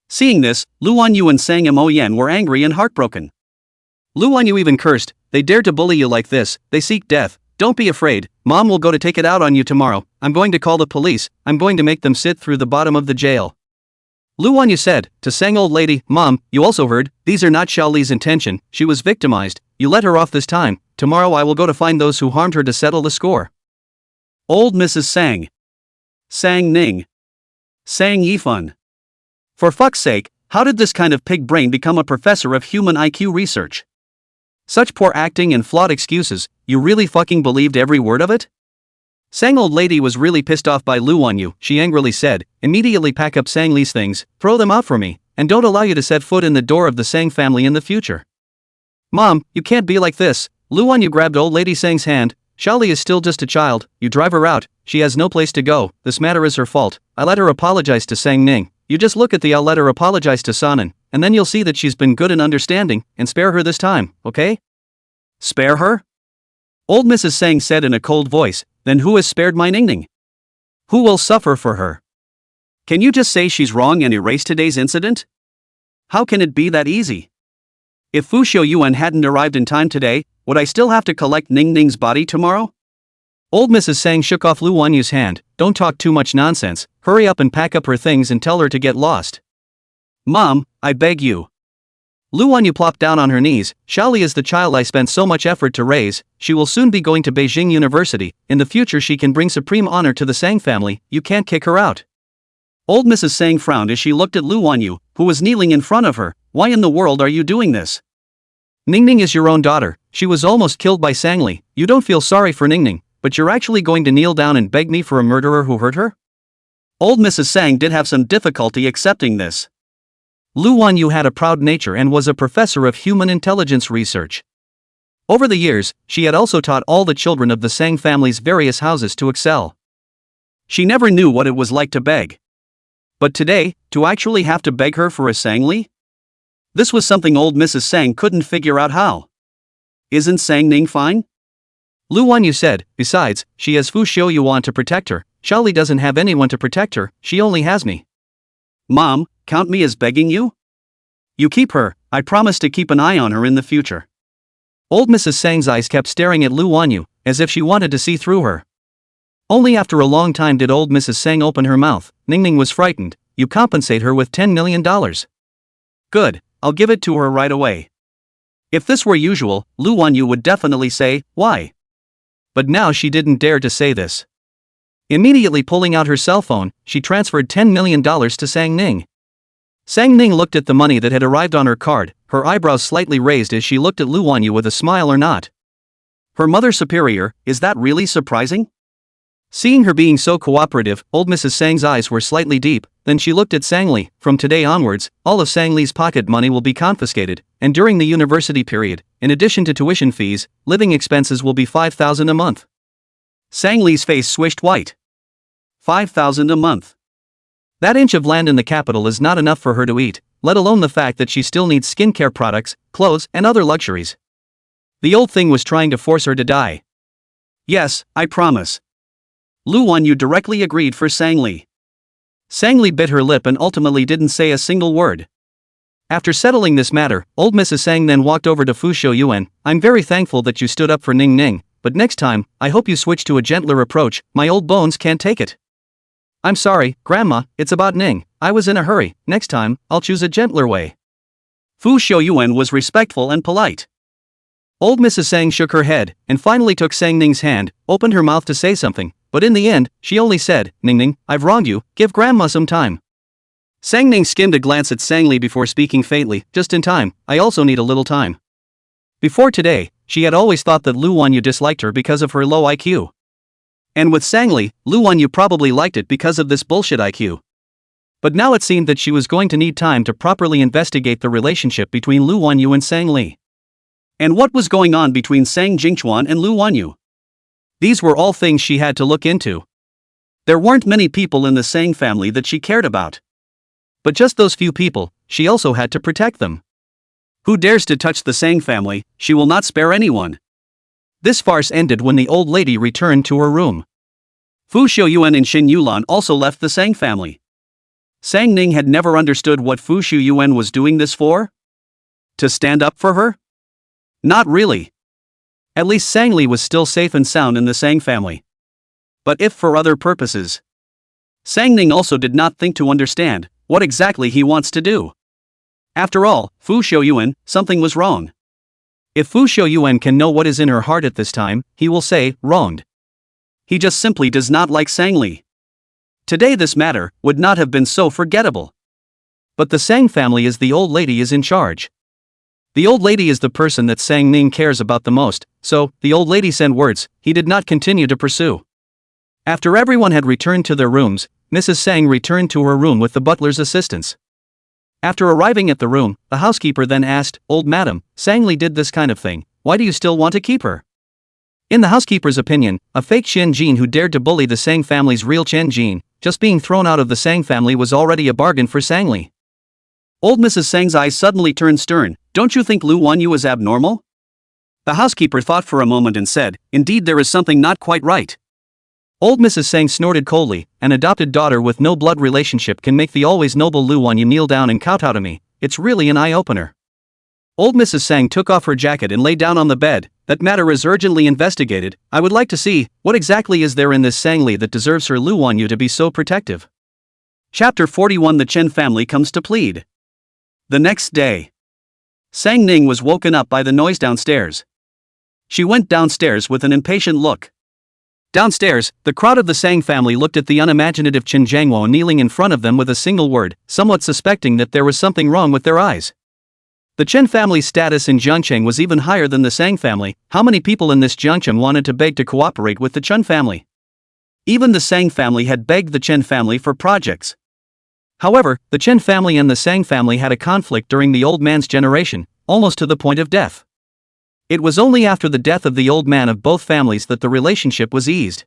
Seeing this, Lu Wanyu and Sang Mo Yan were angry and heartbroken. Lu Wanyu even cursed, they dare to bully you like this, they seek death. Don't be afraid, Mom will go to take it out on you tomorrow. I'm going to call the police, I'm going to make them sit through the bottom of the jail. Lu Wanyu said, to Sang old lady, Mom, you also heard, these are not Xiaoli's intention, she was victimized, you let her off this time, tomorrow I will go to find those who harmed her to settle the score. Old Mrs. Sang. Sang Ning. Sang Yifun. For fuck's sake, how did this kind of pig brain become a professor of human IQ research? Such poor acting and flawed excuses, you really fucking believed every word of it? Sang old lady was really pissed off by Lu Wanyu, she angrily said, immediately pack up Sang Li's things, throw them out for me, and don't allow you to set foot in the door of the Sang family in the future. Mom, you can't be like this. Lu Wanyu grabbed old lady Sang's hand. Xiaoli is still just a child, you drive her out, she has no place to go, this matter is her fault. I let her apologize to Sang Ning. You just look at the I'll let her apologize to Sanan, and then you'll see that she's been good and understanding, and spare her this time, okay? Spare her? Old Mrs. Sang said in a cold voice, then who has spared my Ningning? Who will suffer for her? Can you just say she's wrong and erase today's incident? How can it be that easy? If Fu Xiuyuan hadn't arrived in time today, would I still have to collect Ning Ning's body tomorrow? Old Mrs. Sang shook off Lu Wanyu's hand. Don't talk too much nonsense, hurry up and pack up her things and tell her to get lost. Mom, I beg you. Lu Wanyu plopped down on her knees. Xiaoli is the child I spent so much effort to raise, she will soon be going to Beijing University, in the future she can bring supreme honor to the Sang family, you can't kick her out. Old Mrs. Sang frowned as she looked at Lu Wanyu, who was kneeling in front of her. Why in the world are you doing this? Ningning is your own daughter, she was almost killed by Sang Li, you don't feel sorry for Ningning, but you're actually going to kneel down and beg me for a murderer who hurt her? Old Mrs. Sang did have some difficulty accepting this. Lu Wanyu had a proud nature and was a professor of human intelligence research. Over the years, she had also taught all the children of the Sang family's various houses to excel. She never knew what it was like to beg. But today, to actually have to beg her for a Sang Li? This was something old Mrs. Sang couldn't figure out how. Isn't Sang Ning fine? Lu Wanyu said, besides, she has Fu Xiuyuan to protect her, Xiaoli doesn't have anyone to protect her, she only has me. Mom, count me as begging you? You keep her, I promise to keep an eye on her in the future. Old Mrs. Sang's eyes kept staring at Lu Wanyu, as if she wanted to see through her. Only after a long time did old Mrs. Sang open her mouth. Ningning was frightened. You compensate her with $10 million. Good, I'll give it to her right away. If this were usual, Lu Wanyu would definitely say, why? But now she didn't dare to say this. Immediately pulling out her cell phone, she transferred $10 million to Sang Ning. Sang Ning looked at the money that had arrived on her card, her eyebrows slightly raised as she looked at Lu Wanyu with a smile or not. Her mother superior, is that really surprising? Seeing her being so cooperative, old Mrs. Sang's eyes were slightly deep, then she looked at Sang Li. From today onwards, all of Sang Li's pocket money will be confiscated, and during the university period, in addition to tuition fees, living expenses will be $5,000 a month. Sang Li's face swished white. $5,000 a month. That inch of land in the capital is not enough for her to eat, let alone the fact that she still needs skincare products, clothes, and other luxuries. The old thing was trying to force her to die. Yes, I promise. Lu Wanyu directly agreed for Sang Li. Sang Li bit her lip and ultimately didn't say a single word. After settling this matter, old Mrs. Sang then walked over to Fu Xiuyuan. I'm very thankful that you stood up for Ning Ning, but next time, I hope you switch to a gentler approach, my old bones can't take it. I'm sorry, Grandma, it's about Ning, I was in a hurry, next time, I'll choose a gentler way. Fu Xiuyuan was respectful and polite. Old Mrs. Sang shook her head, and finally took Sang Ning's hand, opened her mouth to say something, but in the end, she only said, Ning Ning, I've wronged you, give Grandma some time. Sang Ning skimmed a glance at Sang Li before speaking faintly, just in time, I also need a little time. Before today, she had always thought that Lu Wanyu disliked her because of her low IQ. And with Sang Li, Lu Wanyu probably liked it because of this bullshit IQ. But now it seemed that she was going to need time to properly investigate the relationship between Lu Wanyu and Sang Li. And what was going on between Sang Jingchuan and Lu Wanyu? These were all things she had to look into. There weren't many people in the Sang family that she cared about. But just those few people, she also had to protect them. Who dares to touch the Sang family, she will not spare anyone. This farce ended when the old lady returned to her room. Fu Xiuyuan and Xin Yulan also left the Sang family. Sang Ning had never understood what Fu Xiuyuan was doing this for? To stand up for her? Not really. At least Sang Li was still safe and sound in the Sang family. But if for other purposes. Sang Ning also did not think to understand what exactly he wants to do. After all, Fu Xiuyuan, something was wrong. If Fu Xiuyuan can know what is in her heart at this time, he will say, wronged. He just simply does not like Sang Li. Today this matter would not have been so forgettable. But the Sang family is the old lady is in charge. The old lady is the person that Sang Ning cares about the most, so, the old lady sent words, he did not continue to pursue. After everyone had returned to their rooms, Mrs. Sang returned to her room with the butler's assistance. After arriving at the room, the housekeeper then asked, "Old madam, Sang-li did this kind of thing, why do you still want to keep her?" In the housekeeper's opinion, a fake Chen Jin who dared to bully the Sang family's real Chen Jin, just being thrown out of the Sang family was already a bargain for Sang-li. Old Mrs. Sang's eyes suddenly turned stern. "Don't you think Lu Wanyu is abnormal?" The housekeeper thought for a moment and said, "Indeed there is something not quite right." Old Mrs. Sang snorted coldly. "An adopted daughter with no blood relationship can make the always noble Lu Wanyu kneel down and kowtow to me. It's really an eye-opener." Old Mrs. Sang took off her jacket and lay down on the bed. "That matter is urgently investigated. I would like to see, what exactly is there in this Sang-li that deserves her Lu Wanyu to be so protective?" Chapter 41. The Chen family comes to plead. The next day, Sang Ning was woken up by the noise downstairs. She went downstairs with an impatient look. Downstairs, the crowd of the Sang family looked at the unimaginative Chen Jiangwo kneeling in front of them with a single word, somewhat suspecting that there was something wrong with their eyes. The Chen family's status in Jiangcheng was even higher than the Sang family. How many people in this Jiangcheng wanted to beg to cooperate with the Chen family? Even the Sang family had begged the Chen family for projects. However, the Chen family and the Sang family had a conflict during the old man's generation, almost to the point of death. It was only after the death of the old man of both families that the relationship was eased.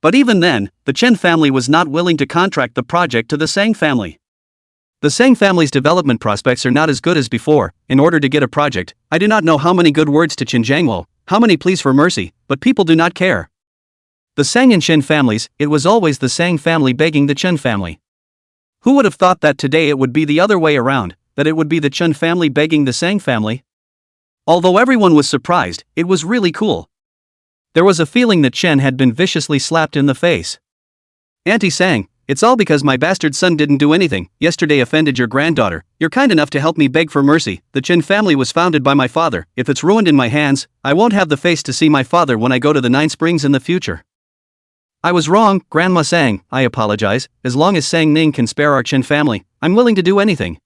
But even then, the Chen family was not willing to contract the project to the Sang family. The Sang family's development prospects are not as good as before. In order to get a project, I do not know how many good words to Chen Jiangwo, how many pleas for mercy, but people do not care. The Sang and Chen families, it was always the Sang family begging the Chen family. Who would have thought that today it would be the other way around, that it would be the Chen family begging the Sang family? Although everyone was surprised, it was really cool. There was a feeling that Chen had been viciously slapped in the face. "Auntie Sang, it's all because my bastard son didn't do anything, yesterday offended your granddaughter. You're kind enough to help me beg for mercy. The Chen family was founded by my father. If it's ruined in my hands, I won't have the face to see my father when I go to the Nine Springs in the future." "I was wrong, Grandma Sang, I apologize. As long as Sang Ning can spare our Chen family, I'm willing to do anything."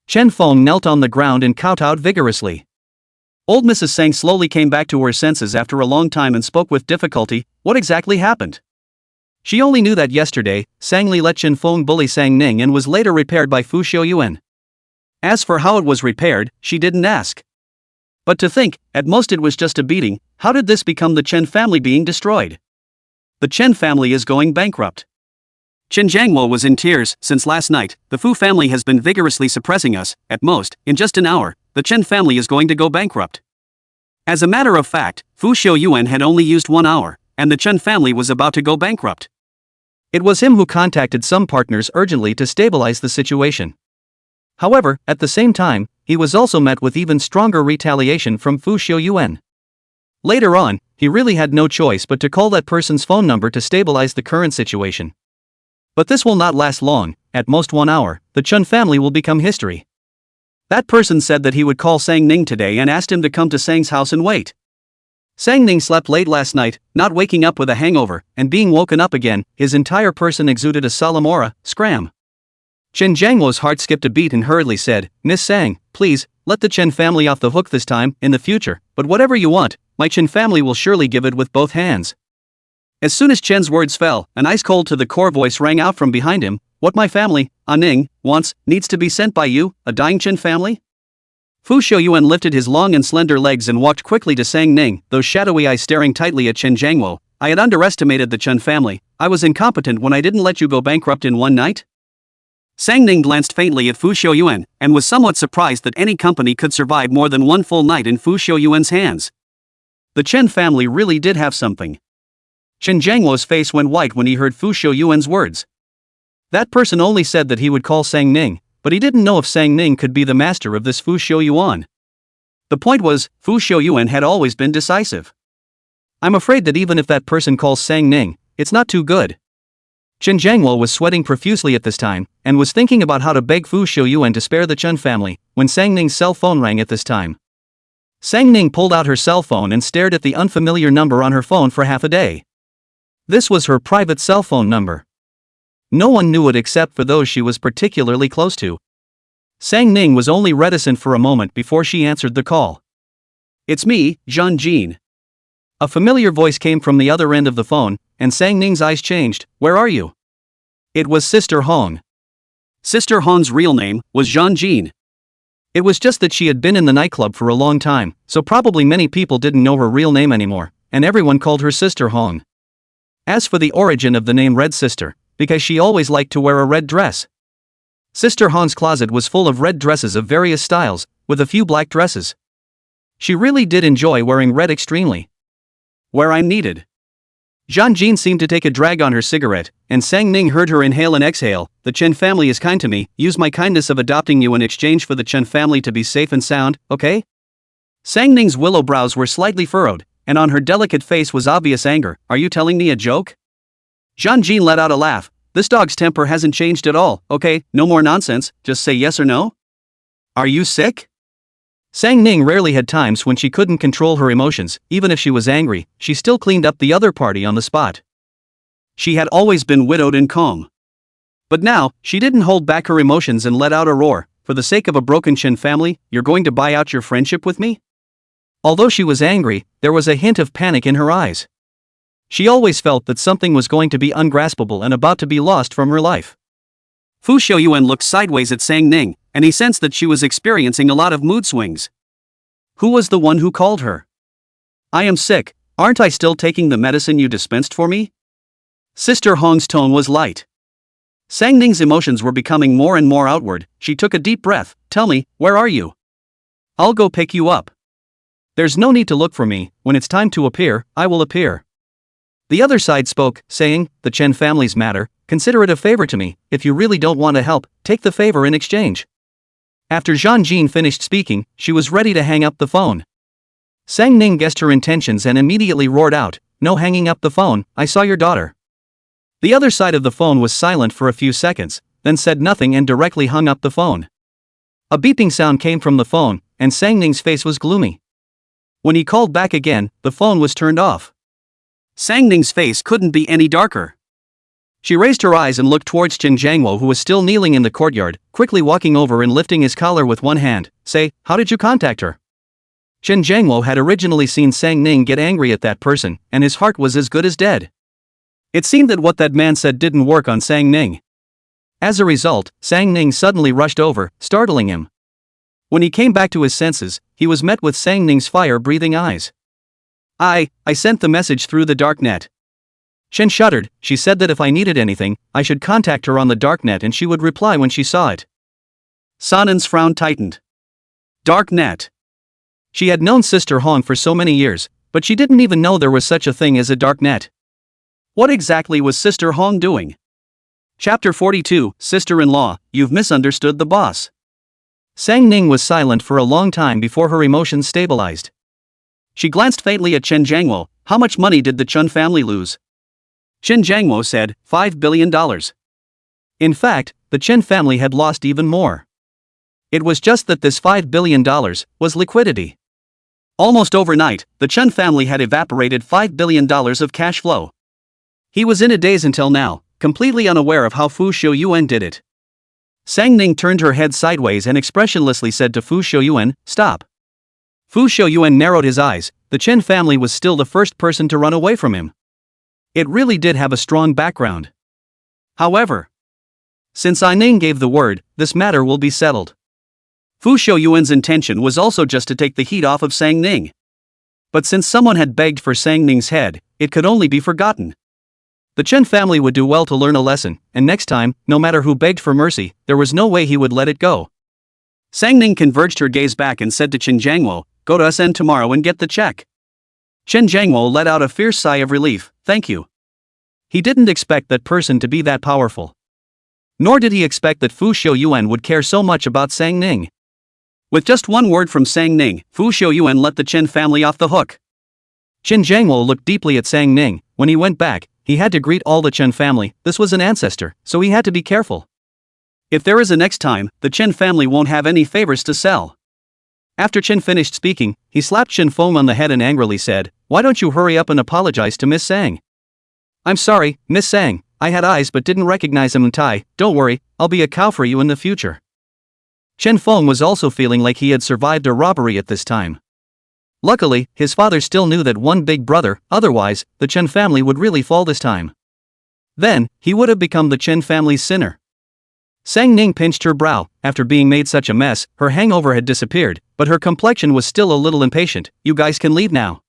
Chen Feng knelt on the ground and kowtowed vigorously. Old Mrs. Sang slowly came back to her senses after a long time and spoke with difficulty. What exactly happened? She only knew that yesterday, Sang Li let Chen Feng bully Sang Ning and was later repaired by Fu Xiuyuan. As for how it was repaired, she didn't ask. But to think, at most it was just a beating. How did this become the Chen family being destroyed? The Chen family is going bankrupt. Chen Jiangwo was in tears. "Since last night, the Fu family has been vigorously suppressing us. At most, in just an hour, the Chen family is going to go bankrupt." As a matter of fact, Fu Xiuyuan had only used 1 hour, and the Chen family was about to go bankrupt. It was him who contacted some partners urgently to stabilize the situation. However, at the same time, he was also met with even stronger retaliation from Fu Xiuyuan. Later on, he really had no choice but to call that person's phone number to stabilize the current situation. But this will not last long. At most 1 hour, the Chen family will become history. That person said that he would call Sang Ning today and asked him to come to Sang's house and wait. Sang Ning slept late last night, not waking up with a hangover, and being woken up again, his entire person exuded a solemn aura. Scram. Chen Jiangwo's heart skipped a beat and hurriedly said, "Miss Sang, please, let the Chen family off the hook this time, in the future, but whatever you want, my Chen family will surely give it with both hands." As soon as Chen's words fell, an ice-cold to the core voice rang out from behind him. "What my family, Ning, wants, needs to be sent by you, a dying Chen family?" Fu Xiuyuan lifted his long and slender legs and walked quickly to Sang Ning, those shadowy eyes staring tightly at Chen Jiangwo. "I had underestimated the Chen family. I was incompetent when I didn't let you go bankrupt in one night." Sang Ning glanced faintly at Fu Xiuyuan, and was somewhat surprised that any company could survive more than one full night in Fu Xiuyuan's hands. The Chen family really did have something. Chen Jiangwo's face went white when he heard Fu Xiuyuan's words. That person only said that he would call Sang Ning, but he didn't know if Sang Ning could be the master of this Fu Xiuyuan. The point was, Fu Xiuyuan had always been decisive. I'm afraid that even if that person calls Sang Ning, it's not too good. Chen Jiangwo was sweating profusely at this time, and was thinking about how to beg Fu Xiuyuan to spare the Chen family, when Sang Ning's cell phone rang at this time. Sang Ning pulled out her cell phone and stared at the unfamiliar number on her phone for half a day. This was her private cell phone number. No one knew it except for those she was particularly close to. Sang Ning was only reticent for a moment before she answered the call. "It's me, Jean Jean." A familiar voice came from the other end of the phone, and Sang Ning's eyes changed. Where are you? It was Sister Hong. Sister Hong's real name was Zhan Jin. It was just that she had been in the nightclub for a long time, so probably many people didn't know her real name anymore, and everyone called her Sister Hong. As for the origin of the name Red Sister, because she always liked to wear a red dress. Sister Hong's closet was full of red dresses of various styles, with a few black dresses. She really did enjoy wearing red extremely. Where I'm needed. Zhan Jin seemed to take a drag on her cigarette, and Sang Ning heard her inhale and exhale. The Chen family is kind to me, use my kindness of adopting you in exchange for the Chen family to be safe and sound, okay? Sang Ning's willow brows were slightly furrowed, and on her delicate face was obvious anger. Are you telling me a joke? Zhan Jin let out a laugh. This dog's temper hasn't changed at all, okay, no more nonsense, just say yes or no? Are you sick? Sang Ning rarely had times when she couldn't control her emotions. Even if she was angry, she still cleaned up the other party on the spot. She had always been widowed and calm. But now, she didn't hold back her emotions and let out a roar. For the sake of a broken Chen family, you're going to buy out your friendship with me? Although she was angry, there was a hint of panic in her eyes. She always felt that something was going to be ungraspable and about to be lost from her life. Fu Xiaoyuan looked sideways at Sang Ning, and he sensed that she was experiencing a lot of mood swings. Who was the one who called her? I am sick, aren't I still taking the medicine you dispensed for me? Sister Hong's tone was light. Sang Ning's emotions were becoming more and more outward. She took a deep breath. Tell me, where are you? I'll go pick you up. There's no need to look for me. When it's time to appear, I will appear. The other side spoke, saying, the Chen family's matter, consider it a favor to me. If you really don't want to help, take the favor in exchange. After Zhan Jin finished speaking, she was ready to hang up the phone. Sang Ning guessed her intentions and immediately roared out, no hanging up the phone, I saw your daughter. The other side of the phone was silent for a few seconds, then said nothing and directly hung up the phone. A beeping sound came from the phone, and Sang Ning's face was gloomy. When he called back again, the phone was turned off. Sang Ning's face couldn't be any darker. She raised her eyes and looked towards Chen Jiangwo, who was still kneeling in the courtyard, quickly walking over and lifting his collar with one hand. Say, how did you contact her? Chen Jiangwo had originally seen Sang Ning get angry at that person, and his heart was as good as dead. It seemed that what that man said didn't work on Sang Ning. As a result, Sang Ning suddenly rushed over, startling him. When he came back to his senses, he was met with Sang Ning's fire-breathing eyes. I sent the message through the darknet. Chen shuddered. She said that if I needed anything, I should contact her on the darknet and she would reply when she saw it. Sanan's frown tightened. Darknet. She had known Sister Hong for so many years, but she didn't even know there was such a thing as a darknet. What exactly was Sister Hong doing? Chapter 42, Sister-in-law, you've misunderstood the boss. Sang Ning was silent for a long time before her emotions stabilized. She glanced faintly at Chen Jiangwo. How much money did the Chen family lose? Chen Jiangwo said, $5 billion. In fact, the Chen family had lost even more. It was just that this $5 billion was liquidity. Almost overnight, the Chen family had evaporated $5 billion of cash flow. He was in a daze until now, completely unaware of how Fu Xiaoyuan did it. Sang Ning turned her head sideways and expressionlessly said to Fu Xiaoyuan, stop. Fu Xiaoyuan narrowed his eyes. The Chen family was still the first person to run away from him. It really did have a strong background. However, since Ning gave the word, this matter will be settled. Fu Xiaoyuan's intention was also just to take the heat off of Sang Ning. But since someone had begged for Sang Ning's head, it could only be forgotten. The Chen family would do well to learn a lesson, and next time, no matter who begged for mercy, there was no way he would let it go. Sang Ning converged her gaze back and said to Chen Jiangwo, go to SN tomorrow and get the check. Chen Jiangwo let out a fierce sigh of relief, thank you. He didn't expect that person to be that powerful. Nor did he expect that Fu Xiaoyuan would care so much about Sang Ning. With just one word from Sang Ning, Fu Xiaoyuan let the Chen family off the hook. Chen Jiangwo looked deeply at Sang Ning. When he went back, he had to greet all the Chen family. This was an ancestor, so he had to be careful. If there is a next time, the Chen family won't have any favors to sell. After Chen finished speaking, he slapped Chen Feng on the head and angrily said, why don't you hurry up and apologize to Miss Sang? I'm sorry, Miss Sang, I had eyes but didn't recognize him in Tai. Don't worry, I'll be a cow for you in the future. Chen Feng was also feeling like he had survived a robbery at this time. Luckily, his father still knew that one big brother, otherwise, the Chen family would really fall this time. Then, he would have become the Chen family's sinner. Sang Ning pinched her brow. After being made such a mess, her hangover had disappeared, but her complexion was still a little impatient. You guys can leave now.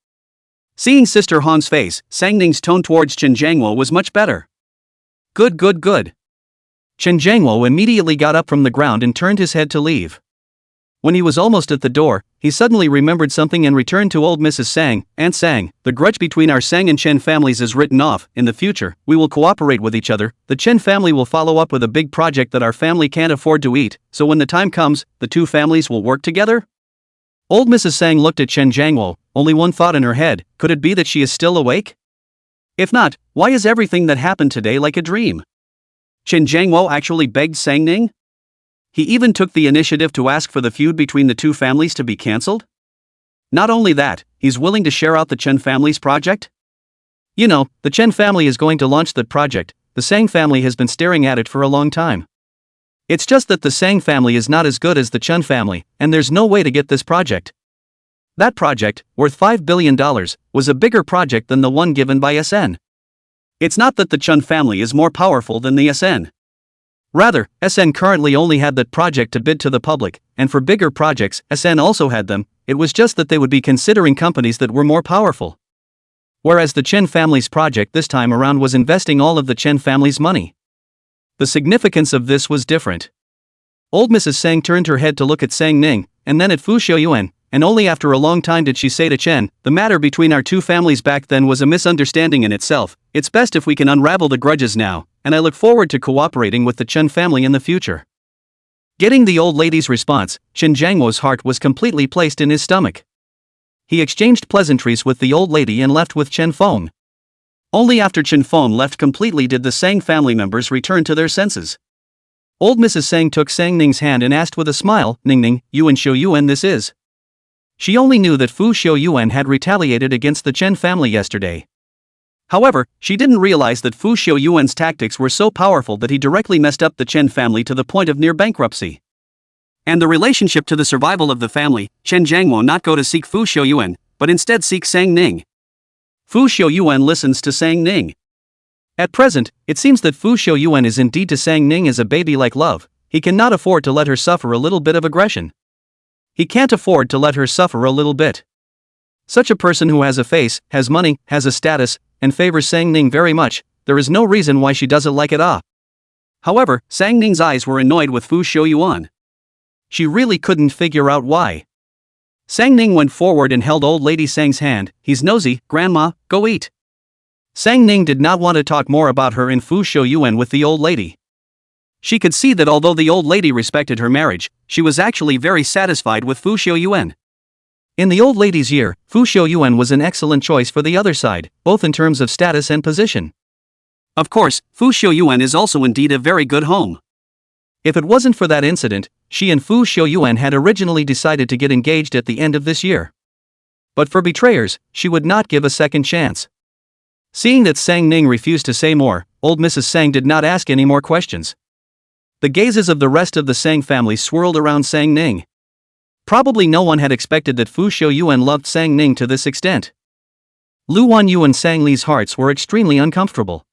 Seeing Sister Han's face, Sang Ning's tone towards Chen Jiangwo was much better. Good, good, good. Chen Jiangwo immediately got up from the ground and turned his head to leave. When he was almost at the door, he suddenly remembered something and returned to old Mrs. Sang. Aunt Sang, the grudge between our Sang and Chen families is written off. In the future, we will cooperate with each other. The Chen family will follow up with a big project that our family can't afford to eat, so when the time comes, the two families will work together? Old Mrs. Sang looked at Chen Jiangwo, only one thought in her head: could it be that she is still awake? If not, why is everything that happened today like a dream? Chen Jiangwo actually begged Sang Ning? He even took the initiative to ask for the feud between the two families to be cancelled? Not only that, he's willing to share out the Chen family's project? You know, the Chen family is going to launch that project. The Sang family has been staring at it for a long time. It's just that the Sang family is not as good as the Chen family, and there's no way to get this project. That project, worth $5 billion, was a bigger project than the one given by SN. It's not that the Chen family is more powerful than the SN. Rather, SN currently only had that project to bid to the public, and for bigger projects, SN also had them. It was just that they would be considering companies that were more powerful. Whereas the Chen family's project this time around was investing all of the Chen family's money. The significance of this was different. Old Mrs. Sang turned her head to look at Sang Ning, and then at Fu Xiaoyuan, and only after a long time did she say to Chen, the matter between our two families back then was a misunderstanding in itself. It's best if we can unravel the grudges now, and I look forward to cooperating with the Chen family in the future. Getting the old lady's response, Chen Jiangwo's heart was completely placed in his stomach. He exchanged pleasantries with the old lady and left with Chen Feng. Only after Chen Feng left completely did the Sang family members return to their senses. Old Mrs. Sang took Sang Ning's hand and asked with a smile, Ning, you and Xiaoyuan this is? She only knew that Fu Xiaoyuan had retaliated against the Chen family yesterday. However, she didn't realize that Fu Xiaoyuan's tactics were so powerful that he directly messed up the Chen family to the point of near bankruptcy. And the relationship to the survival of the family, Chen Jiangwo not go to seek Fu Xiaoyuan, but instead seek Sang Ning. Fu Xiaoyuan listens to Sang Ning. At present, it seems that Fu Xiaoyuan is indeed to Sang Ning as a baby-like love. He cannot afford to let her suffer a little bit of aggression. He can't afford to let her suffer a little bit. Such a person who has a face, has money, has a status, and favors Sang Ning very much, there is no reason why she doesn't like it. However, Sang Ning's eyes were annoyed with Fu Xiaoyuan. She really couldn't figure out why. Sang Ning went forward and held old lady Sang's hand. He's nosy, grandma, go eat. Sang Ning did not want to talk more about her and Fu Xiaoyuan with the old lady. She could see that although the old lady respected her marriage, she was actually very satisfied with Fu Xiaoyuan. In the old lady's year, Fu Xiaoyuan was an excellent choice for the other side, both in terms of status and position. Of course, Fu Xiaoyuan is also indeed a very good home. If it wasn't for that incident, she and Fu Xiaoyuan had originally decided to get engaged at the end of this year. But for betrayers, she would not give a second chance. Seeing that Sang Ning refused to say more, old Mrs. Sang did not ask any more questions. The gazes of the rest of the Sang family swirled around Sang Ning. Probably no one had expected that Fu Xiaoyuan loved Sang Ning to this extent. Lu Wanyu and Sang Li's hearts were extremely uncomfortable.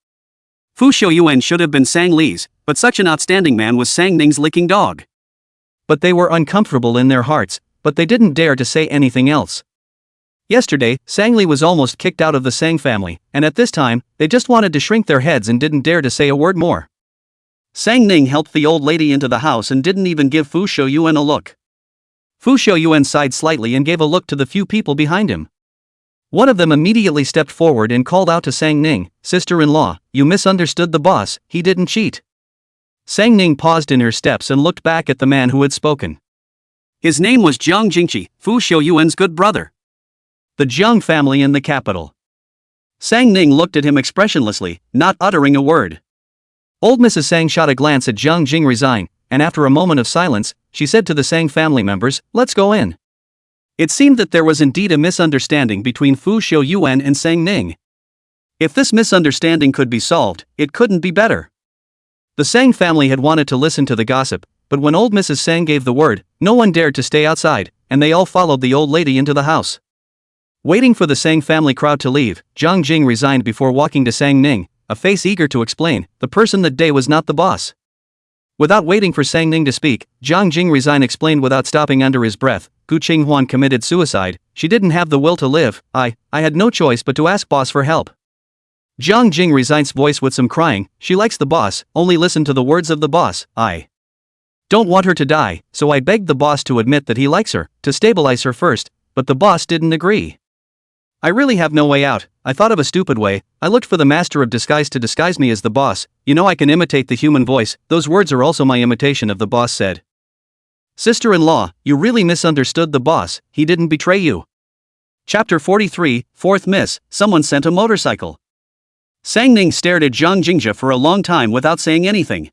Fu Xiaoyuan should have been Sang Li's, but such an outstanding man was Sang Ning's licking dog. But they were uncomfortable in their hearts, but they didn't dare to say anything else. Yesterday, Sang Li was almost kicked out of the Sang family, and at this time, they just wanted to shrink their heads and didn't dare to say a word more. Sang Ning helped the old lady into the house and didn't even give Fu Xiaoyuan a look. Fu Xiaoyuan sighed slightly and gave a look to the few people behind him. One of them immediately stepped forward and called out to Sang Ning, "Sister-in-law, you misunderstood the boss, he didn't cheat." Sang Ning paused in her steps and looked back at the man who had spoken. His name was Jiang Jingqi, Fu Xiaoyuan's good brother. The Jiang family in the capital. Sang Ning looked at him expressionlessly, not uttering a word. Old Mrs. Sang shot a glance at Jiang Jing resign, and after a moment of silence, she said to the Sang family members, "Let's go in." It seemed that there was indeed a misunderstanding between Fu Xiaoyuan and Sang Ning. If this misunderstanding could be solved, it couldn't be better. The Sang family had wanted to listen to the gossip, but when old Mrs. Sang gave the word, no one dared to stay outside, and they all followed the old lady into the house. Waiting for the Sang family crowd to leave, Jiang Jing resigned before walking to Sang Ning, a face eager to explain. The person that day was not the boss. Without waiting for Sang Ning to speak, Jiang Jing resigned explained without stopping under his breath. Gu Qinghuan committed suicide. She didn't have the will to live. I had no choice but to ask boss for help. Jiang Jing resigns voice with some crying. She likes the boss, only listen to the words of the boss. I don't want her to die, so I begged the boss to admit that he likes her, to stabilize her first, but the boss didn't agree. I really have no way out. I thought of a stupid way. I looked for the master of disguise to disguise me as the boss. You know I can imitate the human voice. Those words are also my imitation of the boss said. Sister-in-law, you really misunderstood the boss. He didn't betray you. Chapter 43, Fourth Miss, someone sent a motorcycle. Sang Ning stared at Jiang Jingja for a long time without saying anything.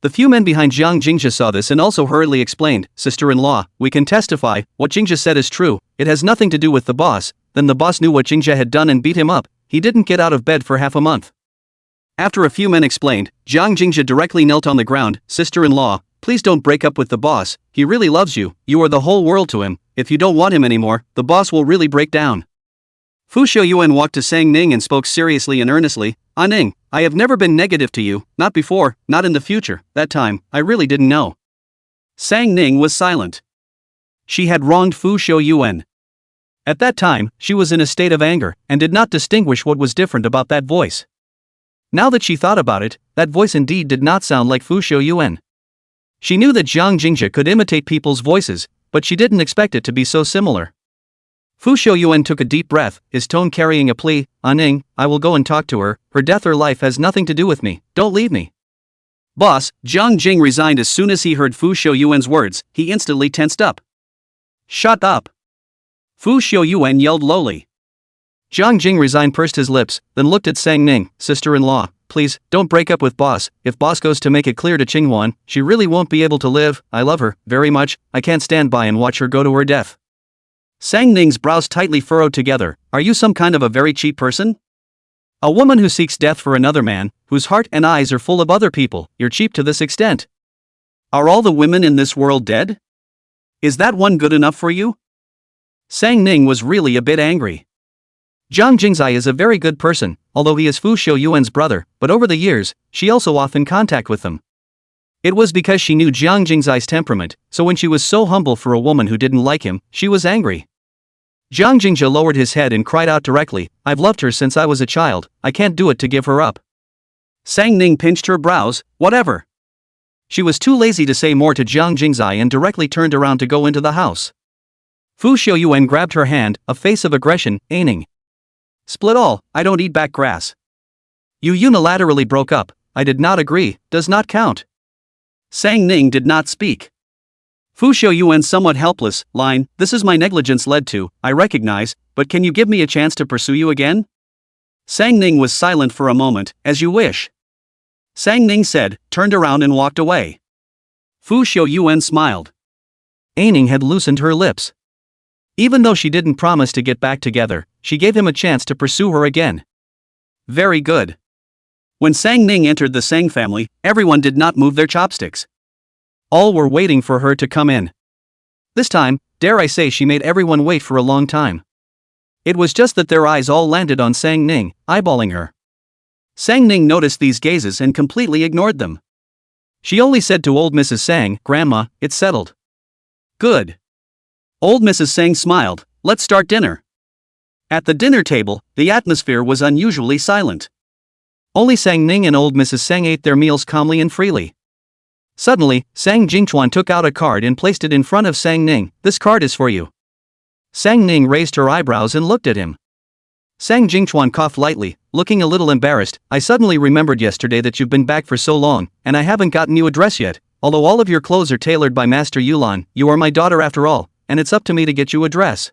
The few men behind Jiang Jingja saw this and also hurriedly explained, Sister-in-law, we can testify, what Jingja said is true, it has nothing to do with the boss. Then the boss knew what Jingja had done and beat him up. He didn't get out of bed for half a month. After a few men explained, Jiang Jingja directly knelt on the ground, Sister-in-law, please don't break up with the boss, he really loves you, you are the whole world to him, if you don't want him anymore, the boss will really break down. Fu Xiuyuan walked to Sang Ning and spoke seriously and earnestly, Ning, I have never been negative to you, not before, not in the future, that time, I really didn't know. Sang Ning was silent. She had wronged Fu Xiuyuan. At that time, she was in a state of anger, and did not distinguish what was different about that voice. Now that she thought about it, that voice indeed did not sound like Fu Xiuyuan. She knew that Jiang Jingja could imitate people's voices, but she didn't expect it to be so similar. Fu Xiuyuan took a deep breath, his tone carrying a plea, Ning, I will go and talk to her, her death or life has nothing to do with me, don't leave me. Boss, Jiang Jing resigned as soon as he heard Fu Xiuyuan's words, he instantly tensed up. Shut up. Fu Xiuyuan yelled lowly. Jiang Jing resigned pursed his lips, then looked at Sang Ning, sister-in-law, please, don't break up with boss, if boss goes to make it clear to Qinghuan, she really won't be able to live, I love her, very much, I can't stand by and watch her go to her death. Sang Ning's brows tightly furrowed together, are you some kind of a very cheap person? A woman who seeks death for another man, whose heart and eyes are full of other people, you're cheap to this extent. Are all the women in this world dead? Is that one good enough for you? Sang Ning was really a bit angry. Jiang Jingzai is a very good person, although he is Fu Xiuyuan's brother, but over the years, she also often contact with them. It was because she knew Jiang Jingzai's temperament, so when she was so humble for a woman who didn't like him, she was angry. Jiang Jingzha lowered his head and cried out directly, I've loved her since I was a child, I can't do it to give her up. Sang Ning pinched her brows, whatever. She was too lazy to say more to Jiang Jingzai and directly turned around to go into the house. Fu Xiuyuan grabbed her hand, a face of aggression, Ning. Split all, I don't eat back grass. You unilaterally broke up, I did not agree, does not count. Sang Ning did not speak. Fu Xiuyuan's somewhat helpless line, this is my negligence led to, I recognize, but can you give me a chance to pursue you again? Sang Ning was silent for a moment, as you wish. Sang Ning said, turned around and walked away. Fu Xiuyuan smiled. Ning had loosened her lips. Even though she didn't promise to get back together, she gave him a chance to pursue her again. Very good. When Sang Ning entered the Sang family, everyone did not move their chopsticks. All were waiting for her to come in. This time, dare I say she made everyone wait for a long time. It was just that their eyes all landed on Sang Ning, eyeballing her. Sang Ning noticed these gazes and completely ignored them. She only said to old Mrs. Sang, Grandma, it's settled. Good. Old Mrs. Sang smiled, let's start dinner. At the dinner table, the atmosphere was unusually silent. Only Sang Ning and old Mrs. Sang ate their meals calmly and freely. Suddenly, Sang Jingchuan took out a card and placed it in front of Sang Ning, this card is for you. Sang Ning raised her eyebrows and looked at him. Sang Jingchuan coughed lightly, looking a little embarrassed, I suddenly remembered yesterday that you've been back for so long, and I haven't gotten you a dress yet, although all of your clothes are tailored by Master Yulan, you are my daughter after all, and it's up to me to get you a dress.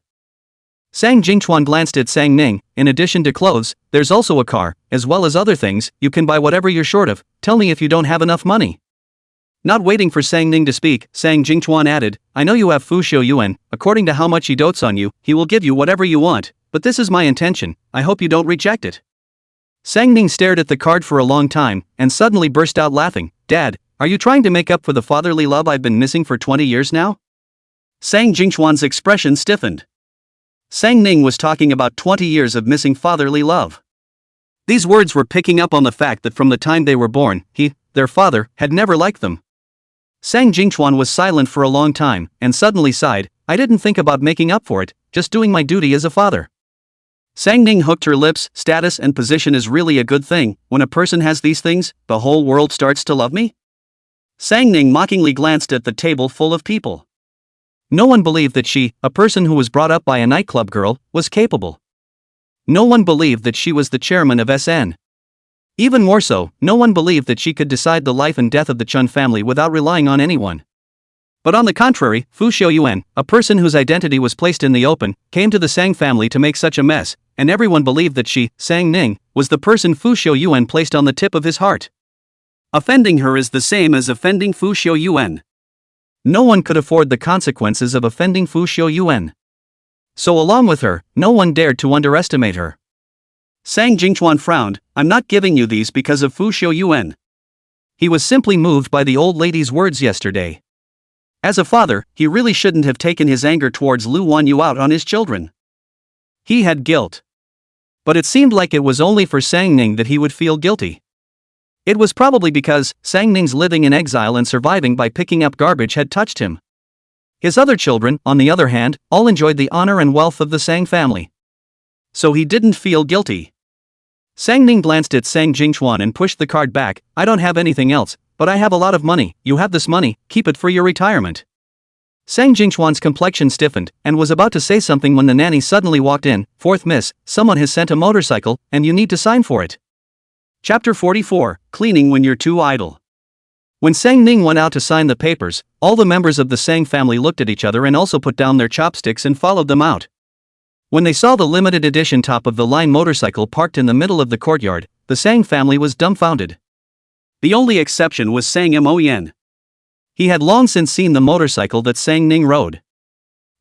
Sang Jingchuan glanced at Sang Ning, in addition to clothes, there's also a car, as well as other things, you can buy whatever you're short of, tell me if you don't have enough money. Not waiting for Sang Ning to speak, Sang Jingchuan added, I know you have Fu Xiuyuan, according to how much he dotes on you, he will give you whatever you want, but this is my intention, I hope you don't reject it. Sang Ning stared at the card for a long time, and suddenly burst out laughing, Dad, are you trying to make up for the fatherly love I've been missing for 20 years now? Sang Jingchuan's expression stiffened. Sang Ning was talking about 20 years of missing fatherly love. These words were picking up on the fact that from the time they were born, their father, had never liked them. Sang Jingchuan was silent for a long time, and suddenly sighed, I didn't think about making up for it, just doing my duty as a father. Sang Ning hooked her lips, status and position is really a good thing, when a person has these things, the whole world starts to love me? Sang Ning mockingly glanced at the table full of people. No one believed that she, a person who was brought up by a nightclub girl, was capable. No one believed that she was the chairman of SN. Even more so, no one believed that she could decide the life and death of the Chun family without relying on anyone. But on the contrary, Fu Xiuyuan, a person whose identity was placed in the open, came to the Sang family to make such a mess, and everyone believed that she, Sang Ning, was the person Fu Xiuyuan placed on the tip of his heart. Offending her is the same as offending Fu Xiuyuan. No one could afford the consequences of offending Fu Xiuyuan. So along with her, no one dared to underestimate her. Sang Jingchuan frowned, I'm not giving you these because of Fu Xiuyuan. He was simply moved by the old lady's words yesterday. As a father, he really shouldn't have taken his anger towards Lu Wanyu out on his children. He had guilt. But it seemed like it was only for Sang Ning that he would feel guilty. It was probably because Sang Ning's living in exile and surviving by picking up garbage had touched him. His other children, on the other hand, all enjoyed the honor and wealth of the Sang family. So he didn't feel guilty. Sang Ning glanced at Sang Jingchuan and pushed the card back, I don't have anything else, but I have a lot of money, you have this money, keep it for your retirement. Sang Jingchuan's complexion stiffened, and was about to say something when the nanny suddenly walked in, Fourth miss, someone has sent a motorcycle, and you need to sign for it. Chapter 44, Cleaning When You're Too Idle. When Sang Ning went out to sign the papers, all the members of the Sang family looked at each other and also put down their chopsticks and followed them out. When they saw the limited edition top-of-the-line motorcycle parked in the middle of the courtyard, the Sang family was dumbfounded. The only exception was Sang Moyen. He had long since seen the motorcycle that Sang Ning rode.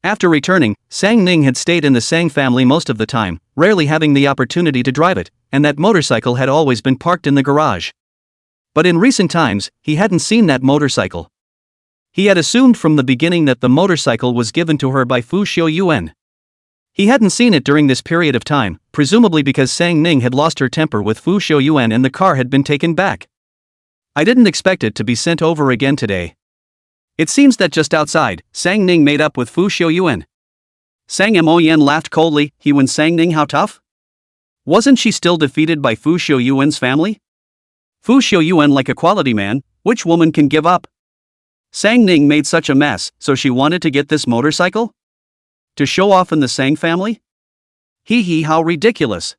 After returning, Sang Ning had stayed in the Sang family most of the time, rarely having the opportunity to drive it, and that motorcycle had always been parked in the garage. But in recent times, he hadn't seen that motorcycle. He had assumed from the beginning that the motorcycle was given to her by Fu Xiuyuan. He hadn't seen it during this period of time, presumably because Sang Ning had lost her temper with Fu Xiuyuan and the car had been taken back. I didn't expect it to be sent over again today. It seems that just outside, Sang Ning made up with Fu Xiuyuan. Sang Moyen laughed coldly, he won Sang Ning how tough? Wasn't she still defeated by Fu Xiuyuan's family? Fu Xiuyuan like a quality man, which woman can give up? Sang Ning made such a mess, so she wanted to get this motorcycle? To show off in the Sang family? Hee how ridiculous.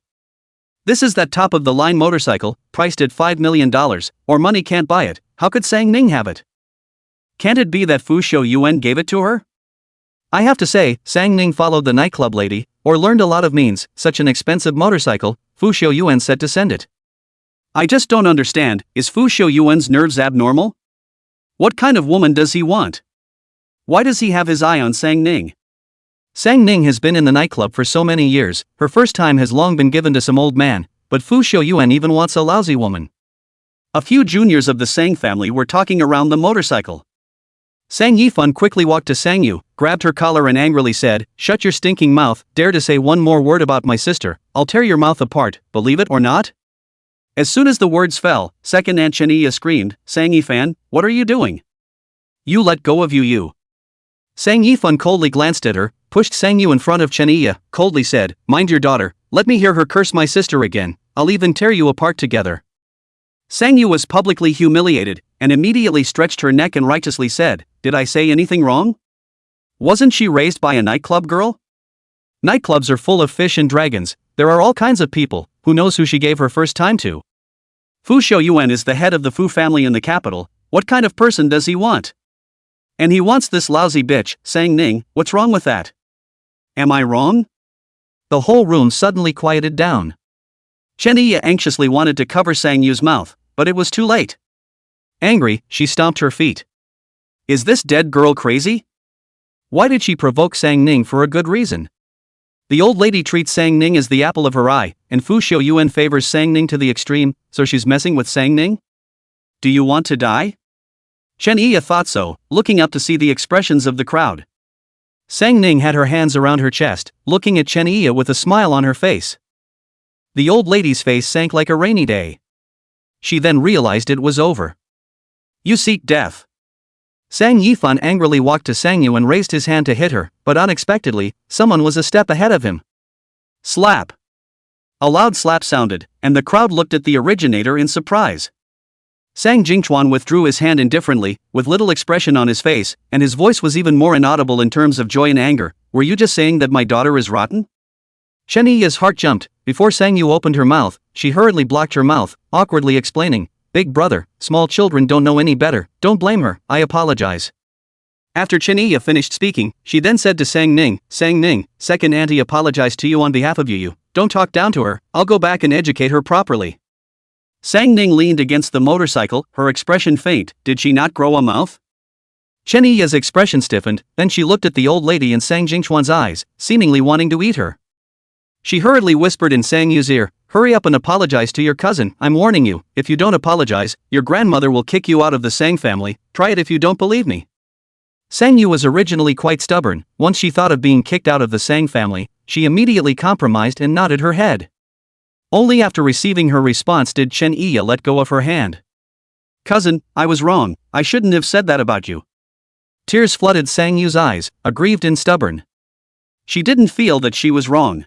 This is that top-of-the-line motorcycle, priced at $5 million, or money can't buy it, how could Sang Ning have it? Can't it be that Fu Xiuyuan gave it to her? I have to say, Sang Ning followed the nightclub lady, or learned a lot of means, such an expensive motorcycle, Fu Xiuyuan said to send it. I just don't understand, is Fu Xiuyuan's nerves abnormal? What kind of woman does he want? Why does he have his eye on Sang Ning? Sang Ning has been in the nightclub for so many years, her first time has long been given to some old man, but Fu Xiuyuan even wants a lousy woman. A few juniors of the Sang family were talking around the motorcycle. Sang Yifan quickly walked to Sang Yu, grabbed her collar and angrily said, shut your stinking mouth, dare to say one more word about my sister, I'll tear your mouth apart, believe it or not? As soon as the words fell, second Aunt Chenia screamed, Sang Yifan, what are you doing? You let go of you. Sang Yifan coldly glanced at her, pushed Sang Yu in front of Chenia, coldly said, mind your daughter, let me hear her curse my sister again, I'll even tear you apart together. Sang Yu was publicly humiliated, and immediately stretched her neck and righteously said, did I say anything wrong? Wasn't she raised by a nightclub girl? Nightclubs are full of fish and dragons, there are all kinds of people, who knows who she gave her first time to? Fu Xiuyuan is the head of the Fu family in the capital, what kind of person does he want? And he wants this lousy bitch, Sang Ning, what's wrong with that? Am I wrong? The whole room suddenly quieted down. Chenia anxiously wanted to cover Sang Yu's mouth, but it was too late. Angry, she stomped her feet. Is this dead girl crazy? Why did she provoke Sang Ning for a good reason? The old lady treats Sang Ning as the apple of her eye, and Fu Xiuyuan favors Sang Ning to the extreme, so she's messing with Sang Ning? Do you want to die? Chenia thought so, looking up to see the expressions of the crowd. Sang Ning had her hands around her chest, looking at Chen Iya with a smile on her face. The old lady's face sank like a rainy day. She then realized it was over. You seek death. Sang Yifan angrily walked to Sang Yu and raised his hand to hit her, but unexpectedly, someone was a step ahead of him. Slap! A loud slap sounded, and the crowd looked at the originator in surprise. Sang Jingchuan withdrew his hand indifferently, with little expression on his face, and his voice was even more inaudible in terms of joy and anger. Were you just saying that my daughter is rotten? Chen Yi's heart jumped. Before Sang Yu opened her mouth, she hurriedly blocked her mouth, awkwardly explaining, Big brother, small children don't know any better, don't blame her, I apologize. After Chen Yi finished speaking, she then said to Sang Ning, second auntie apologized to you on behalf of you, don't talk down to her, I'll go back and educate her properly. Sang Ning leaned against the motorcycle, her expression faint. Did she not grow a mouth? Chen Yi's expression stiffened, then she looked at the old lady in Sang Jingchuan's eyes, seemingly wanting to eat her. She hurriedly whispered in Sang Yu's ear, hurry up and apologize to your cousin, I'm warning you, if you don't apologize, your grandmother will kick you out of the Sang family, try it if you don't believe me. Sang Yu was originally quite stubborn. Once she thought of being kicked out of the Sang family, she immediately compromised and nodded her head. Only after receiving her response did Chen Iya let go of her hand. Cousin, I was wrong, I shouldn't have said that about you. Tears flooded Sang Yu's eyes, aggrieved and stubborn. She didn't feel that she was wrong.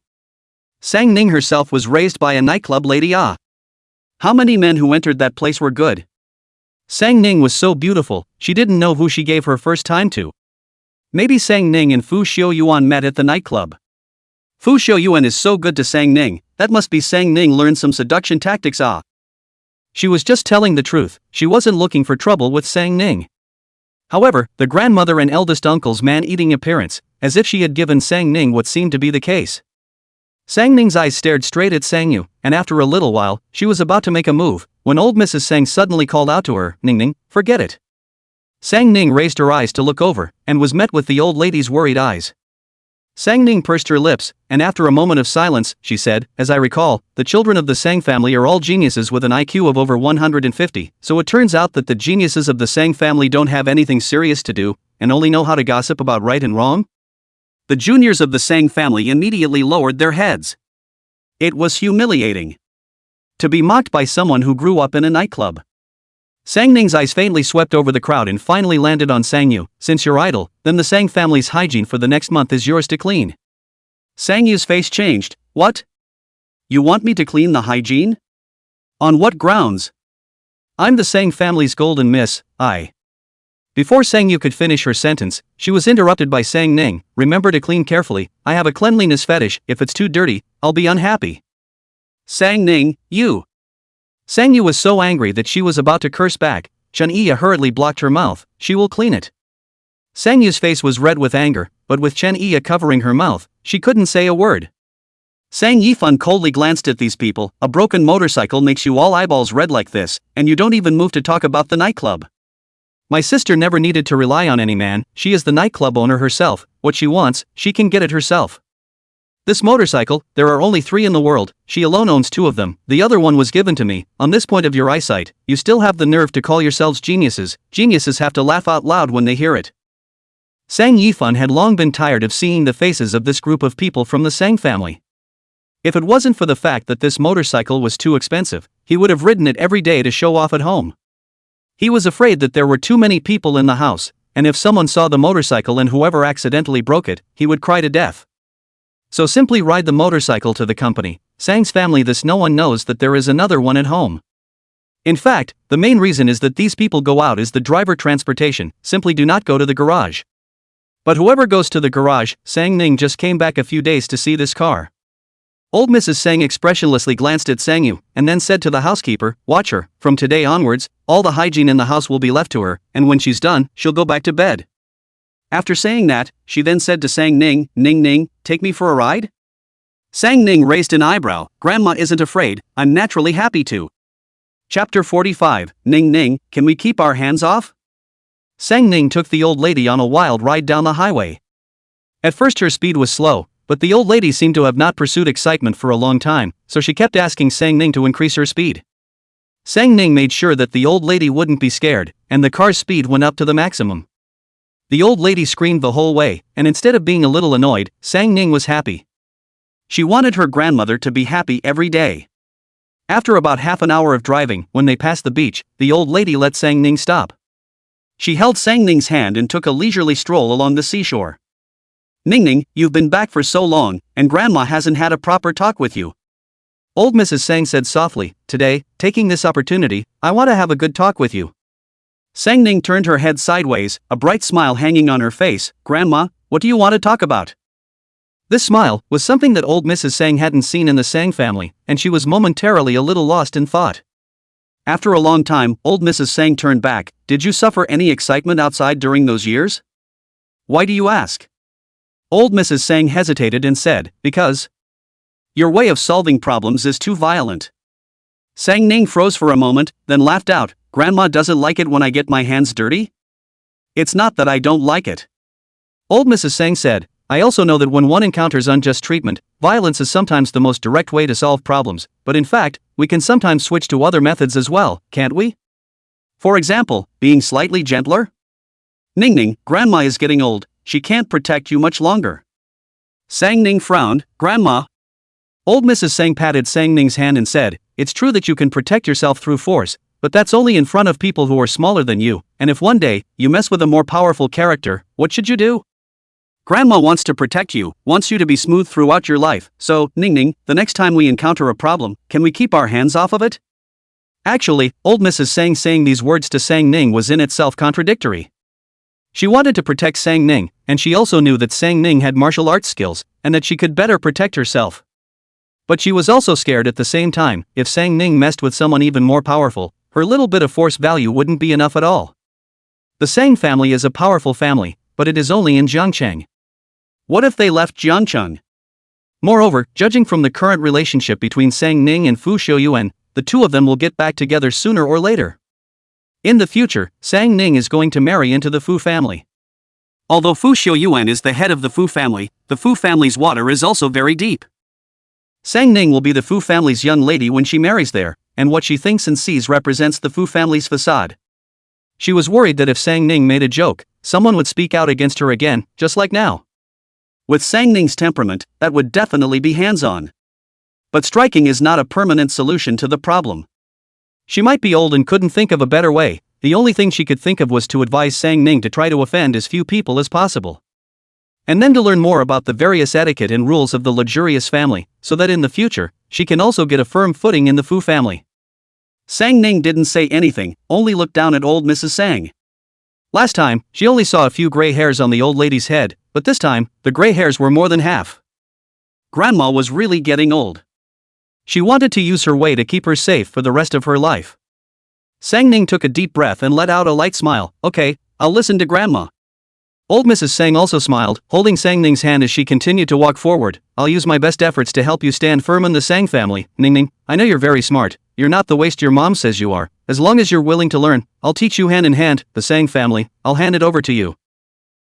Sang Ning herself was raised by a nightclub lady. How many men who entered that place were good? Sang Ning was so beautiful, she didn't know who she gave her first time to. Maybe Sang Ning and Fu Xiaoyuan met at the nightclub. Fu Xiaoyuan is so good to Sang Ning, that must be Sang Ning learned some seduction tactics. She was just telling the truth, she wasn't looking for trouble with Sang Ning. However, the grandmother and eldest uncle's man-eating appearance, as if she had given Sang Ning what seemed to be the case. Sang Ning's eyes stared straight at Sang Yu, and after a little while, she was about to make a move, when old Mrs. Sang suddenly called out to her, Ning, forget it. Sang Ning raised her eyes to look over, and was met with the old lady's worried eyes. Sang Ning pursed her lips, and after a moment of silence, she said, as I recall, the children of the Sang family are all geniuses with an IQ of over 150, so it turns out that the geniuses of the Sang family don't have anything serious to do, and only know how to gossip about right and wrong? The juniors of the Sang family immediately lowered their heads. It was humiliating. To be mocked by someone who grew up in a nightclub. Sang Ning's eyes faintly swept over the crowd and finally landed on Sang Yu. Since you're idle, then the Sang family's hygiene for the next month is yours to clean. Sang Yu's face changed. What? You want me to clean the hygiene? On what grounds? I'm the Sang family's golden miss, I. Before Sang Yu could finish her sentence, she was interrupted by Sang Ning. Remember to clean carefully, I have a cleanliness fetish, if it's too dirty, I'll be unhappy. Sang Ning, you. Sang Yu was so angry that she was about to curse back. Chen Iya hurriedly blocked her mouth, she will clean it. Sang Yu's face was red with anger, but with Chen Iya covering her mouth, she couldn't say a word. Sang Yifan coldly glanced at these people. A broken motorcycle makes you all eyeballs red like this, and you don't even move to talk about the nightclub. My sister never needed to rely on any man, she is the nightclub owner herself, what she wants, she can get it herself. This motorcycle, there are only 3 in the world, she alone owns 2 of them, the other one was given to me. On this point of your eyesight, you still have the nerve to call yourselves geniuses. Geniuses have to laugh out loud when they hear it. Sang Yifan had long been tired of seeing the faces of this group of people from the Sang family. If it wasn't for the fact that this motorcycle was too expensive, he would have ridden it every day to show off at home. He was afraid that there were too many people in the house, and if someone saw the motorcycle and whoever accidentally broke it, he would cry to death. So simply ride the motorcycle to the company, Sang's family, thus no one knows that there is another one at home. In fact, the main reason is that these people go out is the driver transportation, simply do not go to the garage. But whoever goes to the garage, Sang Ning just came back a few days to see this car. Old Mrs. Sang expressionlessly glanced at Sang Yu, and then said to the housekeeper, watch her, from today onwards, all the hygiene in the house will be left to her, and when she's done, she'll go back to bed. After saying that, she then said to Sang Ning, Ning, take me for a ride? Sang Ning raised an eyebrow. Grandma isn't afraid, I'm naturally happy to. Chapter 45, Ning, can we keep our hands off? Sang Ning took the old lady on a wild ride down the highway. At first her speed was slow, but the old lady seemed to have not pursued excitement for a long time, so she kept asking Sang Ning to increase her speed. Sang Ning made sure that the old lady wouldn't be scared, and the car's speed went up to the maximum. The old lady screamed the whole way, and instead of being a little annoyed, Sang Ning was happy. She wanted her grandmother to be happy every day. After about half an hour of driving, when they passed the beach, the old lady let Sang Ning stop. She held Sang Ning's hand and took a leisurely stroll along the seashore. "Ning Ning, you've been back for so long, and Grandma hasn't had a proper talk with you." Old Mrs. Sang said softly, "Today, taking this opportunity, I want to have a good talk with you." Sang Ning turned her head sideways, a bright smile hanging on her face. "Grandma, what do you want to talk about?" This smile was something that old Mrs. Sang hadn't seen in the Sang family, and she was momentarily a little lost in thought. After a long time, old Mrs. Sang turned back. "Did you suffer any excitement outside during those years?" "Why do you ask?" Old Mrs. Sang hesitated and said, "Because your way of solving problems is too violent." Sang Ning froze for a moment, then laughed out. "Grandma doesn't like it when I get my hands dirty?" "It's not that I don't like it." Old Mrs. Sang said, "I also know that when one encounters unjust treatment, violence is sometimes the most direct way to solve problems, but in fact, we can sometimes switch to other methods as well, can't we? For example, being slightly gentler?" "Ning Ning, Grandma is getting old, she can't protect you much longer." Sang Ning frowned. "Grandma?" Old Mrs. Sang patted Sang Ning's hand and said, "It's true that you can protect yourself through force, but that's only in front of people who are smaller than you, and if one day, you mess with a more powerful character, what should you do? Grandma wants to protect you, wants you to be smooth throughout your life, so, Ning Ning, the next time we encounter a problem, can we keep our hands off of it?" Actually, old Mrs. Sang saying these words to Sang Ning was in itself contradictory. She wanted to protect Sang Ning, and she also knew that Sang Ning had martial arts skills, and that she could better protect herself. But she was also scared at the same time. If Sang Ning messed with someone even more powerful, her little bit of force value wouldn't be enough at all. The Sang family is a powerful family, but it is only in Jiangcheng. What if they left Jiangcheng? Moreover, judging from the current relationship between Sang Ning and Fu Xiuyuan, the two of them will get back together sooner or later. In the future, Sang Ning is going to marry into the Fu family. Although Fu Xiuyuan is the head of the Fu family, the Fu family's water is also very deep. Sang Ning will be the Fu family's young lady when she marries there, and what she thinks and sees represents the Fu family's facade. She was worried that if Sang Ning made a joke, someone would speak out against her again, just like now. With Sang Ning's temperament, that would definitely be hands-on. But striking is not a permanent solution to the problem. She might be old and couldn't think of a better way. The only thing she could think of was to advise Sang Ning to try to offend as few people as possible. And then to learn more about the various etiquette and rules of the luxurious family, so that in the future, she can also get a firm footing in the Fu family. Sang Ning didn't say anything, only looked down at old Mrs. Sang. Last time, she only saw a few gray hairs on the old lady's head, but this time, the gray hairs were more than half. Grandma was really getting old. She wanted to use her way to keep her safe for the rest of her life. Sang Ning took a deep breath and let out a light smile. "Okay, I'll listen to Grandma." Old Mrs. Sang also smiled, holding Sang Ning's hand as she continued to walk forward. "I'll use my best efforts to help you stand firm in the Sang family. Ning Ning, I know you're very smart. You're not the waste your mom says you are. As long as you're willing to learn, I'll teach you hand in hand. The Sang family, I'll hand it over to you."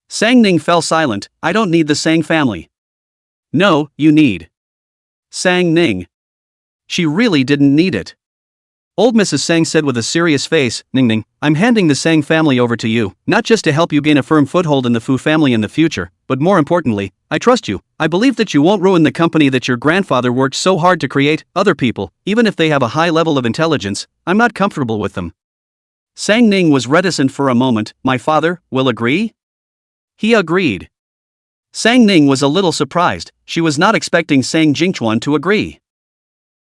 Sang Ning fell silent. "I don't need the Sang family." "No, you need Sang Ning." She really didn't need it. Old Mrs. Sang said with a serious face, "Ning Ning, I'm handing the Sang family over to you, not just to help you gain a firm foothold in the Fu family in the future, but more importantly, I trust you. I believe that you won't ruin the company that your grandfather worked so hard to create. Other people, even if they have a high level of intelligence, I'm not comfortable with them." Sang Ning was reticent for a moment. "My father will agree?" He agreed. Sang Ning was a little surprised. She was not expecting Sang Jingchuan to agree.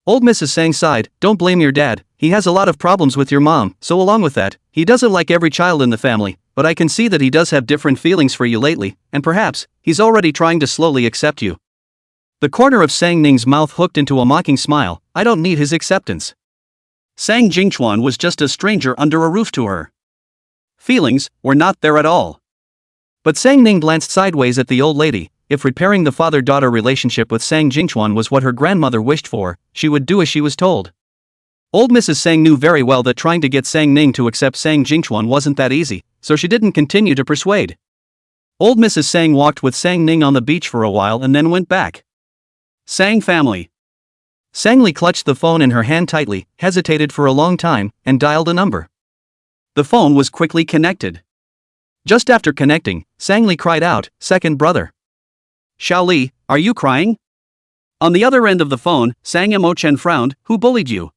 Old Mrs. Sang sighed. "Don't blame your dad, he has a lot of problems with your mom, so along with that, he doesn't like every child in the family, but I can see that he does have different feelings for you lately, and perhaps, he's already trying to slowly accept you." The corner of Sang Ning's mouth hooked into a mocking smile. "I don't need his acceptance." Sang Jingchuan was just a stranger under a roof to her. Feelings were not there at all. But Sang Ning glanced sideways at the old lady. If repairing the father-daughter relationship with Sang Jingchuan was what her grandmother wished for, she would do as she was told. Old Mrs. Sang knew very well that trying to get Sang Ning to accept Sang Jingchuan wasn't that easy, so she didn't continue to persuade. Old Mrs. Sang walked with Sang Ning on the beach for a while and then went back. Sang family. Sang Li clutched the phone in her hand tightly, hesitated for a long time, and dialed a number. The phone was quickly connected. Just after connecting, Sang-li cried out, "Second brother." "Xiao-li, are you crying?" On the other end of the phone, Sang Imo-chen frowned, "Who bullied you?"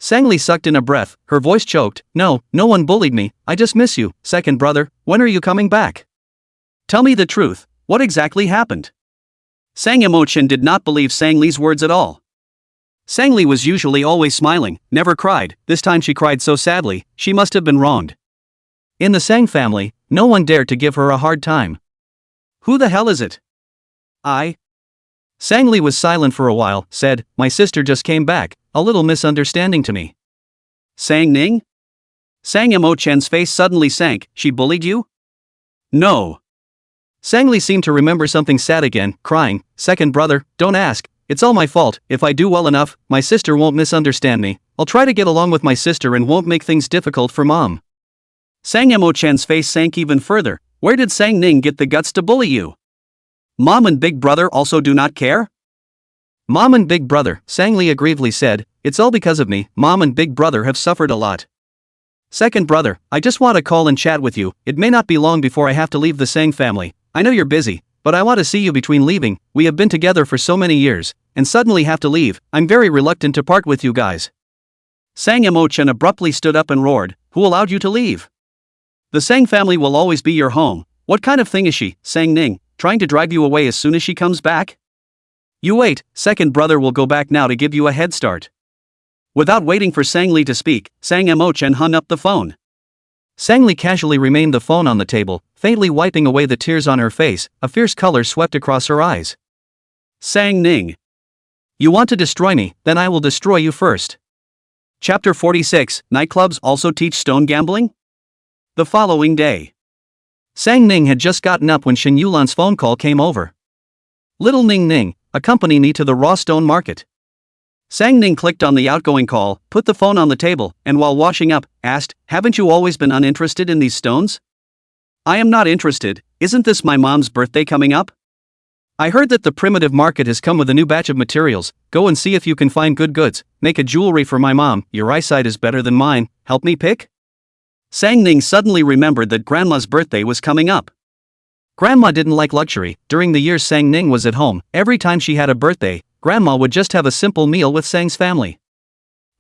Sang-li sucked in a breath, her voice choked, No one bullied me, I just miss you, second brother, when are you coming back? Tell me the truth, what exactly happened? Sang Imo-chen did not believe Sang-li's words at all. Sang-li was usually always smiling, never cried, this time she cried so sadly, she must have been wronged. In the Sang family, no one dared to give her a hard time. Who the hell is it? Sang-li was silent for a while, said, My sister just came back, a little misunderstanding to me. Sang-ning? Sang Imo-chen's face suddenly sank, she bullied you? No. Sang-li seemed to remember something sad again, crying, Second brother, don't ask, it's all my fault, if I do well enough, my sister won't misunderstand me, I'll try to get along with my sister and won't make things difficult for mom. Sang Imo-chen's face sank even further, where did Sang-ning get the guts to bully you? Mom and big brother also do not care? Mom and big brother, Sang-li aggrievedly said, it's all because of me, mom and big brother have suffered a lot. Second brother, I just want to call and chat with you, it may not be long before I have to leave the Sang family, I know you're busy, but I want to see you between leaving, we have been together for so many years, and suddenly have to leave, I'm very reluctant to part with you guys. Sang Imo-chen abruptly stood up and roared, who allowed you to leave? The Sang family will always be your home, what kind of thing is she, Sang-ning, trying to drive you away as soon as she comes back? You wait, second brother will go back now to give you a head start. Without waiting for Sang-li to speak, Sang Imo-chen hung up the phone. Sang-li casually remained the phone on the table, faintly wiping away the tears on her face, a fierce color swept across her eyes. Sang-ning. You want to destroy me, then I will destroy you first. Chapter 46, Nightclubs also teach stone gambling? The following day. Sang-ning had just gotten up when Shin Yulan's phone call came over. Little Ning-ning, accompany me to the raw stone market. Sang-ning clicked on the outgoing call, put the phone on the table, and while washing up, asked, haven't you always been uninterested in these stones? I am not interested, isn't this my mom's birthday coming up? I heard that the primitive market has come with a new batch of materials, go and see if you can find good goods, make a jewelry for my mom, your eyesight is better than mine, help me pick? Sang-ning suddenly remembered that Grandma's birthday was coming up. Grandma didn't like luxury, during the years Sang-ning was at home, every time she had a birthday, Grandma would just have a simple meal with Sang's family.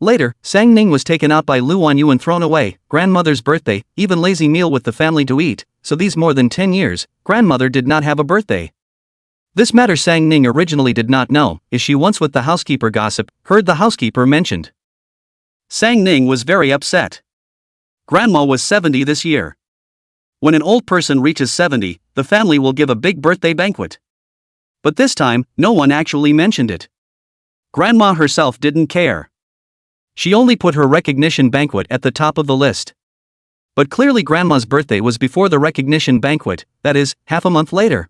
Later, Sang-ning was taken out by Lu Wanyu and thrown away, grandmother's birthday, even lazy meal with the family to eat, so these more than 10 years, grandmother did not have a birthday. This matter Sang-ning originally did not know, as she once with the housekeeper gossip, heard the housekeeper mentioned. Sang-ning was very upset. Grandma was 70 this year. When an old person reaches 70, the family will give a big birthday banquet. But this time, no one actually mentioned it. Grandma herself didn't care. She only put her recognition banquet at the top of the list. But clearly Grandma's birthday was before the recognition banquet, that is, half a month later.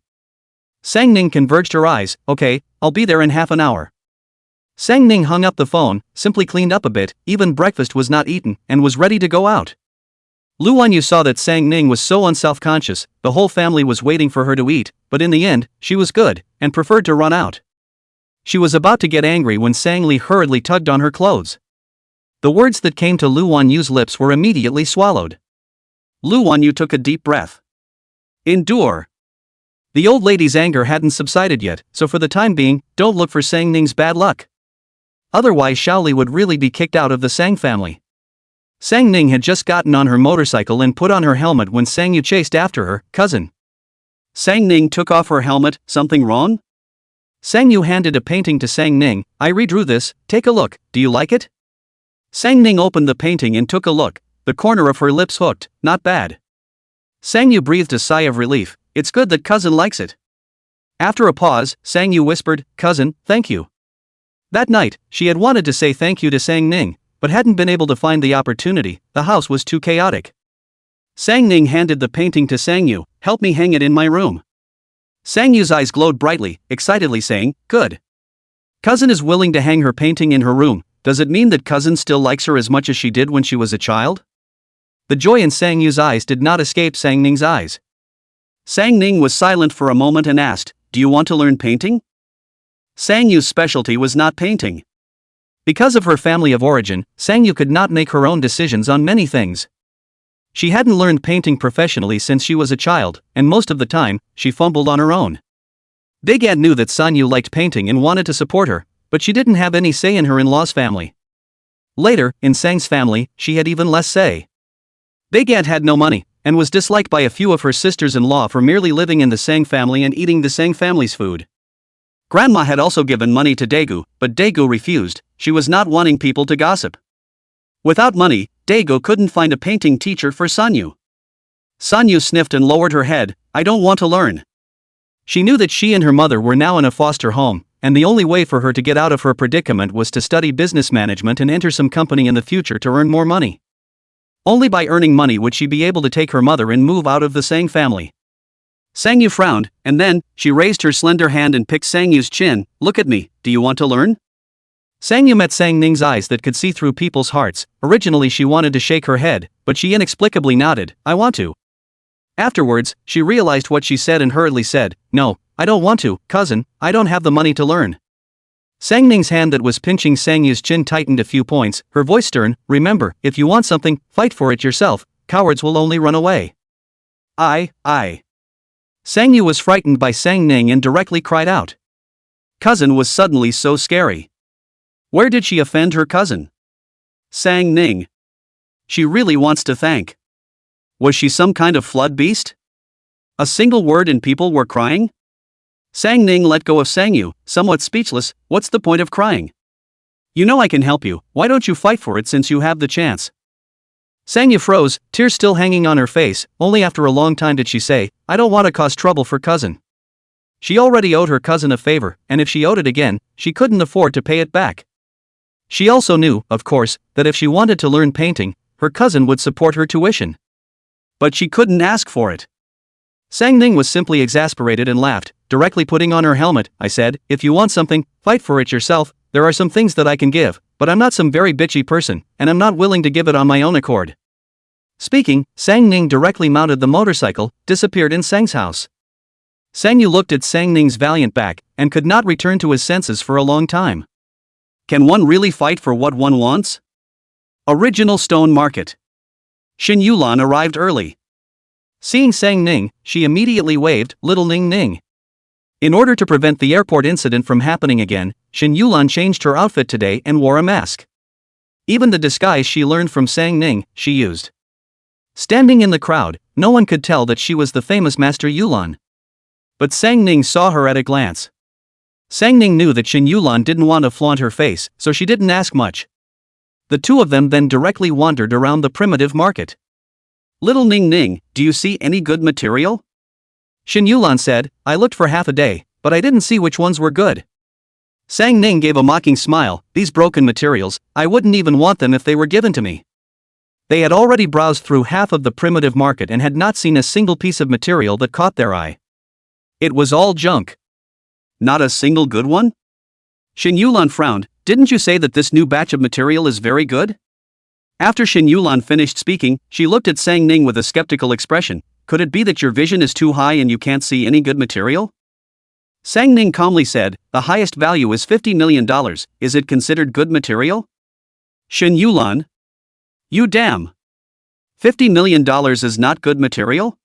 Sang-ning converged her eyes, okay, I'll be there in half an hour. Sang-ning hung up the phone, simply cleaned up a bit, even breakfast was not eaten, and was ready to go out. Lu Wanyu saw that Sang-ning was so unself-conscious, the whole family was waiting for her to eat, but in the end, she was good, and preferred to run out. She was about to get angry when Sang-li hurriedly tugged on her clothes. The words that came to Lu Wanyu's lips were immediately swallowed. Lu Wanyu took a deep breath. Endure. The old lady's anger hadn't subsided yet, so for the time being, don't look for Sang-ning's bad luck. Otherwise Xiaoli would really be kicked out of the Sang family. Sang-ning had just gotten on her motorcycle and put on her helmet when Sang-yu chased after her, cousin. Sang-ning took off her helmet, something wrong? Sang-yu handed a painting to Sang-ning, I redrew this, take a look, do you like it? Sang-ning opened the painting and took a look, the corner of her lips hooked, not bad. Sang-yu breathed a sigh of relief, it's good that cousin likes it. After a pause, Sang-yu whispered, cousin, thank you. That night, she had wanted to say thank you to Sang-ning, but hadn't been able to find the opportunity, the house was too chaotic. Sang-ning handed the painting to Sang-yu, help me hang it in my room. Sang-yu's eyes glowed brightly, excitedly saying, good. Cousin is willing to hang her painting in her room, does it mean that cousin still likes her as much as she did when she was a child? The joy in Sang-yu's eyes did not escape Sang-ning's eyes. Sang-ning was silent for a moment and asked, do you want to learn painting? Sang-yu's specialty was not painting. Because of her family of origin, Sang-yu could not make her own decisions on many things. She hadn't learned painting professionally since she was a child, and most of the time, she fumbled on her own. Dagat knew that Sanyu liked painting and wanted to support her, but she didn't have any say in her in-laws' family. Later, in Sang's family, she had even less say. Dagat had no money, and was disliked by a few of her sisters-in-law for merely living in the Sang family and eating the Sang family's food. Grandma had also given money to Daegu, but Daegu refused. She was not wanting people to gossip. Without money, Daegu couldn't find a painting teacher for Sanyu. Sanyu sniffed and lowered her head. I don't want to learn. She knew that she and her mother were now in a foster home, and the only way for her to get out of her predicament was to study business management and enter some company in the future to earn more money. Only by earning money would she be able to take her mother and move out of the Sang family. Sangyu frowned, and then, she raised her slender hand and picked Sangyu's chin. Look at me, do you want to learn? Sangyu met Sang Ning's eyes that could see through people's hearts. Originally she wanted to shake her head, but she inexplicably nodded. I want to. Afterwards, she realized what she said and hurriedly said, No, I don't want to, cousin, I don't have the money to learn. Sang Ning's hand that was pinching Sangyu's chin tightened a few points, her voice stern. Remember, if you want something, fight for it yourself, cowards will only run away. I. Sangyu was frightened by Sang Ning and directly cried out. Cousin was suddenly so scary. Where did she offend her cousin? Sang Ning. She really wants to thank. Was she some kind of flood beast? A single word and people were crying? Sang Ning let go of Sangyu, somewhat speechless. What's the point of crying? You know I can help you, why don't you fight for it since you have the chance? Sangyu froze, tears still hanging on her face. Only after a long time did she say, I don't want to cause trouble for cousin. She already owed her cousin a favor, and if she owed it again, she couldn't afford to pay it back. She also knew, of course, that if she wanted to learn painting, her cousin would support her tuition. But she couldn't ask for it. Sang Ning was simply exasperated and laughed, directly putting on her helmet. I said, if you want something, fight for it yourself. There are some things that I can give, but I'm not some very bitchy person, and I'm not willing to give it on my own accord. Speaking, Sang Ning directly mounted the motorcycle, disappeared in Sang's house. Sangyu looked at Sang Ning's valiant back, and could not return to his senses for a long time. Can one really fight for what one wants? Original Stone Market. Shin Yulan arrived early. Seeing Sang Ning, she immediately waved, Little Ning Ning. In order to prevent the airport incident from happening again, Shin Yulan changed her outfit today and wore a mask. Even the disguise she learned from Sang Ning, she used. Standing in the crowd, no one could tell that she was the famous Master Yulan. But Sang Ning saw her at a glance. Sang Ning knew that Shin Yulan didn't want to flaunt her face, so she didn't ask much. The two of them then directly wandered around the primitive market. Little Ning Ning, do you see any good material? Shin Yulan said, I looked for half a day, but I didn't see which ones were good. Sang Ning gave a mocking smile, these broken materials, I wouldn't even want them if they were given to me. They had already browsed through half of the primitive market and had not seen a single piece of material that caught their eye. It was all junk. Not a single good one? Shin Yulan frowned, didn't you say that this new batch of material is very good? After Shin Yulan finished speaking, she looked at Sang Ning with a skeptical expression. Could it be that your vision is too high and you can't see any good material? Sang Ning calmly said, the highest value is $50 million, is it considered good material? Shin Yulan? You damn! $50 million is not good material?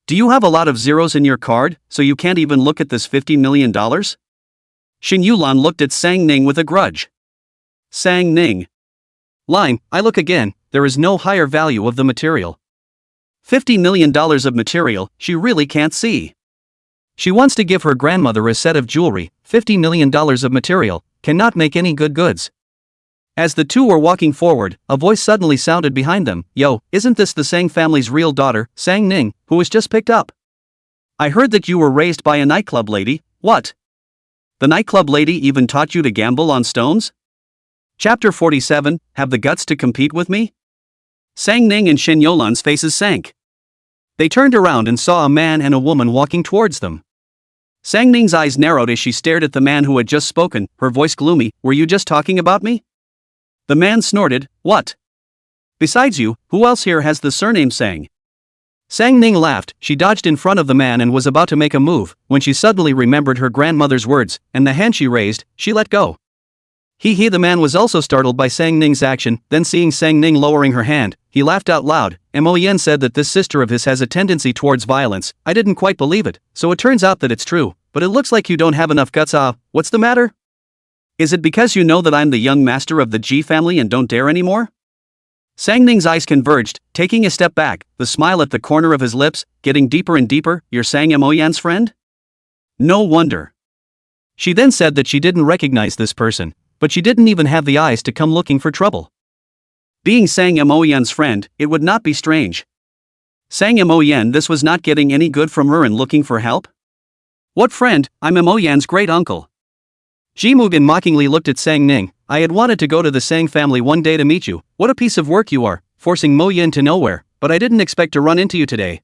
Do you have a lot of zeros in your card, so you can't even look at this $50 million? Shin Yulan looked at Sang Ning with a grudge. Sang Ning. Line, I look again, there is no higher value of the material. $50 million of material, she really can't see. She wants to give her grandmother a set of jewelry. $50 million of material, cannot make any good goods. As the two were walking forward, a voice suddenly sounded behind them. Yo, isn't this the Sang family's real daughter, Sang Ning, who was just picked up? I heard that you were raised by a nightclub lady. What? The nightclub lady even taught you to gamble on stones? Chapter 47, Have the guts to compete with me? Sang Ning and Shin Yulan's faces sank. They turned around and saw a man and a woman walking towards them. Sang Ning's eyes narrowed as she stared at the man who had just spoken, her voice gloomy. Were you just talking about me? The man snorted, what? Besides you, who else here has the surname Sang? Sang Ning laughed, she dodged in front of the man and was about to make a move, when she suddenly remembered her grandmother's words, and the hand she raised, she let go. The man was also startled by Sang Ning's action, then seeing Sang Ning lowering her hand, he laughed out loud. Moyen said that this sister of his has a tendency towards violence. I didn't quite believe it, so it turns out that it's true, but it looks like you don't have enough guts. What's the matter? Is it because you know that I'm the young master of the G family and don't dare anymore? Sang Ning's eyes converged, taking a step back, the smile at the corner of his lips, getting deeper and deeper. You're Sang Moyen's friend? No wonder. She then said that she didn't recognize this person, but she didn't even have the eyes to come looking for trouble. Being Sang Moyen's friend, it would not be strange. Sang Moyen, this was not getting any good from her and looking for help? What friend? I'm Moyen's great uncle. Ji Mugen mockingly looked at Sang Ning. I had wanted to go to the Sang family one day to meet you. What a piece of work you are, forcing Mo Yin to nowhere, but I didn't expect to run into you today.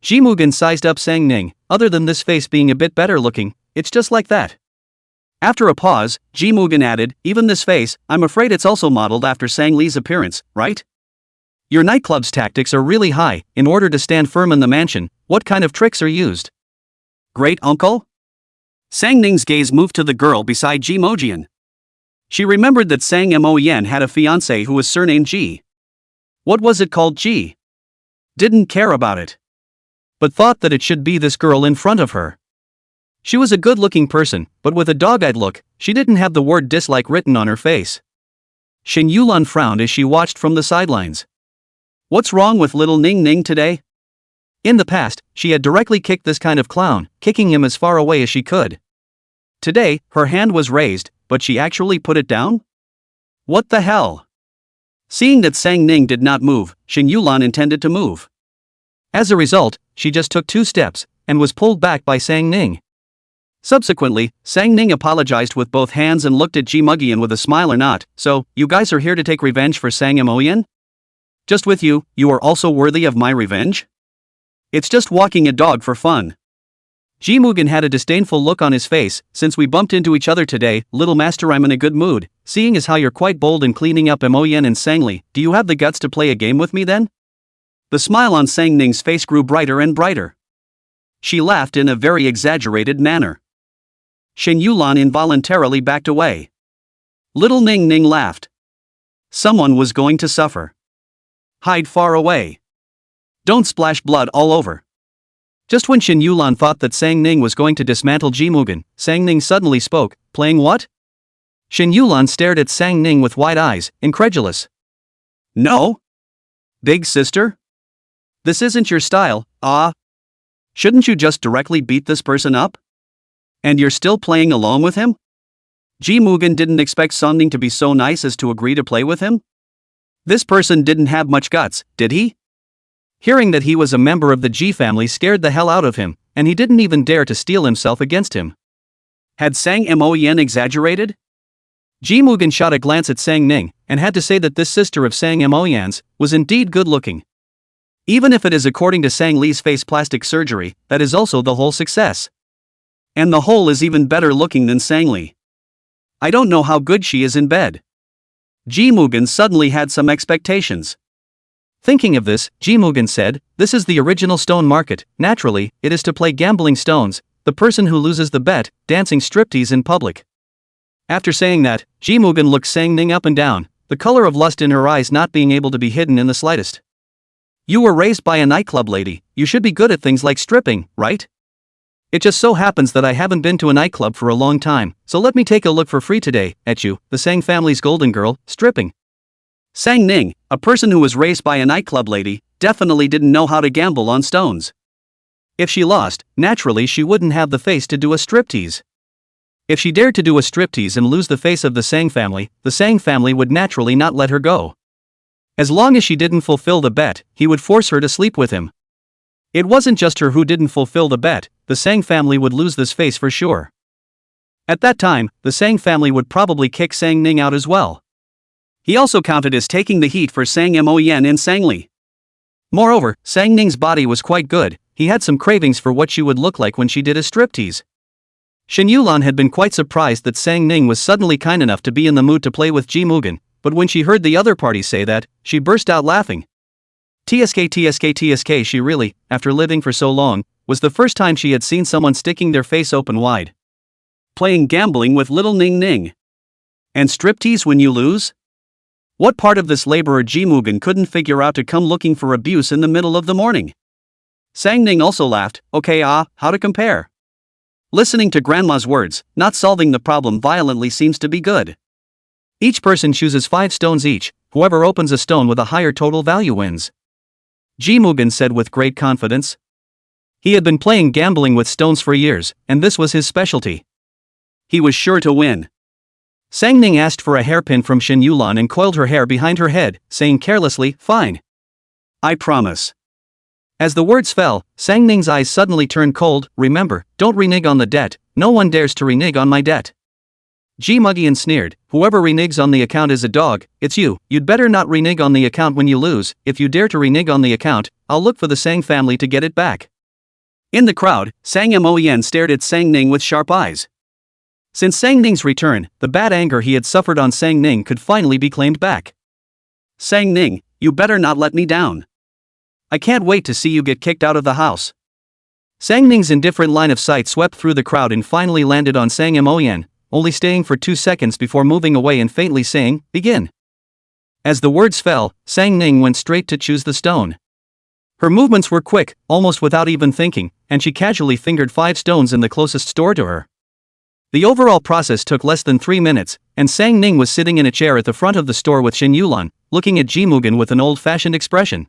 Ji Mugen sized up Sang Ning. Other than this face being a bit better looking, it's just like that. After a pause, Ji Mugen added, even this face, I'm afraid it's also modeled after Sang Li's appearance, right? Your nightclub's tactics are really high. In order to stand firm in the mansion, what kind of tricks are used? Great uncle? Sang Ning's gaze moved to the girl beside Ji Mojian. She remembered that Sang Moyen had a fiancé who was surnamed Ji. What was it called? Ji? Didn't care about it, but thought that it should be this girl in front of her. She was a good-looking person, but with a dog-eyed look, she didn't have the word dislike written on her face. Shen Yulan frowned as she watched from the sidelines. What's wrong with little Ning Ning today? In the past, she had directly kicked this kind of clown, kicking him as far away as she could. Today, her hand was raised, but she actually put it down? What the hell? Seeing that Sang Ning did not move, Shen Yulan intended to move. As a result, she just took 2 steps, and was pulled back by Sang Ning. Subsequently, Sang Ning apologized with both hands and looked at Ji Mugian with a smile or not. So, you guys are here to take revenge for Sang Moyen? Just with you, you are also worthy of my revenge? It's just walking a dog for fun. Ji Mugen had a disdainful look on his face. Since we bumped into each other today, little master, I'm in a good mood, seeing as how you're quite bold in cleaning up Moyen and Sang Li. Do you have the guts to play a game with me then? The smile on Sang Ning's face grew brighter and brighter. She laughed in a very exaggerated manner. Shen Yulan involuntarily backed away. Little Ning Ning laughed. Someone was going to suffer. Hide far away. Don't splash blood all over. Just when Shen Yulan thought that Sang Ning was going to dismantle Ji Mugen, Sang Ning suddenly spoke. Playing what? Shen Yulan stared at Sang Ning with wide eyes, incredulous. No? Big sister? This isn't your style. Shouldn't you just directly beat this person up? And you're still playing along with him? Ji Mugen didn't expect Sang Ning to be so nice as to agree to play with him. This person didn't have much guts, did he? Hearing that he was a member of the Ji family scared the hell out of him, and he didn't even dare to steel himself against him. Had Sang Moyen exaggerated? Ji Mugen shot a glance at Sang Ning, and had to say that this sister of Sang Moyen's was indeed good-looking. Even if it is according to Sang Li's face plastic surgery, that is also the whole success. And the whole is even better looking than Sang Li. I don't know how good she is in bed. Ji Mugen suddenly had some expectations. Thinking of this, Ji Mugen said, this is the original stone market. Naturally, it is to play gambling stones, the person who loses the bet, dancing striptease in public. After saying that, Ji Mugen looked Sang Ning up and down, the color of lust in her eyes not being able to be hidden in the slightest. You were raised by a nightclub lady, you should be good at things like stripping, right? It just so happens that I haven't been to a nightclub for a long time, so let me take a look for free today, at you, the Sang family's golden girl, stripping. Sang Ning, a person who was raised by a nightclub lady, definitely didn't know how to gamble on stones. If she lost, naturally she wouldn't have the face to do a striptease. If she dared to do a striptease and lose the face of the Sang family would naturally not let her go. As long as she didn't fulfill the bet, he would force her to sleep with him. It wasn't just her who didn't fulfill the bet, the Sang family would lose this face for sure. At that time, the Sang family would probably kick Sang Ning out as well. He also counted as taking the heat for Sang Moyen and Sang Li. Moreover, Sang Ning's body was quite good, he had some cravings for what she would look like when she did a striptease. Shen Yulan had been quite surprised that Sang Ning was suddenly kind enough to be in the mood to play with Ji Mugen, but when she heard the other party say that, she burst out laughing. TSK, she really, after living for so long, was the first time she had seen someone sticking their face open wide. Playing gambling with little Ning Ning. And striptease when you lose? What part of this laborer Jimugen couldn't figure out to come looking for abuse in the middle of the morning? Sang Ning also laughed. Okay, how to compare? Listening to grandma's words, not solving the problem violently seems to be good. Each person chooses 5 stones each, whoever opens a stone with a higher total value wins. Jimugen said with great confidence. He had been playing gambling with stones for years, and this was his specialty. He was sure to win. Sang Ning asked for a hairpin from Shin Yulan and coiled her hair behind her head, saying carelessly, "Fine. I promise." As the words fell, Sang Ning's eyes suddenly turned cold. Remember, don't renege on the debt, no one dares to renege on my debt. Ji Mugian sneered, whoever reneges on the account is a dog, it's you, you'd better not renege on the account when you lose, if you dare to renege on the account, I'll look for the Sang family to get it back. In the crowd, Sang Moyen stared at Sang Ning with sharp eyes. Since Sang Ning's return, the bad anger he had suffered on Sang Ning could finally be claimed back. Sang Ning, you better not let me down. I can't wait to see you get kicked out of the house. Sang Ning's indifferent line of sight swept through the crowd and finally landed on Sang Moyen, only staying for 2 seconds before moving away and faintly saying, "Begin." As the words fell, Sang Ning went straight to choose the stone. Her movements were quick, almost without even thinking, and she casually fingered 5 stones in the closest store to her. The overall process took less than 3 minutes, and Sang Ning was sitting in a chair at the front of the store with Shin Yulan, looking at Jimugen with an old-fashioned expression.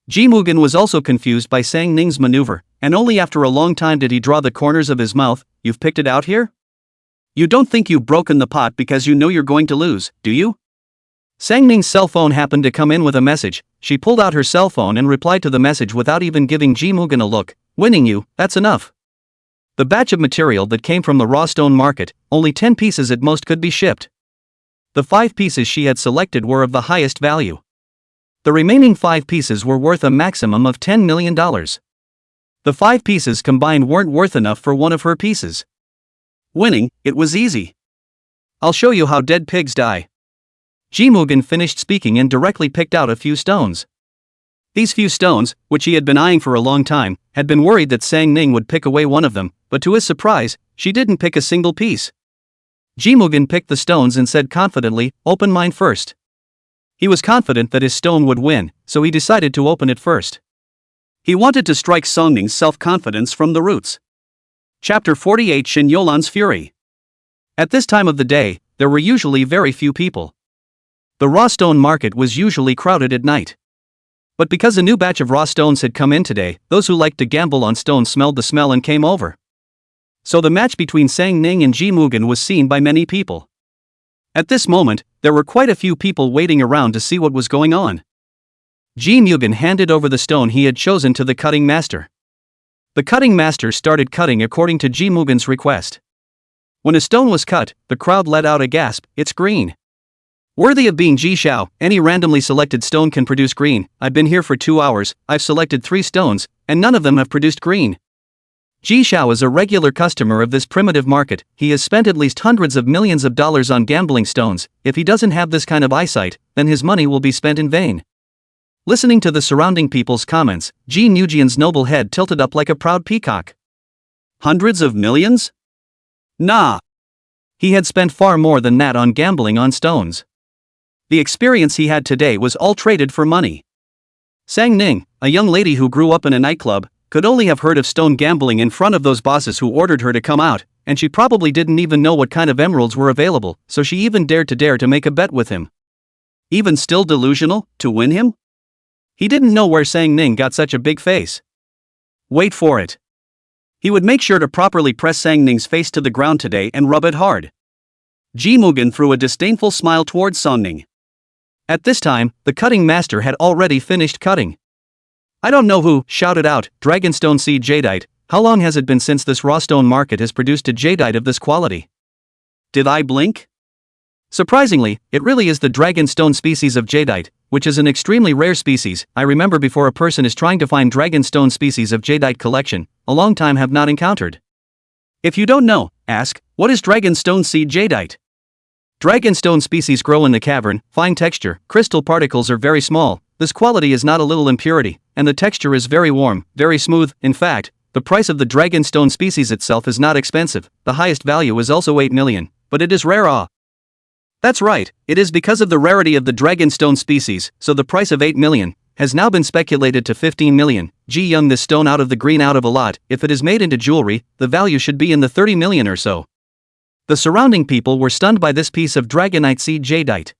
Jimugen was also confused by Sang Ning's maneuver, and only after a long time did he draw the corners of his mouth. "You've picked it out here? You don't think you've broken the pot because you know you're going to lose, do you?" Sang Ning's cell phone happened to come in with a message. She pulled out her cell phone and replied to the message without even giving Jimugen a look. "Winning you, that's enough." The batch of material that came from the raw stone market, only 10 pieces at most could be shipped. The 5 pieces she had selected were of the highest value. The remaining 5 pieces were worth a maximum of $10 million. The 5 pieces combined weren't worth enough for one of her pieces. Winning, it was easy. "I'll show you how dead pigs die." Jimugen finished speaking and directly picked out a few stones. These few stones, which he had been eyeing for a long time, had been worried that Sang Ning would pick away one of them, but to his surprise, she didn't pick a single piece. Jimugen picked the stones and said confidently, "Open mine first." He was confident that his stone would win, so he decided to open it first. He wanted to strike Sang Ning's self-confidence from the roots. Chapter 48 Shin Yulan's Fury. At this time of the day, there were usually very few people. The raw stone market was usually crowded at night. But because a new batch of raw stones had come in today, those who liked to gamble on stones smelled the smell and came over. So the match between Sang Ning and Jimugen was seen by many people. At this moment, there were quite a few people waiting around to see what was going on. Jimugen handed over the stone he had chosen to the cutting master. The cutting master started cutting according to Jimugen's request. When a stone was cut, the crowd let out a gasp. "It's green. Worthy of being Ji Xiao, any randomly selected stone can produce green. I've been here for 2 hours, I've selected 3 stones, and none of them have produced green." Ji Xiao is a regular customer of this primitive market. He has spent at least hundreds of millions of dollars on gambling stones. If he doesn't have this kind of eyesight, then his money will be spent in vain. Listening to the surrounding people's comments, Ji Nujian's noble head tilted up like a proud peacock. Hundreds of millions? Nah. He had spent far more than that on gambling on stones. The experience he had today was all traded for money. Sang Ning, a young lady who grew up in a nightclub, could only have heard of stone gambling in front of those bosses who ordered her to come out, and she probably didn't even know what kind of emeralds were available, so she even dared to make a bet with him. Even still delusional, to win him? He didn't know where Sang Ning got such a big face. Wait for it. He would make sure to properly press Sang Ning's face to the ground today and rub it hard. Jimugen threw a disdainful smile towards Sang Ning. At this time, the cutting master had already finished cutting. "I don't know who," shouted out, "Dragonstone seed jadeite, how long has it been since this raw stone market has produced a jadeite of this quality?" Did I blink? Surprisingly, it really is the dragonstone species of jadeite, which is an extremely rare species. I remember before a person is trying to find dragonstone species of jadeite collection, a long time have not encountered. If you don't know, ask, what is dragonstone seed jadeite? Dragonstone species grow in the cavern, fine texture, crystal particles are very small, this quality is not a little impurity, and the texture is very warm, very smooth. In fact, the price of the dragonstone species itself is not expensive, the highest value is also 8 million, but it is rare. That's right, it is because of the rarity of the dragonstone species, so the price of 8 million has now been speculated to 15 million. Ji Young, this stone out of the green out of a lot, if it is made into jewelry, the value should be in the 30 million or so. The surrounding people were stunned by this piece of dragonite seed jadeite.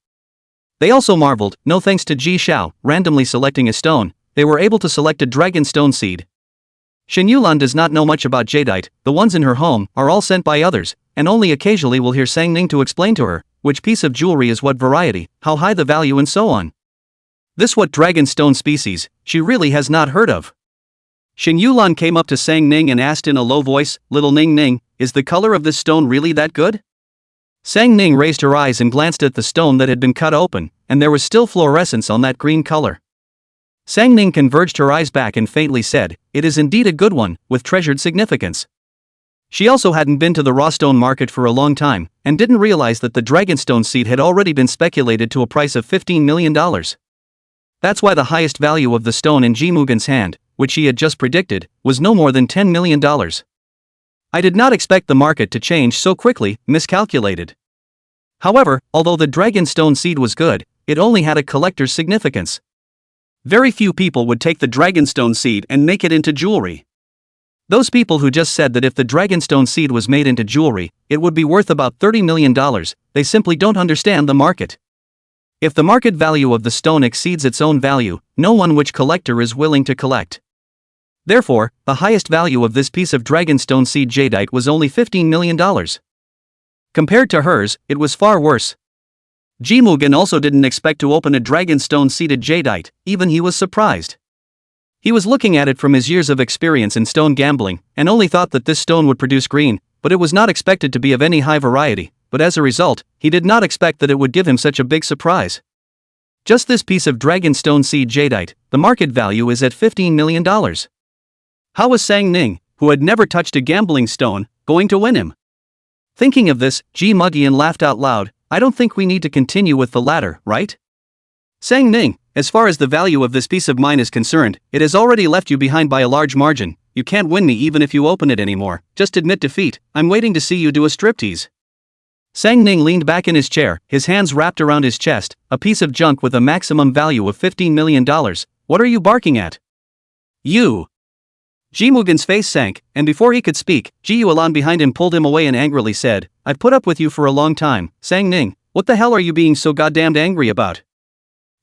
They also marveled, no thanks to Ji Xiao randomly selecting a stone, they were able to select a dragonstone seed. Shen Yulan does not know much about jadeite, the ones in her home are all sent by others, and only occasionally will hear Sang Ning to explain to her which piece of jewelry is what variety, how high the value and so on. This what dragonstone species, she really has not heard of. Shen Yulan came up to Sang Ning and asked in a low voice, "Little Ning Ning, is the color of this stone really that good?" Sang Ning raised her eyes and glanced at the stone that had been cut open, and there was still fluorescence on that green color. Sang Ning converged her eyes back and faintly said, "It is indeed a good one, with treasured significance." She also hadn't been to the raw stone market for a long time, and didn't realize that the dragonstone seed had already been speculated to a price of $15 million. That's why the highest value of the stone in Ji Mugen's hand, which she had just predicted, was no more than $10 million. I did not expect the market to change so quickly, miscalculated. However, although the dragonstone seed was good, it only had a collector's significance. Very few people would take the dragonstone seed and make it into jewelry. Those people who just said that if the dragonstone seed was made into jewelry, it would be worth about $30 million, they simply don't understand the market. If the market value of the stone exceeds its own value, no one which collector is willing to collect. Therefore, the highest value of this piece of dragonstone seed jadeite was only $15 million. Compared to hers, it was far worse. Ji Mugen also didn't expect to open a dragonstone seeded jadeite, even he was surprised. He was looking at it from his years of experience in stone gambling, and only thought that this stone would produce green, but it was not expected to be of any high variety, but as a result, he did not expect that it would give him such a big surprise. Just this piece of dragonstone seed jadeite, the market value is at $15 million. How was Sang Ning, who had never touched a gambling stone, going to win him? Thinking of this, Ji Mugian laughed out loud. "I don't think we need to continue with the latter, right? Sang Ning, as far as the value of this piece of mine is concerned, it has already left you behind by a large margin. You can't win me even if you open it anymore. Just admit defeat. I'm waiting to see you do a striptease." Sang Ning leaned back in his chair, his hands wrapped around his chest. "A piece of junk with a maximum value of $15 million. What are you barking at? You!" Ji Mugen's face sank, and before he could speak, Ji Yuelan behind him pulled him away and angrily said, "I've put up with you for a long time, Sang Ning, what the hell are you being so goddamned angry about?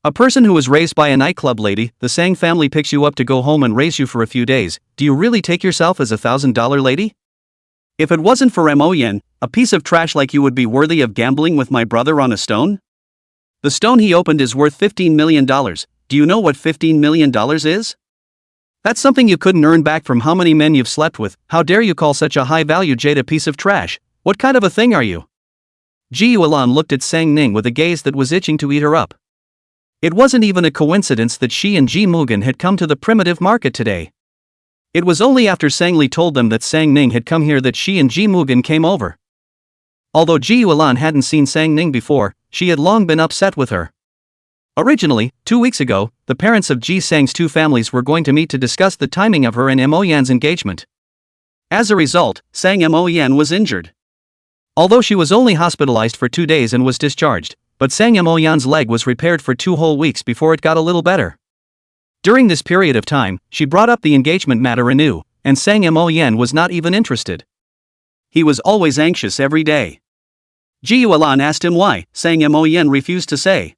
A person who was raised by a nightclub lady, the Sang family picks you up to go home and raise you for a few days, do you really take yourself as a $1,000 lady? If it wasn't for Mo Yen, a piece of trash like you would be worthy of gambling with my brother on a stone? The stone he opened is worth $15 million, do you know what $15 million is? That's something you couldn't earn back from how many men you've slept with. How dare you call such a high-value jade a piece of trash? What kind of a thing are you?" Ji Yuelan looked at Sang Ning with a gaze that was itching to eat her up. It wasn't even a coincidence that she and Ji Mugen had come to the primitive market today. It was only after Sang Li told them that Sang Ning had come here that she and Ji Mugen came over. Although Ji Yuelan hadn't seen Sang Ning before, she had long been upset with her. Originally, 2 weeks ago, the parents of Ji Sang's two families were going to meet to discuss the timing of her and Mo Yan's engagement. As a result, Sang Mo Yan was injured. Although she was only hospitalized for 2 days and was discharged, but Sang Mo Yan's leg was repaired for 2 whole weeks before it got a little better. During this period of time, she brought up the engagement matter anew, and Sang Mo Yan was not even interested. He was always anxious every day. Ji Yuelan asked him why. Sang Mo Yan refused to say.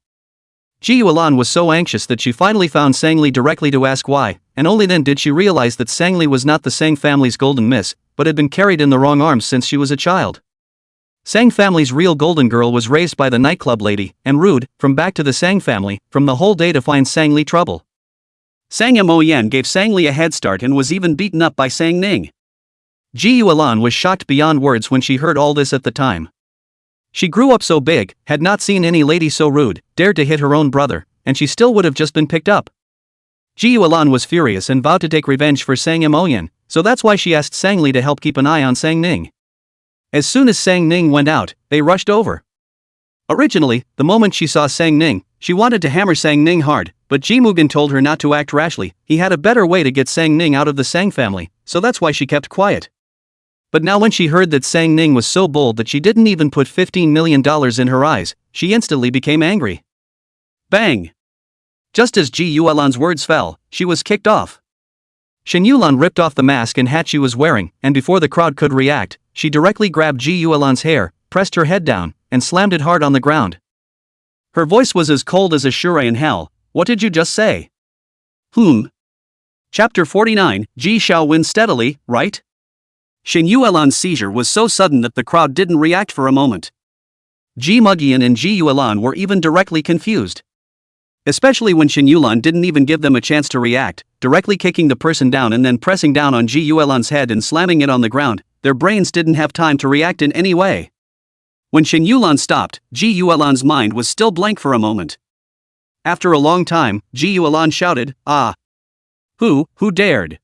Ji Yuelan was so anxious that she finally found Sang Li directly to ask why, and only then did she realize that Sang Li was not the Sang family's golden miss, but had been carried in the wrong arms since she was a child. Sang family's real golden girl was raised by the nightclub lady, and rude, from back to the Sang family, from the whole day to find Sang Li trouble. Sang Mo Yan gave Sang Li a head start and was even beaten up by Sang Ning. Ji Yuelan was shocked beyond words when she heard all this at the time. She grew up so big, had not seen any lady so rude, dared to hit her own brother, and she still would have just been picked up. Ji Yuelan was furious and vowed to take revenge for Sang Mo Yan, so that's why she asked Sang Li to help keep an eye on Sang Ning. As soon as Sang Ning went out, they rushed over. Originally, the moment she saw Sang Ning, she wanted to hammer Sang Ning hard, but Ji Mugen told her not to act rashly. He had a better way to get Sang Ning out of the Sang family, so that's why she kept quiet. But now when she heard that Sang Ning was so bold that she didn't even put $15 million in her eyes, she instantly became angry. Bang! Just as Ji Yuelan's words fell, she was kicked off. Shen Yulan ripped off the mask and hat she was wearing, and before the crowd could react, she directly grabbed Ji Yuelan's hair, pressed her head down, and slammed it hard on the ground. Her voice was as cold as a shure in hell. What did you just say? Chapter 49, Ji Xiao wins steadily, right? Shen Yuelan's seizure was so sudden that the crowd didn't react for a moment. Ji Mugian and Ji Yuelan were even directly confused. Especially when Shen Yulan didn't even give them a chance to react, directly kicking the person down and then pressing down on Ji Yuelan's head and slamming it on the ground. Their brains didn't have time to react in any way. When Shen Yulan stopped, Ji Yuelan's mind was still blank for a moment. After a long time, Ji Yuelan shouted, "Ah! Who dared?"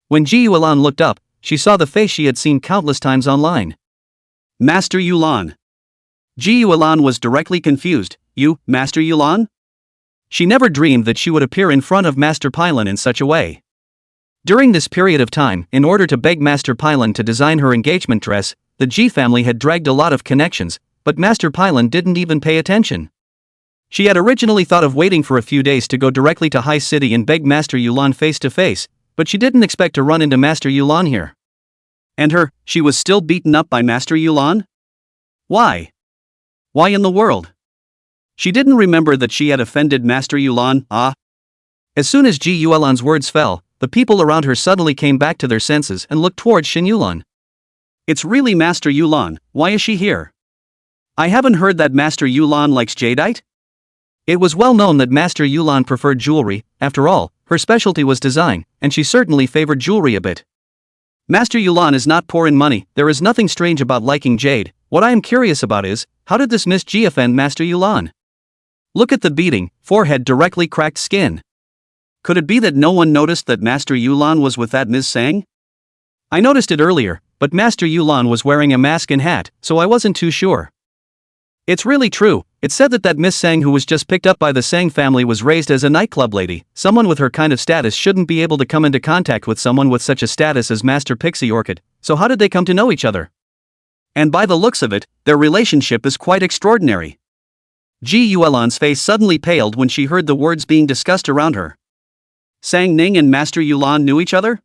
When Ji Yuelan looked up, she saw the face she had seen countless times online. Master Yulan. Ji Yuelan was directly confused. You, Master Yulan? She never dreamed that she would appear in front of Master Pylon in such a way. During this period of time, in order to beg Master Pylon to design her engagement dress, the Ji family had dragged a lot of connections, but Master Pylon didn't even pay attention. She had originally thought of waiting for a few days to go directly to High City and beg Master Yulan face to face, but she didn't expect to run into Master Yulan here. And she was still beaten up by Master Yulan? Why? Why in the world? She didn't remember that she had offended Master Yulan. As soon as Ji Yuelan's words fell, the people around her suddenly came back to their senses and looked towards Shen Yulan. It's really Master Yulan, why is she here? I haven't heard that Master Yulan likes jadeite? It was well known that Master Yulan preferred jewelry. After all, her specialty was design, and she certainly favored jewelry a bit. Master Yulan is not poor in money, there is nothing strange about liking jade. What I am curious about is, how did this Miss Ji offend Master Yulan? Look at the beating, forehead directly cracked skin. Could it be that no one noticed that Master Yulan was with that Ms. Sang? I noticed it earlier, but Master Yulan was wearing a mask and hat, so I wasn't too sure. It's really true. It said that Miss Sang who was just picked up by the Sang family was raised as a nightclub lady. Someone with her kind of status shouldn't be able to come into contact with someone with such a status as Master Pixie Orchid, so how did they come to know each other? And by the looks of it, their relationship is quite extraordinary. Ji Yuelan's face suddenly paled when she heard the words being discussed around her. Sang Ning and Master Yulan knew each other?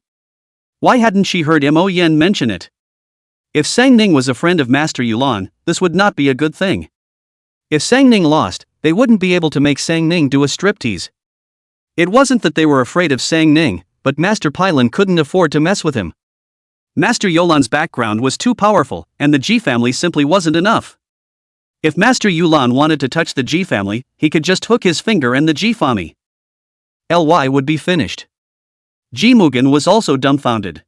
Why hadn't she heard Mo Yen mention it? If Sang Ning was a friend of Master Yulan, this would not be a good thing. If Sang Ning lost, they wouldn't be able to make Sang Ning do a striptease. It wasn't that they were afraid of Sang Ning, but Master Pylon couldn't afford to mess with him. Master Yulan's background was too powerful, and the Ji family simply wasn't enough. If Master Yulan wanted to touch the Ji family, he could just hook his finger and the Ji family would be finished. Ji Mugen was also dumbfounded.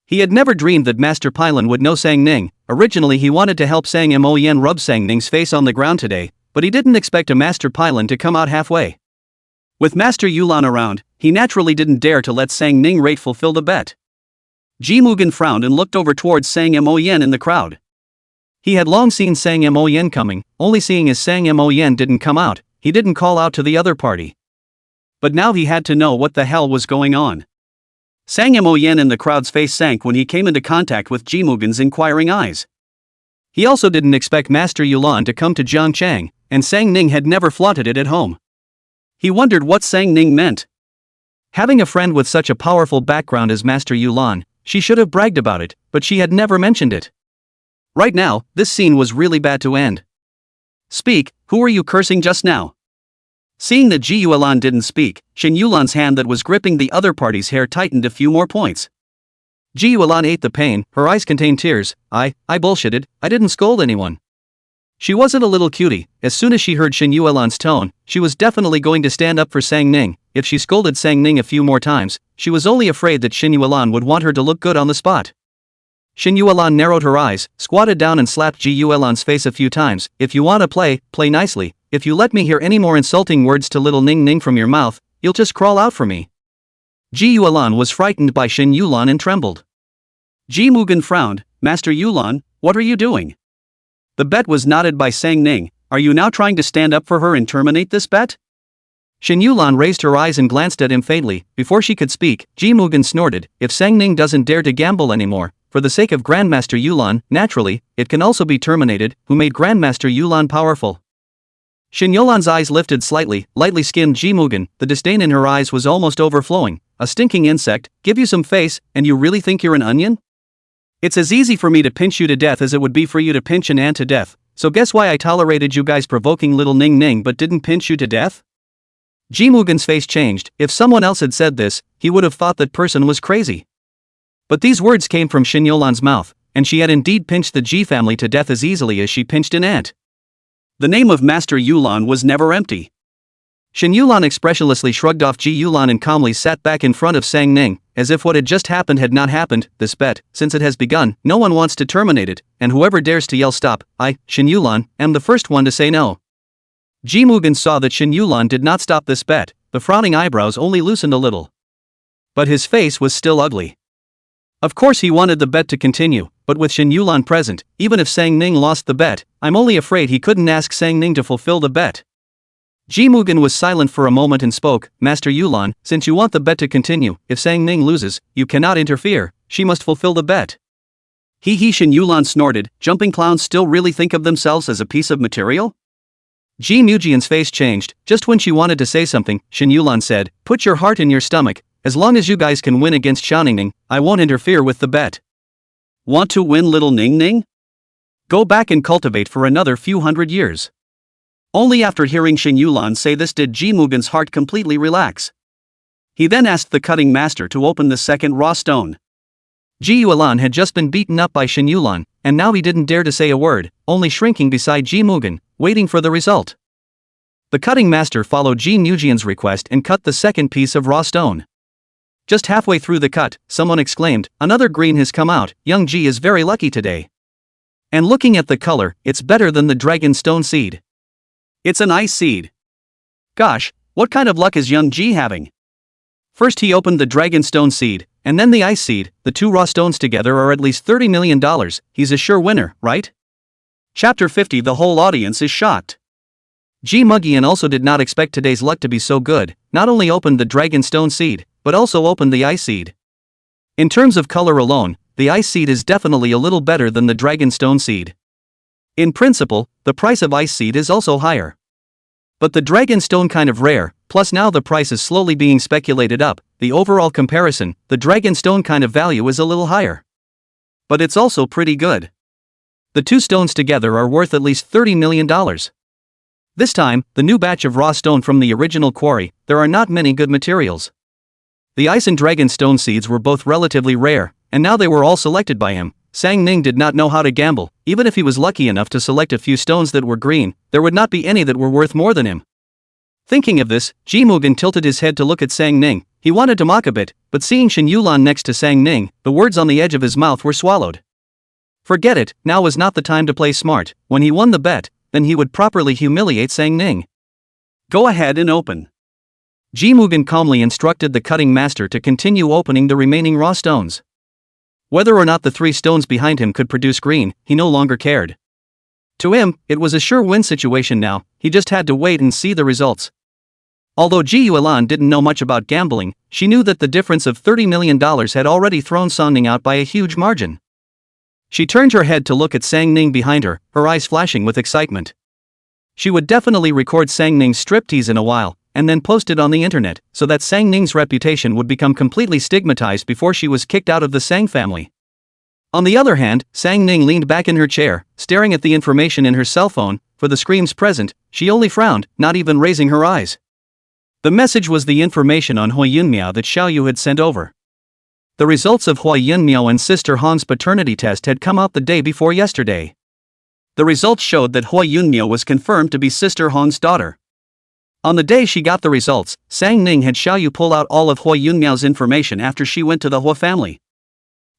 He had never dreamed that Master Pylon would know Sang Ning. Originally he wanted to help Sang Mo Yen rub Sang Ning's face on the ground today, but he didn't expect a Master Pylon to come out halfway. With Master Yulan around, he naturally didn't dare to let Sang Ning rate fulfill the bet. Ji Mugen frowned and looked over towards Sang Mo Yen in the crowd. He had long seen Sang Mo Yen coming, only seeing as Sang Mo Yen didn't come out, he didn't call out to the other party. But now he had to know what the hell was going on. Sang Mo Yen in the crowd's face sank when he came into contact with Ji Mugen's inquiring eyes. He also didn't expect Master Yulan to come to Jiangchang, and Sang Ning had never flaunted it at home. He wondered what Sang Ning meant. Having a friend with such a powerful background as Master Yulan, she should have bragged about it, but she had never mentioned it. Right now, this scene was really bad to end. Speak, who were you cursing just now? Seeing that Ji Yuelan didn't speak, Shen Yulan's hand that was gripping the other party's hair tightened a few more points. Ji Yuelan ate the pain, her eyes contained tears. I bullshitted, I didn't scold anyone. She wasn't a little cutie. As soon as she heard Shen Yuelan's tone, she was definitely going to stand up for Sang Ning. If she scolded Sang Ning a few more times, she was only afraid that Shen Yuelan would want her to look good on the spot. Shen Yuelan narrowed her eyes, squatted down and slapped Ji Yuelan's face a few times. If you want to play nicely. If you let me hear any more insulting words to little Ning Ning from your mouth, you'll just crawl out for me. Ji Yuelan was frightened by Shen Yuelan and trembled. Ji Mugen frowned. Master Yuelan, what are you doing? The bet was nodded by Sang Ning. Are you now trying to stand up for her and terminate this bet? Shin Yulan raised her eyes and glanced at him faintly. Before she could speak, Ji Mugen snorted, if Sang Ning doesn't dare to gamble anymore, for the sake of Grandmaster Yulan, naturally, it can also be terminated, who made Grandmaster Yulan powerful. Shin Yulan's eyes lifted slightly, lightly skimmed Ji Mugen, the disdain in her eyes was almost overflowing. A stinking insect, give you some face, and you really think you're an onion? It's as easy for me to pinch you to death as it would be for you to pinch an ant to death, so guess why I tolerated you guys provoking little Ning Ning but didn't pinch you to death? Ji Mugen's face changed. If someone else had said this, he would have thought that person was crazy. But these words came from Shin Yulan's mouth, and she had indeed pinched the Ji family to death as easily as she pinched an ant. The name of Master Yulan was never empty. Shin Yulan expressionlessly shrugged off Ji Yulan and calmly sat back in front of Sang Ning, as if what had just happened had not happened. This bet, since it has begun, no one wants to terminate it, and whoever dares to yell stop, I, Shin Yulan, am the first one to say no. Ji Mugen saw that Shin Yulan did not stop this bet, the frowning eyebrows only loosened a little. But his face was still ugly. Of course he wanted the bet to continue, but with Shin Yulan present, even if Sang Ning lost the bet, I'm only afraid he couldn't ask Sang Ning to fulfill the bet. Ji Mugen was silent for a moment and spoke, Master Yulan, since you want the bet to continue, if Sang Ning loses, you cannot interfere, she must fulfill the bet. Shin Yulan snorted, jumping clowns still really think of themselves as a piece of material? Ji Mujian's face changed. Just when she wanted to say something, Shin Yulan said, put your heart in your stomach, as long as you guys can win against Xiaoning, I won't interfere with the bet. Want to win little Ning Ning? Go back and cultivate for another few hundred years. Only after hearing Shin Yulan say this did Ji Mugen's heart completely relax. He then asked the cutting master to open the second raw stone. Ji Yulan had just been beaten up by Shin Yulan, and now he didn't dare to say a word, only shrinking beside Ji Mugen, waiting for the result. The cutting master followed Ji Mujian's request and cut the second piece of raw stone. Just halfway through the cut, someone exclaimed, another green has come out, young Ji is very lucky today. And looking at the color, it's better than the dragon stone seed. It's an ice seed. Gosh, what kind of luck is young Ji having? First he opened the dragon stone seed, and then the ice seed, the two raw stones together are at least $30 million, he's a sure winner, right? Chapter 50. The whole audience is shocked. Ji Mugian also did not expect today's luck to be so good, not only opened the dragon stone seed, but also opened the ice seed. In terms of color alone, the ice seed is definitely a little better than the dragon stone seed. In principle, the price of ice seed is also higher. But the dragon stone kind of rare, plus now the price is slowly being speculated up, the overall comparison, the dragon stone kind of value is a little higher. But it's also pretty good. The two stones together are worth at least $30 million. This time, the new batch of raw stone from the original quarry, there are not many good materials. The ice and dragon stone seeds were both relatively rare, and now they were all selected by him. Sang Ning did not know how to gamble. Even if he was lucky enough to select a few stones that were green, there would not be any that were worth more than him. Thinking of this, Ji Mugen tilted his head to look at Sang Ning. He wanted to mock a bit, but seeing Shin Yulan next to Sang Ning, the words on the edge of his mouth were swallowed. Forget it, now was not the time to play smart. When he won the bet, then he would properly humiliate Sang Ning. Go ahead and open. Ji Mugen calmly instructed the cutting master to continue opening the remaining raw stones. Whether or not the three stones behind him could produce green, he no longer cared. To him, it was a sure win situation now, he just had to wait and see the results. Although Ji Yulan didn't know much about gambling, she knew that the difference of $30 million had already thrown Sang Ning out by a huge margin. She turned her head to look at Sang Ning behind her, her eyes flashing with excitement. She would definitely record Sang Ning's striptease in a while, and then post it on the internet, so that Sang Ning's reputation would become completely stigmatized before she was kicked out of the Sang family. On the other hand, Sang Ning leaned back in her chair, staring at the information in her cell phone. For the screams present, she only frowned, not even raising her eyes. The message was the information on Hua Yunmiao that Xiao Yu had sent over. The results of Hua Yunmiao and Sister Han's paternity test had come out the day before yesterday. The results showed that Hua Yunmiao was confirmed to be Sister Han's daughter. On the day she got the results, Sang Ning had Xiao Yu pull out all of Hua Yunmiao's information after she went to the Hua family.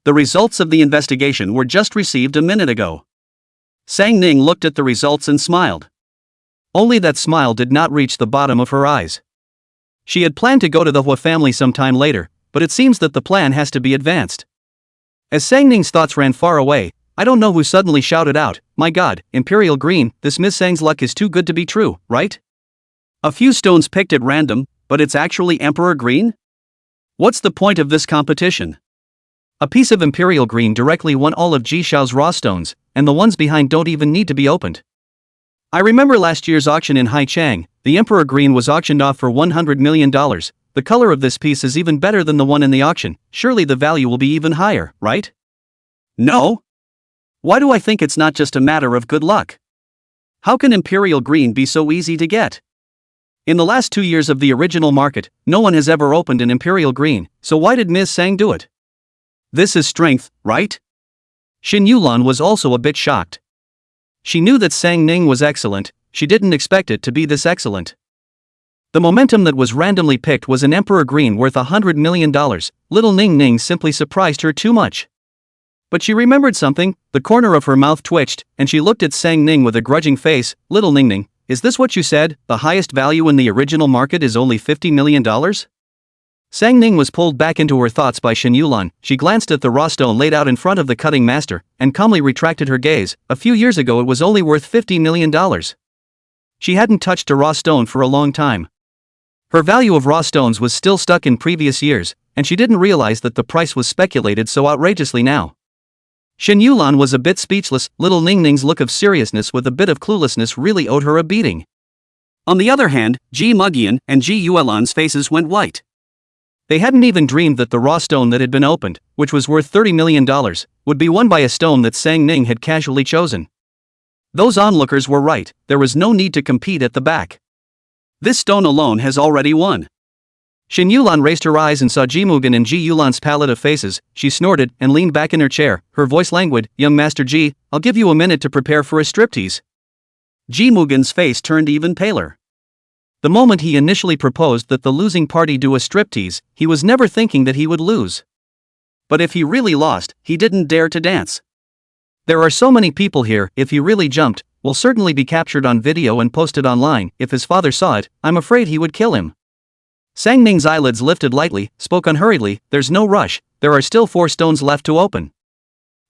The results of the investigation were just received a minute ago. Sang Ning looked at the results and smiled. Only that smile did not reach the bottom of her eyes. She had planned to go to the Hua family sometime later, but it seems that the plan has to be advanced. As Sang Ning's thoughts ran far away, I don't know who suddenly shouted out, "My God, Imperial Green, this Miss Sang's luck is too good to be true, right?" A few stones picked at random, but it's actually Emperor Green? What's the point of this competition? A piece of Imperial Green directly won all of Ji Xiao's raw stones, and the ones behind don't even need to be opened. I remember last year's auction in Haichang, the Emperor Green was auctioned off for $100 million. The color of this piece is even better than the one in the auction, surely the value will be even higher, right? No? Why do I think it's not just a matter of good luck? How can Imperial Green be so easy to get? In the last 2 years of the original market, no one has ever opened an Imperial Green, so why did Ms. Sang do it? This is strength, right? Xin Yulan was also a bit shocked. She knew that Sang Ning was excellent, she didn't expect it to be this excellent. The momentum that was randomly picked was an Emperor Green worth $100 million. Little Ning Ning simply surprised her too much. But she remembered something, the corner of her mouth twitched, and she looked at Sang Ning with a grudging face. Little Ning Ning, is this what you said, the highest value in the original market is only $50 million? Sang Ning was pulled back into her thoughts by Xin Yulan. She glanced at the raw stone laid out in front of the cutting master, and calmly retracted her gaze. A few years ago it was only worth $50 million. She hadn't touched a raw stone for a long time. Her value of raw stones was still stuck in previous years, and she didn't realize that the price was speculated so outrageously now. Xin Yulan was a bit speechless. Little Ning Ning's look of seriousness with a bit of cluelessness really owed her a beating. On the other hand, Ji Mugian and Ji Yuelan's faces went white. They hadn't even dreamed that the raw stone that had been opened, which was worth $30 million, would be won by a stone that Sang Ning had casually chosen. Those onlookers were right, there was no need to compete at the back. This stone alone has already won. Xin Yulan raised her eyes and saw Ji Mugan and Ji Yulan's palette of faces. She snorted and leaned back in her chair, her voice languid. Young Master Ji, I'll give you a minute to prepare for a striptease. Ji Mugan's face turned even paler. The moment he initially proposed that the losing party do a striptease, he was never thinking that he would lose. But if he really lost, he didn't dare to dance. There are so many people here, if he really jumped, will certainly be captured on video and posted online. If his father saw it, I'm afraid he would kill him. Sang Ning's eyelids lifted lightly, spoke unhurriedly. There's no rush, there are still 4 stones left to open.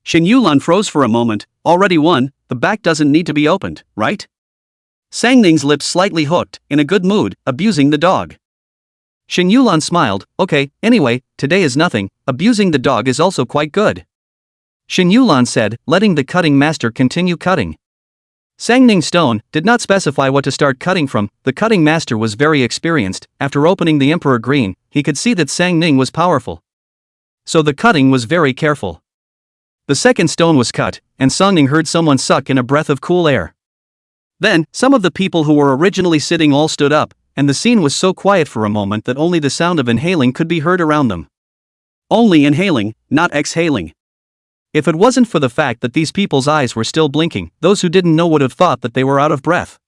Xin Yulan froze for a moment. Already won, the back doesn't need to be opened, right? Sang Ning's lips slightly hooked, in a good mood, abusing the dog. Xin Yulan smiled. Okay, anyway, today is nothing, abusing the dog is also quite good. Xin Yulan said, letting the cutting master continue cutting. Sang Ning's stone did not specify what to start cutting from. The cutting master was very experienced. After opening the Emperor Green, he could see that Sang Ning was powerful. So the cutting was very careful. The second stone was cut, and Sang Ning heard someone suck in a breath of cool air. Then, some of the people who were originally sitting all stood up, and the scene was so quiet for a moment that only the sound of inhaling could be heard around them. Only inhaling, not exhaling. If it wasn't for the fact that these people's eyes were still blinking, those who didn't know would have thought that they were out of breath.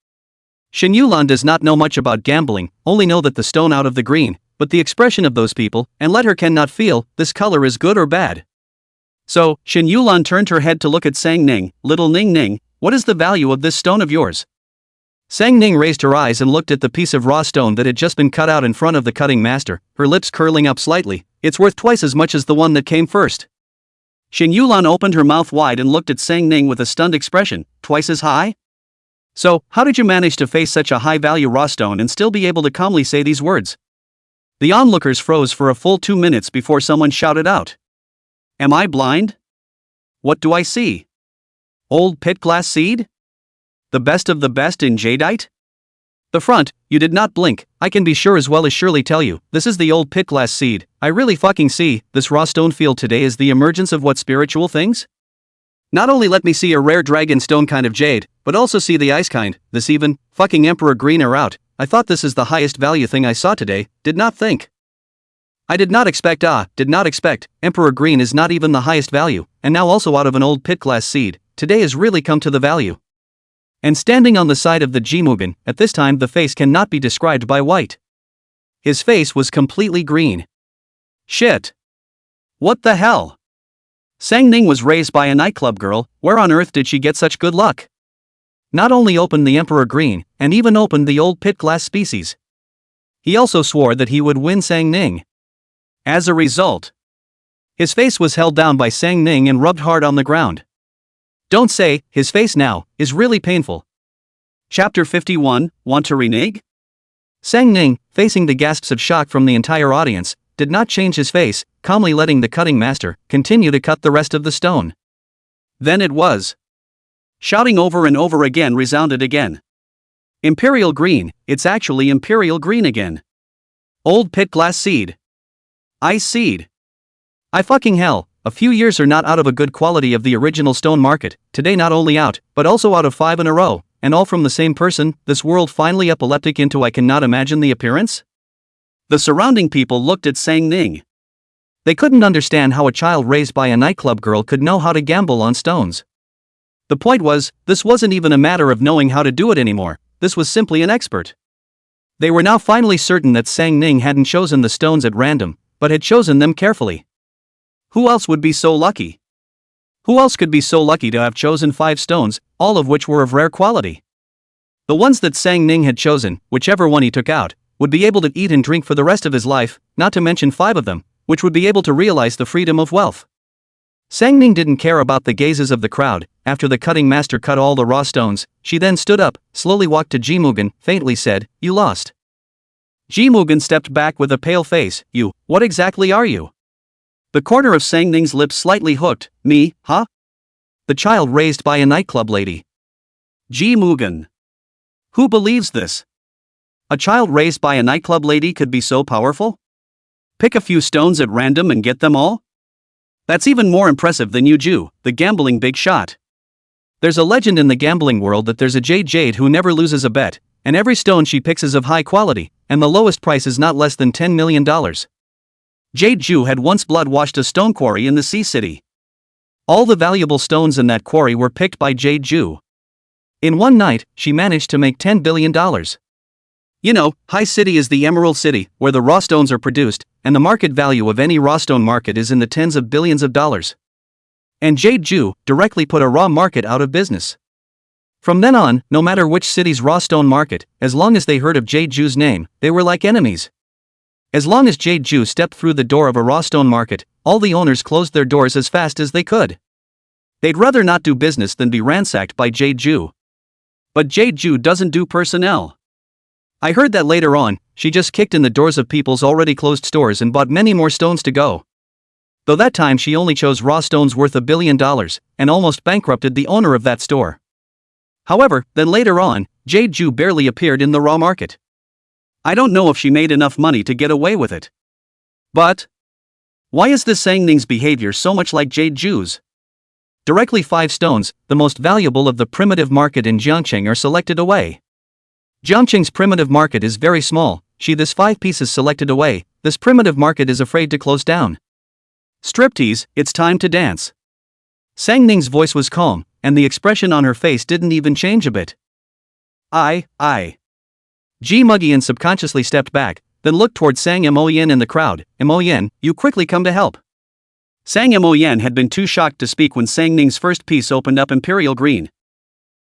Xin Yulan does not know much about gambling, only know that the stone out of the green, but the expression of those people, and let her cannot feel, this color is good or bad. So, Xin Yulan turned her head to look at Sang Ning. Little Ning Ning, what is the value of this stone of yours? Sang Ning raised her eyes and looked at the piece of raw stone that had just been cut out in front of the cutting master, her lips curling up slightly. It's worth twice as much as the one that came first. Xin Yulan opened her mouth wide and looked at Sang Ning with a stunned expression. Twice as high? So, how did you manage to face such a high-value raw stone and still be able to calmly say these words? The onlookers froze for a full 2 minutes before someone shouted out. Am I blind? What do I see? Old pit glass seed? The best of the best in jadeite? The front, you did not blink, I can be sure as well as surely tell you, this is the old pit glass seed. I really fucking see, this raw stone field today is the emergence of what spiritual things? Not only let me see a rare dragon stone kind of jade, but also see the ice kind. This even, fucking Emperor Green are out. I thought this is the highest value thing I saw today, did not think. I did not expect, Emperor Green is not even the highest value, and now also out of an old pit glass seed. Today has really come to the value. And standing on the side of the Jimugan, at this time the face cannot be described by white. His face was completely green. Shit. What the hell? Sang Ning was raised by a nightclub girl, where on earth did she get such good luck? Not only opened the Emperor Green, and even opened the old pit glass species. He also swore that he would win Sang Ning. As a result, his face was held down by Sang Ning and rubbed hard on the ground. Don't say, his face now, is really painful. Chapter 51, Want to renege? Sang Ning, facing the gasps of shock from the entire audience, did not change his face, calmly letting the cutting master continue to cut the rest of the stone. Then it was. Shouting over and over again resounded again. Imperial green, it's actually imperial green again. Old pit glass seed. Ice seed. I fucking hell, a few years are not out of a good quality of the original stone market, today not only out, but also out of 5 in a row, and all from the same person, this world finally epileptic into I cannot imagine the appearance? The surrounding people looked at Sang Ning. They couldn't understand how a child raised by a nightclub girl could know how to gamble on stones. The point was, this wasn't even a matter of knowing how to do it anymore, this was simply an expert. They were now finally certain that Sang Ning hadn't chosen the stones at random, but had chosen them carefully. Who else would be so lucky? Who else could be so lucky to have chosen 5 stones, all of which were of rare quality? The ones that Sang Ning had chosen, whichever one he took out, would be able to eat and drink for the rest of his life, not to mention 5 of them, which would be able to realize the freedom of wealth. Sang Ning didn't care about the gazes of the crowd. After the cutting master cut all the raw stones, she then stood up, slowly walked to Jimugen, faintly said, "You lost." Jimugen stepped back with a pale face. "You, what exactly are you?" The corner of Sang Ning's lips slightly hooked. "Me, huh?" The child raised by a nightclub lady. Jimugen. Who believes this? A child raised by a nightclub lady could be so powerful? Pick a few stones at random and get them all? That's even more impressive than Yuju, the gambling big shot. There's a legend in the gambling world that there's a jade who never loses a bet, and every stone she picks is of high quality, and the lowest price is not less than $10 million. Jade Ju had once blood-washed a stone quarry in the Sea City. All the valuable stones in that quarry were picked by Jade Ju. In one night, she managed to make $10 billion. You know, High City is the Emerald City, where the raw stones are produced, and the market value of any raw stone market is in the tens of billions of dollars. And Jade Ju directly put a raw market out of business. From then on, no matter which city's raw stone market, as long as they heard of Jade Ju's name, they were like enemies. As long as Jade Ju stepped through the door of a raw stone market, all the owners closed their doors as fast as they could. They'd rather not do business than be ransacked by Jade Ju. But Jade Ju doesn't do personnel. I heard that later on, she just kicked in the doors of people's already closed stores and bought many more stones to go. Though that time she only chose raw stones worth $1 billion, and almost bankrupted the owner of that store. However, then later on, Jade Ju barely appeared in the raw market. I don't know if she made enough money to get away with it. But why is this Sang Ning's behavior so much like Jade Ju's? Directly 5 stones, the most valuable of the primitive market in Jiangcheng, are selected away. Jiangcheng's primitive market is very small. This 5 pieces selected away, this primitive market is afraid to close down. Striptease, it's time to dance. Sang Ning's voice was calm, and the expression on her face didn't even change a bit. I. Ji Mugian subconsciously stepped back, then looked toward Sang Moyen in the crowd. Moyen, you quickly come to help. Sang Moyen had been too shocked to speak when Sang Ning's first piece opened up Imperial Green.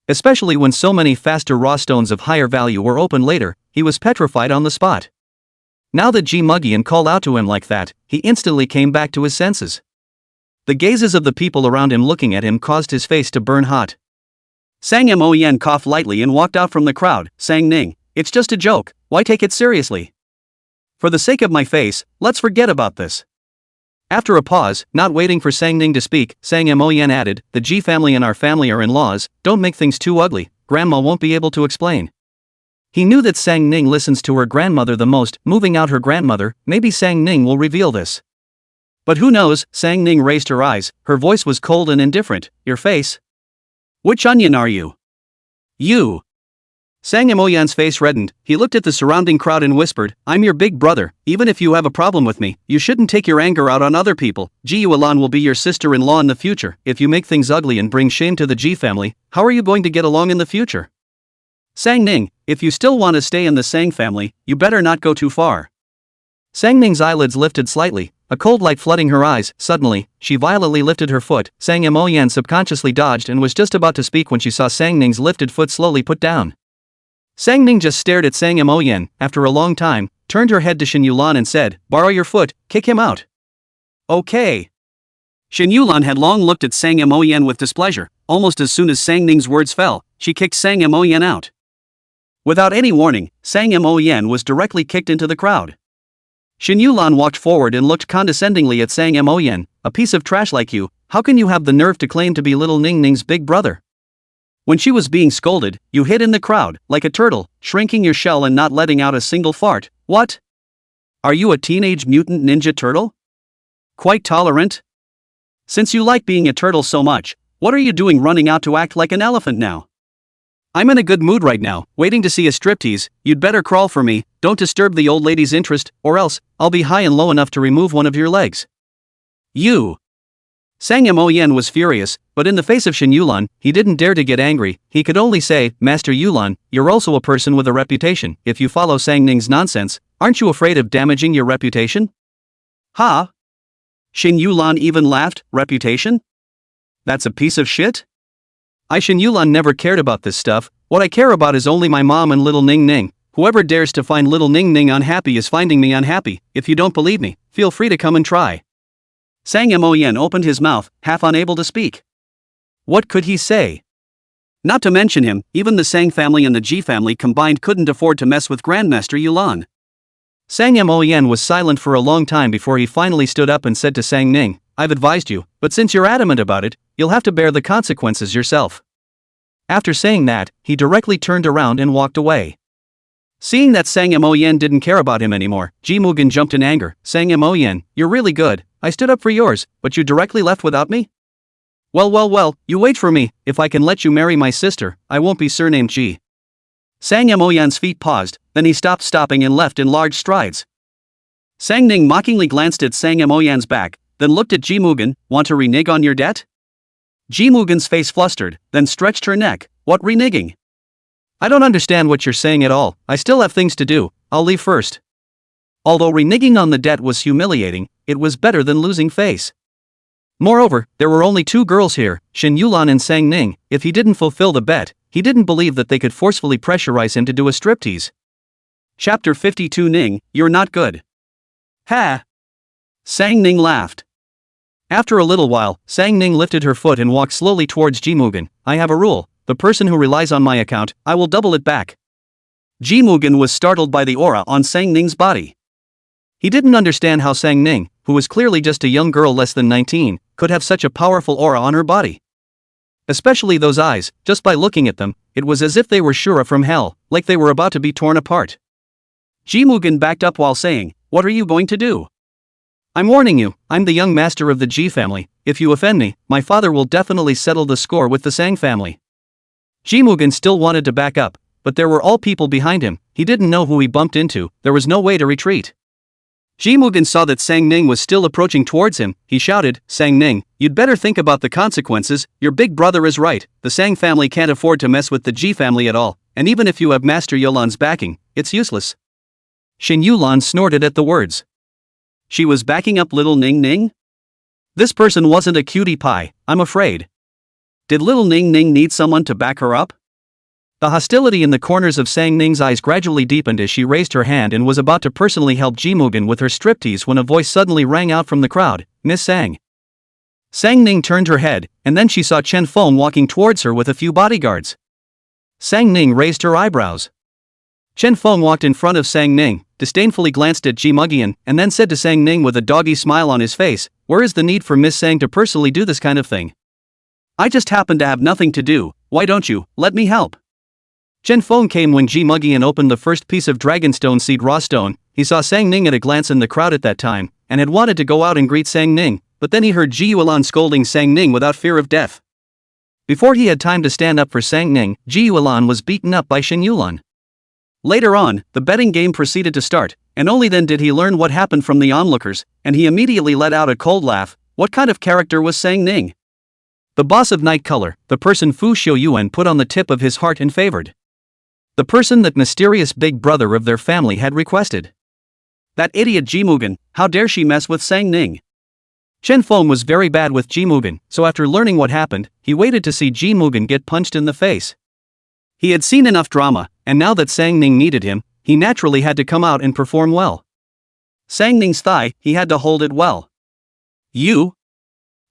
Especially when so many faster raw stones of higher value were opened later, he was petrified on the spot. Now that Ji Mugian called out to him like that, he instantly came back to his senses. The gazes of the people around him looking at him caused his face to burn hot. Sang Moyen coughed lightly and walked out from the crowd. Sang Ning, it's just a joke, why take it seriously? For the sake of my face, let's forget about this. After a pause, not waiting for Sang Ning to speak, Sang Moyen added, the Ji family and our family are in-laws, don't make things too ugly, grandma won't be able to explain. He knew that Sang Ning listens to her grandmother the most, moving out her grandmother, maybe Sang Ning will reveal this. But who knows? Sang Ning raised her eyes, her voice was cold and indifferent. Your face? Which onion are you? You. Sang Moyen's face reddened, he looked at the surrounding crowd and whispered, I'm your big brother, even if you have a problem with me, you shouldn't take your anger out on other people. Ji Yuelan will be your sister-in-law in the future. If you make things ugly and bring shame to the Ji family, how are you going to get along in the future? Sang Ning, if you still want to stay in the Sang family, you better not go too far. Sang Ning's eyelids lifted slightly, a cold light flooding her eyes. Suddenly, she violently lifted her foot. Sang Moyen subconsciously dodged and was just about to speak when she saw Sang Ning's lifted foot slowly put down. Sang Ning just stared at Sang Moyen, after a long time, turned her head to Shen Yulan and said, borrow your foot, kick him out. Okay. Shen Yulan had long looked at Sang Moyen with displeasure. Almost as soon as Sang Ning's words fell, she kicked Sang Moyen out. Without any warning, Sang Moyen was directly kicked into the crowd. Shin Yulan walked forward and looked condescendingly at Sang Moyen. A piece of trash like you, how can you have the nerve to claim to be little Ning Ning's big brother? When she was being scolded, you hid in the crowd, like a turtle, shrinking your shell and not letting out a single fart. What? Are you a teenage mutant ninja turtle? Quite tolerant? Since you like being a turtle so much, what are you doing running out to act like an elephant now? I'm in a good mood right now, waiting to see a striptease. You'd better crawl for me, don't disturb the old lady's interest, or else, I'll be high and low enough to remove one of your legs. You! Sang Moyen was furious, but in the face of Shin Yulan, he didn't dare to get angry. He could only say, Master Yulan, you're also a person with a reputation. If you follow Sang Ning's nonsense, aren't you afraid of damaging your reputation? Ha! Shin Yulan even laughed. Reputation? That's a piece of shit? Shin Yulan never cared about this stuff. What I care about is only my mom and little Ning Ning. Whoever dares to find little Ning Ning unhappy is finding me unhappy. If you don't believe me, feel free to come and try. Sang Moyen opened his mouth, half unable to speak. What could he say? Not to mention him, even the Sang family and the Ji family combined couldn't afford to mess with Grandmaster Yulan. Sang Moyen was silent for a long time before he finally stood up and said to Sang Ning, I've advised you, but since you're adamant about it, you'll have to bear the consequences yourself. After saying that, he directly turned around and walked away. Seeing that Sang Moyen didn't care about him anymore, Ji Mugen jumped in anger. Sang Moyen, you're really good. I stood up for yours, but you directly left without me? Well, you wait for me. If I can let you marry my sister, I won't be surnamed Ji. Sang Moyen's feet paused, then he stopped stopping and left in large strides. Sang Ning mockingly glanced at Sang Moyen's back, then looked at Ji Mugen. Want to renege on your debt? Ji Mugen's face flustered, then stretched her neck. What reneging? I don't understand what you're saying at all. I still have things to do. I'll leave first. Although reneging on the debt was humiliating, it was better than losing face. Moreover, there were only two girls here, Shin Yulan and Sang Ning. If he didn't fulfill the bet, he didn't believe that they could forcefully pressurize him to do a striptease. Chapter 52 Ning, you're not good. Ha! Sang Ning laughed. After a little while, Sang Ning lifted her foot and walked slowly towards Ji Mugen. I have a rule. The person who relies on my account, I will double it back. Ji Mugen was startled by the aura on Sang Ning's body. He didn't understand how Sang Ning, who was clearly just a young girl less than 19, could have such a powerful aura on her body. Especially those eyes, just by looking at them, it was as if they were Shura from hell, like they were about to be torn apart. Ji Mugen backed up while saying, What are you going to do? I'm warning you, I'm the young master of the Ji family. If you offend me, my father will definitely settle the score with the Sang family. Ji Mugen still wanted to back up, but there were all people behind him. He didn't know who he bumped into. There was no way to retreat. Ji Mugen saw that Sang Ning was still approaching towards him. He shouted, Sang Ning, you'd better think about the consequences. Your big brother is right. The Sang family can't afford to mess with the Ji family at all, and even if you have Master Yulan's backing, it's useless. Shin Yulan snorted at the words. She was backing up little Ning Ning? This person wasn't a cutie pie, I'm afraid. Did little Ning Ning need someone to back her up? The hostility in the corners of Sang Ning's eyes gradually deepened as she raised her hand and was about to personally help Ji Mugen with her striptease when a voice suddenly rang out from the crowd, Miss Sang. Sang Ning turned her head, and then she saw Chen Feng walking towards her with a few bodyguards. Sang Ning raised her eyebrows. Chen Feng walked in front of Sang Ning, disdainfully glanced at Ji Mugian, and then said to Sang Ning with a doggy smile on his face, Where is the need for Miss Sang to personally do this kind of thing? I just happen to have nothing to do, why don't you, let me help? Chen Feng came when Ji Mugian opened the first piece of Dragonstone Seed Raw Stone. He saw Sang Ning at a glance in the crowd at that time, and had wanted to go out and greet Sang Ning, but then he heard Ji Yulan scolding Sang Ning without fear of death. Before he had time to stand up for Sang Ning, Ji Yulan was beaten up by Shin Yulan. Later on, the betting game proceeded to start, and only then did he learn what happened from the onlookers, and he immediately let out a cold laugh. What kind of character was Sang Ning? The boss of Night Color, the person Fu Xiuyuan put on the tip of his heart and favored. The person that mysterious big brother of their family had requested. That idiot Ji Mugen, how dare she mess with Sang Ning? Chen Feng was very bad with Ji Mugen, so after learning what happened, he waited to see Ji Mugen get punched in the face. He had seen enough drama, and now that Sang Ning needed him, he naturally had to come out and perform well. Sang Ning's thigh, he had to hold it well. You?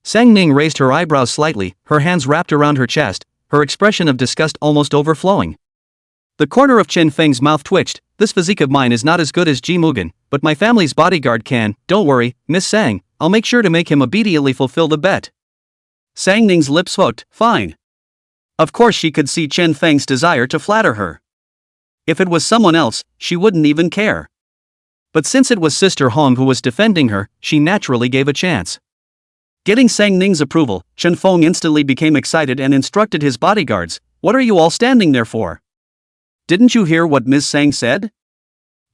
Sang Ning raised her eyebrows slightly, her hands wrapped around her chest, her expression of disgust almost overflowing. The corner of Chen Feng's mouth twitched. This physique of mine is not as good as Ji Mugen, but my family's bodyguard can. Don't worry, Miss Sang, I'll make sure to make him immediately fulfill the bet. Sang Ning's lips hooked. Fine. Of course she could see Chen Feng's desire to flatter her. If it was someone else, she wouldn't even care. But since it was Sister Hong who was defending her, she naturally gave a chance. Getting Sang Ning's approval, Chen Feng instantly became excited and instructed his bodyguards, "What are you all standing there for? Didn't you hear what Ms. Sang said?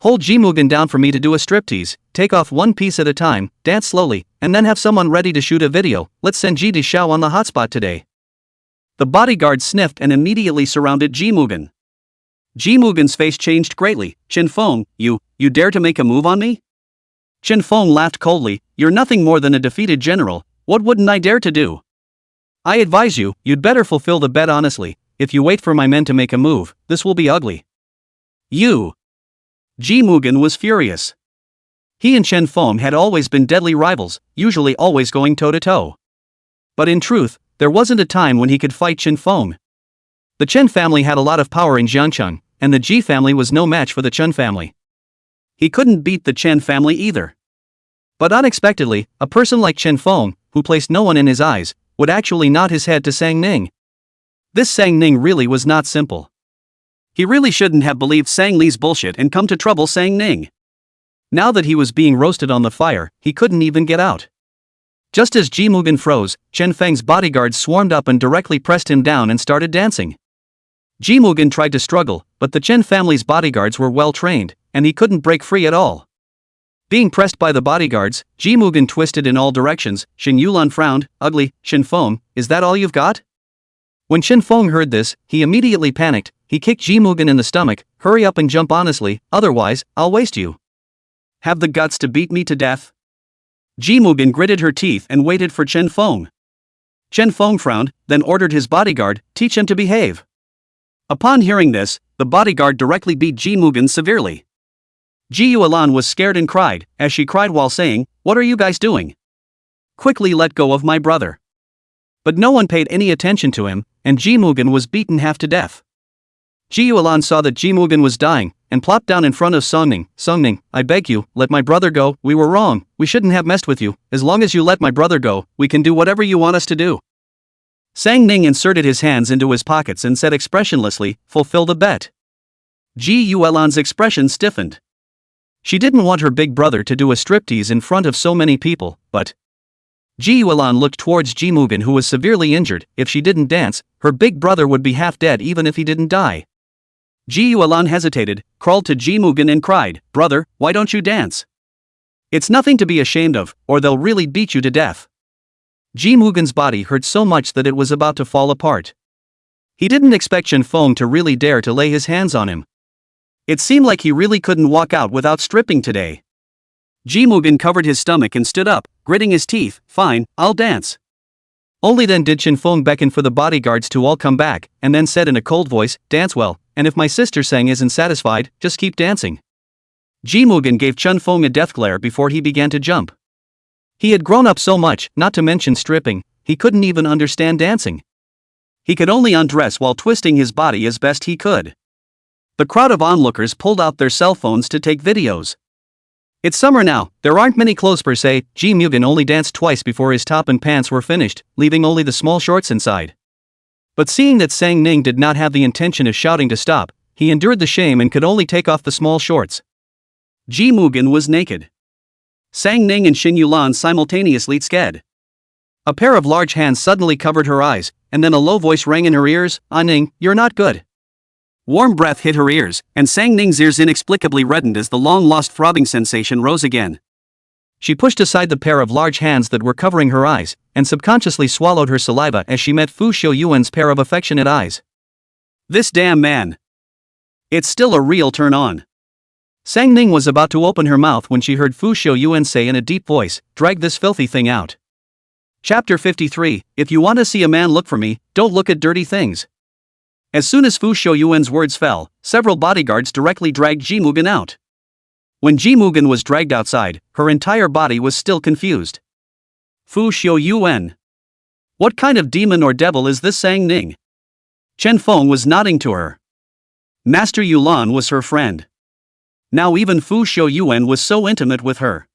Hold Ji Mugen down for me to do a striptease, take off one piece at a time, dance slowly, and then have someone ready to shoot a video. Let's send Ji Di Xiao on the hotspot today." The bodyguard sniffed and immediately surrounded Ji Mugen. Ji Mugen's face changed greatly. "Chen Feng, you dare to make a move on me?" Chen Feng laughed coldly. "You're nothing more than a defeated general, what wouldn't I dare to do? I advise you, you'd better fulfill the bet honestly. If you wait for my men to make a move, this will be ugly." "You!" Ji Mugen was furious. He and Chen Feng had always been deadly rivals, usually always going toe-to-toe. But in truth, there wasn't a time when he could fight Chen Feng. The Chen family had a lot of power in Jiangcheng, and the Ji family was no match for the Chen family. He couldn't beat the Chen family either. But unexpectedly, a person like Chen Feng, who placed no one in his eyes, would actually nod his head to Sang Ning. This Sang Ning really was not simple. He really shouldn't have believed Sang Li's bullshit and come to trouble Sang Ning. Now that he was being roasted on the fire, he couldn't even get out. Just as Ji Mugen froze, Chen Feng's bodyguards swarmed up and directly pressed him down and started dancing. Ji Mugen tried to struggle, but the Chen family's bodyguards were well trained, and he couldn't break free at all. Being pressed by the bodyguards, Ji Mugen twisted in all directions. Shen Yulan frowned. "Ugly, Chen Feng, is that all you've got?" When Chen Feng heard this, he immediately panicked. He kicked Ji Mugen in the stomach. "Hurry up and jump honestly, otherwise, I'll waste you. Have the guts to beat me to death?" Ji Mugen gritted her teeth and waited for Chen Feng. Chen Feng frowned, then ordered his bodyguard, "Teach him to behave." Upon hearing this, the bodyguard directly beat Ji Mugen severely. Ji Yuelan was scared and cried, as she cried while saying, "What are you guys doing? Quickly let go of my brother." But no one paid any attention to him, and Ji Mugen was beaten half to death. Ji Yuelan saw that Ji Mugen was dying, and plopped down in front of Song Ning. "Song Ning, I beg you, let my brother go. We were wrong, we shouldn't have messed with you. As long as you let my brother go, we can do whatever you want us to do." Sang Ning inserted his hands into his pockets and said expressionlessly, "Fulfill the bet." Ji Yuelan's expression stiffened. She didn't want her big brother to do a striptease in front of so many people, but Ji Yuelan looked towards Ji Mugen, who was severely injured. If she didn't dance, her big brother would be half dead even if he didn't die. Ji Yuelan hesitated, crawled to Ji Mugen and cried, "Brother, why don't you dance? It's nothing to be ashamed of, or they'll really beat you to death." Ji Mugen's body hurt so much that it was about to fall apart. He didn't expect Chen Feng to really dare to lay his hands on him. It seemed like he really couldn't walk out without stripping today. Ji Mugen covered his stomach and stood up, gritting his teeth. "Fine, I'll dance." Only then did Chen Feng beckon for the bodyguards to all come back, and then said in a cold voice, "Dance well, and if my sister Sang isn't satisfied, just keep dancing." Ji Mugen gave Chen Feng a death glare before he began to jump. He had grown up so much, not to mention stripping, he couldn't even understand dancing. He could only undress while twisting his body as best he could. The crowd of onlookers pulled out their cell phones to take videos. It's summer now, there aren't many clothes per se. Ji Mugen only danced twice before his top and pants were finished, leaving only the small shorts inside. But seeing that Sang Ning did not have the intention of shouting to stop, he endured the shame and could only take off the small shorts. Ji Mugen was naked. Sang Ning and Shen Yulan simultaneously sked. A pair of large hands suddenly covered her eyes, and then a low voice rang in her ears, "Ah Ning, you're not good." Warm breath hit her ears, and Sang Ning's ears inexplicably reddened as the long-lost throbbing sensation rose again. She pushed aside the pair of large hands that were covering her eyes, and subconsciously swallowed her saliva as she met Fu Xiuyuan's pair of affectionate eyes. This damn man. It's still a real turn-on. Sang Ning was about to open her mouth when she heard Fu Xiuyuan say in a deep voice, "Drag this filthy thing out." Chapter 53, If you want to see a man look for me, don't look at dirty things. As soon as Fu Xiuyuan's words fell, several bodyguards directly dragged Ji Mugen out. When Ji Mugen was dragged outside, her entire body was still confused. Fu Xiuyuan. What kind of demon or devil is this Sang Ning? Chen Feng was nodding to her. Master Yulan was her friend. Now even Fu Xiuyuan was so intimate with her.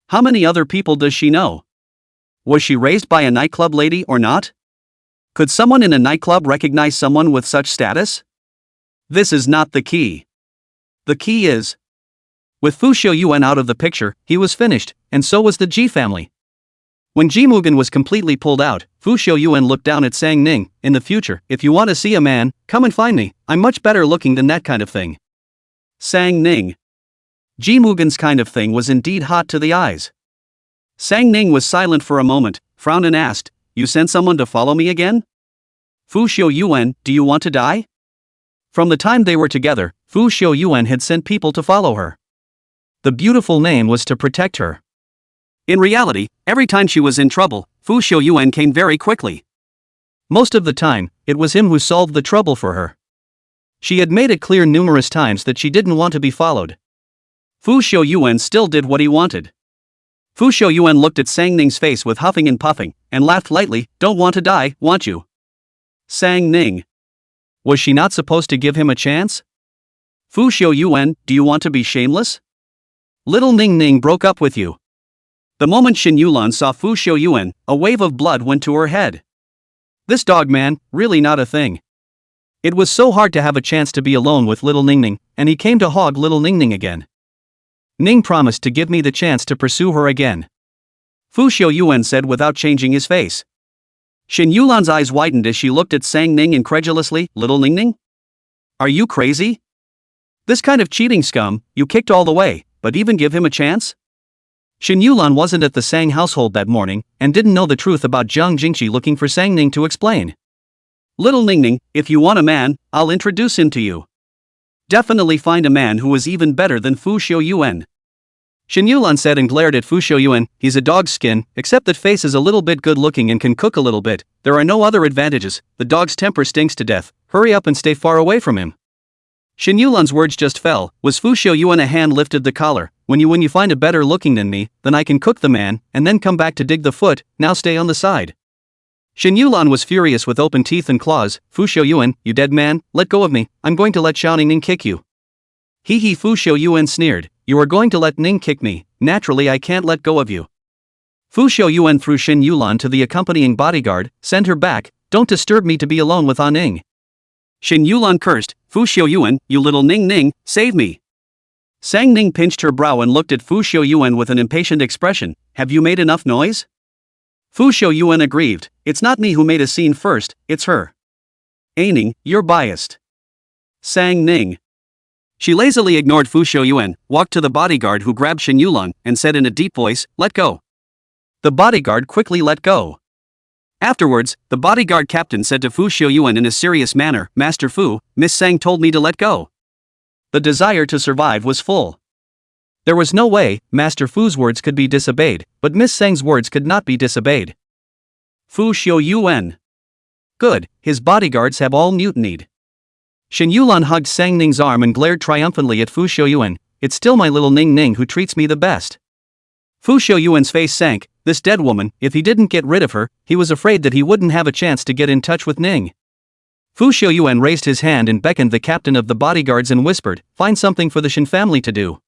How many other people does she know? Was she raised by a nightclub lady or not? Could someone in a nightclub recognize someone with such status? This is not the key. The key is, with Fu Xiuyuan out of the picture, he was finished, and so was the Ji family. When Ji Mugen was completely pulled out, Fu Xiuyuan looked down at Sang Ning. In the future, if you want to see a man, come and find me. I'm much better looking than that kind of thing. Sang Ning. Ji Mugen's kind of thing was indeed hot to the eyes. Sang Ning was silent for a moment, frowned and asked, "You sent someone to follow me again? Fu Xiuyuan, do you want to die?" From the time they were together, Fu Xiuyuan had sent people to follow her. The beautiful name was to protect her. In reality, every time she was in trouble, Fu Xiuyuan came very quickly. Most of the time, it was him who solved the trouble for her. She had made it clear numerous times that she didn't want to be followed. Fu Xiuyuan still did what he wanted. Fu Xiuyuan looked at Sang Ning's face with huffing and puffing, and laughed lightly. "Don't want to die, want you?" Sang Ning. Was she not supposed to give him a chance? Fu Xiuyuan, do you want to be shameless? Little Ning Ning broke up with you. The moment Shin Yulan saw Fu Xiuyuan, a wave of blood went to her head. This dog man, really not a thing. It was so hard to have a chance to be alone with little Ning Ning, and he came to hog little Ning Ning again. Ning promised to give me the chance to pursue her again. Fu Xiuyuan said without changing his face. Shin Yulan's eyes widened as she looked at Sang Ning incredulously. Little Ning Ning? Are you crazy? This kind of cheating scum, you kicked all the way, but even give him a chance? Shin Yulan wasn't at the Sang household that morning, and didn't know the truth about Jiang Jingqi looking for Sang Ning to explain. Little Ning Ning, if you want a man, I'll introduce him to you. Definitely find a man who is even better than Fu Xiuyuan. Shin Yulan said and glared at Fu Xiuyuan. He's a dog's skin, except that face is a little bit good looking and can cook a little bit. There are no other advantages. The dog's temper stinks to death. Hurry up and stay far away from him. Shin Yulan's words just fell. Was Fu Xiuyuan? A hand lifted the collar. When you find a better looking than me, then I can cook the man, and then come back to dig the foot. Now stay on the side. Shin Yulan was furious with open teeth and claws. Fu Xiuyuan, you dead man, let go of me. I'm going to let Xiao Ning kick you. Hee, Fu Xiuyuan sneered. You are going to let Ning kick me. Naturally I can't let go of you. Fu Xiuyuan threw Shin Yulan to the accompanying bodyguard. Send her back. Don't disturb me to be alone with Ah Ning. Shin Yulan cursed. Fu Xiuyuan, you little Ning Ning, save me. Sang Ning pinched her brow and looked at Fu Xiuyuan with an impatient expression. Have you made enough noise? Fu Xiuyuan aggrieved. It's not me who made a scene first, it's her. Ning, you're biased. Sang Ning. She lazily ignored Fu Xiuyuan, walked to the bodyguard who grabbed Shin Yulan, and said in a deep voice, let go. The bodyguard quickly let go. Afterwards, the bodyguard captain said to Fu Xiuyuan in a serious manner, Master Fu, Miss Sang told me to let go. The desire to survive was full. There was no way Master Fu's words could be disobeyed, but Miss Sang's words could not be disobeyed. Fu Xiuyuan. Good, his bodyguards have all mutinied. Shin Yulan hugged Sang Ning's arm and glared triumphantly at Fu Xiuyuan. It's still my little Ning Ning who treats me the best. Fu Xiuyuan's face sank. This dead woman, if he didn't get rid of her, he was afraid that he wouldn't have a chance to get in touch with Ning. Fu Xiuyuan raised his hand and beckoned the captain of the bodyguards and whispered, find something for the Shin family to do.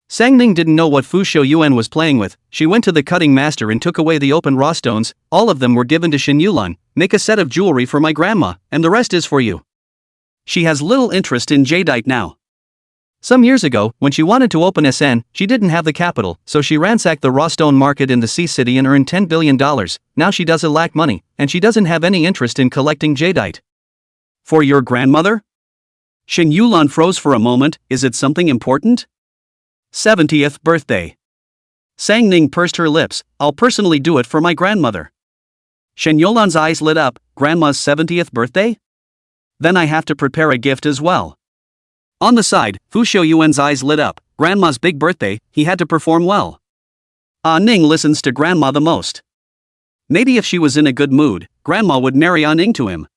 Sang Ning didn't know what Fu Xiuyuan was playing with. She went to the cutting master and took away the open raw stones. All of them were given to Shin Yulan. Make a set of jewelry for my grandma, and the rest is for you. She has little interest in jadeite now. Some years ago, when she wanted to open SN, she didn't have the capital, so she ransacked the raw stone market in the Sea City and earned $10 billion. Now she doesn't lack money, and she doesn't have any interest in collecting jadeite. For your grandmother? Shin Yulan froze for a moment. Is it something important? 70th birthday. Sang Ning pursed her lips. I'll personally do it for my grandmother. Shin Yulan's eyes lit up. Grandma's 70th birthday? Then I have to prepare a gift as well. On the side, Fu Xiuyuan's eyes lit up. Grandma's big birthday, he had to perform well. Ah Ning listens to grandma the most. Maybe if she was in a good mood, grandma would marry Ah Ning to him.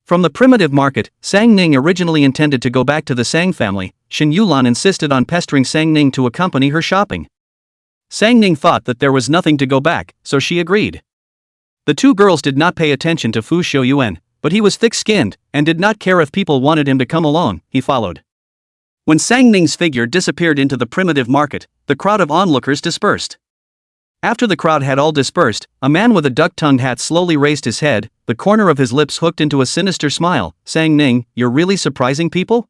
From the primitive market, Sang Ning originally intended to go back to the Sang family. Shin Yulan insisted on pestering Sang Ning to accompany her shopping. Sang Ning thought that there was nothing to go back, so she agreed. The two girls did not pay attention to Fu Xiuyuan. but he was thick-skinned, and did not care if people wanted him to come along. He followed. When Sang Ning's figure disappeared into the primitive market, the crowd of onlookers dispersed. After the crowd had all dispersed, a man with a duck-tongued hat slowly raised his head, the corner of his lips hooked into a sinister smile. Sang Ning, you're really surprising people?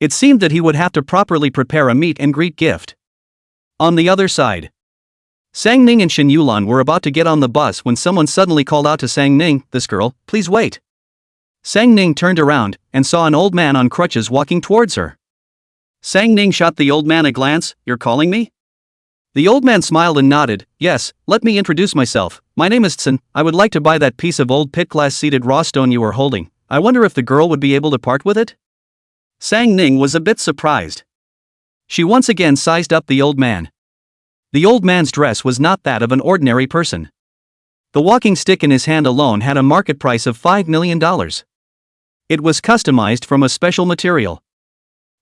It seemed that he would have to properly prepare a meet and greet gift. On the other side, Sang Ning and Shen Yulan were about to get on the bus when someone suddenly called out to Sang Ning, this girl, please wait. Sang Ning turned around, and saw an old man on crutches walking towards her. Sang Ning shot the old man a glance, you're calling me? The old man smiled and nodded, yes, let me introduce myself, my name is Tsun, I would like to buy that piece of old pit-glass seated raw stone you are holding, I wonder if the girl would be able to part with it? Sang Ning was a bit surprised. She once again sized up the old man. The old man's dress was not that of an ordinary person. The walking stick in his hand alone had a market price of $5 million. It was customized from a special material.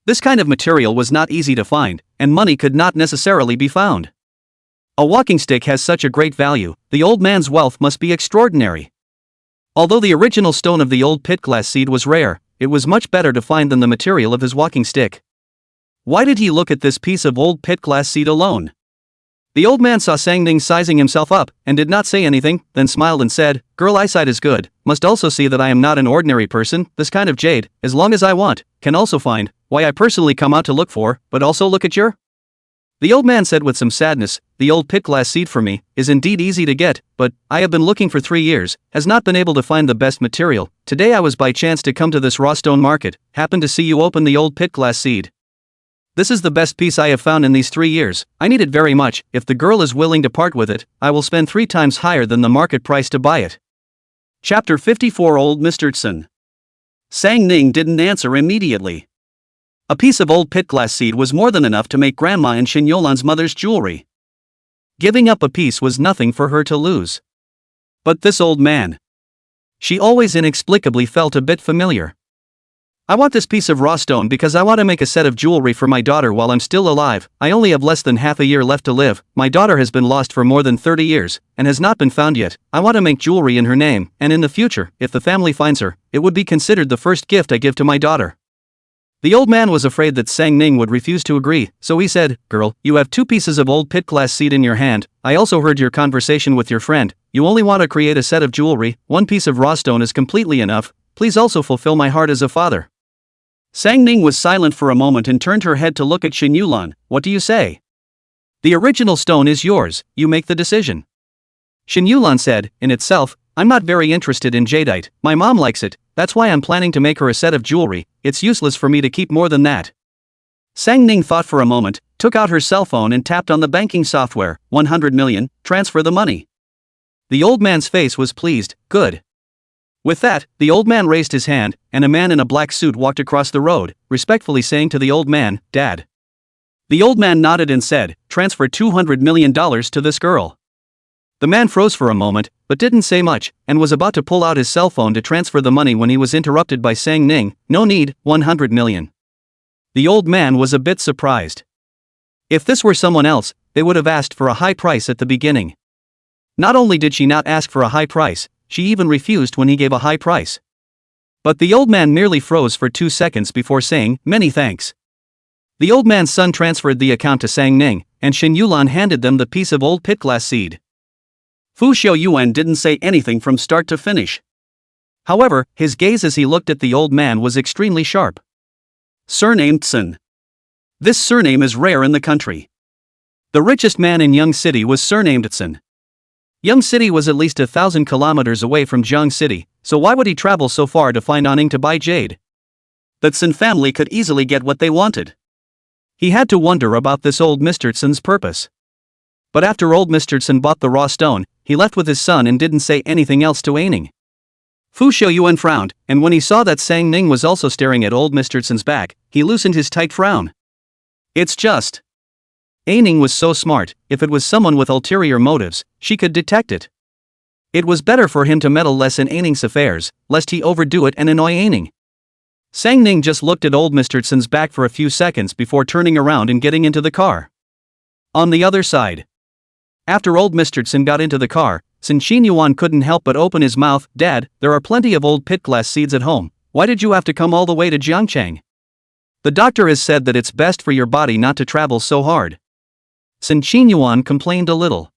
This kind of material was not easy to find, and money could not necessarily be found. A walking stick has such a great value, the old man's wealth must be extraordinary. Although the original stone of the old pit-glass seed was rare, it was much better to find than the material of his walking stick. Why did he look at this piece of old pit-glass seed alone? The old man saw Sang Ning sizing himself up, and did not say anything, then smiled and said, girl eyesight is good, must also see that I am not an ordinary person, this kind of jade, as long as I want, can also find, why I personally come out to look for, but also look at your? The old man said with some sadness, the old pit-glass seed for me, is indeed easy to get, but, I have been looking for 3 years, has not been able to find the best material, today I was by chance to come to this raw stone market, happened to see you open the old pit-glass seed. This is the best piece I have found in these 3 years, I need it very much, if the girl is willing to part with it, I will spend 3 times higher than the market price to buy it. Chapter 54 Old Mr. Tsun. Sang Ning didn't answer immediately. A piece of old pit-glass seed was more than enough to make Grandma and Shen Yulan's mother's jewelry. Giving up a piece was nothing for her to lose. But this old man. She always inexplicably felt a bit familiar. I want this piece of raw stone because I want to make a set of jewelry for my daughter while I'm still alive, I only have less than half a year left to live, my daughter has been lost for more than 30 years, and has not been found yet, I want to make jewelry in her name, and in the future, if the family finds her, it would be considered the first gift I give to my daughter. The old man was afraid that Sang Ning would refuse to agree, so he said, girl, you have 2 pieces of old pit-glass seed in your hand, I also heard your conversation with your friend, you only want to create a set of jewelry, 1 piece of raw stone is completely enough, please also fulfill my heart as a father. Sang Ning was silent for a moment and turned her head to look at Shen Yulan, what do you say? The original stone is yours, you make the decision. Shen Yulan said, in itself, I'm not very interested in jadeite, my mom likes it, that's why I'm planning to make her a set of jewelry, it's useless for me to keep more than that. Sang Ning thought for a moment, took out her cell phone and tapped on the banking software, 100 million, transfer the money. The old man's face was pleased, good. With that, the old man raised his hand, and a man in a black suit walked across the road, respectfully saying to the old man, Dad. The old man nodded and said, transfer $200 million to this girl. The man froze for a moment, but didn't say much, and was about to pull out his cell phone to transfer the money when he was interrupted by Sang Ning, no need, 100 million. The old man was a bit surprised. If this were someone else, they would have asked for a high price at the beginning. Not only did she not ask for a high price, she even refused when he gave a high price. But the old man merely froze for 2 seconds before saying, many thanks. The old man's son transferred the account to Sang Ning, and Shen Yulan handed them the piece of old pit-glass seed. Fu Xiaoyuan didn't say anything from start to finish. However, his gaze as he looked at the old man was extremely sharp. Surname Tsun. This surname is rare in the country. The richest man in Young City was surnamed Tsun. Young City was at least 1,000 kilometers away from Jiang City, so why would he travel so far to find Anning to buy jade? The Tsun family could easily get what they wanted. He had to wonder about this old Mr. Tsun's purpose. But after old Mr. Tsun bought the raw stone, he left with his son and didn't say anything else to Anning. Fu Xiaoyuan frowned, and when he saw that Sang Ning was also staring at old Mr. Tsun's back, he loosened his tight frown. It's just. Anning was so smart, if it was someone with ulterior motives, she could detect it. It was better for him to meddle less in Anning's affairs, lest he overdo it and annoy Anning. Sang Ning just looked at old Mr. Tsun's back for a few seconds before turning around and getting into the car. On the other side. After old Mr. Tsun got into the car, Sin Yuan couldn't help but open his mouth. Dad, there are plenty of old pit glass seeds at home. Why did you have to come all the way to Jiangchang? The doctor has said that it's best for your body not to travel so hard. Sin Yuan complained a little.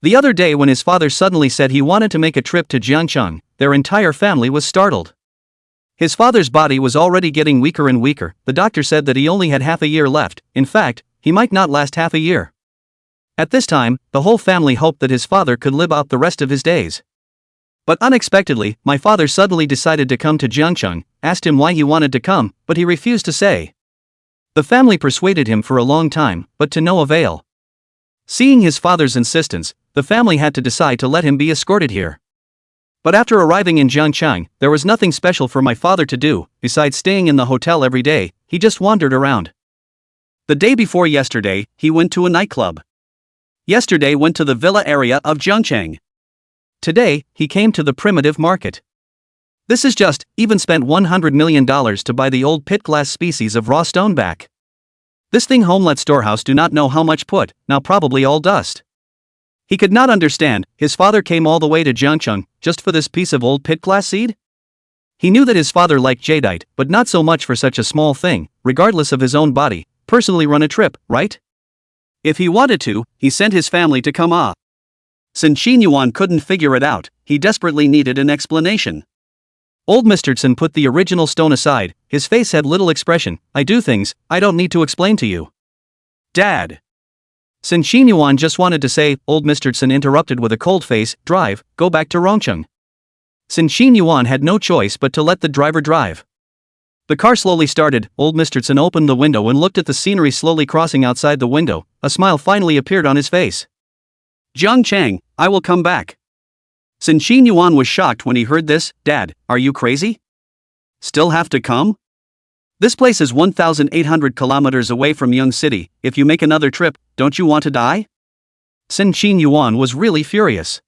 The other day when his father suddenly said he wanted to make a trip to Jiangchang, their entire family was startled. His father's body was already getting weaker and weaker. The doctor said that he only had half a year left. In fact, he might not last half a year. At this time, the whole family hoped that his father could live out the rest of his days. But unexpectedly, my father suddenly decided to come to Jiangchang, asked him why he wanted to come, but he refused to say. The family persuaded him for a long time, but to no avail. Seeing his father's insistence, the family had to decide to let him be escorted here. But after arriving in Jiangchang, there was nothing special for my father to do, besides staying in the hotel every day. He just wandered around. The day before yesterday, he went to a nightclub. Yesterday went to the villa area of Jiangchang. Today, he came to the primitive market. This is just, even spent $100 million to buy the old pit glass species of raw stone back. This thing homelet storehouse do not know how much put, now probably all dust. He could not understand, his father came all the way to Jiangchang, just for this piece of old pit glass seed? He knew that his father liked jadeite, but not so much for such a small thing, regardless of his own body, personally run a trip, right? If he wanted to, he sent his family to come. Sin Yuan couldn't figure it out, he desperately needed an explanation. Old Mr. Tsin put the original stone aside, his face had little expression. I do things, I don't need to explain to you. Dad. Sin Yuan just wanted to say. Old Mr. Tsin interrupted with a cold face. Drive, go back to Rongcheng. Sin Yuan had no choice but to let the driver drive. The car slowly started. Old Mr. Tsin opened the window and looked at the scenery slowly crossing outside the window. A smile finally appeared on his face. Jiangchang, I will come back. Sin Yuan was shocked when he heard this. Dad, are you crazy? Still have to come? This place is 1,800 kilometers away from Young City. If you make another trip, don't you want to die? Sin Yuan was really furious.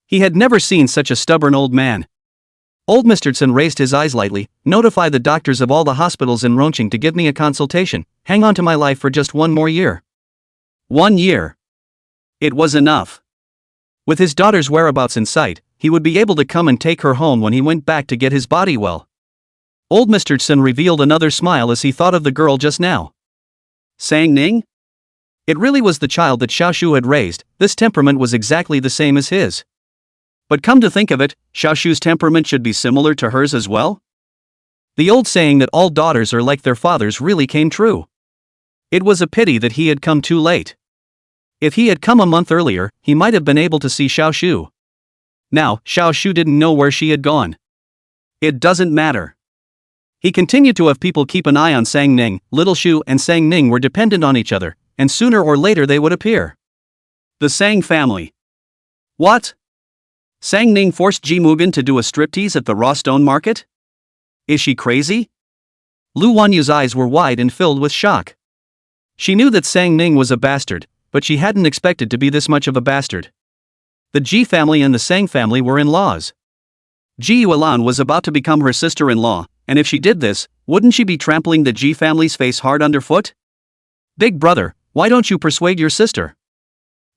He had never seen such a stubborn old man. Old Mr. Tsin raised his eyes lightly. Notify the doctors of all the hospitals in Rongcheng to give me a consultation. Hang on to my life for just 1 more year. 1 year. It was enough. With his daughter's whereabouts in sight, he would be able to come and take her home when he went back to get his body well. Old Mr. Tsin revealed another smile as he thought of the girl just now. Sang Ning? It really was the child that Xiaoshu had raised. This temperament was exactly the same as his. But come to think of it, Xiaoshu's temperament should be similar to hers as well? The old saying that all daughters are like their fathers really came true. It was a pity that he had come too late. If he had come a month earlier, he might have been able to see Xiaoshu. Now, Xiaoshu didn't know where she had gone. It doesn't matter. He continued to have people keep an eye on Sang Ning. Little Shu and Sang Ning were dependent on each other, and sooner or later they would appear. The Sang family. What? Sang Ning forced Ji Mugen to do a striptease at the raw stone market? Is she crazy? Lu Wanyu's eyes were wide and filled with shock. She knew that Sang Ning was a bastard, but she hadn't expected to be this much of a bastard. The Ji family and the Sang family were in-laws. Ji Yuelan was about to become her sister-in-law, and if she did this, wouldn't she be trampling the Ji family's face hard underfoot? Big brother, why don't you persuade your sister?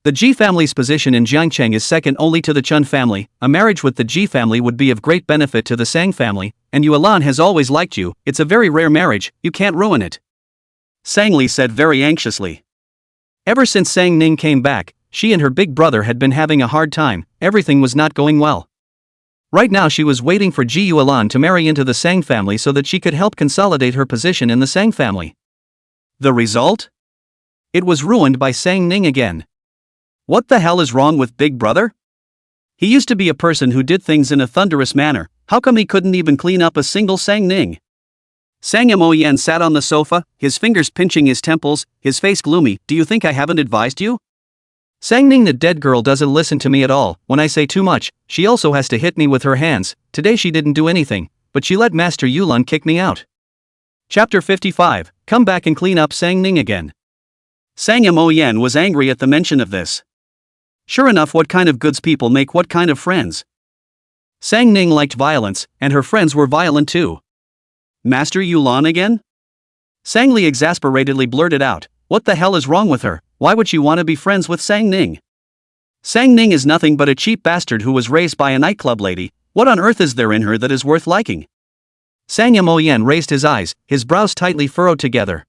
The Ji family's position in Jiangchang is second only to the Chun family. A marriage with the Ji family would be of great benefit to the Sang family, and Yuelan has always liked you. It's a very rare marriage, you can't ruin it. Sang Li said very anxiously. Ever since Sang Ning came back, she and her big brother had been having a hard time. Everything was not going well. Right now she was waiting for Ji Yuelan to marry into the Sang family so that she could help consolidate her position in the Sang family. The result? It was ruined by Sang Ning again. What the hell is wrong with big brother? He used to be a person who did things in a thunderous manner. How come he couldn't even clean up a single Sang Ning? Sang Moyen sat on the sofa, his fingers pinching his temples, his face gloomy. Do you think I haven't advised you? Sang Ning, the dead girl, doesn't listen to me at all. When I say too much, she also has to hit me with her hands. Today she didn't do anything, but she let Master Yulan kick me out. Chapter 55, come back and clean up Sang Ning again. Sang Moyen was angry at the mention of this. Sure enough, what kind of goods people make what kind of friends? Sang Ning liked violence, and her friends were violent too. Master Yulan again? Sang Li exasperatedly blurted out, what the hell is wrong with her? Why would she want to be friends with Sang Ning? Sang Ning is nothing but a cheap bastard who was raised by a nightclub lady. What on earth is there in her that is worth liking? Sang Moyen raised his eyes, his brows tightly furrowed together.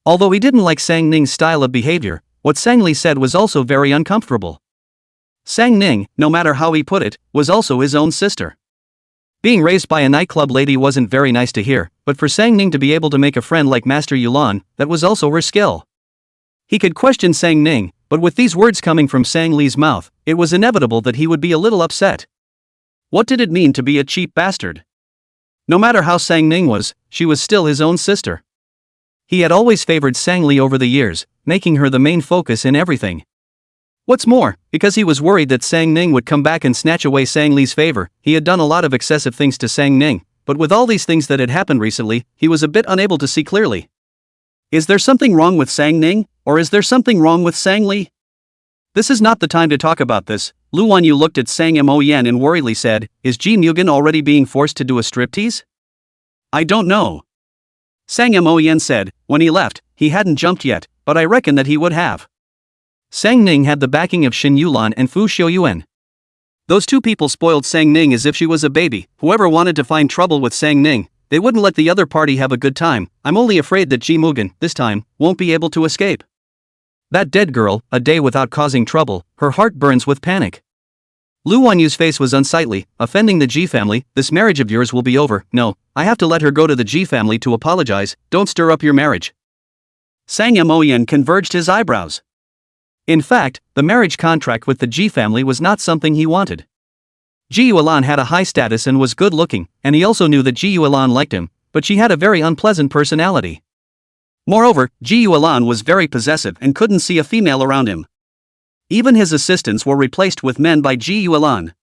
Although he didn't like Sang Ning's style of behavior, what Sang Li said was also very uncomfortable. Sang Ning, no matter how he put it, was also his own sister. Being raised by a nightclub lady wasn't very nice to hear, but for Sang Ning to be able to make a friend like Master Yulan, that was also her skill. He could question Sang Ning, but with these words coming from Sang Li's mouth, it was inevitable that he would be a little upset. What did it mean to be a cheap bastard? No matter how Sang Ning was, she was still his own sister. He had always favored Sang Li over the years, making her the main focus in everything. What's more, because he was worried that Sang Ning would come back and snatch away Sang Li's favor, he had done a lot of excessive things to Sang Ning, but with all these things that had happened recently, he was a bit unable to see clearly. Is there something wrong with Sang Ning, or is there something wrong with Sang Li? This is not the time to talk about this. Lu Wanyu looked at Sang Moyen and worriedly said, Is Ji Mugen already being forced to do a striptease? I don't know. Sang Moyen said, when he left, he hadn't jumped yet, but I reckon that he would have. Sang Ning had the backing of Shin Yulan and Fu Xiuyuan. Those two people spoiled Sang Ning as if she was a baby. Whoever wanted to find trouble with Sang Ning, they wouldn't let the other party have a good time. I'm only afraid that Ji Mugen, this time, won't be able to escape. That dead girl, a day without causing trouble, her heart burns with panic. Lu Wanyu's face was unsightly, offending the Ji family. This marriage of yours will be over. No, I have to let her go to the Ji family to apologize. Don't stir up your marriage. Sang Moyen converged his eyebrows. In fact, the marriage contract with the Ji family was not something he wanted. Ji Yuelan had a high status and was good looking, and he also knew that Ji Yuelan liked him, but she had a very unpleasant personality. Moreover, Ji Yuelan was very possessive and couldn't see a female around him. Even his assistants were replaced with men by Ji Yuelan.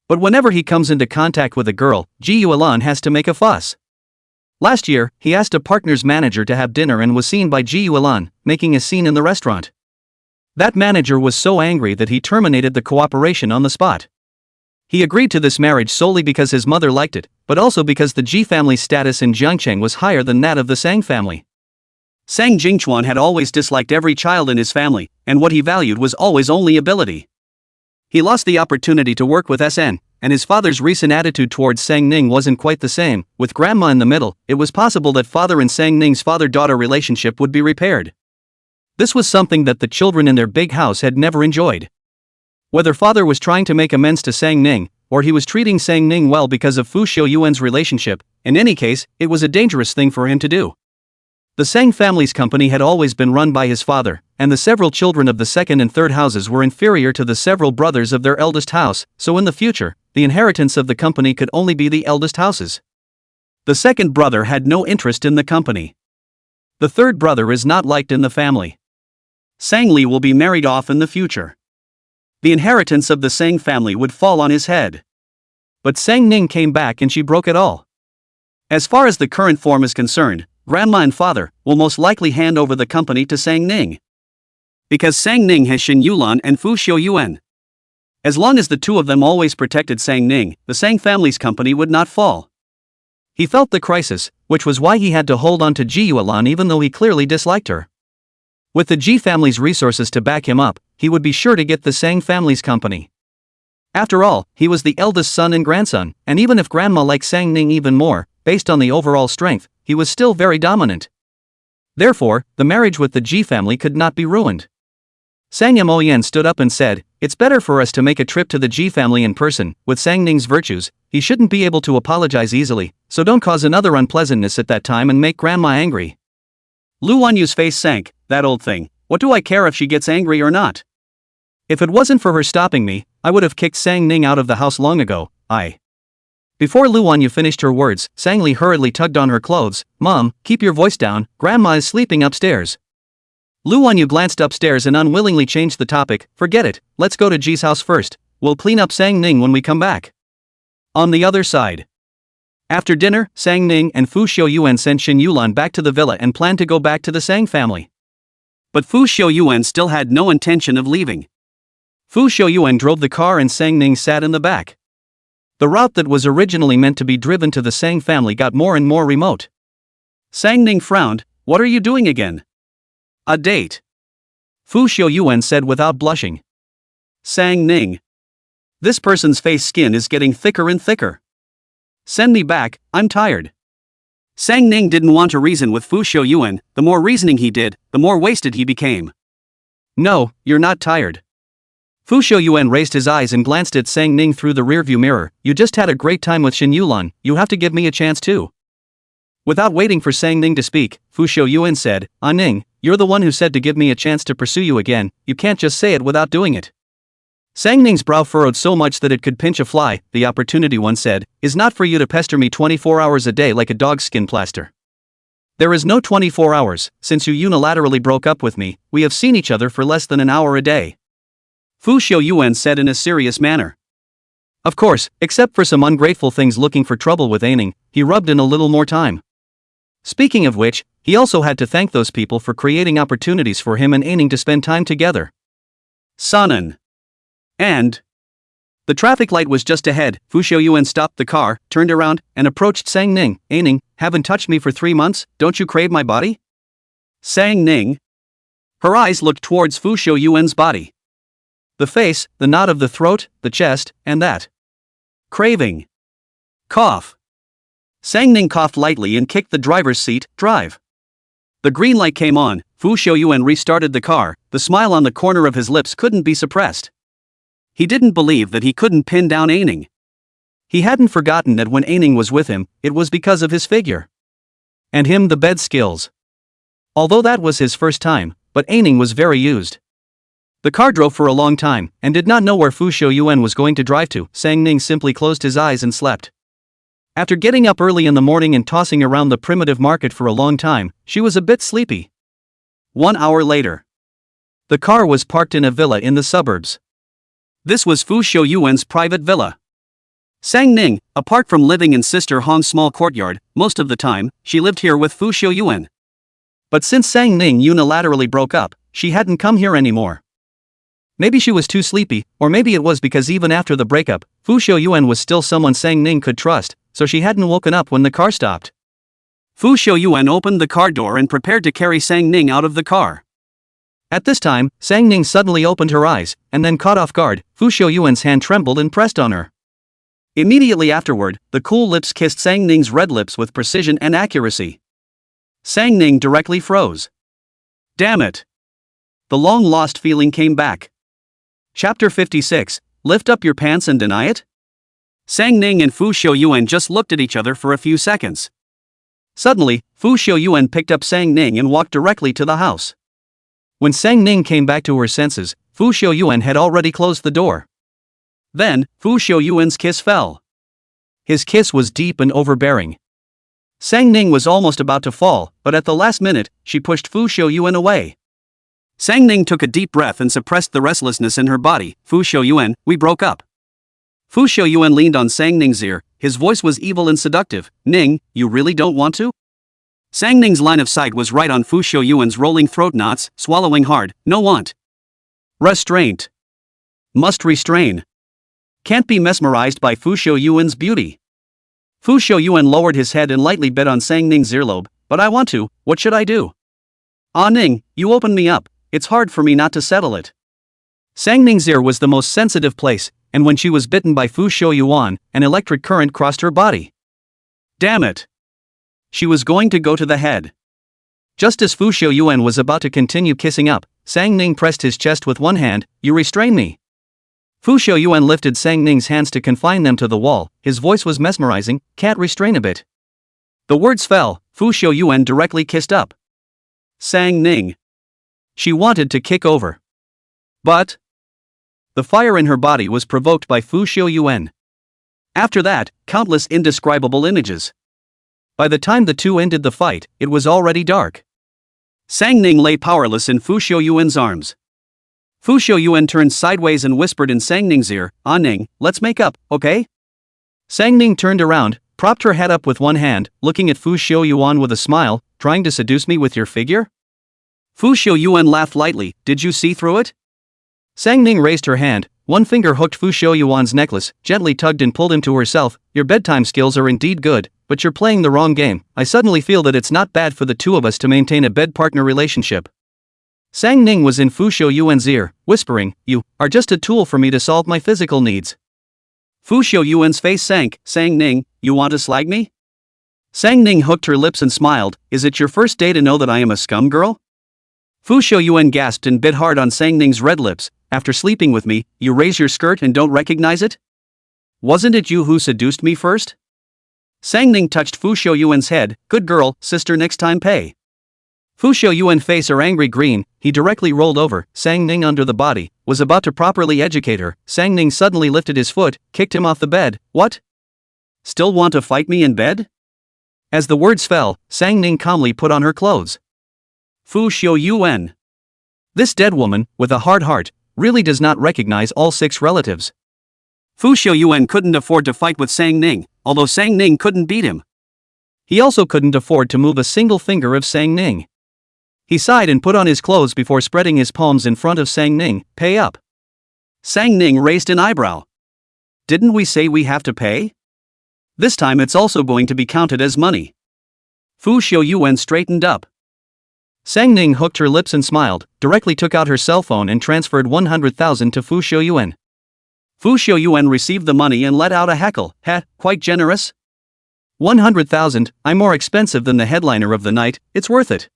But whenever he comes into contact with a girl, Ji Yuelan has to make a fuss. Last year, he asked a partner's manager to have dinner and was seen by Ji Yuelan, making a scene in the restaurant. That manager was so angry that he terminated the cooperation on the spot. He agreed to this marriage solely because his mother liked it, but also because the Ji family's status in Jiangcheng was higher than that of the Sang family. Sang Jingchuan had always disliked every child in his family, and what he valued was always only ability. He lost the opportunity to work with SN, and his father's recent attitude towards Sang Ning wasn't quite the same. With grandma in the middle, it was possible that father and Sang Ning's father-daughter relationship would be repaired. This was something that the children in their big house had never enjoyed. Whether father was trying to make amends to Sang Ning, or he was treating Sang Ning well because of Fu Xiuyuan's relationship, in any case, it was a dangerous thing for him to do. The Sang family's company had always been run by his father, and the several children of the second and third houses were inferior to the several brothers of their eldest house, so in the future, the inheritance of the company could only be the eldest houses. The second brother had no interest in the company. The third brother is not liked in the family. Sang Li will be married off in the future. The inheritance of the Sang family would fall on his head. But Sang Ning came back and she broke it all. As far as the current form is concerned, grandma and father will most likely hand over the company to Sang Ning. Because Sang Ning has Shin Yulan and Fu Xiuyuan. As long as the two of them always protected Sang Ning, the Sang family's company would not fall. He felt the crisis, which was why he had to hold on to Ji Yuelan even though he clearly disliked her. With the Ji family's resources to back him up, he would be sure to get the Sang family's company. After all, he was the eldest son and grandson, and even if grandma liked Sang Ning even more, based on the overall strength, he was still very dominant. Therefore, the marriage with the Ji family could not be ruined. Sang Moyen stood up and said, It's better for us to make a trip to the Ji family in person. With Sang Ning's virtues, he shouldn't be able to apologize easily, so don't cause another unpleasantness at that time and make grandma angry. Lu Wanyu's face sank. That old thing, what do I care if she gets angry or not? If it wasn't for her stopping me, I would have kicked Sang Ning out of the house long ago. Before Lu Wanyu finished her words, Sang Li hurriedly tugged on her clothes. Mom, keep your voice down, grandma is sleeping upstairs. Lu Wanyu glanced upstairs and unwillingly changed the topic. Forget it, let's go to Ji's house first. We'll clean up Sang Ning when we come back. On the other side. After dinner, Sang Ning and Fu Xiuyuan sent Shin Yulan back to the villa and planned to go back to the Sang family. But Fu Xiuyuan still had no intention of leaving. Fu Xiuyuan drove the car and Sang Ning sat in the back. The route that was originally meant to be driven to the Sang family got more and more remote. Sang Ning frowned. What are you doing again? A date. Fu Xiuyuan said without blushing. Sang Ning. This person's face skin is getting thicker and thicker. Send me back, I'm tired. Sang Ning didn't want to reason with Fu Xiuyuan. The more reasoning he did, the more wasted he became. No, you're not tired. Fu Xiuyuan raised his eyes and glanced at Sang Ning through the rearview mirror. You just had a great time with Xin Yulan, you have to give me a chance too. Without waiting for Sang Ning to speak, Fu Xiuyuan said, Ah Ning, you're the one who said to give me a chance to pursue you again, you can't just say it without doing it. Sang Ning's brow furrowed so much that it could pinch a fly. The opportunity, one said, is not for you to pester me 24 hours a day like a dog's skin plaster. There is no 24 hours, since you unilaterally broke up with me, we have seen each other for less than an hour a day. Fu Xiuyuan said in a serious manner. Of course, except for some ungrateful things looking for trouble with Aining, he rubbed in a little more time. Speaking of which, he also had to thank those people for creating opportunities for him and Aining to spend time together. Sanan. And the traffic light was just ahead. Fu Xiuyuan stopped the car, turned around, and approached Sang Ning. Aining, haven't touched me for 3 months, don't you crave my body? Sang Ning. Her eyes looked towards Fu Xiuyuan's body. The face, the knot of the throat, the chest, and that craving. Cough. Sang Ning coughed lightly and kicked the driver's seat. Drive. The green light came on. Fu Xiuyuan restarted the car. The smile on the corner of his lips couldn't be suppressed. He didn't believe that he couldn't pin down Aining. He hadn't forgotten that when Aining was with him, it was because of his figure. And him the bed skills. Although that was his first time, but Aining was very used. The car drove for a long time, and did not know where Fu Xiuyuan was going to drive to. Sang Ning simply closed his eyes and slept. After getting up early in the morning and tossing around the primitive market for a long time, she was a bit sleepy. 1 hour later. The car was parked in a villa in the suburbs. This was Fu Xiuyuan's private villa. Sang Ning, apart from living in Sister Hong's small courtyard, most of the time, she lived here with Fu Xiuyuan. But since Sang Ning unilaterally broke up, she hadn't come here anymore. Maybe she was too sleepy, or maybe it was because even after the breakup, Fu Xiuyuan was still someone Sang Ning could trust, so she hadn't woken up when the car stopped. Fu Xiuyuan opened the car door and prepared to carry Sang Ning out of the car. At this time, Sang Ning suddenly opened her eyes, and then caught off guard. Fu Xiuyuan's hand trembled and pressed on her. Immediately afterward, the cool lips kissed Sang Ning's red lips with precision and accuracy. Sang Ning directly froze. Damn it! The long-lost feeling came back. Chapter 56, Lift Up Your Pants and Deny It? Sang Ning and Fu Xiuyuan just looked at each other for a few seconds. Suddenly, Fu Xiuyuan picked up Sang Ning and walked directly to the house. When Sang Ning came back to her senses, Fu Xiuyuan had already closed the door. Then, Fu Xiuyuan's kiss fell. His kiss was deep and overbearing. Sang Ning was almost about to fall, but at the last minute, she pushed Fu Xiuyuan away. Sang Ning took a deep breath and suppressed the restlessness in her body. Fu Xiuyuan, we broke up. Fu Xiuyuan leaned on Sang Ning's ear. His voice was evil and seductive. Ning, you really don't want to? Sang Ning's line of sight was right on Fu Xiuyuan's rolling throat knots, swallowing hard. No want. Restraint. Must restrain. Can't be mesmerized by Fu Xiuyuan's beauty. Fu Xiuyuan lowered his head and lightly bit on Sang Ning's earlobe. But I want to, what should I do? Ah Ning, you opened me up, it's hard for me not to settle it. Sang Ning's ear was the most sensitive place, and when she was bitten by Fu Xiuyuan, an electric current crossed her body. Damn it! She was going to go to the head. Just as Fu Xiuyuan was about to continue kissing up, Sang Ning pressed his chest with one hand. You restrain me. Fu Xiuyuan lifted Sang Ning's hands to confine them to the wall. His voice was mesmerizing. Can't restrain a bit. The words fell. Fu Xiuyuan directly kissed up Sang Ning. She wanted to kick over. But the fire in her body was provoked by Fu Xiuyuan. After that, countless indescribable images. By the time the two ended the fight, it was already dark. Sang Ning lay powerless in Fu Xiuyuan's arms. Fu Xiuyuan turned sideways and whispered in Sang Ning's ear, Ah Ning, let's make up, okay? Sang Ning turned around, propped her head up with one hand, looking at Fu Xiuyuan with a smile. Trying to seduce me with your figure? Fu Xiuyuan laughed lightly. Did you see through it? Sang Ning raised her hand, one finger hooked Fu Xiuyuan's necklace, gently tugged and pulled him to herself. Your bedtime skills are indeed good, but you're playing the wrong game. I suddenly feel that it's not bad for the two of us to maintain a bed partner relationship. Sang Ning was in Fu Xiuyuan's ear, whispering, "You are just a tool for me to solve my physical needs." Fu Xiuyuan's face sank. "Sang Ning, you want to slag me?" Sang Ning hooked her lips and smiled. "Is it your first day to know that I am a scum girl?" Fu Xiuyuan gasped and bit hard on Sang Ning's red lips. "After sleeping with me, you raise your skirt and don't recognize it? Wasn't it you who seduced me first?" Sang Ning touched Fu Xiuyuan's head. "Good girl, sister, next time pay." Fu Xiuyuan face her angry green, he directly rolled over Sang Ning under the body, was about to properly educate her. Sang Ning suddenly lifted his foot, kicked him off the bed. "What? Still want to fight me in bed?" As the words fell, Sang Ning calmly put on her clothes. Fu Xiuyuan. This dead woman, with a hard heart, really does not recognize all 6 relatives. Fu Xiuyuan couldn't afford to fight with Sang Ning, although Sang Ning couldn't beat him. He also couldn't afford to move a single finger of Sang Ning. He sighed and put on his clothes before spreading his palms in front of Sang Ning. "Pay up." Sang Ning raised an eyebrow. "Didn't we say we have to pay? This time it's also going to be counted as money." Fu Xiuyuan straightened up. Sang Ning hooked her lips and smiled, directly took out her cell phone and transferred 100,000 to Fu Xiuyuan. Fu Xiuyuan received the money and let out a heckle. Quite generous? 100,000, I'm more expensive than the headliner of the night, it's worth it."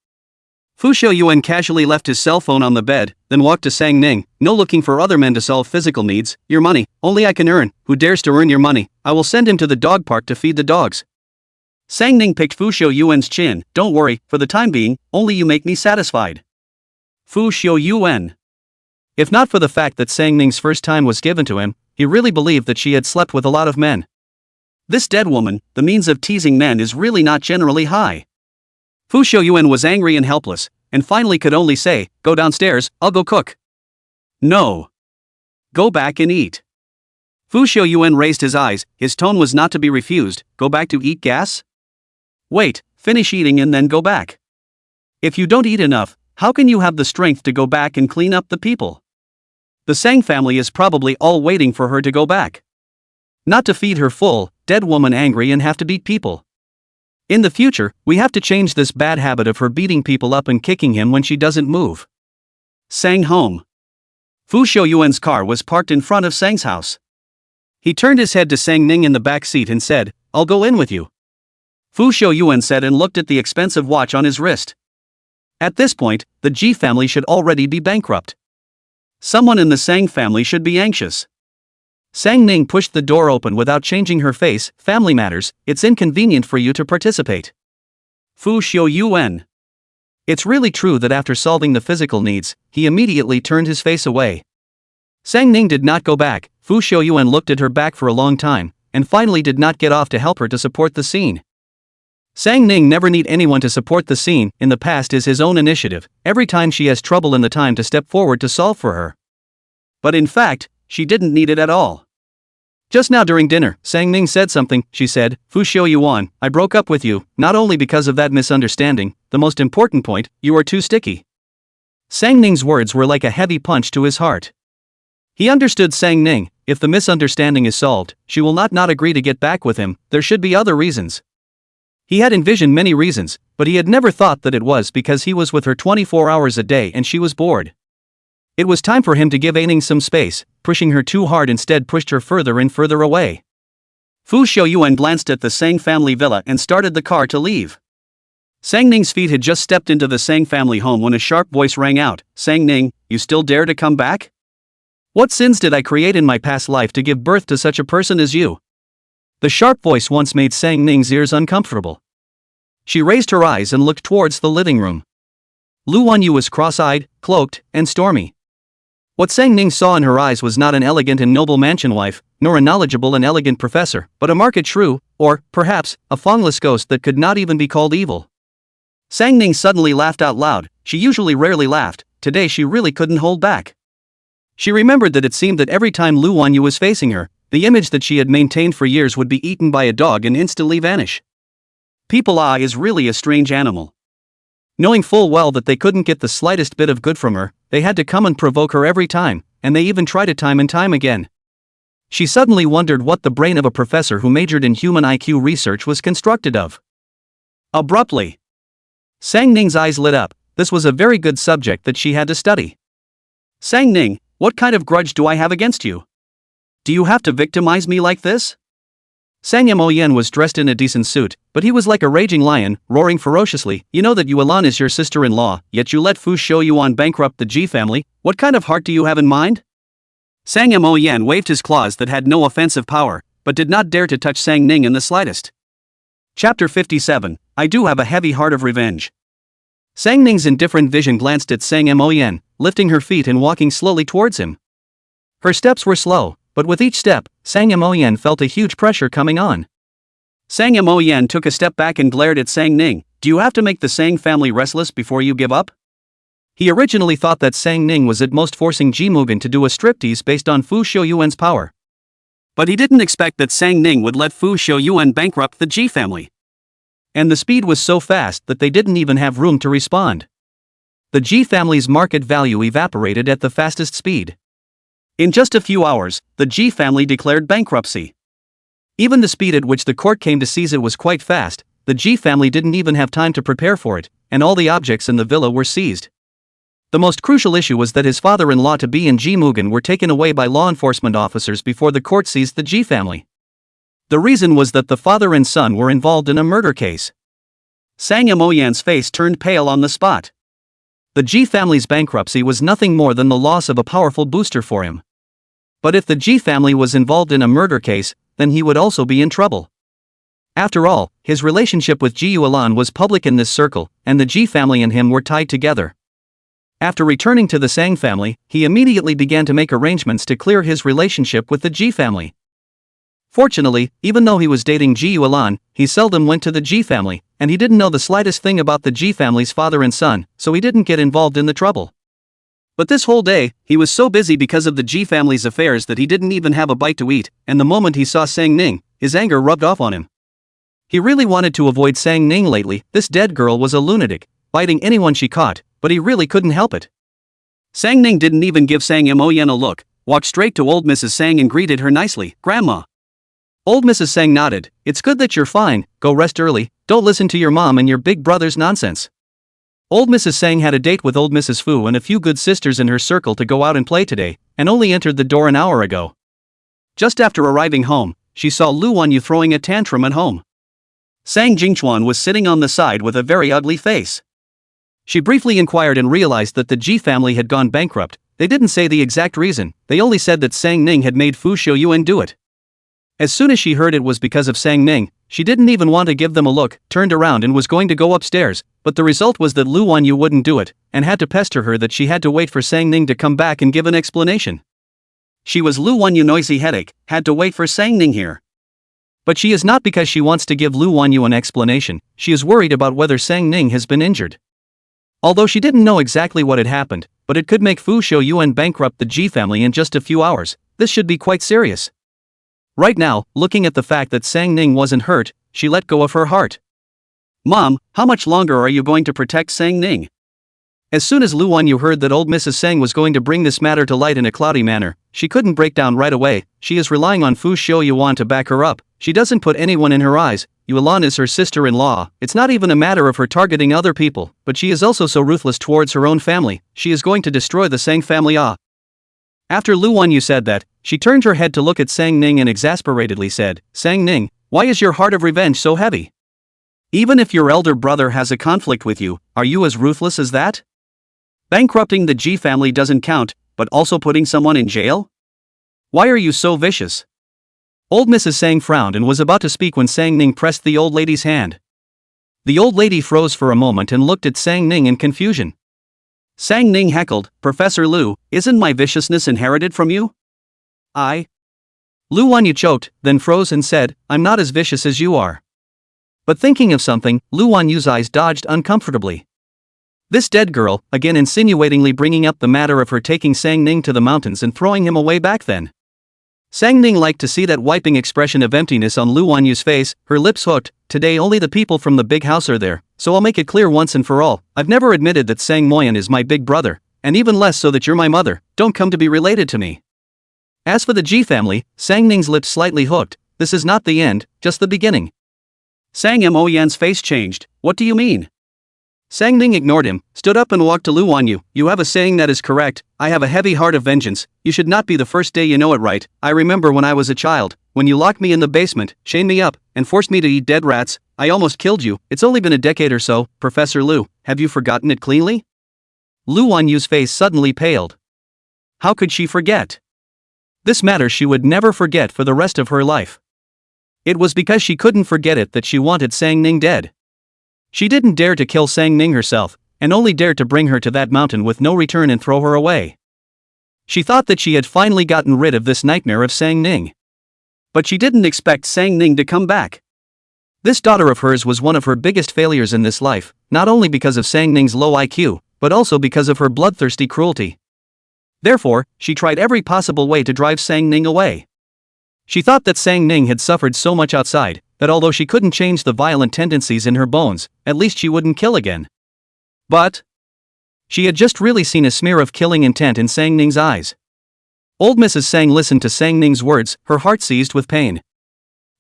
Fu Xiuyuan casually left his cell phone on the bed, then walked to Sang Ning. "No looking for other men to solve physical needs, your money, only I can earn. Who dares to earn your money? I will send him to the dog park to feed the dogs." Sang Ning picked Fu Xiuyuan's chin. "Don't worry, for the time being, only you make me satisfied." Fu Xiuyuan. If not for the fact that Sang Ning's first time was given to him, he really believed that she had slept with a lot of men. This dead woman, the means of teasing men is really not generally high. Fu Xiuyuan was angry and helpless, and finally could only say, "Go downstairs, I'll go cook." "No. Go back and eat." Fu Xiuyuan raised his eyes, his tone was not to be refused. "Go back to eat gas? Wait, finish eating and then go back. If you don't eat enough, how can you have the strength to go back and clean up the people? The Sang family is probably all waiting for her to go back. Not to feed her full, dead woman angry and have to beat people. In the future, we have to change this bad habit of her beating people up and kicking him when she doesn't move." Sang home. Fu Xiuyuan's car was parked in front of Sang's house. He turned his head to Sang Ning in the back seat and said, "I'll go in with you." Fu Xiuyuan said and looked at the expensive watch on his wrist. At this point, the Ji family should already be bankrupt. Someone in the Sang family should be anxious. Sang Ning pushed the door open without changing her face. "Family matters, it's inconvenient for you to participate." Fu Xiuyuan. It's really true that after solving the physical needs, he immediately turned his face away. Sang Ning did not go back. Fu Xiuyuan looked at her back for a long time, and finally did not get off to help her to support the scene. Sang Ning never need anyone to support the scene, in the past is his own initiative, every time she has trouble in the time to step forward to solve for her. But in fact, she didn't need it at all. Just now during dinner, Sang Ning said something. She said, "Fu Xiuyuan, I broke up with you, not only because of that misunderstanding, the most important point, you are too sticky." Sang Ning's words were like a heavy punch to his heart. He understood Sang Ning, if the misunderstanding is solved, she will not agree to get back with him, there should be other reasons. He had envisioned many reasons, but he had never thought that it was because he was with her 24 hours a day and she was bored. It was time for him to give Aining some space. Pushing her too hard instead pushed her further and further away. Fu Xiuyuan glanced at the Sang family villa and started the car to leave. Sang Ning's feet had just stepped into the Sang family home when a sharp voice rang out. "Sang Ning, you still dare to come back? What sins did I create in my past life to give birth to such a person as you?" The sharp voice once made Sang Ning's ears uncomfortable. She raised her eyes and looked towards the living room. Lu Wanyu was cross-eyed, cloaked, and stormy. What Sang Ning saw in her eyes was not an elegant and noble mansion wife, nor a knowledgeable and elegant professor, but a market shrew, or, perhaps, a fangless ghost that could not even be called evil. Sang Ning suddenly laughed out loud. She usually rarely laughed, today she really couldn't hold back. She remembered that it seemed that every time Lu Wanyu was facing her, the image that she had maintained for years would be eaten by a dog and instantly vanish. People is really a strange animal. Knowing full well that they couldn't get the slightest bit of good from her, they had to come and provoke her every time, and they even tried it time and time again. She suddenly wondered what the brain of a professor who majored in human IQ research was constructed of. Abruptly, Sang Ning's eyes lit up. this was a very good subject that she had to study. Sang Ning, what kind of grudge do I have against you? Do you have to victimize me like this? Sang Moyen was dressed in a decent suit, but he was like a raging lion, roaring ferociously. You know that Yuelan is your sister-in-law, yet you let Fu Shouyuan bankrupt the Ji family. What kind of heart do you have in mind? Sang Moyen waved his claws that had no offensive power, but did not dare to touch Sang Ning in the slightest. Chapter 57, I do have a heavy heart of revenge. Sang Ning's indifferent vision glanced at Sang Moyen, lifting her feet and walking slowly towards him. Her steps were slow, but with each step, Sang Moyen felt a huge pressure coming on. Sang Moyen took a step back and glared at Sang Ning. Do you have to make the Sang family restless before you give up? He originally thought that Sang Ning was at most forcing Ji Mugen to do a striptease based on Fu Shouyuan's power. But he didn't expect that Sang Ning would let Fu Shouyuan bankrupt the Ji family. And the speed was so fast that they didn't even have room to respond. The Ji family's market value evaporated at the fastest speed. In just a few hours, the Ji family declared bankruptcy. Even the speed at which the court came to seize it was quite fast. The Ji family didn't even have time to prepare for it, and all the objects in the villa were seized. The most crucial issue was that his father-in-law-to-be and Ji Mugen were taken away by law enforcement officers before the court seized the Ji family. The reason was that the father and son were involved in a murder case. Sang Moyen's face turned pale on the spot. The Ji family's bankruptcy was nothing more than the loss of a powerful booster for him. But if the Ji family was involved in a murder case, then he would also be in trouble. After all, his relationship with Ji Yuelan was public in this circle, and the Ji family and him were tied together. After returning to the Sang family, he immediately began to make arrangements to clear his relationship with the Ji family. Fortunately, even though he was dating Ji Yuelan, he seldom went to the Ji family, and he didn't know the slightest thing about the Ji family's father and son, so he didn't get involved in the trouble. But this whole day, he was so busy because of the Ji family's affairs that he didn't even have a bite to eat, and the moment he saw Sang Ning, his anger rubbed off on him. He really wanted to avoid Sang Ning lately. This dead girl was a lunatic, biting anyone she caught, but he really couldn't help it. Sang Ning didn't even give Sang Moyen a look, walked straight to old Mrs. Sang and greeted her nicely. Grandma. Old Mrs. Sang nodded. It's good that you're fine, go rest early, don't listen to your mom and your big brother's nonsense. Old Mrs. Sang had a date with old Mrs. Fu and a few good sisters in her circle to go out and play today, and only entered the door an hour ago. Just after arriving home, she saw Lu Wanyu throwing a tantrum at home. Sang Jingchuan was sitting on the side with a very ugly face. She briefly inquired and realized that the Ji family had gone bankrupt. They didn't say the exact reason, they only said that Sang Ning had made Fu Shouyuan do it. As soon as she heard it was because of Sang Ning, she didn't even want to give them a look, turned around and was going to go upstairs, but the result was that Lu Wanyu wouldn't do it, and had to pester her that she had to wait for Sang Ning to come back and give an explanation. She was Lu Wanyu noisy headache, had to wait for Sang Ning here. But she is not because she wants to give Lu Wanyu an explanation, she is worried about whether Sang Ning has been injured. Although she didn't know exactly what had happened, but it could make Fu Shouyuan bankrupt the Ji family in just a few hours, this should be quite serious. Right now, looking at the fact that Sang Ning wasn't hurt, she let go of her heart. Mom, how much longer are you going to protect Sang Ning? As soon as Lu Wanyu heard that old Mrs. Sang was going to bring this matter to light in a cloudy manner, she couldn't break down right away. She is relying on Fu Shouyuan to back her up. She doesn't put anyone in her eyes. Yuelan is her sister-in-law. It's not even a matter of her targeting other people, but she is also so ruthless towards her own family. She is going to destroy the Sang family. After Lu Wanyu said that, she turned her head to look at Sang Ning and exasperatedly said, Sang Ning, why is your heart of revenge so heavy? Even if your elder brother has a conflict with you, are you as ruthless as that? Bankrupting the Ji family doesn't count, but also putting someone in jail? Why are you so vicious? Old Mrs. Sang frowned and was about to speak when Sang Ning pressed the old lady's hand. The old lady froze for a moment and looked at Sang Ning in confusion. Sang Ning heckled, Professor Lu, isn't my viciousness inherited from you? Lu Wanyu choked, then froze and said, I'm not as vicious as you are. But thinking of something, Lu Wanyu's eyes dodged uncomfortably. This dead girl, again insinuatingly bringing up the matter of her taking Sang Ning to the mountains and throwing him away back then. Sang Ning liked to see that wiping expression of emptiness on Lu Wanyu's face, her lips hooked. Today only the people from the big house are there, so I'll make it clear once and for all, I've never admitted that Sang Moyen is my big brother, and even less so that you're my mother, don't come to be related to me. As for the Ji family, Sang Ning's lips slightly hooked, this is not the end, just the beginning. Sang Moyen's face changed, what do you mean? Sang Ning ignored him, stood up and walked to Lu Wanyu. You have a saying that is correct, I have a heavy heart of vengeance, you should not be the first day you know it right. I remember when I was a child, when you locked me in the basement, chained me up, and forced me to eat dead rats, I almost killed you. It's only been a decade or so, Professor Lu, have you forgotten it cleanly? Lu Wanyu's face suddenly paled. How could she forget? This matter she would never forget for the rest of her life. It was because she couldn't forget it that she wanted Sang Ning dead. She didn't dare to kill Sang Ning herself, and only dared to bring her to that mountain with no return and throw her away. She thought that she had finally gotten rid of this nightmare of Sang Ning. But she didn't expect Sang Ning to come back. This daughter of hers was one of her biggest failures in this life, not only because of Sang Ning's low IQ, but also because of her bloodthirsty cruelty. Therefore, she tried every possible way to drive Sang Ning away. She thought that Sang Ning had suffered so much outside, that although she couldn't change the violent tendencies in her bones, at least she wouldn't kill again. But she had just really seen a smear of killing intent in Sang Ning's eyes. Old Mrs. Sang listened to Sang Ning's words, her heart seized with pain.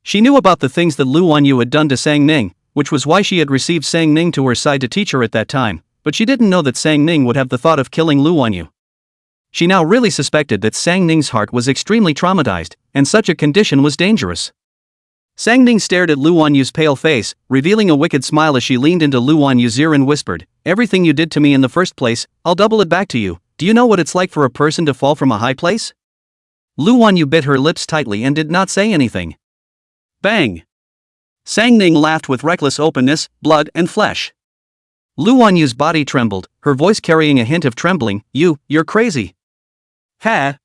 She knew about the things that Lu Wanyu had done to Sang Ning, which was why she had received Sang Ning to her side to teach her at that time, but she didn't know that Sang Ning would have the thought of killing Lu Wanyu. She now really suspected that Sang Ning's heart was extremely traumatized, and such a condition was dangerous. Sang Ning stared at Lu Wanyu's pale face, revealing a wicked smile as she leaned into Lu Wanyu's ear and whispered, "Everything you did to me in the first place, I'll double it back to you. Do you know what it's like for a person to fall from a high place?" Lu Wanyu bit her lips tightly and did not say anything. Bang! Sang Ning laughed with reckless openness, blood and flesh. Lu Wanyu's body trembled, her voice carrying a hint of trembling. You're crazy. Ha!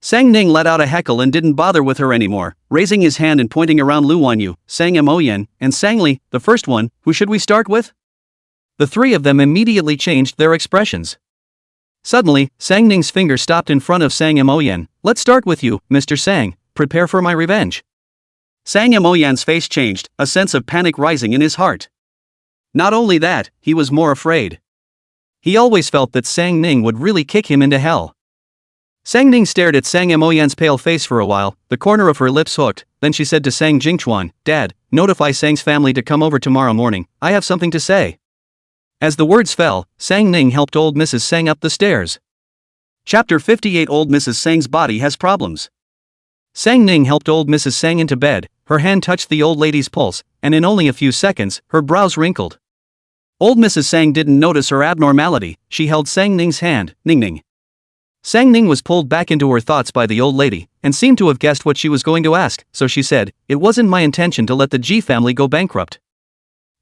Sang Ning let out a heckle and didn't bother with her anymore, raising his hand and pointing around Lu Wanyu, Sang Moyen, and Sang Li, the first one. Who should we start with? The three of them immediately changed their expressions. Suddenly, Sang Ning's finger stopped in front of Sang Moyen. Let's start with you, Mr. Sang, prepare for my revenge. Sang Moyen's face changed, a sense of panic rising in his heart. Not only that, he was more afraid. He always felt that Sang Ning would really kick him into hell. Sang Ning stared at Sang Moyen's pale face for a while, the corner of her lips hooked, then she said to Sang Jingchuan, Dad, notify Sang's family to come over tomorrow morning, I have something to say. As the words fell, Sang Ning helped old Mrs. Sang up the stairs. Chapter 58 Old Mrs. Sang's body has problems. Sang Ning helped old Mrs. Sang into bed, her hand touched the old lady's pulse, and in only a few seconds, her brows wrinkled. Old Mrs. Sang didn't notice her abnormality, she held Sang Ning's hand, Ning. Sang Ning was pulled back into her thoughts by the old lady, and seemed to have guessed what she was going to ask, so she said, It wasn't my intention to let the Ji family go bankrupt.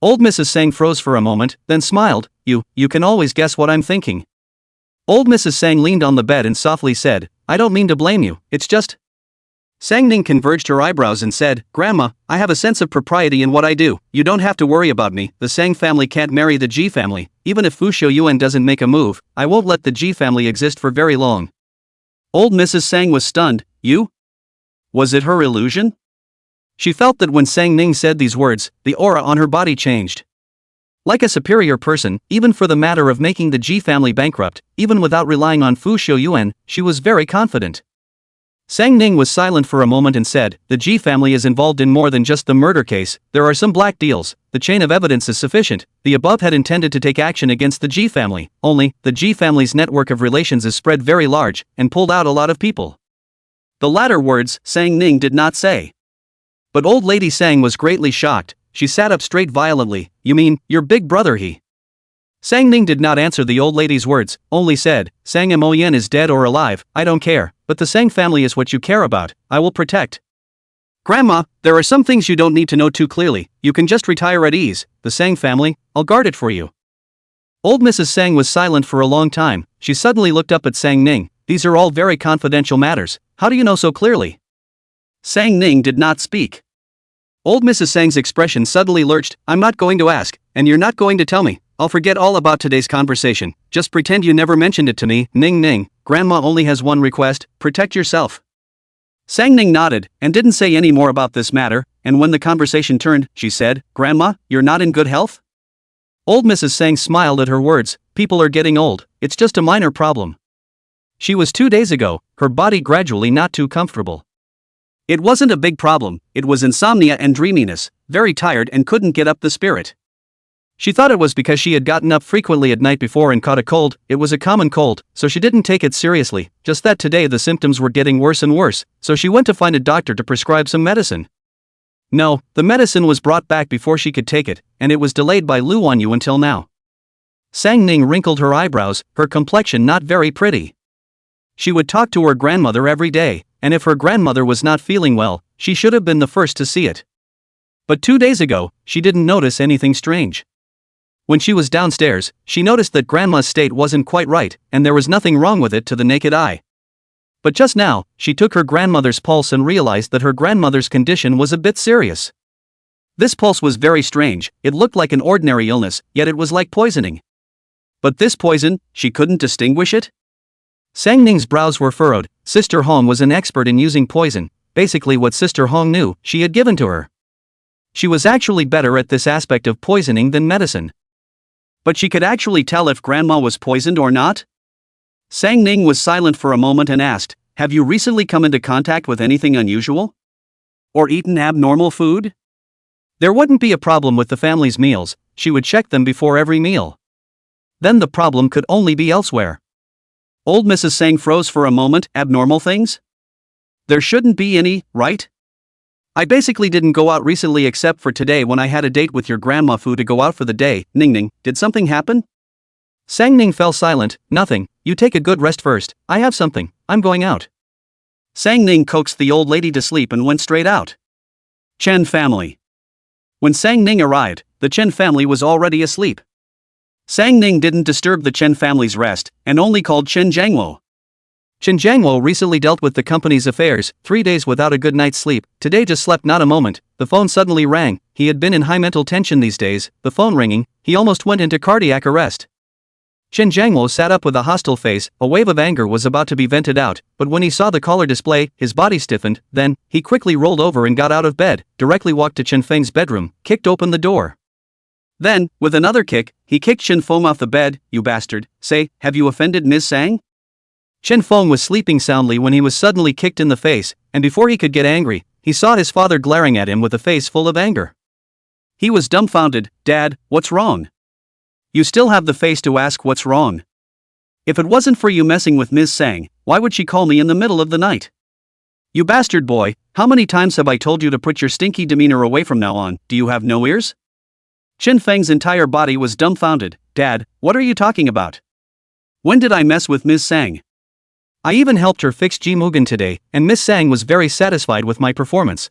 Old Mrs. Sang froze for a moment, then smiled, You can always guess what I'm thinking. Old Mrs. Sang leaned on the bed and softly said, I don't mean to blame you, it's just. Sang Ning converged her eyebrows and said, Grandma, I have a sense of propriety in what I do, you don't have to worry about me, the Sang family can't marry the Ji family, even if Fu Shouyuan doesn't make a move, I won't let the Ji family exist for very long. Old Mrs. Sang was stunned, You? Was it her illusion? She felt that when Sang Ning said these words, the aura on her body changed. Like a superior person, even for the matter of making the Ji family bankrupt, even without relying on Fu Shouyuan, she was very confident. Sang Ning was silent for a moment and said, The Ji family is involved in more than just the murder case, there are some black deals, the chain of evidence is sufficient, the above had intended to take action against the Ji family, only, the Ji family's network of relations is spread very large, and pulled out a lot of people. The latter words, Sang Ning did not say. But old lady Sang was greatly shocked, she sat up straight violently, You mean, your big brother he? Sang Ning did not answer the old lady's words, only said, Sang Moyen is dead or alive, I don't care, but the Sang family is what you care about, I will protect. Grandma, there are some things you don't need to know too clearly, you can just retire at ease, the Sang family, I'll guard it for you. Old Mrs. Sang was silent for a long time, she suddenly looked up at Sang Ning, These are all very confidential matters, how do you know so clearly? Sang Ning did not speak. Old Mrs. Sang's expression suddenly lurched, I'm not going to ask, and you're not going to tell me. I'll forget all about today's conversation, just pretend you never mentioned it to me, Ning, Grandma only has one request, protect yourself. Sang Ning nodded, and didn't say any more about this matter, and when the conversation turned, she said, Grandma, you're not in good health? Old Mrs. Sang smiled at her words, people are getting old, it's just a minor problem. She was 2 days ago, her body gradually not too comfortable. It wasn't a big problem, it was insomnia and dreaminess, very tired and couldn't get up the spirit. She thought it was because she had gotten up frequently at night before and caught a cold. It was a common cold, so she didn't take it seriously, just that today the symptoms were getting worse and worse, so she went to find a doctor to prescribe some medicine. No, the medicine was brought back before she could take it, and it was delayed by Lu Wanyu until now. Sang Ning wrinkled her eyebrows, her complexion not very pretty. She would talk to her grandmother every day, and if her grandmother was not feeling well, she should have been the first to see it. But 2 days ago, she didn't notice anything strange. When she was downstairs, she noticed that Grandma's state wasn't quite right, and there was nothing wrong with it to the naked eye. But just now, she took her grandmother's pulse and realized that her grandmother's condition was a bit serious. This pulse was very strange, it looked like an ordinary illness, yet it was like poisoning. But this poison, she couldn't distinguish it? Sang Ning's brows were furrowed. Sister Hong was an expert in using poison, basically what Sister Hong knew, she had given to her. She was actually better at this aspect of poisoning than medicine. But she could actually tell if Grandma was poisoned or not? Sang Ning was silent for a moment and asked, "Have you recently come into contact with anything unusual? Or eaten abnormal food?" There wouldn't be a problem with the family's meals, she would check them before every meal. Then the problem could only be elsewhere. Old Mrs. Sang froze for a moment. Abnormal things? There shouldn't be any, right? I basically didn't go out recently except for today when I had a date with your grandma Fu to go out for the day. Ning, did something happen? Sang Ning fell silent. Nothing, you take a good rest first, I have something, I'm going out. Sang Ning coaxed the old lady to sleep and went straight out. Chen family. When Sang Ning arrived, the Chen family was already asleep. Sang Ning didn't disturb the Chen family's rest, and only called Chen Jiangwo. Chen Jiangwo recently dealt with the company's affairs, 3 days without a good night's sleep, today just slept not a moment. The phone suddenly rang, he had been in high mental tension these days, the phone ringing, he almost went into cardiac arrest. Chen Jiangwo sat up with a hostile face, a wave of anger was about to be vented out, but when he saw the caller display, his body stiffened, then, he quickly rolled over and got out of bed, directly walked to Chen Feng's bedroom, kicked open the door. Then, with another kick, he kicked Chen Feng off the bed. "You bastard, say, have you offended Ms. Sang?" Chen Feng was sleeping soundly when he was suddenly kicked in the face, and before he could get angry, he saw his father glaring at him with a face full of anger. He was dumbfounded. "Dad, what's wrong?" "You still have the face to ask what's wrong. If it wasn't for you messing with Ms. Sang, why would she call me in the middle of the night? You bastard boy, how many times have I told you to put your stinky demeanor away from now on, do you have no ears?" Chen Feng's entire body was dumbfounded. "Dad, what are you talking about? When did I mess with Ms. Sang? I even helped her fix Ji Mugen today, and Miss Sang was very satisfied with my performance."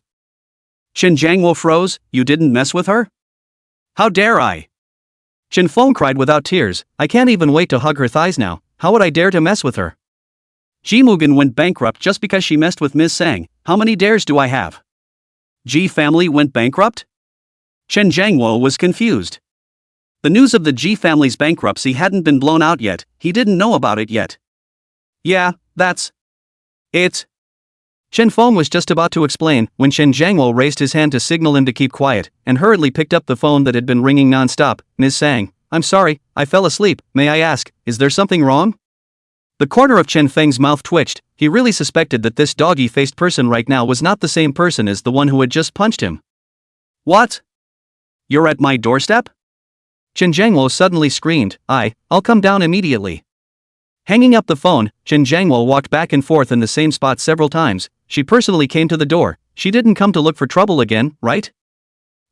Chen Jiangwo froze. "You didn't mess with her? How dare I?" Chen Feng cried without tears. "I can't even wait to hug her thighs now, how would I dare to mess with her? Ji Mugen went bankrupt just because she messed with Ms. Sang, how many dares do I have? Ji family went bankrupt? Chen Jiangwo was confused. The news of the Ji family's bankruptcy hadn't been blown out yet, he didn't know about it yet. "Yeah, that's it." Chen Feng was just about to explain when Chen Jiangwo raised his hand to signal him to keep quiet, and hurriedly picked up the phone that had been ringing non-stop. "Ms. Sang, I'm sorry, I fell asleep, may I ask, is there something wrong?" The corner of Chen Feng's mouth twitched, he really suspected that this doggy-faced person right now was not the same person as the one who had just punched him. "What? You're at my doorstep?" Chen Jiangwo suddenly screamed. I'll come down immediately." Hanging up the phone, Chen Jiangwo walked back and forth in the same spot several times. She personally came to the door, she didn't come to look for trouble again, right?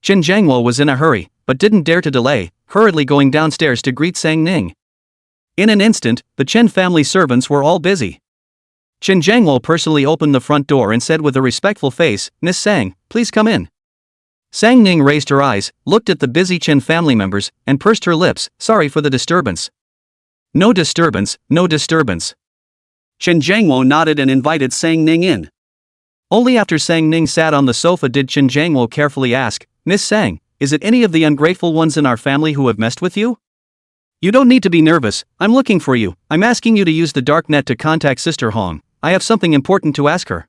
Chen Jiangwo was in a hurry, but didn't dare to delay, hurriedly going downstairs to greet Sang Ning. In an instant, the Chen family servants were all busy. Chen Jiangwo personally opened the front door and said with a respectful face, "Miss Sang, please come in." Sang Ning raised her eyes, looked at the busy Chen family members, and pursed her lips. "Sorry for the disturbance." "No disturbance, no disturbance." Chen Jiangwo nodded and invited Sang Ning in. Only after Sang Ning sat on the sofa did Chen Jiangwo carefully ask, "Miss Sang, is it any of the ungrateful ones in our family who have messed with you? You don't need to be nervous, I'm looking for you, I'm asking you to use the dark net to contact Sister Hong, I have something important to ask her."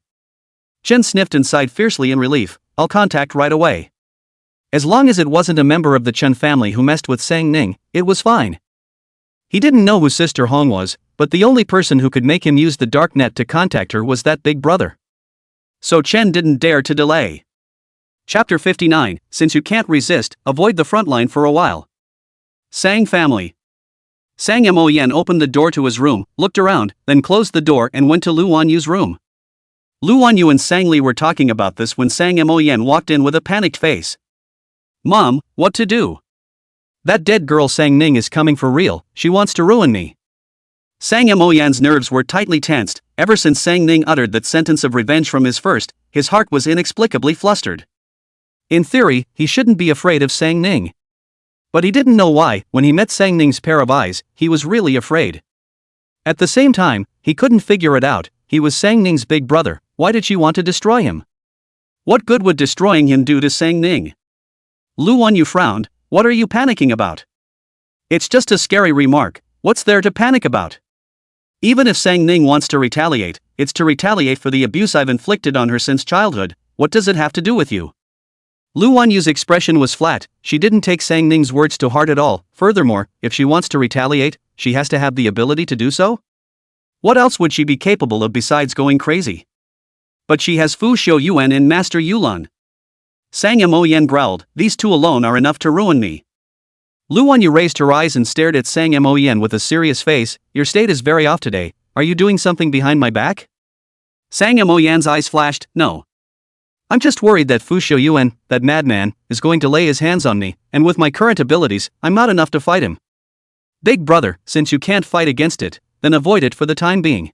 Chen sniffed and sighed fiercely in relief. "I'll contact right away." As long as it wasn't a member of the Chen family who messed with Sang Ning, it was fine. He didn't know who Sister Hong was, but the only person who could make him use the dark net to contact her was that big brother. So Chen didn't dare to delay. Chapter 59, Since you can't resist, avoid the front line for a while. Sang family. Sang Moyen opened the door to his room, looked around, then closed the door and went to Lu Wanyu's room. Lu Wanyu and Sang Li were talking about this when Sang Moyen walked in with a panicked face. Mom, what to do? That dead girl Sang Ning is coming for real, she wants to ruin me. Sang Moyen's nerves were tightly tensed. Ever since Sang Ning uttered that sentence of revenge from his heart was inexplicably flustered. In theory, he shouldn't be afraid of Sang Ning. But he didn't know why. When he met Sang Ning's pair of eyes, he was really afraid. At the same time, he couldn't figure it out. He was Sang Ning's big brother. Why did she want to destroy him? What good would destroying him do to Sang Ning? Lu Wanyu frowned. What are you panicking about? It's just a scary remark. What's there to panic about? Even if Sang Ning wants to retaliate, it's to retaliate for the abuse I've inflicted on her since childhood. What does it have to do with you? Lu Wanyu's expression was flat. She didn't take Sang Ning's words to heart at all. Furthermore, if she wants to retaliate, she has to have the ability to do so? What else would she be capable of besides going crazy? But she has Fu Xiuyuan and Master Yulan. Sang Moyen growled, these two alone are enough to ruin me. Lu Wanyu raised her eyes and stared at Sang Moyen with a serious face. Your state is very off today. Are you doing something behind my back? Sang Moyen's eyes flashed, no. I'm just worried that Fu Xiuyuan, that madman, is going to lay his hands on me, and with my current abilities, I'm not enough to fight him. Big brother, since you can't fight against it, then avoid it for the time being.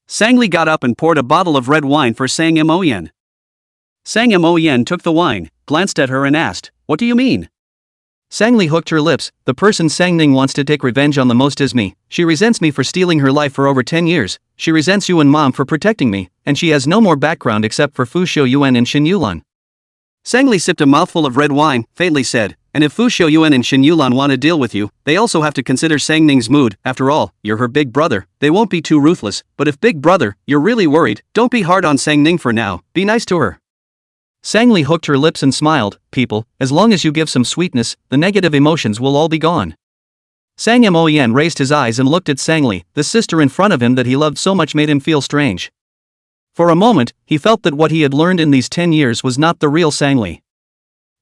Sang Li got up and poured a bottle of red wine for Sang Moyen. Sang Moyen took the wine, glanced at her and asked, what do you mean? Sang Li hooked her lips. The person Sang Ning wants to take revenge on the most is me. She resents me for stealing her life for over 10 years. She resents you and Mom for protecting me, and she has no more background except for Fu Xiuyuan and Shin Yulan. Sang Li sipped a mouthful of red wine, faintly said, and if Fu Xiuyuan and Shin Yulan want to deal with you, they also have to consider Sang Ning's mood. After all, you're her big brother. They won't be too ruthless, but if big brother, you're really worried, don't be hard on Sang Ning for now, be nice to her. Sang Li hooked her lips and smiled. People, as long as you give some sweetness, the negative emotions will all be gone. Sang Moyen raised his eyes and looked at Sang Li. The sister in front of him that he loved so much made him feel strange. For a moment, he felt that what he had learned in these 10 years was not the real Sang Li.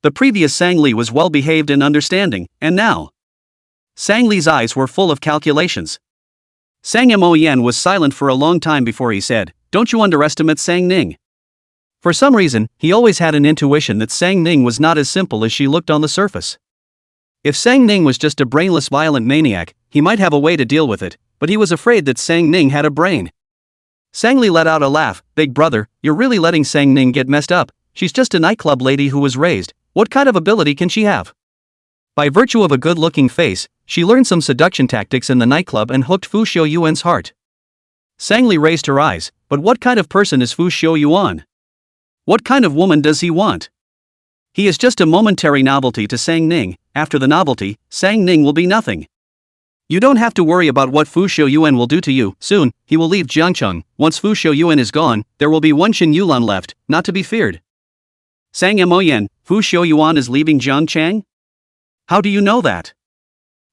The previous Sang Li was well behaved and understanding, and now Sang Li's eyes were full of calculations. Sang Moyen was silent for a long time before he said, don't you underestimate Sang Ning. For some reason, he always had an intuition that Sang Ning was not as simple as she looked on the surface. If Sang Ning was just a brainless violent maniac, he might have a way to deal with it, but he was afraid that Sang Ning had a brain. Sang Li let out a laugh. Big brother, you're really letting Sang Ning get messed up. She's just a nightclub lady who was raised. What kind of ability can she have? By virtue of a good-looking face, she learned some seduction tactics in the nightclub and hooked Fu Xiuyuan's heart. Sang Li raised her eyes. But what kind of person is Fu Xiuyuan? What kind of woman does he want? He is just a momentary novelty to Sang Ning. After the novelty, Sang Ning will be nothing. You don't have to worry about what Fu Xiuyuan will do to you. Soon, he will leave Jiangcheng. Once Fu Xiuyuan is gone, there will be one Shin Yulan left, not to be feared. Sang Moyen, Fu Xiuyuan is leaving Jiangcheng? How do you know that?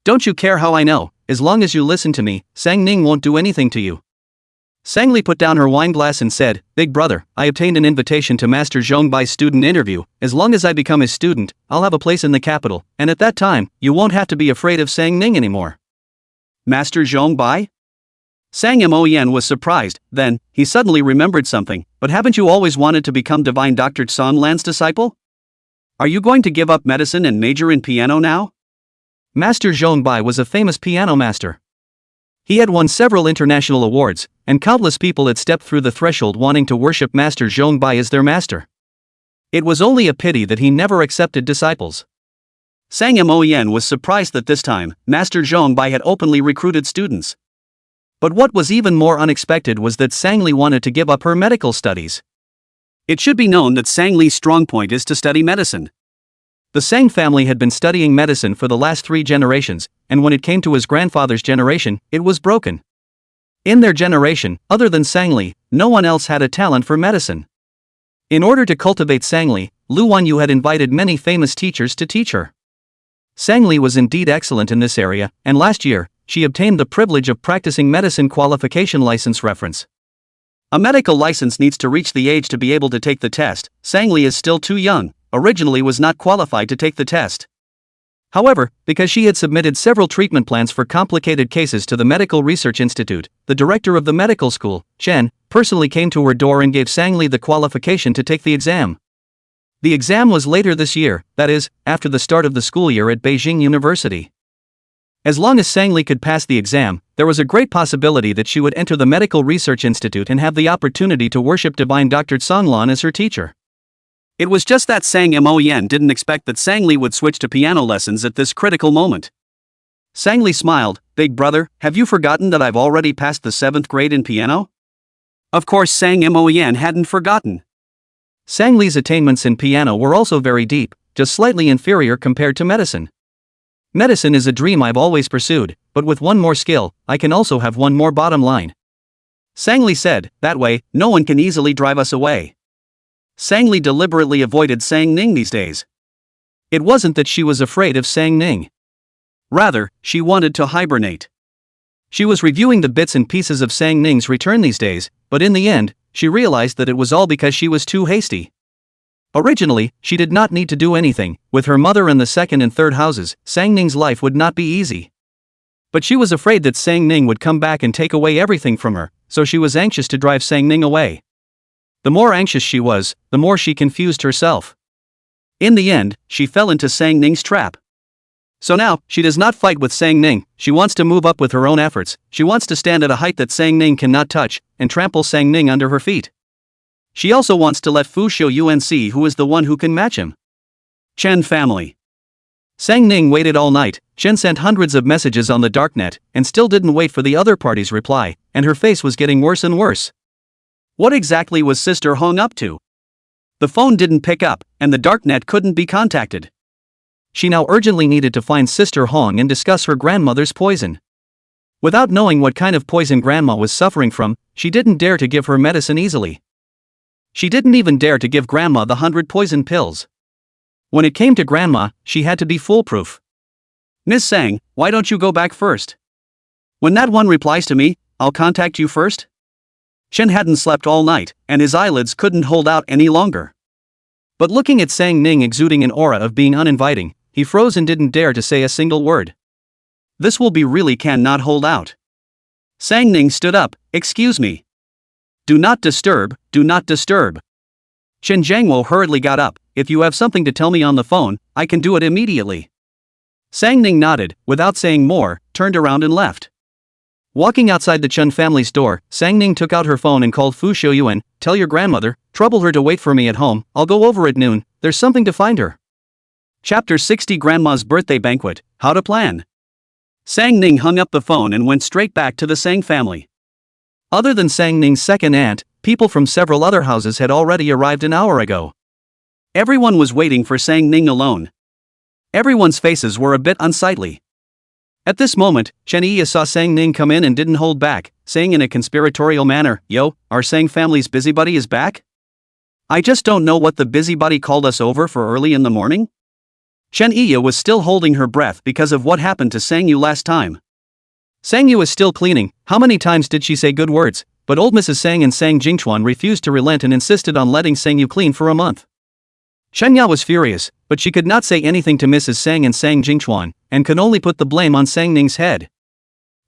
Don't you care how I know? As long as you listen to me, Sang Ning won't do anything to you. Sang Li put down her wineglass and said, Big brother, I obtained an invitation to Master Zhongbai's student interview. As long as I become his student, I'll have a place in the capital, and at that time, you won't have to be afraid of Sang Ning anymore. Master Zhongbai? Sang Moyen was surprised. Then, he suddenly remembered something. But haven't you always wanted to become Divine Dr. San Lan's disciple? Are you going to give up medicine and major in piano now? Master Zhongbai was a famous piano master. He had won several international awards, and countless people had stepped through the threshold wanting to worship Master Zhongbai as their master. It was only a pity that he never accepted disciples. Sang Moyen was surprised that this time, Master Zhongbai had openly recruited students. But what was even more unexpected was that Sang Li wanted to give up her medical studies. It should be known that Sang Li's strong point is to study medicine. The Sang family had been studying medicine for the last 3 generations, and when it came to his grandfather's generation, it was broken. In their generation, other than Sang Li, no one else had a talent for medicine. In order to cultivate Sang Li, Lu Wanyu had invited many famous teachers to teach her. Sang Li was indeed excellent in this area, and last year, she obtained the privilege of practicing medicine qualification license reference. A medical license needs to reach the age to be able to take the test. Sang Li is still too young, originally was not qualified to take the test. However, because she had submitted several treatment plans for complicated cases to the Medical Research Institute, the director of the medical school, Chen, personally came to her door and gave Sang-li the qualification to take the exam. The exam was later this year, that is, after the start of the school year at Beijing University. As long as Sang-li could pass the exam, there was a great possibility that she would enter the Medical Research Institute and have the opportunity to worship divine Dr. Songlan as her teacher. It was just that Sang Moyen didn't expect that Sang-li would switch to piano lessons at this critical moment. Sang-li smiled, "Big brother, have you forgotten that I've already passed the 7th grade in piano?" Of course Sang Moyen hadn't forgotten. Sang-li's attainments in piano were also very deep, just slightly inferior compared to medicine. Medicine is a dream I've always pursued, but with one more skill, I can also have one more bottom line. Sang-li said, "That way, no one can easily drive us away." Sang-li deliberately avoided Sang-ning these days. It wasn't that she was afraid of Sang-ning. Rather, she wanted to hibernate. She was reviewing the bits and pieces of Sang-ning's return these days, but in the end, she realized that it was all because she was too hasty. Originally, she did not need to do anything. With her mother in the second and third houses, Sang-ning's life would not be easy. But she was afraid that Sang-ning would come back and take away everything from her, so she was anxious to drive Sang-ning away. The more anxious she was, the more she confused herself. In the end, she fell into Sang-ning's trap. So now, she does not fight with Sang-ning, she wants to move up with her own efforts, she wants to stand at a height that Sang-ning cannot touch, and trample Sang-ning under her feet. She also wants to let Fu Xiuyuan see who is the one who can match him. Chen family. Sang-ning waited all night. Chen sent hundreds of messages on the darknet, and still didn't wait for the other party's reply, and her face was getting worse and worse. What exactly was Sister Hong up to? The phone didn't pick up, and the darknet couldn't be contacted. She now urgently needed to find Sister Hong and discuss her grandmother's poison. Without knowing what kind of poison Grandma was suffering from, she didn't dare to give her medicine easily. She didn't even dare to give Grandma the 100 poison pills. When it came to Grandma, she had to be foolproof. "Miss Sang, why don't you go back first? When that one replies to me, I'll contact you first." Chen hadn't slept all night, and his eyelids couldn't hold out any longer. But looking at Sang-ning exuding an aura of being uninviting, he froze and didn't dare to say a single word. This will be really cannot hold out. Sang-ning stood up, "Excuse me. Do not disturb, do not disturb." Chen Jiangwo hurriedly got up, "If you have something to tell me on the phone, I can do it immediately." Sang-ning nodded, without saying more, turned around and left. Walking outside the Chen family's door, Sang-ning took out her phone and called Fu Xiuyuan, "Tell your grandmother, trouble her to wait for me at home, I'll go over at noon, there's something to find her." Chapter 60 Grandma's Birthday Banquet, How to Plan. Sang-ning hung up the phone and went straight back to the Sang family. Other than Sang-ning's second aunt, people from several other houses had already arrived an hour ago. Everyone was waiting for Sang-ning alone. Everyone's faces were a bit unsightly. At this moment, Chen Yi saw Sang-ning come in and didn't hold back, saying in a conspiratorial manner, "Yo, our Sang family's busybody is back? I just don't know what the busybody called us over for early in the morning?" Chen Yi was still holding her breath because of what happened to Sang Yu last time. Sang Yu is still cleaning. How many times did she say good words? But old Mrs. Sang and Sang Jingchuan refused to relent and insisted on letting Sang Yu clean for a month. Chen Ya was furious, but she could not say anything to Mrs. Sang and Sang Jingchuan, and could only put the blame on Sang-ning's head.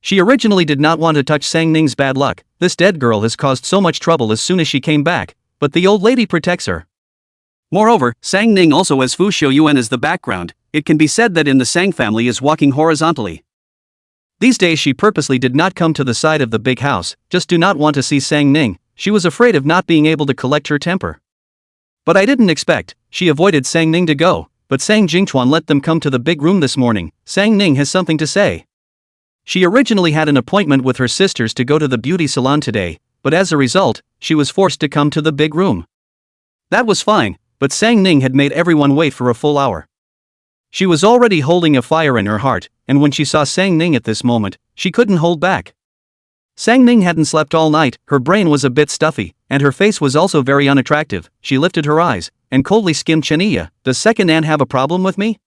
She originally did not want to touch Sang-ning's bad luck. This dead girl has caused so much trouble as soon as she came back, but the old lady protects her. Moreover, Sang-ning also has Fu Xiuyuan as the background. It can be said that in the Sang family is walking horizontally. These days she purposely did not come to the side of the big house, just do not want to see Sang-ning. She was afraid of not being able to collect her temper. But I didn't expect, she avoided Sang-ning to go, but Sang Jingchuan let them come to the big room this morning. Sang-ning has something to say. She originally had an appointment with her sisters to go to the beauty salon today, but as a result, she was forced to come to the big room. That was fine, but Sang-ning had made everyone wait for a full hour. She was already holding a fire in her heart, and when she saw Sang-ning at this moment, she couldn't hold back. Sang-ning hadn't slept all night, her brain was a bit stuffy, and her face was also very unattractive. She lifted her eyes, and coldly skimmed Chenia. "Does second aunt have a problem with me?"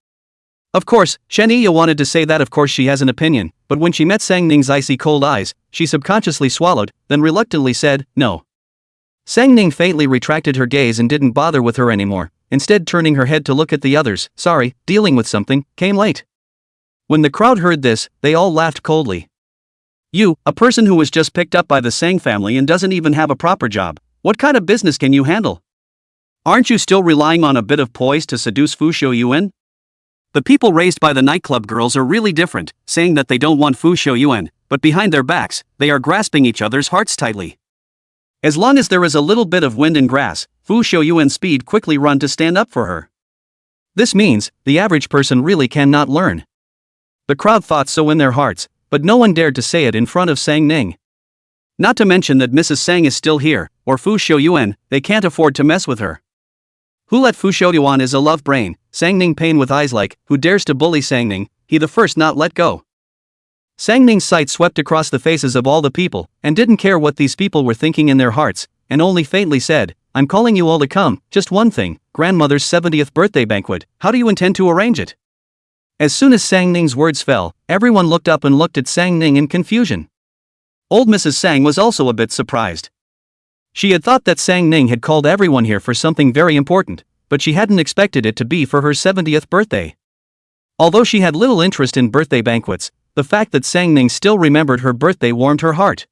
Of course, Chenia wanted to say that of course she has an opinion, but when she met Sang-ning's icy cold eyes, she subconsciously swallowed, then reluctantly said, "No." Sang-ning faintly retracted her gaze and didn't bother with her anymore, instead turning her head to look at the others. Sorry, dealing with something, came late. When the crowd heard this, they all laughed coldly. You, a person who was just picked up by the Sang family and doesn't even have a proper job, what kind of business can you handle? Aren't you still relying on a bit of poise to seduce Fu Shouyuan? The people raised by the nightclub girls are really different, saying that they don't want Fu Shouyuan, but behind their backs, they are grasping each other's hearts tightly. As long as there is a little bit of wind and grass, Fu Shouyuan's speed quickly run to stand up for her. This means, the average person really cannot learn. The crowd thought so in their hearts, but no one dared to say it in front of Sang Ning. Not to mention that Mrs. Sang is still here, or Fu Shouyuan, they can't afford to mess with her. Who let Fu Shouyuan is a love brain, Sang Ning pain with eyes like, who dares to bully Sang Ning, he the first not let go. Sang Ning's sight swept across the faces of all the people, and didn't care what these people were thinking in their hearts, and only faintly said, I'm calling you all to come, just one thing, grandmother's 70th birthday banquet, how do you intend to arrange it? As soon as Sang Ning's words fell, everyone looked up and looked at Sang Ning in confusion. Old Mrs. Sang was also a bit surprised. She had thought that Sang Ning had called everyone here for something very important, but she hadn't expected it to be for her 70th birthday. Although she had little interest in birthday banquets, the fact that Sang Ning still remembered her birthday warmed her heart.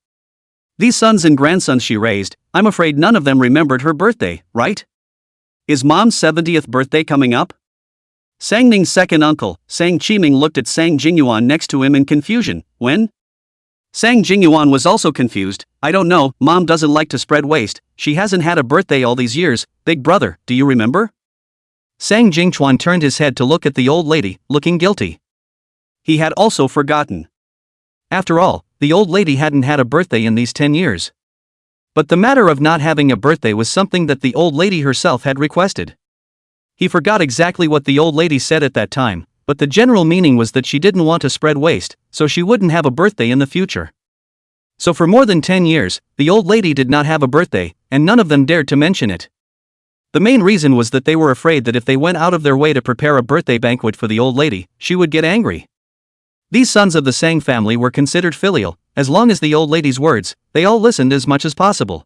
These sons and grandsons she raised, I'm afraid none of them remembered her birthday, right? Is Mom's 70th birthday coming up? Sang Ning's second uncle, Sang Chiming, looked at Sang Jingyuan next to him in confusion. When? Sang Jingyuan was also confused. I don't know, Mom doesn't like to spread waste, she hasn't had a birthday all these years. Big brother, do you remember? Sang Jingchuan turned his head to look at the old lady, looking guilty. He had also forgotten. After all, the old lady hadn't had a birthday in these 10 years. But the matter of not having a birthday was something that the old lady herself had requested. He forgot exactly what the old lady said at that time, but the general meaning was that she didn't want to spread waste, so she wouldn't have a birthday in the future. So for more than 10 years, the old lady did not have a birthday, and none of them dared to mention it. The main reason was that they were afraid that if they went out of their way to prepare a birthday banquet for the old lady, she would get angry. These sons of the Sang family were considered filial. As long as the old lady's words, they all listened as much as possible.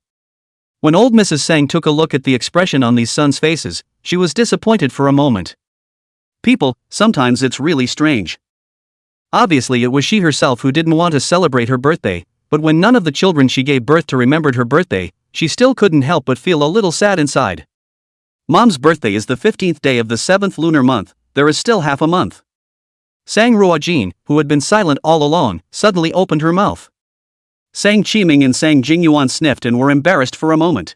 When old Mrs. Sang took a look at the expression on these sons' faces, she was disappointed for a moment. People, sometimes it's really strange. Obviously it was she herself who didn't want to celebrate her birthday, but when none of the children she gave birth to remembered her birthday, she still couldn't help but feel a little sad inside. Mom's birthday is the 15th day of the 7th lunar month, there is still half a month. Sang Ruojin, who had been silent all along, suddenly opened her mouth. Sang Chiming and Sang Jingyuan sniffed and were embarrassed for a moment.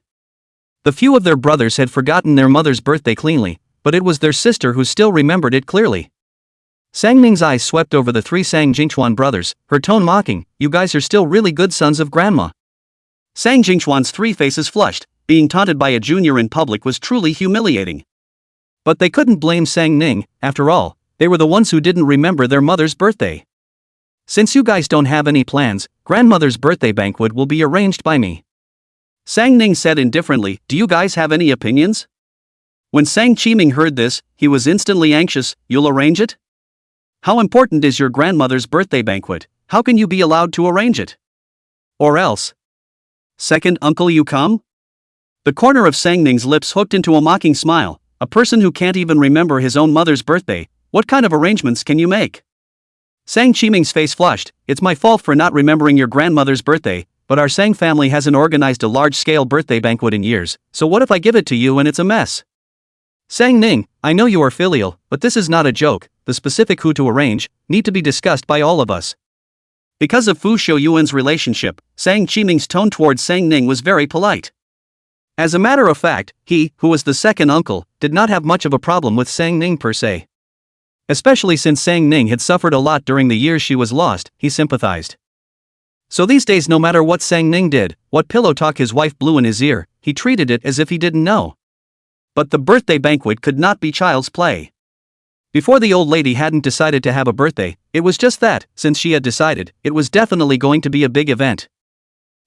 The few of their brothers had forgotten their mother's birthday cleanly, but it was their sister who still remembered it clearly. Sang Ning's eyes swept over the three Sang Jingchuan brothers, her tone mocking, you guys are still really good sons of grandma. Sang Jingchuan's three faces flushed, being taunted by a junior in public was truly humiliating. But they couldn't blame Sang Ning, after all, they were the ones who didn't remember their mother's birthday. Since you guys don't have any plans, grandmother's birthday banquet will be arranged by me. Sang Ning said indifferently, do you guys have any opinions? When Sang Chiming heard this, he was instantly anxious, you'll arrange it? How important is your grandmother's birthday banquet, how can you be allowed to arrange it? Or else? Second uncle you come? The corner of Sang Ning's lips hooked into a mocking smile, a person who can't even remember his own mother's birthday, what kind of arrangements can you make? Sang Chiming's face flushed, it's my fault for not remembering your grandmother's birthday, but our Sang family hasn't organized a large-scale birthday banquet in years, so what if I give it to you and it's a mess? Sang Ning, I know you are filial, but this is not a joke, the specific who to arrange, need to be discussed by all of us. Because of Fu Shouyuan's relationship, Sang Chiming's tone towards Sang Ning was very polite. As a matter of fact, he, who was the second uncle, did not have much of a problem with Sang Ning per se. Especially since Sang Ning had suffered a lot during the years she was lost, he sympathized. So these days no matter what Sang Ning did, what pillow talk his wife blew in his ear, he treated it as if he didn't know. But the birthday banquet could not be child's play. Before the old lady hadn't decided to have a birthday, it was just that, since she had decided, it was definitely going to be a big event.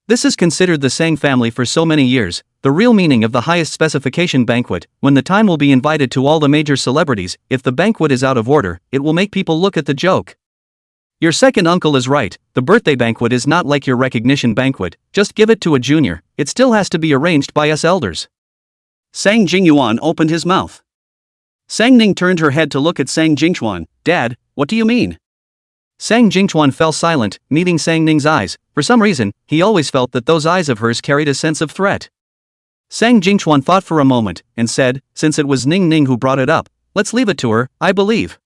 This is considered the Sang family for so many years, the real meaning of the highest specification banquet, when the time will be invited to all the major celebrities, if the banquet is out of order, it will make people look at the joke. Your second uncle is right, the birthday banquet is not like your recognition banquet, just give it to a junior, it still has to be arranged by us elders. Sang Jingyuan opened his mouth. Sang Ning turned her head to look at Sang Jingchuan. Dad, what do you mean? Sang Jingchuan fell silent, meeting Sang Ning's eyes. For some reason, he always felt that those eyes of hers carried a sense of threat. Sang Jingchuan thought for a moment, and said, since it was Ning Ning who brought it up, let's leave it to her, I believe.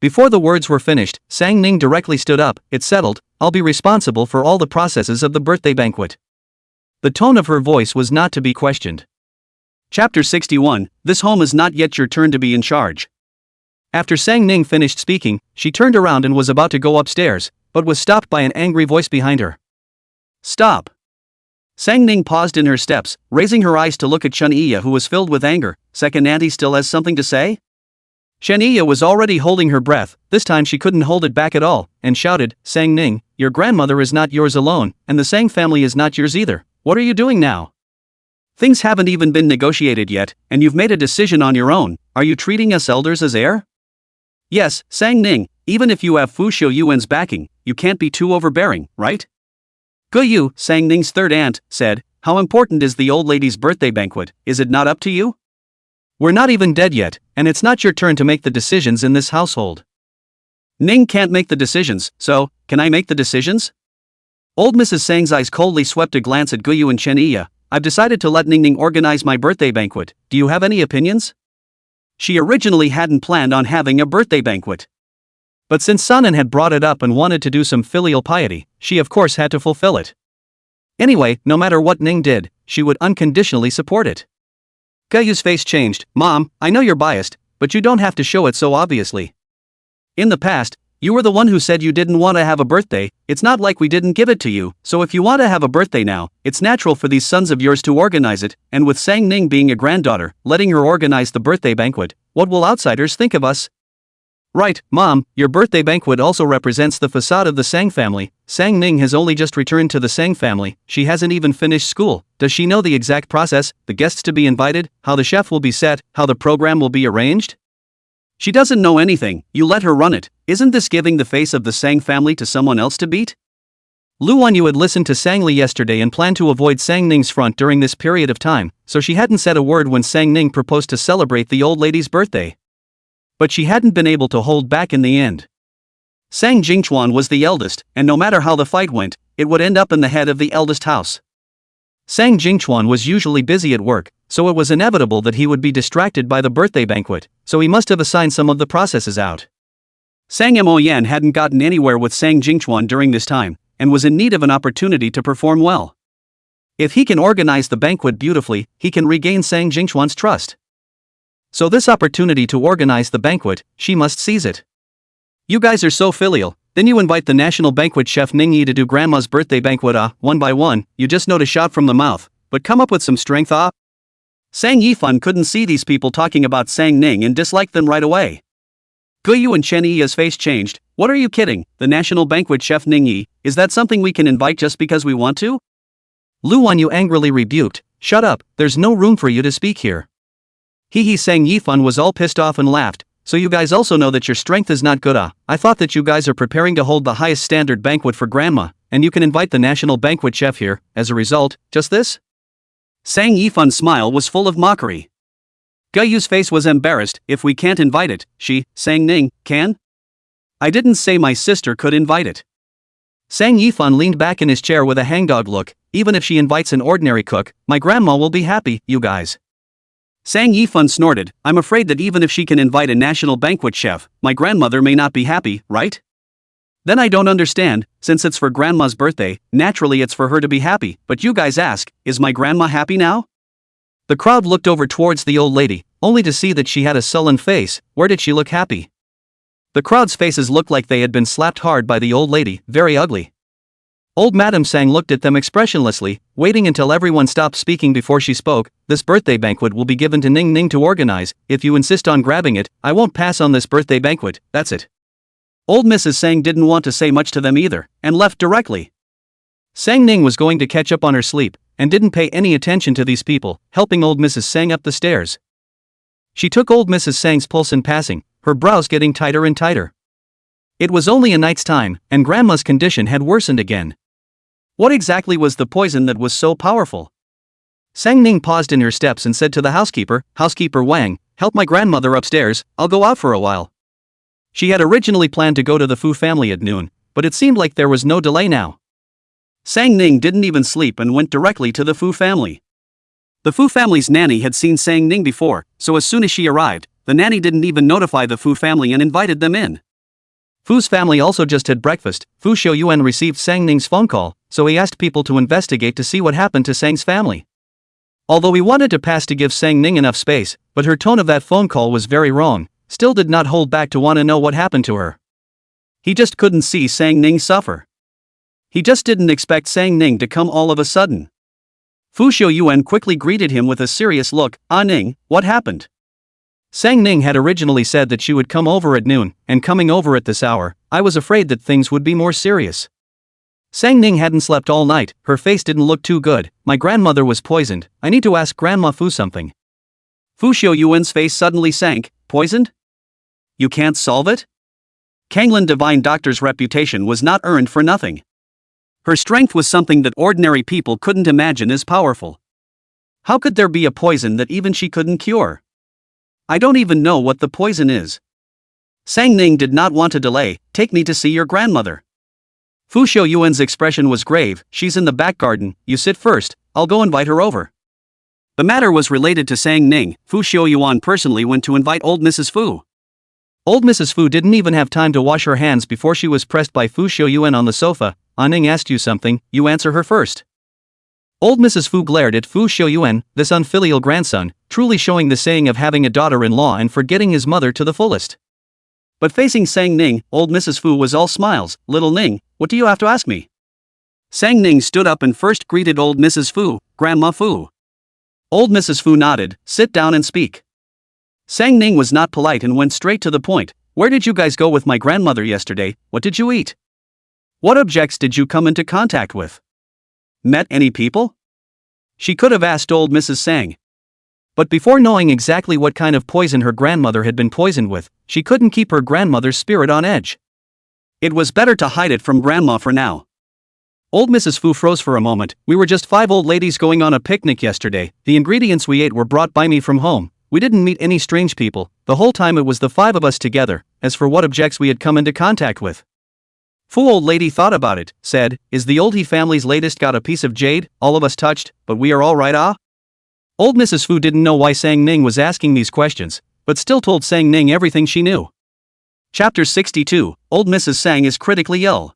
Before the words were finished, Sang Ning directly stood up. It's settled, I'll be responsible for all the processes of the birthday banquet. The tone of her voice was not to be questioned. Chapter 61, This home is not yet your turn to be in charge. After Sang Ning finished speaking, she turned around and was about to go upstairs, but was stopped by an angry voice behind her. Stop! Sang Ning paused in her steps, raising her eyes to look at Chun Iya, who was filled with anger. Second auntie still has something to say? Chun Iya was already holding her breath. This time she couldn't hold it back at all, and shouted, Sang Ning, your grandmother is not yours alone, and the Sang family is not yours either. What are you doing now? Things haven't even been negotiated yet, and you've made a decision on your own. Are you treating us elders as heir? Yes, Sang Ning, even if you have Fu Xiu Yuan's backing, you can't be too overbearing, right? Gu Yu, Sang Ning's third aunt, said, how important is the old lady's birthday banquet, is it not up to you? We're not even dead yet, and it's not your turn to make the decisions in this household. Ning can't make the decisions, so, can I make the decisions? Old Mrs. Sang's eyes coldly swept a glance at Gu Yu and Chen Iya. I've decided to let Ning Ning organize my birthday banquet, do you have any opinions? She originally hadn't planned on having a birthday banquet. But since Sanan had brought it up and wanted to do some filial piety, she of course had to fulfill it. Anyway, no matter what Ning did, she would unconditionally support it. Gu Yu's face changed. Mom, I know you're biased, but you don't have to show it so obviously. In the past, you were the one who said you didn't want to have a birthday. It's not like we didn't give it to you, so if you want to have a birthday now, it's natural for these sons of yours to organize it, and with Sang Ning being a granddaughter, letting her organize the birthday banquet, what will outsiders think of us? Right, Mom, your birthday banquet also represents the facade of the Sang family. Sang Ning has only just returned to the Sang family, she hasn't even finished school. Does she know the exact process, the guests to be invited, how the chef will be set, how the program will be arranged? She doesn't know anything, you let her run it. Isn't this giving the face of the Sang family to someone else to beat? Lu Wanyu had listened to Sang Li yesterday and planned to avoid Sang Ning's front during this period of time, so she hadn't said a word when Sang Ning proposed to celebrate the old lady's birthday. But she hadn't been able to hold back in the end. Sang Jingchuan was the eldest, and no matter how the fight went, it would end up in the head of the eldest house. Sang Jingchuan was usually busy at work, so it was inevitable that he would be distracted by the birthday banquet, so he must have assigned some of the processes out. Sang Mo Yan hadn't gotten anywhere with Sang Jingchuan during this time, and was in need of an opportunity to perform well. If he can organize the banquet beautifully, he can regain Sang Jingchuan's trust. So this opportunity to organize the banquet, she must seize it. You guys are so filial, then you invite the national banquet chef Ning Yi to do grandma's birthday banquet one by one, you just know to shout from the mouth, but come up with some strength Sang Yifan couldn't see these people talking about Sang Ning and disliked them right away. Gu Yu and Chen Yi's face changed. What are you kidding, the national banquet chef Ning Yi, is that something we can invite just because we want to? Lu Wanyu angrily rebuked, shut up, there's no room for you to speak here. Sang Yifan was all pissed off and laughed, so you guys also know that your strength is not good I thought that you guys are preparing to hold the highest standard banquet for grandma, and you can invite the national banquet chef here, as a result, just this? Sang Yifan's smile was full of mockery. Gu Yu's face was embarrassed. If we can't invite it, Sang Ning, can? I didn't say my sister could invite it. Sang Yifan leaned back in his chair with a hangdog look. Even if she invites an ordinary cook, my grandma will be happy, you guys. Sang Yifan snorted, I'm afraid that even if she can invite a national banquet chef, my grandmother may not be happy, right? Then I don't understand, since it's for grandma's birthday, naturally it's for her to be happy, but you guys ask, is my grandma happy now? The crowd looked over towards the old lady, only to see that she had a sullen face. Where did she look happy? The crowd's faces looked like they had been slapped hard by the old lady, very ugly. Old Madame Sang looked at them expressionlessly, waiting until everyone stopped speaking before she spoke. This birthday banquet will be given to Ning Ning to organize. If you insist on grabbing it, I won't pass on this birthday banquet, that's it. Old Mrs. Sang didn't want to say much to them either, and left directly. Sang Ning was going to catch up on her sleep, and didn't pay any attention to these people, helping old Mrs. Sang up the stairs. She took old Mrs. Sang's pulse in passing, her brows getting tighter and tighter. It was only a night's time, and Grandma's condition had worsened again. What exactly was the poison that was so powerful? Sang Ning paused in her steps and said to the housekeeper, "Housekeeper Wang, help my grandmother upstairs, I'll go out for a while." She had originally planned to go to the Fu family at noon, but it seemed like there was no delay now. Sang Ning didn't even sleep and went directly to the Fu family. The Fu family's nanny had seen Sang Ning before, so as soon as she arrived, the nanny didn't even notify the Fu family and invited them in. Fu's family also just had breakfast. Fu Xiaoyuan received Sang Ning's phone call, so he asked people to investigate to see what happened to Sang's family. Although he wanted to pass to give Sang Ning enough space, but her tone of that phone call was very wrong, still did not hold back to want to know what happened to her. He just couldn't see Sang Ning suffer. He just didn't expect Sang Ning to come all of a sudden. Fu Xiaoyuan quickly greeted him with a serious look. "Ah Ning, what happened?" Sang Ning had originally said that she would come over at noon, and coming over at this hour, I was afraid that things would be more serious. Sang Ning hadn't slept all night, her face didn't look too good. "My grandmother was poisoned, I need to ask Grandma Fu something." Fu Xiaoyuan's face suddenly sank. "Poisoned? You can't solve it?" Kanglin Divine Doctor's reputation was not earned for nothing. Her strength was something that ordinary people couldn't imagine as powerful. How could there be a poison that even she couldn't cure? "I don't even know what the poison is." Sang Ning did not want to delay. "Take me to see your grandmother." Fu Xiaoyuan's expression was grave. "She's in the back garden, you sit first, I'll go invite her over." The matter was related to Sang Ning. Fu Xiaoyuan personally went to invite old Mrs. Fu. Old Mrs. Fu didn't even have time to wash her hands before she was pressed by Fu Xiaoyuan on the sofa. "Ah Ning asked you something, you answer her first." Old Mrs. Fu glared at Fu Xiaoyuan, this unfilial grandson, truly showing the saying of having a daughter-in-law and forgetting his mother to the fullest. But facing Sang Ning, old Mrs. Fu was all smiles. "Little Ning, what do you have to ask me?" Sang Ning stood up and first greeted old Mrs. Fu. "Grandma Fu." Old Mrs. Fu nodded. "Sit down and speak." Sang Ning was not polite and went straight to the point. "Where did you guys go with my grandmother yesterday? What did you eat? What objects did you come into contact with? Met any people?" She could have asked old Mrs. Sang. But before knowing exactly what kind of poison her grandmother had been poisoned with, she couldn't keep her grandmother's spirit on edge. It was better to hide it from Grandma for now. Old Mrs. Fu froze for a moment. "We were just 5 old ladies going on a picnic yesterday. The ingredients we ate were brought by me from home. We didn't meet any strange people. The whole time it was the 5 of us together. As for what objects we had come into contact with." Fu old lady thought about it, said, "Is the old He family's latest got a piece of jade, all of us touched, but we are all right ah?" Old Mrs. Fu didn't know why Sang Ning was asking these questions, but still told Sang Ning everything she knew. Chapter 62, Old Mrs. Sang is critically ill.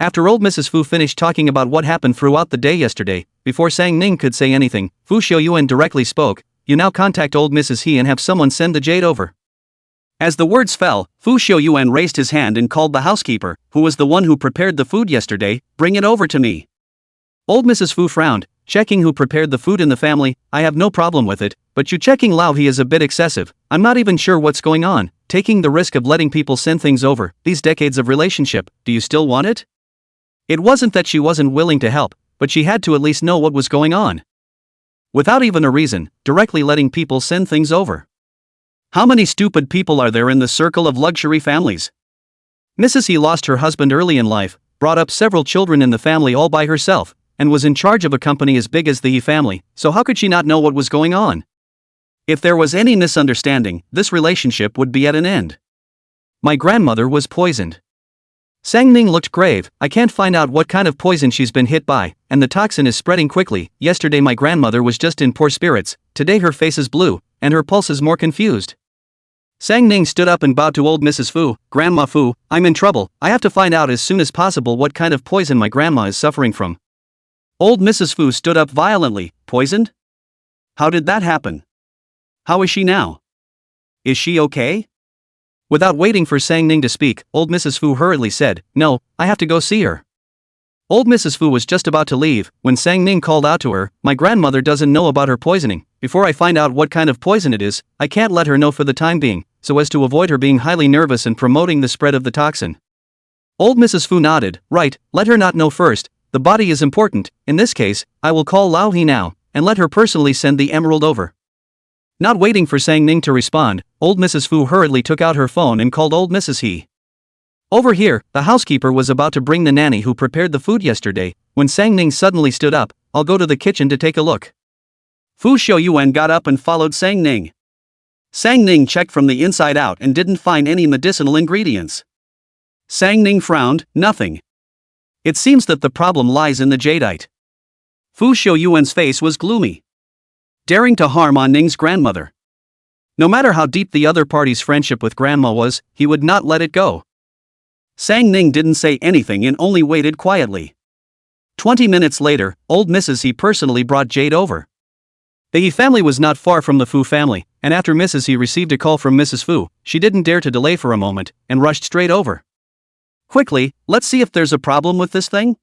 After old Mrs. Fu finished talking about what happened throughout the day yesterday, before Sang Ning could say anything, Fu Xiaoyuan directly spoke. "You now contact old Mrs. He and have someone send the jade over." As the words fell, Fu Xiaoyuan raised his hand and called the housekeeper, who was the one who prepared the food yesterday. "Bring it over to me." Old Mrs. Fu frowned. "Checking who prepared the food in the family, I have no problem with it, but you checking Lao He is a bit excessive. I'm not even sure what's going on, taking the risk of letting people send things over, these decades of relationship, do you still want it?" It wasn't that she wasn't willing to help, but she had to at least know what was going on. Without even a reason, directly letting people send things over. How many stupid people are there in the circle of luxury families? Mrs. He lost her husband early in life, brought up several children in the family all by herself, and was in charge of a company as big as the He family, so how could she not know what was going on? If there was any misunderstanding, this relationship would be at an end. "My grandmother was poisoned." Sang Ning looked grave. "I can't find out what kind of poison she's been hit by, and the toxin is spreading quickly. Yesterday my grandmother was just in poor spirits, today her face is blue, and her pulse is more confused." Sang Ning stood up and bowed to old Mrs. Fu. "Grandma Fu, I'm in trouble, I have to find out as soon as possible what kind of poison my grandma is suffering from." Old Mrs. Fu stood up violently. "Poisoned? How did that happen? How is she now? Is she okay?" Without waiting for Sang Ning to speak, old Mrs. Fu hurriedly said, "No, I have to go see her." Old Mrs. Fu was just about to leave, when Sang Ning called out to her, "My grandmother doesn't know about her poisoning. Before I find out what kind of poison it is, I can't let her know for the time being, so as to avoid her being highly nervous and promoting the spread of the toxin." Old Mrs. Fu nodded. "Right, let her not know first. The body is important. In this case, I will call Lao He now, and let her personally send the emerald over." Not waiting for Sang Ning to respond, old Mrs. Fu hurriedly took out her phone and called old Mrs. He. Over here, the housekeeper was about to bring the nanny who prepared the food yesterday, when Sang Ning suddenly stood up. "I'll go to the kitchen to take a look." Fu Xiuyuan got up and followed Sang Ning. Sang Ning checked from the inside out and didn't find any medicinal ingredients. Sang Ning frowned, nothing. It seems that the problem lies in the jadeite. Fu Xiuyuan's face was gloomy. Daring to harm Ah Ning's grandmother. No matter how deep the other party's friendship with grandma was, he would not let it go. Sang Ning didn't say anything and only waited quietly. 20 minutes later, old Mrs. He personally brought Jade over. The He family was not far from the Fu family, and after Mrs. He received a call from Mrs. Fu, she didn't dare to delay for a moment, and rushed straight over. Quickly, let's see if there's a problem with this thing.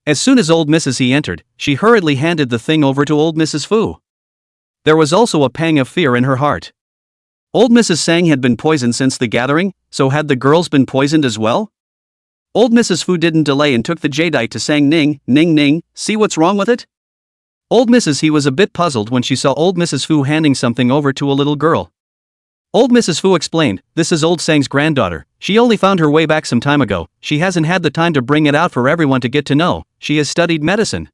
As soon as old Mrs. He entered, she hurriedly handed the thing over to old Mrs. Fu. There was also a pang of fear in her heart. Old Mrs. Sang had been poisoned since the gathering, so had the girls been poisoned as well? Old Mrs. Fu didn't delay and took the jadeite to Sang Ning. Ning, see what's wrong with it? Old Mrs. He was a bit puzzled when she saw old Mrs. Fu handing something over to a little girl. Old Mrs. Fu explained, this is old Sang's granddaughter, she only found her way back some time ago, she hasn't had the time to bring it out for everyone to get to know, she has studied medicine.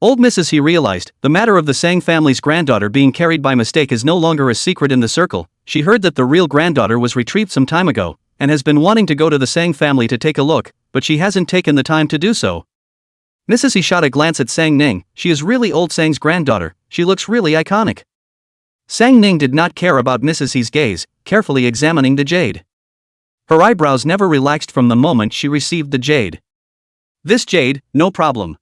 Old Mrs. He realized, the matter of the Sang family's granddaughter being carried by mistake is no longer a secret in the circle. She heard that the real granddaughter was retrieved some time ago, and has been wanting to go to the Sang family to take a look, but she hasn't taken the time to do so. Mrs. He shot a glance at Sang Ning, she is really old Sang's granddaughter, she looks really iconic. Sang Ning did not care about Mrs. He's gaze, carefully examining the jade. Her eyebrows never relaxed from the moment she received the jade. This jade, no problem.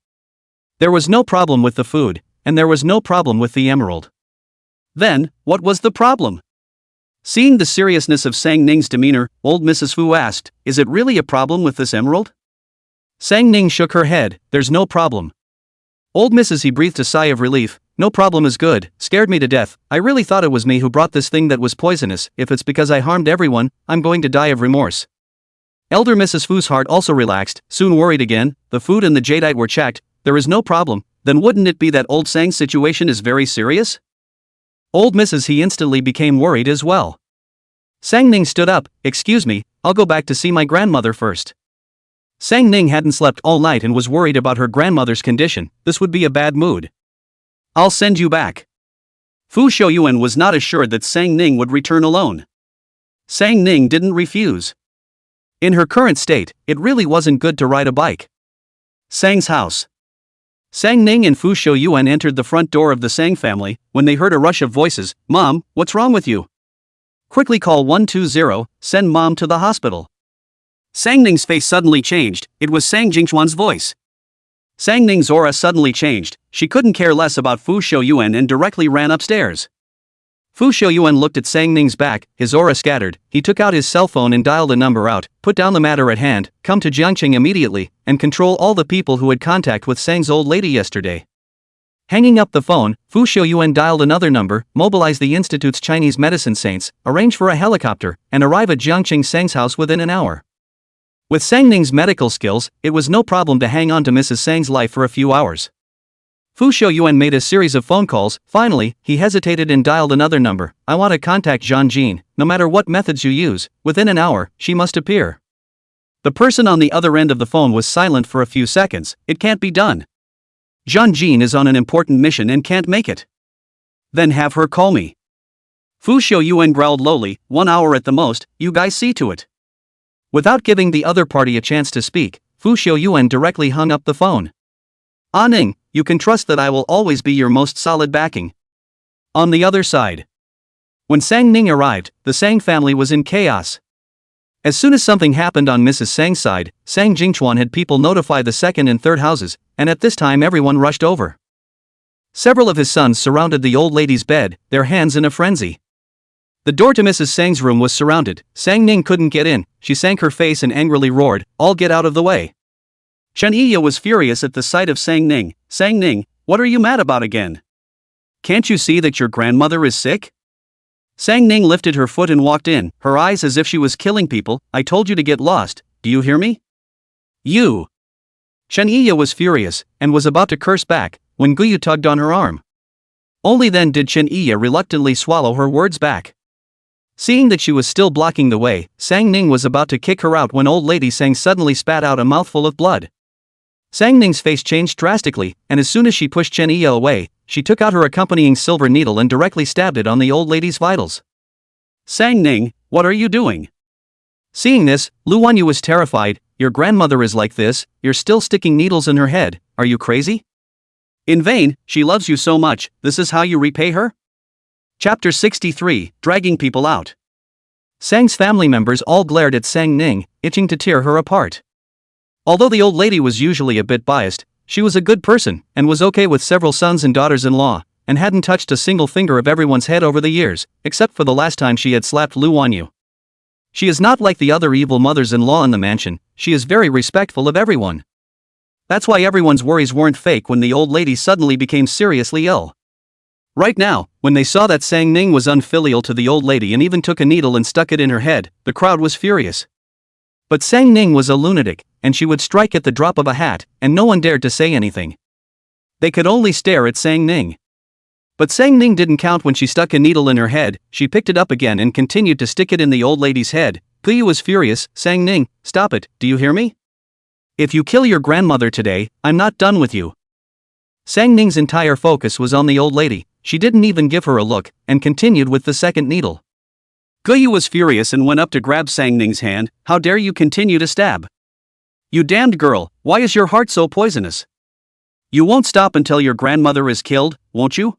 There was no problem with the food, and there was no problem with the emerald. Then, what was the problem? Seeing the seriousness of Sang Ning's demeanor, old Mrs. Fu asked, is it really a problem with this emerald? Sang Ning shook her head, there's no problem. Old Mrs. He breathed a sigh of relief, no problem is good, scared me to death, I really thought it was me who brought this thing that was poisonous, if it's because I harmed everyone, I'm going to die of remorse. Elder Mrs. Fu's heart also relaxed, soon worried again, the food and the jadeite were checked, there is no problem, then wouldn't it be that old Sang's situation is very serious? Old Mrs. He instantly became worried as well. Sang Ning stood up, excuse me, I'll go back to see my grandmother first. Sang Ning hadn't slept all night and was worried about her grandmother's condition, this would be a bad mood. I'll send you back. Fu Xiuyuan was not assured that Sang Ning would return alone. Sang Ning didn't refuse. In her current state, it really wasn't good to ride a bike. Sang's house. Sang Ning and Fu Xiuyuan entered the front door of the Sang family, when they heard a rush of voices, Mom, what's wrong with you? Quickly call 120, send Mom to the hospital. Sang Ning's face suddenly changed, it was Sang Jingchuan's voice. Sang Ning's aura suddenly changed, she couldn't care less about Fu Xiuyuan and directly ran upstairs. Fu Xiuyuan looked at Sang Ning's back, his aura scattered, he took out his cell phone and dialed a number out, put down the matter at hand, come to Jiangqing immediately, and control all the people who had contact with Sang's old lady yesterday. Hanging up the phone, Fu Xiuyuan dialed another number, mobilize the Institute's Chinese medicine saints, arrange for a helicopter, and arrive at Jiangqing Sang's house within an hour. With Sang Ning's medical skills, it was no problem to hang on to Mrs. Sang's life for a few hours. Fu Xiuyuan made a series of phone calls, finally, he hesitated and dialed another number, I want to contact Zhan Jin, no matter what methods you use, within an hour, she must appear. The person on the other end of the phone was silent for a few seconds, it can't be done. Zhan Jin is on an important mission and can't make it. Then have her call me. Fu Xiuyuan growled lowly, 1 hour at the most, you guys see to it. Without giving the other party a chance to speak, Fu Xiuyuan directly hung up the phone. Ah Ning, you can trust that I will always be your most solid backing. On the other side. When Sang Ning arrived, the Sang family was in chaos. As soon as something happened on Mrs. Sang's side, Sang Jingchuan had people notify the second and third houses, and at this time everyone rushed over. Several of his sons surrounded the old lady's bed, their hands in a frenzy. The door to Mrs. Sang's room was surrounded, Sang Ning couldn't get in, she sank her face and angrily roared, all get out of the way. Chen Iya was furious at the sight of Sang Ning, what are you mad about again? Can't you see that your grandmother is sick? Sang Ning lifted her foot and walked in, her eyes as if she was killing people, I told you to get lost, do you hear me? You! Chen Iya was furious, and was about to curse back, when Guyu tugged on her arm. Only then did Chen Iya reluctantly swallow her words back. Seeing that she was still blocking the way, Sang Ning was about to kick her out when old lady Sang suddenly spat out a mouthful of blood. Sang Ning's face changed drastically, and as soon as she pushed Chen Iya away, she took out her accompanying silver needle and directly stabbed it on the old lady's vitals. "Sang Ning, what are you doing?" Seeing this, Lu Wanyu was terrified. "Your grandmother is like this, you're still sticking needles in her head, are you crazy? In vain, she loves you so much, this is how you repay her?" Chapter 63, Dragging People Out. Sang's family members all glared at Sang Ning, itching to tear her apart. Although the old lady was usually a bit biased, she was a good person, and was okay with several sons and daughters-in-law, and hadn't touched a single finger of everyone's head over the years, except for the last time she had slapped Lu Wanyu. She is not like the other evil mothers-in-law in the mansion, she is very respectful of everyone. That's why everyone's worries weren't fake when the old lady suddenly became seriously ill. Right now, when they saw that Sang Ning was unfilial to the old lady and even took a needle and stuck it in her head, the crowd was furious. But Sang Ning was a lunatic, and she would strike at the drop of a hat, and no one dared to say anything. They could only stare at Sang Ning. But Sang Ning didn't count when she stuck a needle in her head. She picked it up again and continued to stick it in the old lady's head. Puyu was furious. "Sang Ning, stop it, do you hear me? If you kill your grandmother today, I'm not done with you." Sang Ning's entire focus was on the old lady. She didn't even give her a look, and continued with the second needle. Guyu was furious and went up to grab Sang Ning's hand. "How dare you continue to stab? You damned girl, why is your heart so poisonous? You won't stop until your grandmother is killed, won't you?"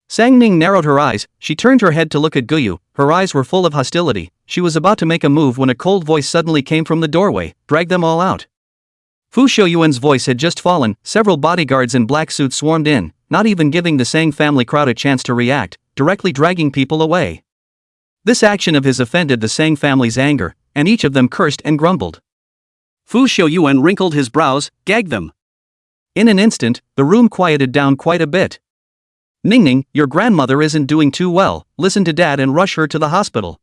Sang Ning narrowed her eyes. She turned her head to look at Guyu. Her eyes were full of hostility. She was about to make a move when a cold voice suddenly came from the doorway. "Drag them all out." Fu Shouyuan's voice had just fallen. Several bodyguards in black suits swarmed in, not even giving the Sang family crowd a chance to react, directly dragging people away. This action of his offended the Sang family's anger, and each of them cursed and grumbled. Fu Shouyuan wrinkled his brows. "Gag them." In an instant, the room quieted down quite a bit. "Ningning, your grandmother isn't doing too well, listen to dad and rush her to the hospital."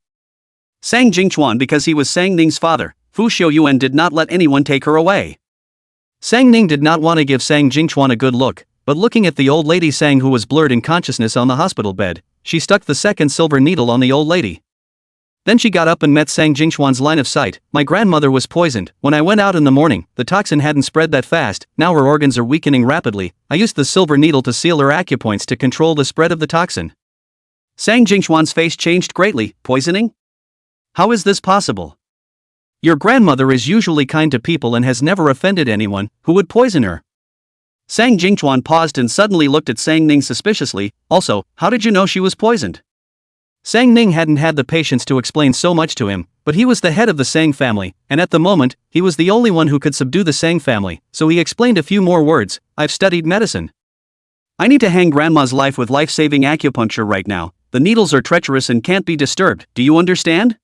Sang Jingchuan, because he was Sang Ning's father, Fu Shouyuan did not let anyone take her away. Sang Ning did not want to give Sang Jingchuan a good look, but looking at the old lady Sang, who was blurred in consciousness on the hospital bed, she stuck the second silver needle on the old lady. Then she got up and met Sang Jingchuan's line of sight. "My grandmother was poisoned. When I went out in the morning, the toxin hadn't spread that fast, now her organs are weakening rapidly. I used the silver needle to seal her acupoints to control the spread of the toxin." Sang Jingchuan's face changed greatly. "Poisoning? How is this possible? Your grandmother is usually kind to people and has never offended anyone. Who would poison her?" Sang Jingchuan paused and suddenly looked at Sang Ning suspiciously. "Also, how did you know she was poisoned?" Sang Ning hadn't had the patience to explain so much to him, but he was the head of the Sang family, and at the moment, he was the only one who could subdue the Sang family, so he explained a few more words. "I've studied medicine. I need to hang grandma's life with life-saving acupuncture right now. The needles are treacherous and can't be disturbed, do you understand?"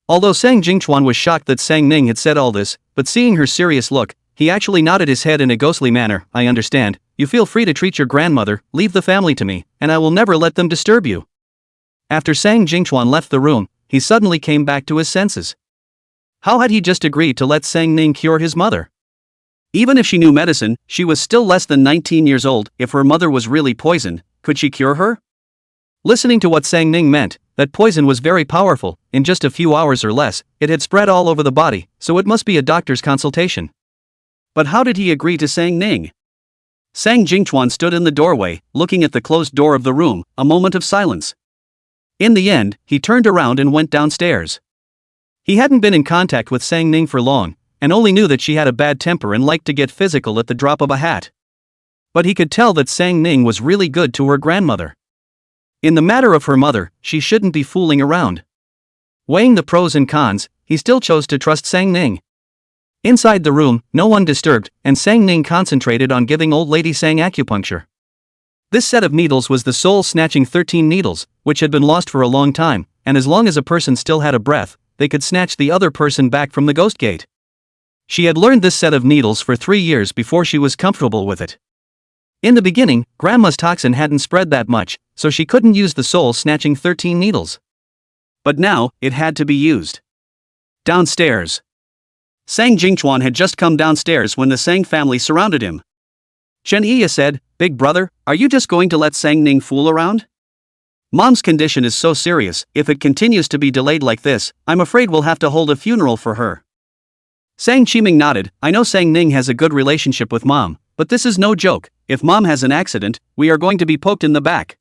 Although Sang Jingchuan was shocked that Sang Ning had said all this, but seeing her serious look, he actually nodded his head in a ghostly manner. "I understand. You feel free to treat your grandmother, leave the family to me, and I will never let them disturb you." After Sang Jingchuan left the room, he suddenly came back to his senses. How had he just agreed to let Sang Ning cure his mother? Even if she knew medicine, she was still less than 19 years old. If her mother was really poisoned, could she cure her? Listening to what Sang Ning meant, that poison was very powerful. In just a few hours or less, it had spread all over the body, so it must be a doctor's consultation. But how did he agree to Sang Ning? Sang Jingchuan stood in the doorway, looking at the closed door of the room. A moment of silence. In the end, he turned around and went downstairs. He hadn't been in contact with Sang Ning for long, and only knew that she had a bad temper and liked to get physical at the drop of a hat. But he could tell that Sang Ning was really good to her grandmother. In the matter of her mother, she shouldn't be fooling around. Weighing the pros and cons, he still chose to trust Sang Ning. Inside the room, no one disturbed, and Sang Ning concentrated on giving old lady Sang acupuncture. This set of needles was the soul-snatching 13 needles, which had been lost for a long time, and as long as a person still had a breath, they could snatch the other person back from the ghost gate. She had learned this set of needles for 3 years before she was comfortable with it. In the beginning, Grandma's toxin hadn't spread that much, so she couldn't use the soul-snatching 13 needles. But now, it had to be used. Downstairs. Sang Jingchuan had just come downstairs when the Sang family surrounded him. Chen Iya said, "Big brother, are you just going to let Sang Ning fool around? Mom's condition is so serious, if it continues to be delayed like this, I'm afraid we'll have to hold a funeral for her." Sang Chiming nodded. "I know Sang Ning has a good relationship with Mom, but this is no joke. If mom has an accident, we are going to be poked in the back.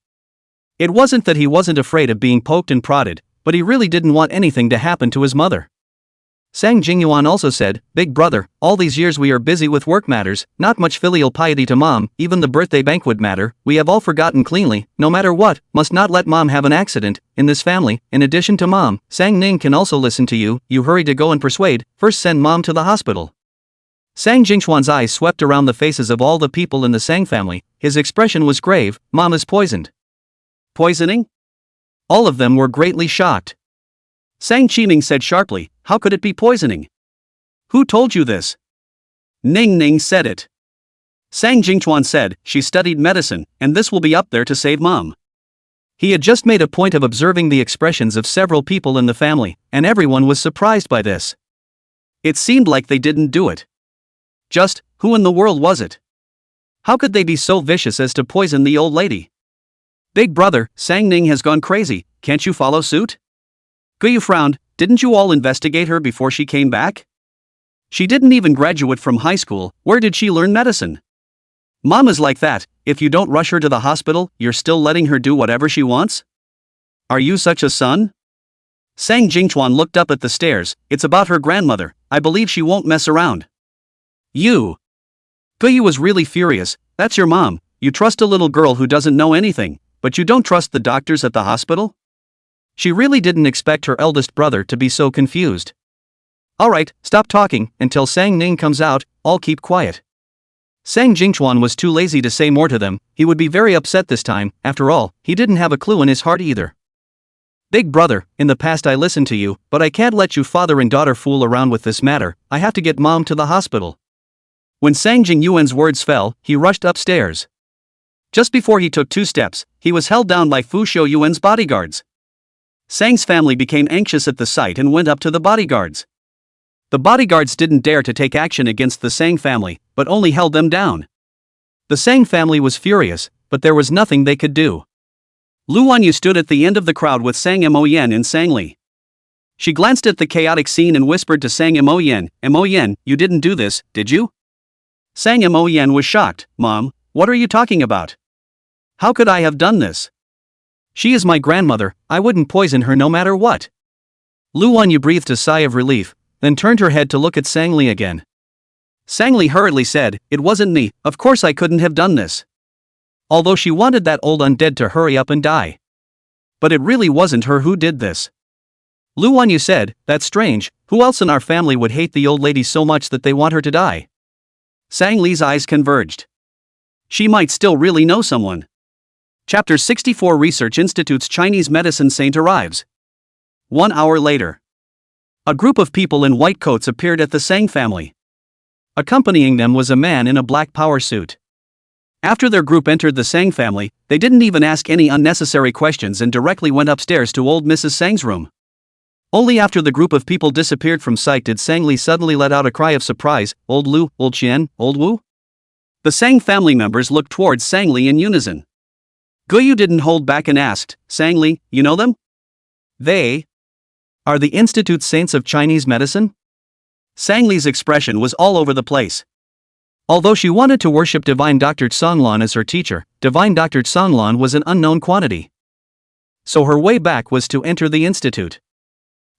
It wasn't that he wasn't afraid of being poked and prodded, but he really didn't want anything to happen to his mother. Sang Jingyuan also said, "Big brother, all these years we are busy with work matters, not much filial piety to mom, even the birthday banquet matter, we have all forgotten cleanly, no matter what, must not let mom have an accident, in this family, in addition to mom, Sang Ning can also listen to you, you hurry to go and persuade, first send mom to the hospital." Sang Jingchuan's eyes swept around the faces of all the people in the Sang family, his expression was grave, "Mom is poisoned." Poisoning? All of them were greatly shocked. Sang Qining said sharply, "How could it be poisoning? Who told you this?" Ning Ning said it. Sang Jingchuan said, "She studied medicine, and this will be up there to save mom." He had just made a point of observing the expressions of several people in the family, and everyone was surprised by this. It seemed like they didn't do it. Just, who in the world was it? How could they be so vicious as to poison the old lady? "Big brother, Sang Ning has gone crazy, can't you follow suit?" Guyu frowned, "Didn't you all investigate her before she came back? She didn't even graduate from high school, where did she learn medicine? Mom is like that, if you don't rush her to the hospital, you're still letting her do whatever she wants? Are you such a son?" Sang Jingchuan looked up at the stairs, "It's about her grandmother, I believe she won't mess around." "You!" Guyu was really furious, "That's your mom, you trust a little girl who doesn't know anything, but you don't trust the doctors at the hospital?" She really didn't expect her eldest brother to be so confused. "Alright, stop talking, until Sang Ning comes out, all keep quiet." Sang Jingchuan was too lazy to say more to them, he would be very upset this time, after all, he didn't have a clue in his heart either. "Big brother, in the past I listened to you, but I can't let you father and daughter fool around with this matter, I have to get mom to the hospital." When Sang Jingyuan's words fell, he rushed upstairs. Just before he took 2 steps, he was held down by Fu Shouyuan's bodyguards. Sang's family became anxious at the sight and went up to the bodyguards. The bodyguards didn't dare to take action against the Sang family, but only held them down. The Sang family was furious, but there was nothing they could do. Lu Wanyu stood at the end of the crowd with Sang Moyen and Sang Li. She glanced at the chaotic scene and whispered to Sang Moyen, "Moyen, you didn't do this, did you?" Sang Moyen was shocked, "Mom, what are you talking about? How could I have done this? She is my grandmother, I wouldn't poison her no matter what." Lu Wanyu breathed a sigh of relief, then turned her head to look at Sang Li again. Sang Li hurriedly said, "It wasn't me, of course I couldn't have done this." Although she wanted that old undead to hurry up and die. But it really wasn't her who did this. Lu Wanyu said, "That's strange, who else in our family would hate the old lady so much that they want her to die?" Sang Li's eyes converged. She might still really know someone. Chapter 64 Research Institute's Chinese medicine saint arrives. 1 hour later. A group of people in white coats appeared at the Sang family. Accompanying them was a man in a black power suit. After their group entered the Sang family, they didn't even ask any unnecessary questions and directly went upstairs to old Mrs. Sang's room. Only after the group of people disappeared from sight did Sang Li suddenly let out a cry of surprise, "Old Lu, Old Qian, Old Wu?" The Sang family members looked towards Sang Li in unison. Guyu didn't hold back and asked, "Sang Li, you know them?" "They are the Institute Saints of Chinese Medicine?" Sang Li's expression was all over the place. Although she wanted to worship Divine Dr. Songlan as her teacher, Divine Dr. Songlan was an unknown quantity. So her way back was to enter the institute.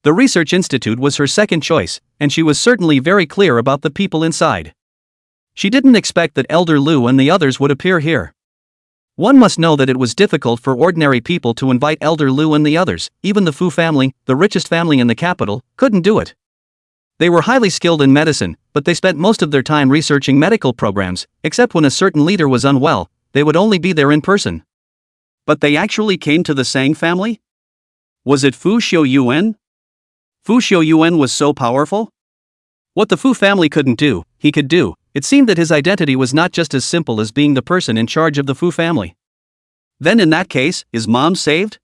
The Research Institute was her second choice, and she was certainly very clear about the people inside. She didn't expect that Elder Lu and the others would appear here. One must know that it was difficult for ordinary people to invite Elder Lu and the others, even the Fu family, the richest family in the capital, couldn't do it. They were highly skilled in medicine, but they spent most of their time researching medical programs, except when a certain leader was unwell, they would only be there in person. But they actually came to the Sang family? Was it Fu Shouyuan? Fu Shouyuan was so powerful? What the Fu family couldn't do, he could do. It seemed that his identity was not just as simple as being the person in charge of the Fu family. Then in that case, is mom saved?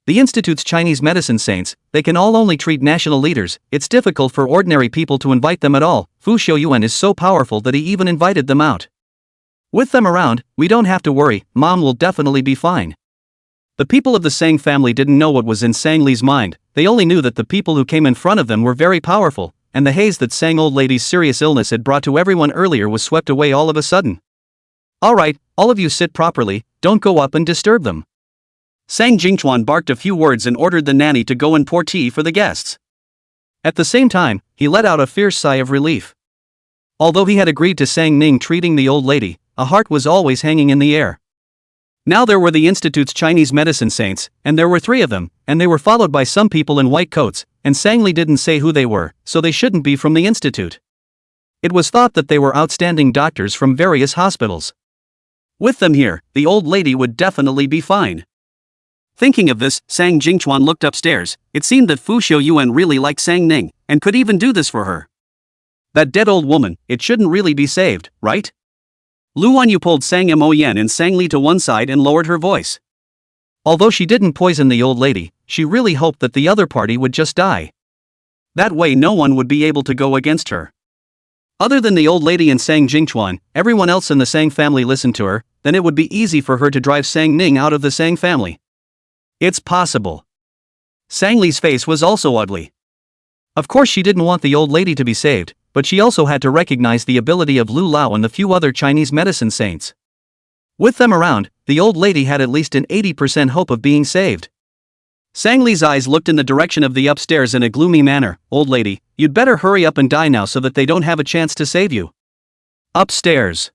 The Institute's Chinese medicine saints, they can all only treat national leaders, it's difficult for ordinary people to invite them at all. Fu Shouyuan is so powerful that he even invited them out. With them around, we don't have to worry, mom will definitely be fine. The people of the Sang family didn't know what was in Sang Li's mind, they only knew that the people who came in front of them were very powerful, and the haze that Sang old lady's serious illness had brought to everyone earlier was swept away all of a sudden. Alright, all of you sit properly, don't go up and disturb them. Sang Jingchuan barked a few words and ordered the nanny to go and pour tea for the guests. At the same time, he let out a fierce sigh of relief. Although he had agreed to Sang Ning treating the old lady, a heart was always hanging in the air. Now there were the Institute's Chinese medicine saints, and there were 3 of them, and they were followed by some people in white coats, and Sang Li didn't say who they were, so they shouldn't be from the Institute. It was thought that they were outstanding doctors from various hospitals. With them here, the old lady would definitely be fine. Thinking of this, Sang Jingchuan looked upstairs. It seemed that Fu Xiuyuan really liked Sang Ning, and could even do this for her. That dead old woman, it shouldn't really be saved, right? Lu Wanyu pulled Sang Moyen and Sang Li to one side and lowered her voice. Although she didn't poison the old lady, she really hoped that the other party would just die. That way no one would be able to go against her. Other than the old lady and Sang Jingchuan, everyone else in the Sang family listened to her, then it would be easy for her to drive Sang Ning out of the Sang family. It's possible. Sang Li's face was also ugly. Of course she didn't want the old lady to be saved, but she also had to recognize the ability of Lu Lao and the few other Chinese medicine saints. With them around, the old lady had at least an 80% hope of being saved. Sang Li's eyes looked in the direction of the upstairs in a gloomy manner. Old lady, you'd better hurry up and die now so that they don't have a chance to save you. Upstairs.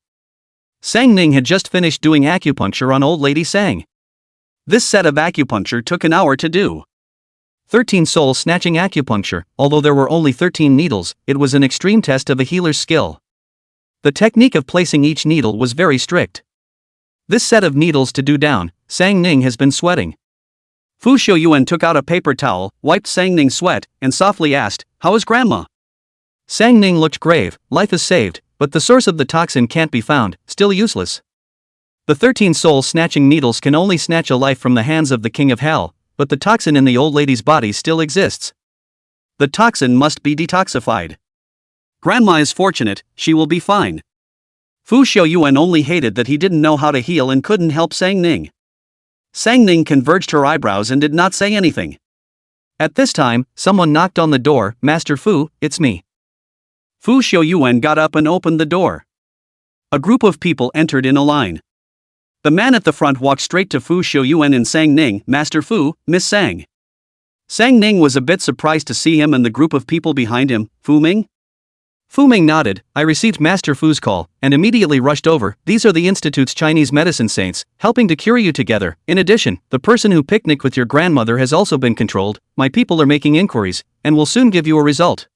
Sang Ning had just finished doing acupuncture on old lady Sang. This set of acupuncture took an hour to do. 13 soul-snatching acupuncture. Although there were only 13 needles, it was an extreme test of a healer's skill. The technique of placing each needle was very strict. This set of needles to do down, Sang Ning has been sweating. Fu Xiuyuan took out a paper towel, wiped Sang Ning's sweat, and softly asked, "How is Grandma?" Sang Ning looked grave. Life is saved, but the source of the toxin can't be found, still useless. The 13 soul-snatching needles can only snatch a life from the hands of the King of Hell, but the toxin in the old lady's body still exists. The toxin must be detoxified. Grandma is fortunate, she will be fine. Fu Xiuyuan only hated that he didn't know how to heal and couldn't help Sang Ning. Sang Ning converged her eyebrows and did not say anything. At this time, someone knocked on the door. "Master Fu, it's me." Fu Xiuyuan got up and opened the door. A group of people entered in a line. The man at the front walked straight to Fu Xiuyuan and Sang Ning. "Master Fu, Miss Sang." Sang Ning was a bit surprised to see him and the group of people behind him. "Fu Ming?" Fu Ming nodded. "I received Master Fu's call, and immediately rushed over. These are the Institute's Chinese medicine saints, helping to cure you together. In addition, the person who picnicked with your grandmother has also been controlled. My people are making inquiries, and will soon give you a result."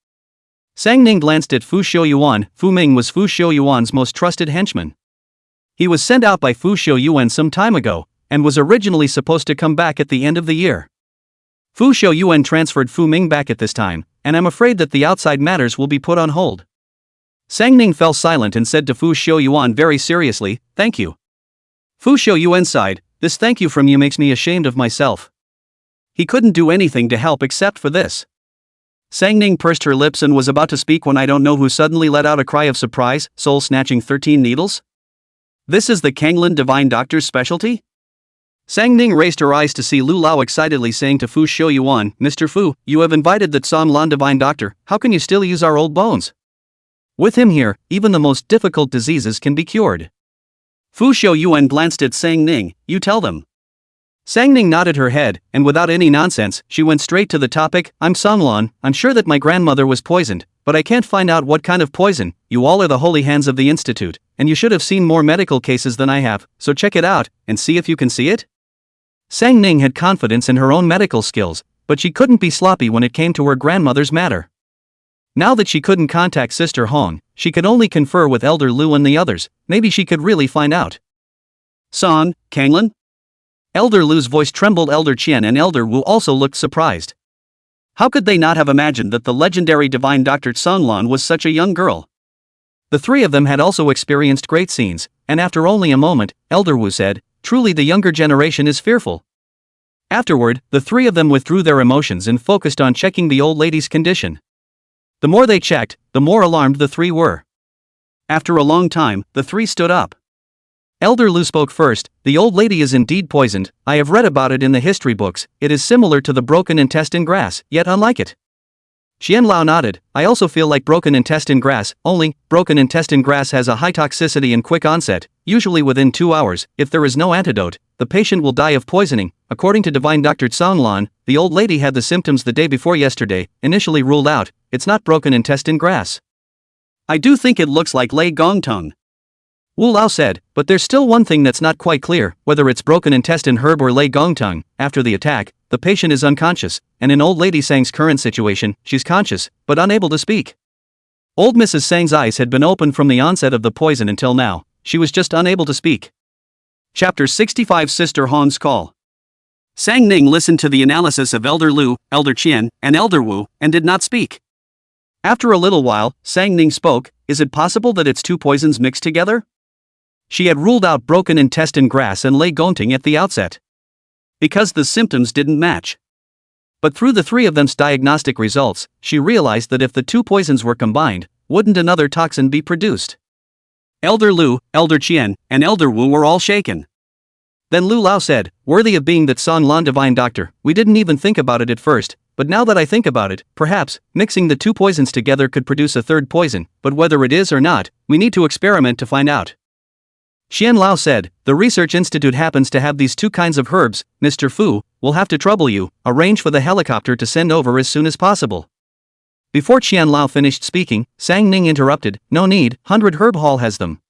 Sang Ning glanced at Fu Xiuyuan. Fu Ming was Fu Xiuyuan's most trusted henchman. He was sent out by Fu Xiuyuan some time ago, and was originally supposed to come back at the end of the year. Fu Xiuyuan transferred Fu Ming back at this time, and I'm afraid that the outside matters will be put on hold. Sang Ning fell silent and said to Fu Xiuyuan very seriously, "Thank you." Fu Xiuyuan sighed. "This thank you from you makes me ashamed of myself." He couldn't do anything to help except for this. Sang Ning pursed her lips and was about to speak when I don't know who suddenly let out a cry of surprise. "Soul-snatching 13 needles? This is the Kanglin Divine Doctor's specialty?" Sang Ning raised her eyes to see Lu Lao excitedly saying to Fu Xiuyuan, "Mr. Fu, you have invited the San Lan Divine Doctor, how can you still use our old bones? With him here, even the most difficult diseases can be cured." Fu Xiuyuan glanced at Sang Ning. "You tell them." Sang Ning nodded her head, and without any nonsense, she went straight to the topic. "I'm San Lan, I'm sure that my grandmother was poisoned, but I can't find out what kind of poison. You all are the holy hands of the Institute, and you should have seen more medical cases than I have, so check it out, and see if you can see it." Sang Ning had confidence in her own medical skills, but she couldn't be sloppy when it came to her grandmother's matter. Now that she couldn't contact Sister Hong, she could only confer with Elder Lu and the others. Maybe she could really find out. "San, Kanglin?" Elder Lu's voice trembled. Elder Qian and Elder Wu also looked surprised. How could they not have imagined that the legendary divine Dr. San Lan was such a young girl? The 3 of them had also experienced great scenes, and after only a moment, Elder Wu said, "Truly the younger generation is fearful." Afterward, the 3 of them withdrew their emotions and focused on checking the old lady's condition. The more they checked, the more alarmed the 3 were. After a long time, the 3 stood up. Elder Lu spoke first. "The old lady is indeed poisoned. I have read about it in the history books. It is similar to the broken intestine grass, yet unlike it. Qianlao nodded. I also feel like broken intestine grass, only, broken intestine grass has a high toxicity and quick onset, usually within 2 hours. If there is no antidote, the patient will die of poisoning. According to Divine Dr. Tsonglan, the old lady had the symptoms the day before yesterday, initially ruled out. It's not broken intestine grass. I do think it looks like Lei Gongtong. Wu Lao said, but there's still one thing that's not quite clear, whether it's broken intestine herb or Lei Gongtong. After the attack, the patient is unconscious, and in old lady Sang's current situation, she's conscious, but unable to speak. Old Mrs. Sang's eyes had been open from the onset of the poison until now, she was just unable to speak. Chapter 65 Sister Han's Call. Sang Ning listened to the analysis of Elder Lu, Elder Qian, and Elder Wu, and did not speak. After a little while, Sang Ning spoke. Is it possible that it's two poisons mixed together? She had ruled out broken intestine grass and Lei Gongtong at the outset, because the symptoms didn't match. But through the three of them's diagnostic results, she realized that if the two poisons were combined, wouldn't another toxin be produced? Elder Lu, Elder Qian, and Elder Wu were all shaken. Then Lu Lao said, worthy of being that Song Lan divine doctor, we didn't even think about it at first, but now that I think about it, perhaps, mixing the two poisons together could produce a third poison, but whether it is or not, we need to experiment to find out. Xian Lao said, the research institute happens to have these two kinds of herbs. Mr. Fu, we'll have to trouble you, arrange for the helicopter to send over as soon as possible. Before Qian Lao finished speaking, Sang Ning interrupted, no need, 100 Herb Hall has them.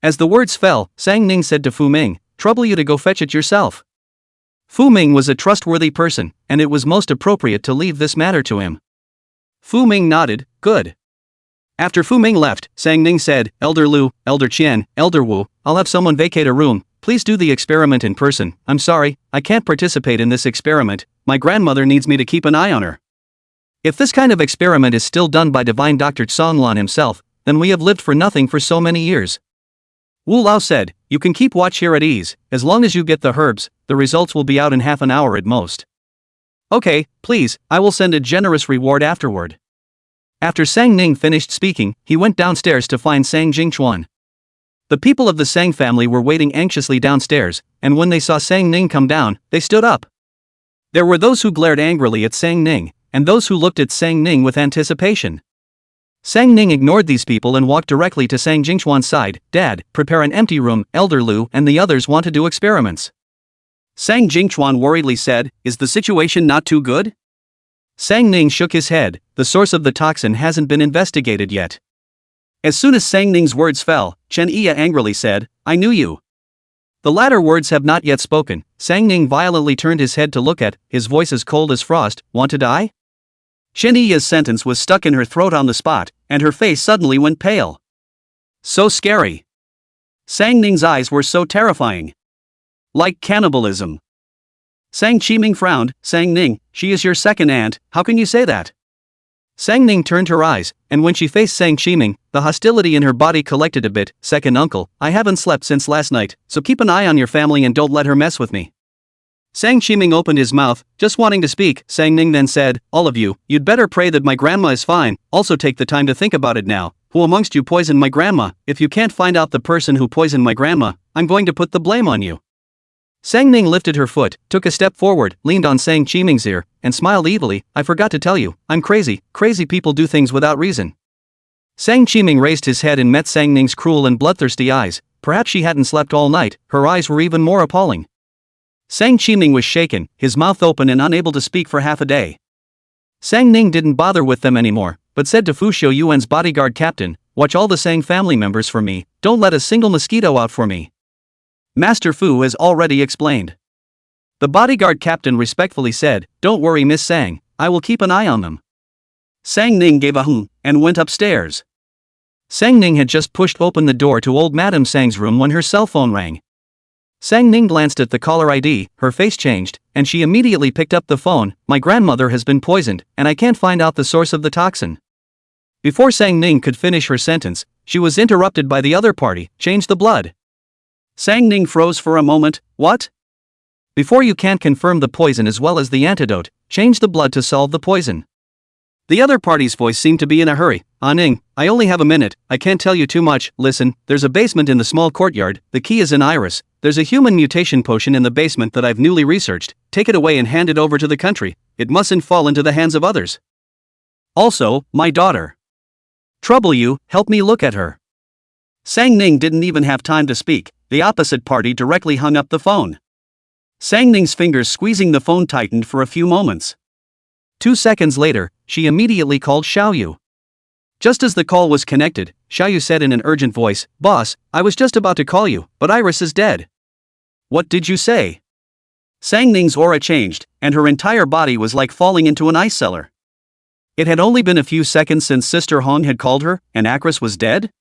As the words fell, Sang Ning said to Fu Ming, trouble you to go fetch it yourself. Fu Ming was a trustworthy person, and it was most appropriate to leave this matter to him. Fu Ming nodded, good. After Fu Ming left, Sang Ning said, Elder Lu, Elder Qian, Elder Wu, I'll have someone vacate a room, please do the experiment in person. I'm sorry, I can't participate in this experiment, my grandmother needs me to keep an eye on her. If this kind of experiment is still done by Divine Dr. Tsonglan himself, then we have lived for nothing for so many years. Wu Lao said, you can keep watch here at ease, as long as you get the herbs, the results will be out in half an hour at most. Okay, please, I will send a generous reward afterward. After Sang Ning finished speaking, he went downstairs to find Sang Jingchuan. The people of the Sang family were waiting anxiously downstairs, and when they saw Sang Ning come down, they stood up. There were those who glared angrily at Sang Ning, and those who looked at Sang Ning with anticipation. Sang Ning ignored these people and walked directly to Sang Jingchuan's side. Dad, prepare an empty room, Elder Lu and the others want to do experiments. Sang Jingchuan worriedly said, is the situation not too good? Sang Ning shook his head, the source of the toxin hasn't been investigated yet. As soon as Sang Ning's words fell, Chen Iya angrily said, I knew you. The latter words have not yet spoken. Sang Ning violently turned his head to look at, his voice as cold as frost, want to die? Chen Iya's sentence was stuck in her throat on the spot, and her face suddenly went pale. So scary. Sang Ning's eyes were so terrifying. Like cannibalism. Sang Qiming frowned, Sang Ning, she is your second aunt, how can you say that? Sang Ning turned her eyes, and when she faced Sang Qiming, the hostility in her body collected a bit. Second uncle, I haven't slept since last night, so keep an eye on your family and don't let her mess with me. Sang Qiming opened his mouth, just wanting to speak. Sang Ning then said, all of you, you'd better pray that my grandma is fine, also take the time to think about it now. Who amongst you poisoned my grandma? If you can't find out the person who poisoned my grandma, I'm going to put the blame on you. Sang Ning lifted her foot, took a step forward, leaned on Sang Qiming's ear, and smiled evilly. I forgot to tell you, I'm crazy. Crazy people do things without reason. Sang Qiming raised his head and met Sang Ning's cruel and bloodthirsty eyes. Perhaps she hadn't slept all night, her eyes were even more appalling. Sang Qiming was shaken, his mouth open and unable to speak for half a day. Sang Ning didn't bother with them anymore, but said to Fu Xiuyuan's bodyguard captain, watch all the Sang family members for me, don't let a single mosquito out for me. Master Fu has already explained. The bodyguard captain respectfully said, don't worry Miss Sang, I will keep an eye on them. Sang Ning gave a and went upstairs. Sang Ning had just pushed open the door to old Madame Sang's room when her cell phone rang. Sang Ning glanced at the caller ID, her face changed, and she immediately picked up the phone. My grandmother has been poisoned, and I can't find out the source of the toxin. Before Sang Ning could finish her sentence, she was interrupted by the other party. Change the blood. Sang Ning froze for a moment. What? Before you can't confirm the poison as well as the antidote, change the blood to solve the poison. The other party's voice seemed to be in a hurry. Ah Ning, I only have a minute, I can't tell you too much. Listen, there's a basement in the small courtyard, the key is in heiress. There's a human mutation potion in the basement that I've newly researched. Take it away and hand it over to the country. It mustn't fall into the hands of others. Also, my daughter. Trouble you, help me look at her. Sang Ning didn't even have time to speak, the opposite party directly hung up the phone. Sang Ning's fingers squeezing the phone tightened for a few moments. 2 seconds later, she immediately called Xiaoyu. Just as the call was connected, Xiaoyu said in an urgent voice, "Boss, I was just about to call you, but Iris is dead." "What did you say?" Sang Ning's aura changed, and her entire body was like falling into an ice cellar. It had only been a few seconds since Sister Hong had called her, and Acris was dead?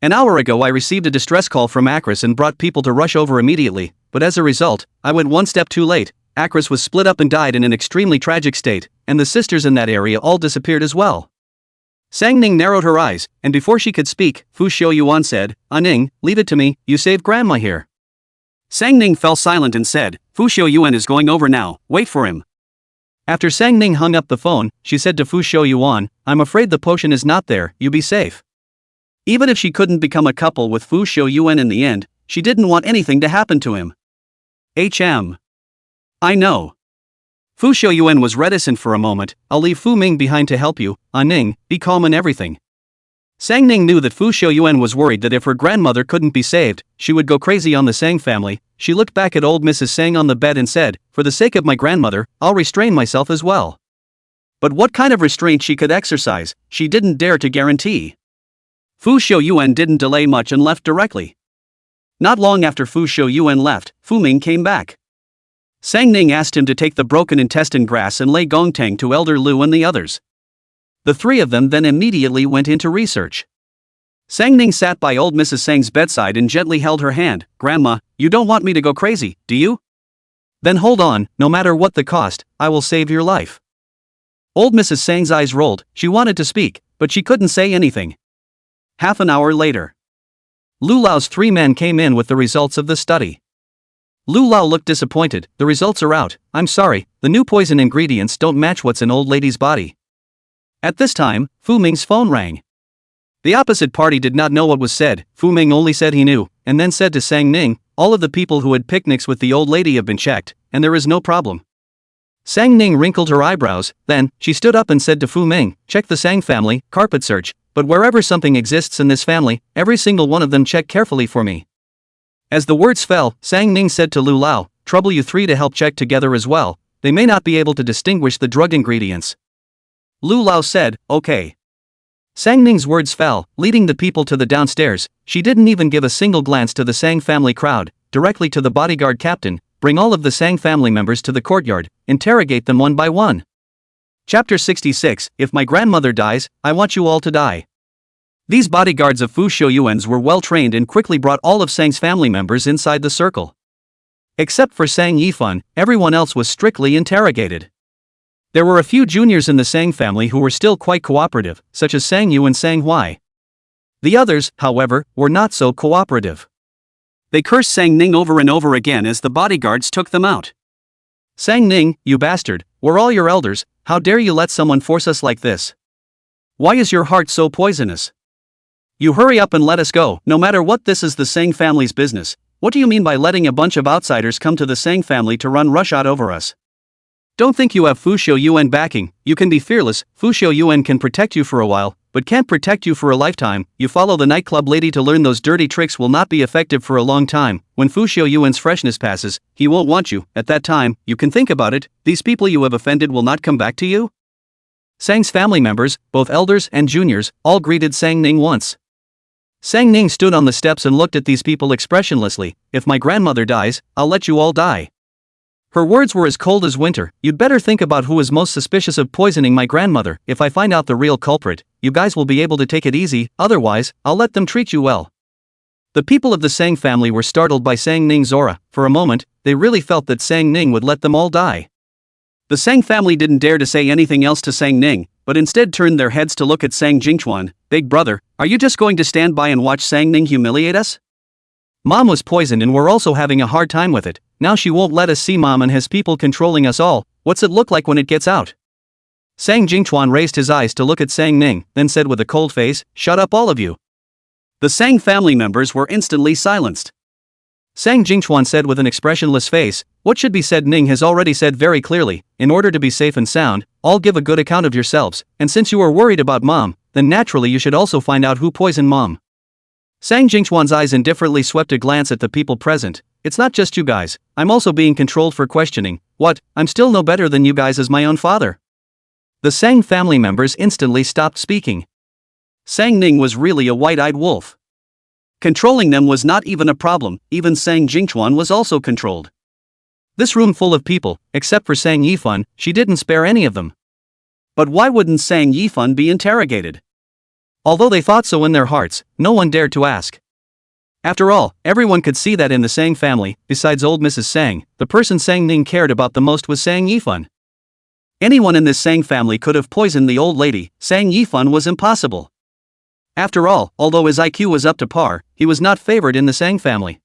An hour ago I received a distress call from Acris and brought people to rush over immediately, but as a result, I went one step too late. Acris was split up and died in an extremely tragic state, and the sisters in that area all disappeared as well. Sang Ning narrowed her eyes, and before she could speak, Fu Xiaoyuan said, "Ning, leave it to me, you saved Grandma here." Sang Ning fell silent and said, "Fu Xiaoyuan is going over now, wait for him." After Sang Ning hung up the phone, she said to Fu Xiaoyuan, "I'm afraid the potion is not there, you be safe." Even if she couldn't become a couple with Fu Xiaoyuan in the end, she didn't want anything to happen to him. I know. Fu Xiaoyuan was reticent for a moment. "I'll leave Fu Ming behind to help you, Ning, be calm and everything." Sang Ning knew that Fu Xiaoyuan was worried that if her grandmother couldn't be saved, she would go crazy on the Sang family. She looked back at old Mrs. Sang on the bed and said, "For the sake of my grandmother, I'll restrain myself as well." But what kind of restraint she could exercise, she didn't dare to guarantee. Fu Xiaoyuan didn't delay much and left directly. Not long after Fu Xiaoyuan left, Fu Ming came back. Sang Ning asked him to take the broken intestine grass and lay gongtang to Elder Lu and the others. The three of them then immediately went into research. Sang Ning sat by old Mrs. Sang's bedside and gently held her hand. "Grandma, you don't want me to go crazy, do you? Then hold on, no matter what the cost, I will save your life." Old Mrs. Sang's eyes rolled, she wanted to speak, but she couldn't say anything. Half an hour later, Lu Lao's 3 men came in with the results of the study. Lu Lao looked disappointed. "The results are out, I'm sorry, the new poison ingredients don't match what's in old lady's body." At this time, Fu Ming's phone rang. The opposite party did not know what was said. Fu Ming only said he knew, and then said to Sang Ning, "All of the people who had picnics with the old lady have been checked, and there is no problem." Sang Ning wrinkled her eyebrows, then, she stood up and said to Fu Ming, "Check the Sang family, carpet search, but wherever something exists in this family, every single one of them check carefully for me." As the words fell, Sang Ning said to Lu Lao, "Trouble you 3 to help check together as well, they may not be able to distinguish the drug ingredients." Lu Lao said, "Okay." Sang Ning's words fell, leading the people to the downstairs. She didn't even give a single glance to the Sang family crowd, directly to the bodyguard captain. "Bring all of the Sang family members to the courtyard, interrogate them one by one." Chapter 66, If my grandmother dies, I want you all to die. These bodyguards of Fu Xiaoyuan's were well trained and quickly brought all of Sang's family members inside the circle. Except for Sang Yifan, everyone else was strictly interrogated. There were a few juniors in the Sang family who were still quite cooperative, such as Sang Yu and Sang Hui. The others, however, were not so cooperative. They cursed Sang Ning over and over again as the bodyguards took them out. "Sang Ning, you bastard, we're all your elders, how dare you let someone force us like this? Why is your heart so poisonous? You hurry up and let us go, no matter what, this is the Sang family's business. What do you mean by letting a bunch of outsiders come to the Sang family to run roughshod over us? Don't think you have Fu Xiaoyuan backing, you can be fearless, Fu Xiaoyuan can protect you for a while, but can't protect you for a lifetime. You follow the nightclub lady to learn those dirty tricks will not be effective for a long time. When Fu Xiaoyuan's freshness passes, he won't want you. At that time, you can think about it, these people you have offended will not come back to you?" Sang's family members, both elders and juniors, all greeted Sang Ning once. Sang Ning stood on the steps and looked at these people expressionlessly. "If my grandmother dies, I'll let you all die." Her words were as cold as winter. "You'd better think about who is most suspicious of poisoning my grandmother. If I find out the real culprit, you guys will be able to take it easy, otherwise, I'll let them treat you well." The people of the Sang family were startled by Sang Ning's aura. For a moment, they really felt that Sang Ning would let them all die. The Sang family didn't dare to say anything else to Sang Ning, but instead turned their heads to look at Sang Jingchuan. "Big brother, are you just going to stand by and watch Sang Ning humiliate us? Mom was poisoned and we're also having a hard time with it. Now she won't let us see Mom and has people controlling us all. What's it look like when it gets out?" Sang Jingchuan raised his eyes to look at Sang Ning, then said with a cold face, "Shut up all of you." The Sang family members were instantly silenced. Sang Jingchuan said with an expressionless face. What should be said Ning has already said very clearly. In order to be safe and sound, all give a good account of yourselves, and since you are worried about mom, then naturally you should also find out who poisoned mom. Sang Jingchuan's eyes indifferently swept a glance at the people present. It's not just you guys, I'm also being controlled for questioning. What, I'm still no better than you guys as my own father? The Sang family members instantly stopped speaking. Sang Ning was really a white-eyed wolf. Controlling them was not even a problem, even Sang Jingchuan was also controlled. This room full of people, except for Sang Yifan, she didn't spare any of them. But why wouldn't Sang Yifan be interrogated? Although they thought so in their hearts, no one dared to ask. After all, everyone could see that in the Sang family, besides old Mrs. Sang, the person Sang Ning cared about the most was Sang Yifan. Anyone in this Sang family could have poisoned the old lady. Sang Yifan was impossible. After all, although his IQ was up to par, he was not favored in the Sang family.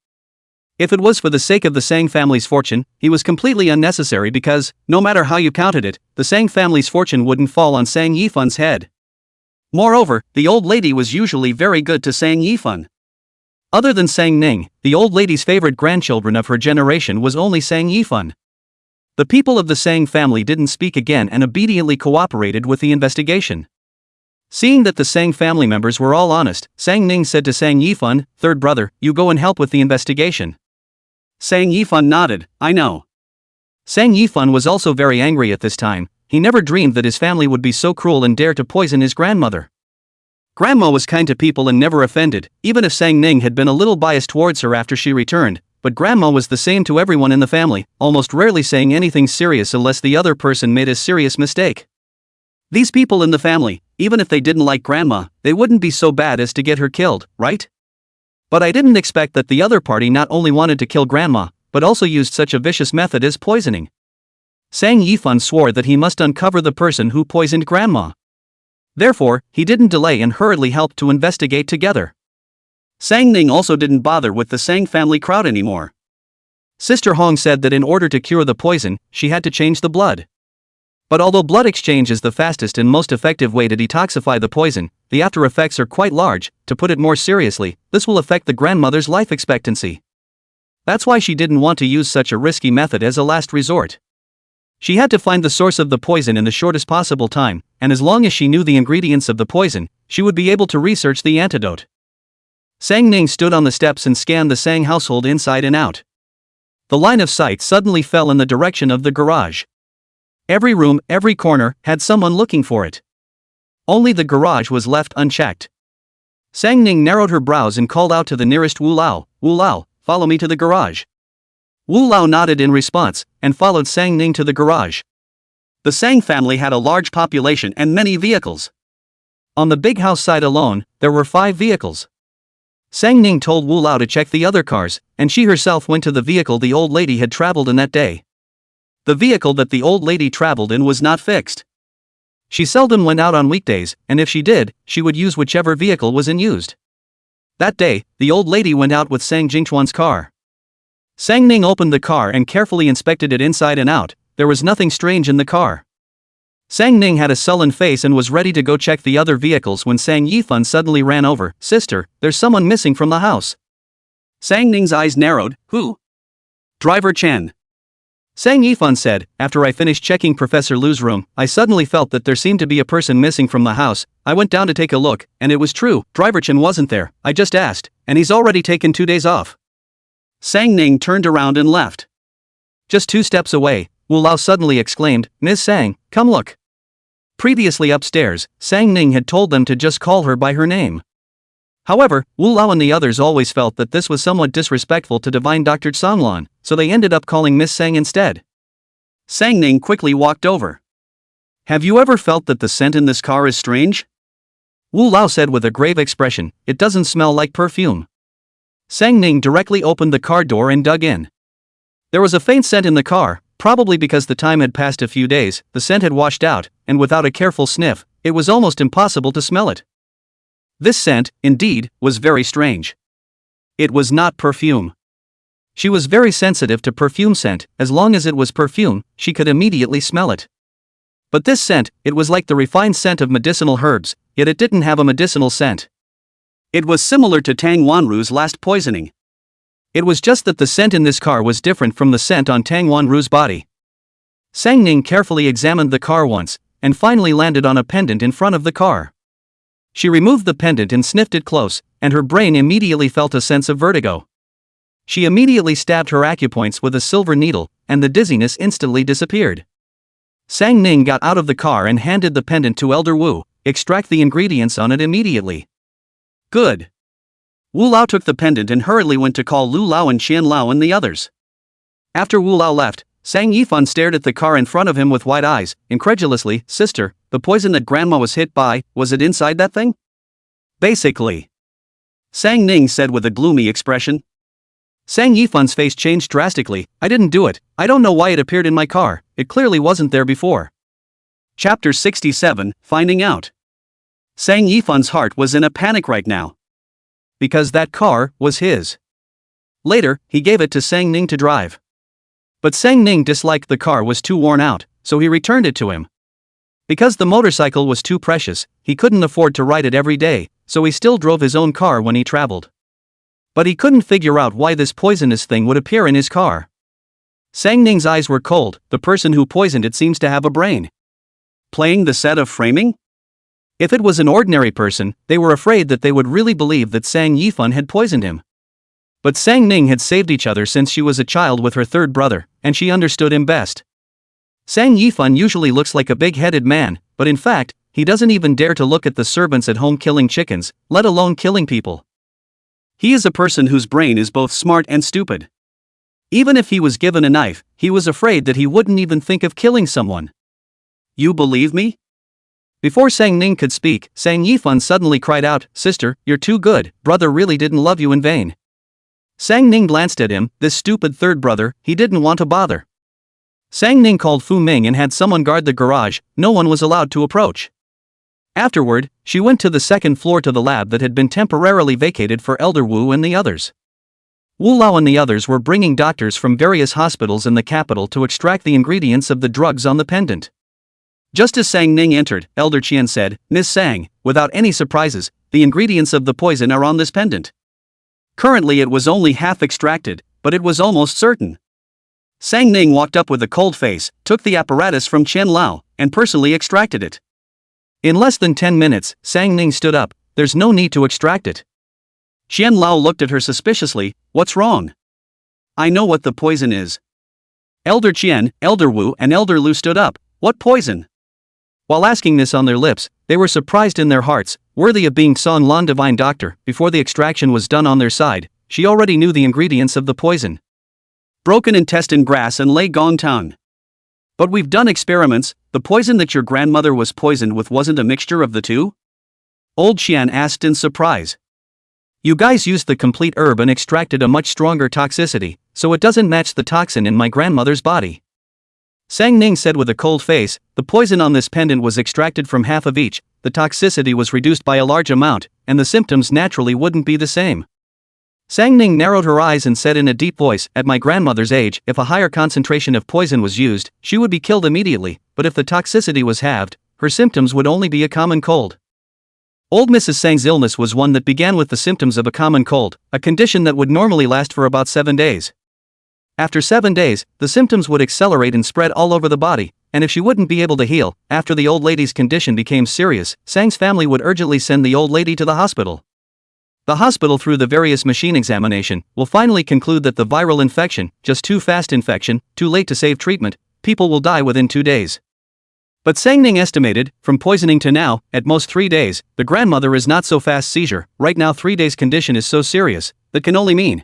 If it was for the sake of the Sang family's fortune, he was completely unnecessary because, no matter how you counted it, the Sang family's fortune wouldn't fall on Sang Yifan's head. Moreover, the old lady was usually very good to Sang Yifan. Other than Sang Ning, the old lady's favorite grandchildren of her generation was only Sang Yifan. The people of the Sang family didn't speak again and obediently cooperated with the investigation. Seeing that the Sang family members were all honest, Sang Ning said to Sang Yifan, "Third brother, you go and help with the investigation." Sang Yifan nodded, "I know." Sang Yifan was also very angry at this time. He never dreamed that his family would be so cruel and dare to poison his grandmother. Grandma was kind to people and never offended, even if Sang Ning had been a little biased towards her after she returned, but Grandma was the same to everyone in the family, almost rarely saying anything serious unless the other person made a serious mistake. These people in the family, even if they didn't like Grandma, they wouldn't be so bad as to get her killed, right? But I didn't expect that the other party not only wanted to kill Grandma, but also used such a vicious method as poisoning. Sang Yifan swore that he must uncover the person who poisoned Grandma. Therefore, he didn't delay and hurriedly helped to investigate together. Sang Ning also didn't bother with the Sang family crowd anymore. Sister Hong said that in order to cure the poison, she had to change the blood. But although blood exchange is the fastest and most effective way to detoxify the poison, the after effects are quite large. To put it more seriously, this will affect the grandmother's life expectancy. That's why she didn't want to use such a risky method as a last resort. She had to find the source of the poison in the shortest possible time, and as long as she knew the ingredients of the poison, she would be able to research the antidote. Sang Ning stood on the steps and scanned the Sang household inside and out. The line of sight suddenly fell in the direction of the garage. Every room, every corner, had someone looking for it. Only the garage was left unchecked. Sang Ning narrowed her brows and called out to the nearest Wu Lao, "Wu Lao, follow me to the garage." Wu Lao nodded in response, and followed Sang Ning to the garage. The Sang family had a large population and many vehicles. On the big house side alone, there were 5 vehicles. Sang Ning told Wu Lao to check the other cars, and she herself went to the vehicle the old lady had traveled in that day. The vehicle that the old lady traveled in was not fixed. She seldom went out on weekdays, and if she did, she would use whichever vehicle was in use. That day, the old lady went out with Sang Jingchuan's car. Sang Ning opened the car and carefully inspected it inside and out. There was nothing strange in the car. Sang Ning had a sullen face and was ready to go check the other vehicles when Sang Yifan suddenly ran over. "Sister, there's someone missing from the house." Sang Ning's eyes narrowed. "Who?" "Driver Chen." Sang Yifan said, "After I finished checking Professor Lu's room, I suddenly felt that there seemed to be a person missing from the house. I went down to take a look, and it was true, Driver Chen wasn't there. I just asked, and he's already taken 2 days off." Sang Ning turned around and left. Just 2 steps away, Wu Lao suddenly exclaimed, "Ms. Sang, come look." Previously upstairs, Sang Ning had told them to just call her by her name. However, Wu Lao and the others always felt that this was somewhat disrespectful to divine Dr. Songlan, so they ended up calling Miss Sang instead. Sang Ning quickly walked over. "Have you ever felt that the scent in this car is strange?" Wu Lao said with a grave expression, "It doesn't smell like perfume." Sang Ning directly opened the car door and dug in. There was a faint scent in the car, probably because the time had passed a few days, the scent had washed out, and without a careful sniff, it was almost impossible to smell it. This scent, indeed, was very strange. It was not perfume. She was very sensitive to perfume scent. As long as it was perfume, she could immediately smell it. But this scent, it was like the refined scent of medicinal herbs, yet it didn't have a medicinal scent. It was similar to Tang Wanru's last poisoning. It was just that the scent in this car was different from the scent on Tang Wanru's body. Sang Ning carefully examined the car once, and finally landed on a pendant in front of the car. She removed the pendant and sniffed it close, and her brain immediately felt a sense of vertigo. She immediately stabbed her acupoints with a silver needle, and the dizziness instantly disappeared. Sang Ning got out of the car and handed the pendant to Elder Wu. Extract the ingredients on it immediately. Good. Wu Lao took the pendant and hurriedly went to call Lu Lao and Qian Lao and the others. After Wu Lao left, Sang Yifan stared at the car in front of him with wide eyes, incredulously. Sister, the poison that Grandma was hit by, was it inside that thing? Basically. Sang Ning said with a gloomy expression. Sang Yifan's face changed drastically. I didn't do it. I don't know why it appeared in my car. It clearly wasn't there before. Chapter 67, Finding Out. Sang Yifan's heart was in a panic right now. Because that car was his. Later, he gave it to Sang Ning to drive. But Sang Ning disliked the car was too worn out, so he returned it to him. Because the motorcycle was too precious, he couldn't afford to ride it every day, so he still drove his own car when he traveled. But he couldn't figure out why this poisonous thing would appear in his car. Sang Ning's eyes were cold. The person who poisoned it seems to have a brain. Playing the set of framing? If it was an ordinary person, they were afraid that they would really believe that Sang Yifan had poisoned him. But Sang Ning had saved each other since she was a child with her third brother, and she understood him best. Sang Yifan usually looks like a big-headed man, but in fact, he doesn't even dare to look at the servants at home killing chickens, let alone killing people. He is a person whose brain is both smart and stupid. Even if he was given a knife, he was afraid that he wouldn't even think of killing someone. You believe me? Before Sang Ning could speak, Sang Yifan suddenly cried out, Sister, you're too good, brother really didn't love you in vain. Sang Ning glanced at him, this stupid third brother, he didn't want to bother. Sang Ning called Fu Ming and had someone guard the garage. No one was allowed to approach. Afterward, she went to the second floor to the lab that had been temporarily vacated for Elder Wu and the others. Wu Lao and the others were bringing doctors from various hospitals in the capital to extract the ingredients of the drugs on the pendant. Just as Sang Ning entered, Elder Qian said, Miss Sang, without any surprises, the ingredients of the poison are on this pendant. Currently it was only half extracted, but it was almost certain. Sang Ning walked up with a cold face, took the apparatus from Qian Lao, and personally extracted it. In less than 10 minutes, Sang Ning stood up. There's no need to extract it. Qian Lao looked at her suspiciously. What's wrong? I know what the poison is. Elder Qian, Elder Wu and Elder Lu stood up. What poison? While asking this on their lips, they were surprised in their hearts, worthy of being Song Lan Divine Doctor. Before the extraction was done on their side, she already knew the ingredients of the poison. Broken intestine grass and lei gong tang. But we've done experiments. The poison that your grandmother was poisoned with wasn't a mixture of the two? Old Qian asked in surprise. You guys used the complete herb and extracted a much stronger toxicity, so it doesn't match the toxin in my grandmother's body. Sang Ning said with a cold face, the poison on this pendant was extracted from half of each, the toxicity was reduced by a large amount, and the symptoms naturally wouldn't be the same. Sang Ning narrowed her eyes and said in a deep voice, at my grandmother's age, if a higher concentration of poison was used, she would be killed immediately, but if the toxicity was halved, her symptoms would only be a common cold. Old Mrs. Sang's illness was one that began with the symptoms of a common cold, a condition that would normally last for about 7 days. After 7 days, the symptoms would accelerate and spread all over the body, and if she wouldn't be able to heal, after the old lady's condition became serious, Sang's family would urgently send the old lady to the hospital. The hospital, through the various machine examination, will finally conclude that the viral infection, just too fast infection, too late to save treatment, people will die within 2 days. But Sang Ning estimated, from poisoning to now, at most 3 days, the grandmother is not so fast seizure, right now 3 days condition is so serious, that can only mean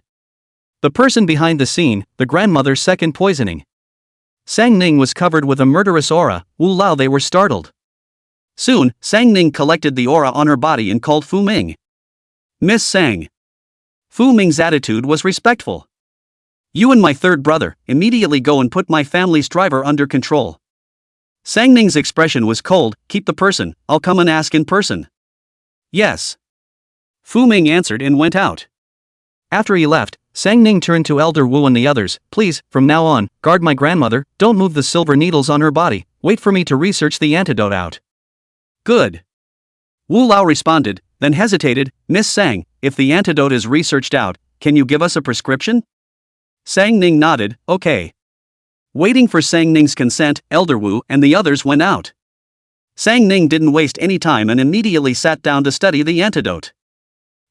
the person behind the scene, the grandmother's second poisoning. Sang Ning was covered with a murderous aura. Wu Lao, they were startled. Soon, Sang Ning collected the aura on her body and called Fu Ming. Miss Sang. Fu Ming's attitude was respectful. You and my third brother, immediately go and put my family's driver under control. Sang Ning's expression was cold. Keep the person, I'll come and ask in person. Yes. Fu Ming answered and went out. After he left, Sang Ning turned to Elder Wu and the others. Please, from now on, guard my grandmother, don't move the silver needles on her body, wait for me to research the antidote out. Good. Wu Lao responded, then hesitated. Miss Sang, if the antidote is researched out, can you give us a prescription? Sang Ning nodded, okay. Waiting for Sang Ning's consent, Elder Wu and the others went out. Sang Ning didn't waste any time and immediately sat down to study the antidote.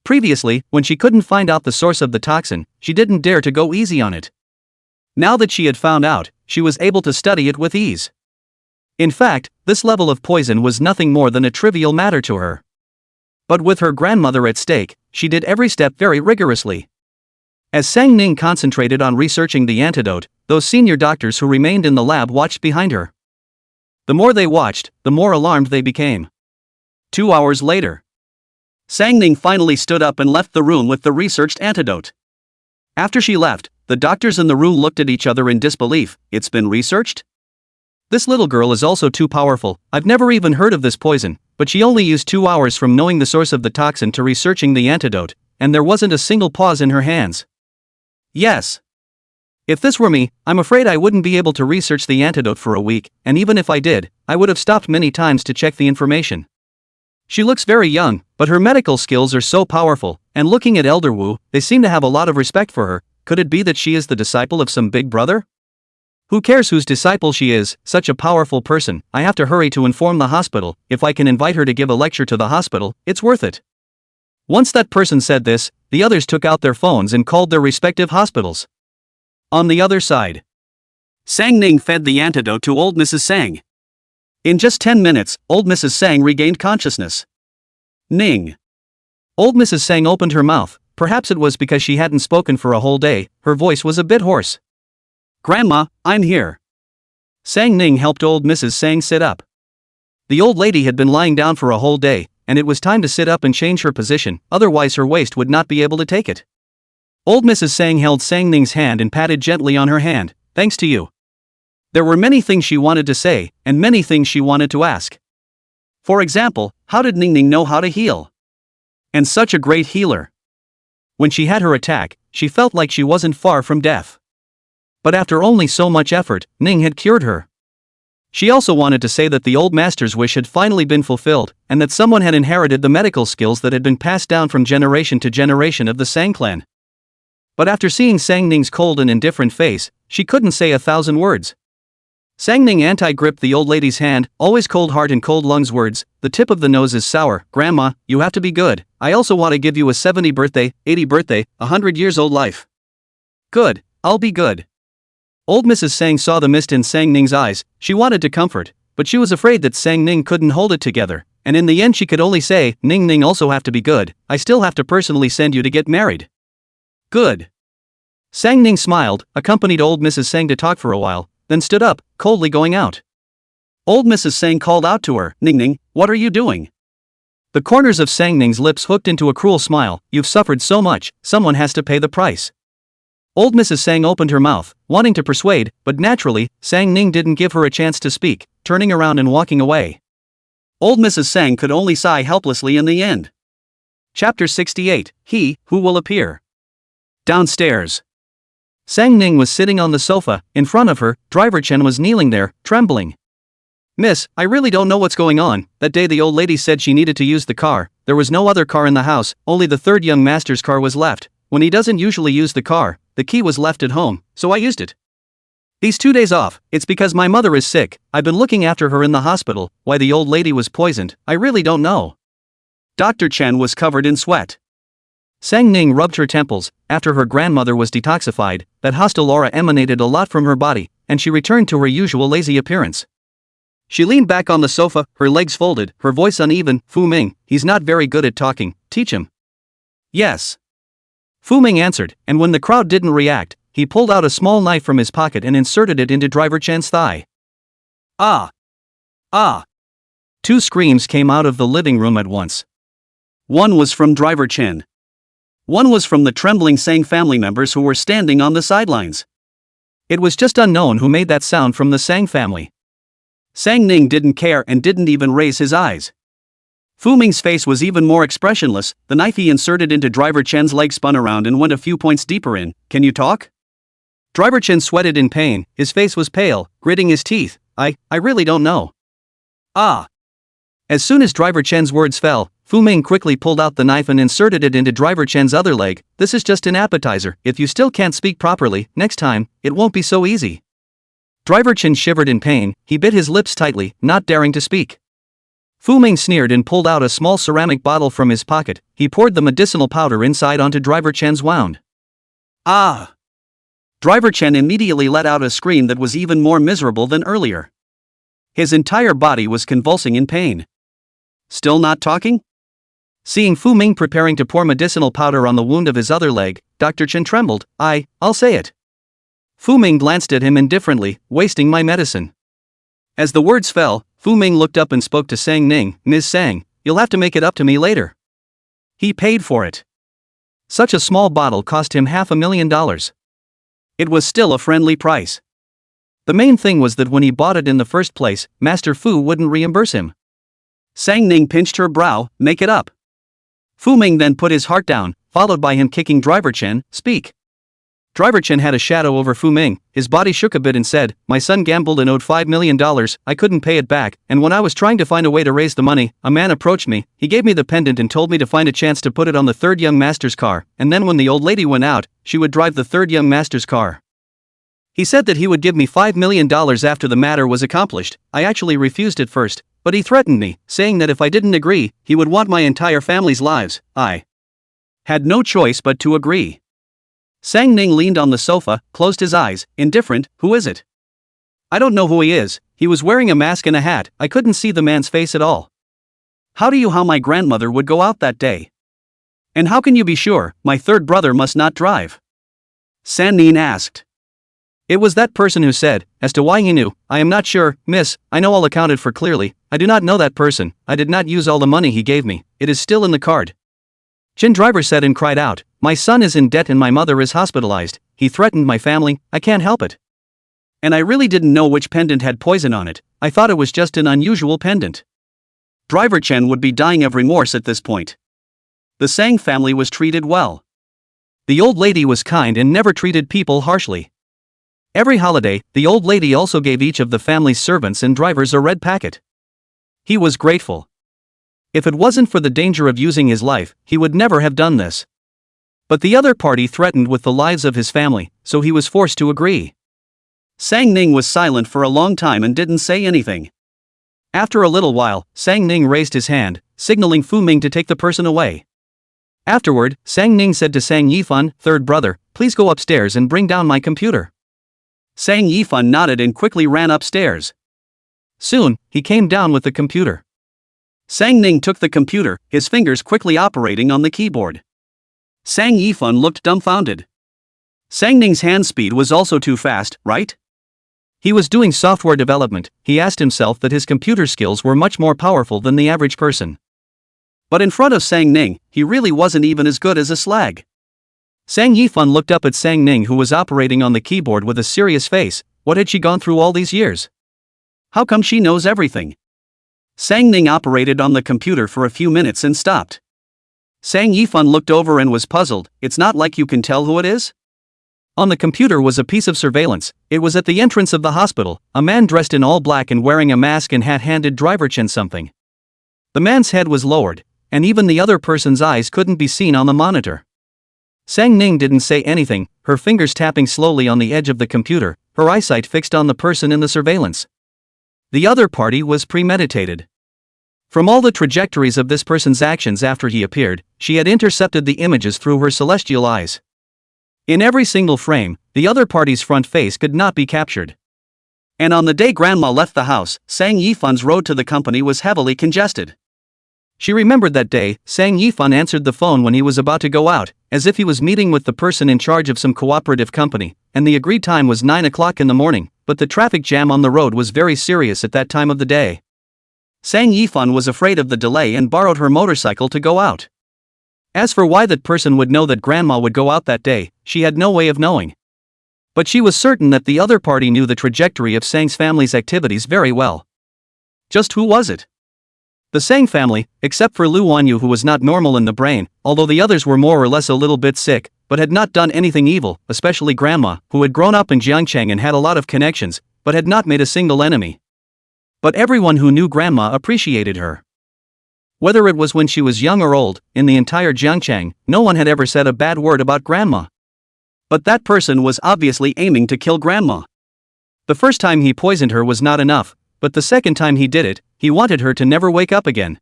Previously, when she couldn't find out the source of the toxin, she didn't dare to go easy on it. Now that she had found out, she was able to study it with ease. In fact, this level of poison was nothing more than a trivial matter to her. But with her grandmother at stake, she did every step very rigorously. As Sang Ning concentrated on researching the antidote, those senior doctors who remained in the lab watched behind her. The more they watched, the more alarmed they became. 2 hours later, Sang Ning finally stood up and left the room with the researched antidote. After she left, the doctors in the room looked at each other in disbelief. It's been researched? This little girl is also too powerful. I've never even heard of this poison, but she only used 2 hours from knowing the source of the toxin to researching the antidote, and there wasn't a single pause in her hands. Yes. If this were me, I'm afraid I wouldn't be able to research the antidote for a week, and even if I did, I would have stopped many times to check the information. She looks very young, but her medical skills are so powerful, and looking at Elder Wu, they seem to have a lot of respect for her. Could it be that she is the disciple of some big brother? Who cares whose disciple she is, such a powerful person. I have to hurry to inform the hospital. If I can invite her to give a lecture to the hospital, it's worth it. Once that person said this, the others took out their phones and called their respective hospitals. On the other side, Sang Ning fed the antidote to old Mrs. Sang. In just 10 minutes, old Mrs. Sang regained consciousness. Ning. Old Mrs. Sang opened her mouth. Perhaps it was because she hadn't spoken for a whole day, her voice was a bit hoarse. Grandma, I'm here. Sang Ning helped old Mrs. Sang sit up. The old lady had been lying down for a whole day, and it was time to sit up and change her position, otherwise her waist would not be able to take it. Old Mrs. Sang held Sang Ning's hand and patted gently on her hand. Thanks to you. There were many things she wanted to say, and many things she wanted to ask. For example, how did Ning Ning know how to heal? And such a great healer. When she had her attack, she felt like she wasn't far from death. But after only so much effort, Ning had cured her. She also wanted to say that the old master's wish had finally been fulfilled, and that someone had inherited the medical skills that had been passed down from generation to generation of the Sang clan. But after seeing Sang Ning's cold and indifferent face, she couldn't say 1,000 words. Sang Ning anti-gripped the old lady's hand, always cold heart and cold lungs words, the tip of the nose is sour, Grandma, you have to be good, I also want to give you a 70 birthday, 80 birthday, 100 years old life. Good, I'll be good. Old Mrs. Sang saw the mist in Sang Ning's eyes, she wanted to comfort, but she was afraid that Sang Ning couldn't hold it together, and in the end she could only say, Ning Ning also have to be good, I still have to personally send you to get married. Good. Sang Ning smiled, accompanied old Mrs. Sang to talk for a while, then stood up, coldly going out. Old Mrs. Sang called out to her, Ning Ning, what are you doing? The corners of Sang Ning's lips hooked into a cruel smile, you've suffered so much, someone has to pay the price. Old Mrs. Sang opened her mouth, wanting to persuade, but naturally, Sang Ning didn't give her a chance to speak, turning around and walking away. Old Mrs. Sang could only sigh helplessly in the end. Chapter 68, He Who Will Appear. Downstairs. Sang Ning was sitting on the sofa. In front of her, Driver Chen was kneeling there, trembling. Miss, I really don't know what's going on. That day the old lady said she needed to use the car. There was no other car in the house, only the third young master's car was left. When he doesn't usually use the car, the key was left at home, so I used it. These 2 days off, it's because my mother is sick. I've been looking after her in the hospital. Why the old lady was poisoned, I really don't know. Dr. Chen was covered in sweat. Sang Ning rubbed her temples. After her grandmother was detoxified, that hostile aura emanated a lot from her body, and she returned to her usual lazy appearance. She leaned back on the sofa, her legs folded, her voice uneven. Fu Ming, he's not very good at talking, teach him. Yes. Fu Ming answered, and when the crowd didn't react, he pulled out a small knife from his pocket and inserted it into Driver Chen's thigh. Ah! Ah! 2 screams came out of the living room at once. One was from Driver Chen. One was from the trembling Sang family members who were standing on the sidelines. It was just unknown who made that sound from the Sang family. Sang Ning didn't care and didn't even raise his eyes. Fu Ming's face was even more expressionless. The knife he inserted into Driver Chen's leg spun around and went a few points deeper in. Can you talk? Driver Chen sweated in pain, his face was pale, gritting his teeth. I really don't know. Ah! As soon as Driver Chen's words fell, Fu Ming quickly pulled out the knife and inserted it into Driver Chen's other leg. This is just an appetizer. If you still can't speak properly, next time, it won't be so easy. Driver Chen shivered in pain, he bit his lips tightly, not daring to speak. Fu Ming sneered and pulled out a small ceramic bottle from his pocket. He poured the medicinal powder inside onto Driver Chen's wound. Ah! Driver Chen immediately let out a scream that was even more miserable than earlier. His entire body was convulsing in pain. Still not talking? Seeing Fu Ming preparing to pour medicinal powder on the wound of his other leg, Dr. Chen trembled. I'll say it. Fu Ming glanced at him indifferently, wasting my medicine. As the words fell, Fu Ming looked up and spoke to Sang Ning. Ms. Sang, you'll have to make it up to me later. He paid for it. Such a small bottle cost him $500,000. It was still a friendly price. The main thing was that when he bought it in the first place, Master Fu wouldn't reimburse him. Sang Ning pinched her brow. Make it up. Fu Ming then put his heart down, followed by him kicking Driver Chen. Speak. Driver Chen had a shadow over Fu Ming, his body shook a bit and said, my son gambled and owed $5 million, I couldn't pay it back, and when I was trying to find a way to raise the money, a man approached me, he gave me the pendant and told me to find a chance to put it on the third young master's car, and then when the old lady went out, she would drive the third young master's car. He said that he would give me $5 million after the matter was accomplished. I actually refused at first, but he threatened me, saying that if I didn't agree, he would want my entire family's lives. I had no choice but to agree. Sang Ning leaned on the sofa, closed his eyes, indifferent. Who is it? I don't know who he is. He was wearing a mask and a hat. I couldn't see the man's face at all. How my grandmother would go out that day? And how can you be sure? My third brother must not drive. San Ning asked. It was that person who said, as to why he knew, I am not sure, miss, I know all accounted for clearly, I do not know that person, I did not use all the money he gave me, it is still in the card. Chin Driver said and cried out, my son is in debt and my mother is hospitalized, he threatened my family, I can't help it. And I really didn't know which pendant had poison on it, I thought it was just an unusual pendant. Driver Chen would be dying of remorse at this point. The Sang family was treated well. The old lady was kind and never treated people harshly. Every holiday, the old lady also gave each of the family's servants and drivers a red packet. He was grateful. If it wasn't for the danger of using his life, he would never have done this. But the other party threatened with the lives of his family, so he was forced to agree. Sang Ning was silent for a long time and didn't say anything. After a little while, Sang Ning raised his hand, signaling Fu Ming to take the person away. Afterward, Sang Ning said to Sang Yifan, third brother, please go upstairs and bring down my computer. Sang Yifan nodded and quickly ran upstairs. Soon, he came down with the computer. Sang Ning took the computer, his fingers quickly operating on the keyboard. Sang Yifan looked dumbfounded. Sang Ning's hand speed was also too fast, right? He was doing software development, he asked himself that his computer skills were much more powerful than the average person. But in front of Sang Ning, he really wasn't even as good as a slag. Sang Yifan looked up at Sang Ning who was operating on the keyboard with a serious face. What had she gone through all these years? How come she knows everything? Sang Ning operated on the computer for a few minutes and stopped. Sang Yifan looked over and was puzzled. It's not like you can tell who it is? On the computer was a piece of surveillance. It was at the entrance of the hospital. A man dressed in all black and wearing a mask and hat handed Driver Chen something. The man's head was lowered, and even the other person's eyes couldn't be seen on the monitor. Sang Ning didn't say anything, her fingers tapping slowly on the edge of the computer, her eyesight fixed on the person in the surveillance. The other party was premeditated. From all the trajectories of this person's actions after he appeared, she had intercepted the images through her celestial eyes. In every single frame, the other party's front face could not be captured. And on the day Grandma left the house, Sang Yifan's road to the company was heavily congested. She remembered that day. Sang Yifan answered the phone when he was about to go out, as if he was meeting with the person in charge of some cooperative company, and the agreed time was 9 o'clock in the morning, but the traffic jam on the road was very serious at that time of the day. Sang Yifan was afraid of the delay and borrowed her motorcycle to go out. As for why that person would know that Grandma would go out that day, she had no way of knowing. But she was certain that the other party knew the trajectory of Sang's family's activities very well. Just who was it? The Sang family, except for Lu Wanyu who was not normal in the brain, although the others were more or less a little bit sick, but had not done anything evil, especially Grandma, who had grown up in Jiangcheng and had a lot of connections, but had not made a single enemy. But everyone who knew Grandma appreciated her. Whether it was when she was young or old, in the entire Jiangchang, no one had ever said a bad word about grandma. But that person was obviously aiming to kill grandma. The first time he poisoned her was not enough, but the second time he did it, he wanted her to never wake up again.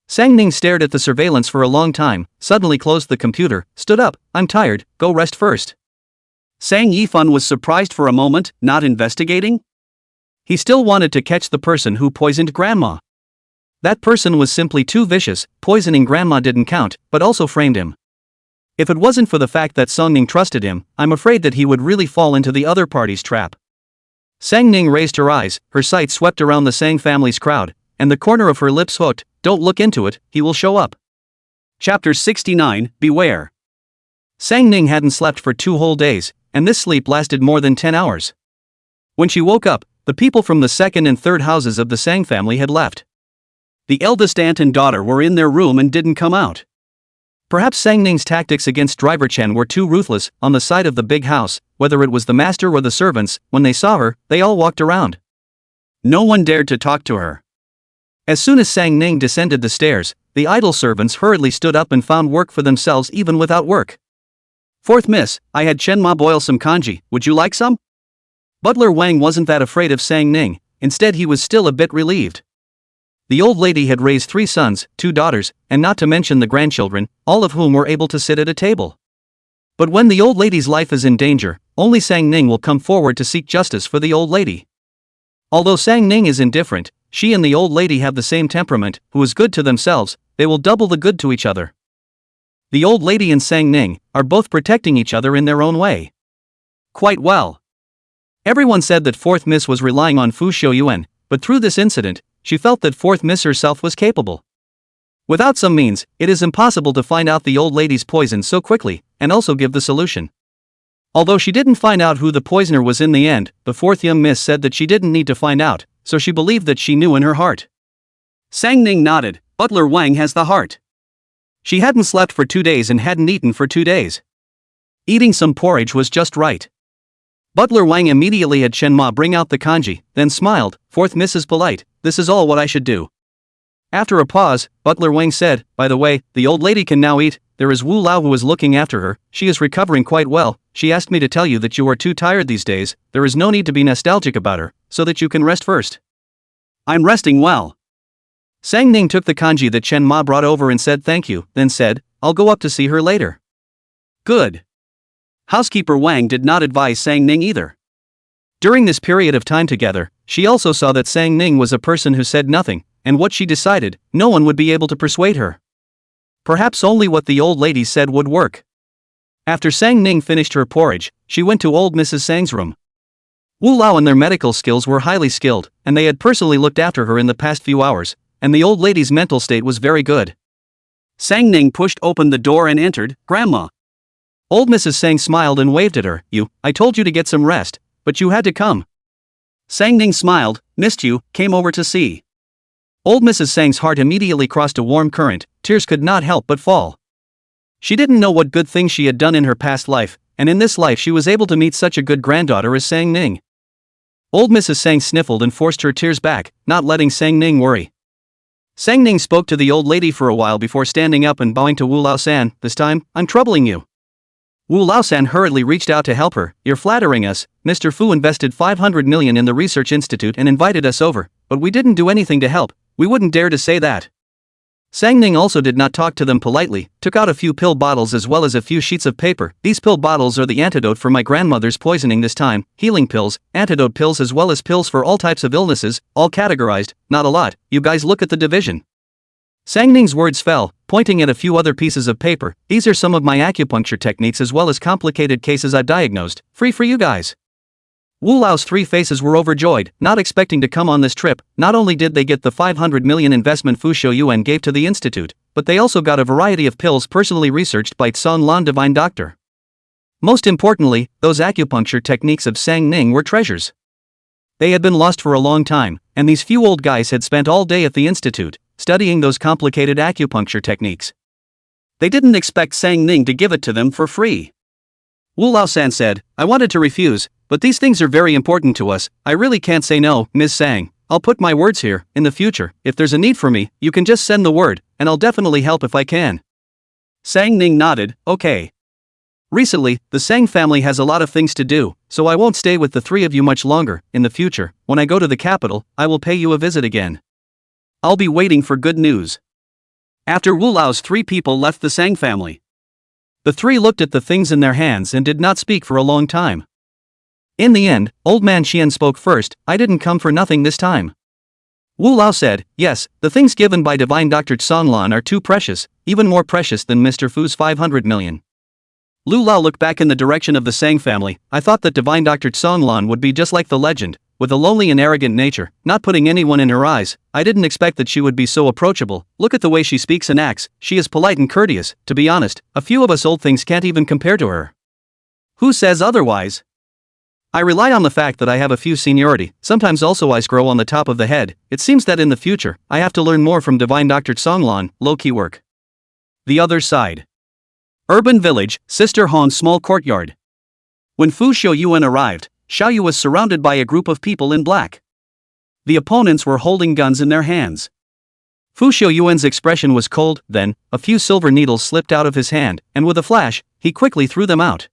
Sang Ning stared at the surveillance for a long time, suddenly closed the computer, stood up. I'm tired, go rest first. Sang Yifan was surprised for a moment, not investigating? He still wanted to catch the person who poisoned grandma. That person was simply too vicious. Poisoning grandma didn't count, but also framed him. If it wasn't for the fact that Song Ning trusted him, I'm afraid that he would really fall into the other party's trap. Sang Ning raised her eyes, her sight swept around the Sang family's crowd, and the corner of her lips hooked. Don't look into it, he will show up. Chapter 69, Beware. Sang Ning hadn't slept for 2 whole days, and this sleep lasted more than 10 hours. When she woke up, the people from the second and third houses of the Sang family had left. The eldest aunt and daughter were in their room and didn't come out. Perhaps Sang Ning's tactics against Driver Chen were too ruthless. On the side of the big house, whether it was the master or the servants, when they saw her, they all walked around. No one dared to talk to her. As soon as Sang Ning descended the stairs, the idle servants hurriedly stood up and found work for themselves even without work. Fourth miss, I had Chen Ma boil some congee, would you like some? Butler Wang wasn't that afraid of Sang Ning, instead he was still a bit relieved. The old lady had raised 3 sons, 2 daughters, and not to mention the grandchildren, all of whom were able to sit at a table. But when the old lady's life is in danger, only Sang Ning will come forward to seek justice for the old lady. Although Sang Ning is indifferent, she and the old lady have the same temperament. Who is good to themselves, they will double the good to each other. The old lady and Sang Ning are both protecting each other in their own way. Quite well. Everyone said that Fourth Miss was relying on Fu Shouyuan, but through this incident, she felt that Fourth Miss herself was capable. Without some means, it is impossible to find out the old lady's poison so quickly, and also give the solution. Although she didn't find out who the poisoner was in the end, the fourth young miss said that she didn't need to find out, so she believed that she knew in her heart. Sang Ning nodded. Butler Wang has the heart. She hadn't slept for 2 days and hadn't eaten for 2 days. Eating some porridge was just right. Butler Wang immediately had Chen Ma bring out the congee, then smiled. Fourth Miss is polite, this is all what I should do. After a pause, Butler Wang said, by the way, the old lady can now eat. There is Wu Lao who is looking after her, she is recovering quite well. She asked me to tell you that you are too tired these days. There is no need to be nostalgic about her, so that you can rest first. I'm resting well. Sang Ning took the congee that Chen Ma brought over and said thank you, then said, I'll go up to see her later. Good. Housekeeper Wang did not advise Sang Ning either. During this period of time together, she also saw that Sang Ning was a person who said nothing, and what she decided, no one would be able to persuade her. Perhaps only what the old lady said would work. After Sang Ning finished her porridge, she went to old Mrs. Sang's room. Wu Lao and their medical skills were highly skilled, and they had personally looked after her in the past few hours, and the old lady's mental state was very good. Sang Ning pushed open the door and entered. Grandma. Old Mrs. Sang smiled and waved at her. I told you to get some rest, but you had to come. Sang Ning smiled. Missed you, came over to see. Old Mrs. Sang's heart immediately crossed a warm current, tears could not help but fall. She didn't know what good things she had done in her past life, and in this life she was able to meet such a good granddaughter as Sang Ning. Old Mrs. Sang sniffled and forced her tears back, not letting Sang Ning worry. Sang Ning spoke to the old lady for a while before standing up and bowing to Wu Lao-san. This time, I'm troubling you. Wu Lao-san hurriedly reached out to help her. You're flattering us. Mr. Fu invested 500 million in the research institute and invited us over, but we didn't do anything to help. We wouldn't dare to say that. Sang Ning also did not talk to them politely, took out a few pill bottles as well as a few sheets of paper. These pill bottles are the antidote for my grandmother's poisoning this time, healing pills, antidote pills as well as pills for all types of illnesses, all categorized, not a lot. You guys look at the division. Sang Ning's words fell, pointing at a few other pieces of paper. These are some of my acupuncture techniques as well as complicated cases I've diagnosed, free for you guys. Wu Lao's 3 faces were overjoyed, not expecting to come on this trip. Not only did they get the 500 million investment Fu Shouyuan gave to the institute, but they also got a variety of pills personally researched by Tsong Lan Divine Doctor. Most importantly, those acupuncture techniques of Sang Ning were treasures. They had been lost for a long time, and these few old guys had spent all day at the institute, studying those complicated acupuncture techniques. They didn't expect Sang Ning to give it to them for free. Wu Lao-san said, I wanted to refuse, but these things are very important to us, I really can't say no, Ms. Sang. I'll put my words here. In the future, if there's a need for me, you can just send the word, and I'll definitely help if I can. Sang Ning nodded, okay. Recently, the Sang family has a lot of things to do, so I won't stay with the three of you much longer. In the future, when I go to the capital, I will pay you a visit again. I'll be waiting for good news. After Wu Lao's three people left the Sang family, the three looked at the things in their hands and did not speak for a long time. In the end, Old Man Xian spoke first. I didn't come for nothing this time. Wu Lao said, yes, the things given by Divine Dr. Songlan are too precious, even more precious than Mr. Fu's 500 million. Lu Lao looked back in the direction of the Sang family. I thought that Divine Dr. Songlan would be just like the legend, with a lonely and arrogant nature, not putting anyone in her eyes. I didn't expect that she would be so approachable. Look at the way she speaks and acts. She is polite and courteous. To be honest, a few of us old things can't even compare to her. Who says otherwise? I rely on the fact that I have a few seniority. Sometimes also eyes grow on the top of the head. It seems that in the future, I have to learn more from Divine Dr. Songlan. Low-key work. The other side. Urban village, Sister Hong's small courtyard. When Fu Xiuyuan arrived, Xiaoyu was surrounded by a group of people in black. The opponents were holding guns in their hands. Fu Xiuyuan's expression was cold. Then, a few silver needles slipped out of his hand, and with a flash, he quickly threw them out.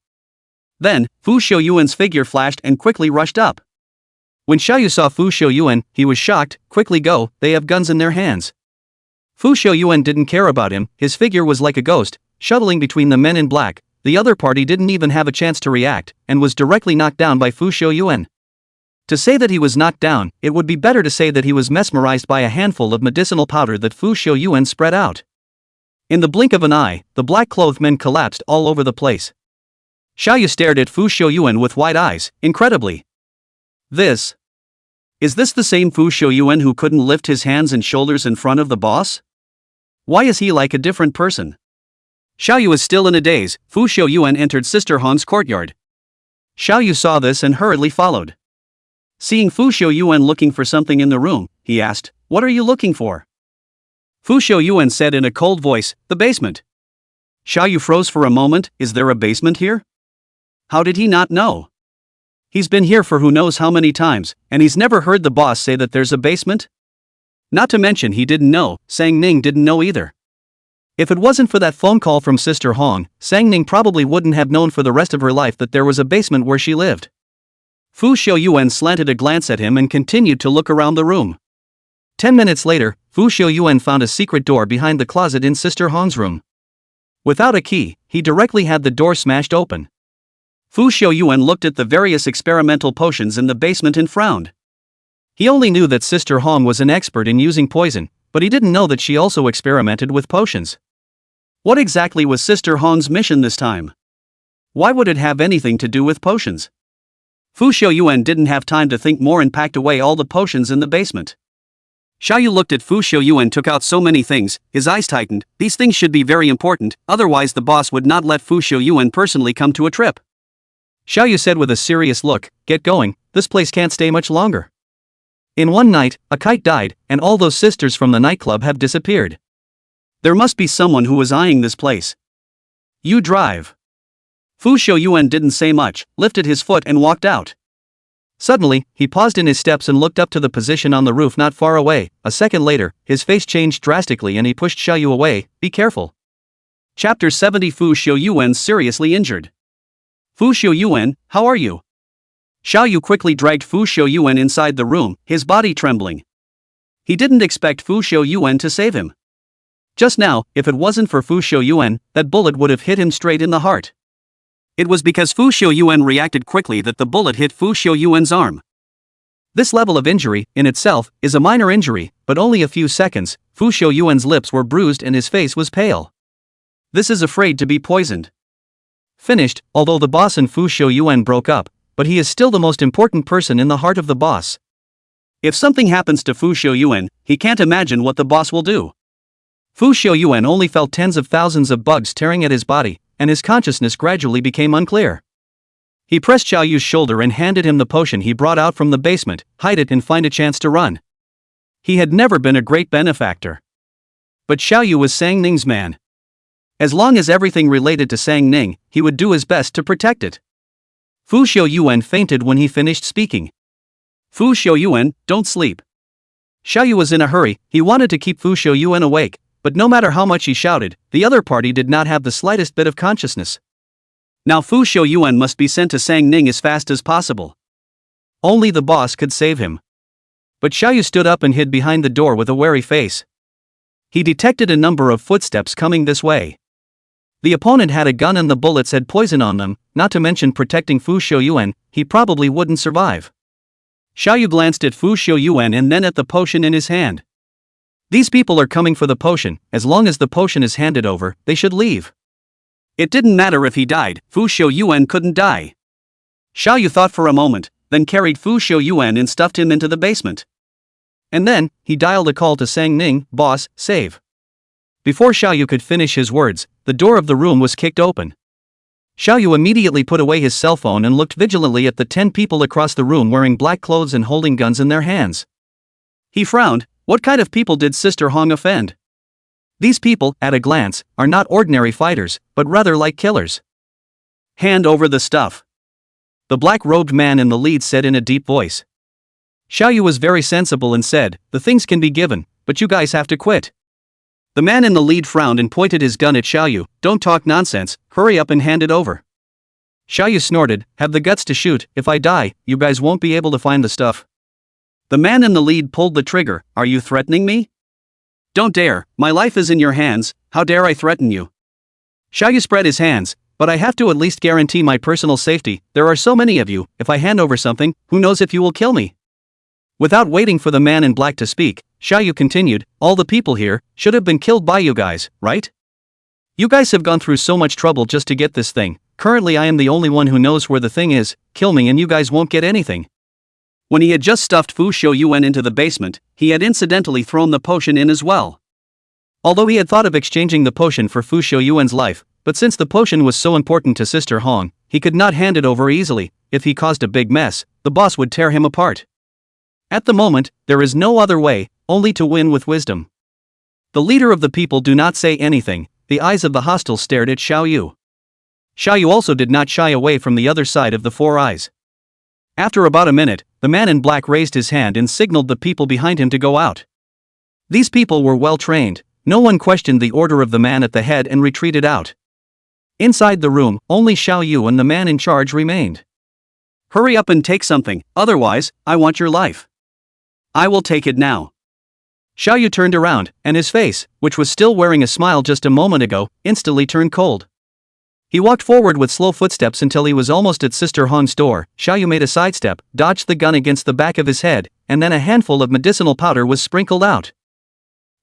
Then, Fu Xiuyuan's figure flashed and quickly rushed up. When Xiaoyu saw Fu Xiuyuan, he was shocked. Quickly go, they have guns in their hands. Fu Xiuyuan didn't care about him. His figure was like a ghost, shuttling between the men in black. The other party didn't even have a chance to react, and was directly knocked down by Fu Xiuyuan. To say that he was knocked down, it would be better to say that he was mesmerized by a handful of medicinal powder that Fu Xiuyuan spread out. In the blink of an eye, the black-clothed men collapsed all over the place. Xiaoyu stared at Fu Xiuyuan with wide eyes. Incredibly. Is this the same Fu Xiuyuan who couldn't lift his hands and shoulders in front of the boss? Why is he like a different person? Xiaoyu was still in a daze. Fu Xiuyuan entered Sister Hong's courtyard. Xiaoyu saw this and hurriedly followed. Seeing Fu Xiuyuan looking for something in the room, he asked, "What are you looking for?" Fu Xiuyuan said in a cold voice, "The basement." Xiaoyu froze for a moment. Is there a basement here? How did he not know? He's been here for who knows how many times, and he's never heard the boss say that there's a basement? Not to mention he didn't know. Sang Ning didn't know either. If it wasn't for that phone call from Sister Hong, Sang Ning probably wouldn't have known for the rest of her life that there was a basement where she lived. Fu Xiuyuan slanted a glance at him and continued to look around the room. 10 minutes later, Fu Xiuyuan found a secret door behind the closet in Sister Hong's room. Without a key, he directly had the door smashed open. Fu Xiuyuan looked at the various experimental potions in the basement and frowned. He only knew that Sister Hong was an expert in using poison, but he didn't know that she also experimented with potions. What exactly was Sister Hong's mission this time? Why would it have anything to do with potions? Fu Xiuyuan didn't have time to think more and packed away all the potions in the basement. Xiaoyu looked at Fu Xiuyuan, took out so many things, his eyes tightened. These things should be very important, otherwise the boss would not let Fu Xiuyuan personally come to a trip. Xiaoyu said with a serious look, "Get going, this place can't stay much longer." In one night, a kite died, and all those sisters from the nightclub have disappeared. There must be someone who was eyeing this place. You drive. Fu Xiuyuan didn't say much, lifted his foot and walked out. Suddenly, he paused in his steps and looked up to the position on the roof not far away. A second later, his face changed drastically and he pushed Xiaoyu away. Be careful. Chapter 70. Fu Xiuyuan seriously injured. Fu Xiuyuan, how are you? Xiaoyu quickly dragged Fu Xiuyuan inside the room, his body trembling. He didn't expect Fu Xiuyuan to save him. Just now, if it wasn't for Fu Xiuyuan, that bullet would have hit him straight in the heart. It was because Fu Xiuyuan reacted quickly that the bullet hit Fu Xiuyuan's arm. This level of injury, in itself, is a minor injury, but only a few seconds. Fu Xiuyuan's lips were bruised and his face was pale. This is afraid to be poisoned. Finished, although the boss and Fu Xiuyuan broke up, but he is still the most important person in the heart of the boss. If something happens to Fu Xiuyuan, he can't imagine what the boss will do. Fu Xiuyuan only felt tens of thousands of bugs tearing at his body, and his consciousness gradually became unclear. He pressed Xiaoyu's shoulder and handed him the potion he brought out from the basement. Hide it and find a chance to run. He had never been a great benefactor. But Xiaoyu was Sang Ning's man. As long as everything related to Sang Ning, he would do his best to protect it. Fu Xiuyuan fainted when he finished speaking. Fu Xiuyuan, don't sleep. Xiaoyu was in a hurry. He wanted to keep Fu Xiaoyuan awake, but no matter how much he shouted, the other party did not have the slightest bit of consciousness. Now Fu Xiaoyuan must be sent to Sang Ning as fast as possible. Only the boss could save him. But Xiaoyu stood up and hid behind the door with a wary face. He detected a number of footsteps coming this way. The opponent had a gun and the bullets had poison on them, not to mention protecting Fu Xiaoyuan. He probably wouldn't survive. Xiaoyu glanced at Fu Xiaoyuan and then at the potion in his hand. These people are coming for the potion. As long as the potion is handed over, they should leave. It didn't matter if he died, Fu Xiaoyuan couldn't die. Xiaoyu thought for a moment, then carried Fu Xiaoyuan and stuffed him into the basement. And then, he dialed a call to Sang Ning, "Boss, save." Before Xiaoyu could finish his words, the door of the room was kicked open. Xiaoyu immediately put away his cell phone and looked vigilantly at the 10 people across the room wearing black clothes and holding guns in their hands. He frowned. What kind of people did Sister Hong offend? These people, at a glance, are not ordinary fighters, but rather like killers. Hand over the stuff. The black-robed man in the lead said in a deep voice. Xiaoyu was very sensible and said, "The things can be given, but you guys have to quit." The man in the lead frowned and pointed his gun at Xiaoyu. "Don't talk nonsense, hurry up and hand it over." Xiaoyu snorted, "Have the guts to shoot. If I die, you guys won't be able to find the stuff." The man in the lead pulled the trigger. "Are you threatening me?" "Don't dare, my life is in your hands, how dare I threaten you?" Xiaoyu spread his hands. "But I have to at least guarantee my personal safety. There are so many of you. If I hand over something, who knows if you will kill me?" Without waiting for the man in black to speak, Xiaoyu continued, "All the people here should have been killed by you guys, right? You guys have gone through so much trouble just to get this thing. Currently I am the only one who knows where the thing is. Kill me and you guys won't get anything." When he had just stuffed Fu Xiaoyuan into the basement, he had incidentally thrown the potion in as well. Although he had thought of exchanging the potion for Fu Xiaoyuan's life, but since the potion was so important to Sister Hong, he could not hand it over easily. If he caused a big mess, the boss would tear him apart. At the moment, there is no other way, only to win with wisdom. The leader of the people do not say anything. The eyes of the hostile stared at Xiaoyu. Xiaoyu also did not shy away from the other side of the four eyes. After about a minute, the man in black raised his hand and signaled the people behind him to go out. These people were well trained. No one questioned the order of the man at the head and retreated out. Inside the room, only Xiaoyu and the man in charge remained. "Hurry up and take something, otherwise, I want your life." "I will take it now." Xiaoyu turned around, and his face, which was still wearing a smile just a moment ago, instantly turned cold. He walked forward with slow footsteps until he was almost at Sister Hong's door. Xiaoyu made a sidestep, dodged the gun against the back of his head, and then a handful of medicinal powder was sprinkled out.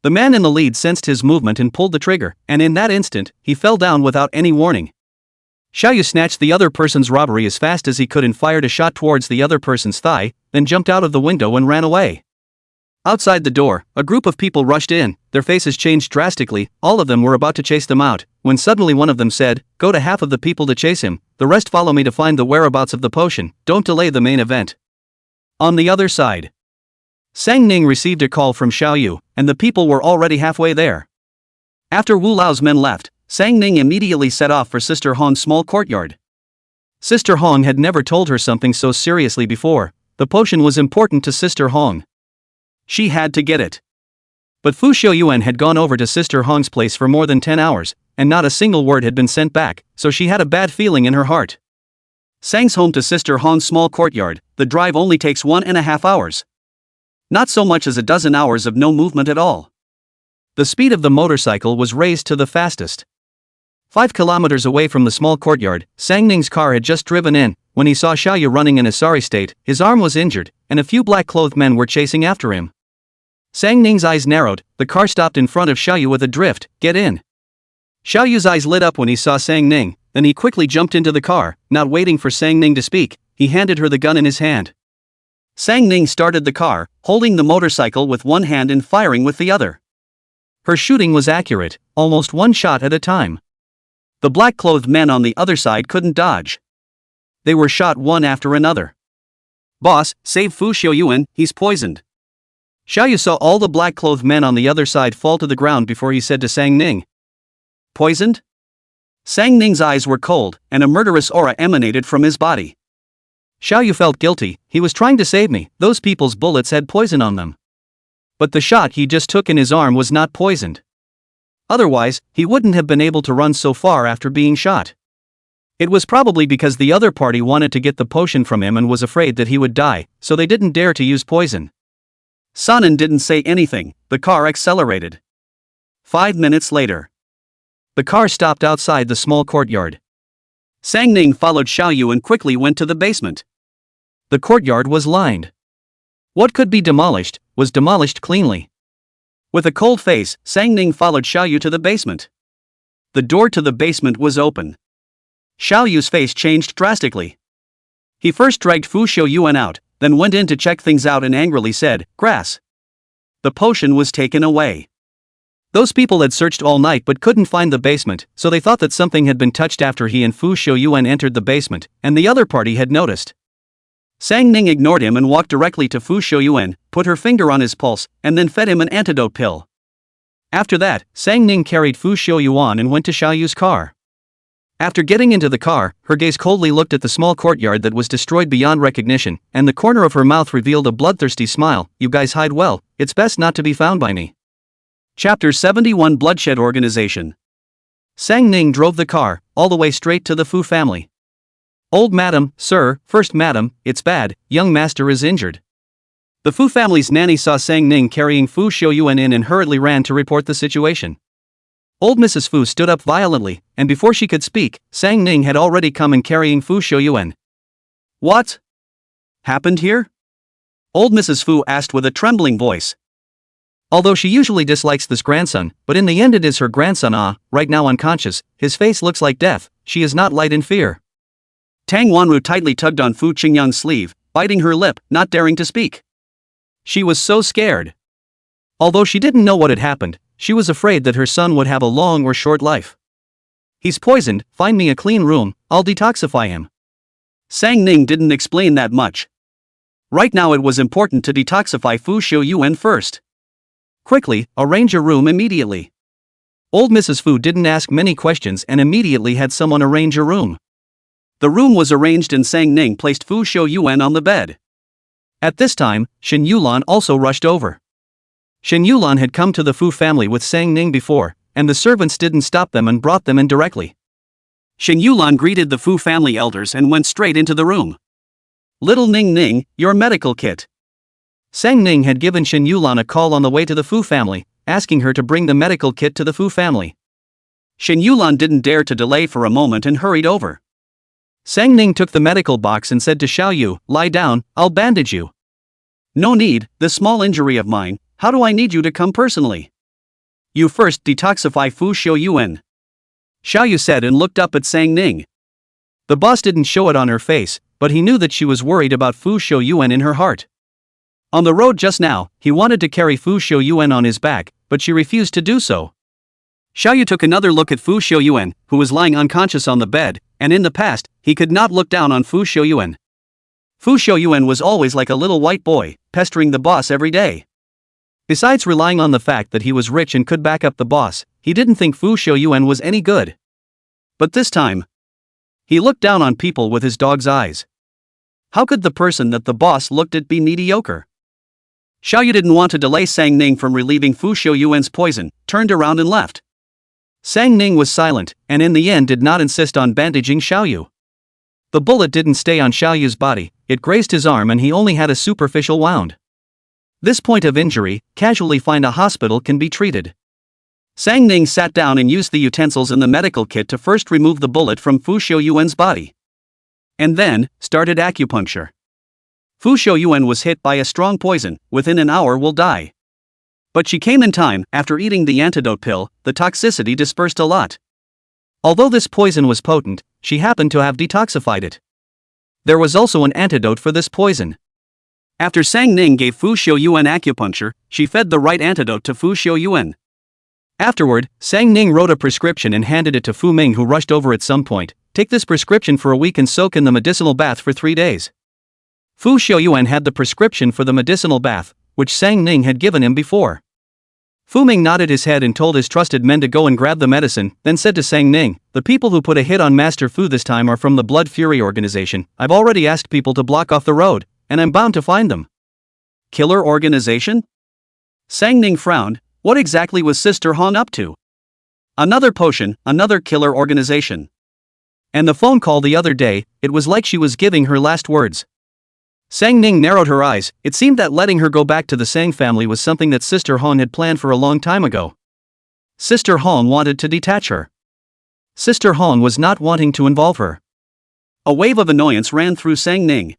The man in the lead sensed his movement and pulled the trigger, and in that instant, he fell down without any warning. Xiaoyu snatched the other person's robbery as fast as he could and fired a shot towards the other person's thigh, then jumped out of the window and ran away. Outside the door, a group of people rushed in. Their faces changed drastically. All of them were about to chase them out, when suddenly one of them said, "Go to half of the people to chase him, the rest follow me to find the whereabouts of the potion. Don't delay the main event." On the other side, Sang Ning received a call from Xiaoyu, and the people were already halfway there. After Wu Lao's men left, Sang Ning immediately set off for Sister Hong's small courtyard. Sister Hong had never told her something so seriously before. The potion was important to Sister Hong. She had to get it. But Fu Xiaoyuan had gone over to Sister Hong's place for more than 10 hours, and not a single word had been sent back, so she had a bad feeling in her heart. Sang's home to Sister Hong's small courtyard, the drive only takes 1.5 hours. Not so much as a dozen hours of no movement at all. The speed of the motorcycle was raised to the fastest. 5 kilometers away from the small courtyard, Sang Ning's car had just driven in. When he saw Xiaoyu running in a sorry state, his arm was injured, and a few black-clothed men were chasing after him. Sang Ning's eyes narrowed. The car stopped in front of Xiaoyu with a drift. "Get in." Xiaoyu's eyes lit up when he saw Sang Ning, then he quickly jumped into the car. Not waiting for Sang Ning to speak, he handed her the gun in his hand. Sang Ning started the car, holding the motorcycle with one hand and firing with the other. Her shooting was accurate, almost one shot at a time. The black-clothed men on the other side couldn't dodge. They were shot one after another. "Boss, save Fu Xiaoyuan, he's poisoned." Xiaoyu saw all the black-clothed men on the other side fall to the ground before he said to Sang Ning, "Poisoned?" Sang Ning's eyes were cold, and a murderous aura emanated from his body. Xiaoyu felt guilty. He was trying to save me. Those people's bullets had poison on them. But the shot he just took in his arm was not poisoned. Otherwise, he wouldn't have been able to run so far after being shot. It was probably because the other party wanted to get the potion from him and was afraid that he would die, so they didn't dare to use poison. Sanan didn't say anything. The car accelerated. 5 minutes later. The car stopped outside the small courtyard. Sang Ning followed Xiaoyu and quickly went to the basement. The courtyard was lined. What could be demolished was demolished cleanly. With a cold face, Sang Ning followed Xiaoyu to the basement. The door to the basement was open. Xiaoyu's face changed drastically. He first dragged Fu Xiaoyuan out, then went in to check things out and angrily said, "Grass." The potion was taken away. Those people had searched all night but couldn't find the basement, so they thought that something had been touched after he and Fu Xiaoyuan entered the basement, and the other party had noticed. Sang Ning ignored him and walked directly to Fu Xiaoyuan, put her finger on his pulse, and then fed him an antidote pill. After that, Sang Ning carried Fu Xiaoyuan and went to Xiaoyu's car. After getting into the car, her gaze coldly looked at the small courtyard that was destroyed beyond recognition, and the corner of her mouth revealed a bloodthirsty smile. "You guys hide well, it's best not to be found by me." Chapter 71 Bloodshed Organization. Sang Ning drove the car, all the way straight to the Fu family. "Old madam, sir, first madam, it's bad, young master is injured." The Fu family's nanny saw Sang Ning carrying Fu Xiaoyuan in and hurriedly ran to report the situation. Old Mrs. Fu stood up violently, and before she could speak, Sang Ning had already come and carrying Fu Xiaoyuan. "What happened here?" Old Mrs. Fu asked with a trembling voice. Although she usually dislikes this grandson, but in the end it is her grandson. Right now unconscious, his face looks like death, she is not light in fear. Tang Wanru tightly tugged on Fu Qingyang's sleeve, biting her lip, not daring to speak. She was so scared. Although she didn't know what had happened, she was afraid that her son would have a long or short life. "He's poisoned, find me a clean room, I'll detoxify him." Sang Ning didn't explain that much. Right now it was important to detoxify Fu Xiaoyuan first. "Quickly, arrange a room immediately." Old Mrs. Fu didn't ask many questions and immediately had someone arrange a room. The room was arranged and Sang Ning placed Fu Xiaoyuan on the bed. At this time, Shen Yulan also rushed over. Shen Yulan had come to the Fu family with Sang Ning before, and the servants didn't stop them and brought them in directly. Shen Yulan greeted the Fu family elders and went straight into the room. "Little Ning Ning, your medical kit." Sang Ning had given Shen Yulan a call on the way to the Fu family, asking her to bring the medical kit to the Fu family. Shen Yulan didn't dare to delay for a moment and hurried over. Sang Ning took the medical box and said to Xiaoyu, "Lie down, I'll bandage you." "No need, this small injury of mine, how do I need you to come personally?" "You first detoxify Fu Xiaoyuan," Xiaoyu said and looked up at Sang Ning. The boss didn't show it on her face, but he knew that she was worried about Fu Xiaoyuan in her heart. On the road just now, he wanted to carry Fu Xiaoyuan on his back, but she refused to do so. Xiaoyu took another look at Fu Xiaoyuan, who was lying unconscious on the bed, and in the past, he could not look down on Fu Xiaoyuan. Fu Xiaoyuan was always like a little white boy, pestering the boss every day. Besides relying on the fact that he was rich and could back up the boss, he didn't think Fu Xiaoyuan was any good. But this time, he looked down on people with his dog's eyes. How could the person that the boss looked at be mediocre? Xiaoyu didn't want to delay Sang Ning from relieving Fu Xiaoyuan's poison, turned around and left. Sang Ning was silent, and in the end did not insist on bandaging Xiaoyu. The bullet didn't stay on Xiaoyu's body, it grazed his arm and he only had a superficial wound. This point of injury, casually find a hospital can be treated. Sang Ning sat down and used the utensils in the medical kit to first remove the bullet from Fu Xiaoyuan's body. And then, started acupuncture. Fu Xiaoyuan was hit by a strong poison, within an hour will die. But she came in time. After eating the antidote pill, the toxicity dispersed a lot. Although this poison was potent, she happened to have detoxified it. There was also an antidote for this poison. After Sang Ning gave Fu Xiaoyuan acupuncture, she fed the right antidote to Fu Xiaoyuan. Afterward, Sang Ning wrote a prescription and handed it to Fu Ming, who rushed over at some point. "Take this prescription for a week and soak in the medicinal bath for 3 days." Fu Xiaoyuan had the prescription for the medicinal bath, which Sang Ning had given him before. Fu Ming nodded his head and told his trusted men to go and grab the medicine, then said to Sang Ning, "The people who put a hit on Master Fu this time are from the Blood Fury organization. I've already asked people to block off the road, and I'm bound to find them." Killer organization? Sang Ning frowned. What exactly was Sister Hong up to? Another potion, another killer organization. And the phone call the other day, it was like she was giving her last words. Sang Ning narrowed her eyes. It seemed that letting her go back to the Sang family was something that Sister Hong had planned for a long time ago. Sister Hong wanted to detach her. Sister Hong was not wanting to involve her. A wave of annoyance ran through Sang Ning.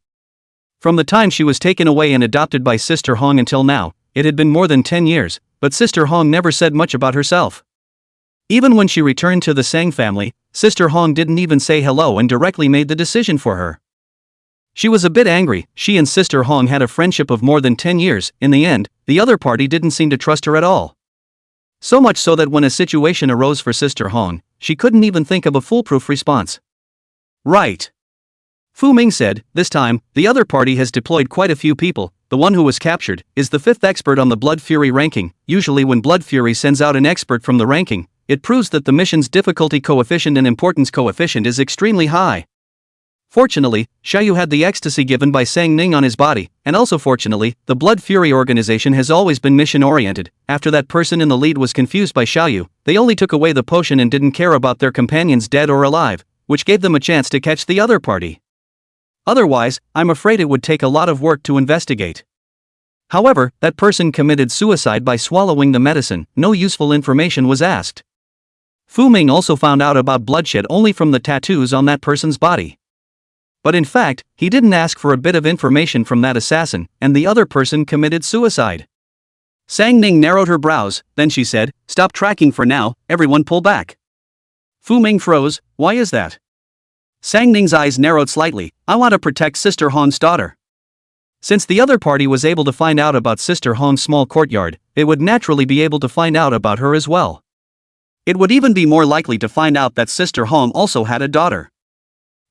From the time she was taken away and adopted by Sister Hong until now, it had been more than 10 years, but Sister Hong never said much about herself. Even when she returned to the Sang family, Sister Hong didn't even say hello and directly made the decision for her. She was a bit angry. She and Sister Hong had a friendship of more than 10 years. In the end, the other party didn't seem to trust her at all. So much so that when a situation arose for Sister Hong, she couldn't even think of a foolproof response. Right. Fu Ming said, this time, the other party has deployed quite a few people. The one who was captured is the 5th expert on the Blood Fury ranking. Usually when Blood Fury sends out an expert from the ranking, it proves that the mission's difficulty coefficient and importance coefficient is extremely high. Fortunately, Xiaoyu had the ecstasy given by Sang Ning on his body, and also fortunately, the Blood Fury organization has always been mission-oriented. After that person in the lead was confused by Xiaoyu, they only took away the potion and didn't care about their companions dead or alive, which gave them a chance to catch the other party. Otherwise, I'm afraid it would take a lot of work to investigate. However, that person committed suicide by swallowing the medicine. No useful information was asked. Fu Ming also found out about bloodshed only from the tattoos on that person's body. But in fact, he didn't ask for a bit of information from that assassin, and the other person committed suicide. Sang Ning narrowed her brows, then she said, "Stop tracking for now, everyone pull back." Fu Ming froze. Why is that? Sang Ning's eyes narrowed slightly. I want to protect Sister Hong's daughter. Since the other party was able to find out about Sister Hong's small courtyard, it would naturally be able to find out about her as well. It would even be more likely to find out that Sister Hong also had a daughter.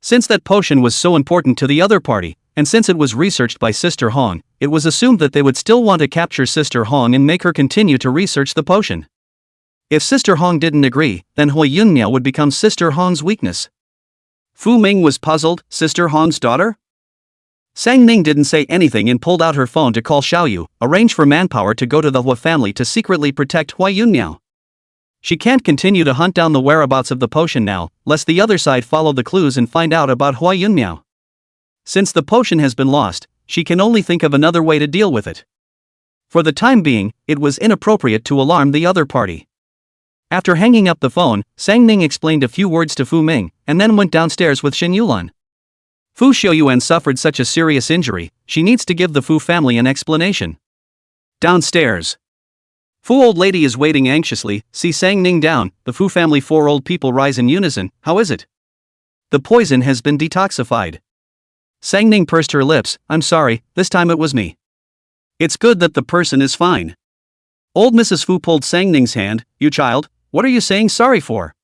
Since that potion was so important to the other party, and since it was researched by Sister Hong, it was assumed that they would still want to capture Sister Hong and make her continue to research the potion. If Sister Hong didn't agree, then Hui Yunmiao would become Sister Hong's weakness. Fu Ming was puzzled. Sister Hong's daughter? Sang Ning didn't say anything and pulled out her phone to call Xiaoyu, arrange for manpower to go to the Hua family to secretly protect Hui Yunmiao. She can't continue to hunt down the whereabouts of the potion now, lest the other side follow the clues and find out about Hui Yunmiao. Since the potion has been lost, she can only think of another way to deal with it. For the time being, it was inappropriate to alarm the other party. After hanging up the phone, Sang Ning explained a few words to Fu Ming, and then went downstairs with Shen Yulan. Fu Xiaoyuan suffered such a serious injury, she needs to give the Fu family an explanation. Downstairs. Fu old lady is waiting anxiously. See Sang Ning down. The Fu family 4 old people rise in unison. How is it? The poison has been detoxified. Sang Ning pursed her lips. I'm sorry, this time it was me. It's good that the person is fine. Old Mrs. Fu pulled Sang Ning's hand. You child, what are you saying sorry for?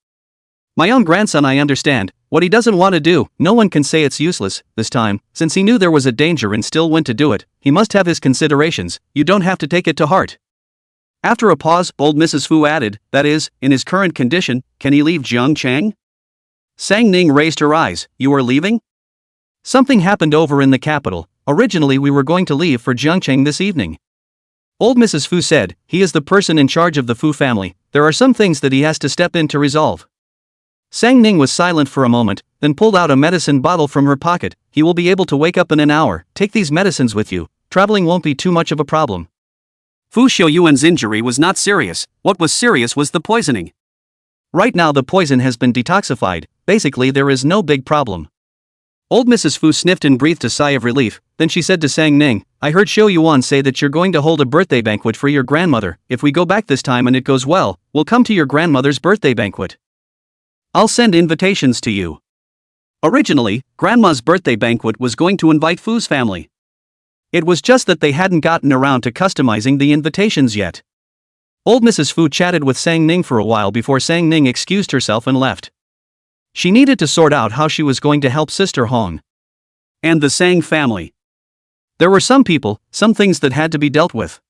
My own grandson, I understand. What he doesn't want to do, no one can say it's useless. This time, since he knew there was a danger and still went to do it, he must have his considerations. You don't have to take it to heart. After a pause, old Mrs. Fu added, that is, in his current condition, can he leave Jiangchang? Sang Ning raised her eyes. You are leaving? Something happened over in the capital. Originally we were going to leave for Jiangchang this evening. Old Mrs. Fu said, he is the person in charge of the Fu family. There are some things that he has to step in to resolve. Sang Ning was silent for a moment, then pulled out a medicine bottle from her pocket. He will be able to wake up in an hour. Take these medicines with you. Traveling won't be too much of a problem. Fu Xiaoyuan's injury was not serious. What was serious was the poisoning. Right now the poison has been detoxified. Basically there is no big problem. Old Mrs. Fu sniffed and breathed a sigh of relief. Then she said to Sang Ning, I heard Xiaoyuan say that you're going to hold a birthday banquet for your grandmother. If we go back this time and it goes well, we'll come to your grandmother's birthday banquet. I'll send invitations to you. Originally, Grandma's birthday banquet was going to invite Fu's family. It was just that they hadn't gotten around to customizing the invitations yet. Old Mrs. Fu chatted with Sang Ning for a while before Sang Ning excused herself and left. She needed to sort out how she was going to help Sister Hong and the Sang family. There were some people, some things that had to be dealt with.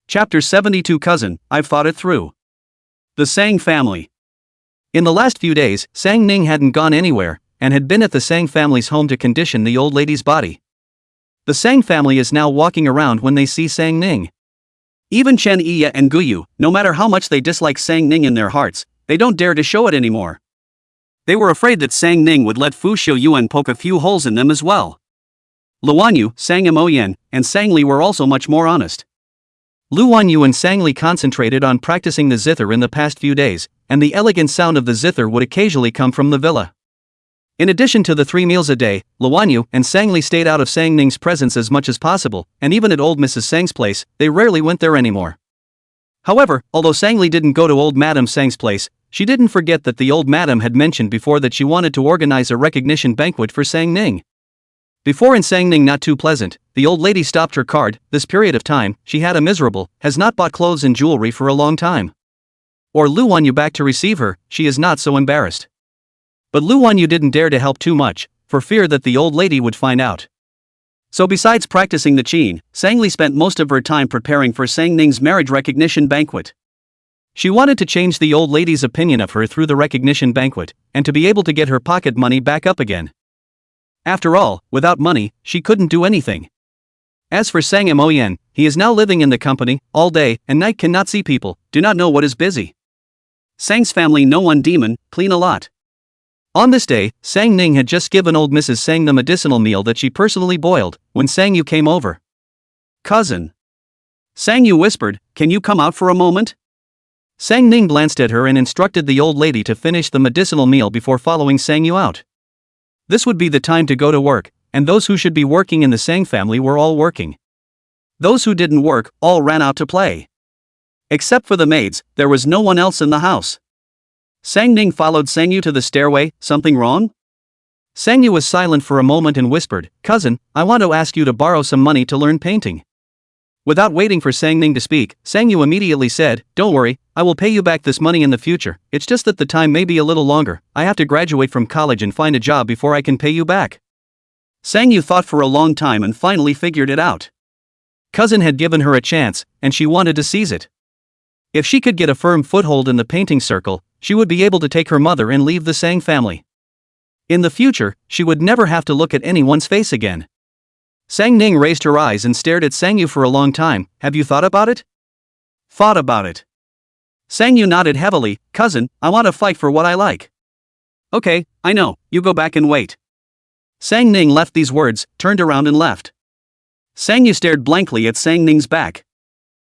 Chapter 72 Cousin, I've thought it through. The Sang family. In the last few days, Sang Ning hadn't gone anywhere, and had been at the Sang family's home to condition the old lady's body. The Sang family is now walking around when they see Sang Ning. Even Chen Iya and Guyu, no matter how much they dislike Sang Ning in their hearts, they don't dare to show it anymore. They were afraid that Sang Ning would let Fu Xiuyuan poke a few holes in them as well. Luanyu, Sang Moyen, and Sang Li were also much more honest. Luanyu and Sang Li concentrated on practicing the zither in the past few days, and the elegant sound of the zither would occasionally come from the villa. In addition to the 3 meals a day, Luanyu and Sang Li stayed out of Sang Ning's presence as much as possible, and even at old Mrs. Sang's place, they rarely went there anymore. However, although Sang Li didn't go to old Madame Sang's place, she didn't forget that the old madam had mentioned before that she wanted to organize a recognition banquet for Sang Ning. Before in Sang Ning not too pleasant, the old lady stopped her card. This period of time, she had a miserable, has not bought clothes and jewelry for a long time. Or Luanyu back to receive her, she is not so embarrassed. But Luanyu didn't dare to help too much, for fear that the old lady would find out. So besides practicing the qin, Sang Li spent most of her time preparing for Sang Ning's marriage recognition banquet. She wanted to change the old lady's opinion of her through the recognition banquet, and to be able to get her pocket money back up again. After all, without money, she couldn't do anything. As for Sang Moyen, he is now living in the company, all day and night, cannot see people, do not know what is busy. Sang's family no one demon, clean a lot. On this day, Sang Ning had just given old Mrs. Sang the medicinal meal that she personally boiled, when Sang Yu came over. Cousin. Sang Yu whispered, can you come out for a moment? Sang Ning glanced at her and instructed the old lady to finish the medicinal meal before following Sang Yu out. This would be the time to go to work, and those who should be working in the Sang family were all working. Those who didn't work, all ran out to play. Except for the maids, there was no one else in the house. Sang Ning followed Sang Yu to the stairway. Something wrong? Sang Yu was silent for a moment and whispered, cousin, I want to ask you to borrow some money to learn painting. Without waiting for Sang Ning to speak, Sang Yu immediately said, don't worry, I will pay you back this money in the future, it's just that the time may be a little longer, I have to graduate from college and find a job before I can pay you back. Sang Yu thought for a long time and finally figured it out. Cousin had given her a chance, and she wanted to seize it. If she could get a firm foothold in the painting circle, she would be able to take her mother and leave the Sang family. In the future, she would never have to look at anyone's face again. Sang Ning raised her eyes and stared at Sang Yu for a long time. Have you thought about it? Thought about it. Sang Yu nodded heavily. Cousin, I want to fight for what I like. Okay, I know, you go back and wait. Sang Ning left these words, turned around and left. Sang Yu stared blankly at Sang Ning's back.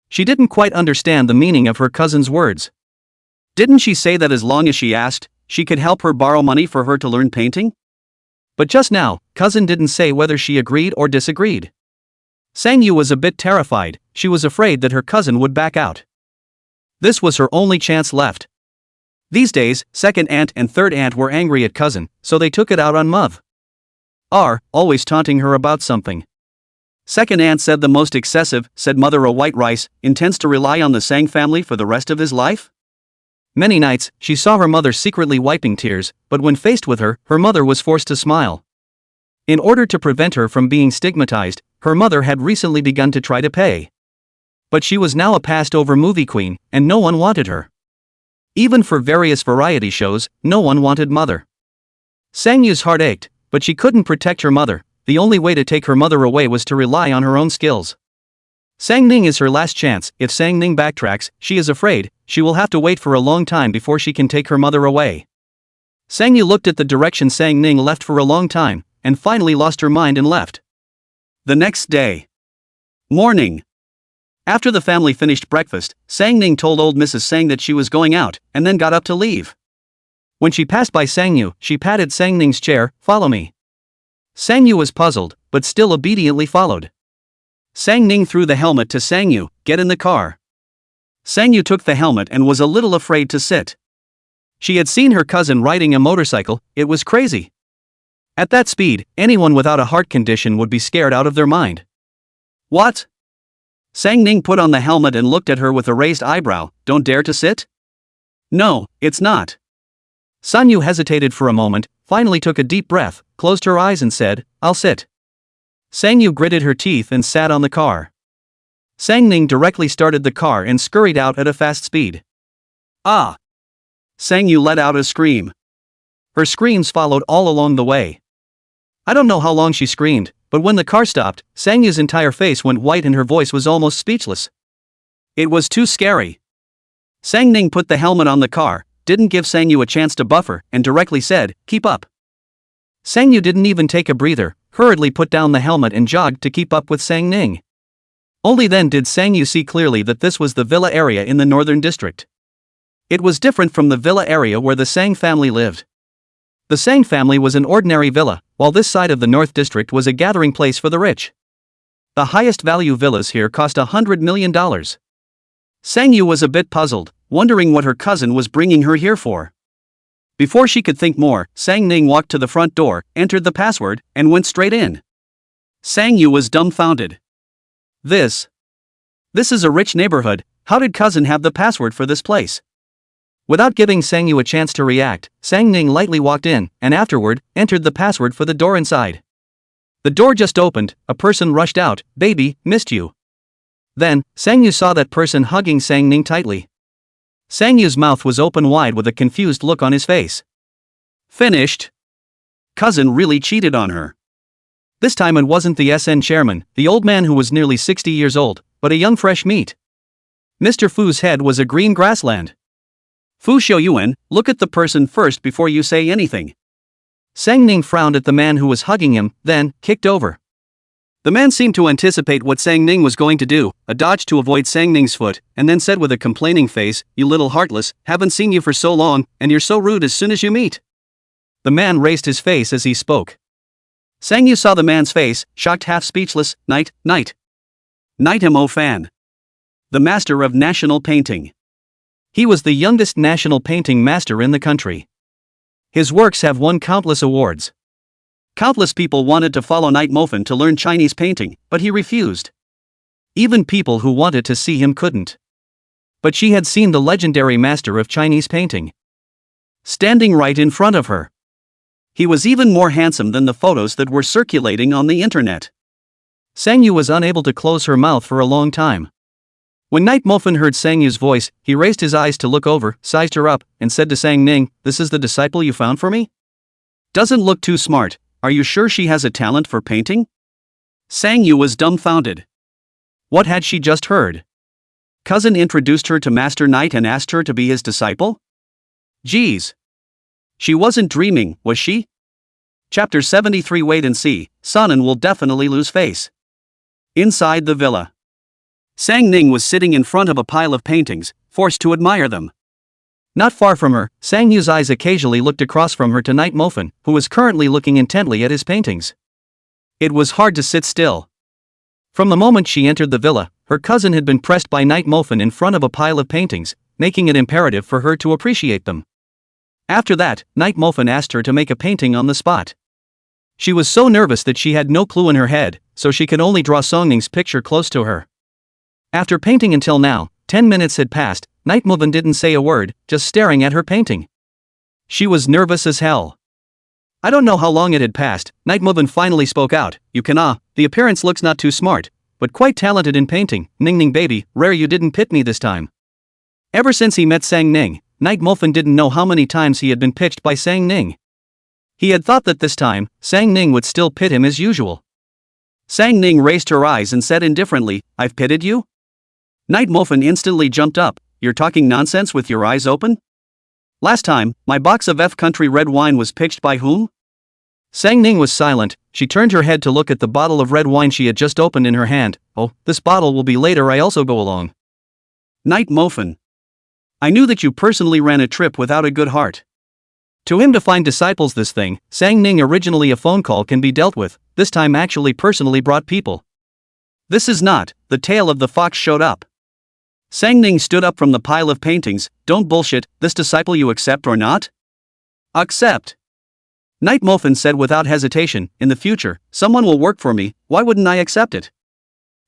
She didn't quite understand the meaning of her cousin's words. Didn't she say that as long as she asked, she could help her borrow money for her to learn painting? But just now, cousin didn't say whether she agreed or disagreed. Sang Yu was a bit terrified, she was afraid that her cousin would back out. This was her only chance left. These days, second aunt and third aunt were angry at cousin, so they took it out on Mother, always taunting her about something. Second aunt said the most excessive, said Mother a white rice, intends to rely on the Sang family for the rest of his life? Many nights, she saw her mother secretly wiping tears, but when faced with her, her mother was forced to smile. In order to prevent her from being stigmatized, her mother had recently begun to try to pay. But she was now a passed-over movie queen, and no one wanted her. Even for various variety shows, no one wanted Mother. Sang Yu's heart ached, but she couldn't protect her mother. The only way to take her mother away was to rely on her own skills. Sang Ning is her last chance. If Sang Ning backtracks, she is afraid she will have to wait for a long time before she can take her mother away. Sang Yu looked at the direction Sang Ning left for a long time, and finally lost her mind and left. The next day. Morning. After the family finished breakfast, Sang Ning told old Mrs. Sang that she was going out, and then got up to leave. When she passed by Sang Yu, she patted Sang Ning's chair. Follow me. Sang Yu was puzzled, but still obediently followed. Sang Ning threw the helmet to Sang Yu. Get in the car. Sang Yu took the helmet and was a little afraid to sit. She had seen her cousin riding a motorcycle. It was crazy. At that speed, anyone without a heart condition would be scared out of their mind. What? Sang Ning put on the helmet and looked at her with a raised eyebrow. Don't dare to sit? No, it's not. Sang Yu hesitated for a moment, finally took a deep breath, closed her eyes and said, I'll sit. Sang Yu gritted her teeth and sat on the car. Sang Ning directly started the car and scurried out at a fast speed. Ah! Sang Yu let out a scream. Her screams followed all along the way. I don't know how long she screamed, but when the car stopped, Sang Yu's entire face went white and her voice was almost speechless. It was too scary. Sang Ning put the helmet on the car, didn't give Sang Yu a chance to buffer, and directly said, "Keep up." Sang Yu didn't even take a breather, hurriedly put down the helmet and jogged to keep up with Sang Ning. Only then did Sang Yu see clearly that this was the villa area in the northern district. It was different from the villa area where the Sang family lived. The Sang family was an ordinary villa, while this side of the North District was a gathering place for the rich. The highest value villas here cost $100 million. Sang Yu was a bit puzzled, wondering what her cousin was bringing her here for. Before she could think more, Sang Ning walked to the front door, entered the password, and went straight in. Sang Yu was dumbfounded. This is a rich neighborhood. How did cousin have the password for this place? Without giving Sang Yu a chance to react, Sang Ning lightly walked in, and afterward, entered the password for the door inside. The door just opened, a person rushed out, "Baby, missed you." Then, Sang Yu saw that person hugging Sang Ning tightly. Sang Yu's mouth was open wide with a confused look on his face. Finished. Cousin really cheated on her. This time it wasn't the SN chairman, the old man who was nearly 60 years old, but a young fresh meat. Mr. Fu's head was a green grassland. Fu Xiaoyuan, look at the person first before you say anything. Sang Ning frowned at the man who was hugging him, then kicked over. The man seemed to anticipate what Sang Ning was going to do, a dodge to avoid Sang Ning's foot, and then said with a complaining face, "You little heartless, haven't seen you for so long, and you're so rude as soon as you meet." The man raised his face as he spoke. Sang Yu saw the man's face, shocked, half speechless. Knight Mo Fan. The master of national painting. He was the youngest national painting master in the country. His works have won countless awards. Countless people wanted to follow Knight Mofan to learn Chinese painting, but he refused. Even people who wanted to see him couldn't. But she had seen the legendary master of Chinese painting standing right in front of her. He was even more handsome than the photos that were circulating on the internet. Sang Yu was unable to close her mouth for a long time. When Knight Mofan heard Sang Yu's voice, he raised his eyes to look over, sized her up, and said to Sang Ning, "This is the disciple you found for me? Doesn't look too smart. Are you sure she has a talent for painting?" Sang Yu was dumbfounded. What had she just heard? Cousin introduced her to Master Knight and asked her to be his disciple? Geez. She wasn't dreaming, was she? Chapter 73. Wait and see, Sonnen will definitely lose face. Inside the villa. Sang Ning was sitting in front of a pile of paintings, forced to admire them. Not far from her, Sang Yu's eyes occasionally looked across from her to Knight Mofan, who was currently looking intently at his paintings. It was hard to sit still. From the moment she entered the villa, her cousin had been pressed by Knight Mofan in front of a pile of paintings, making it imperative for her to appreciate them. After that, Knight Mofan asked her to make a painting on the spot. She was so nervous that she had no clue in her head, so she could only draw Song Ning's picture close to her. After painting until now, 10 minutes had passed. Knight Mofan didn't say a word, just staring at her painting. She was nervous as hell. I don't know how long it had passed. Knight Mofan finally spoke out. "You can the appearance looks not too smart, but quite talented in painting. Ning Ning baby, rare you didn't pit me this time." Ever since he met Sang Ning, Knight Mofan didn't know how many times he had been pitched by Sang Ning. He had thought that this time, Sang Ning would still pit him as usual. Sang Ning raised her eyes and said indifferently, "I've pitted you?" Knight Mofan instantly jumped up. "You're talking nonsense with your eyes open? Last time, my box of F country red wine was pitched by whom?" Sang Ning was silent. She turned her head to look at the bottle of red wine she had just opened in her hand. "Oh, this bottle will be later, I also go along." Knight Mofan. "I knew that you personally ran a trip without a good heart." To him to find disciples this thing, Sang Ning originally a phone call can be dealt with, this time actually personally brought people. This is not, the tale of the fox showed up. Sang Ning stood up from the pile of paintings. "Don't bullshit, this disciple you accept or not?" "Accept." Knight Mofan said without hesitation, "In the future, someone will work for me, why wouldn't I accept it?"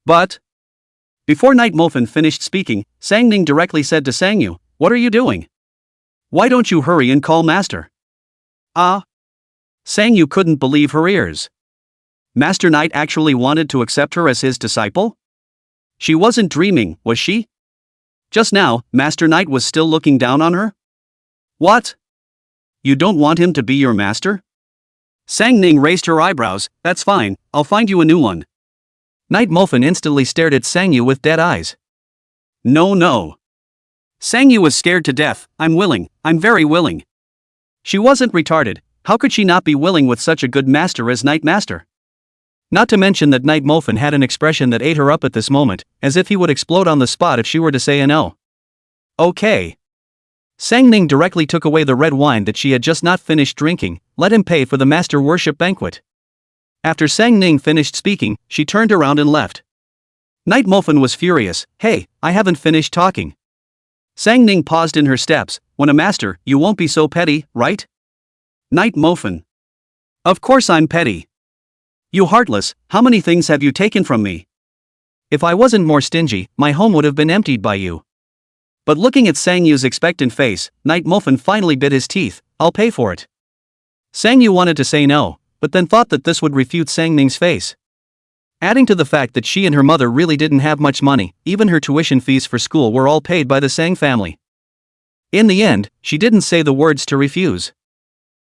"But..." Before Knight Mofan finished speaking, Sang Ning directly said to Sang Yu, "What are you doing? Why don't you hurry and call Master?" Sang Yu couldn't believe her ears. Master Knight actually wanted to accept her as his disciple? She wasn't dreaming, was she? Just now, Master Knight was still looking down on her? What? You don't want him to be your master? Sang Ning raised her eyebrows. "That's fine, I'll find you a new one." Knight Mofan instantly stared at Sang Yu with dead eyes. No, no. Sang Yu was scared to death. I'm very willing. She wasn't retarded. How could she not be willing with such a good master as Knight Master? Not to mention that Knight Mofin had an expression that ate her up at this moment, as if he would explode on the spot if she were to say a no. Okay. Sang Ning directly took away the red wine that she had just not finished drinking, let him pay for the master worship banquet. After Sang Ning finished speaking, she turned around and left. Knight Mofin was furious. Hey, I haven't finished talking. Sang Ning paused in her steps. When a master, you won't be so petty, right? Knight Mofin. Of course I'm petty. You heartless, how many things have you taken from me? If I wasn't more stingy, my home would have been emptied by you. But looking at Sang Yu's expectant face, Knight Mofin finally bit his teeth. I'll pay for it. Sang Yu wanted to say no, but then thought that this would refute Sang Ning's face. Adding to the fact that she and her mother really didn't have much money, even her tuition fees for school were all paid by the Sang family. In the end, she didn't say the words to refuse.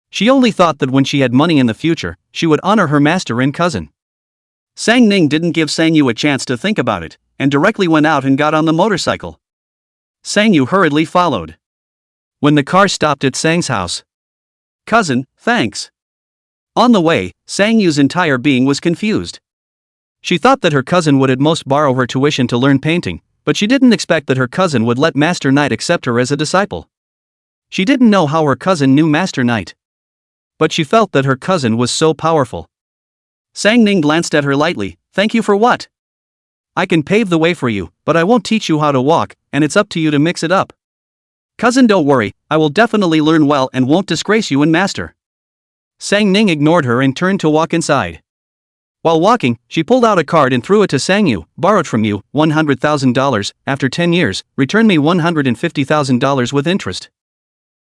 She only thought that when she had money in the future, she would honor her master and cousin. Sang Ning didn't give Sang Yu a chance to think about it, and directly went out and got on the motorcycle. Sang Yu hurriedly followed. When the car stopped at Sang's house. Cousin, thanks. On the way, Sang Yu's entire being was confused. She thought that her cousin would at most borrow her tuition to learn painting, but she didn't expect that her cousin would let Master Knight accept her as a disciple. She didn't know how her cousin knew Master Knight. But she felt that her cousin was so powerful. Sang Ning glanced at her lightly. Thank you for what? I can pave the way for you, but I won't teach you how to walk, and it's up to you to mix it up. Cousin, don't worry, I will definitely learn well and won't disgrace you and master. Sang Ning ignored her and turned to walk inside. While walking, she pulled out a card and threw it to Sang Yu. Borrowed from you, $100,000, after 10 years, return me $150,000 with interest.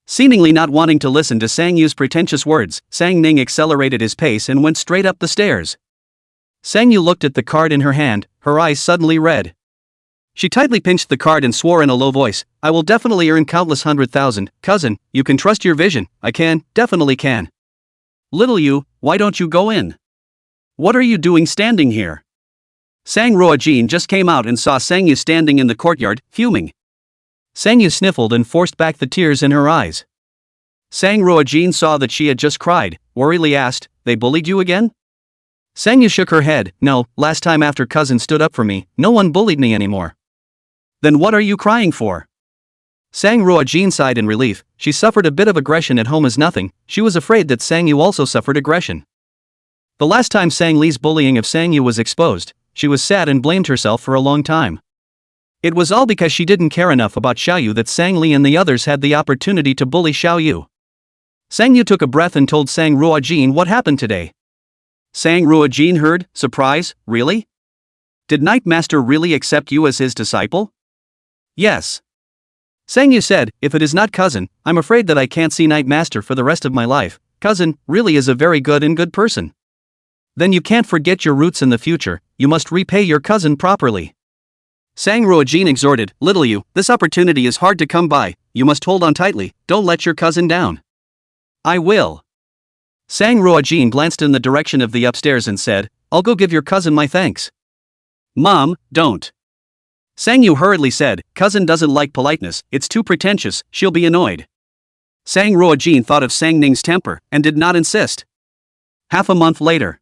Seemingly not wanting to listen to Sang Yu's pretentious words, Sang Ning accelerated his pace and went straight up the stairs. Sang Yu looked at the card in her hand, her eyes suddenly red. She tightly pinched the card and swore in a low voice, I will definitely earn countless 100,000, cousin, you can trust your vision, I can, definitely can. Little Yu, why don't you go in? What are you doing standing here? Sang Ruojin just came out and saw Sang Yu standing in the courtyard, fuming. Sang Yu sniffled and forced back the tears in her eyes. Sang Ruojin saw that she had just cried, worriedly asked, they bullied you again? Sang Yu shook her head, no, last time after cousin stood up for me, no one bullied me anymore. Then what are you crying for? Sang Ruojin sighed in relief. She suffered a bit of aggression at home as nothing, she was afraid that Sang Yu also suffered aggression. The last time Sang Li's bullying of Sang Yu was exposed, she was sad and blamed herself for a long time. It was all because she didn't care enough about Xiao Yu that Sang Li and the others had the opportunity to bully Xiao Yu. Sang Yu took a breath and told Sang Ruojin what happened today. Sang Ruojin heard, surprise, really? Did Knight Master really accept you as his disciple? Yes. Sang Yu said, if it is not cousin, I'm afraid that I can't see Knight Master for the rest of my life. Cousin really is a very good person. Then you can't forget your roots in the future, you must repay your cousin properly. Sang Ruojin exhorted, little Yu, this opportunity is hard to come by, you must hold on tightly, don't let your cousin down. I will. Sang Ruojin glanced in the direction of the upstairs and said, I'll go give your cousin my thanks. Mom, don't. Sang Yu hurriedly said, cousin doesn't like politeness, it's too pretentious, she'll be annoyed. Sang Ruojin thought of Sang Ning's temper, and did not insist. Half a month later.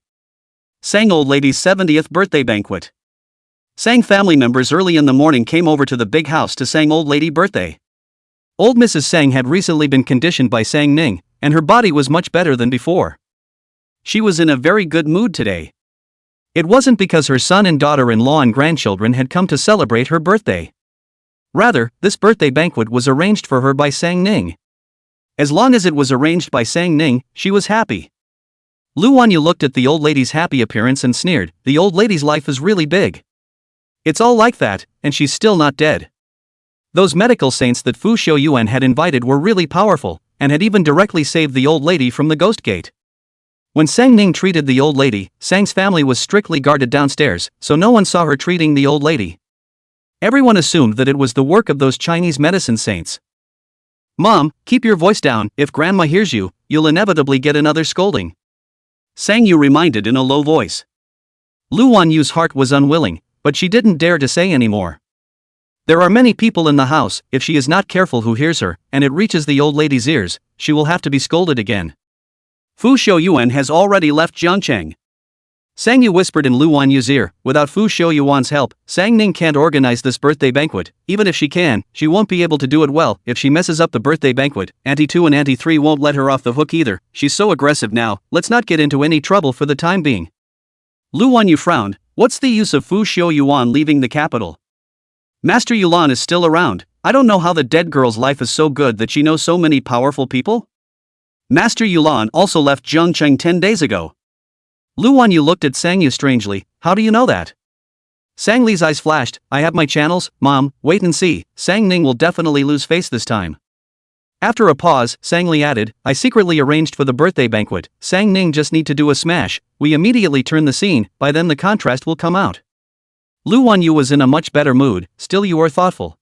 Sang Old Lady's 70th birthday banquet. Sang family members early in the morning came over to the big house to Sang Old Lady birthday. Old Mrs. Sang had recently been conditioned by Sang Ning, and her body was much better than before. She was in a very good mood today. It wasn't because her son and daughter-in-law and grandchildren had come to celebrate her birthday. Rather, this birthday banquet was arranged for her by Sang Ning. As long as it was arranged by Sang Ning, she was happy. Lu Wanyu looked at the old lady's happy appearance and sneered, the old lady's life is really big. It's all like that, and she's still not dead. Those medical saints that Fu Xiuyuan had invited were really powerful, and had even directly saved the old lady from the ghost gate. When Sang Ning treated the old lady, Sang's family was strictly guarded downstairs, so no one saw her treating the old lady. Everyone assumed that it was the work of those Chinese medicine saints. Mom, keep your voice down, if Grandma hears you, you'll inevitably get another scolding. Sang Yu reminded in a low voice. Lu Wanyu's heart was unwilling, but she didn't dare to say any more. There are many people in the house. If she is not careful who hears her, and it reaches the old lady's ears, she will have to be scolded again. Fu Xiaoyuan has already left Jiangcheng. Sang Yu whispered in Lu Wanyu's ear, without Fu Xiaoyuan's help, Sang Ning can't organize this birthday banquet. Even if she can, she won't be able to do it well. If she messes up the birthday banquet, Auntie 2 and Auntie 3 won't let her off the hook either. She's so aggressive now. Let's not get into any trouble for the time being. Lu Wanyu frowned. What's the use of Fu Xiaoyuan leaving the capital? Master Yulan is still around. I don't know how the dead girl's life is so good that she knows so many powerful people. Master Yulan also left Jiangcheng 10 days ago. Lu Wanyu looked at Sang Yu strangely. How do you know that? Sang Li's eyes flashed. I have my channels, Mom, wait and see. Sang Ning will definitely lose face this time. After a pause, Sang Li added, I secretly arranged for the birthday banquet. Sang Ning just need to do a smash. We immediately turn the scene, by then the contrast will come out. Lu Wanyu was in a much better mood. Still, you are thoughtful.